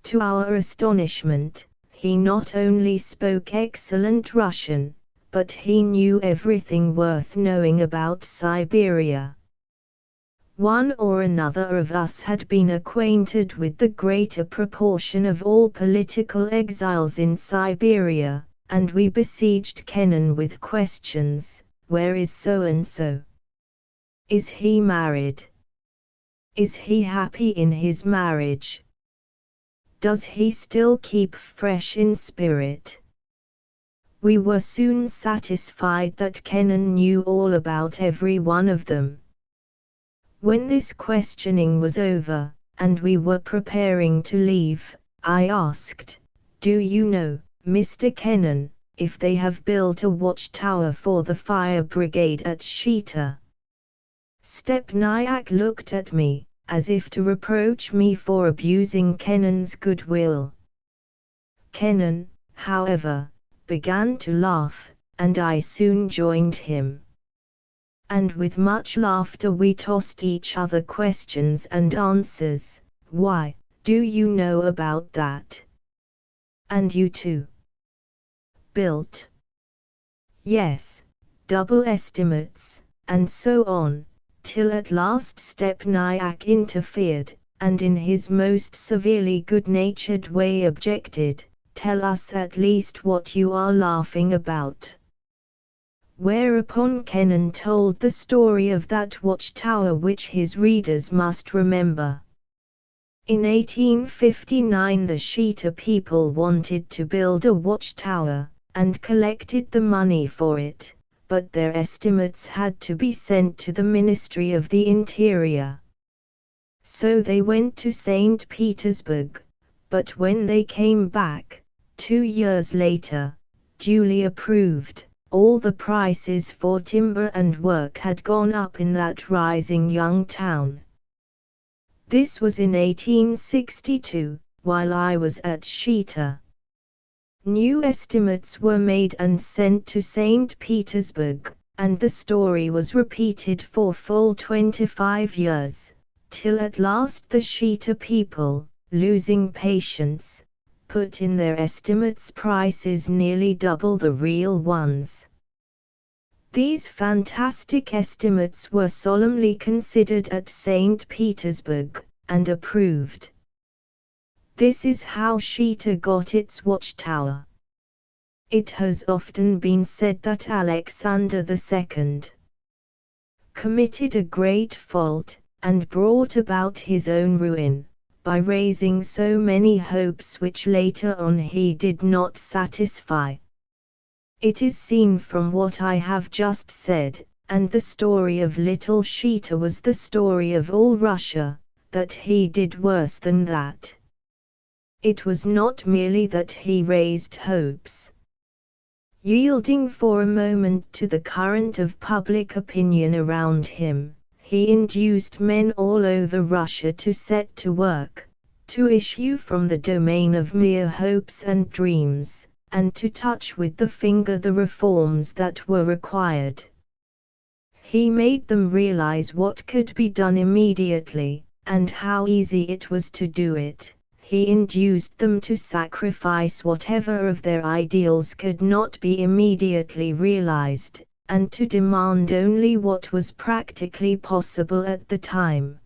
To our astonishment, he not only spoke excellent Russian, but he knew everything worth knowing about Siberia. One or another of us had been acquainted with the greater proportion of all political exiles in Siberia, and we besieged Kennan with questions: where is so-and-so? Is he married? Is he happy in his marriage? Does he still keep fresh in spirit? We were soon satisfied that Kennan knew all about every one of them. When this questioning was over, and we were preparing to leave, I asked, Do you know, Mr. Kennan, if they have built a watchtower for the fire brigade at Shita?" Stepniak looked at me, as if to reproach me for abusing Kennan's goodwill. Kennan, however, began to laugh, and I soon joined him. And with much laughter we tossed each other questions and answers. "Why, do you know about that? And you too? Built?" "Yes, double estimates," and so on, till at last Stepniak interfered, and in his most severely good-natured way objected, "Tell us at least what you are laughing about." Whereupon Kennan told the story of that watchtower which his readers must remember. In 1859 the Shita people wanted to build a watchtower, and collected the money for it, but their estimates had to be sent to the Ministry of the Interior. So they went to St. Petersburg, but when they came back, 2 years later, duly approved, all the prices for timber and work had gone up in that rising young town. This was in 1862, while I was at Shita. New estimates were made and sent to St. Petersburg, and the story was repeated for full 25 years, till at last the Shita people, losing patience, put in their estimates prices nearly double the real ones. These fantastic estimates were solemnly considered at St. Petersburg, and approved. This is how Shita got its watchtower. It has often been said that Alexander II committed a great fault, and brought about his own ruin, by raising so many hopes which later on he did not satisfy. It is seen from what I have just said, and the story of little Shita was the story of all Russia, that he did worse than that. It was not merely that he raised hopes. Yielding for a moment to the current of public opinion around him, he induced men all over Russia to set to work, to issue from the domain of mere hopes and dreams, and to touch with the finger the reforms that were required. He made them realize what could be done immediately, and how easy it was to do it. He induced them to sacrifice whatever of their ideals could not be immediately realized, and to demand only what was practically possible at the time.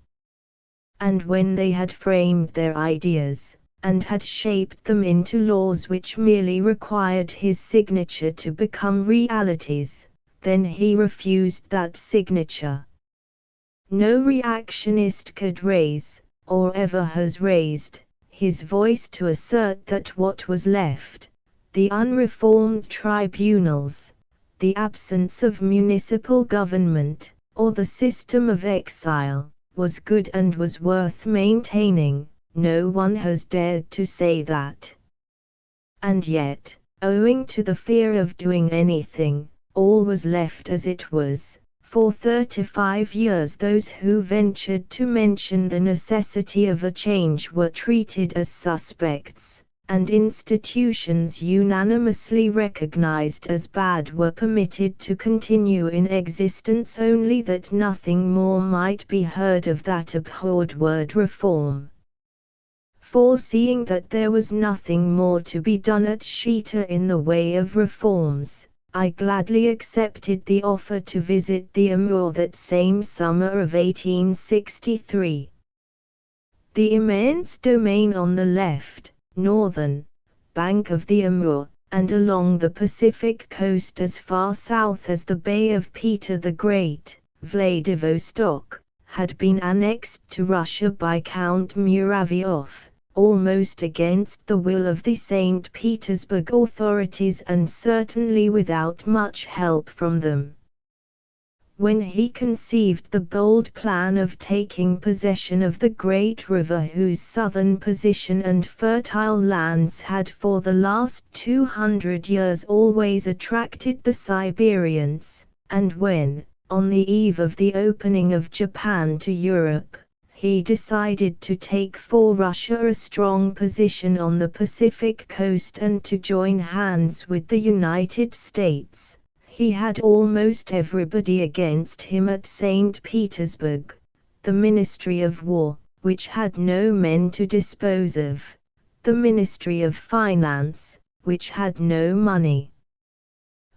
And when they had framed their ideas, and had shaped them into laws which merely required his signature to become realities, then he refused that signature. No reactionist could raise, or ever has raised, his voice to assert that what was left, the unreformed tribunals, the absence of municipal government, or the system of exile, was good and was worth maintaining. No one has dared to say that. And yet, owing to the fear of doing anything, all was left as it was. For 35 years those who ventured to mention the necessity of a change were treated as suspects, and institutions unanimously recognized as bad were permitted to continue in existence only that nothing more might be heard of that abhorred word reform. Foreseeing that there was nothing more to be done at Shita in the way of reforms, I gladly accepted the offer to visit the Amur that same summer of 1863. The immense domain on the left, northern, bank of the Amur, and along the Pacific coast as far south as the Bay of Peter the Great, Vladivostok, had been annexed to Russia by Count Muravyov, almost against the will of the St. Petersburg authorities and certainly without much help from them. when he conceived the bold plan of taking possession of the great river whose southern position and fertile lands had for the last 200 years always attracted the Siberians, and when, on the eve of the opening of Japan to Europe, he decided to take for Russia a strong position on the Pacific coast and to join hands with the United States. He had almost everybody against him at St. Petersburg, the Ministry of War, which had no men to dispose of, the Ministry of Finance, which had no money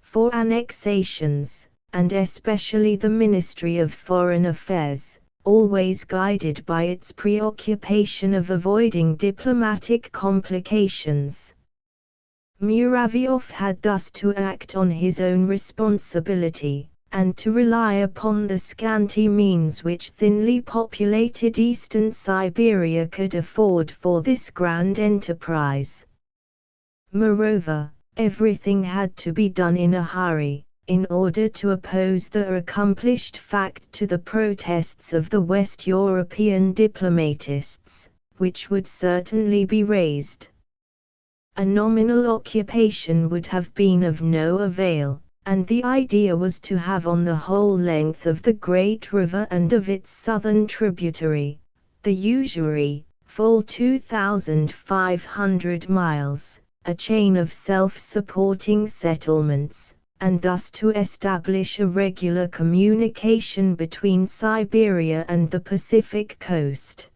for annexations, and especially the Ministry of Foreign Affairs, always guided by its preoccupation of avoiding diplomatic complications. Muravyov had thus to act on his own responsibility, and to rely upon the scanty means which thinly populated eastern Siberia could afford for this grand enterprise. Moreover, everything had to be done in a hurry, in order to oppose the accomplished fact to the protests of the West European diplomatists, which would certainly be raised. A nominal occupation would have been of no avail, and the idea was to have on the whole length of the great river and of its southern tributary, the usury, full 2,500 miles, a chain of self-supporting settlements, and thus to establish a regular communication between Siberia and the Pacific coast.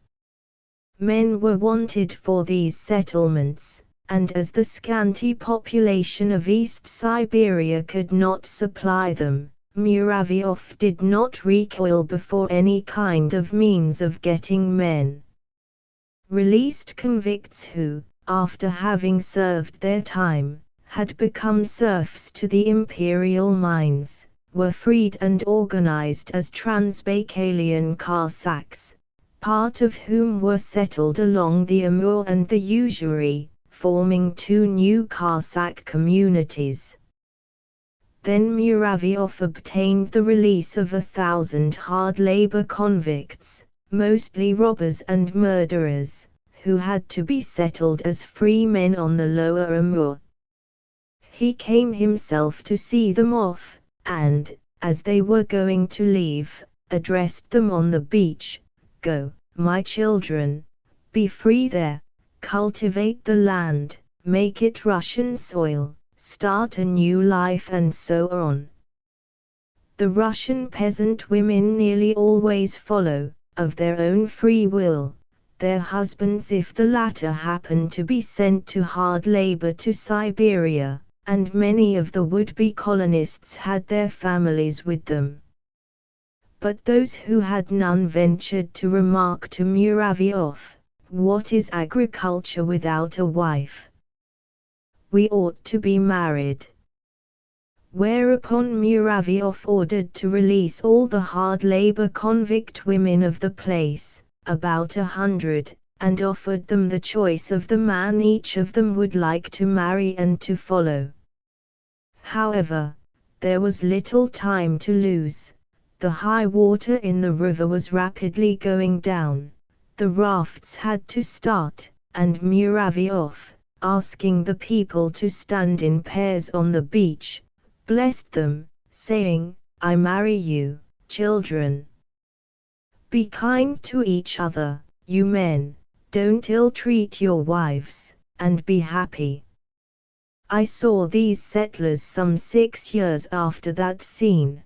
Men were wanted for these settlements, and as the scanty population of East Siberia could not supply them, Muravyov did not recoil before any kind of means of getting men. Released convicts who, after having served their time, had become serfs to the imperial mines, were freed and organized as Transbaikalian Cossacks, part of whom were settled along the Amur and the Usury, forming two new Cossack communities. Then Muravyov obtained the release of 1,000 hard labor convicts, mostly robbers and murderers, who had to be settled as free men on the lower Amur. He came himself to see them off, and, as they were going to leave, addressed them on the beach, "Go, my children, be free there. Cultivate the land, make it Russian soil, start a new life," and so on. The Russian peasant women nearly always follow, of their own free will, their husbands if the latter happen to be sent to hard labor to Siberia, and many of the would-be colonists had their families with them. But those who had none ventured to remark to Muravyov, "What is agriculture without a wife? We ought to be married." Whereupon Muravyov ordered to release all the hard labor convict women of the place, about 100, and offered them the choice of the man each of them would like to marry and to follow. However, there was little time to lose. The high water in the river was rapidly going down. The rafts had to start, and Muravyov, asking the people to stand in pairs on the beach, blessed them, saying, "I marry you, children. Be kind to each other, you men, don't ill-treat your wives, and be happy." I saw these settlers some 6 years after that scene.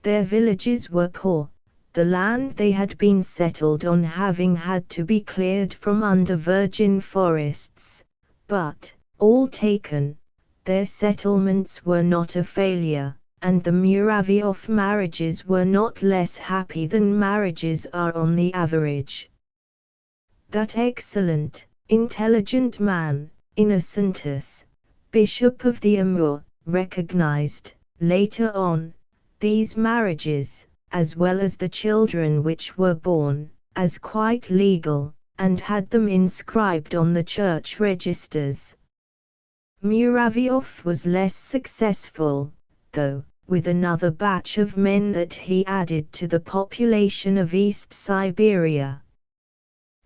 Their villages were poor, the land they had been settled on having had to be cleared from under virgin forests, but, all taken, their settlements were not a failure, and the Muravyov marriages were not less happy than marriages are on the average. That excellent, intelligent man, Innocentus, bishop of the Amur, recognized, later on, these marriages, as well as the children which were born, as quite legal, and had them inscribed on the church registers. Muravyov was less successful, though, with another batch of men that he added to the population of East Siberia.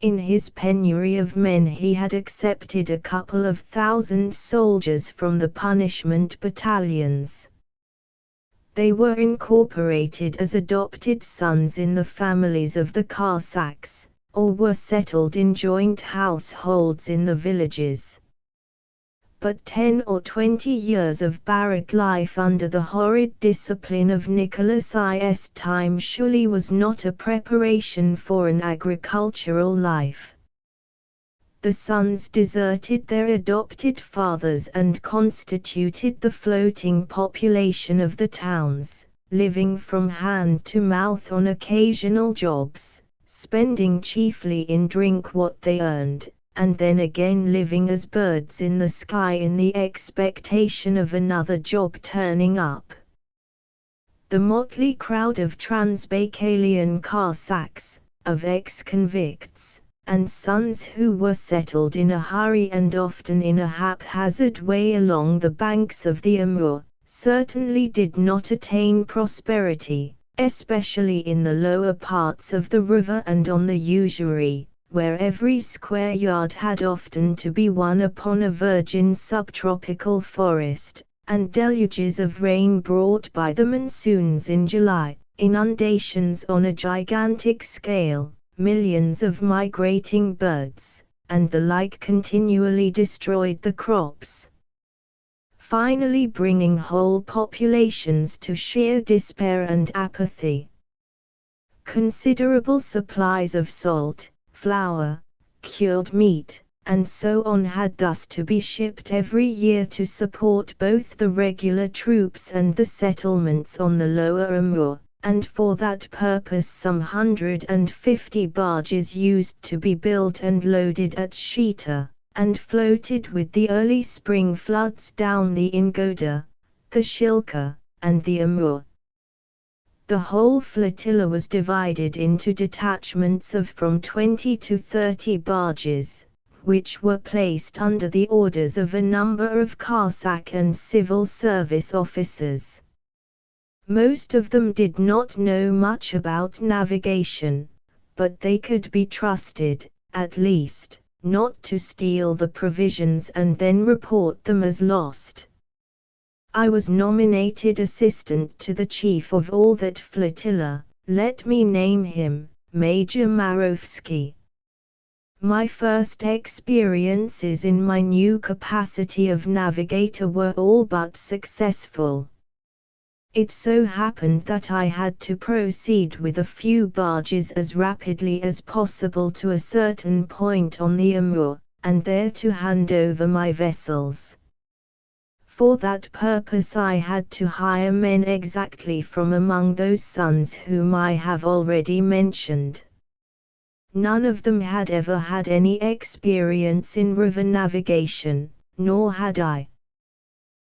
In his penury of men he had accepted a couple of thousand soldiers from the punishment battalions. They were incorporated as adopted sons in the families of the Cossacks, or were settled in joint households in the villages. But 10 or 20 years of barrack life under the horrid discipline of Nicholas I's time surely was not a preparation for an agricultural life. The sons deserted their adopted fathers and constituted the floating population of the towns, living from hand to mouth on occasional jobs, spending chiefly in drink what they earned, and then again living as birds in the sky in the expectation of another job turning up. The motley crowd of Transbaikalian Cossacks, of ex-convicts, and sons who were settled in a hurry and often in a haphazard way along the banks of the Amur, certainly did not attain prosperity, especially in the lower parts of the river and on the Usury, where every square yard had often to be won upon a virgin subtropical forest, and deluges of rain brought by the monsoons in July, inundations on a gigantic scale, millions of migrating birds, and the like continually destroyed the crops, finally bringing whole populations to sheer despair and apathy. Considerable supplies of salt, flour, cured meat, and so on had thus to be shipped every year to support both the regular troops and the settlements on the lower Amur, and for that purpose some 150 barges used to be built and loaded at Shita, and floated with the early spring floods down the Ingoda, the Shilka, and the Amur. The whole flotilla was divided into detachments of from 20 to 30 barges, which were placed under the orders of a number of Cossack and civil service officers. Most of them did not know much about navigation, but they could be trusted, at least, not to steal the provisions and then report them as lost. I was nominated assistant to the chief of all that flotilla, let me name him, Major Marovsky. My first experiences in my new capacity of navigator were all but successful. It so happened that I had to proceed with a few barges as rapidly as possible to a certain point on the Amur, and there to hand over my vessels. For that purpose I had to hire men exactly from among those sons whom I have already mentioned. None of them had ever had any experience in river navigation, nor had I.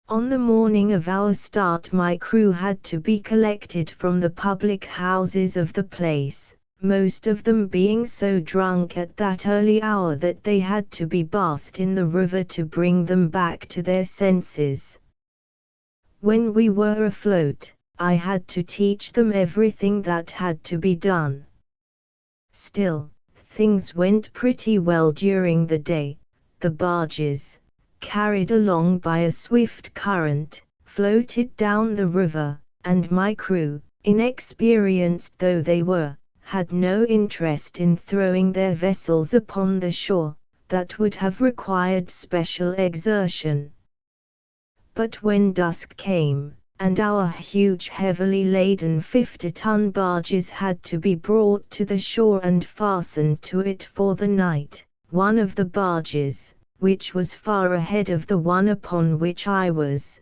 On the morning of our start my crew had to be collected from the public houses of the place, most of them being so drunk at that early hour that they had to be bathed in the river to bring them back to their senses. When we were afloat, I had to teach them everything that had to be done. Still, things went pretty well during the day. The barges, carried along by a swift current, floated down the river, and my crew, inexperienced though they were, had no interest in throwing their vessels upon the shore. That would have required special exertion. But when dusk came, and our huge heavily laden 50-ton barges had to be brought to the shore and fastened to it for the night, one of the barges, which was far ahead of the one upon which I was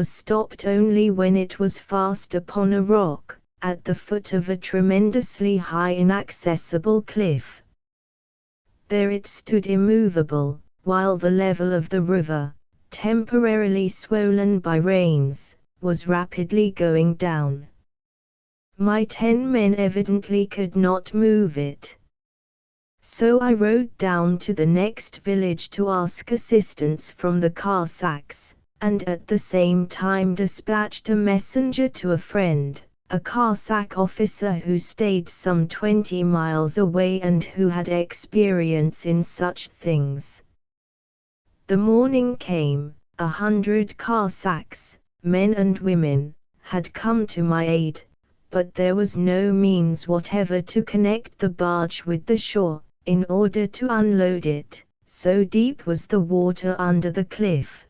stopped only when it was fast upon a rock, at the foot of a tremendously high inaccessible cliff. There it stood immovable, while the level of the river, temporarily swollen by rains, was rapidly going down. My 10 men evidently could not move it. So I rode down to the next village to ask assistance from the Cossacks, and at the same time dispatched a messenger to a friend, a Cossack officer who stayed some 20 miles away and who had experience in such things. The morning came, 100 Cossacks, men and women, had come to my aid, but there was no means whatever to connect the barge with the shore, in order to unload it, so deep was the water under the cliff.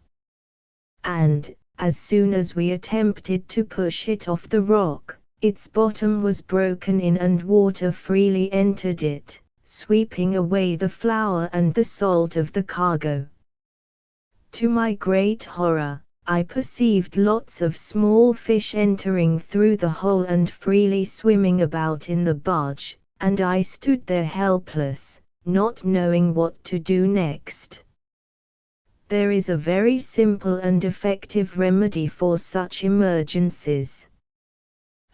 And, as soon as we attempted to push it off the rock, its bottom was broken in and water freely entered it, sweeping away the flour and the salt of the cargo. To my great horror, I perceived lots of small fish entering through the hole and freely swimming about in the barge, and I stood there helpless, not knowing what to do next. There is a very simple and effective remedy for such emergencies.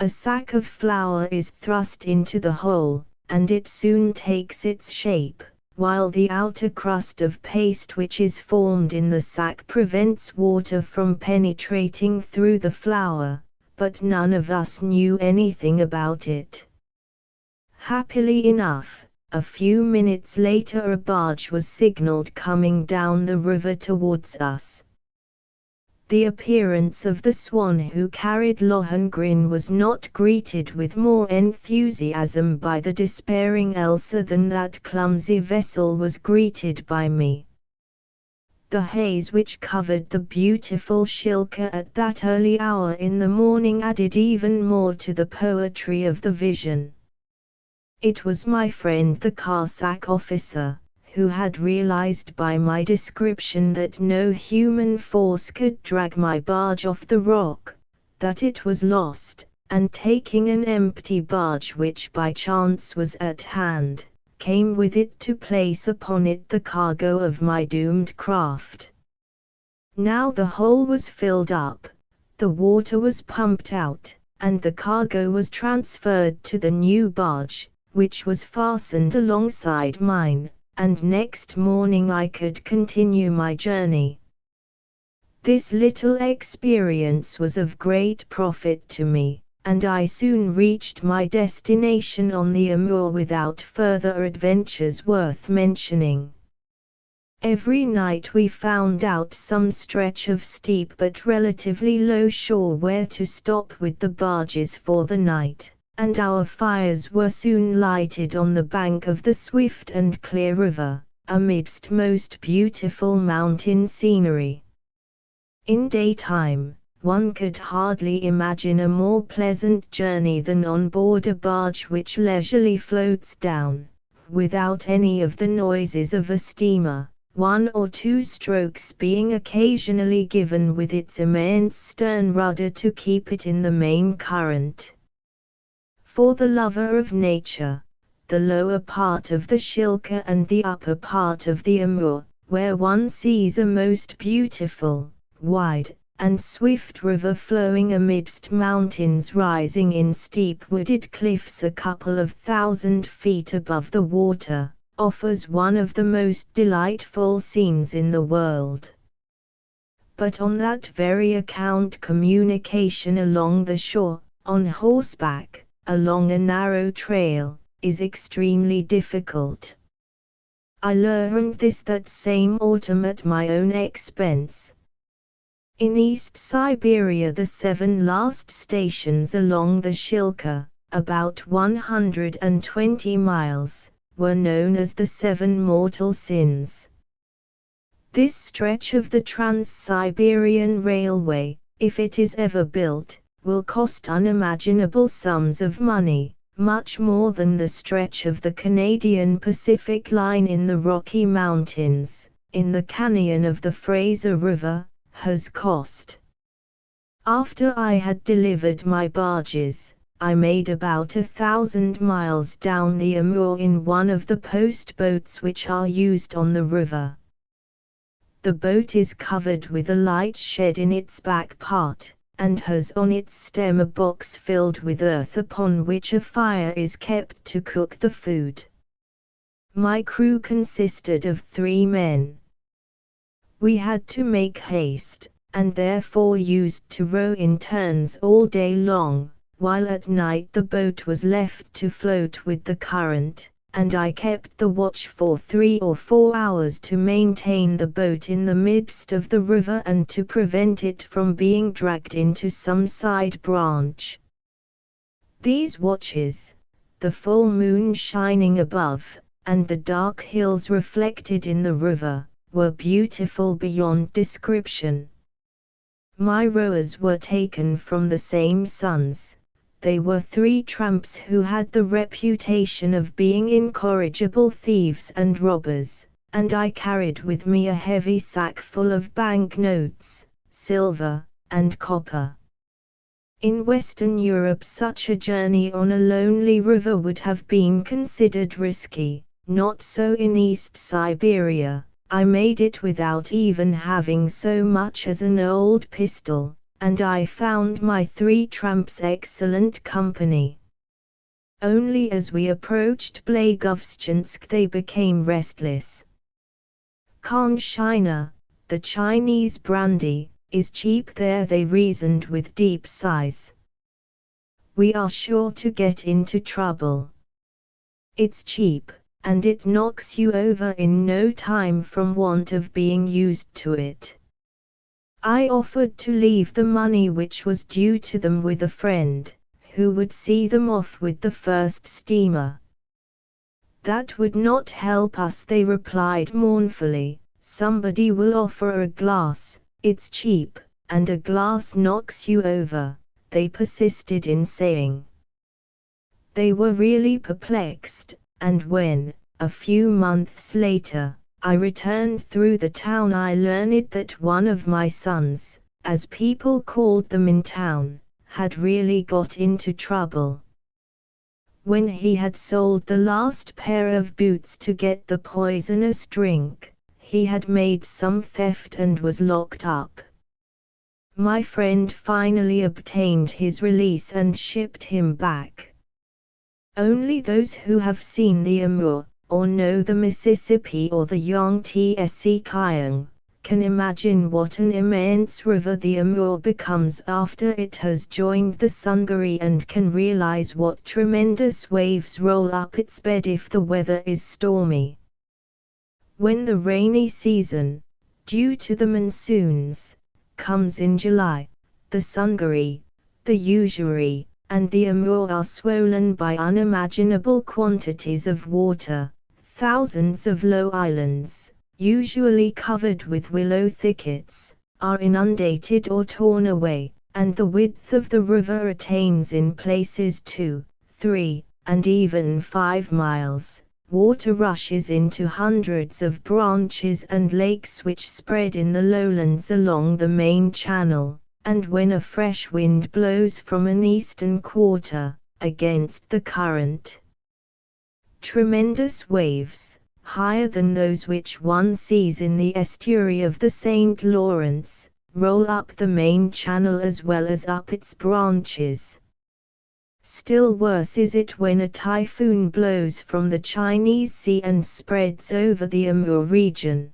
A sack of flour is thrust into the hole, and it soon takes its shape, while the outer crust of paste which is formed in the sack prevents water from penetrating through the flour, but none of us knew anything about it. Happily enough, a few minutes later a barge was signaled coming down the river towards us. The appearance of the swan who carried Lohengrin was not greeted with more enthusiasm by the despairing Elsa than that clumsy vessel was greeted by me. The haze which covered the beautiful Shilka at that early hour in the morning added even more to the poetry of the vision. It was my friend the Cossack officer, who had realized by my description that no human force could drag my barge off the rock, that it was lost, and taking an empty barge which by chance was at hand, came with it to place upon it the cargo of my doomed craft. Now the hole was filled up, the water was pumped out, and the cargo was transferred to the new barge, which was fastened alongside mine, and next morning I could continue my journey. This little experience was of great profit to me, and I soon reached my destination on the Amur without further adventures worth mentioning. Every night we found out some stretch of steep but relatively low shore where to stop with the barges for the night, and our fires were soon lighted on the bank of the swift and clear river, amidst most beautiful mountain scenery. In daytime, one could hardly imagine a more pleasant journey than on board a barge which leisurely floats down, without any of the noises of a steamer, 1 or 2 strokes being occasionally given with its immense stern rudder to keep it in the main current. For the lover of nature, the lower part of the Shilka and the upper part of the Amur, where one sees a most beautiful, wide, and swift river flowing amidst mountains rising in steep wooded cliffs a couple of 1,000 feet above the water, offers one of the most delightful scenes in the world. But on that very account communication along the shore, on horseback, along a narrow trail, is extremely difficult. I learned this that same autumn at my own expense. In East Siberia the 7 last stations along the Shilka, about 120 miles, were known as the 7 mortal sins. This stretch of the Trans-Siberian Railway, if it is ever built, will cost unimaginable sums of money, much more than the stretch of the Canadian Pacific Line in the Rocky Mountains, in the canyon of the Fraser River, has cost. After I had delivered my barges, I made about 1,000 miles down the Amur in one of the post boats which are used on the river. The boat is covered with a light shed in its back part, and has on its stem a box filled with earth upon which a fire is kept to cook the food. My crew consisted of 3 men. We had to make haste, and therefore used to row in turns all day long, while at night the boat was left to float with the current, and I kept the watch for 3 or 4 hours to maintain the boat in the midst of the river and to prevent it from being dragged into some side branch. These watches, the full moon shining above, and the dark hills reflected in the river, were beautiful beyond description. My rowers were taken from the same sons. They were 3 tramps who had the reputation of being incorrigible thieves and robbers, and I carried with me a heavy sack full of banknotes, silver, and copper. In Western Europe such a journey on a lonely river would have been considered risky, not so in East Siberia. I made it without even having so much as an old pistol, and I found my 3 tramps excellent company. Only as we approached Blagoveshchensk they became restless. Konchina, the Chinese brandy, is cheap there, they reasoned with deep sighs. We are sure to get into trouble. It's cheap, and it knocks you over in no time from want of being used to it. I offered to leave the money which was due to them with a friend, who would see them off with the first steamer. That would not help us, they replied mournfully. Somebody will offer a glass, it's cheap, and a glass knocks you over, they persisted in saying. They were really perplexed, and when, a few months later, I returned through the town, I learned that one of my sons, as people called them in town, had really got into trouble. When he had sold the last pair of boots to get the poisonous drink, he had made some theft and was locked up. My friend finally obtained his release and shipped him back. Only those who have seen the Amur, or know the Mississippi or the Yangtze Kiang, can imagine what an immense river the Amur becomes after it has joined the Sungari, and can realize what tremendous waves roll up its bed if the weather is stormy. When the rainy season, due to the monsoons, comes in July, the Sungari, the Usury, and the Amur are swollen by unimaginable quantities of water. Thousands of low islands, usually covered with willow thickets, are inundated or torn away, and the width of the river attains in places 2, 3, and even 5 miles. Water rushes into hundreds of branches and lakes which spread in the lowlands along the main channel, and when a fresh wind blows from an eastern quarter, against the current, tremendous waves, higher than those which one sees in the estuary of the St. Lawrence, roll up the main channel as well as up its branches. Still worse is it when a typhoon blows from the Chinese Sea and spreads over the Amur region.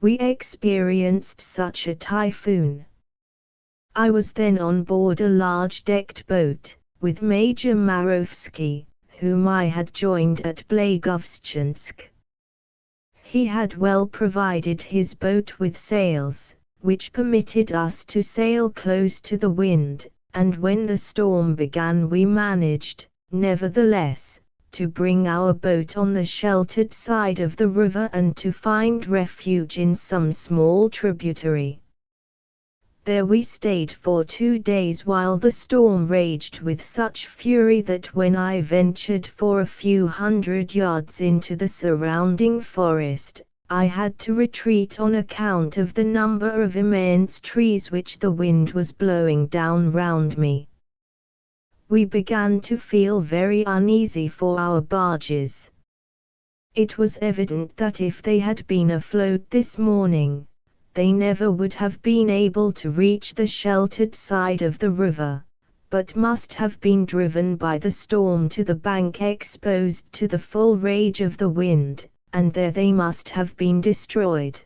We experienced such a typhoon. I was then on board a large decked boat, with Major Marovsky, whom I had joined at Blagoveshchensk. He had well provided his boat with sails, which permitted us to sail close to the wind, and when the storm began we managed, nevertheless, to bring our boat on the sheltered side of the river and to find refuge in some small tributary. There we stayed for 2 days while the storm raged with such fury that when I ventured for a few hundred yards into the surrounding forest, I had to retreat on account of the number of immense trees which the wind was blowing down round me. We began to feel very uneasy for our barges. It was evident that if they had been afloat this morning, they never would have been able to reach the sheltered side of the river, but must have been driven by the storm to the bank exposed to the full rage of the wind, and there they must have been destroyed.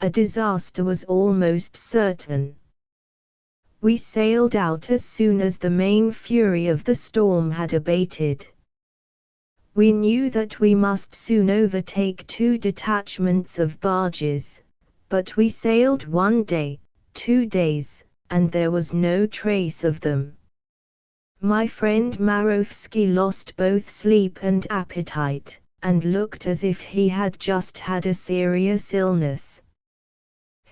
A disaster was almost certain. We sailed out as soon as the main fury of the storm had abated. We knew that we must soon overtake 2 detachments of barges, but we sailed 1 day, 2 days, and there was no trace of them. My friend Marowski lost both sleep and appetite, and looked as if he had just had a serious illness.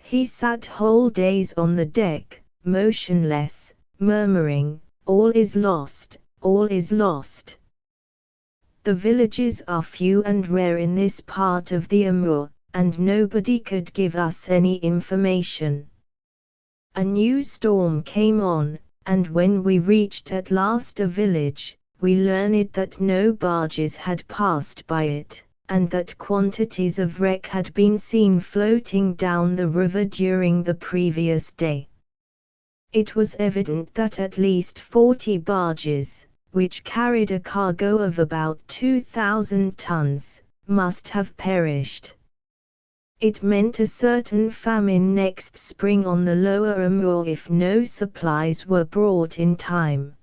He sat whole days on the deck, motionless, murmuring, "All is lost, all is lost." The villages are few and rare in this part of the Amur, and nobody could give us any information. A new storm came on, and when we reached at last a village, we learned that no barges had passed by it, and that quantities of wreck had been seen floating down the river during the previous day. It was evident that at least 40 barges, which carried a cargo of about 2,000 tons, must have perished. It meant a certain famine next spring on the lower Amur if no supplies were brought in time.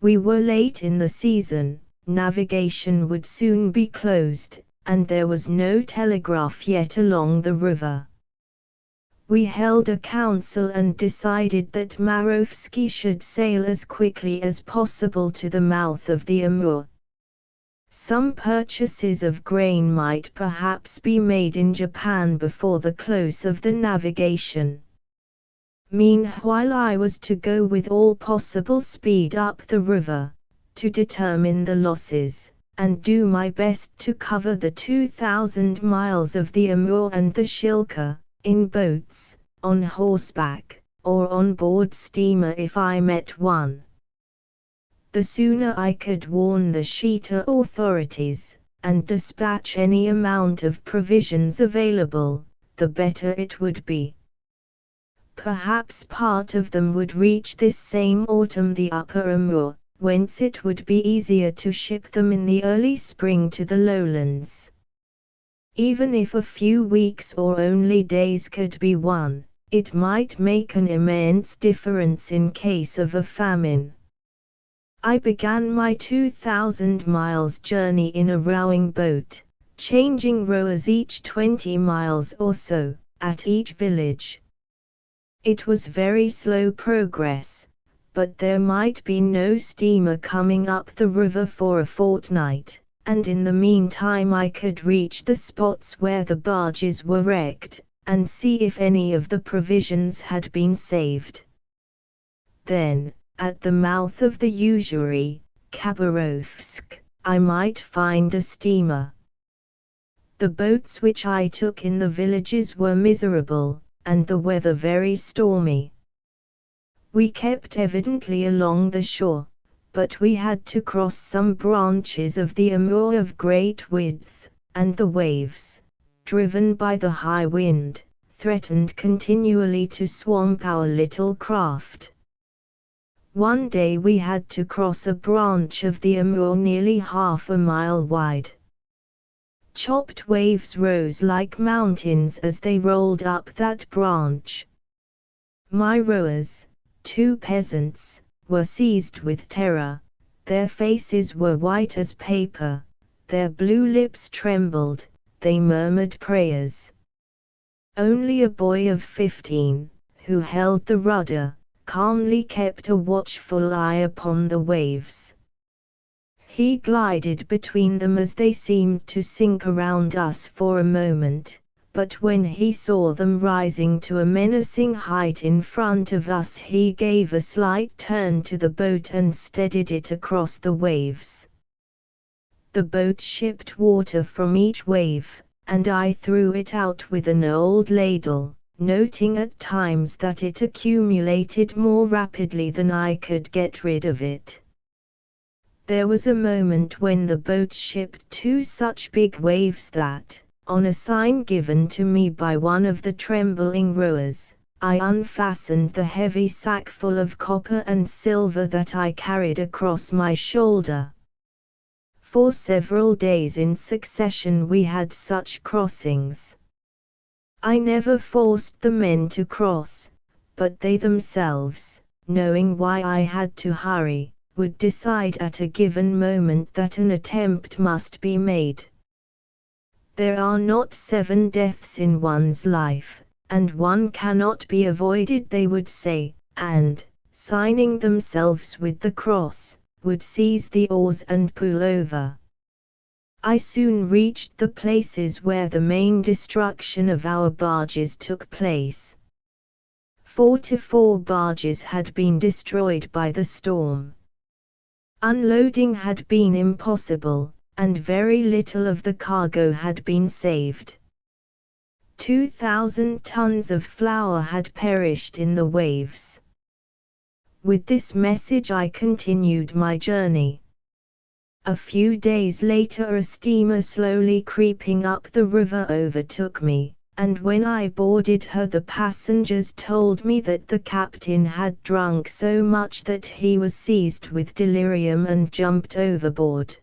We were late in the season, navigation would soon be closed, and there was no telegraph yet along the river. We held a council and decided that Marowski should sail as quickly as possible to the mouth of the Amur. Some purchases of grain might perhaps be made in Japan before the close of the navigation. Meanwhile I was to go with all possible speed up the river, to determine the losses, and do my best to cover the 2,000 miles of the Amur and the Shilka, in boats, on horseback, or on board steamer if I met one. The sooner I could warn the Shita authorities, and dispatch any amount of provisions available, the better it would be. Perhaps part of them would reach this same autumn the upper Amur, whence it would be easier to ship them in the early spring to the lowlands. Even if a few weeks or only days could be won, it might make an immense difference in case of a famine. I began my 2,000 miles journey in a rowing boat, changing rowers each 20 miles or so, at each village. It was very slow progress, but there might be no steamer coming up the river for a fortnight, and in the meantime I could reach the spots where the barges were wrecked, and see if any of the provisions had been saved. Then, at the mouth of the Usury, Khabarovsk, I might find a steamer. The boats which I took in the villages were miserable, and the weather very stormy. We kept evidently along the shore, but we had to cross some branches of the Amur of great width, and the waves, driven by the high wind, threatened continually to swamp our little craft. One day we had to cross a branch of the Amur nearly half a mile wide. Chopped waves rose like mountains as they rolled up that branch. My rowers, 2 peasants, were seized with terror. Their faces were white as paper, their blue lips trembled, they murmured prayers. Only a boy of 15, who held the rudder, calmly kept a watchful eye upon the waves. He glided between them as they seemed to sink around us for a moment, but when he saw them rising to a menacing height in front of us he gave a slight turn to the boat and steadied it across the waves. The boat shipped water from each wave, and I threw it out with an old ladle, noting at times that it accumulated more rapidly than I could get rid of it. There was a moment when the boat shipped 2 such big waves that, on a sign given to me by one of the trembling rowers, I unfastened the heavy sack full of copper and silver that I carried across my shoulder. For several days in succession we had such crossings. I never forced the men to cross, but they themselves, knowing why I had to hurry, would decide at a given moment that an attempt must be made. There are not 7 deaths in one's life, and one cannot be avoided, they would say, and, signing themselves with the cross, would seize the oars and pull over. I soon reached the places where the main destruction of our barges took place. 44 barges had been destroyed by the storm. Unloading had been impossible, and very little of the cargo had been saved. 2,000 tons of flour had perished in the waves. With this message I continued my journey. A few days later a steamer slowly creeping up the river overtook me, and when I boarded her the passengers told me that the captain had drunk so much that he was seized with delirium and jumped overboard.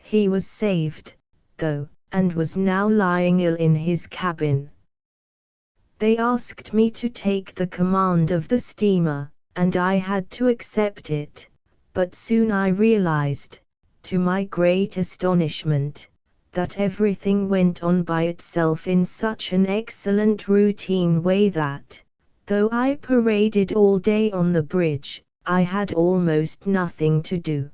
He was saved, though, and was now lying ill in his cabin. They asked me to take the command of the steamer, and I had to accept it, but soon I realized, to my great astonishment, that everything went on by itself in such an excellent routine way that, though I paraded all day on the bridge, I had almost nothing to do.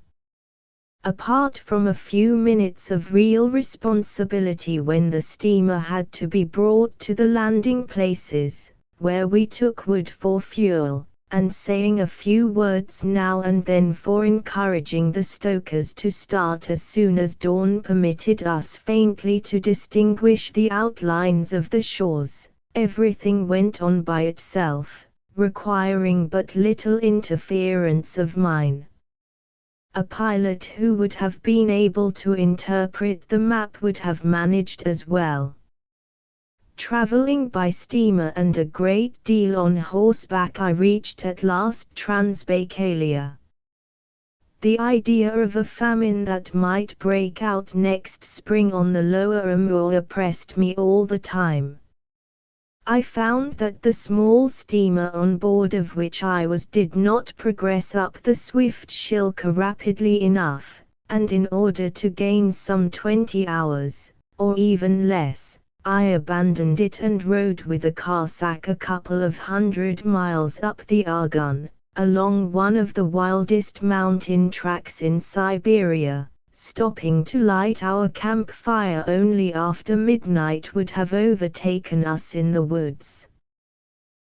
Apart from a few minutes of real responsibility when the steamer had to be brought to the landing places, where we took wood for fuel, and saying a few words now and then for encouraging the stokers to start as soon as dawn permitted us faintly to distinguish the outlines of the shores, everything went on by itself, requiring but little interference of mine. A pilot who would have been able to interpret the map would have managed as well. Traveling by steamer and a great deal on horseback I reached at last Transbaikalia. The idea of a famine that might break out next spring on the lower Amur oppressed me all the time. I found that the small steamer on board of which I was did not progress up the swift Shilka rapidly enough, and in order to gain some 20 hours, or even less, I abandoned it and rode with a Cossack a couple of 100 miles up the Argun, along one of the wildest mountain tracks in Siberia, stopping to light our campfire only after midnight would have overtaken us in the woods.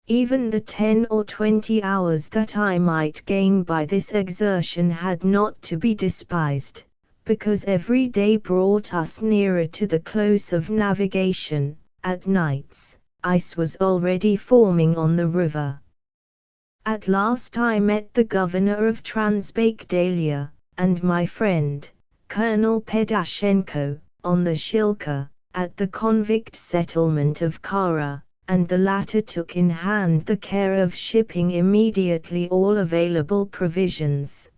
Even the 10 or 20 hours that I might gain by this exertion had not to be despised, because every day brought us nearer to the close of navigation. At nights, ice was already forming on the river. At last I met the governor of Transbaikalia, and my friend, Colonel Pedashenko, on the Shilka, at the convict settlement of Kara, and the latter took in hand the care of shipping immediately all available provisions.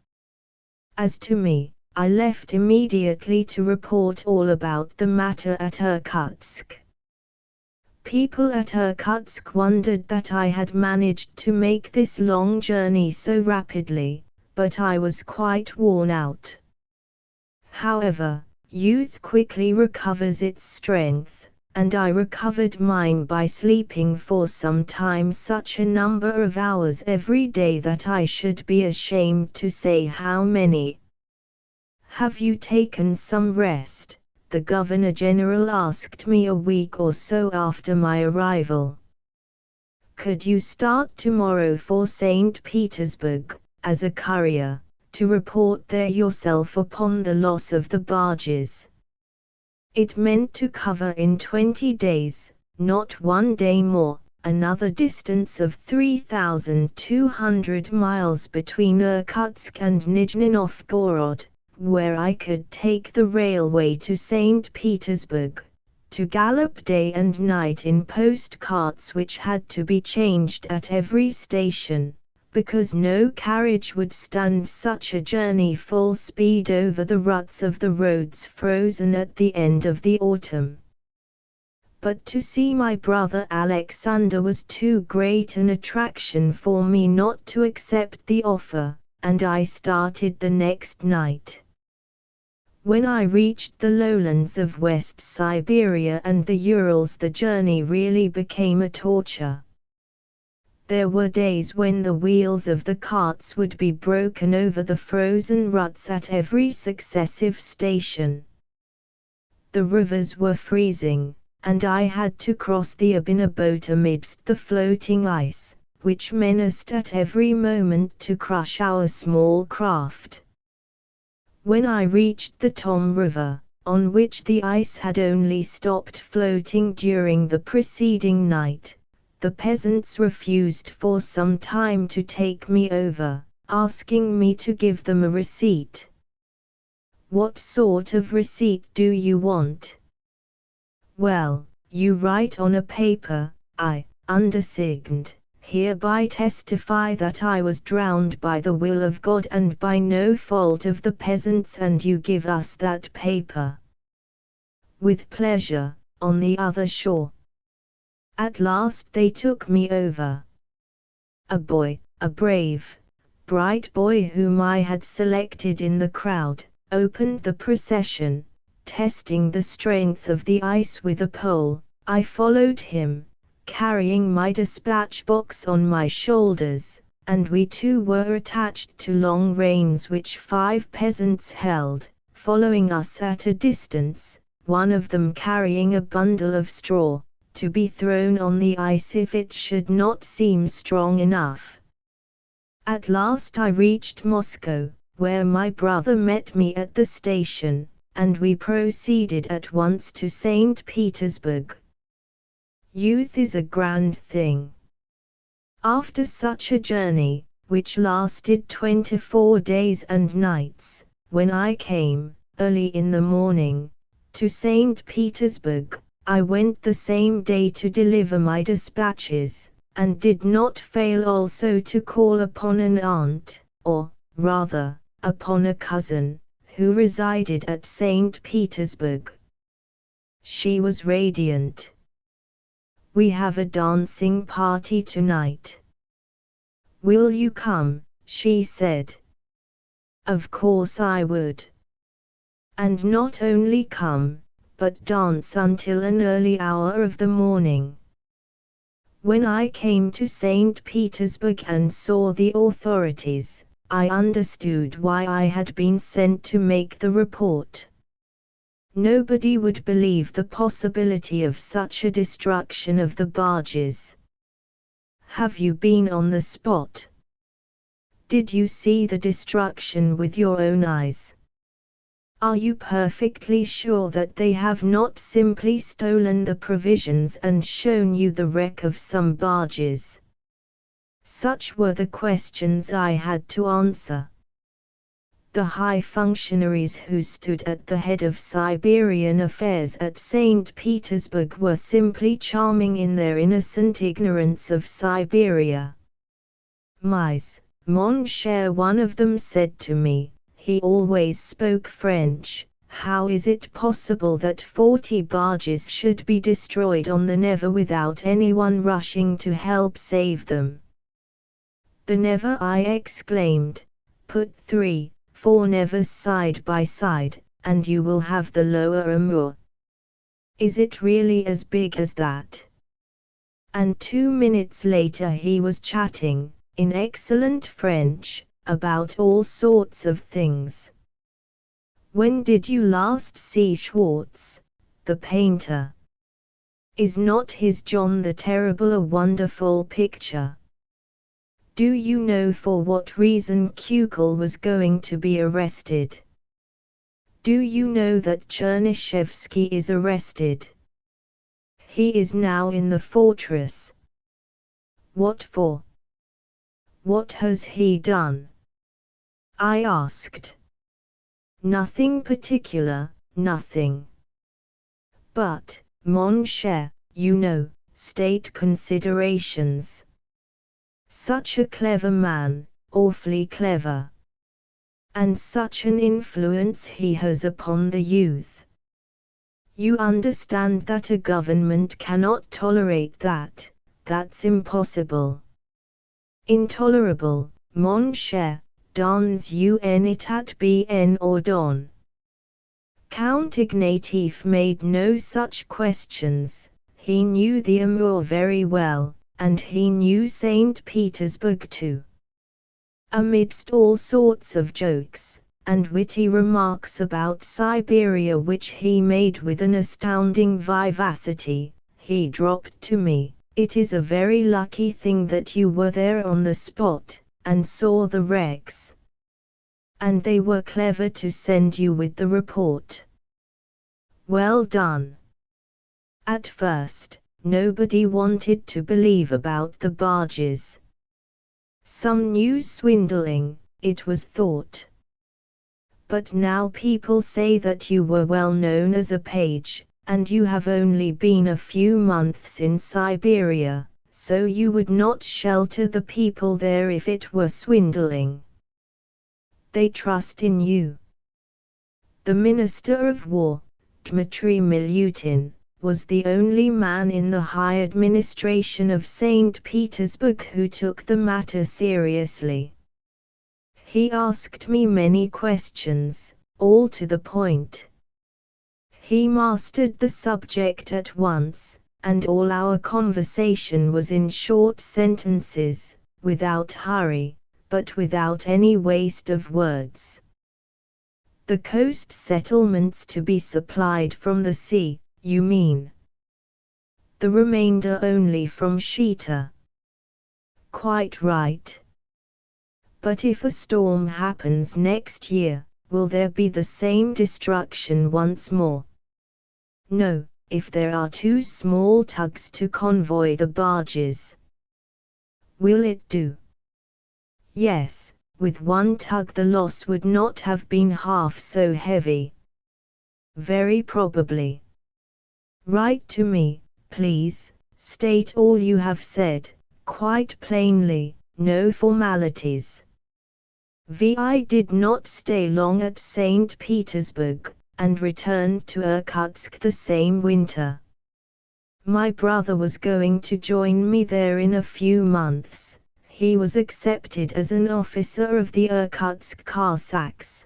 As to me, I left immediately to report all about the matter at Irkutsk. People at Irkutsk wondered that I had managed to make this long journey so rapidly, but I was quite worn out. However, youth quickly recovers its strength, and I recovered mine by sleeping for some time such a number of hours every day that I should be ashamed to say how many. "Have you taken some rest?" the Governor-General asked me a week or so after my arrival. "Could you start tomorrow for St. Petersburg, as a courier, to report there yourself upon the loss of the barges?" It meant to cover in 20 days, not 1 day more, another distance of 3,200 miles between Irkutsk and Nizhny Novgorod, where I could take the railway to St. Petersburg, to gallop day and night in post carts which had to be changed at every station, because no carriage would stand such a journey full speed over the ruts of the roads frozen at the end of the autumn. but to see my brother Alexander was too great an attraction for me not to accept the offer, and I started the next night. When I reached the lowlands of West Siberia and the Urals, the journey really became a torture. There were days when the wheels of the carts would be broken over the frozen ruts at every successive station. The rivers were freezing, and I had to cross the Ob in a boat amidst the floating ice, which menaced at every moment to crush our small craft. When I reached the Tom River, on which the ice had only stopped floating during the preceding night, the peasants refused for some time to take me over, asking me to give them a receipt. "What sort of receipt do you want?" "Well, you write on a paper, I, undersigned, hereby testify that I was drowned by the will of God and by no fault of the peasants, and you give us that paper." "With pleasure, on the other shore." At last they took me over. A boy, a brave, bright boy whom I had selected in the crowd, opened the procession, testing the strength of the ice with a pole. I followed him, carrying my dispatch box on my shoulders, and we too were attached to long reins which 5 peasants held, following us at a distance, one of them carrying a bundle of straw, to be thrown on the ice if it should not seem strong enough. At last I reached Moscow, where my brother met me at the station, and we proceeded at once to St. Petersburg. Youth is a grand thing. After such a journey, which lasted 24 days and nights, when I came, early in the morning, to St. Petersburg, I went the same day to deliver my dispatches, and did not fail also to call upon an aunt, or, rather, upon a cousin, who resided at St. Petersburg. She was radiant. "We have a dancing party tonight. Will you come?" she said. Of course I would. And not only come, but dance until an early hour of the morning. When I came to St. Petersburg and saw the authorities, I understood why I had been sent to make the report. Nobody would believe the possibility of such a destruction of the barges. Have you been on the spot? Did you see the destruction with your own eyes? Are you perfectly sure that they have not simply stolen the provisions and shown you the wreck of some barges? Such were the questions I had to answer. The high functionaries who stood at the head of Siberian affairs at St. Petersburg were simply charming in their innocent ignorance of Siberia. Mon cher, one of them said to me, he always spoke French, how is it possible that 40 barges should be destroyed on the Neva without anyone rushing to help save them? The Neva, I exclaimed. Put 3, 4 Nevas side by side, and you will have the lower Amur. Is it really as big as that? And 2 minutes later he was chatting, in excellent French, about all sorts of things. When did you last see Schwartz, the painter? Is not his John the Terrible a wonderful picture? Do you know for what reason Kukel was going to be arrested? Do you know that Chernyshevsky is arrested? He is now in the fortress. What for? What has he done? I asked. Nothing particular, nothing. But, mon cher, you know, state considerations. Such a clever man, awfully clever. And such an influence he has upon the youth. You understand that a government cannot tolerate that. That's impossible. Intolerable, mon cher, dans un état bien ordonné. Count Ignatieff made no such questions. He knew the Amur very well, and he knew St. Petersburg too. Amidst all sorts of jokes and witty remarks about Siberia which he made with an astounding vivacity, he dropped to me, "It is a very lucky thing that you were there on the spot, and saw the wrecks. And they were clever to send you with the report. Well done." At first, nobody wanted to believe about the barges. Some new swindling, it was thought. But now people say that you were well known as a page, and you have only been a few months in Siberia, so you would not shelter the people there if it were swindling. They trust in you. The Minister of War, Dmitry Milutin, was the only man in the high administration of St. Petersburg who took the matter seriously. He asked me many questions, all to the point. He mastered the subject at once, and all our conversation was in short sentences, without hurry, but without any waste of words. The coast settlements to be supplied from the sea, you mean? The remainder only from Shita. Quite right. But if a storm happens next year, will there be the same destruction once more? No, if there are two small tugs to convoy the barges. Will it do? Yes, with one tug the loss would not have been half so heavy. Very probably. Write to me, please, state all you have said, quite plainly, no formalities. I did not stay long at St. Petersburg, and returned to Irkutsk the same winter. My brother was going to join me there in a few months. He was accepted as an officer of the Irkutsk Cossacks.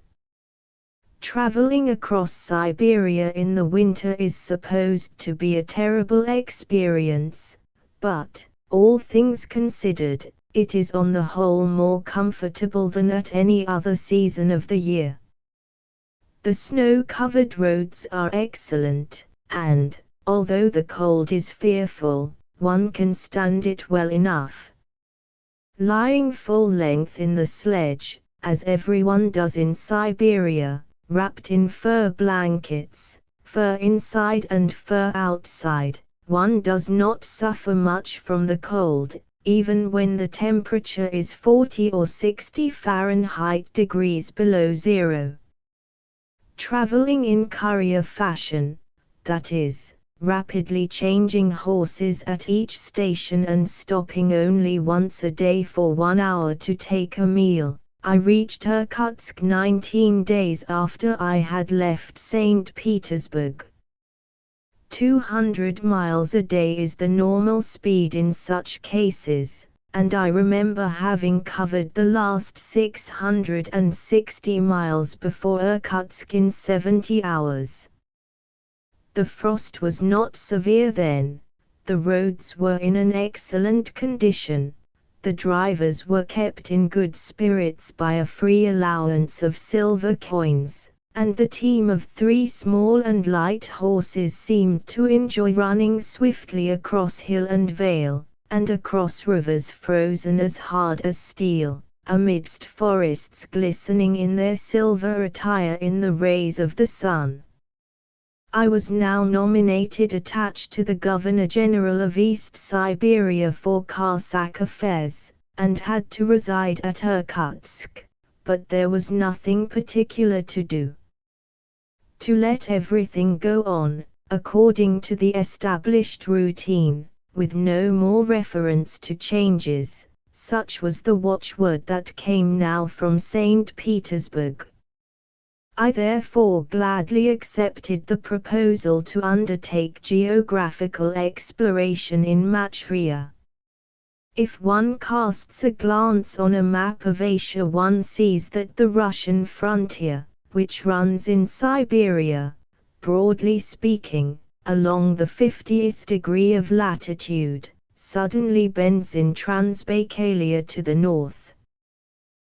Traveling across Siberia in the winter is supposed to be a terrible experience, but, all things considered, it is on the whole more comfortable than at any other season of the year. The snow-covered roads are excellent, and, although the cold is fearful, one can stand it well enough. Lying full length in the sledge, as everyone does in Siberia, wrapped in fur blankets, fur inside and fur outside, one does not suffer much from the cold, even when the temperature is 40 or 60 Fahrenheit degrees below zero. Traveling in courier fashion, that is, rapidly changing horses at each station and stopping only once a day for 1 hour to take a meal, I reached Irkutsk 19 days after I had left St. Petersburg. 200 miles a day is the normal speed in such cases, and I remember having covered the last 660 miles before Irkutsk in 70 hours. The frost was not severe then, the roads were in an excellent condition, the drivers were kept in good spirits by a free allowance of silver coins, and the team of 3 small and light horses seemed to enjoy running swiftly across hill and vale, and across rivers frozen as hard as steel, amidst forests glistening in their silver attire in the rays of the sun. I was now nominated attached to the Governor-General of East Siberia for Cossack affairs, and had to reside at Irkutsk, but there was nothing particular to do. To let everything go on, according to the established routine, with no more reference to changes, such was the watchword that came now from St. Petersburg. I therefore gladly accepted the proposal to undertake geographical exploration in Manchuria. If one casts a glance on a map of Asia, one sees that the Russian frontier, which runs in Siberia, broadly speaking, along the 50th degree of latitude, suddenly bends in Transbaikalia to the north.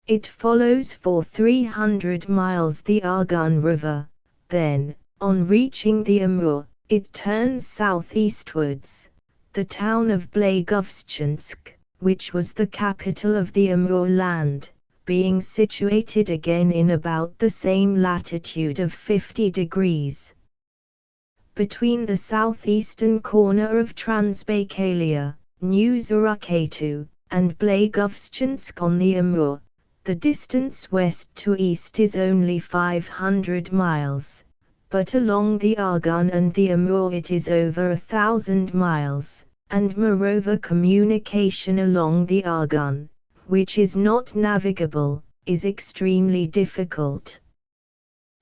It follows for 300 miles the Argun River, then, on reaching the Amur, it turns southeastwards. The town of Blagoveshchensk, which was the capital of the Amur land, being situated again in about the same latitude of 50 degrees. Between the southeastern corner of Transbaikalia, New Zaraketu, and Blagoveshchensk on the Amur, the distance west to east is only 500 miles, but along the Argun and the Amur it is over 1,000 miles, and moreover communication along the Argun, which is not navigable, is extremely difficult.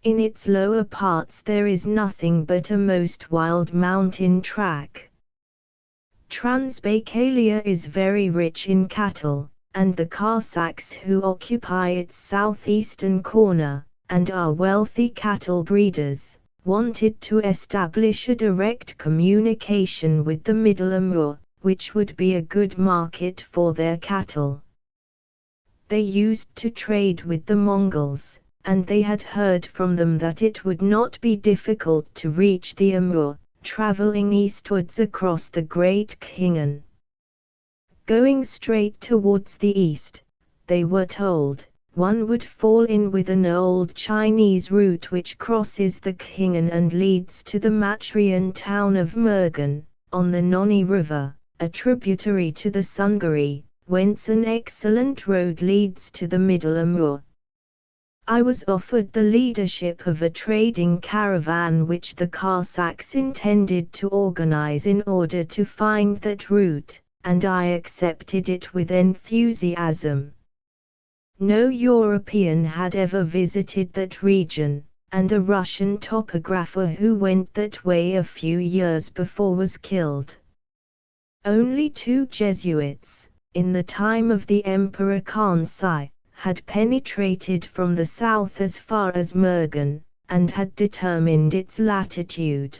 In its lower parts there is nothing but a most wild mountain track. Transbaikalia is very rich in cattle, and the Cossacks who occupy its southeastern corner, and are wealthy cattle breeders, wanted to establish a direct communication with the Middle Amur, which would be a good market for their cattle. They used to trade with the Mongols, and they had heard from them that it would not be difficult to reach the Amur, traveling eastwards across the Great Khingan. Going straight towards the east, they were told, one would fall in with an old Chinese route which crosses the Khingan and leads to the Manchurian town of Mergan, on the Noni River, a tributary to the Sungari, whence an excellent road leads to the Middle Amur. I was offered the leadership of a trading caravan which the Cossacks intended to organize in order to find that route, and I accepted it with enthusiasm. No European had ever visited that region, and a Russian topographer who went that way a few years before was killed. Only 2 Jesuits, in the time of the Emperor Kansai, had penetrated from the south as far as Mergan, and had determined its latitude.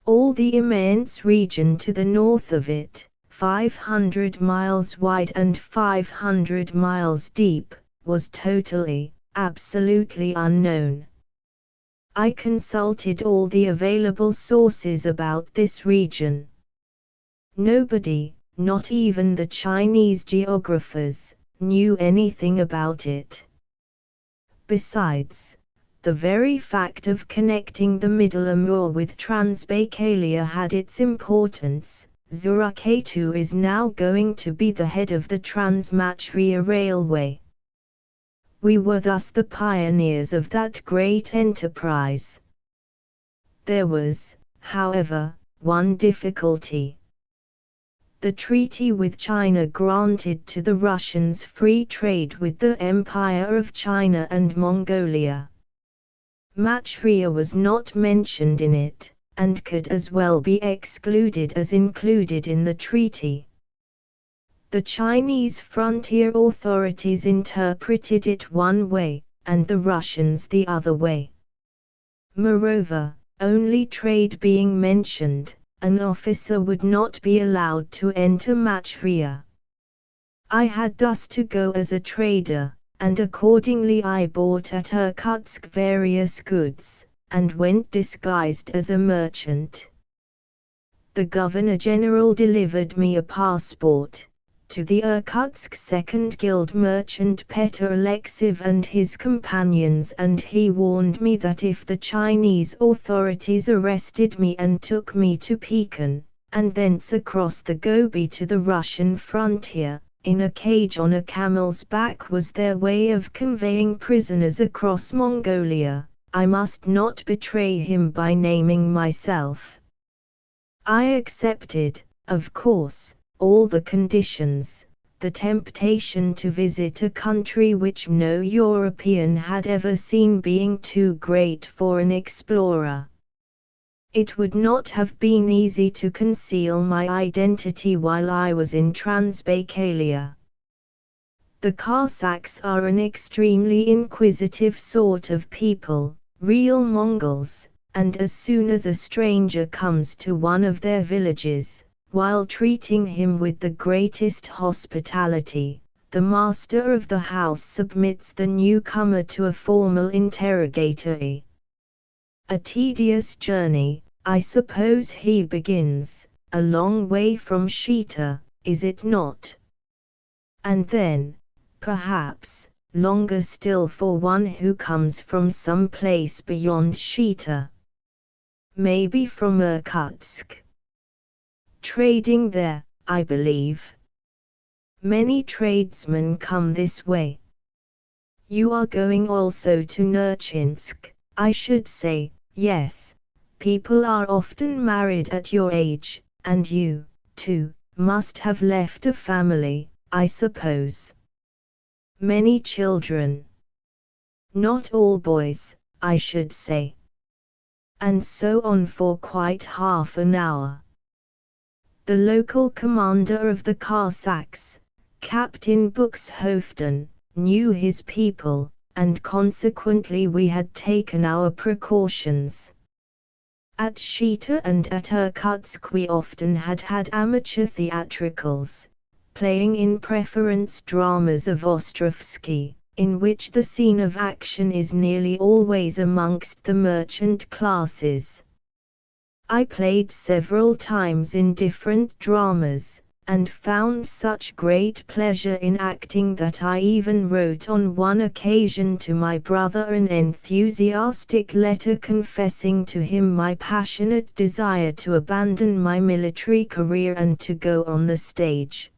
All the immense region to the north of it, 500 miles wide and 500 miles deep, was totally, absolutely unknown. I consulted all the available sources about this region. Nobody, not even the Chinese geographers, knew anything about it. Besides, the very fact of connecting the Middle Amur with Transbaikalia had its importance. Zaraketu is now going to be the head of the Trans-Manchuria Railway. We were thus the pioneers of that great enterprise. There was, however, one difficulty. The treaty with China granted to the Russians free trade with the Empire of China and Mongolia. Manchuria was not mentioned in it, and could as well be excluded as included in the treaty. The Chinese frontier authorities interpreted it one way, and the Russians the other way. Moreover, only trade being mentioned, an officer would not be allowed to enter Manchuria. I had thus to go as a trader, and accordingly I bought at Irkutsk various goods, and went disguised as a merchant. The Governor-General delivered me a passport, to the Irkutsk Second Guild merchant Petr Alekseevich and his companions, and he warned me that if the Chinese authorities arrested me and took me to Pekin, and thence across the Gobi to the Russian frontier, in a cage on a camel's back was their way of conveying prisoners across Mongolia, I must not betray him by naming myself. I accepted, of course, all the conditions, the temptation to visit a country which no European had ever seen being too great for an explorer. It would not have been easy to conceal my identity while I was in Transbaikalia. The Cossacks are an extremely inquisitive sort of people, real Mongols, and as soon as a stranger comes to one of their villages, while treating him with the greatest hospitality, the master of the house submits the newcomer to a formal interrogatory. A tedious journey, I suppose he begins, a long way from Shita, is it not? And then, perhaps, longer still for one who comes from some place beyond Shita. Maybe from Irkutsk. Trading there, I believe. Many tradesmen come this way. You are going also to Nerchinsk, I should say. Yes, people are often married at your age, and you, too, must have left a family, I suppose. Many children. Not all boys, I should say. And so on for quite half an hour. The local commander of the Cossacks, Captain Buxhoeften, knew his people, and consequently we had taken our precautions. At Shita and at Irkutsk we often had amateur theatricals, playing in preference dramas of Ostrovsky, in which the scene of action is nearly always amongst the merchant classes. I played several times in different dramas, and found such great pleasure in acting that I even wrote on one occasion to my brother an enthusiastic letter confessing to him my passionate desire to abandon my military career and to go on the stage.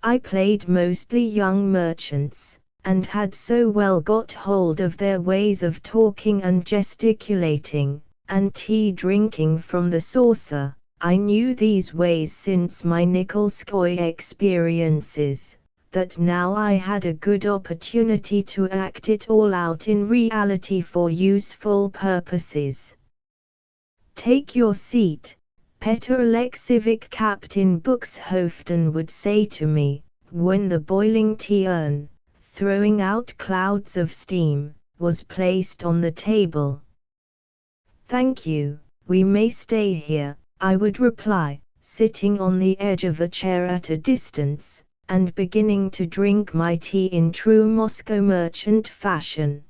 I played mostly young merchants, and had so well got hold of their ways of talking and gesticulating, and tea drinking from the saucer. I knew these ways since my Nikolskoye experiences, that now I had a good opportunity to act it all out in reality for useful purposes. Take your seat, Petr Alekseevich. Captain Buxhoeften would say to me, when the boiling tea urn, throwing out clouds of steam, was placed on the table. Thank you, we may stay here, I would reply, sitting on the edge of a chair at a distance, and beginning to drink my tea in true Moscow merchant fashion.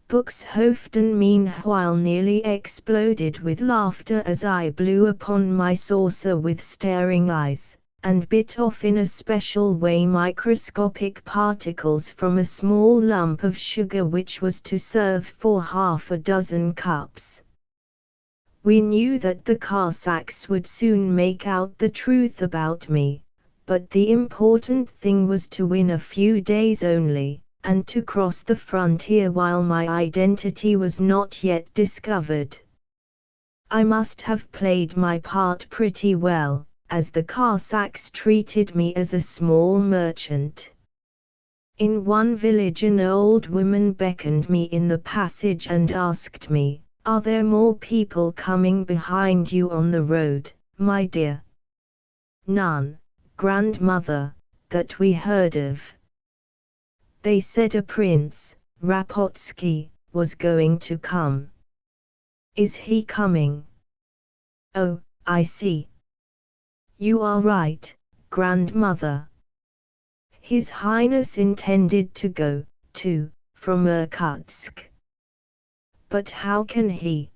Buxhoeften meanwhile nearly exploded with laughter as I blew upon my saucer with staring eyes, and bit off in a special way microscopic particles from a small lump of sugar which was to serve for half a dozen cups. We knew that the Cossacks would soon make out the truth about me, but the important thing was to win a few days only, and to cross the frontier while my identity was not yet discovered. I must have played my part pretty well, as the Cossacks treated me as a small merchant. In one village an old woman beckoned me in the passage and asked me, "Are there more people coming behind you on the road, my dear?" "None, grandmother, that we heard of. They said a prince, Rapotsky, was going to come." "Is he coming?" "Oh, I see. You are right, grandmother. His Highness intended to go, too, from Irkutsk. But how can he?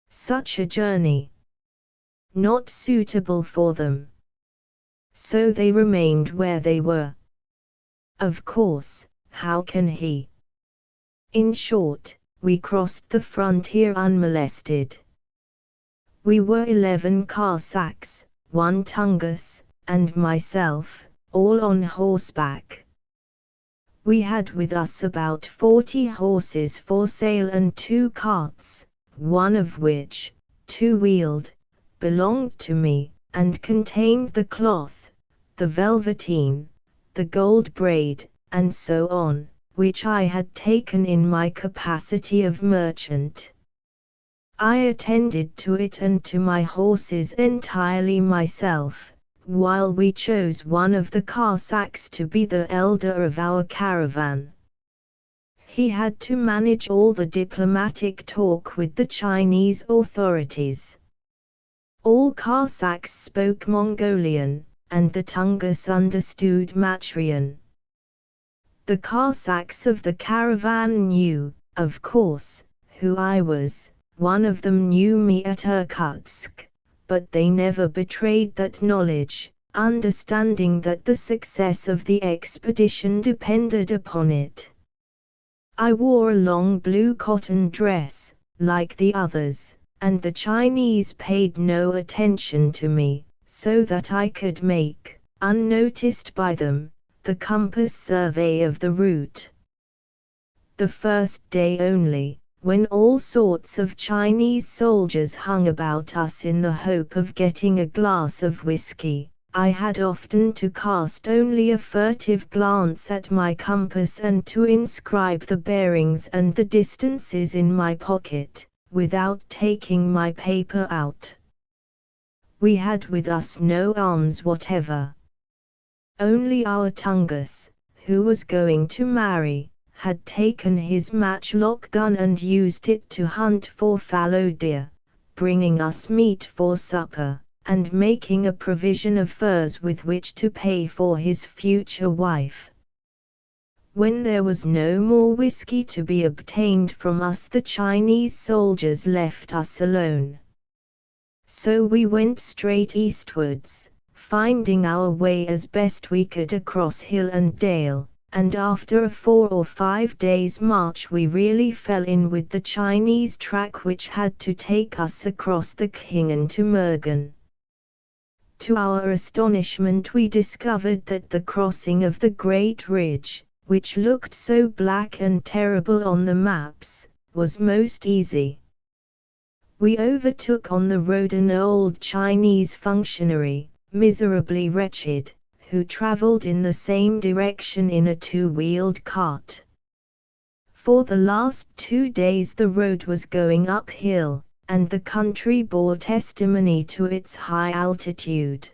Such a journey. Not suitable for them. So they remained where they were. Of course, how can he? In short, we crossed the frontier unmolested. We were 11 Cossacks, 1 Tungus, and myself, all on horseback. We had with us about 40 horses for sale and 2 carts, one of which, 2-wheeled, belonged to me, and contained the cloth, the velveteen, the gold braid, and so on, which I had taken in my capacity of merchant. I attended to it and to my horses entirely myself, while we chose one of the Cossacks to be the elder of our caravan. He had to manage all the diplomatic talk with the Chinese authorities. All Cossacks spoke Mongolian, and the Tungus understood Matrian. The Cossacks of the caravan knew, of course, who I was. One of them knew me at Irkutsk, but they never betrayed that knowledge, understanding that the success of the expedition depended upon it. I wore a long blue cotton dress, like the others, and the Chinese paid no attention to me, so that I could make, unnoticed by them, the compass survey of the route. The first day only, when all sorts of Chinese soldiers hung about us in the hope of getting a glass of whiskey, I had often to cast only a furtive glance at my compass and to inscribe the bearings and the distances in my pocket, without taking my paper out. We had with us no arms whatever. Only our Tungus, who was going to marry, had taken his matchlock gun and used it to hunt for fallow deer, bringing us meat for supper, and making a provision of furs with which to pay for his future wife. When there was no more whiskey to be obtained from us, the Chinese soldiers left us alone. So we went straight eastwards, finding our way as best we could across hill and dale, and after a 4 or 5 days' march we really fell in with the Chinese track which had to take us across the Khingan to Mergan. To our astonishment we discovered that the crossing of the great ridge, which looked so black and terrible on the maps, was most easy. We overtook on the road an old Chinese functionary, miserably wretched, who travelled in the same direction in a 2-wheeled cart. For the last 2 days the road was going uphill, and the country bore testimony to its high altitude.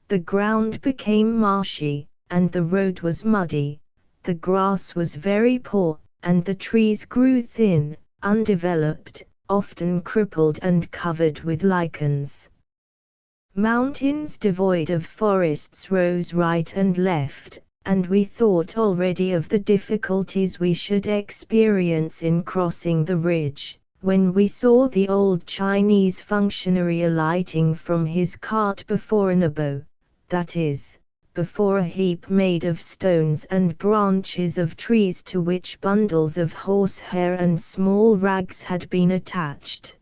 The ground became marshy, and the road was muddy, the grass was very poor, and the trees grew thin, undeveloped, often crippled and covered with lichens. Mountains devoid of forests rose right and left, and we thought already of the difficulties we should experience in crossing the ridge, when we saw the old Chinese functionary alighting from his cart before an abo, that is, before a heap made of stones and branches of trees to which bundles of horsehair and small rags had been attached.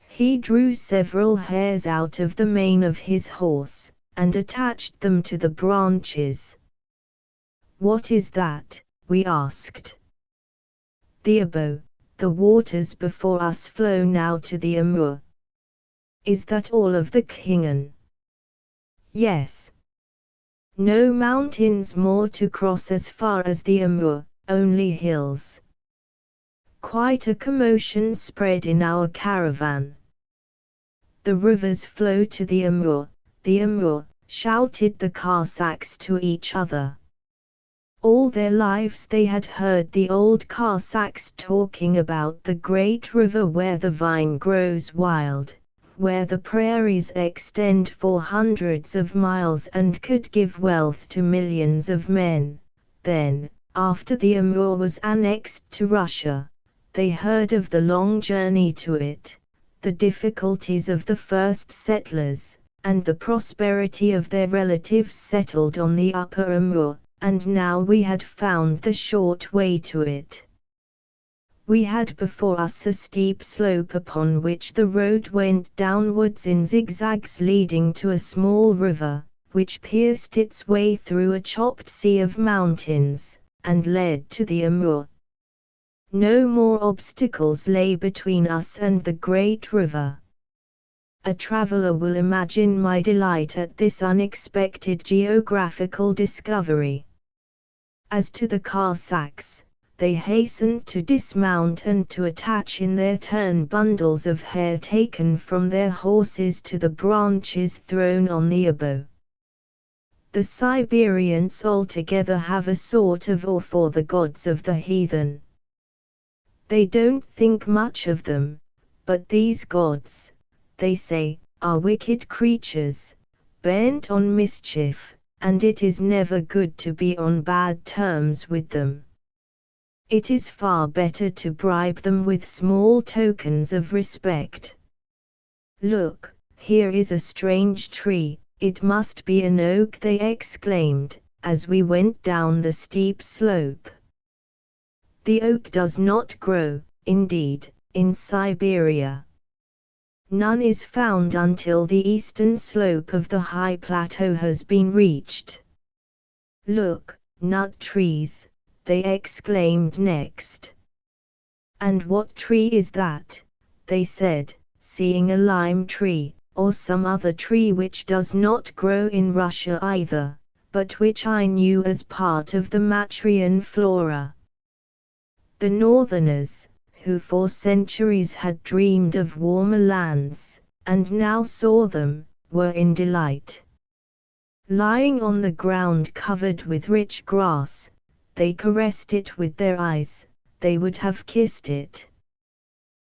He drew several hairs out of the mane of his horse, and attached them to the branches. "What is that?" we asked. "The abo, the waters before us flow now to the Amur." "Is that all of the Khingan?" "Yes. No mountains more to cross as far as the Amur, only hills." Quite a commotion spread in our caravan. "The rivers flow to the Amur," shouted the Cossacks to each other. All their lives they had heard the old Cossacks talking about the great river where the vine grows wild, where the prairies extend for hundreds of miles and could give wealth to millions of men. Then, after the Amur was annexed to Russia, they heard of the long journey to it, the difficulties of the first settlers, and the prosperity of their relatives settled on the upper Amur, and now we had found the short way to it. We had before us a steep slope upon which the road went downwards in zigzags leading to a small river, which pierced its way through a chopped sea of mountains, and led to the Amur. No more obstacles lay between us and the great river. a traveler will imagine my delight at this unexpected geographical discovery. As to the Cossacks, they hastened to dismount and to attach in their turn bundles of hair taken from their horses to the branches thrown on the oboe. The Siberians altogether have a sort of awe for the gods of the heathen. They don't think much of them, but these gods, they say, are wicked creatures, bent on mischief, and it is never good to be on bad terms with them. It is far better to bribe them with small tokens of respect. Look, here is a strange tree, it must be an oak, they exclaimed, as we went down the steep slope. The oak does not grow, indeed, in Siberia. None is found until the eastern slope of the high plateau has been reached. Look, nut trees, they exclaimed next. And what tree is that? They said, seeing a lime tree, or some other tree which does not grow in Russia either, but which I knew as part of the Matrian flora. The northerners, who for centuries had dreamed of warmer lands, and now saw them, were in delight. Lying on the ground covered with rich grass, they caressed it with their eyes, they would have kissed it.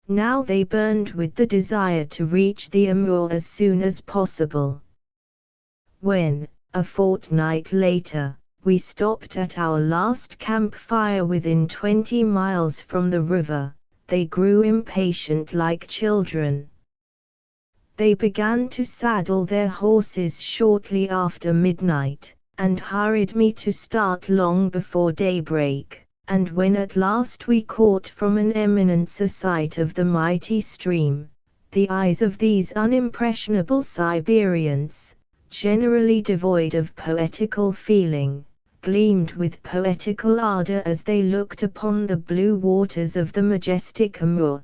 Now they burned with the desire to reach the Amur as soon as possible. When, a fortnight later, we stopped at our last campfire within 20 miles from the river, they grew impatient like children. They began to saddle their horses shortly after midnight, and hurried me to start long before daybreak, and when at last we caught from an eminence a sight of the mighty stream, the eyes of these unimpressionable Siberians, generally devoid of poetical feeling, gleamed with poetical ardor as they looked upon the blue waters of the majestic Amur.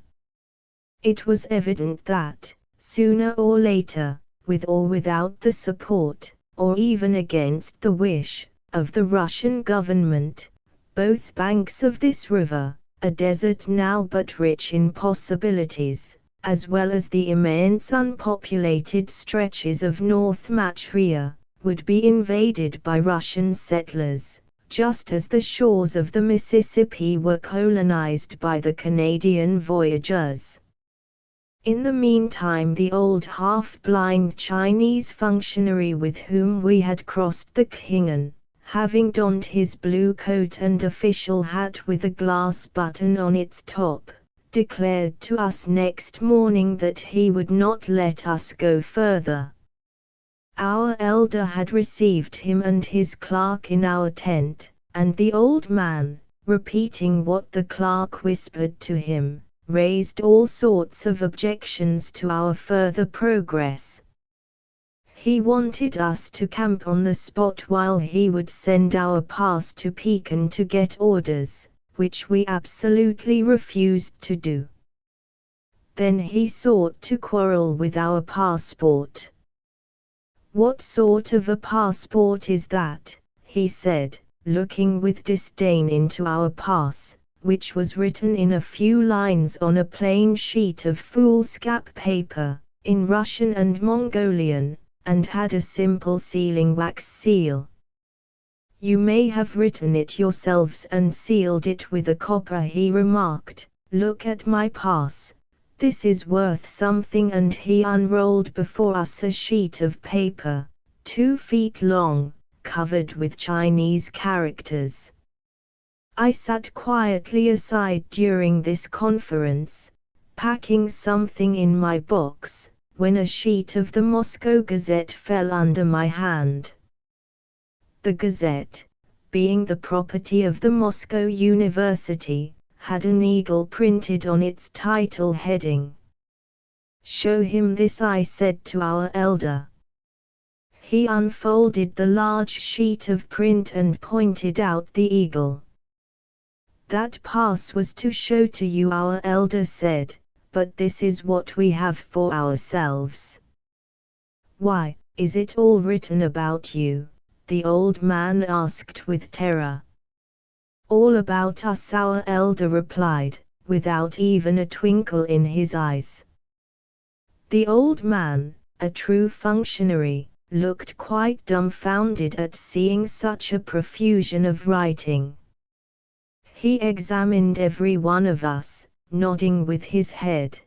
It was evident that, sooner or later, with or without the support, or even against the wish, of the Russian government, both banks of this river, a desert now but rich in possibilities, as well as the immense unpopulated stretches of North Matria, would be invaded by Russian settlers, just as the shores of the Mississippi were colonized by the Canadian voyageurs. In the meantime, the old half-blind Chinese functionary with whom we had crossed the Khingan, having donned his blue coat and official hat with a glass button on its top, declared to us next morning that he would not let us go further. Our elder had received him and his clerk in our tent, and the old man, repeating what the clerk whispered to him, raised all sorts of objections to our further progress. He wanted us to camp on the spot while he would send our pass to Pekin to get orders, which we absolutely refused to do. Then he sought to quarrel with our passport. "What sort of a passport is that?" he said, looking with disdain into our pass, which was written in a few lines on a plain sheet of foolscap paper, in Russian and Mongolian, and had a simple sealing wax seal. "You may have written it yourselves and sealed it with a copper," he remarked. "Look at my pass. This is worth something," and he unrolled before us a sheet of paper, 2 feet long, covered with Chinese characters. I sat quietly aside during this conference, packing something in my box, when a sheet of the Moscow Gazette fell under my hand. The Gazette, being the property of the Moscow University, had an eagle printed on its title heading. "Show him this," I said to our elder. He unfolded the large sheet of print and pointed out the eagle. "That pass was to show to you," our elder said, "but this is what we have for ourselves." "Why, is it all written about you?" the old man asked with terror. "All about us," our elder replied, without even a twinkle in his eyes. The old man, a true functionary, looked quite dumbfounded at seeing such a profusion of writing. He examined every one of us, nodding with his head.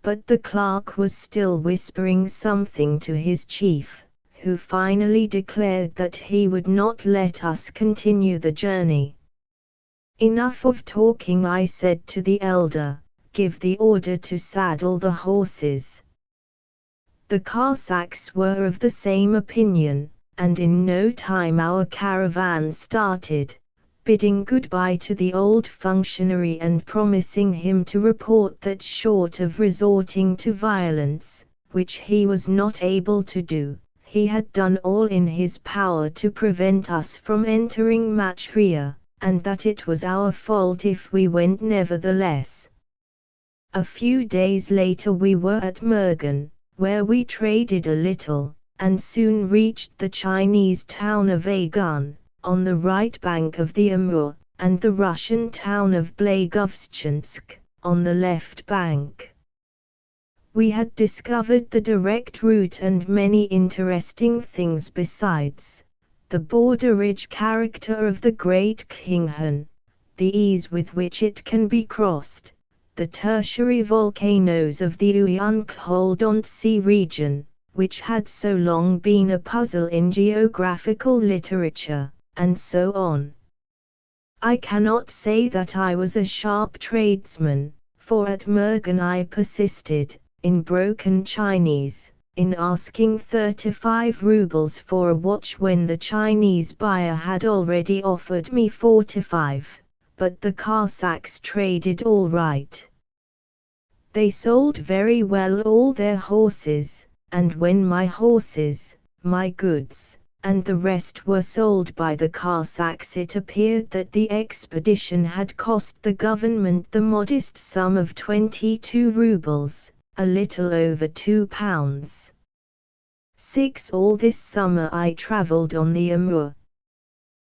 But the clerk was still whispering something to his chief, who finally declared that he would not let us continue the journey. "Enough of talking," I said to the elder, "give the order to saddle the horses." The Cossacks were of the same opinion, and in no time our caravan started, bidding goodbye to the old functionary and promising him to report that short of resorting to violence, which he was not able to do, he had done all in his power to prevent us from entering Matchria, and that it was our fault if we went nevertheless. A few days later we were at Mergen, where we traded a little, and soon reached the Chinese town of Agun, on the right bank of the Amur, and the Russian town of Blagoveshchensk, on the left bank. We had discovered the direct route and many interesting things besides: the border-ridge character of the Great Khingan, the ease with which it can be crossed, the tertiary volcanoes of the Uyun-Kholdont region, which had so long been a puzzle in geographical literature, and so on. I cannot say that I was a sharp tradesman, for at Mergen I persisted, in broken Chinese, in asking 35 rubles for a watch when the Chinese buyer had already offered me 45. But the Cossacks traded all right. They sold very well all their horses, and when my horses, my goods, and the rest were sold by the Cossacks, it appeared that the expedition had cost the government the modest sum of 22 rubles, a little over £2. All this summer I travelled on the Amur.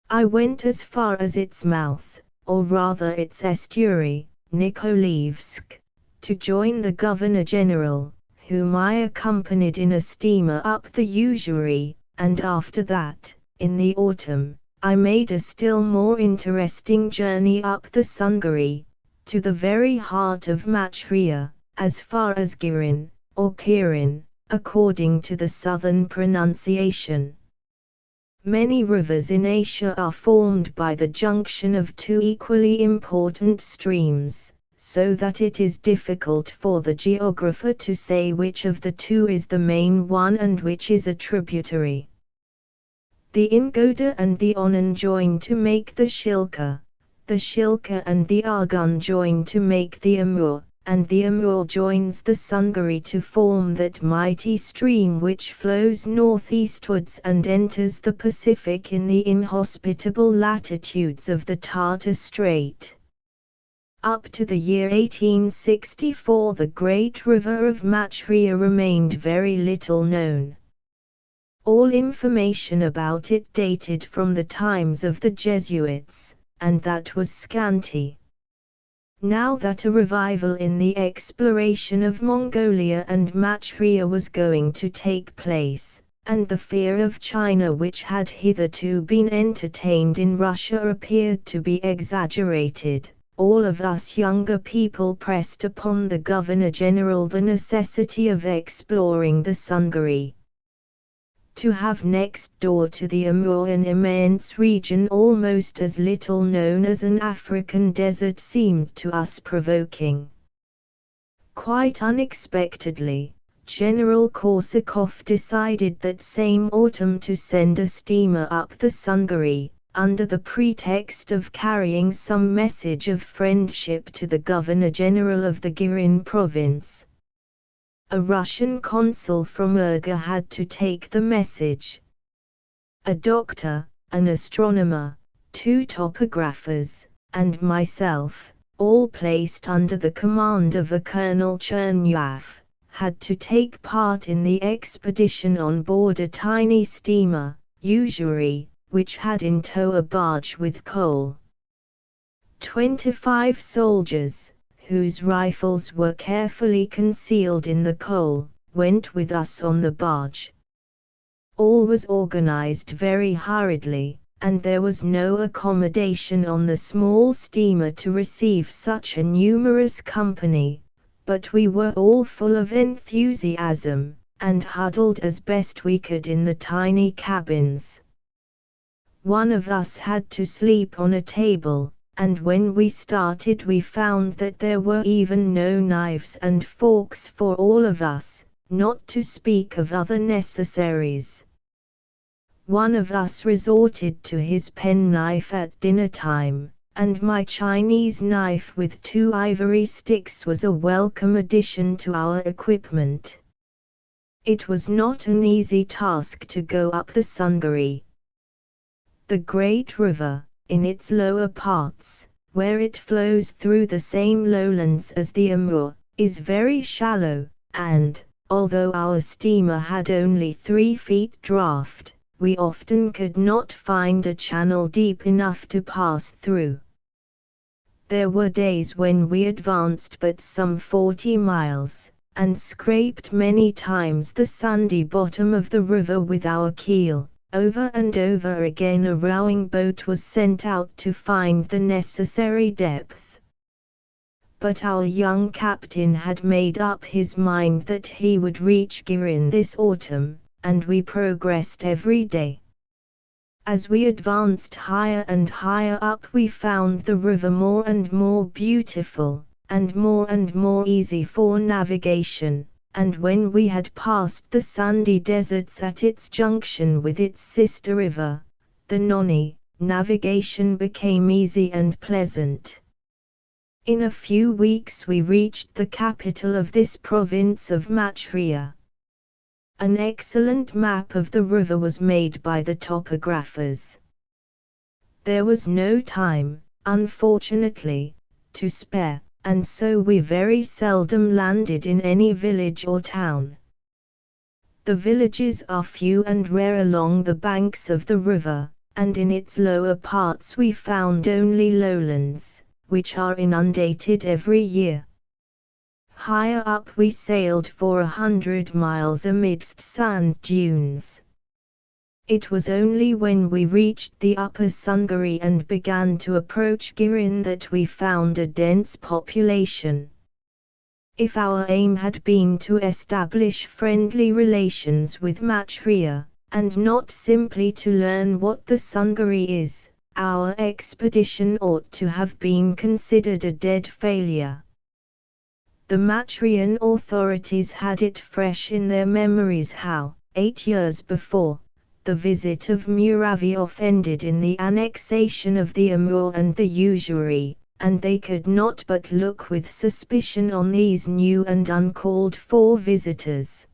I went as far as its mouth, or rather its estuary, Nikolaevsk, to join the Governor-General, whom I accompanied in a steamer up the Usury, and after that, in the autumn, I made a still more interesting journey up the Sungari, to the very heart of Matchria, as far as Girin, or Kirin, according to the southern pronunciation. Many rivers in Asia are formed by the junction of two equally important streams, so that it is difficult for the geographer to say which of the two is the main one and which is a tributary. The Ingoda and the Onon join to make the Shilka and the Argun join to make the Amur, and the Amur joins the Sungari to form that mighty stream which flows northeastwards and enters the Pacific in the inhospitable latitudes of the Tartar Strait. Up to the year 1864 the great river of Matchria remained very little known. All information about it dated from the times of the Jesuits, and that was scanty. Now that a revival in the exploration of Mongolia and Matchria was going to take place, and the fear of China which had hitherto been entertained in Russia appeared to be exaggerated, all of us younger people pressed upon the Governor-General the necessity of exploring the Sungari. To have next door to the Amur an immense region almost as little known as an African desert seemed to us provoking. Quite unexpectedly, General Korsakov decided that same autumn to send a steamer up the Sungari, under the pretext of carrying some message of friendship to the Governor-General of the Girin province. A Russian consul from Urga had to take the message. A doctor, an astronomer, 2 topographers, and myself, all placed under the command of a Colonel Chernyov, had to take part in the expedition on board a tiny steamer, usury, which had in tow a barge with coal. 25 soldiers, whose rifles were carefully concealed in the coal, went with us on the barge. All was organized very hurriedly, and there was no accommodation on the small steamer to receive such a numerous company, but we were all full of enthusiasm, and huddled as best we could in the tiny cabins. One of us had to sleep on a table, and when we started we found that there were even no knives and forks for all of us, not to speak of other necessaries. One of us resorted to his penknife at dinner time, and my Chinese knife with 2 ivory sticks was a welcome addition to our equipment. It was not an easy task to go up the Sungari. The great river, in its lower parts, where it flows through the same lowlands as the Amur, is very shallow, and, although our steamer had only 3 feet draft, we often could not find a channel deep enough to pass through. There were days when we advanced but some 40 miles, and scraped many times the sandy bottom of the river with our keel. Over and over again a rowing boat was sent out to find the necessary depth. But our young captain had made up his mind that he would reach Girin this autumn, and we progressed every day. As we advanced higher and higher up we found the river more and more beautiful, and more easy for navigation. And when we had passed the sandy deserts at its junction with its sister river, the Noni, navigation became easy and pleasant. In a few weeks we reached the capital of this province of Matsria. An excellent map of the river was made by the topographers. There was no time, unfortunately, to spare, and so we very seldom landed in any village or town. The villages are few and rare along the banks of the river, and in its lower parts we found only lowlands, which are inundated every year. Higher up we sailed for 100 miles amidst sand dunes. It was only when we reached the upper Sungari and began to approach Girin that we found a dense population. If our aim had been to establish friendly relations with Matsria, and not simply to learn what the Sungari is, our expedition ought to have been considered a dead failure. The Matsrian authorities had it fresh in their memories how, 8 years before, the visit of Muravyov ended in the annexation of the Amur and the usury, and they could not but look with suspicion on these new and uncalled for visitors.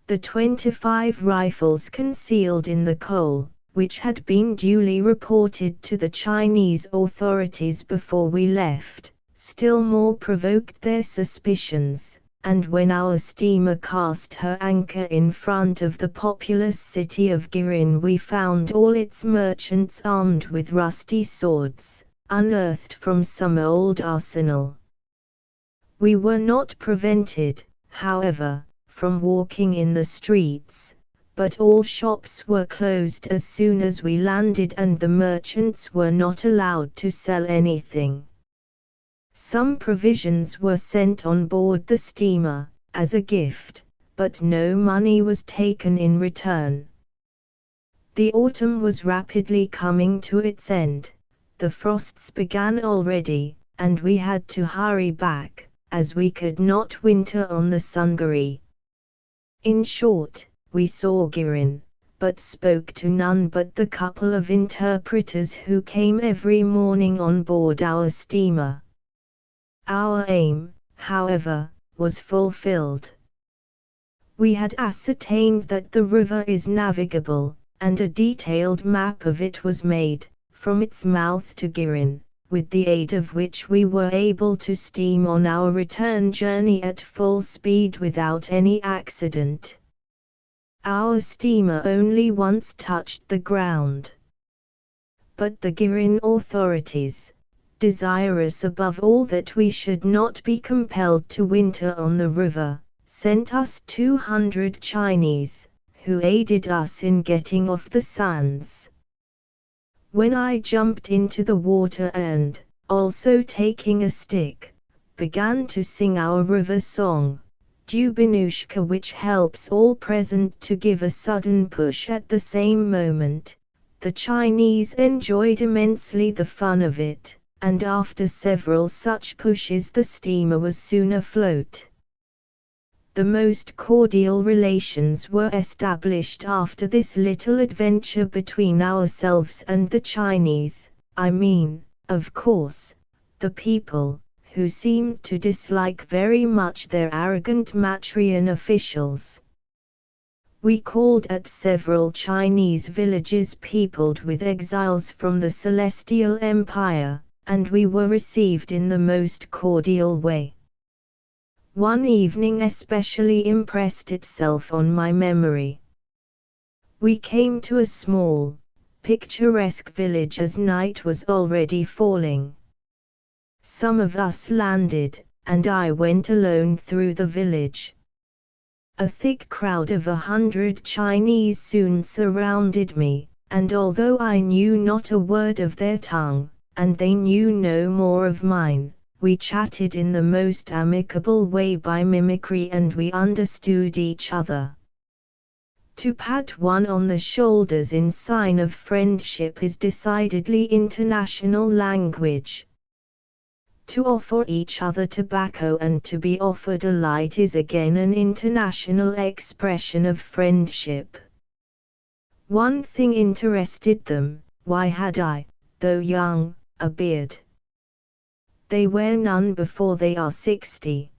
The 25 rifles concealed in the coal, which had been duly reported to the Chinese authorities before we left, still more provoked their suspicions. And when our steamer cast her anchor in front of the populous city of Girin we found all its merchants armed with rusty swords, unearthed from some old arsenal. We were not prevented, however, from walking in the streets, but all shops were closed as soon as we landed and the merchants were not allowed to sell anything. Some provisions were sent on board the steamer, as a gift, but no money was taken in return. The autumn was rapidly coming to its end, the frosts began already, and we had to hurry back, as we could not winter on the Sungari. In short, we saw Girin, but spoke to none but the couple of interpreters who came every morning on board our steamer. Our aim, however, was fulfilled. We had ascertained that the river is navigable, and a detailed map of it was made, from its mouth to Girin, with the aid of which we were able to steam on our return journey at full speed without any accident. Our steamer only once touched the ground. But the Girin authorities, desirous above all that we should not be compelled to winter on the river, sent us 200 Chinese, who aided us in getting off the sands. When I jumped into the water and, also taking a stick, began to sing our river song, Dubinushka, which helps all present to give a sudden push at the same moment, the Chinese enjoyed immensely the fun of it, and after several such pushes the steamer was soon afloat. The most cordial relations were established after this little adventure between ourselves and the Chinese, I mean, of course, the people, who seemed to dislike very much their arrogant Matrian officials. We called at several Chinese villages peopled with exiles from the Celestial Empire, and we were received in the most cordial way. One evening especially impressed itself on my memory. We came to a small, picturesque village as night was already falling. Some of us landed, and I went alone through the village. A thick crowd of 100 Chinese soon surrounded me, and although I knew not a word of their tongue, and they knew no more of mine, we chatted in the most amicable way by mimicry and we understood each other. To pat one on the shoulders in sign of friendship is decidedly international language. To offer each other tobacco and to be offered a light is again an international expression of friendship. One thing interested them: why had I, though young, a beard? They wear none before they are 60.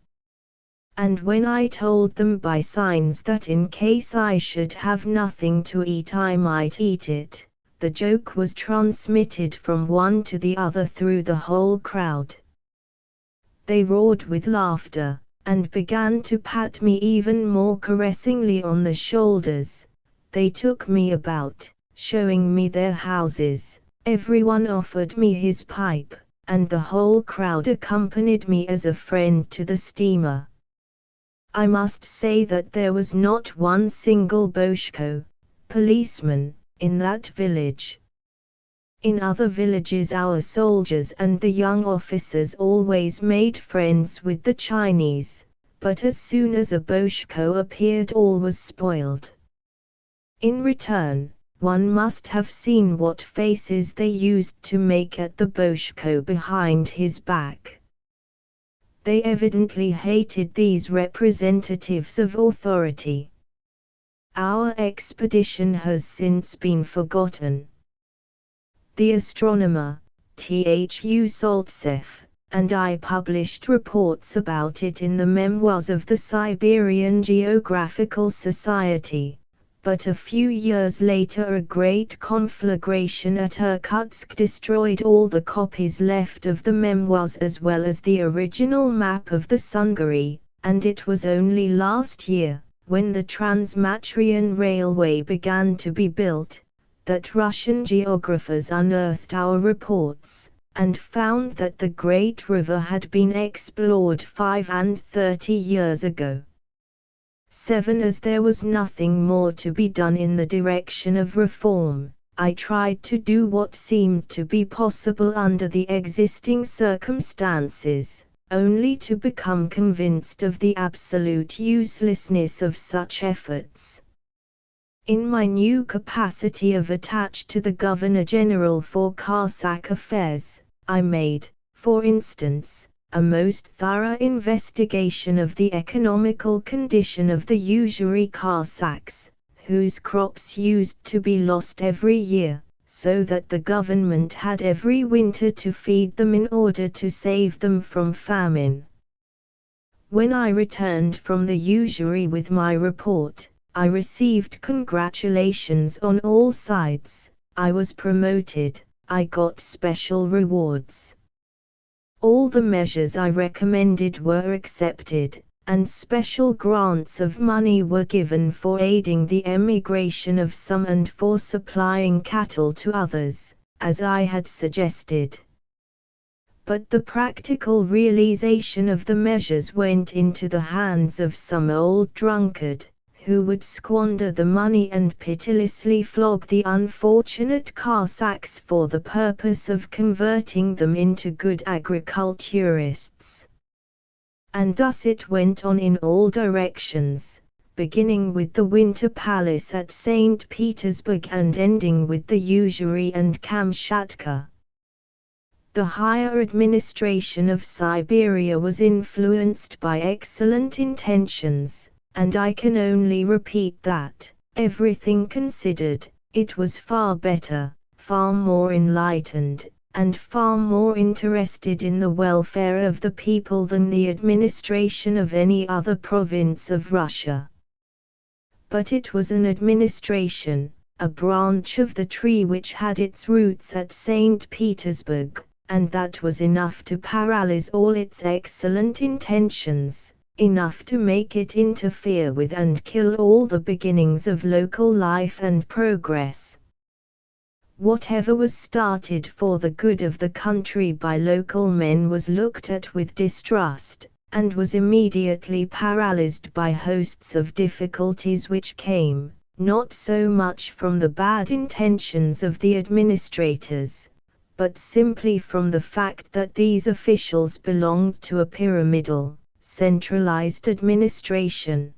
And when I told them by signs that in case I should have nothing to eat I might eat it, the joke was transmitted from one to the other through the whole crowd. They roared with laughter, and began to pat me even more caressingly on the shoulders. They took me about, showing me their houses, everyone offered me his pipe, and the whole crowd accompanied me as a friend to the steamer. I must say that there was not one single boshko, policeman, in that village. In other villages our soldiers and the young officers always made friends with the Chinese, but as soon as a boshko appeared all was spoiled. In return, one must have seen what faces they used to make at the boshko behind his back. They evidently hated these representatives of authority. Our expedition has since been forgotten. The astronomer, Thu Saltsev, and I published reports about it in the Memoirs of the Siberian Geographical Society. But a few years later a great conflagration at Irkutsk destroyed all the copies left of the memoirs as well as the original map of the Sungari, and it was only last year, when the Transmatrian Railway began to be built, that Russian geographers unearthed our reports, and found that the great river had been explored 35 years ago. 7. As there was nothing more to be done in the direction of reform, I tried to do what seemed to be possible under the existing circumstances, only to become convinced of the absolute uselessness of such efforts. In my new capacity of attached to the Governor-General for Cossack Affairs, I made, for instance, a most thorough investigation of the economical condition of the usury Cossacks, whose crops used to be lost every year, so that the government had every winter to feed them in order to save them from famine. When I returned from the usury with my report, I received congratulations on all sides. I was promoted, I got special rewards. All the measures I recommended were accepted, and special grants of money were given for aiding the emigration of some and for supplying cattle to others, as I had suggested. But the practical realization of the measures went into the hands of some old drunkard, who would squander the money and pitilessly flog the unfortunate Cossacks for the purpose of converting them into good agriculturists. And thus it went on in all directions, beginning with the Winter Palace at St. Petersburg and ending with the usury and Kamchatka. The higher administration of Siberia was influenced by excellent intentions, and I can only repeat that, everything considered, it was far better, far more enlightened, and far more interested in the welfare of the people than the administration of any other province of Russia. But it was an administration, a branch of the tree which had its roots at St. Petersburg, and that was enough to paralyze all its excellent intentions, enough to make it interfere with and kill all the beginnings of local life and progress. Whatever was started for the good of the country by local men was looked at with distrust, and was immediately paralyzed by hosts of difficulties which came, not so much from the bad intentions of the administrators, but simply from the fact that these officials belonged to a pyramidal, centralized administration.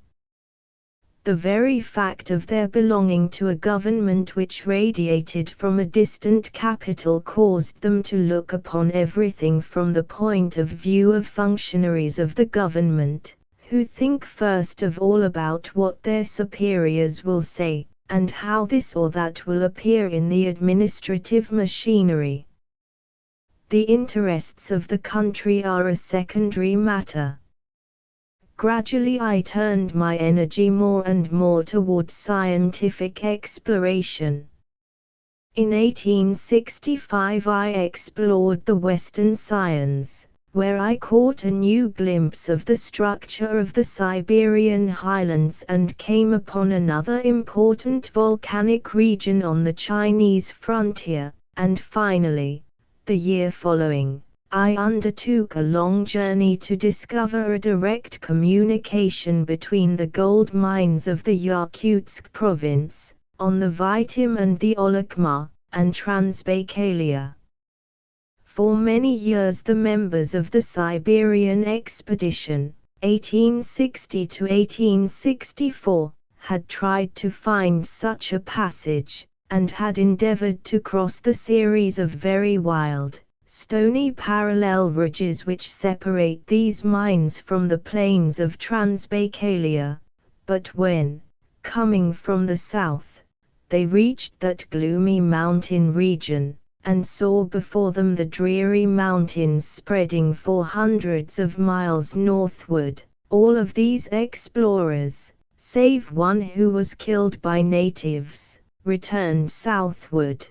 The very fact of their belonging to a government which radiated from a distant capital caused them to look upon everything from the point of view of functionaries of the government, who think first of all about what their superiors will say, and how this or that will appear in the administrative machinery. The interests of the country are a secondary matter. Gradually I turned my energy more and more toward scientific exploration. In 1865 I explored the Western Science, where I caught a new glimpse of the structure of the Siberian highlands and came upon another important volcanic region on the Chinese frontier, and finally, the year following, I undertook a long journey to discover a direct communication between the gold mines of the Yakutsk province, on the Vitim and the Olokma, and Transbaikalia. For many years the members of the Siberian expedition, 1860 to 1864, had tried to find such a passage, and had endeavored to cross the series of very wild, stony parallel ridges which separate these mines from the plains of Transbaikalia, but when, coming from the south, they reached that gloomy mountain region, and saw before them the dreary mountains spreading for hundreds of miles northward, all of these explorers, save one who was killed by natives, returned southward.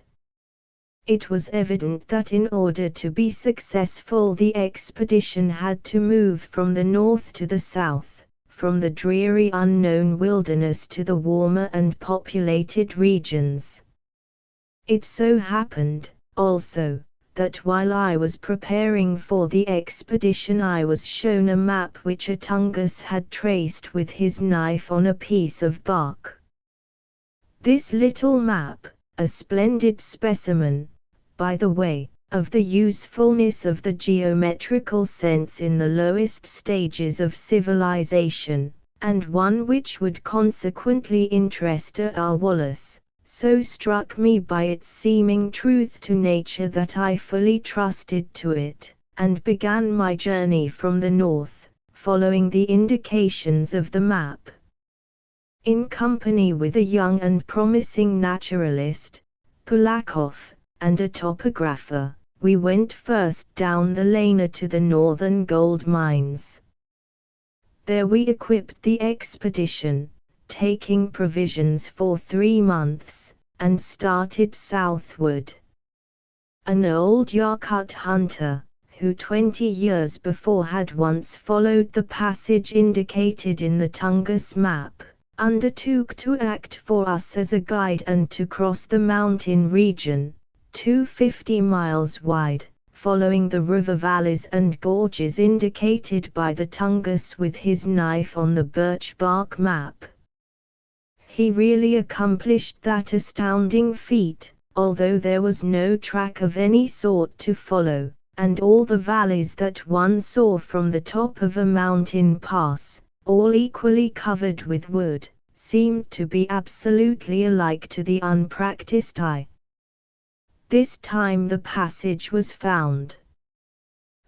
It was evident that in order to be successful the expedition had to move from the north to the south, from the dreary unknown wilderness to the warmer and populated regions. It so happened, also, that while I was preparing for the expedition I was shown a map which a Tungus had traced with his knife on a piece of bark. This little map, a splendid specimen, by the way, of the usefulness of the geometrical sense in the lowest stages of civilization, and one which would consequently interest R. Wallace, so struck me by its seeming truth to nature that I fully trusted to it, and began my journey from the north, following the indications of the map. In company with a young and promising naturalist, Pulakov, and a topographer, we went first down the Lena to the northern gold mines. There we equipped the expedition, taking provisions for 3 months, and started southward. An old Yakut hunter, who 20 years before had once followed the passage indicated in the Tungus map, undertook to act for us as a guide and to cross the mountain region, 250 miles wide, following the river valleys and gorges indicated by the Tungus with his knife on the birch bark map. He really accomplished that astounding feat, although there was no track of any sort to follow, and all the valleys that one saw from the top of a mountain pass, all equally covered with wood, seemed to be absolutely alike to the unpracticed eye. This time the passage was found.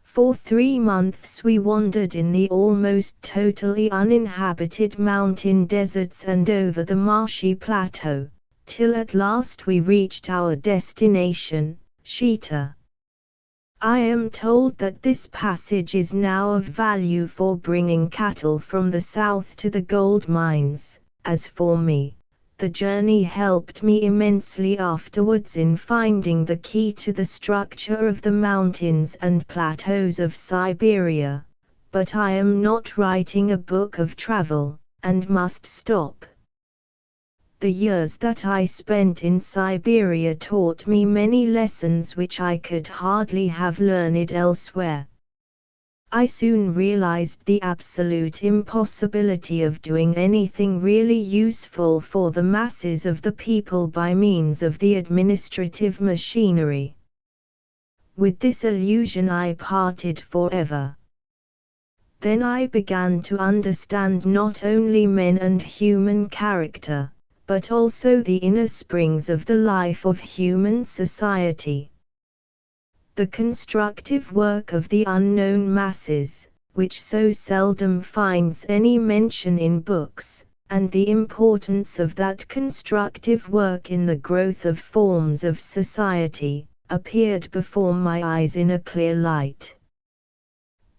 For 3 months we wandered in the almost totally uninhabited mountain deserts and over the marshy plateau, till at last we reached our destination, Shita. I am told that this passage is now of value for bringing cattle from the south to the gold mines. As for me, the journey helped me immensely afterwards in finding the key to the structure of the mountains and plateaus of Siberia, but I am not writing a book of travel, and must stop. The years that I spent in Siberia taught me many lessons which I could hardly have learned elsewhere. I soon realized the absolute impossibility of doing anything really useful for the masses of the people by means of the administrative machinery. With this illusion I parted forever. Then I began to understand not only men and human character, but also the inner springs of the life of human society. The constructive work of the unknown masses, which so seldom finds any mention in books, and the importance of that constructive work in the growth of forms of society, appeared before my eyes in a clear light.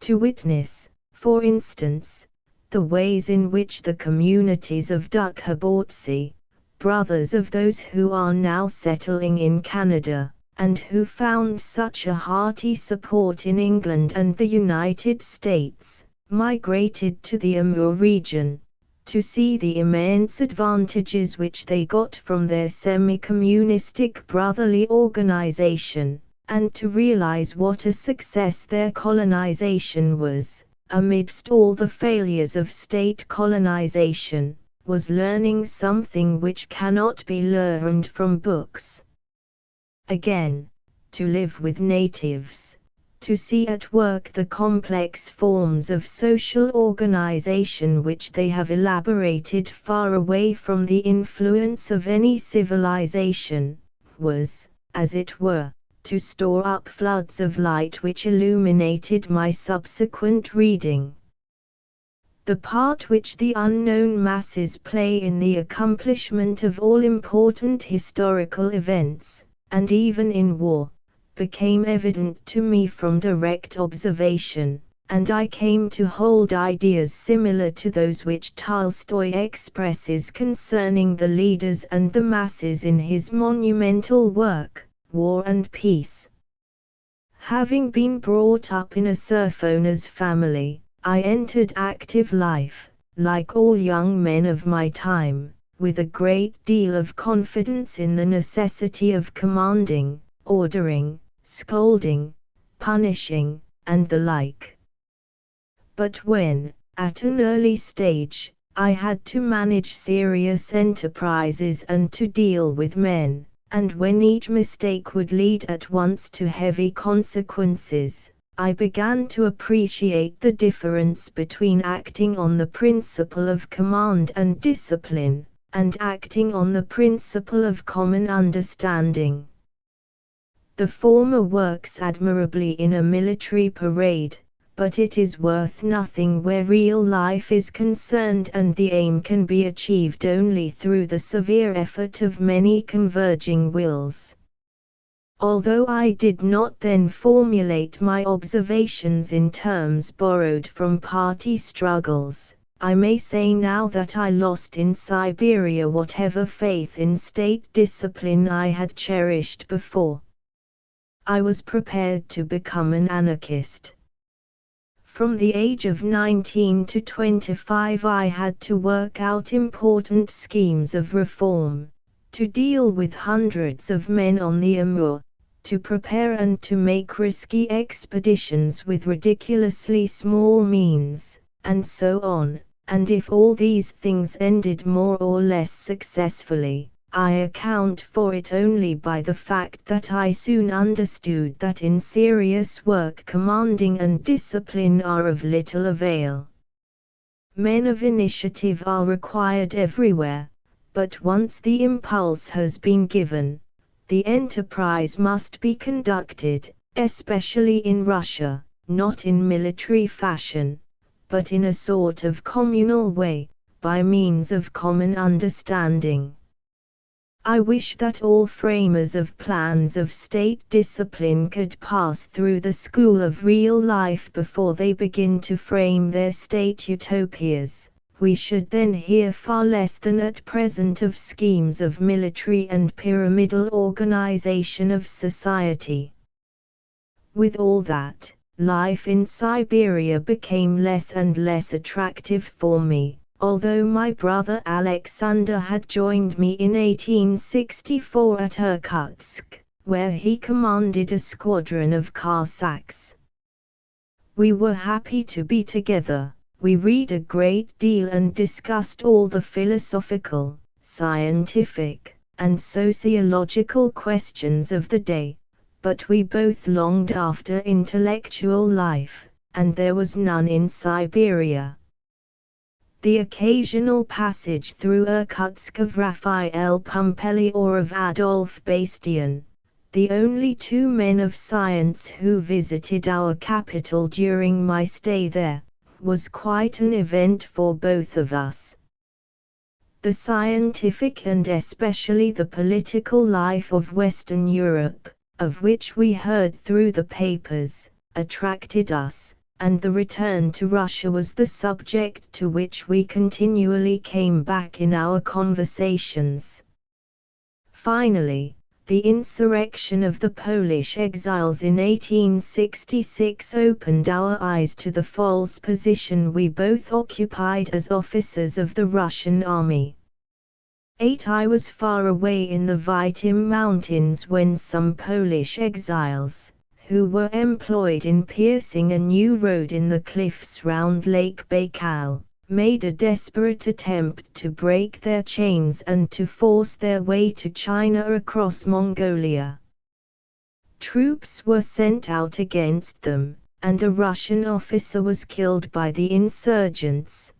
To witness, for instance, the ways in which the communities of Dukhabortsi, brothers of those who are now settling in Canada, and who found such a hearty support in England and the United States, migrated to the Amur region, to see the immense advantages which they got from their semi-communistic brotherly organization, and to realize what a success their colonization was, amidst all the failures of state colonization, was learning something which cannot be learned from books. Again, to live with natives, to see at work the complex forms of social organization which they have elaborated far away from the influence of any civilization, was, as it were, to store up floods of light which illuminated my subsequent reading. The part which the unknown masses play in the accomplishment of all important historical events, and even in war, became evident to me from direct observation, and I came to hold ideas similar to those which Tolstoy expresses concerning the leaders and the masses in his monumental work, War and Peace. Having been brought up in a serf-owner's family, I entered active life, like all young men of my time, with a great deal of confidence in the necessity of commanding, ordering, scolding, punishing, and the like. But when, at an early stage, I had to manage serious enterprises and to deal with men, and when each mistake would lead at once to heavy consequences, I began to appreciate the difference between acting on the principle of command and discipline, and acting on the principle of common understanding. The former works admirably in a military parade, but it is worth nothing where real life is concerned and the aim can be achieved only through the severe effort of many converging wills. Although I did not then formulate my observations in terms borrowed from party struggles, I may say now that I lost in Siberia whatever faith in state discipline I had cherished before. I was prepared to become an anarchist. From the age of 19 to 25 I had to work out important schemes of reform, to deal with hundreds of men on the Amur, to prepare and to make risky expeditions with ridiculously small means, and so on, and if all these things ended more or less successfully, I account for it only by the fact that I soon understood that in serious work commanding and discipline are of little avail. Men of initiative are required everywhere, but once the impulse has been given, the enterprise must be conducted, especially in Russia, not in military fashion, but in a sort of communal way, by means of common understanding. I wish that all framers of plans of state discipline could pass through the school of real life before they begin to frame their state utopias. We should then hear far less than at present of schemes of military and pyramidal organization of society. With all that, life in Siberia became less and less attractive for me. Although my brother Alexander had joined me in 1864 at Irkutsk, where he commanded a squadron of Cossacks. We were happy to be together. We read a great deal and discussed all the philosophical, scientific, and sociological questions of the day, but we both longed after intellectual life, and there was none in Siberia. The occasional passage through Irkutsk of Raphael Pumpelly or of Adolf Bastian, the only two men of science who visited our capital during my stay there, was quite an event for both of us. The scientific and especially the political life of Western Europe, of which we heard through the papers, attracted us, and the return to Russia was the subject to which we continually came back in our conversations. Finally, the insurrection of the Polish exiles in 1866 opened our eyes to the false position we both occupied as officers of the Russian army. I was far away in the Vitim Mountains when some Polish exiles, who were employed in piercing a new road in the cliffs round Lake Baikal, made a desperate attempt to break their chains and to force their way to China across Mongolia. Troops were sent out against them, and a Russian officer was killed by the insurgents.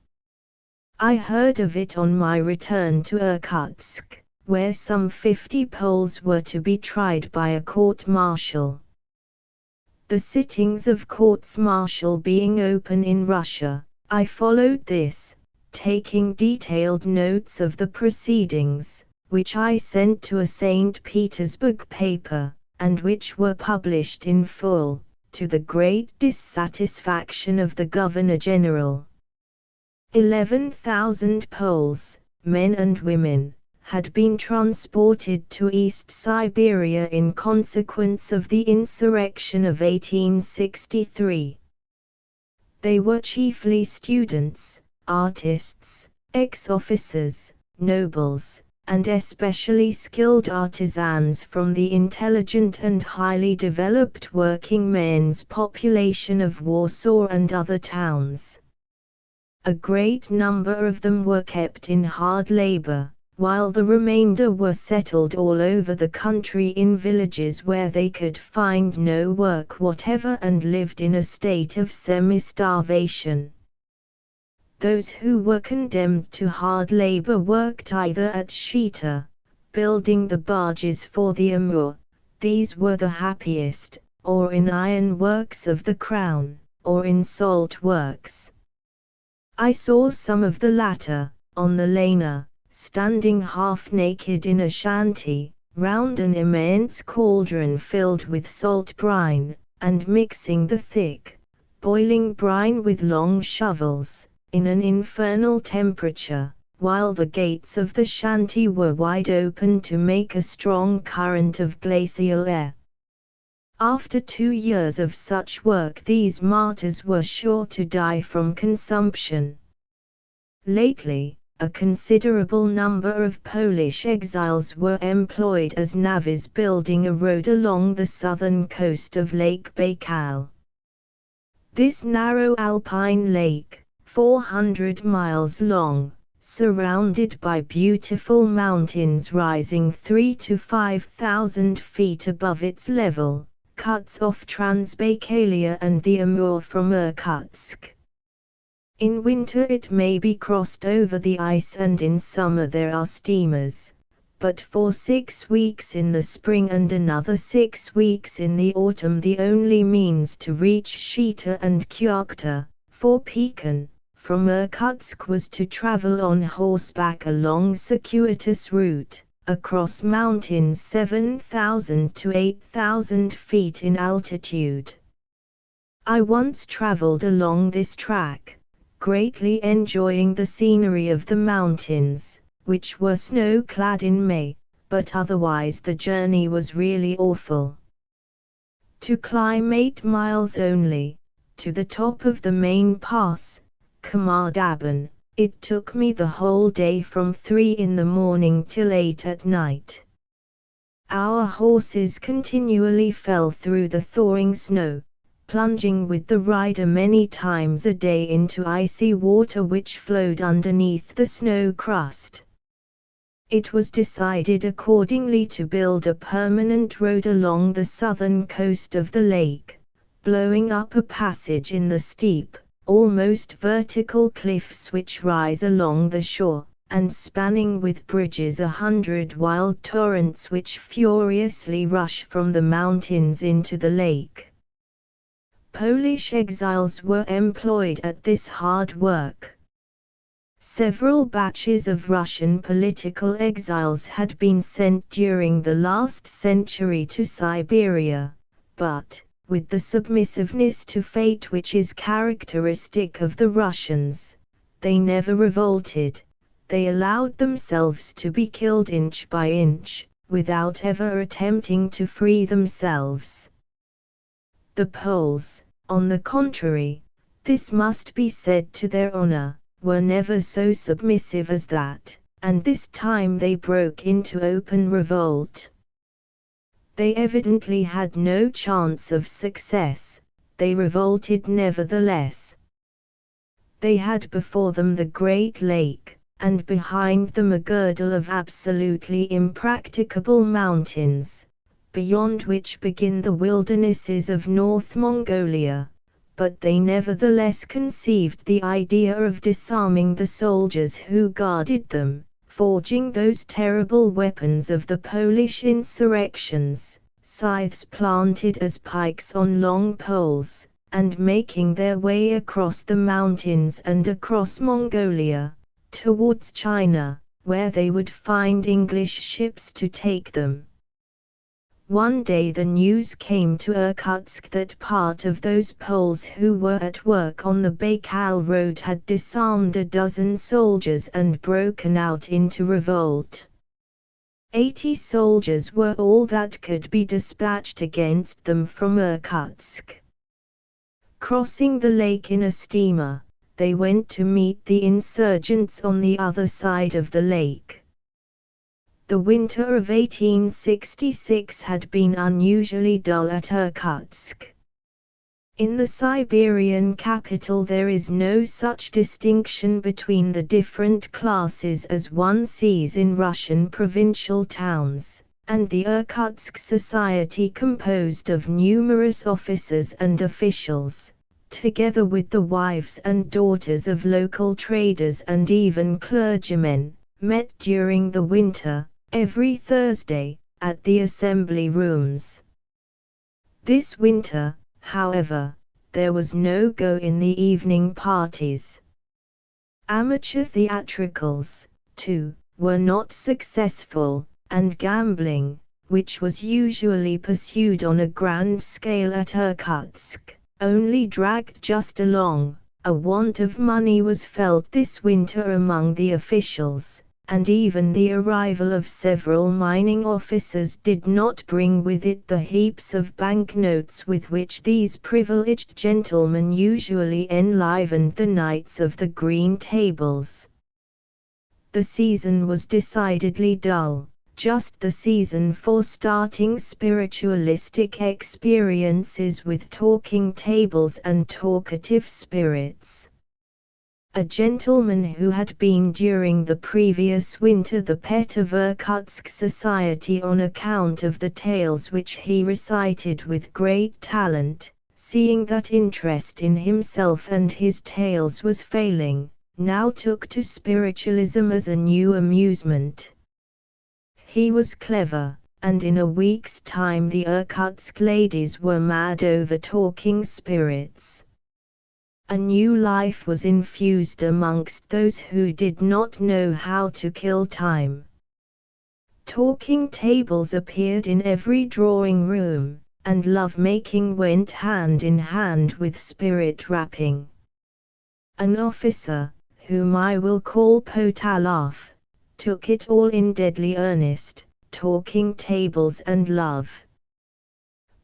I heard of it on my return to Irkutsk, where some 50 Poles were to be tried by a court-martial. The sittings of courts-martial being open in Russia, I followed this, taking detailed notes of the proceedings, which I sent to a St. Petersburg paper, and which were published in full, to the great dissatisfaction of the Governor-General. 11,000 Poles, men and women, had been transported to East Siberia in consequence of the insurrection of 1863. They were chiefly students, artists, ex-officers, nobles, and especially skilled artisans from the intelligent and highly developed working men's population of Warsaw and other towns. A great number of them were kept in hard labor, while the remainder were settled all over the country in villages where they could find no work whatever and lived in a state of semi-starvation. Those who were condemned to hard labor worked either at Shita, building the barges for the Amur, these were the happiest, or in iron works of the crown, or in salt works. I saw some of the latter, on the Lena, standing half-naked in a shanty, round an immense cauldron filled with salt brine, and mixing the thick, boiling brine with long shovels, in an infernal temperature, while the gates of the shanty were wide open to make a strong current of glacial air. After 2 years of such work, these martyrs were sure to die from consumption. Lately, a considerable number of Polish exiles were employed as navvies building a road along the southern coast of Lake Baikal. This narrow alpine lake, 400 miles long, surrounded by beautiful mountains rising 3,000 to 5,000 feet above its level, cuts off Transbaikalia and the Amur from Irkutsk. In winter it may be crossed over the ice, and in summer there are steamers, but for 6 weeks in the spring and another 6 weeks in the autumn the only means to reach Shita and Kyakhta, for Pekin, from Irkutsk was to travel on horseback a long circuitous route, across mountains 7,000 to 8,000 feet in altitude. I once traveled along this track, greatly enjoying the scenery of the mountains, which were snow-clad in May, but otherwise the journey was really awful. To climb 8 miles only, to the top of the main pass, Kamardaban, it took me the whole day from 3 in the morning till 8 at night. Our horses continually fell through the thawing snow, plunging with the rider many times a day into icy water which flowed underneath the snow crust. It was decided accordingly to build a permanent road along the southern coast of the lake, blowing up a passage in the steep, almost vertical cliffs which rise along the shore, and spanning with bridges 100 wild torrents which furiously rush from the mountains into the lake. Polish exiles were employed at this hard work. Several batches of Russian political exiles had been sent during the last century to Siberia, but, with the submissiveness to fate which is characteristic of the Russians, they never revolted. They allowed themselves to be killed inch by inch, without ever attempting to free themselves. The Poles, on the contrary, this must be said to their honor, were never so submissive as that, and this time they broke into open revolt. They evidently had no chance of success, they revolted nevertheless. They had before them the Great Lake, and behind them a girdle of absolutely impracticable mountains, beyond which begin the wildernesses of North Mongolia, but they nevertheless conceived the idea of disarming the soldiers who guarded them, forging those terrible weapons of the Polish insurrections, scythes planted as pikes on long poles, and making their way across the mountains and across Mongolia, towards China, where they would find English ships to take them. One day the news came to Irkutsk that part of those Poles who were at work on the Baikal road had disarmed a dozen soldiers and broken out into revolt. 80 soldiers were all that could be dispatched against them from Irkutsk. Crossing the lake in a steamer, they went to meet the insurgents on the other side of the lake. The winter of 1866 had been unusually dull at Irkutsk. In the Siberian capital there is no such distinction between the different classes as one sees in Russian provincial towns, and the Irkutsk society composed of numerous officers and officials, together with the wives and daughters of local traders and even clergymen, met during the winter, every Thursday, at the assembly rooms. This winter, however, there was no go in the evening parties. Amateur theatricals, too, were not successful, and gambling, which was usually pursued on a grand scale at Irkutsk, only dragged just along. A want of money was felt this winter among the officials, and even the arrival of several mining officers did not bring with it the heaps of banknotes with which these privileged gentlemen usually enlivened the nights of the green tables. The season was decidedly dull, just the season for starting spiritualistic experiences with talking tables and talkative spirits. A gentleman who had been during the previous winter the pet of Irkutsk society on account of the tales which he recited with great talent, seeing that interest in himself and his tales was failing, now took to spiritualism as a new amusement. He was clever, and in a week's time the Irkutsk ladies were mad over talking spirits. A new life was infused amongst those who did not know how to kill time. Talking tables appeared in every drawing room, and love-making went hand in hand with spirit rapping. An officer, whom I will call Potalov, took it all in deadly earnest, talking tables and love.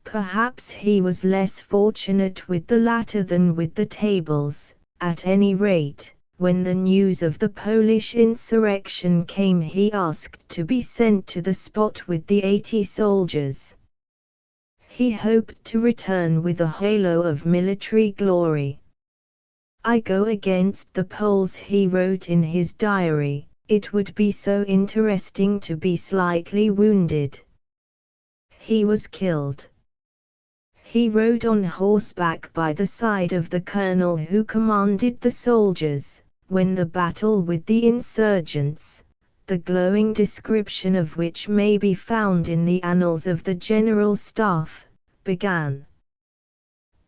Perhaps he was less fortunate with the latter than with the tables. At any rate, when the news of the Polish insurrection came he asked to be sent to the spot with the 80 soldiers. He hoped to return with a halo of military glory. "I go against the Poles," he wrote in his diary. "It would be so interesting to be slightly wounded." He was killed. He rode on horseback by the side of the colonel who commanded the soldiers, when the battle with the insurgents, the glowing description of which may be found in the annals of the General Staff, began.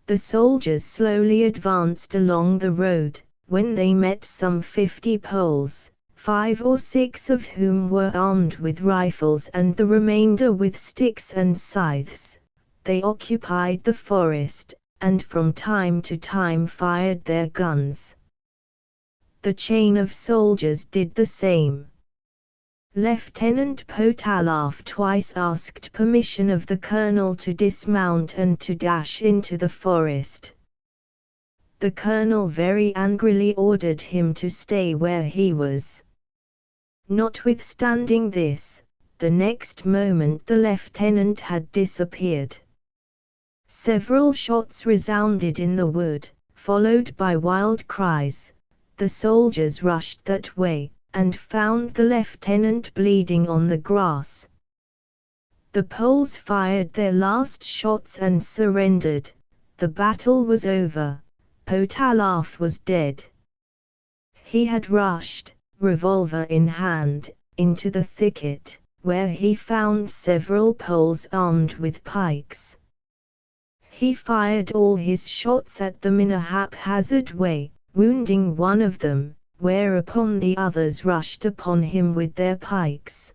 The soldiers slowly advanced along the road, when they met some 50 Poles, 5 or 6 of whom were armed with rifles and the remainder with sticks and scythes. They occupied the forest, and from time to time fired their guns. The chain of soldiers did the same. Lieutenant Potalov twice asked permission of the colonel to dismount and to dash into the forest. The colonel very angrily ordered him to stay where he was. Notwithstanding this, the next moment the lieutenant had disappeared. Several shots resounded in the wood, followed by wild cries. The soldiers rushed that way, and found the lieutenant bleeding on the grass. The Poles fired their last shots and surrendered. The battle was over. Potalov was dead. He had rushed, revolver in hand, into the thicket, where he found several Poles armed with pikes. He fired all his shots at them in a haphazard way, wounding one of them, whereupon the others rushed upon him with their pikes.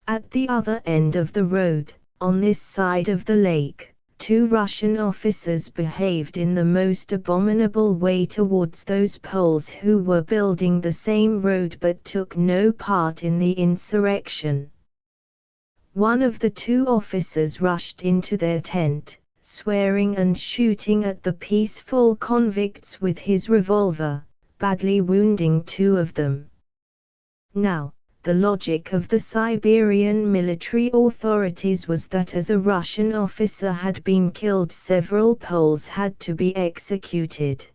At the other end of the road, on this side of the lake, 2 Russian officers behaved in the most abominable way towards those Poles who were building the same road but took no part in the insurrection. One of the 2 officers rushed into their tent, swearing and shooting at the peaceful convicts with his revolver, badly wounding 2 of them. Now, the logic of the Siberian military authorities was that as a Russian officer had been killed, several Poles had to be executed.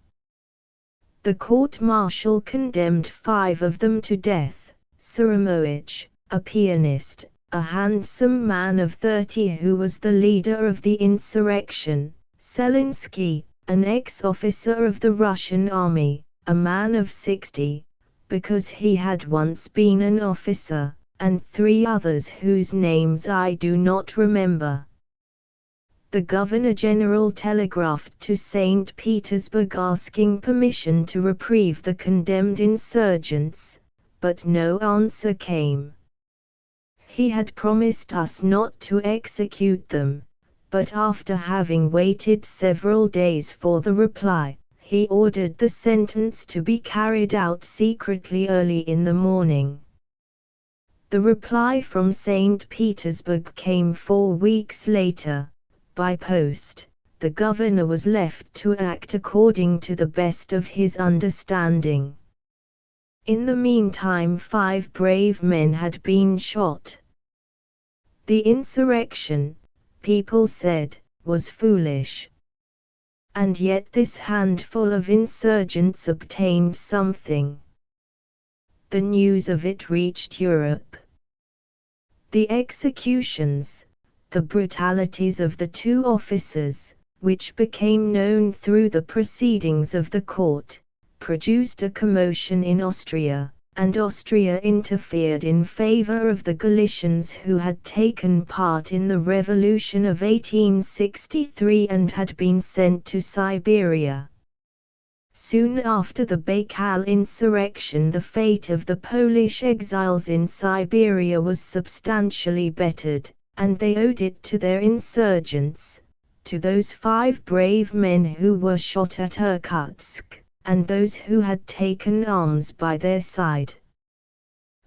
The court-martial condemned 5 of them to death: Saramovich, a pianist, a handsome man of 30 who was the leader of the insurrection; Selinsky, an ex-officer of the Russian army, a man of 60, because he had once been an officer, and 3 others whose names I do not remember. The Governor-General telegraphed to St. Petersburg asking permission to reprieve the condemned insurgents, but no answer came. He had promised us not to execute them, but after having waited several days for the reply, he ordered the sentence to be carried out secretly early in the morning. The reply from St. Petersburg came 4 weeks later, by post. The governor was left to act according to the best of his understanding. In the meantime 5 brave men had been shot. The insurrection, people said, was foolish. And yet this handful of insurgents obtained something. The news of it reached Europe. The executions, the brutalities of the 2 officers, which became known through the proceedings of the court, produced a commotion in Austria, and Austria interfered in favor of the Galicians who had taken part in the revolution of 1863 and had been sent to Siberia. Soon after the Baikal insurrection, the fate of the Polish exiles in Siberia was substantially bettered, and they owed it to their insurgents, to those 5 brave men who were shot at Irkutsk, and those who had taken arms by their side.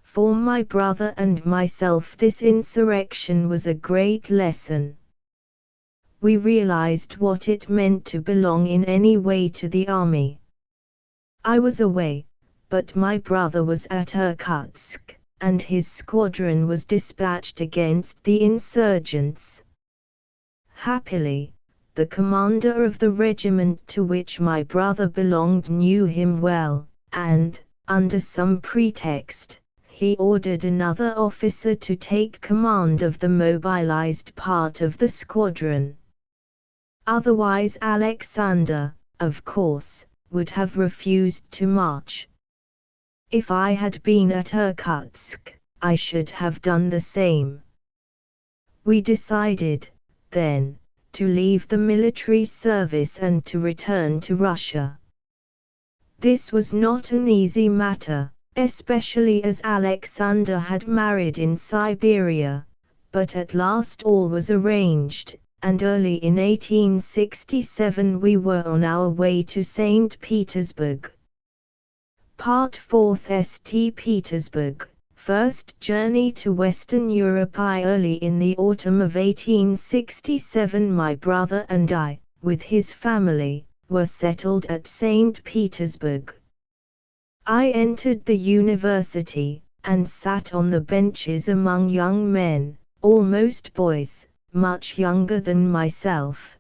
For my brother and myself this insurrection was a great lesson. We realized what it meant to belong in any way to the army. I was away, but my brother was at Irkutsk, and his squadron was dispatched against the insurgents. Happily, the commander of the regiment to which my brother belonged knew him well, and, under some pretext, he ordered another officer to take command of the mobilized part of the squadron. Otherwise Alexander, of course, would have refused to march. If I had been at Irkutsk, I should have done the same. We decided, then, to leave the military service and to return to Russia. This was not an easy matter, especially as Alexander had married in Siberia, but at last all was arranged, and early in 1867 we were on our way to St. Petersburg. Part 4 St. Petersburg, first journey to Western Europe. Early in the autumn of 1867 my brother and I, with his family, were settled at St. Petersburg. I entered the university, and sat on the benches among young men, almost boys, much younger than myself.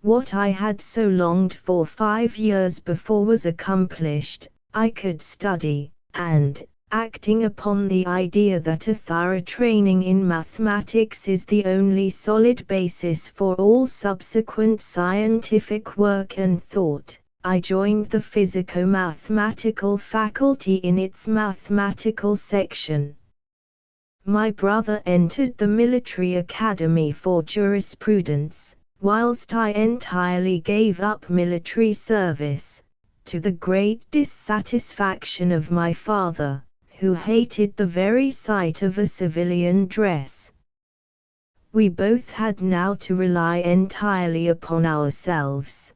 What I had so longed for 5 years before was accomplished. I could study, and, acting upon the idea that a thorough training in mathematics is the only solid basis for all subsequent scientific work and thought, I joined the physico-mathematical faculty in its mathematical section. My brother entered the military academy for jurisprudence, whilst I entirely gave up military service, to the great dissatisfaction of my father, who hated the very sight of a civilian dress. We both had now to rely entirely upon ourselves.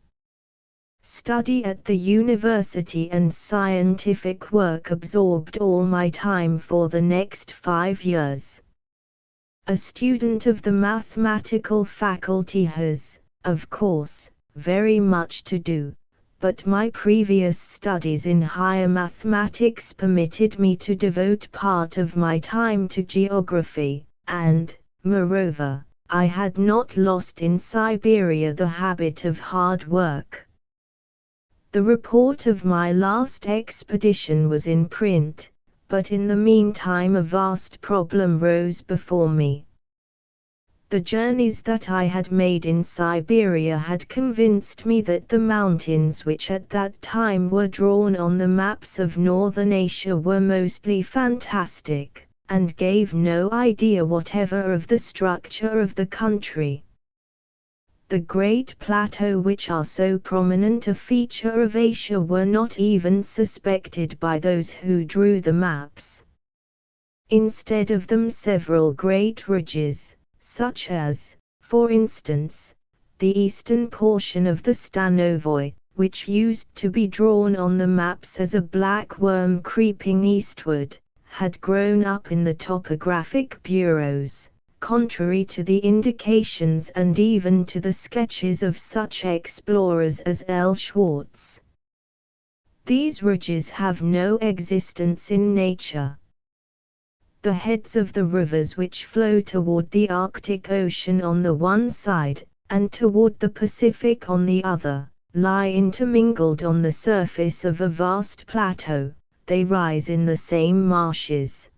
Study at the university and scientific work absorbed all my time for the next 5 years. A student of the mathematical faculty has, of course, very much to do, but my previous studies in higher mathematics permitted me to devote part of my time to geography, and, moreover, I had not lost in Siberia the habit of hard work. The report of my last expedition was in print, but in the meantime a vast problem rose before me. The journeys that I had made in Siberia had convinced me that the mountains which at that time were drawn on the maps of northern Asia were mostly fantastic, and gave no idea whatever of the structure of the country. The great plateaux which are so prominent a feature of Asia were not even suspected by those who drew the maps. Instead of them several great ridges, such as, for instance, the eastern portion of the Stanovoy, which used to be drawn on the maps as a black worm creeping eastward, had grown up in the topographic bureaus, contrary to the indications and even to the sketches of such explorers as L. Schwartz. These ridges have no existence in nature. The heads of the rivers which flow toward the Arctic Ocean on the one side, and toward the Pacific on the other, lie intermingled on the surface of a vast plateau. They rise in the same marshes.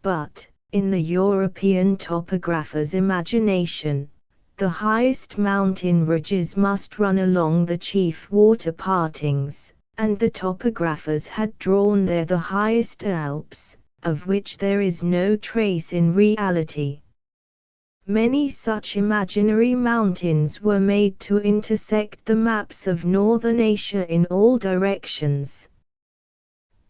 But, in the European topographer's imagination, the highest mountain ridges must run along the chief water partings, and the topographers had drawn there the highest Alps, of which there is no trace in reality. Many such imaginary mountains were made to intersect the maps of northern Asia in all directions.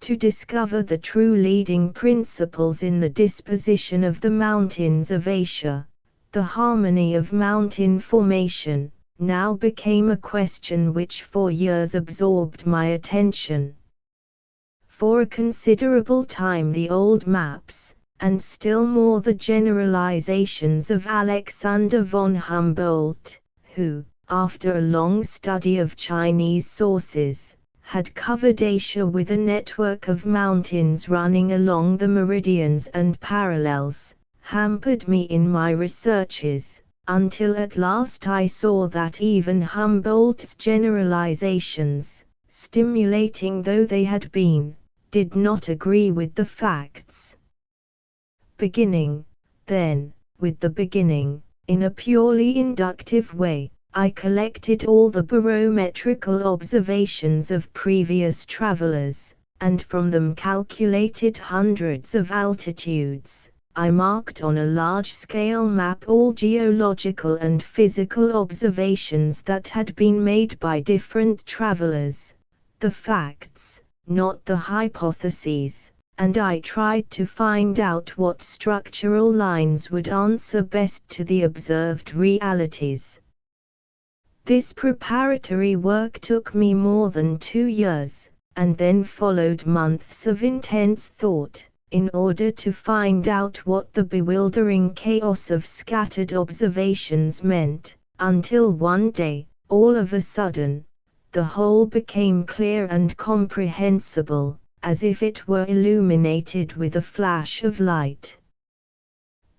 To discover the true leading principles in the disposition of the mountains of Asia, the harmony of mountain formation, now became a question which for years absorbed my attention. For a considerable time the old maps, and still more the generalizations of Alexander von Humboldt, who, after a long study of Chinese sources, had covered Asia with a network of mountains running along the meridians and parallels, hampered me in my researches, until at last I saw that even Humboldt's generalizations, stimulating though they had been, did not agree with the facts. Beginning, then, with the beginning, in a purely inductive way, I collected all the barometrical observations of previous travelers, and from them calculated hundreds of altitudes. I marked on a large-scale map all geological and physical observations that had been made by different travelers, the facts, not the hypotheses, and I tried to find out what structural lines would answer best to the observed realities. This preparatory work took me more than 2 years, and then followed months of intense thought, in order to find out what the bewildering chaos of scattered observations meant, until one day, all of a sudden, the whole became clear and comprehensible, as if it were illuminated with a flash of light.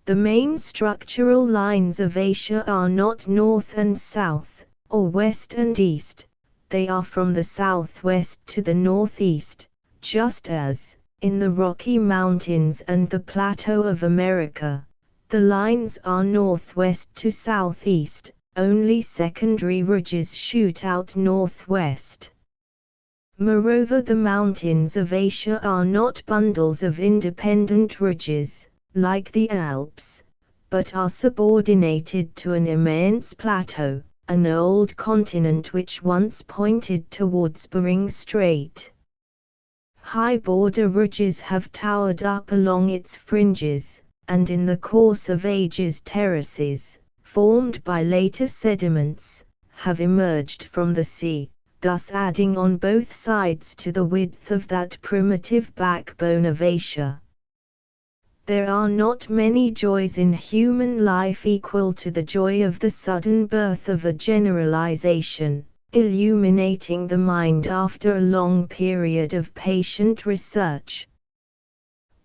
The main structural lines of Asia are not north and south, or west and east, they are from the southwest to the northeast, just as, in the Rocky Mountains and the Plateau of America, the lines are northwest to southeast, only secondary ridges shoot out northwest. Moreover, the mountains of Asia are not bundles of independent ridges, like the Alps, but are subordinated to an immense plateau, an old continent which once pointed towards Bering Strait. High border ridges have towered up along its fringes, and in the course of ages terraces, formed by later sediments, have emerged from the sea, thus adding on both sides to the width of that primitive backbone of Asia. There are not many joys in human life equal to the joy of the sudden birth of a generalization, illuminating the mind after a long period of patient research.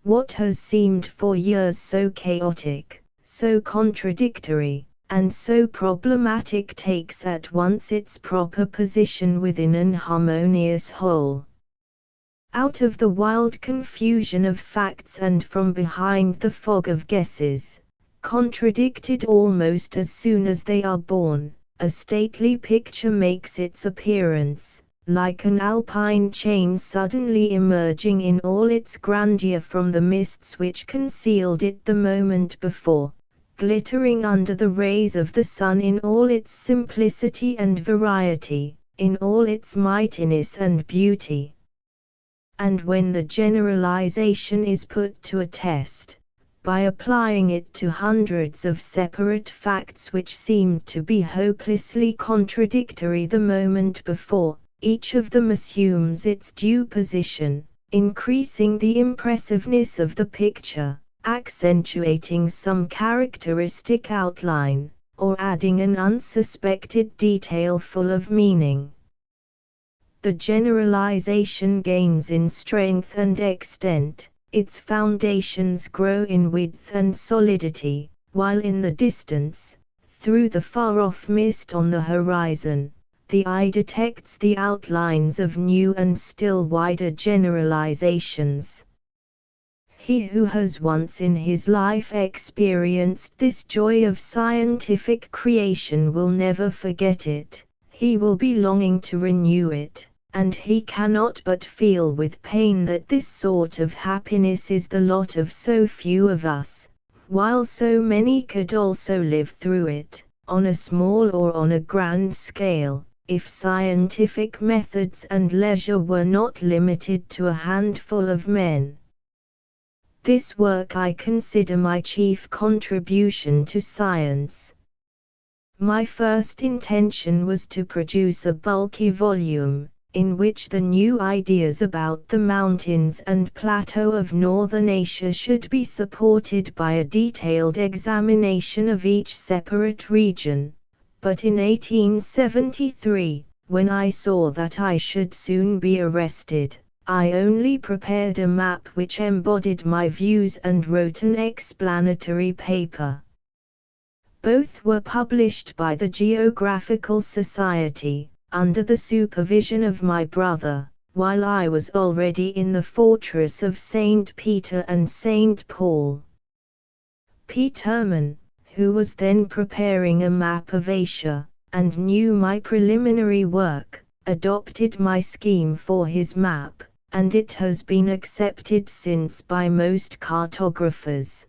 What has seemed for years so chaotic, so contradictory, and so problematic takes at once its proper position within an harmonious whole. Out of the wild confusion of facts and from behind the fog of guesses, contradicted almost as soon as they are born, a stately picture makes its appearance, like an alpine chain suddenly emerging in all its grandeur from the mists which concealed it the moment before, glittering under the rays of the sun in all its simplicity and variety, in all its mightiness and beauty. And when the generalization is put to a test, by applying it to hundreds of separate facts which seemed to be hopelessly contradictory the moment before, each of them assumes its due position, increasing the impressiveness of the picture, accentuating some characteristic outline, or adding an unsuspected detail full of meaning. The generalization gains in strength and extent, its foundations grow in width and solidity, while in the distance, through the far-off mist on the horizon, the eye detects the outlines of new and still wider generalizations. He who has once in his life experienced this joy of scientific creation will never forget it, he will be longing to renew it, and he cannot but feel with pain that this sort of happiness is the lot of so few of us, while so many could also live through it, on a small or on a grand scale, if scientific methods and leisure were not limited to a handful of men. This work I consider my chief contribution to science. My first intention was to produce a bulky volume, in which the new ideas about the mountains and plateau of northern Asia should be supported by a detailed examination of each separate region. But in 1873, when I saw that I should soon be arrested, I only prepared a map which embodied my views and wrote an explanatory paper. Both were published by the Geographical Society, under the supervision of my brother, while I was already in the fortress of St. Peter and St. Paul. Peterman, who was then preparing a map of Asia, and knew my preliminary work, adopted my scheme for his map, and it has been accepted since by most cartographers.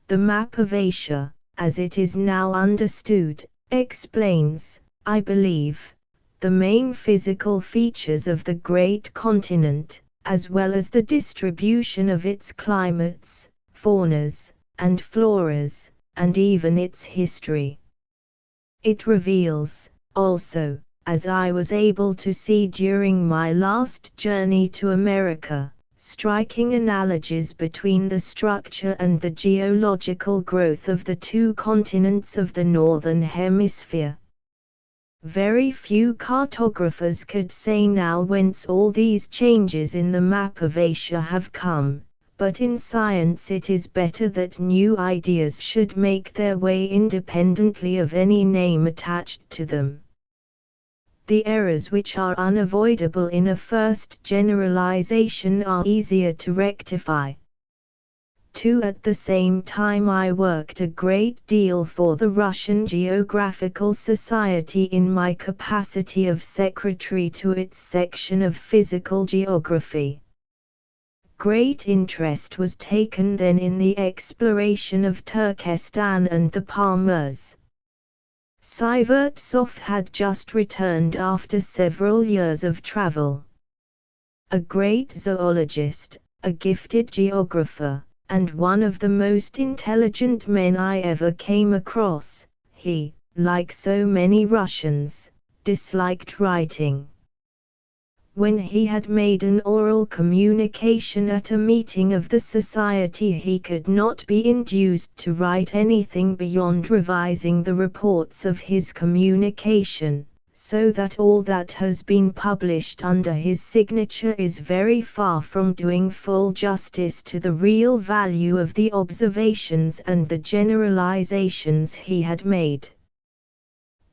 The map of Asia, as it is now understood, explains, I believe, the main physical features of the great continent, as well as the distribution of its climates, faunas, and floras, and even its history. It reveals, also, as I was able to see during my last journey to America, striking analogies between the structure and the geological growth of the two continents of the Northern Hemisphere. Very few cartographers could say now whence all these changes in the map of Asia have come, but in science it is better that new ideas should make their way independently of any name attached to them. The errors which are unavoidable in a first generalization are easier to rectify. At the same time I worked a great deal for the Russian Geographical Society in my capacity of secretary to its section of physical geography. Great interest was taken then in the exploration of Turkestan and the Pamirs. Svyertsoff had just returned after several years of travel. A great zoologist, a gifted geographer, and one of the most intelligent men I ever came across, he, like so many Russians, disliked writing. When he had made an oral communication at a meeting of the society, he could not be induced to write anything beyond revising the reports of his communication, so that all that has been published under his signature is very far from doing full justice to the real value of the observations and the generalizations he had made.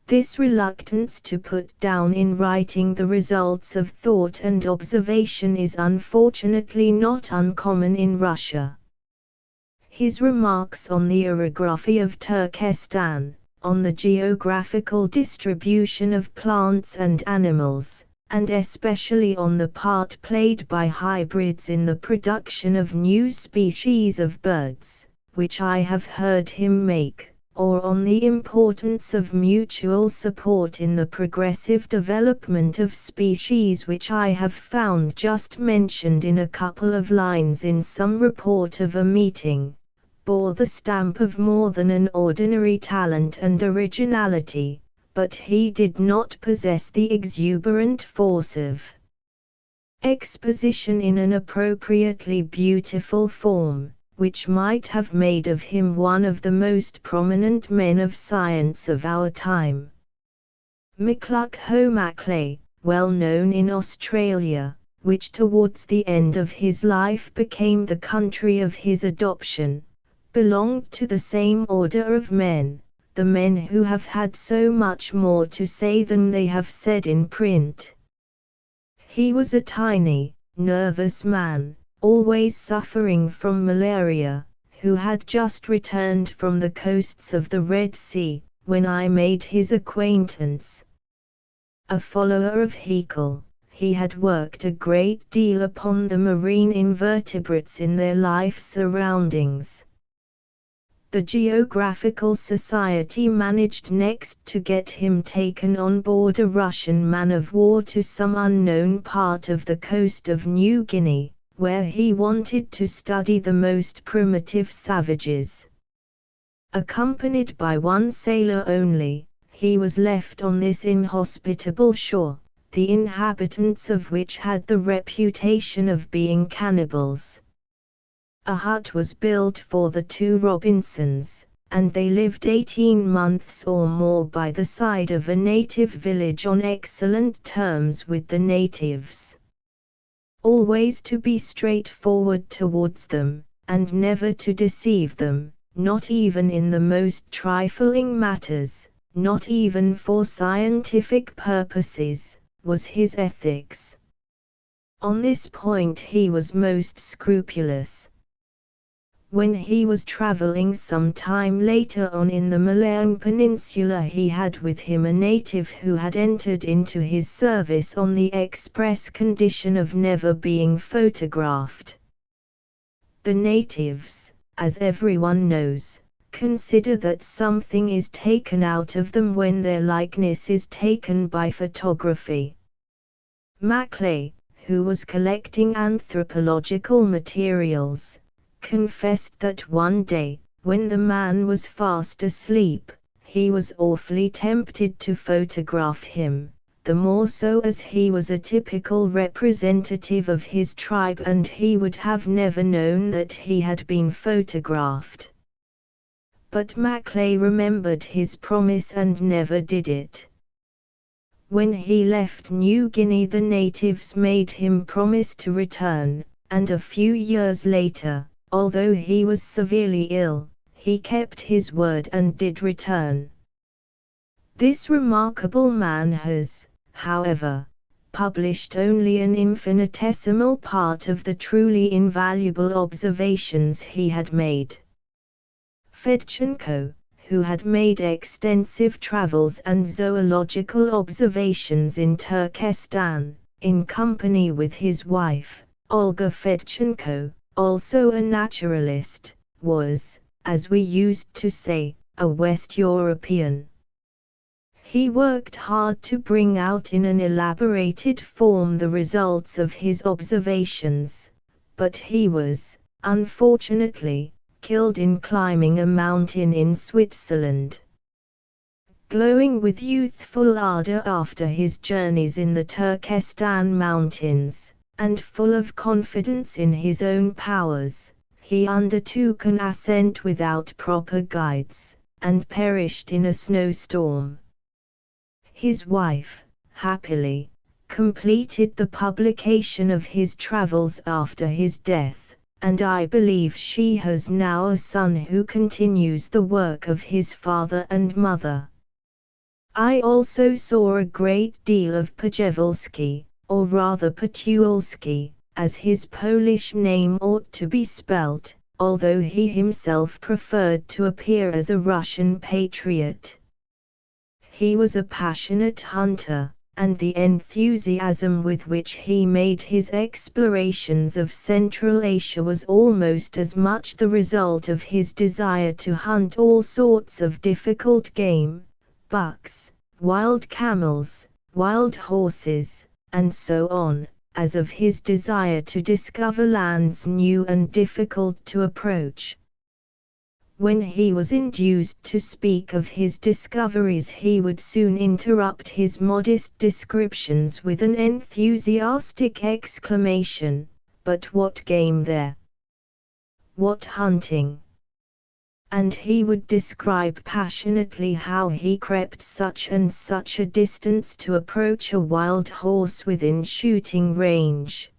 This reluctance to put down in writing the results of thought and observation is unfortunately not uncommon in Russia. His remarks on the orography of Turkestan, on the geographical distribution of plants and animals, and especially on the part played by hybrids in the production of new species of birds, which I have heard him make, or on the importance of mutual support in the progressive development of species, which I have found just mentioned in a couple of lines in some report of a meeting, bore the stamp of more than an ordinary talent and originality, but he did not possess the exuberant force of exposition in an appropriately beautiful form, which might have made of him one of the most prominent men of science of our time. Maclay, well known in Australia, which towards the end of his life became the country of his adoption, belonged to the same order of men, the men who have had so much more to say than they have said in print. He was a tiny, nervous man, always suffering from malaria, who had just returned from the coasts of the Red Sea, when I made his acquaintance. A follower of Haeckel, he had worked a great deal upon the marine invertebrates in their life surroundings. The Geographical Society managed next to get him taken on board a Russian man-of-war to some unknown part of the coast of New Guinea, where he wanted to study the most primitive savages. Accompanied by one sailor only, he was left on this inhospitable shore, the inhabitants of which had the reputation of being cannibals. A hut was built for the two Robinsons, and they lived 18 months or more by the side of a native village on excellent terms with the natives. Always to be straightforward towards them, and never to deceive them, not even in the most trifling matters, not even for scientific purposes, was his ethics. On this point he was most scrupulous. When he was traveling some time later on in the Malayan Peninsula, he had with him a native who had entered into his service on the express condition of never being photographed. The natives, as everyone knows, consider that something is taken out of them when their likeness is taken by photography. Maclay, who was collecting anthropological materials, confessed that one day, when the man was fast asleep, he was awfully tempted to photograph him, the more so as he was a typical representative of his tribe and he would have never known that he had been photographed. But Maclay remembered his promise and never did it. When he left New Guinea, the natives made him promise to return, and a few years later, although he was severely ill, he kept his word and did return. This remarkable man has, however, published only an infinitesimal part of the truly invaluable observations he had made. Fedchenko, who had made extensive travels and zoological observations in Turkestan, in company with his wife, Olga Fedchenko, also a naturalist, was, as we used to say, a West European. He worked hard to bring out in an elaborated form the results of his observations, but he was, unfortunately, killed in climbing a mountain in Switzerland. Glowing with youthful ardor after his journeys in the Turkestan mountains, and full of confidence in his own powers, he undertook an ascent without proper guides, and perished in a snowstorm. His wife, happily, completed the publication of his travels after his death, and I believe she has now a son who continues the work of his father and mother. I also saw a great deal of Pojewolski, or rather Petuolski, as his Polish name ought to be spelt, although he himself preferred to appear as a Russian patriot. He was a passionate hunter, and the enthusiasm with which he made his explorations of Central Asia was almost as much the result of his desire to hunt all sorts of difficult game, bucks, wild camels, wild horses, and so on, as of his desire to discover lands new and difficult to approach. When he was induced to speak of his discoveries, he would soon interrupt his modest descriptions with an enthusiastic exclamation, "But what game there? What hunting?" And he would describe passionately how he crept such and such a distance to approach a wild horse within shooting range.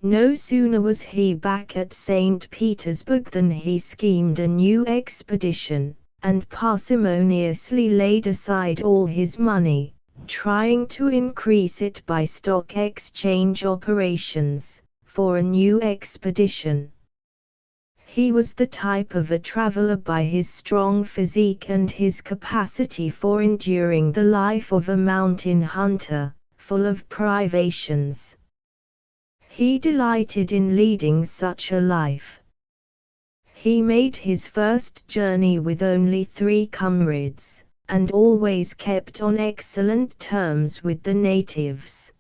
No sooner was he back at St. Petersburg than he schemed a new expedition, and parsimoniously laid aside all his money, trying to increase it by stock exchange operations, for a new expedition. He was the type of a traveler by his strong physique and his capacity for enduring the life of a mountain hunter, full of privations. He delighted in leading such a life. He made his first journey with only 3 comrades, and always kept on excellent terms with the natives.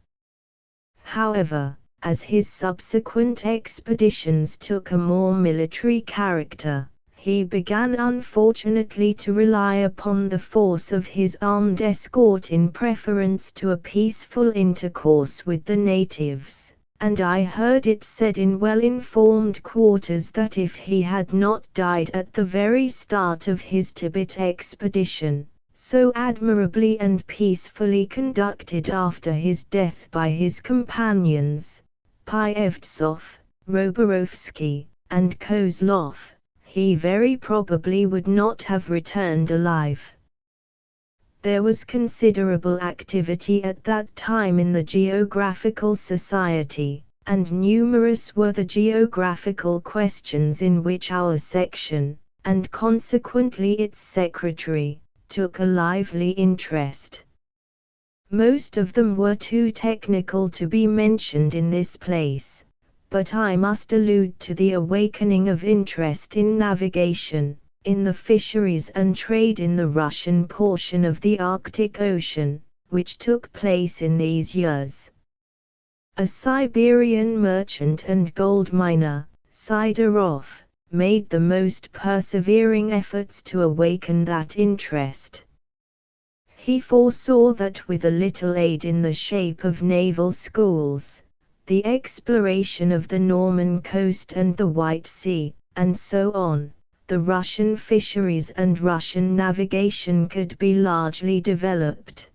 However, as his subsequent expeditions took a more military character, he began unfortunately to rely upon the force of his armed escort in preference to a peaceful intercourse with the natives. And I heard it said in well-informed quarters that if he had not died at the very start of his Tibet expedition, so admirably and peacefully conducted after his death by his companions, Pyevtsov, Roborovsky, and Kozlov, he very probably would not have returned alive. There was considerable activity at that time in the Geographical Society, and numerous were the geographical questions in which our section, and consequently its secretary, took a lively interest. Most of them were too technical to be mentioned in this place, but I must allude to the awakening of interest in navigation, in the fisheries and trade in the Russian portion of the Arctic Ocean, which took place in these years. A Siberian merchant and gold miner, Sidorov, made the most persevering efforts to awaken that interest. He foresaw that with a little aid in the shape of naval schools, the exploration of the Norman coast and the White Sea, and so on, the Russian fisheries and Russian navigation could be largely developed.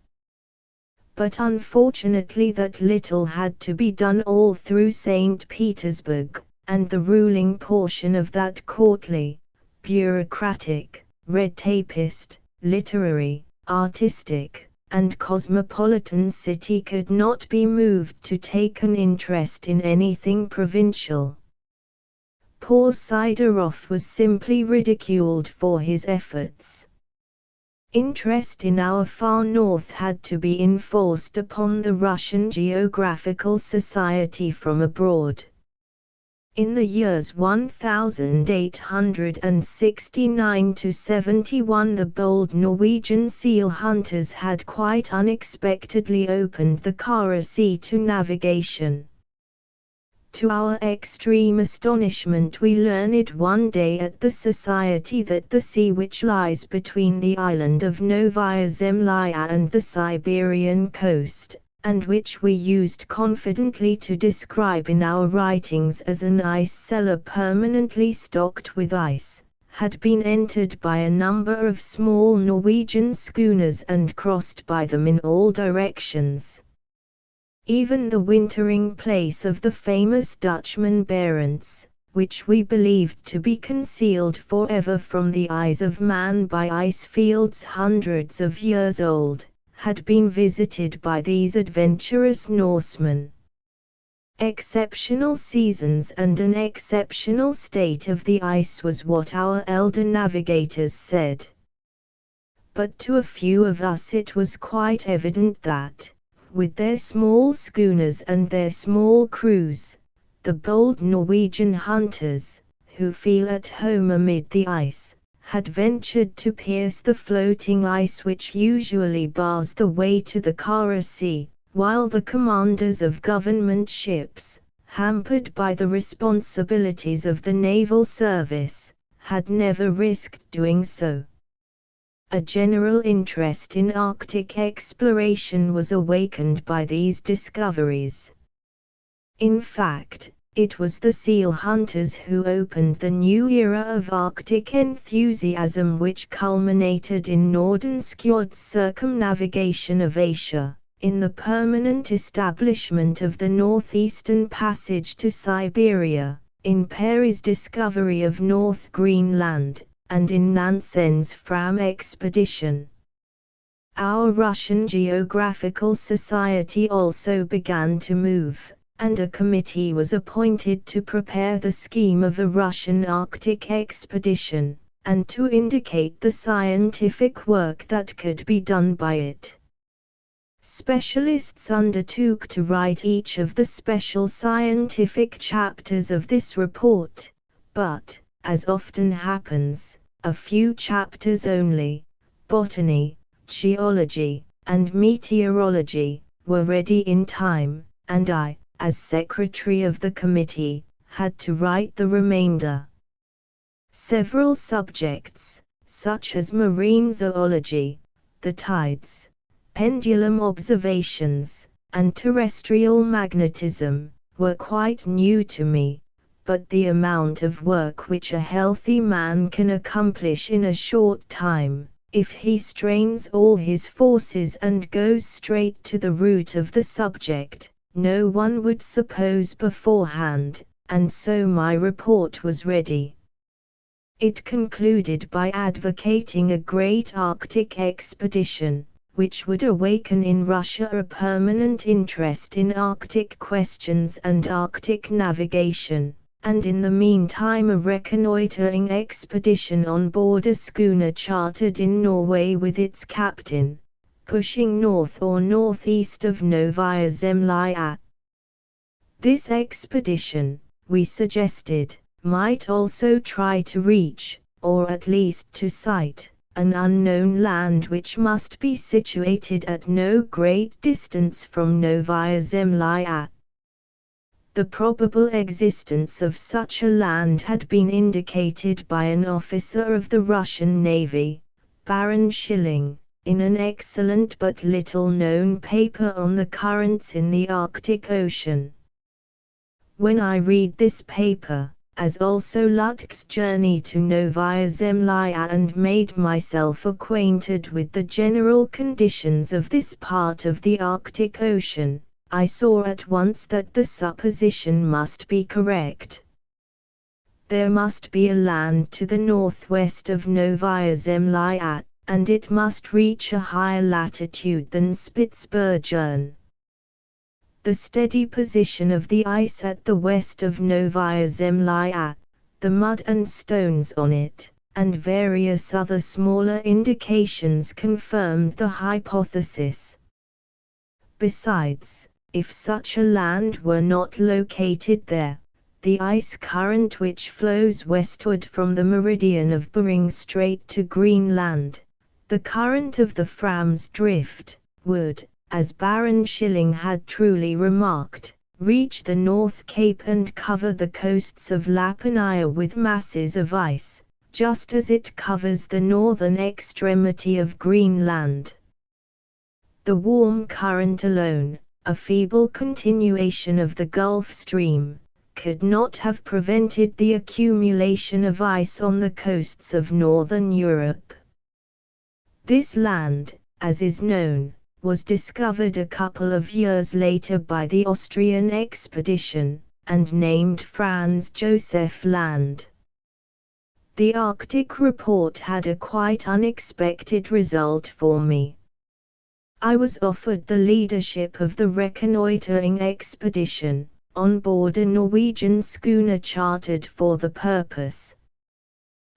But unfortunately that little had to be done all through St. Petersburg, and the ruling portion of that courtly, bureaucratic, red-tapist, literary, artistic, and cosmopolitan city could not be moved to take an interest in anything provincial. Poor Sidorov was simply ridiculed for his efforts. Interest in our far north had to be enforced upon the Russian Geographical Society from abroad. In the years 1869 to 71 the bold Norwegian seal hunters had quite unexpectedly opened the Kara Sea to navigation. To our extreme astonishment we learned one day at the Society that the sea which lies between the island of Novaya Zemlya and the Siberian coast, and which we used confidently to describe in our writings as an ice cellar permanently stocked with ice, had been entered by a number of small Norwegian schooners and crossed by them in all directions. Even the wintering place of the famous Dutchman Barents, which we believed to be concealed forever from the eyes of man by ice fields hundreds of years old, had been visited by these adventurous Norsemen. Exceptional seasons and an exceptional state of the ice was what our elder navigators said. But to a few of us it was quite evident that, with their small schooners and their small crews, the bold Norwegian hunters, who feel at home amid the ice, had ventured to pierce the floating ice which usually bars the way to the Kara Sea, while the commanders of government ships, hampered by the responsibilities of the naval service, had never risked doing so. A general interest in Arctic exploration was awakened by these discoveries. In fact, it was the seal hunters who opened the new era of Arctic enthusiasm which culminated in Nordenskjöld's circumnavigation of Asia, in the permanent establishment of the northeastern passage to Siberia, in Peary's discovery of North Greenland, and in Nansen's Fram expedition. Our Russian Geographical Society also began to move, and a committee was appointed to prepare the scheme of a Russian Arctic expedition, and to indicate the scientific work that could be done by it. Specialists undertook to write each of the special scientific chapters of this report, but, as often happens, a few chapters only, botany, geology, and meteorology, were ready in time, and I, as secretary of the committee, had to write the remainder. Several subjects, such as marine zoology, the tides, pendulum observations, and terrestrial magnetism, were quite new to me, but the amount of work which a healthy man can accomplish in a short time, if he strains all his forces and goes straight to the root of the subject, no one would suppose beforehand, and so my report was ready. It concluded by advocating a great Arctic expedition, which would awaken in Russia a permanent interest in Arctic questions and Arctic navigation, and in the meantime a reconnoitering expedition on board a schooner chartered in Norway with its captain, pushing north or northeast of Novaya Zemlya. This expedition, we suggested, might also try to reach, or at least to sight, an unknown land which must be situated at no great distance from Novaya Zemlya. The probable existence of such a land had been indicated by an officer of the Russian Navy, Baron Schilling, in an excellent but little-known paper on the currents in the Arctic Ocean. When I read this paper, as also Lutke's journey to Novaya Zemlya, and made myself acquainted with the general conditions of this part of the Arctic Ocean, I saw at once that the supposition must be correct. There must be a land to the northwest of Novaya Zemlya, and it must reach a higher latitude than Spitzbergen. The steady position of the ice at the west of Novaya Zemlya, the mud and stones on it, and various other smaller indications confirmed the hypothesis. Besides, if such a land were not located there, the ice current which flows westward from the meridian of Bering Strait to Greenland, the current of the Fram's drift, would, as Baron Schilling had truly remarked, reach the North Cape and cover the coasts of Laponia with masses of ice, just as it covers the northern extremity of Greenland. The warm current alone, a feeble continuation of the Gulf Stream, could not have prevented the accumulation of ice on the coasts of northern Europe. This land, as is known, was discovered a couple of years later by the Austrian expedition, and named Franz Joseph Land. The Arctic report had a quite unexpected result for me. I was offered the leadership of the reconnoitering expedition, on board a Norwegian schooner chartered for the purpose.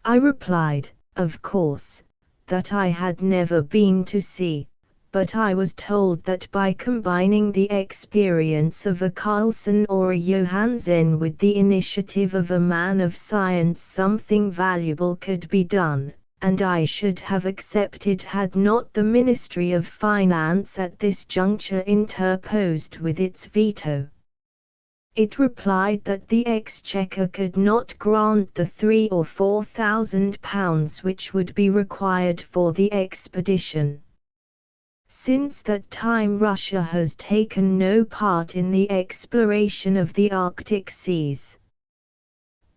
I replied, of course, that I had never been to sea, but I was told that by combining the experience of a Carlsen or a Johansen with the initiative of a man of science something valuable could be done, and I should have accepted had not the Ministry of Finance at this juncture interposed with its veto. It replied that the Exchequer could not grant the £3,000 or £4,000 which would be required for the expedition. Since that time Russia has taken no part in the exploration of the Arctic seas.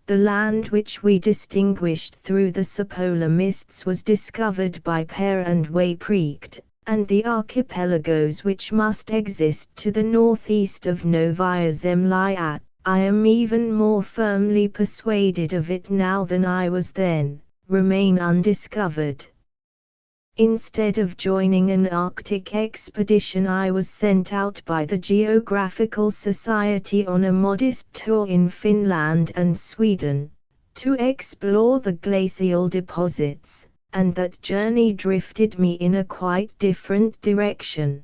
The land which we distinguished through the subpolar mists was discovered by Pehr and Weyprecht, and the archipelagos which must exist to the northeast of Novaya Zemlya, I am even more firmly persuaded of it now than I was then, remain undiscovered. Instead of joining an Arctic expedition, I was sent out by the Geographical Society on a modest tour in Finland and Sweden, to explore the glacial deposits, and that journey drifted me in a quite different direction.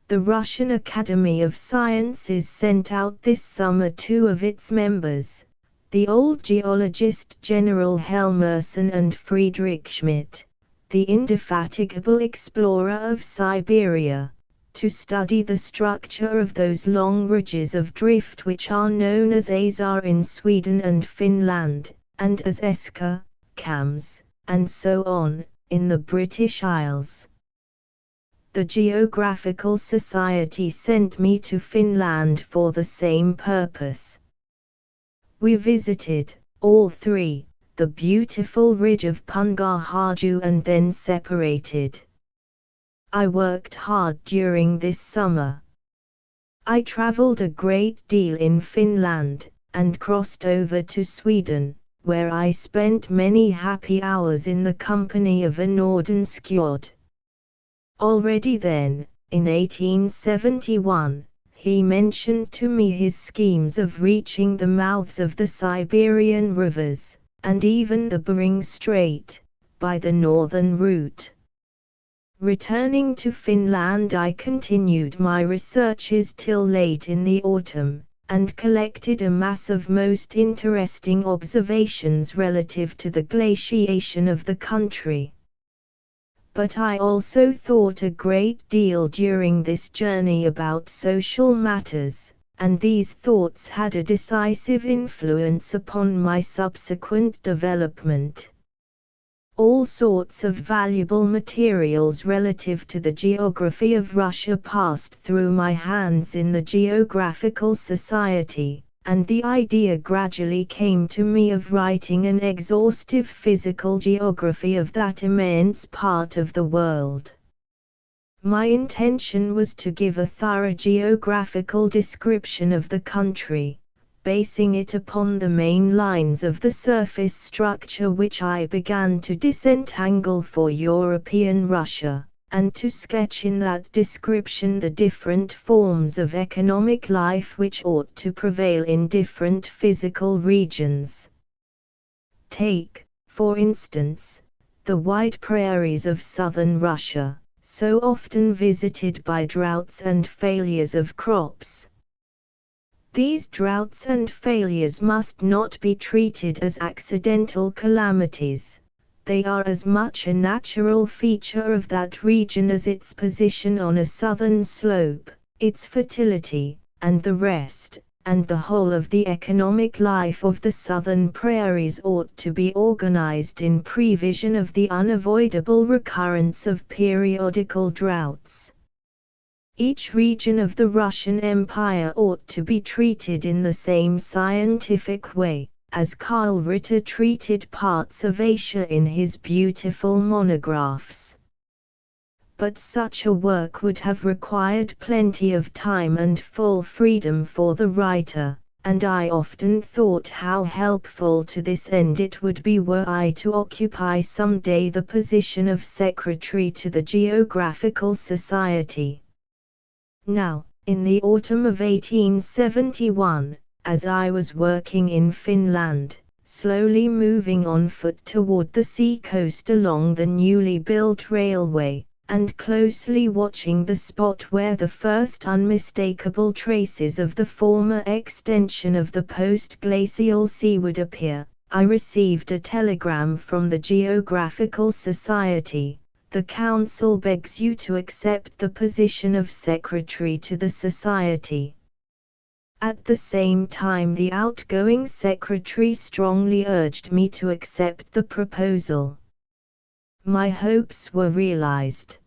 The Russian Academy of Sciences sent out this summer two of its members, the old geologist General Helmersen and Friedrich Schmidt, the indefatigable explorer of Siberia, to study the structure of those long ridges of drift which are known as Azar in Sweden and Finland, and as Esker, Kams, and so on, in the British Isles. The Geographical Society sent me to Finland for the same purpose. We visited, all three, the beautiful ridge of Pungarhaju and then separated. I worked hard during this summer. I traveled a great deal in Finland, and crossed over to Sweden, where I spent many happy hours in the company of a Nordenskjöld. Already then, in 1871, he mentioned to me his schemes of reaching the mouths of the Siberian rivers, and even the Bering Strait, by the northern route. Returning to Finland, I continued my researches till late in the autumn, and collected a mass of most interesting observations relative to the glaciation of the country. But I also thought a great deal during this journey about social matters, and these thoughts had a decisive influence upon my subsequent development. All sorts of valuable materials relative to the geography of Russia passed through my hands in the Geographical Society, and the idea gradually came to me of writing an exhaustive physical geography of that immense part of the world. My intention was to give a thorough geographical description of the country, basing it upon the main lines of the surface structure which I began to disentangle for European Russia, and to sketch in that description the different forms of economic life which ought to prevail in different physical regions. Take, for instance, the wide prairies of southern Russia, so often visited by droughts and failures of crops. These droughts and failures must not be treated as accidental calamities. They are as much a natural feature of that region as its position on a southern slope, its fertility, and the rest, and the whole of the economic life of the southern prairies ought to be organized in prevision of the unavoidable recurrence of periodical droughts. Each region of the Russian Empire ought to be treated in the same scientific way, as Karl Ritter treated parts of Asia in his beautiful monographs. But such a work would have required plenty of time and full freedom for the writer, and I often thought how helpful to this end it would be were I to occupy some day the position of secretary to the Geographical Society. Now, in the autumn of 1871, as I was working in Finland, slowly moving on foot toward the sea coast along the newly built railway, and closely watching the spot where the first unmistakable traces of the former extension of the post-glacial sea would appear, I received a telegram from the Geographical Society. The Council begs you to accept the position of Secretary to the Society. At the same time the outgoing secretary strongly urged me to accept the proposal. My hopes were realized.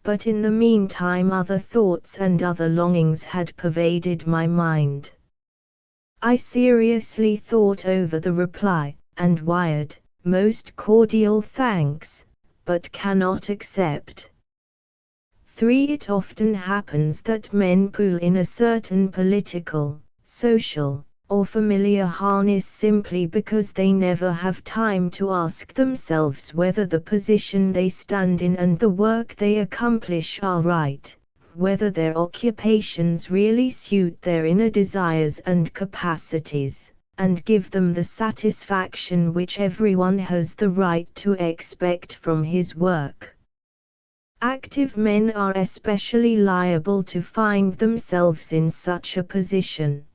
But in the meantime other thoughts and other longings had pervaded my mind. I seriously thought over the reply, and wired, "Most cordial thanks, but cannot accept." 3. It often happens that men pull in a certain political, social, or familiar harness simply because they never have time to ask themselves whether the position they stand in and the work they accomplish are right, whether their occupations really suit their inner desires and capacities, and give them the satisfaction which everyone has the right to expect from his work. Active men are especially liable to find themselves in such a position.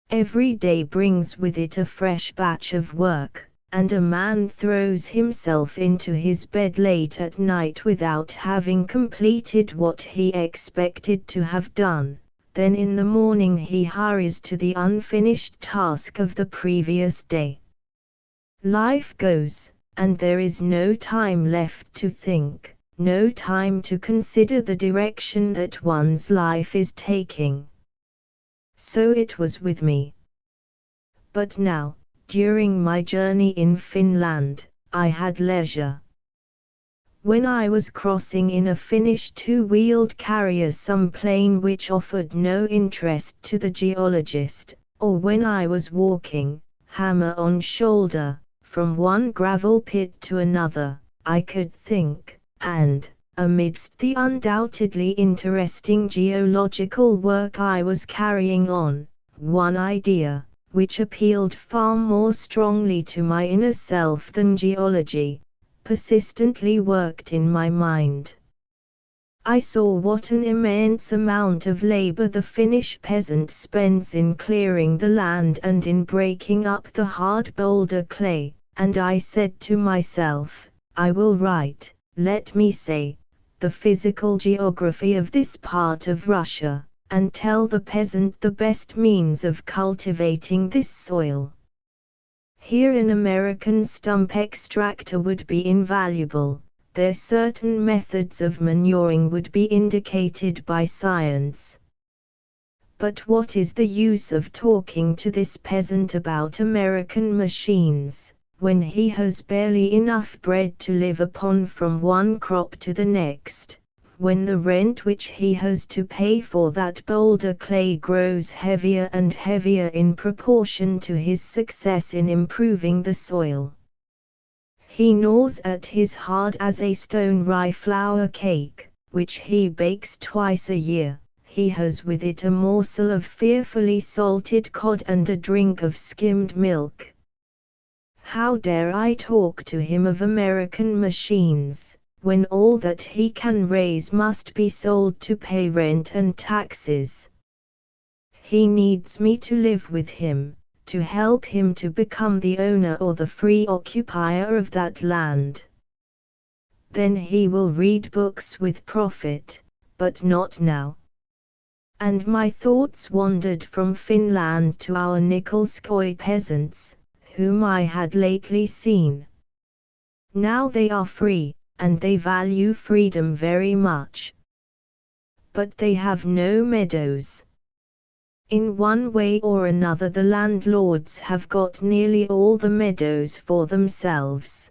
Every day brings with it a fresh batch of work, and a man throws himself into his bed late at night without having completed what he expected to have done. Then in the morning he hurries to the unfinished task of the previous day. Life goes, and there is no time left to think. No time to consider the direction that one's life is taking. So it was with me. But now, during my journey in Finland, I had leisure. When I was crossing in a Finnish two-wheeled carrier some plain which offered no interest to the geologist, or when I was walking, hammer on shoulder, from one gravel pit to another, I could think. And, amidst the undoubtedly interesting geological work I was carrying on, one idea, which appealed far more strongly to my inner self than geology, persistently worked in my mind. I saw what an immense amount of labor the Finnish peasant spends in clearing the land and in breaking up the hard boulder clay, and I said to myself, I will write, let me say, the physical geography of this part of Russia, and tell the peasant the best means of cultivating this soil. Here an American stump extractor would be invaluable, there certain methods of manuring would be indicated by science. But what is the use of talking to this peasant about American machines, when he has barely enough bread to live upon from one crop to the next, when the rent which he has to pay for that boulder clay grows heavier and heavier in proportion to his success in improving the soil? He gnaws at his hard as a stone rye flour cake, which he bakes twice a year. He has with it a morsel of fearfully salted cod and a drink of skimmed milk. How dare I talk to him of American machines, when all that he can raise must be sold to pay rent and taxes? He needs me to live with him, to help him to become the owner or the free occupier of that land. Then he will read books with profit, but not now. And my thoughts wandered from Finland to our Nikolskoye peasants, whom I had lately seen. Now they are free, and they value freedom very much. But they have no meadows. In one way or another the landlords have got nearly all the meadows for themselves.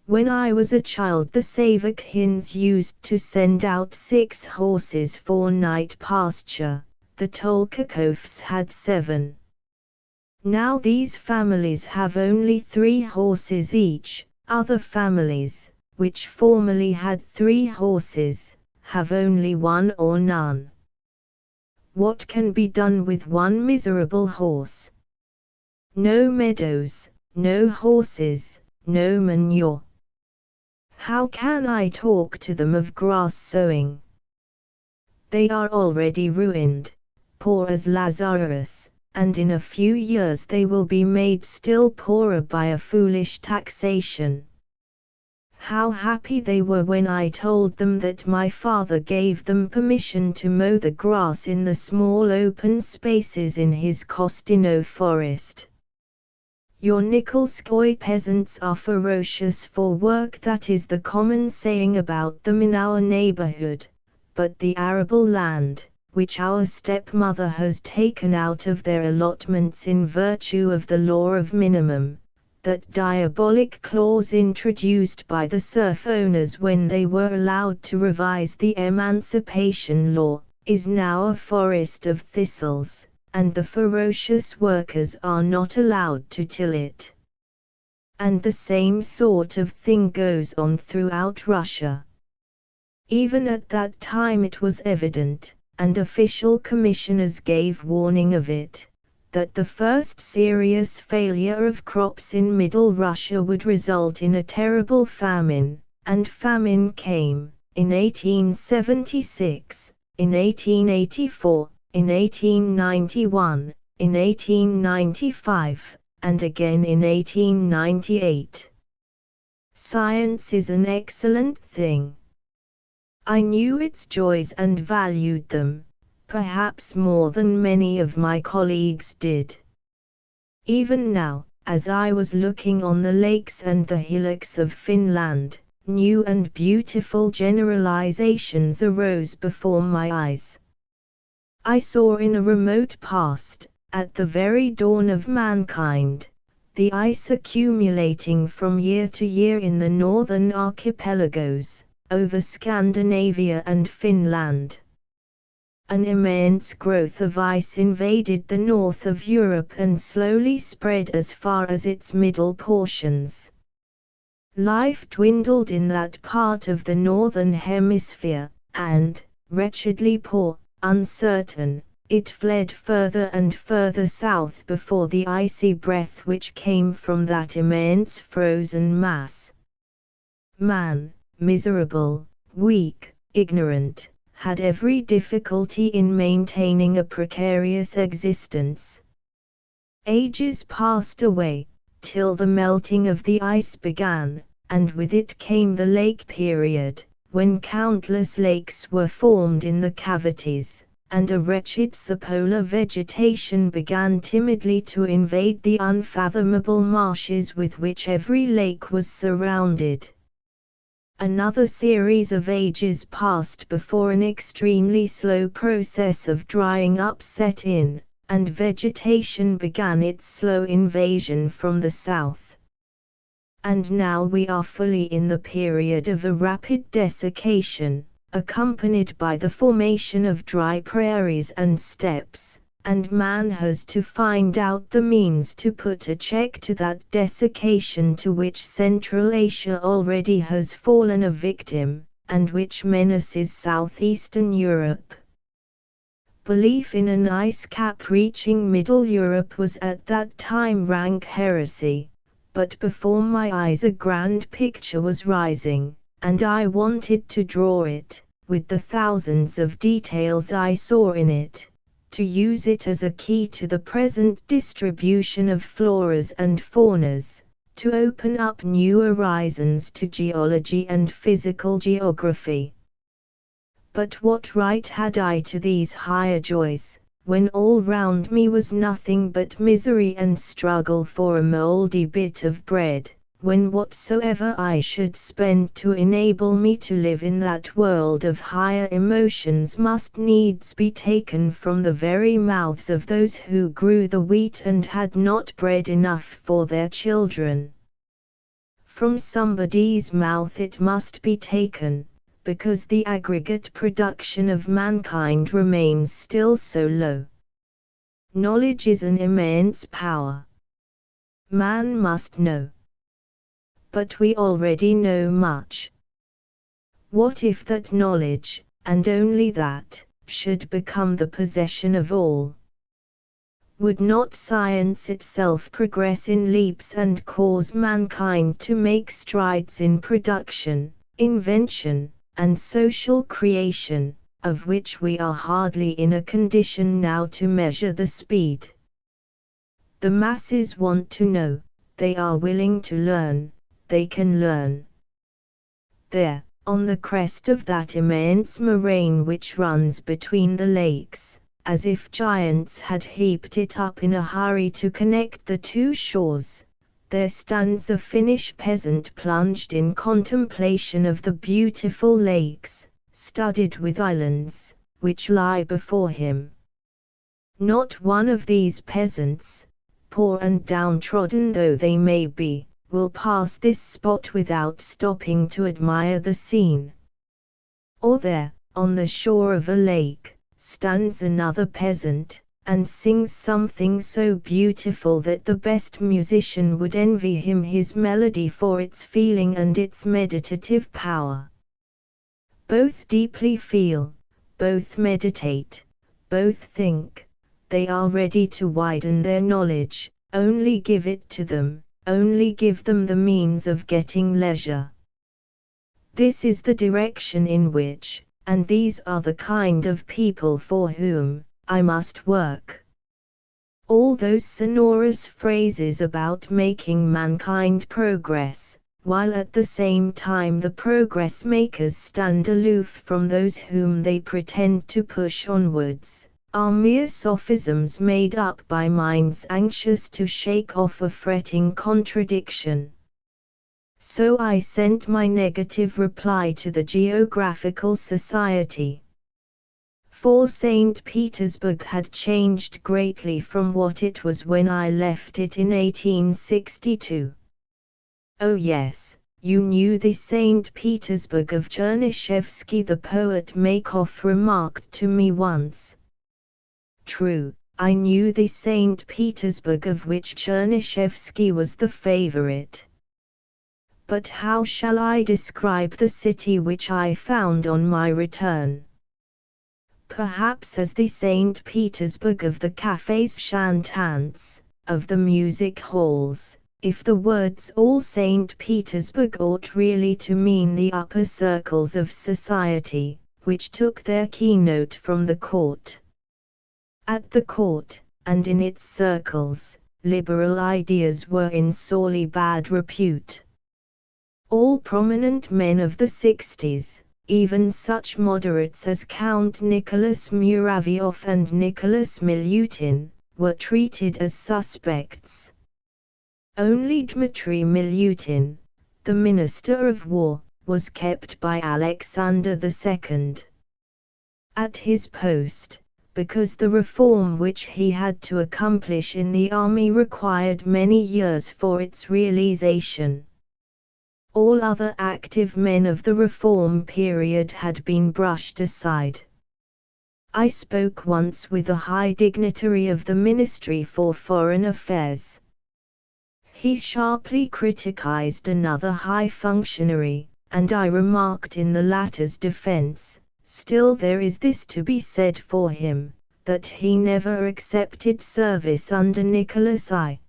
When I was a child the Savakhins used to send out 6 horses for night pasture, the Tolkakovs had 7. Now these families have only 3 horses each. Other families, which formerly had 3 horses, have only 1 or none. What can be done with one miserable horse? No meadows, no horses, no manure. How can I talk to them of grass sowing? They are already ruined, poor as Lazarus, and in a few years they will be made still poorer by a foolish taxation. How happy they were when I told them that my father gave them permission to mow the grass in the small open spaces in his Kostino forest. Your Nikolskoye peasants are ferocious for work, that is the common saying about them in our neighborhood, but the arable land, which our stepmother has taken out of their allotments in virtue of the law of minimum, that diabolic clause introduced by the serf owners when they were allowed to revise the Emancipation Law, is now a forest of thistles, and the ferocious workers are not allowed to till it. And the same sort of thing goes on throughout Russia. Even at that time it was evident, and official commissioners gave warning of it, that the first serious failure of crops in Middle Russia would result in a terrible famine, and famine came, in 1876, in 1884, in 1891, in 1895, and again in 1898. Science is an excellent thing. I knew its joys and valued them, perhaps more than many of my colleagues did. Even now, as I was looking on the lakes and the hillocks of Finland, new and beautiful generalizations arose before my eyes. I saw in a remote past, at the very dawn of mankind, the ice accumulating from year to year in the northern archipelagos, over Scandinavia and Finland. An immense growth of ice invaded the north of Europe and slowly spread as far as its middle portions. Life dwindled in that part of the northern hemisphere, and, wretchedly poor, uncertain, it fled further and further south before the icy breath which came from that immense frozen mass. Man, miserable, weak, ignorant, had every difficulty in maintaining a precarious existence. Ages passed away, till the melting of the ice began, and with it came the lake period, when countless lakes were formed in the cavities, and a wretched subpolar vegetation began timidly to invade the unfathomable marshes with which every lake was surrounded. Another series of ages passed before an extremely slow process of drying up set in, and vegetation began its slow invasion from the south. And now we are fully in the period of a rapid desiccation, accompanied by the formation of dry prairies and steppes, and man has to find out the means to put a check to that desiccation to which Central Asia already has fallen a victim, and which menaces southeastern Europe. Belief in an ice cap reaching Middle Europe was at that time rank heresy, but before my eyes a grand picture was rising, and I wanted to draw it, with the thousands of details I saw in it, to use it as a key to the present distribution of floras and faunas, to open up new horizons to geology and physical geography. But what right had I to these higher joys, when all round me was nothing but misery and struggle for a mouldy bit of bread, when whatsoever I should spend to enable me to live in that world of higher emotions must needs be taken from the very mouths of those who grew the wheat and had not bread enough for their children. From somebody's mouth it must be taken, because the aggregate production of mankind remains still so low. Knowledge is an immense power. Man must know. But we already know much. What if that knowledge, and only that, should become the possession of all? Would not science itself progress in leaps and cause mankind to make strides in production, invention, and social creation, of which we are hardly in a condition now to measure the speed? The masses want to know, they are willing to learn, they can learn. There, on the crest of that immense moraine which runs between the lakes, as if giants had heaped it up in a hurry to connect the two shores, there stands a Finnish peasant plunged in contemplation of the beautiful lakes, studded with islands, which lie before him. Not one of these peasants, poor and downtrodden though they may be, will pass this spot without stopping to admire the scene. Or there, on the shore of a lake, stands another peasant, and sings something so beautiful that the best musician would envy him his melody for its feeling and its meditative power. Both deeply feel, both meditate, both think. They are ready to widen their knowledge, only give it to them, only give them the means of getting leisure. This is the direction in which, and these are the kind of people for whom, I must work. All those sonorous phrases about making mankind progress, while at the same time the progress makers stand aloof from those whom they pretend to push onwards, are mere sophisms made up by minds anxious to shake off a fretting contradiction. So I sent my negative reply to the Geographical Society. For St. Petersburg had changed greatly from what it was when I left it in 1862. Oh yes, you knew the St. Petersburg of Chernyshevsky, the poet Makov remarked to me once. True, I knew the St. Petersburg of which Chernyshevsky was the favorite. But how shall I describe the city which I found on my return? Perhaps as the St. Petersburg of the cafes chantants, of the music halls, if the words all St. Petersburg ought really to mean the upper circles of society, which took their keynote from the court. At the court, and in its circles, liberal ideas were in sorely bad repute. All prominent men of the 60s, even such moderates as Count Nicholas Muravyov and Nicholas Milutin, were treated as suspects. Only Dmitry Milutin, the Minister of War, was kept by Alexander II at his post, because the reform which he had to accomplish in the army required many years for its realization. All other active men of the reform period had been brushed aside. I spoke once with a high dignitary of the Ministry for Foreign Affairs. He sharply criticized another high functionary, and I remarked in the latter's defense, still there is this to be said for him, that he never accepted service under Nicholas I.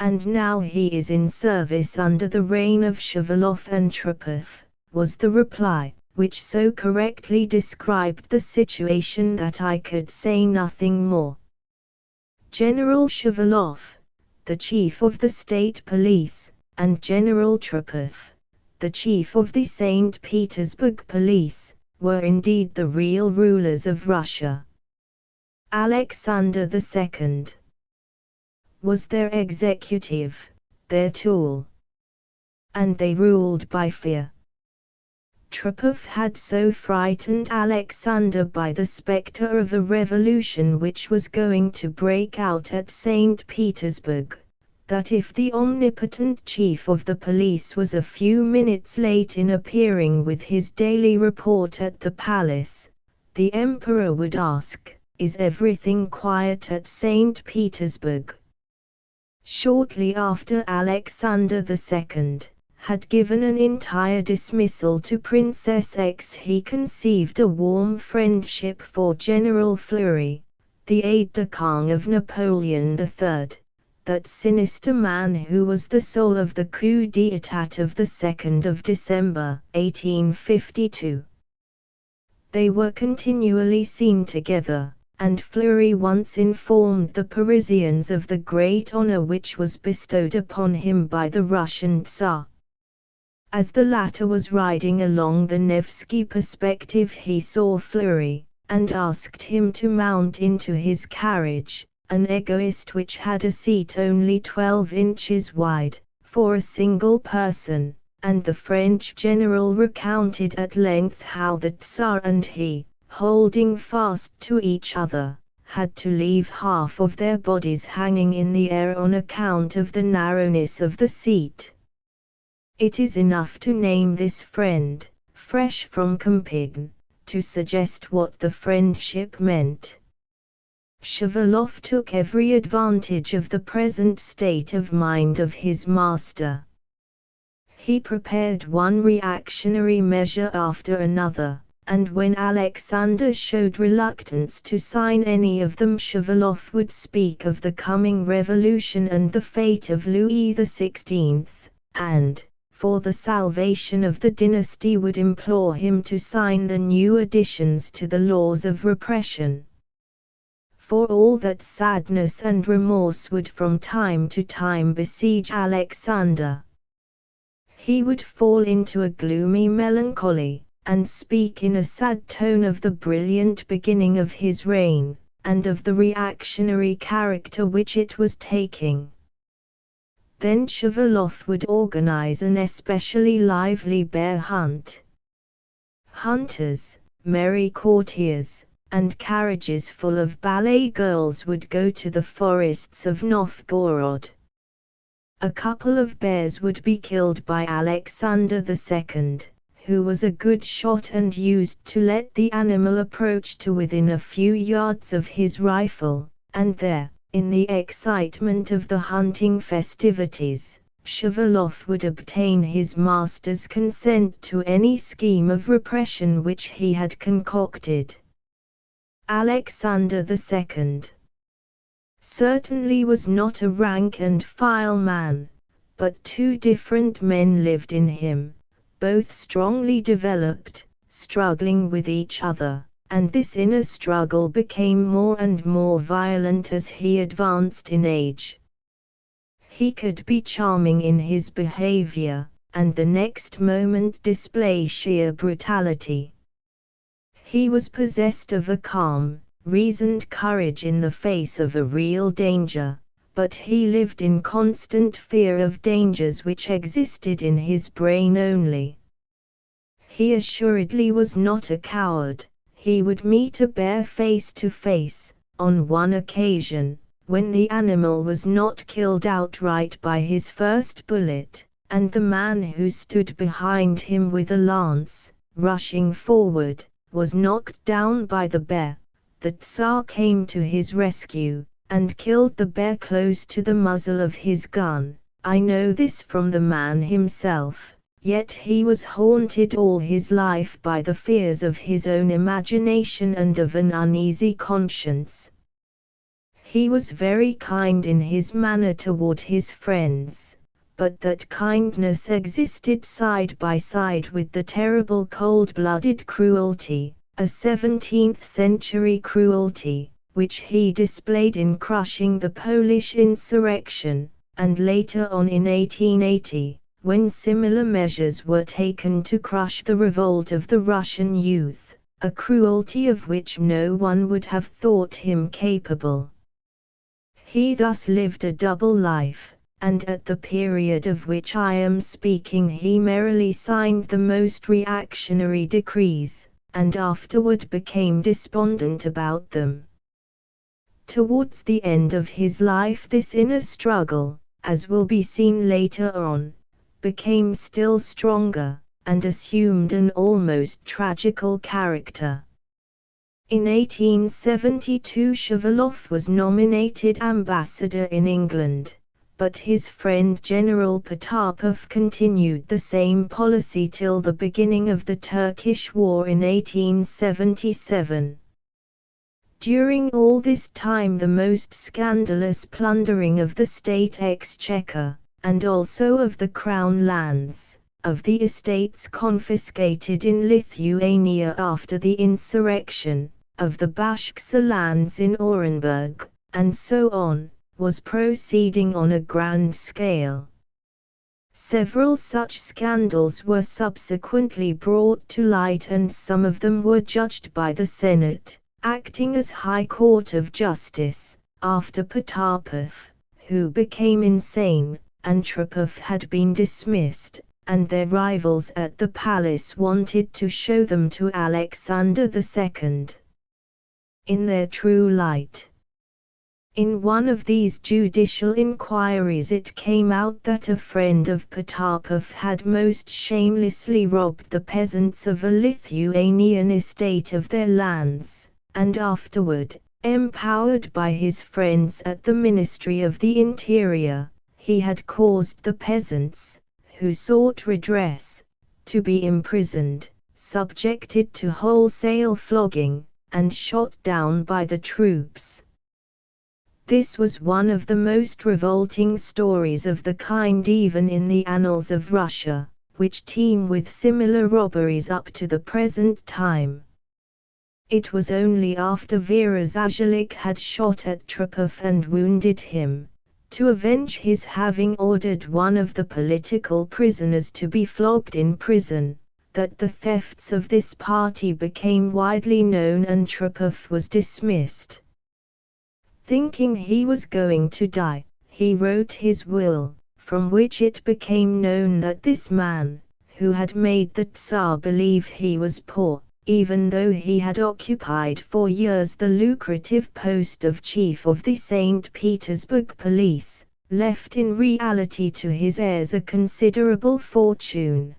And now he is in service under the reign of Shavalov and Trepov, was the reply, which so correctly described the situation that I could say nothing more. General Shavalov, the chief of the state police, and General Trepov, the chief of the St. Petersburg police, were indeed the real rulers of Russia. Alexander II was their executive, their tool. And they ruled by fear. Trepov had so frightened Alexander by the specter of a revolution which was going to break out at St. Petersburg, that if the omnipotent chief of the police was a few minutes late in appearing with his daily report at the palace, the emperor would ask, "Is everything quiet at St. Petersburg?" Shortly after Alexander II had given an entire dismissal to Princess X, he conceived a warm friendship for General Fleury, the aide-de-camp of Napoleon III, that sinister man who was the soul of the coup d'état of the 2nd of December, 1852. They were continually seen together, and Fleury once informed the Parisians of the great honor which was bestowed upon him by the Russian Tsar. As the latter was riding along the Nevsky Perspective, he saw Fleury, and asked him to mount into his carriage, an egoist which had a seat only 12 inches wide, for a single person, and the French general recounted at length how the Tsar and he, holding fast to each other, had to leave half of their bodies hanging in the air on account of the narrowness of the seat. It is enough to name this friend, fresh from Compiègne, to suggest what the friendship meant. Shavalov took every advantage of the present state of mind of his master. He prepared one reactionary measure after another, and when Alexander showed reluctance to sign any of them, Shavalov would speak of the coming revolution and the fate of Louis XVI, and, for the salvation of the dynasty, would implore him to sign the new additions to the laws of repression. For all that sadness and remorse would from time to time besiege Alexander. He would fall into a gloomy melancholy, and speak in a sad tone of the brilliant beginning of his reign, and of the reactionary character which it was taking. Then Shavalov would organize an especially lively bear hunt. Hunters, merry courtiers, and carriages full of ballet girls would go to the forests of Novgorod. A couple of bears would be killed by Alexander II, who was a good shot and used to let the animal approach to within a few yards of his rifle, and there, in the excitement of the hunting festivities, Shavalov would obtain his master's consent to any scheme of repression which he had concocted. Alexander II certainly was not a rank-and-file man, but two different men lived in him, both strongly developed, struggling with each other, and this inner struggle became more and more violent as he advanced in age. He could be charming in his behavior, and the next moment display sheer brutality. He was possessed of a calm, reasoned courage in the face of a real danger, but he lived in constant fear of dangers which existed in his brain only. He assuredly was not a coward. He would meet a bear face to face, on one occasion, when the animal was not killed outright by his first bullet, and the man who stood behind him with a lance, rushing forward, was knocked down by the bear. The Tsar came to his rescue, and killed the bear close to the muzzle of his gun. I know this from the man himself, yet he was haunted all his life by the fears of his own imagination and of an uneasy conscience. He was very kind in his manner toward his friends, but that kindness existed side by side with the terrible cold-blooded cruelty, a 17th-century cruelty, which he displayed in crushing the Polish insurrection, and later on in 1880, when similar measures were taken to crush the revolt of the Russian youth, a cruelty of which no one would have thought him capable. He thus lived a double life, and at the period of which I am speaking he merrily signed the most reactionary decrees, and afterward became despondent about them. Towards the end of his life this inner struggle, as will be seen later on, became still stronger, and assumed an almost tragical character. In 1872 Shavalov was nominated ambassador in England, but his friend General Potapov continued the same policy till the beginning of the Turkish War in 1877. During all this time the most scandalous plundering of the state exchequer, and also of the crown lands, of the estates confiscated in Lithuania after the insurrection, of the Bashksa lands in Orenburg, and so on, was proceeding on a grand scale. Several such scandals were subsequently brought to light, and some of them were judged by the Senate, acting as High Court of Justice, after Potapov, who became insane, and Kropotkin had been dismissed, and their rivals at the palace wanted to show them to Alexander II in their true light. In one of these judicial inquiries it came out that a friend of Potapov had most shamelessly robbed the peasants of a Lithuanian estate of their lands, and afterward, empowered by his friends at the Ministry of the Interior, he had caused the peasants, who sought redress, to be imprisoned, subjected to wholesale flogging, and shot down by the troops. This was one of the most revolting stories of the kind even in the annals of Russia, which teem with similar robberies up to the present time. It was only after Vera Zajilik had shot at Kropotkin and wounded him, to avenge his having ordered one of the political prisoners to be flogged in prison, that the thefts of this party became widely known and Kropotkin was dismissed. Thinking he was going to die, he wrote his will, from which it became known that this man, who had made the Tsar believe he was poor, even though he had occupied for years the lucrative post of chief of the St. Petersburg police, left in reality to his heirs a considerable fortune.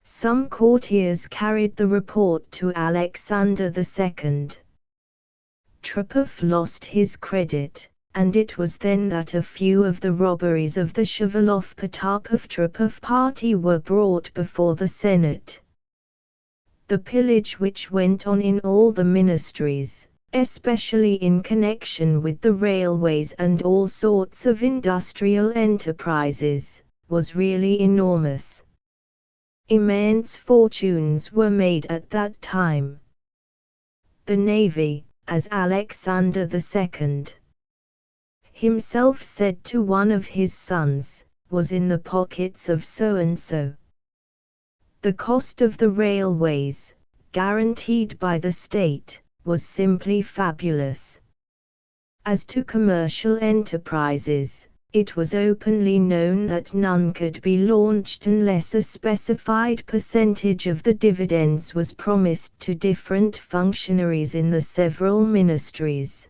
Some courtiers carried the report to Alexander II. Kropotkin lost his credit, and it was then that a few of the robberies of the Shavalov-Potapov-Kropotkin party were brought before the Senate. The pillage which went on in all the ministries, especially in connection with the railways and all sorts of industrial enterprises, was really enormous. Immense fortunes were made at that time. The navy, as Alexander II himself said to one of his sons, was in the pockets of so-and-so. The cost of the railways, guaranteed by the state, was simply fabulous. As to commercial enterprises, it was openly known that none could be launched unless a specified percentage of the dividends was promised to different functionaries in the several ministries.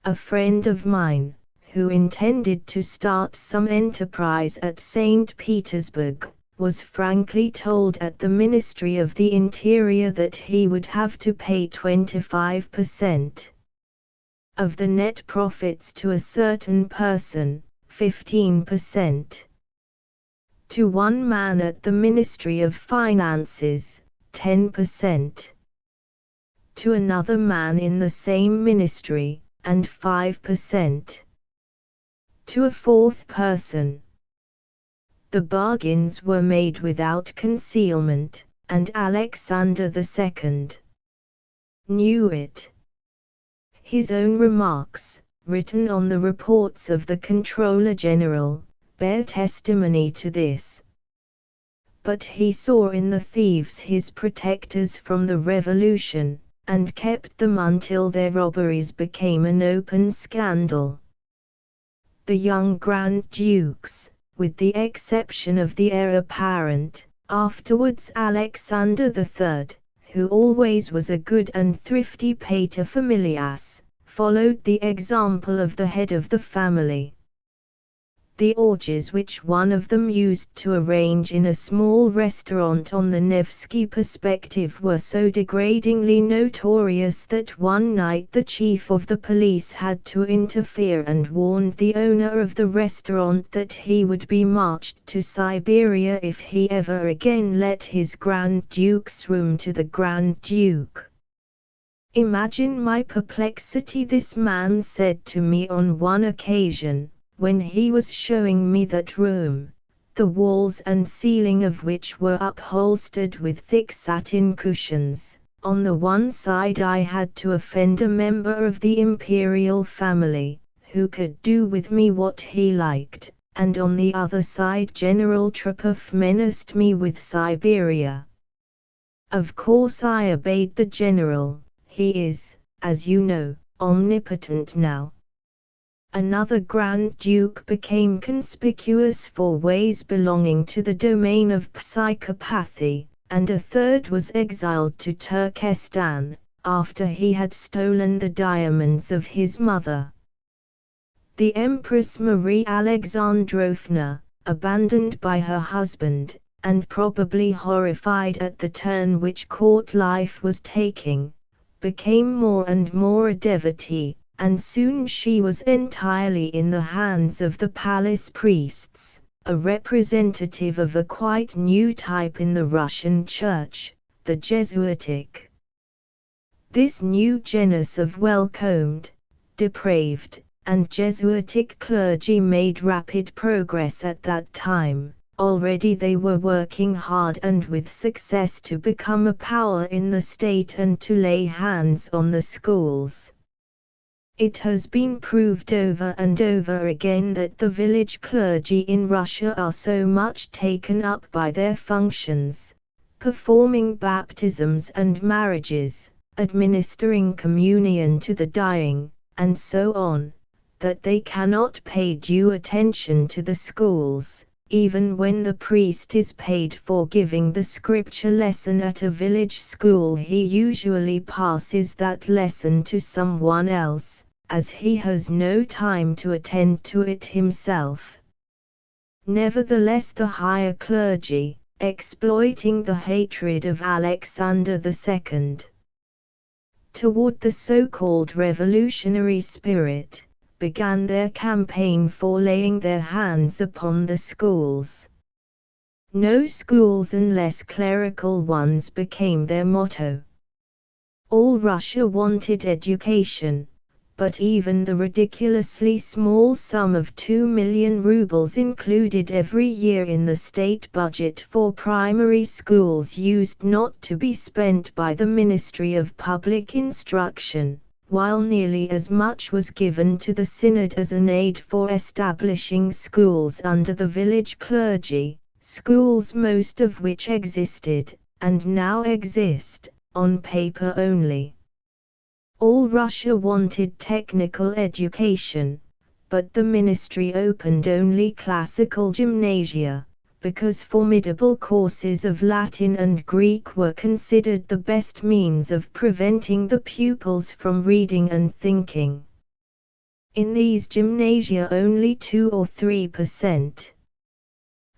A friend of mine, who intended to start some enterprise at St. Petersburg, was frankly told at the Ministry of the Interior that he would have to pay 25% of the net profits to a certain person, 15%. To one man at the Ministry of Finances, 10%. To another man in the same ministry, and 5%. To a fourth person. The bargains were made without concealment, and Alexander II knew it. His own remarks, written on the reports of the Controller General, bear testimony to this. But he saw in the thieves his protectors from the revolution, and kept them until their robberies became an open scandal. The young Grand Dukes, with the exception of the heir apparent, afterwards Alexander III, who always was a good and thrifty paterfamilias, followed the example of the head of the family. The orgies which one of them used to arrange in a small restaurant on the Nevsky Perspective were so degradingly notorious that one night the chief of the police had to interfere and warned the owner of the restaurant that he would be marched to Siberia if he ever again let his Grand Duke's room to the Grand Duke. "Imagine my perplexity," this man said to me on one occasion, when he was showing me that room, the walls and ceiling of which were upholstered with thick satin cushions. On the one side I had to offend a member of the imperial family, who could do with me what he liked, and on the other side General Trepov menaced me with Siberia. Of course I obeyed the general. He is, as you know, omnipotent now. Another Grand Duke became conspicuous for ways belonging to the domain of psychopathy, and a third was exiled to Turkestan, after he had stolen the diamonds of his mother. The Empress Marie Alexandrovna, abandoned by her husband, and probably horrified at the turn which court life was taking, became more and more a devotee, and soon she was entirely in the hands of the palace priests, a representative of a quite new type in the Russian Church, the Jesuitic. This new genus of well-combed, depraved, and Jesuitic clergy made rapid progress at that time. Already they were working hard and with success to become a power in the state and to lay hands on the schools. It has been proved over and over again that the village clergy in Russia are so much taken up by their functions, performing baptisms and marriages, administering communion to the dying, and so on, that they cannot pay due attention to the schools. Even when the priest is paid for giving the scripture lesson at a village school, he usually passes that lesson to someone else, as he has no time to attend to it himself. Nevertheless, the higher clergy, exploiting the hatred of Alexander II toward the so-called revolutionary spirit, began their campaign for laying their hands upon the schools. No schools unless clerical ones became their motto. All Russia wanted education, but even the ridiculously small sum of 2 million rubles included every year in the state budget for primary schools used not to be spent by the Ministry of Public Instruction, while nearly as much was given to the Synod as an aid for establishing schools under the village clergy, schools most of which existed, and now exist, on paper only. All Russia wanted technical education, but the ministry opened only classical gymnasia, because formidable courses of Latin and Greek were considered the best means of preventing the pupils from reading and thinking. In these gymnasia only 2 or 3%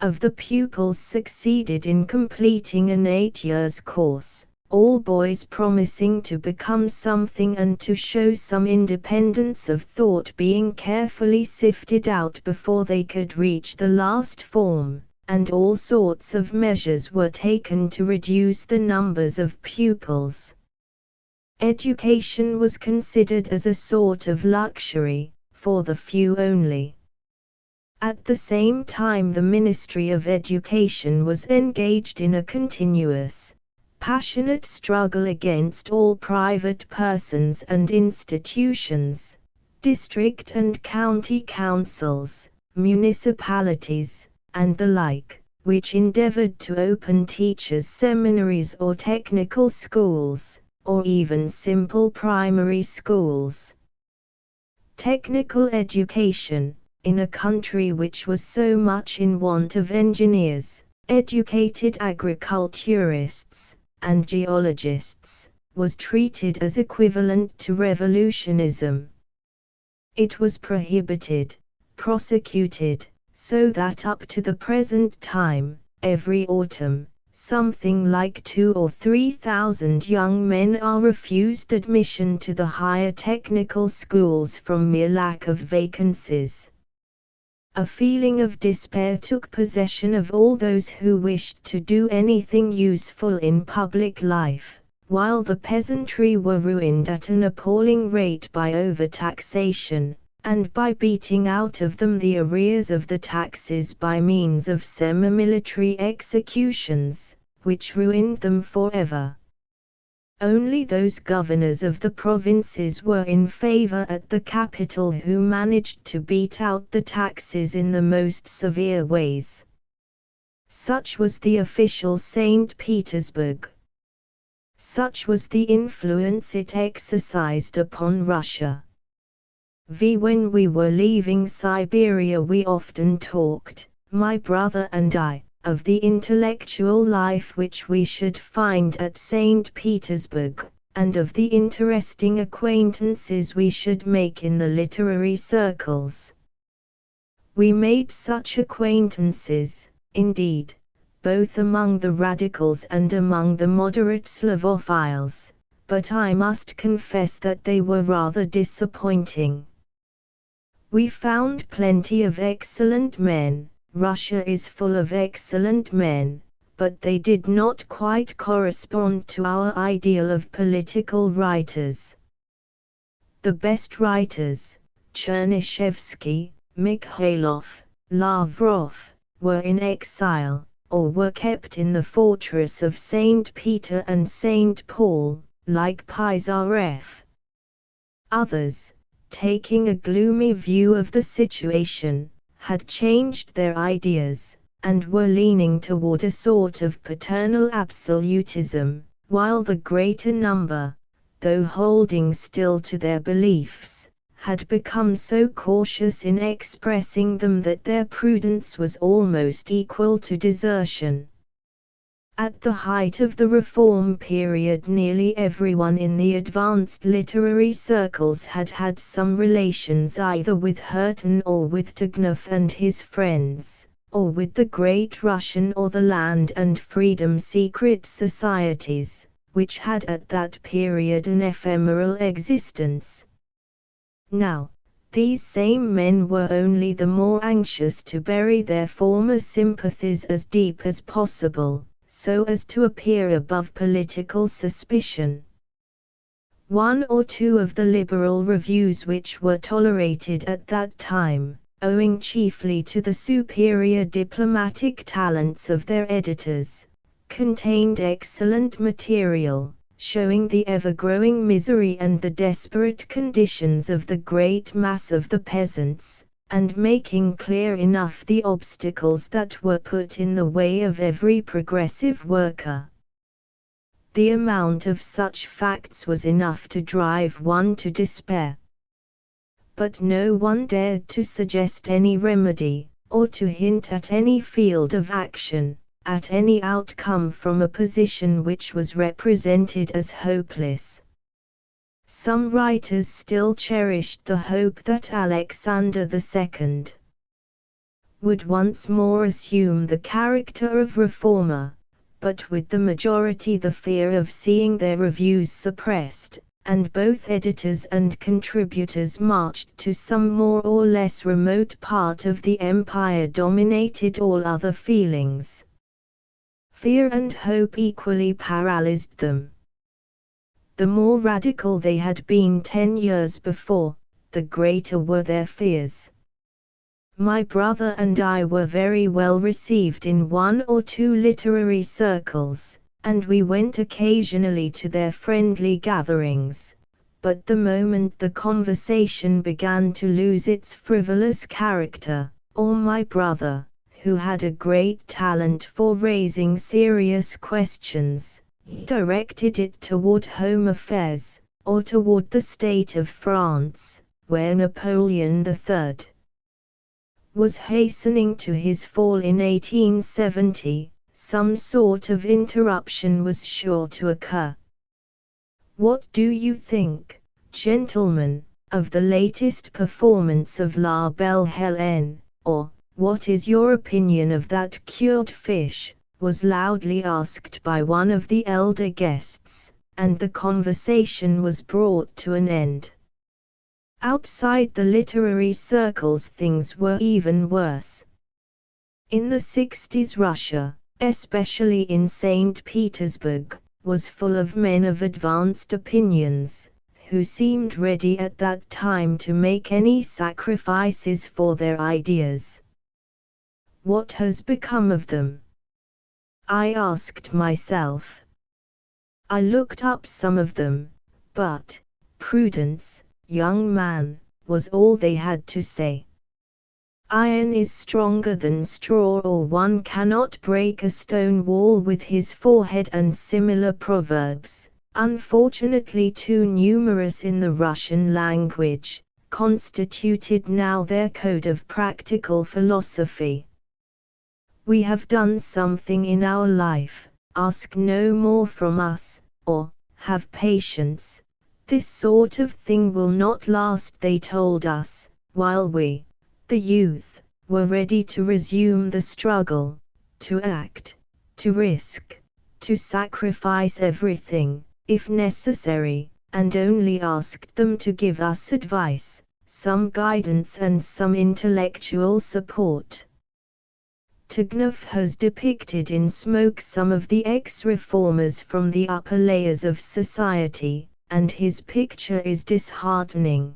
of the pupils succeeded in completing an 8-year course, all boys promising to become something and to show some independence of thought being carefully sifted out before they could reach the last form, and all sorts of measures were taken to reduce the numbers of pupils. Education was considered as a sort of luxury, for the few only. At the same time, the Ministry of Education was engaged in a continuous, passionate struggle against all private persons and institutions, district and county councils, municipalities, and the like, which endeavored to open teachers' seminaries or technical schools, or even simple primary schools. Technical education, in a country which was so much in want of engineers, educated agriculturists, and geologists, was treated as equivalent to revolutionism. It was prohibited, prosecuted, so that up to the present time, every autumn, something like 2,000 or 3,000 young men are refused admission to the higher technical schools from mere lack of vacancies. A feeling of despair took possession of all those who wished to do anything useful in public life, while the peasantry were ruined at an appalling rate by overtaxation, and by beating out of them the arrears of the taxes by means of semi-military executions, which ruined them forever. Only those governors of the provinces were in favor at the capital who managed to beat out the taxes in the most severe ways. Such was the official St. Petersburg. Such was the influence it exercised upon Russia. When we were leaving Siberia we often talked, my brother and I, of the intellectual life which we should find at St. Petersburg, and of the interesting acquaintances we should make in the literary circles. We made such acquaintances, indeed, both among the radicals and among the moderate Slavophiles, but I must confess that they were rather disappointing. We found plenty of excellent men. Russia is full of excellent men, but they did not quite correspond to our ideal of political writers. The best writers, Chernyshevsky, Mikhailov, Lavrov, were in exile, or were kept in the fortress of St. Peter and St. Paul, like Pisarev. Others, taking a gloomy view of the situation, had changed their ideas, and were leaning toward a sort of paternal absolutism, while the greater number, though holding still to their beliefs, had become so cautious in expressing them that their prudence was almost equal to desertion. At the height of the Reform period nearly everyone in the advanced literary circles had had some relations either with Hurton or with Tugnov and his friends, or with the Great Russian or the Land and Freedom secret societies, which had at that period an ephemeral existence. Now, these same men were only the more anxious to bury their former sympathies as deep as possible, so as to appear above political suspicion. One or two of the liberal reviews which were tolerated at that time, owing chiefly to the superior diplomatic talents of their editors, contained excellent material, showing the ever-growing misery and the desperate conditions of the great mass of the peasants, and making clear enough the obstacles that were put in the way of every progressive worker. The amount of such facts was enough to drive one to despair. But no one dared to suggest any remedy, or to hint at any field of action, at any outcome from a position which was represented as hopeless. Some writers still cherished the hope that Alexander II would once more assume the character of reformer, but with the majority the fear of seeing their reviews suppressed, and both editors and contributors marched to some more or less remote part of the empire dominated all other feelings. Fear and hope equally paralyzed them. The more radical they had been 10 years before, the greater were their fears. My brother and I were very well received in one or two literary circles, and we went occasionally to their friendly gatherings, but the moment the conversation began to lose its frivolous character, or my brother, who had a great talent for raising serious questions, directed it toward home affairs, or toward the state of France, where Napoleon III was hastening to his fall in 1870, some sort of interruption was sure to occur. What do you think, gentlemen, of the latest performance of La Belle Hélène, or, what is your opinion of that cured fish, was loudly asked by one of the elder guests, and the conversation was brought to an end. Outside the literary circles things were even worse. In the 60s Russia, especially in St. Petersburg, was full of men of advanced opinions, who seemed ready at that time to make any sacrifices for their ideas. What has become of them? I asked myself. I looked up some of them, but "Prudence, young man," was all they had to say. Iron is stronger than straw, or one cannot break a stone wall with his forehead, and similar proverbs, unfortunately too numerous in the Russian language, constituted now their code of practical philosophy. We have done something in our life, ask no more from us, or have patience. This sort of thing will not last, they told us, while we, the youth, were ready to resume the struggle, to act, to risk, to sacrifice everything, if necessary, and only asked them to give us advice, some guidance and some intellectual support. Tognov has depicted in Smoke some of the ex-reformers from the upper layers of society, and his picture is disheartening.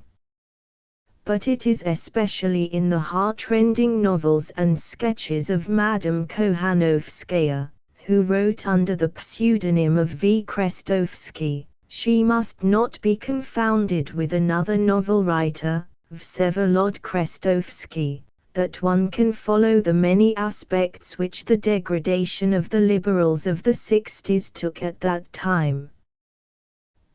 But it is especially in the heart-rending novels and sketches of Madame Kohanovskaya, who wrote under the pseudonym of V. Krestovsky. She must not be confounded with another novel writer, Vsevolod Krestovsky, that one can follow the many aspects which the degradation of the liberals of the 60s took at that time.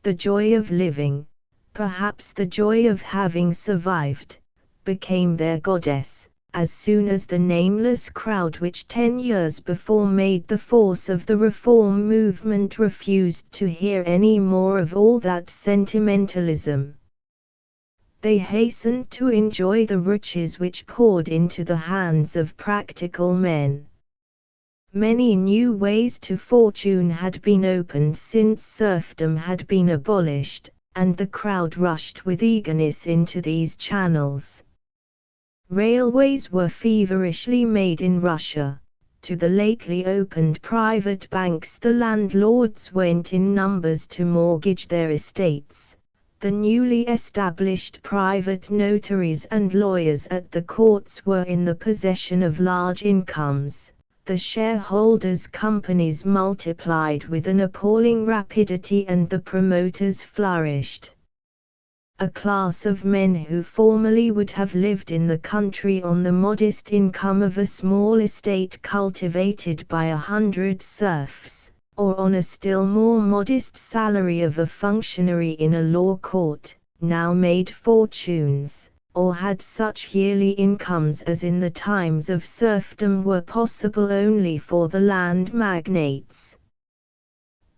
The joy of living, perhaps the joy of having survived, became their goddess, as soon as the nameless crowd which 10 years before made the force of the reform movement refused to hear any more of all that sentimentalism. They hastened to enjoy the riches which poured into the hands of practical men. Many new ways to fortune had been opened since serfdom had been abolished, and the crowd rushed with eagerness into these channels. Railways were feverishly made in Russia. To the lately opened private banks the landlords went in numbers to mortgage their estates. The newly established private notaries and lawyers at the courts were in the possession of large incomes. The shareholders' companies multiplied with an appalling rapidity, and the promoters flourished. A class of men who formerly would have lived in the country on the modest income of a small estate cultivated by 100 serfs, or on a still more modest salary of a functionary in a law court, now made fortunes, or had such yearly incomes as in the times of serfdom were possible only for the land magnates.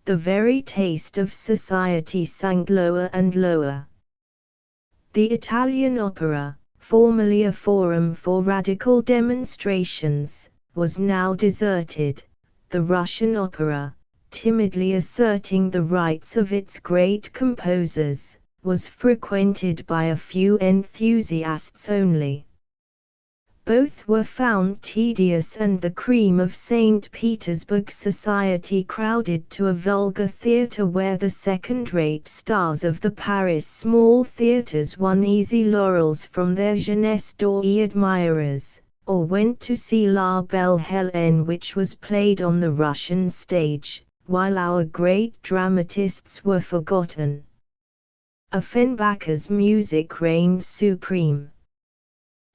The very taste of society sank lower and lower. The Italian opera, formerly a forum for radical demonstrations, was now deserted. The Russian opera, timidly asserting the rights of its great composers, was frequented by a few enthusiasts only. Both were found tedious, and the cream of St. Petersburg society crowded to a vulgar theatre where the second-rate stars of the Paris small theatres won easy laurels from their jeunesse d'or admirers, or went to see La Belle Hélène, which was played on the Russian stage, while our great dramatists were forgotten. Offenbacher's music reigned supreme.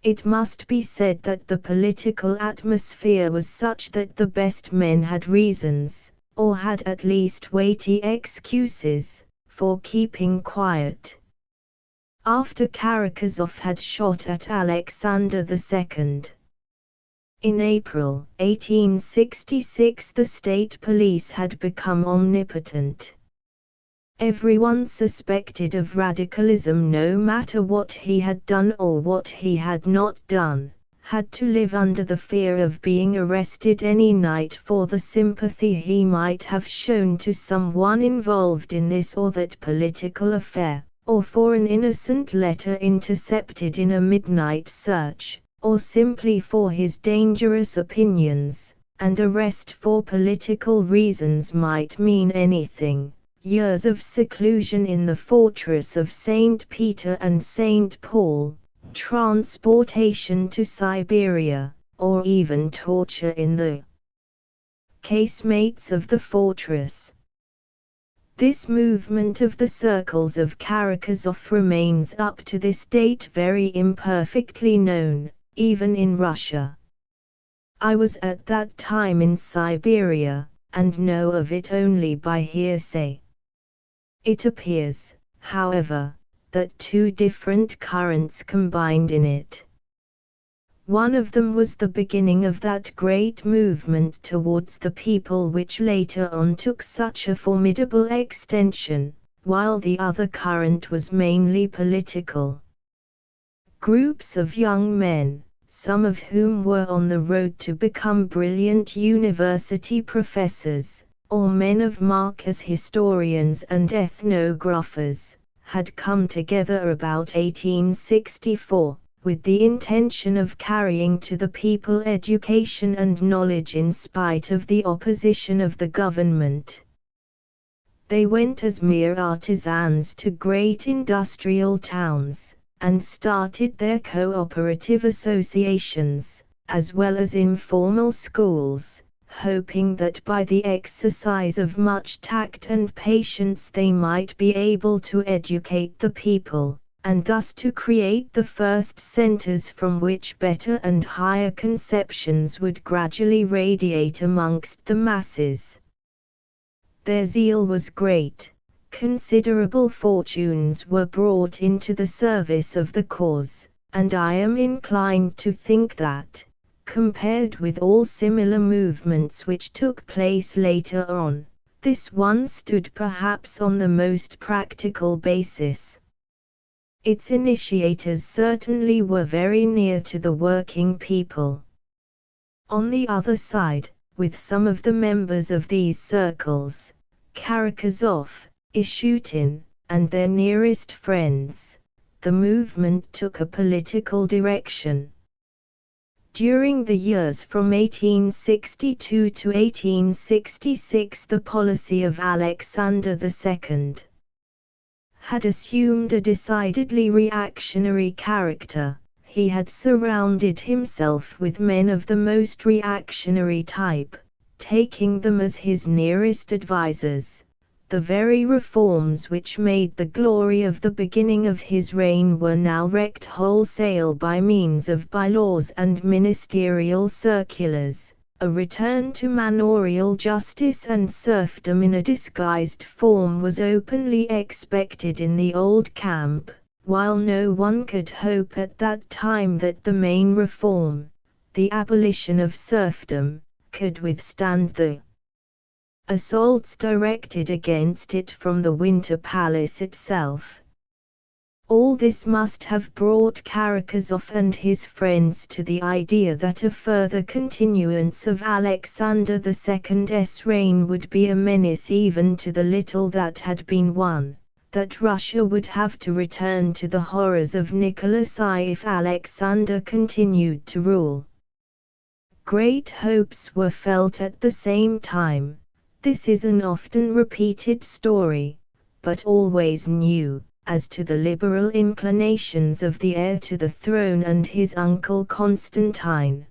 It must be said that the political atmosphere was such that the best men had reasons, or had at least weighty excuses, for keeping quiet. After Karakazov had shot at Alexander II. In April 1866, the state police had become omnipotent. Everyone suspected of radicalism, no matter what he had done or what he had not done, had to live under the fear of being arrested any night for the sympathy he might have shown to someone involved in this or that political affair, or for an innocent letter intercepted in a midnight search, or simply for his dangerous opinions, and arrest for political reasons might mean anything. Years of seclusion in the fortress of St. Peter and St. Paul, transportation to Siberia, or even torture in the casemates of the fortress. This movement of the circles of Karakazov remains up to this date very imperfectly known, even in Russia. I was at that time in Siberia, and know of it only by hearsay. It appears, however, that two different currents combined in it. One of them was the beginning of that great movement towards the people which later on took such a formidable extension, while the other current was mainly political. Groups of young men, some of whom were on the road to become brilliant university professors, or men of mark as historians and ethnographers, had come together about 1864, with the intention of carrying to the people education and knowledge in spite of the opposition of the government. They went as mere artisans to great industrial towns, and started their cooperative associations, as well as informal schools, hoping that by the exercise of much tact and patience they might be able to educate the people, and thus to create the first centers from which better and higher conceptions would gradually radiate amongst the masses. Their zeal was great. Considerable fortunes were brought into the service of the cause, and I am inclined to think that, compared with all similar movements which took place later on, this one stood perhaps on the most practical basis. Its initiators certainly were very near to the working people. On the other side, with some of the members of these circles, Karakazov, Ishutin, and their nearest friends, the movement took a political direction. During the years from 1862 to 1866 the policy of Alexander II had assumed a decidedly reactionary character. He had surrounded himself with men of the most reactionary type, taking them as his nearest advisers. The very reforms which made the glory of the beginning of his reign were now wrecked wholesale by means of bylaws and ministerial circulars. A return to manorial justice and serfdom in a disguised form was openly expected in the old camp, while no one could hope at that time that the main reform, the abolition of serfdom, could withstand the assaults directed against it from the Winter Palace itself. All this must have brought Karakazov and his friends to the idea that a further continuance of Alexander II's reign would be a menace even to the little that had been won, that Russia would have to return to the horrors of Nicholas I if Alexander continued to rule. Great hopes were felt at the same time. This is an often repeated story, but always new, as to the liberal inclinations of the heir to the throne and his uncle Constantine.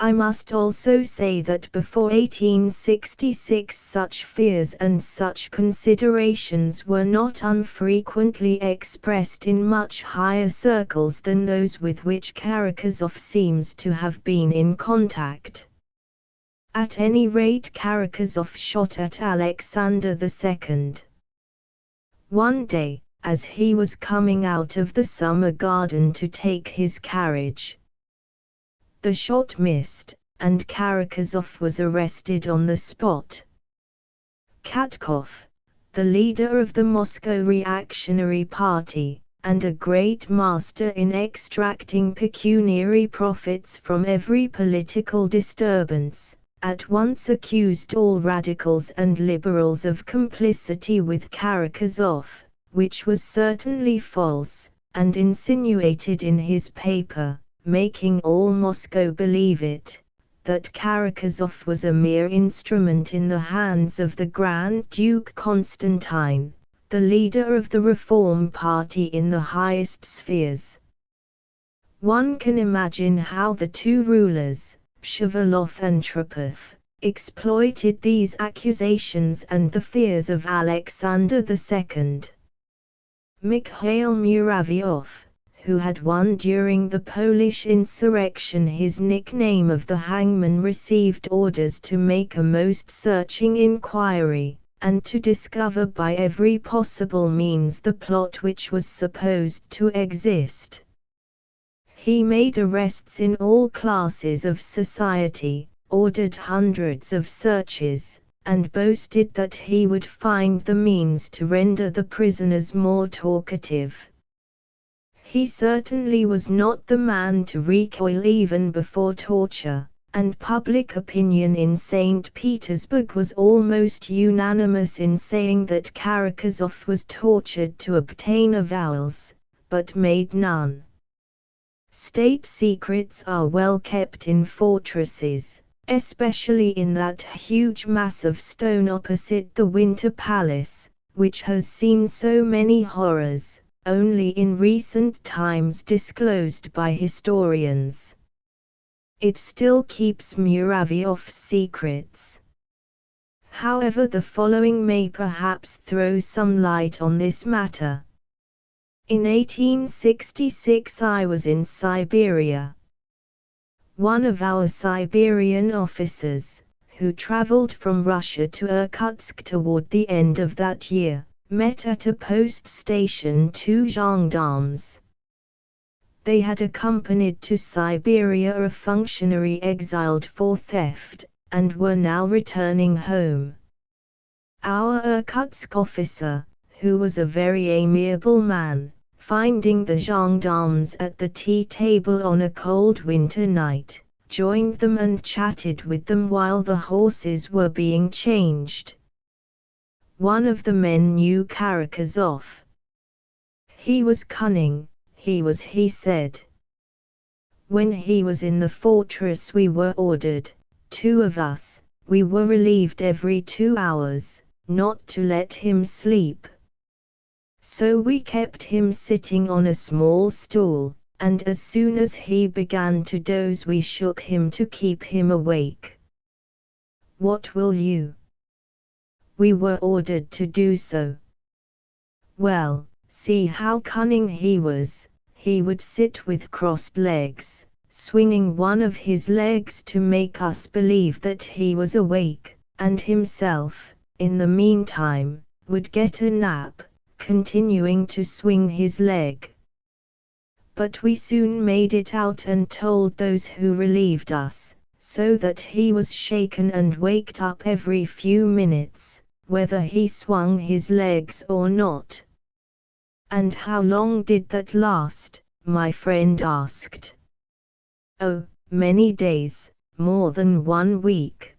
I must also say that before 1866 such fears and such considerations were not unfrequently expressed in much higher circles than those with which Karakazov seems to have been in contact. At any rate Karakazov shot at Alexander II. One day, as he was coming out of the summer garden to take his carriage, the shot missed, and Karakazov was arrested on the spot. Katkov, the leader of the Moscow reactionary party, and a great master in extracting pecuniary profits from every political disturbance, at once accused all radicals and liberals of complicity with Karakazov, which was certainly false, and insinuated in his paper, making all Moscow believe it, that Karakazov was a mere instrument in the hands of the Grand Duke Constantine, the leader of the Reform Party in the highest spheres. One can imagine how the two rulers, Shavalov and Trepov, exploited these accusations and the fears of Alexander II. Mikhail Muravyov, who had won during the Polish insurrection his nickname of the Hangman, received orders to make a most searching inquiry, and to discover by every possible means the plot which was supposed to exist. He made arrests in all classes of society, ordered hundreds of searches, and boasted that he would find the means to render the prisoners more talkative. He certainly was not the man to recoil even before torture, and public opinion in St. Petersburg was almost unanimous in saying that Karakazov was tortured to obtain avowals, but made none. State secrets are well kept in fortresses, especially in that huge mass of stone opposite the Winter Palace, which has seen so many horrors, only in recent times disclosed by historians. It still keeps Muravyov's secrets. However, the following may perhaps throw some light on this matter. In 1866 I was in Siberia. One of our Siberian officers, who traveled from Russia to Irkutsk toward the end of that year, met at a post station two gendarmes. They had accompanied to Siberia a functionary exiled for theft, and were now returning home. Our Irkutsk officer, who was a very amiable man, finding the gendarmes at the tea table on a cold winter night, joined them and chatted with them while the horses were being changed. One of the men knew Karakazov. He was cunning, he said. When he was in the fortress we were ordered, two of us, we were relieved every 2 hours, not to let him sleep. So we kept him sitting on a small stool, and as soon as he began to doze we shook him to keep him awake. What will you? We were ordered to do so. Well, see how cunning he was. He would sit with crossed legs, swinging one of his legs to make us believe that he was awake, and himself, in the meantime, would get a nap, continuing to swing his leg. But we soon made it out and told those who relieved us, so that he was shaken and waked up every few minutes, whether he swung his legs or not. And how long did that last? My friend asked. Oh, many days, more than 1 week.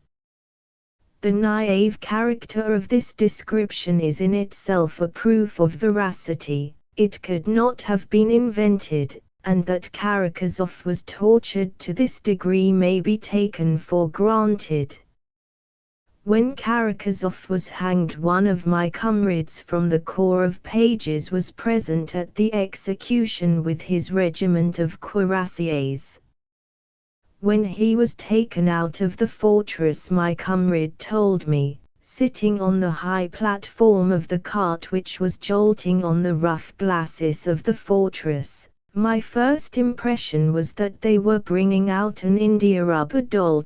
The naive character of this description is in itself a proof of veracity. It could not have been invented, and that Karakazov was tortured to this degree may be taken for granted. When Karakazov was hanged, one of my comrades from the Corps of Pages was present at the execution with his regiment of cuirassiers. When he was taken out of the fortress, my comrade told me, sitting on the high platform of the cart which was jolting on the rough glacis of the fortress, my first impression was that they were bringing out an india rubber doll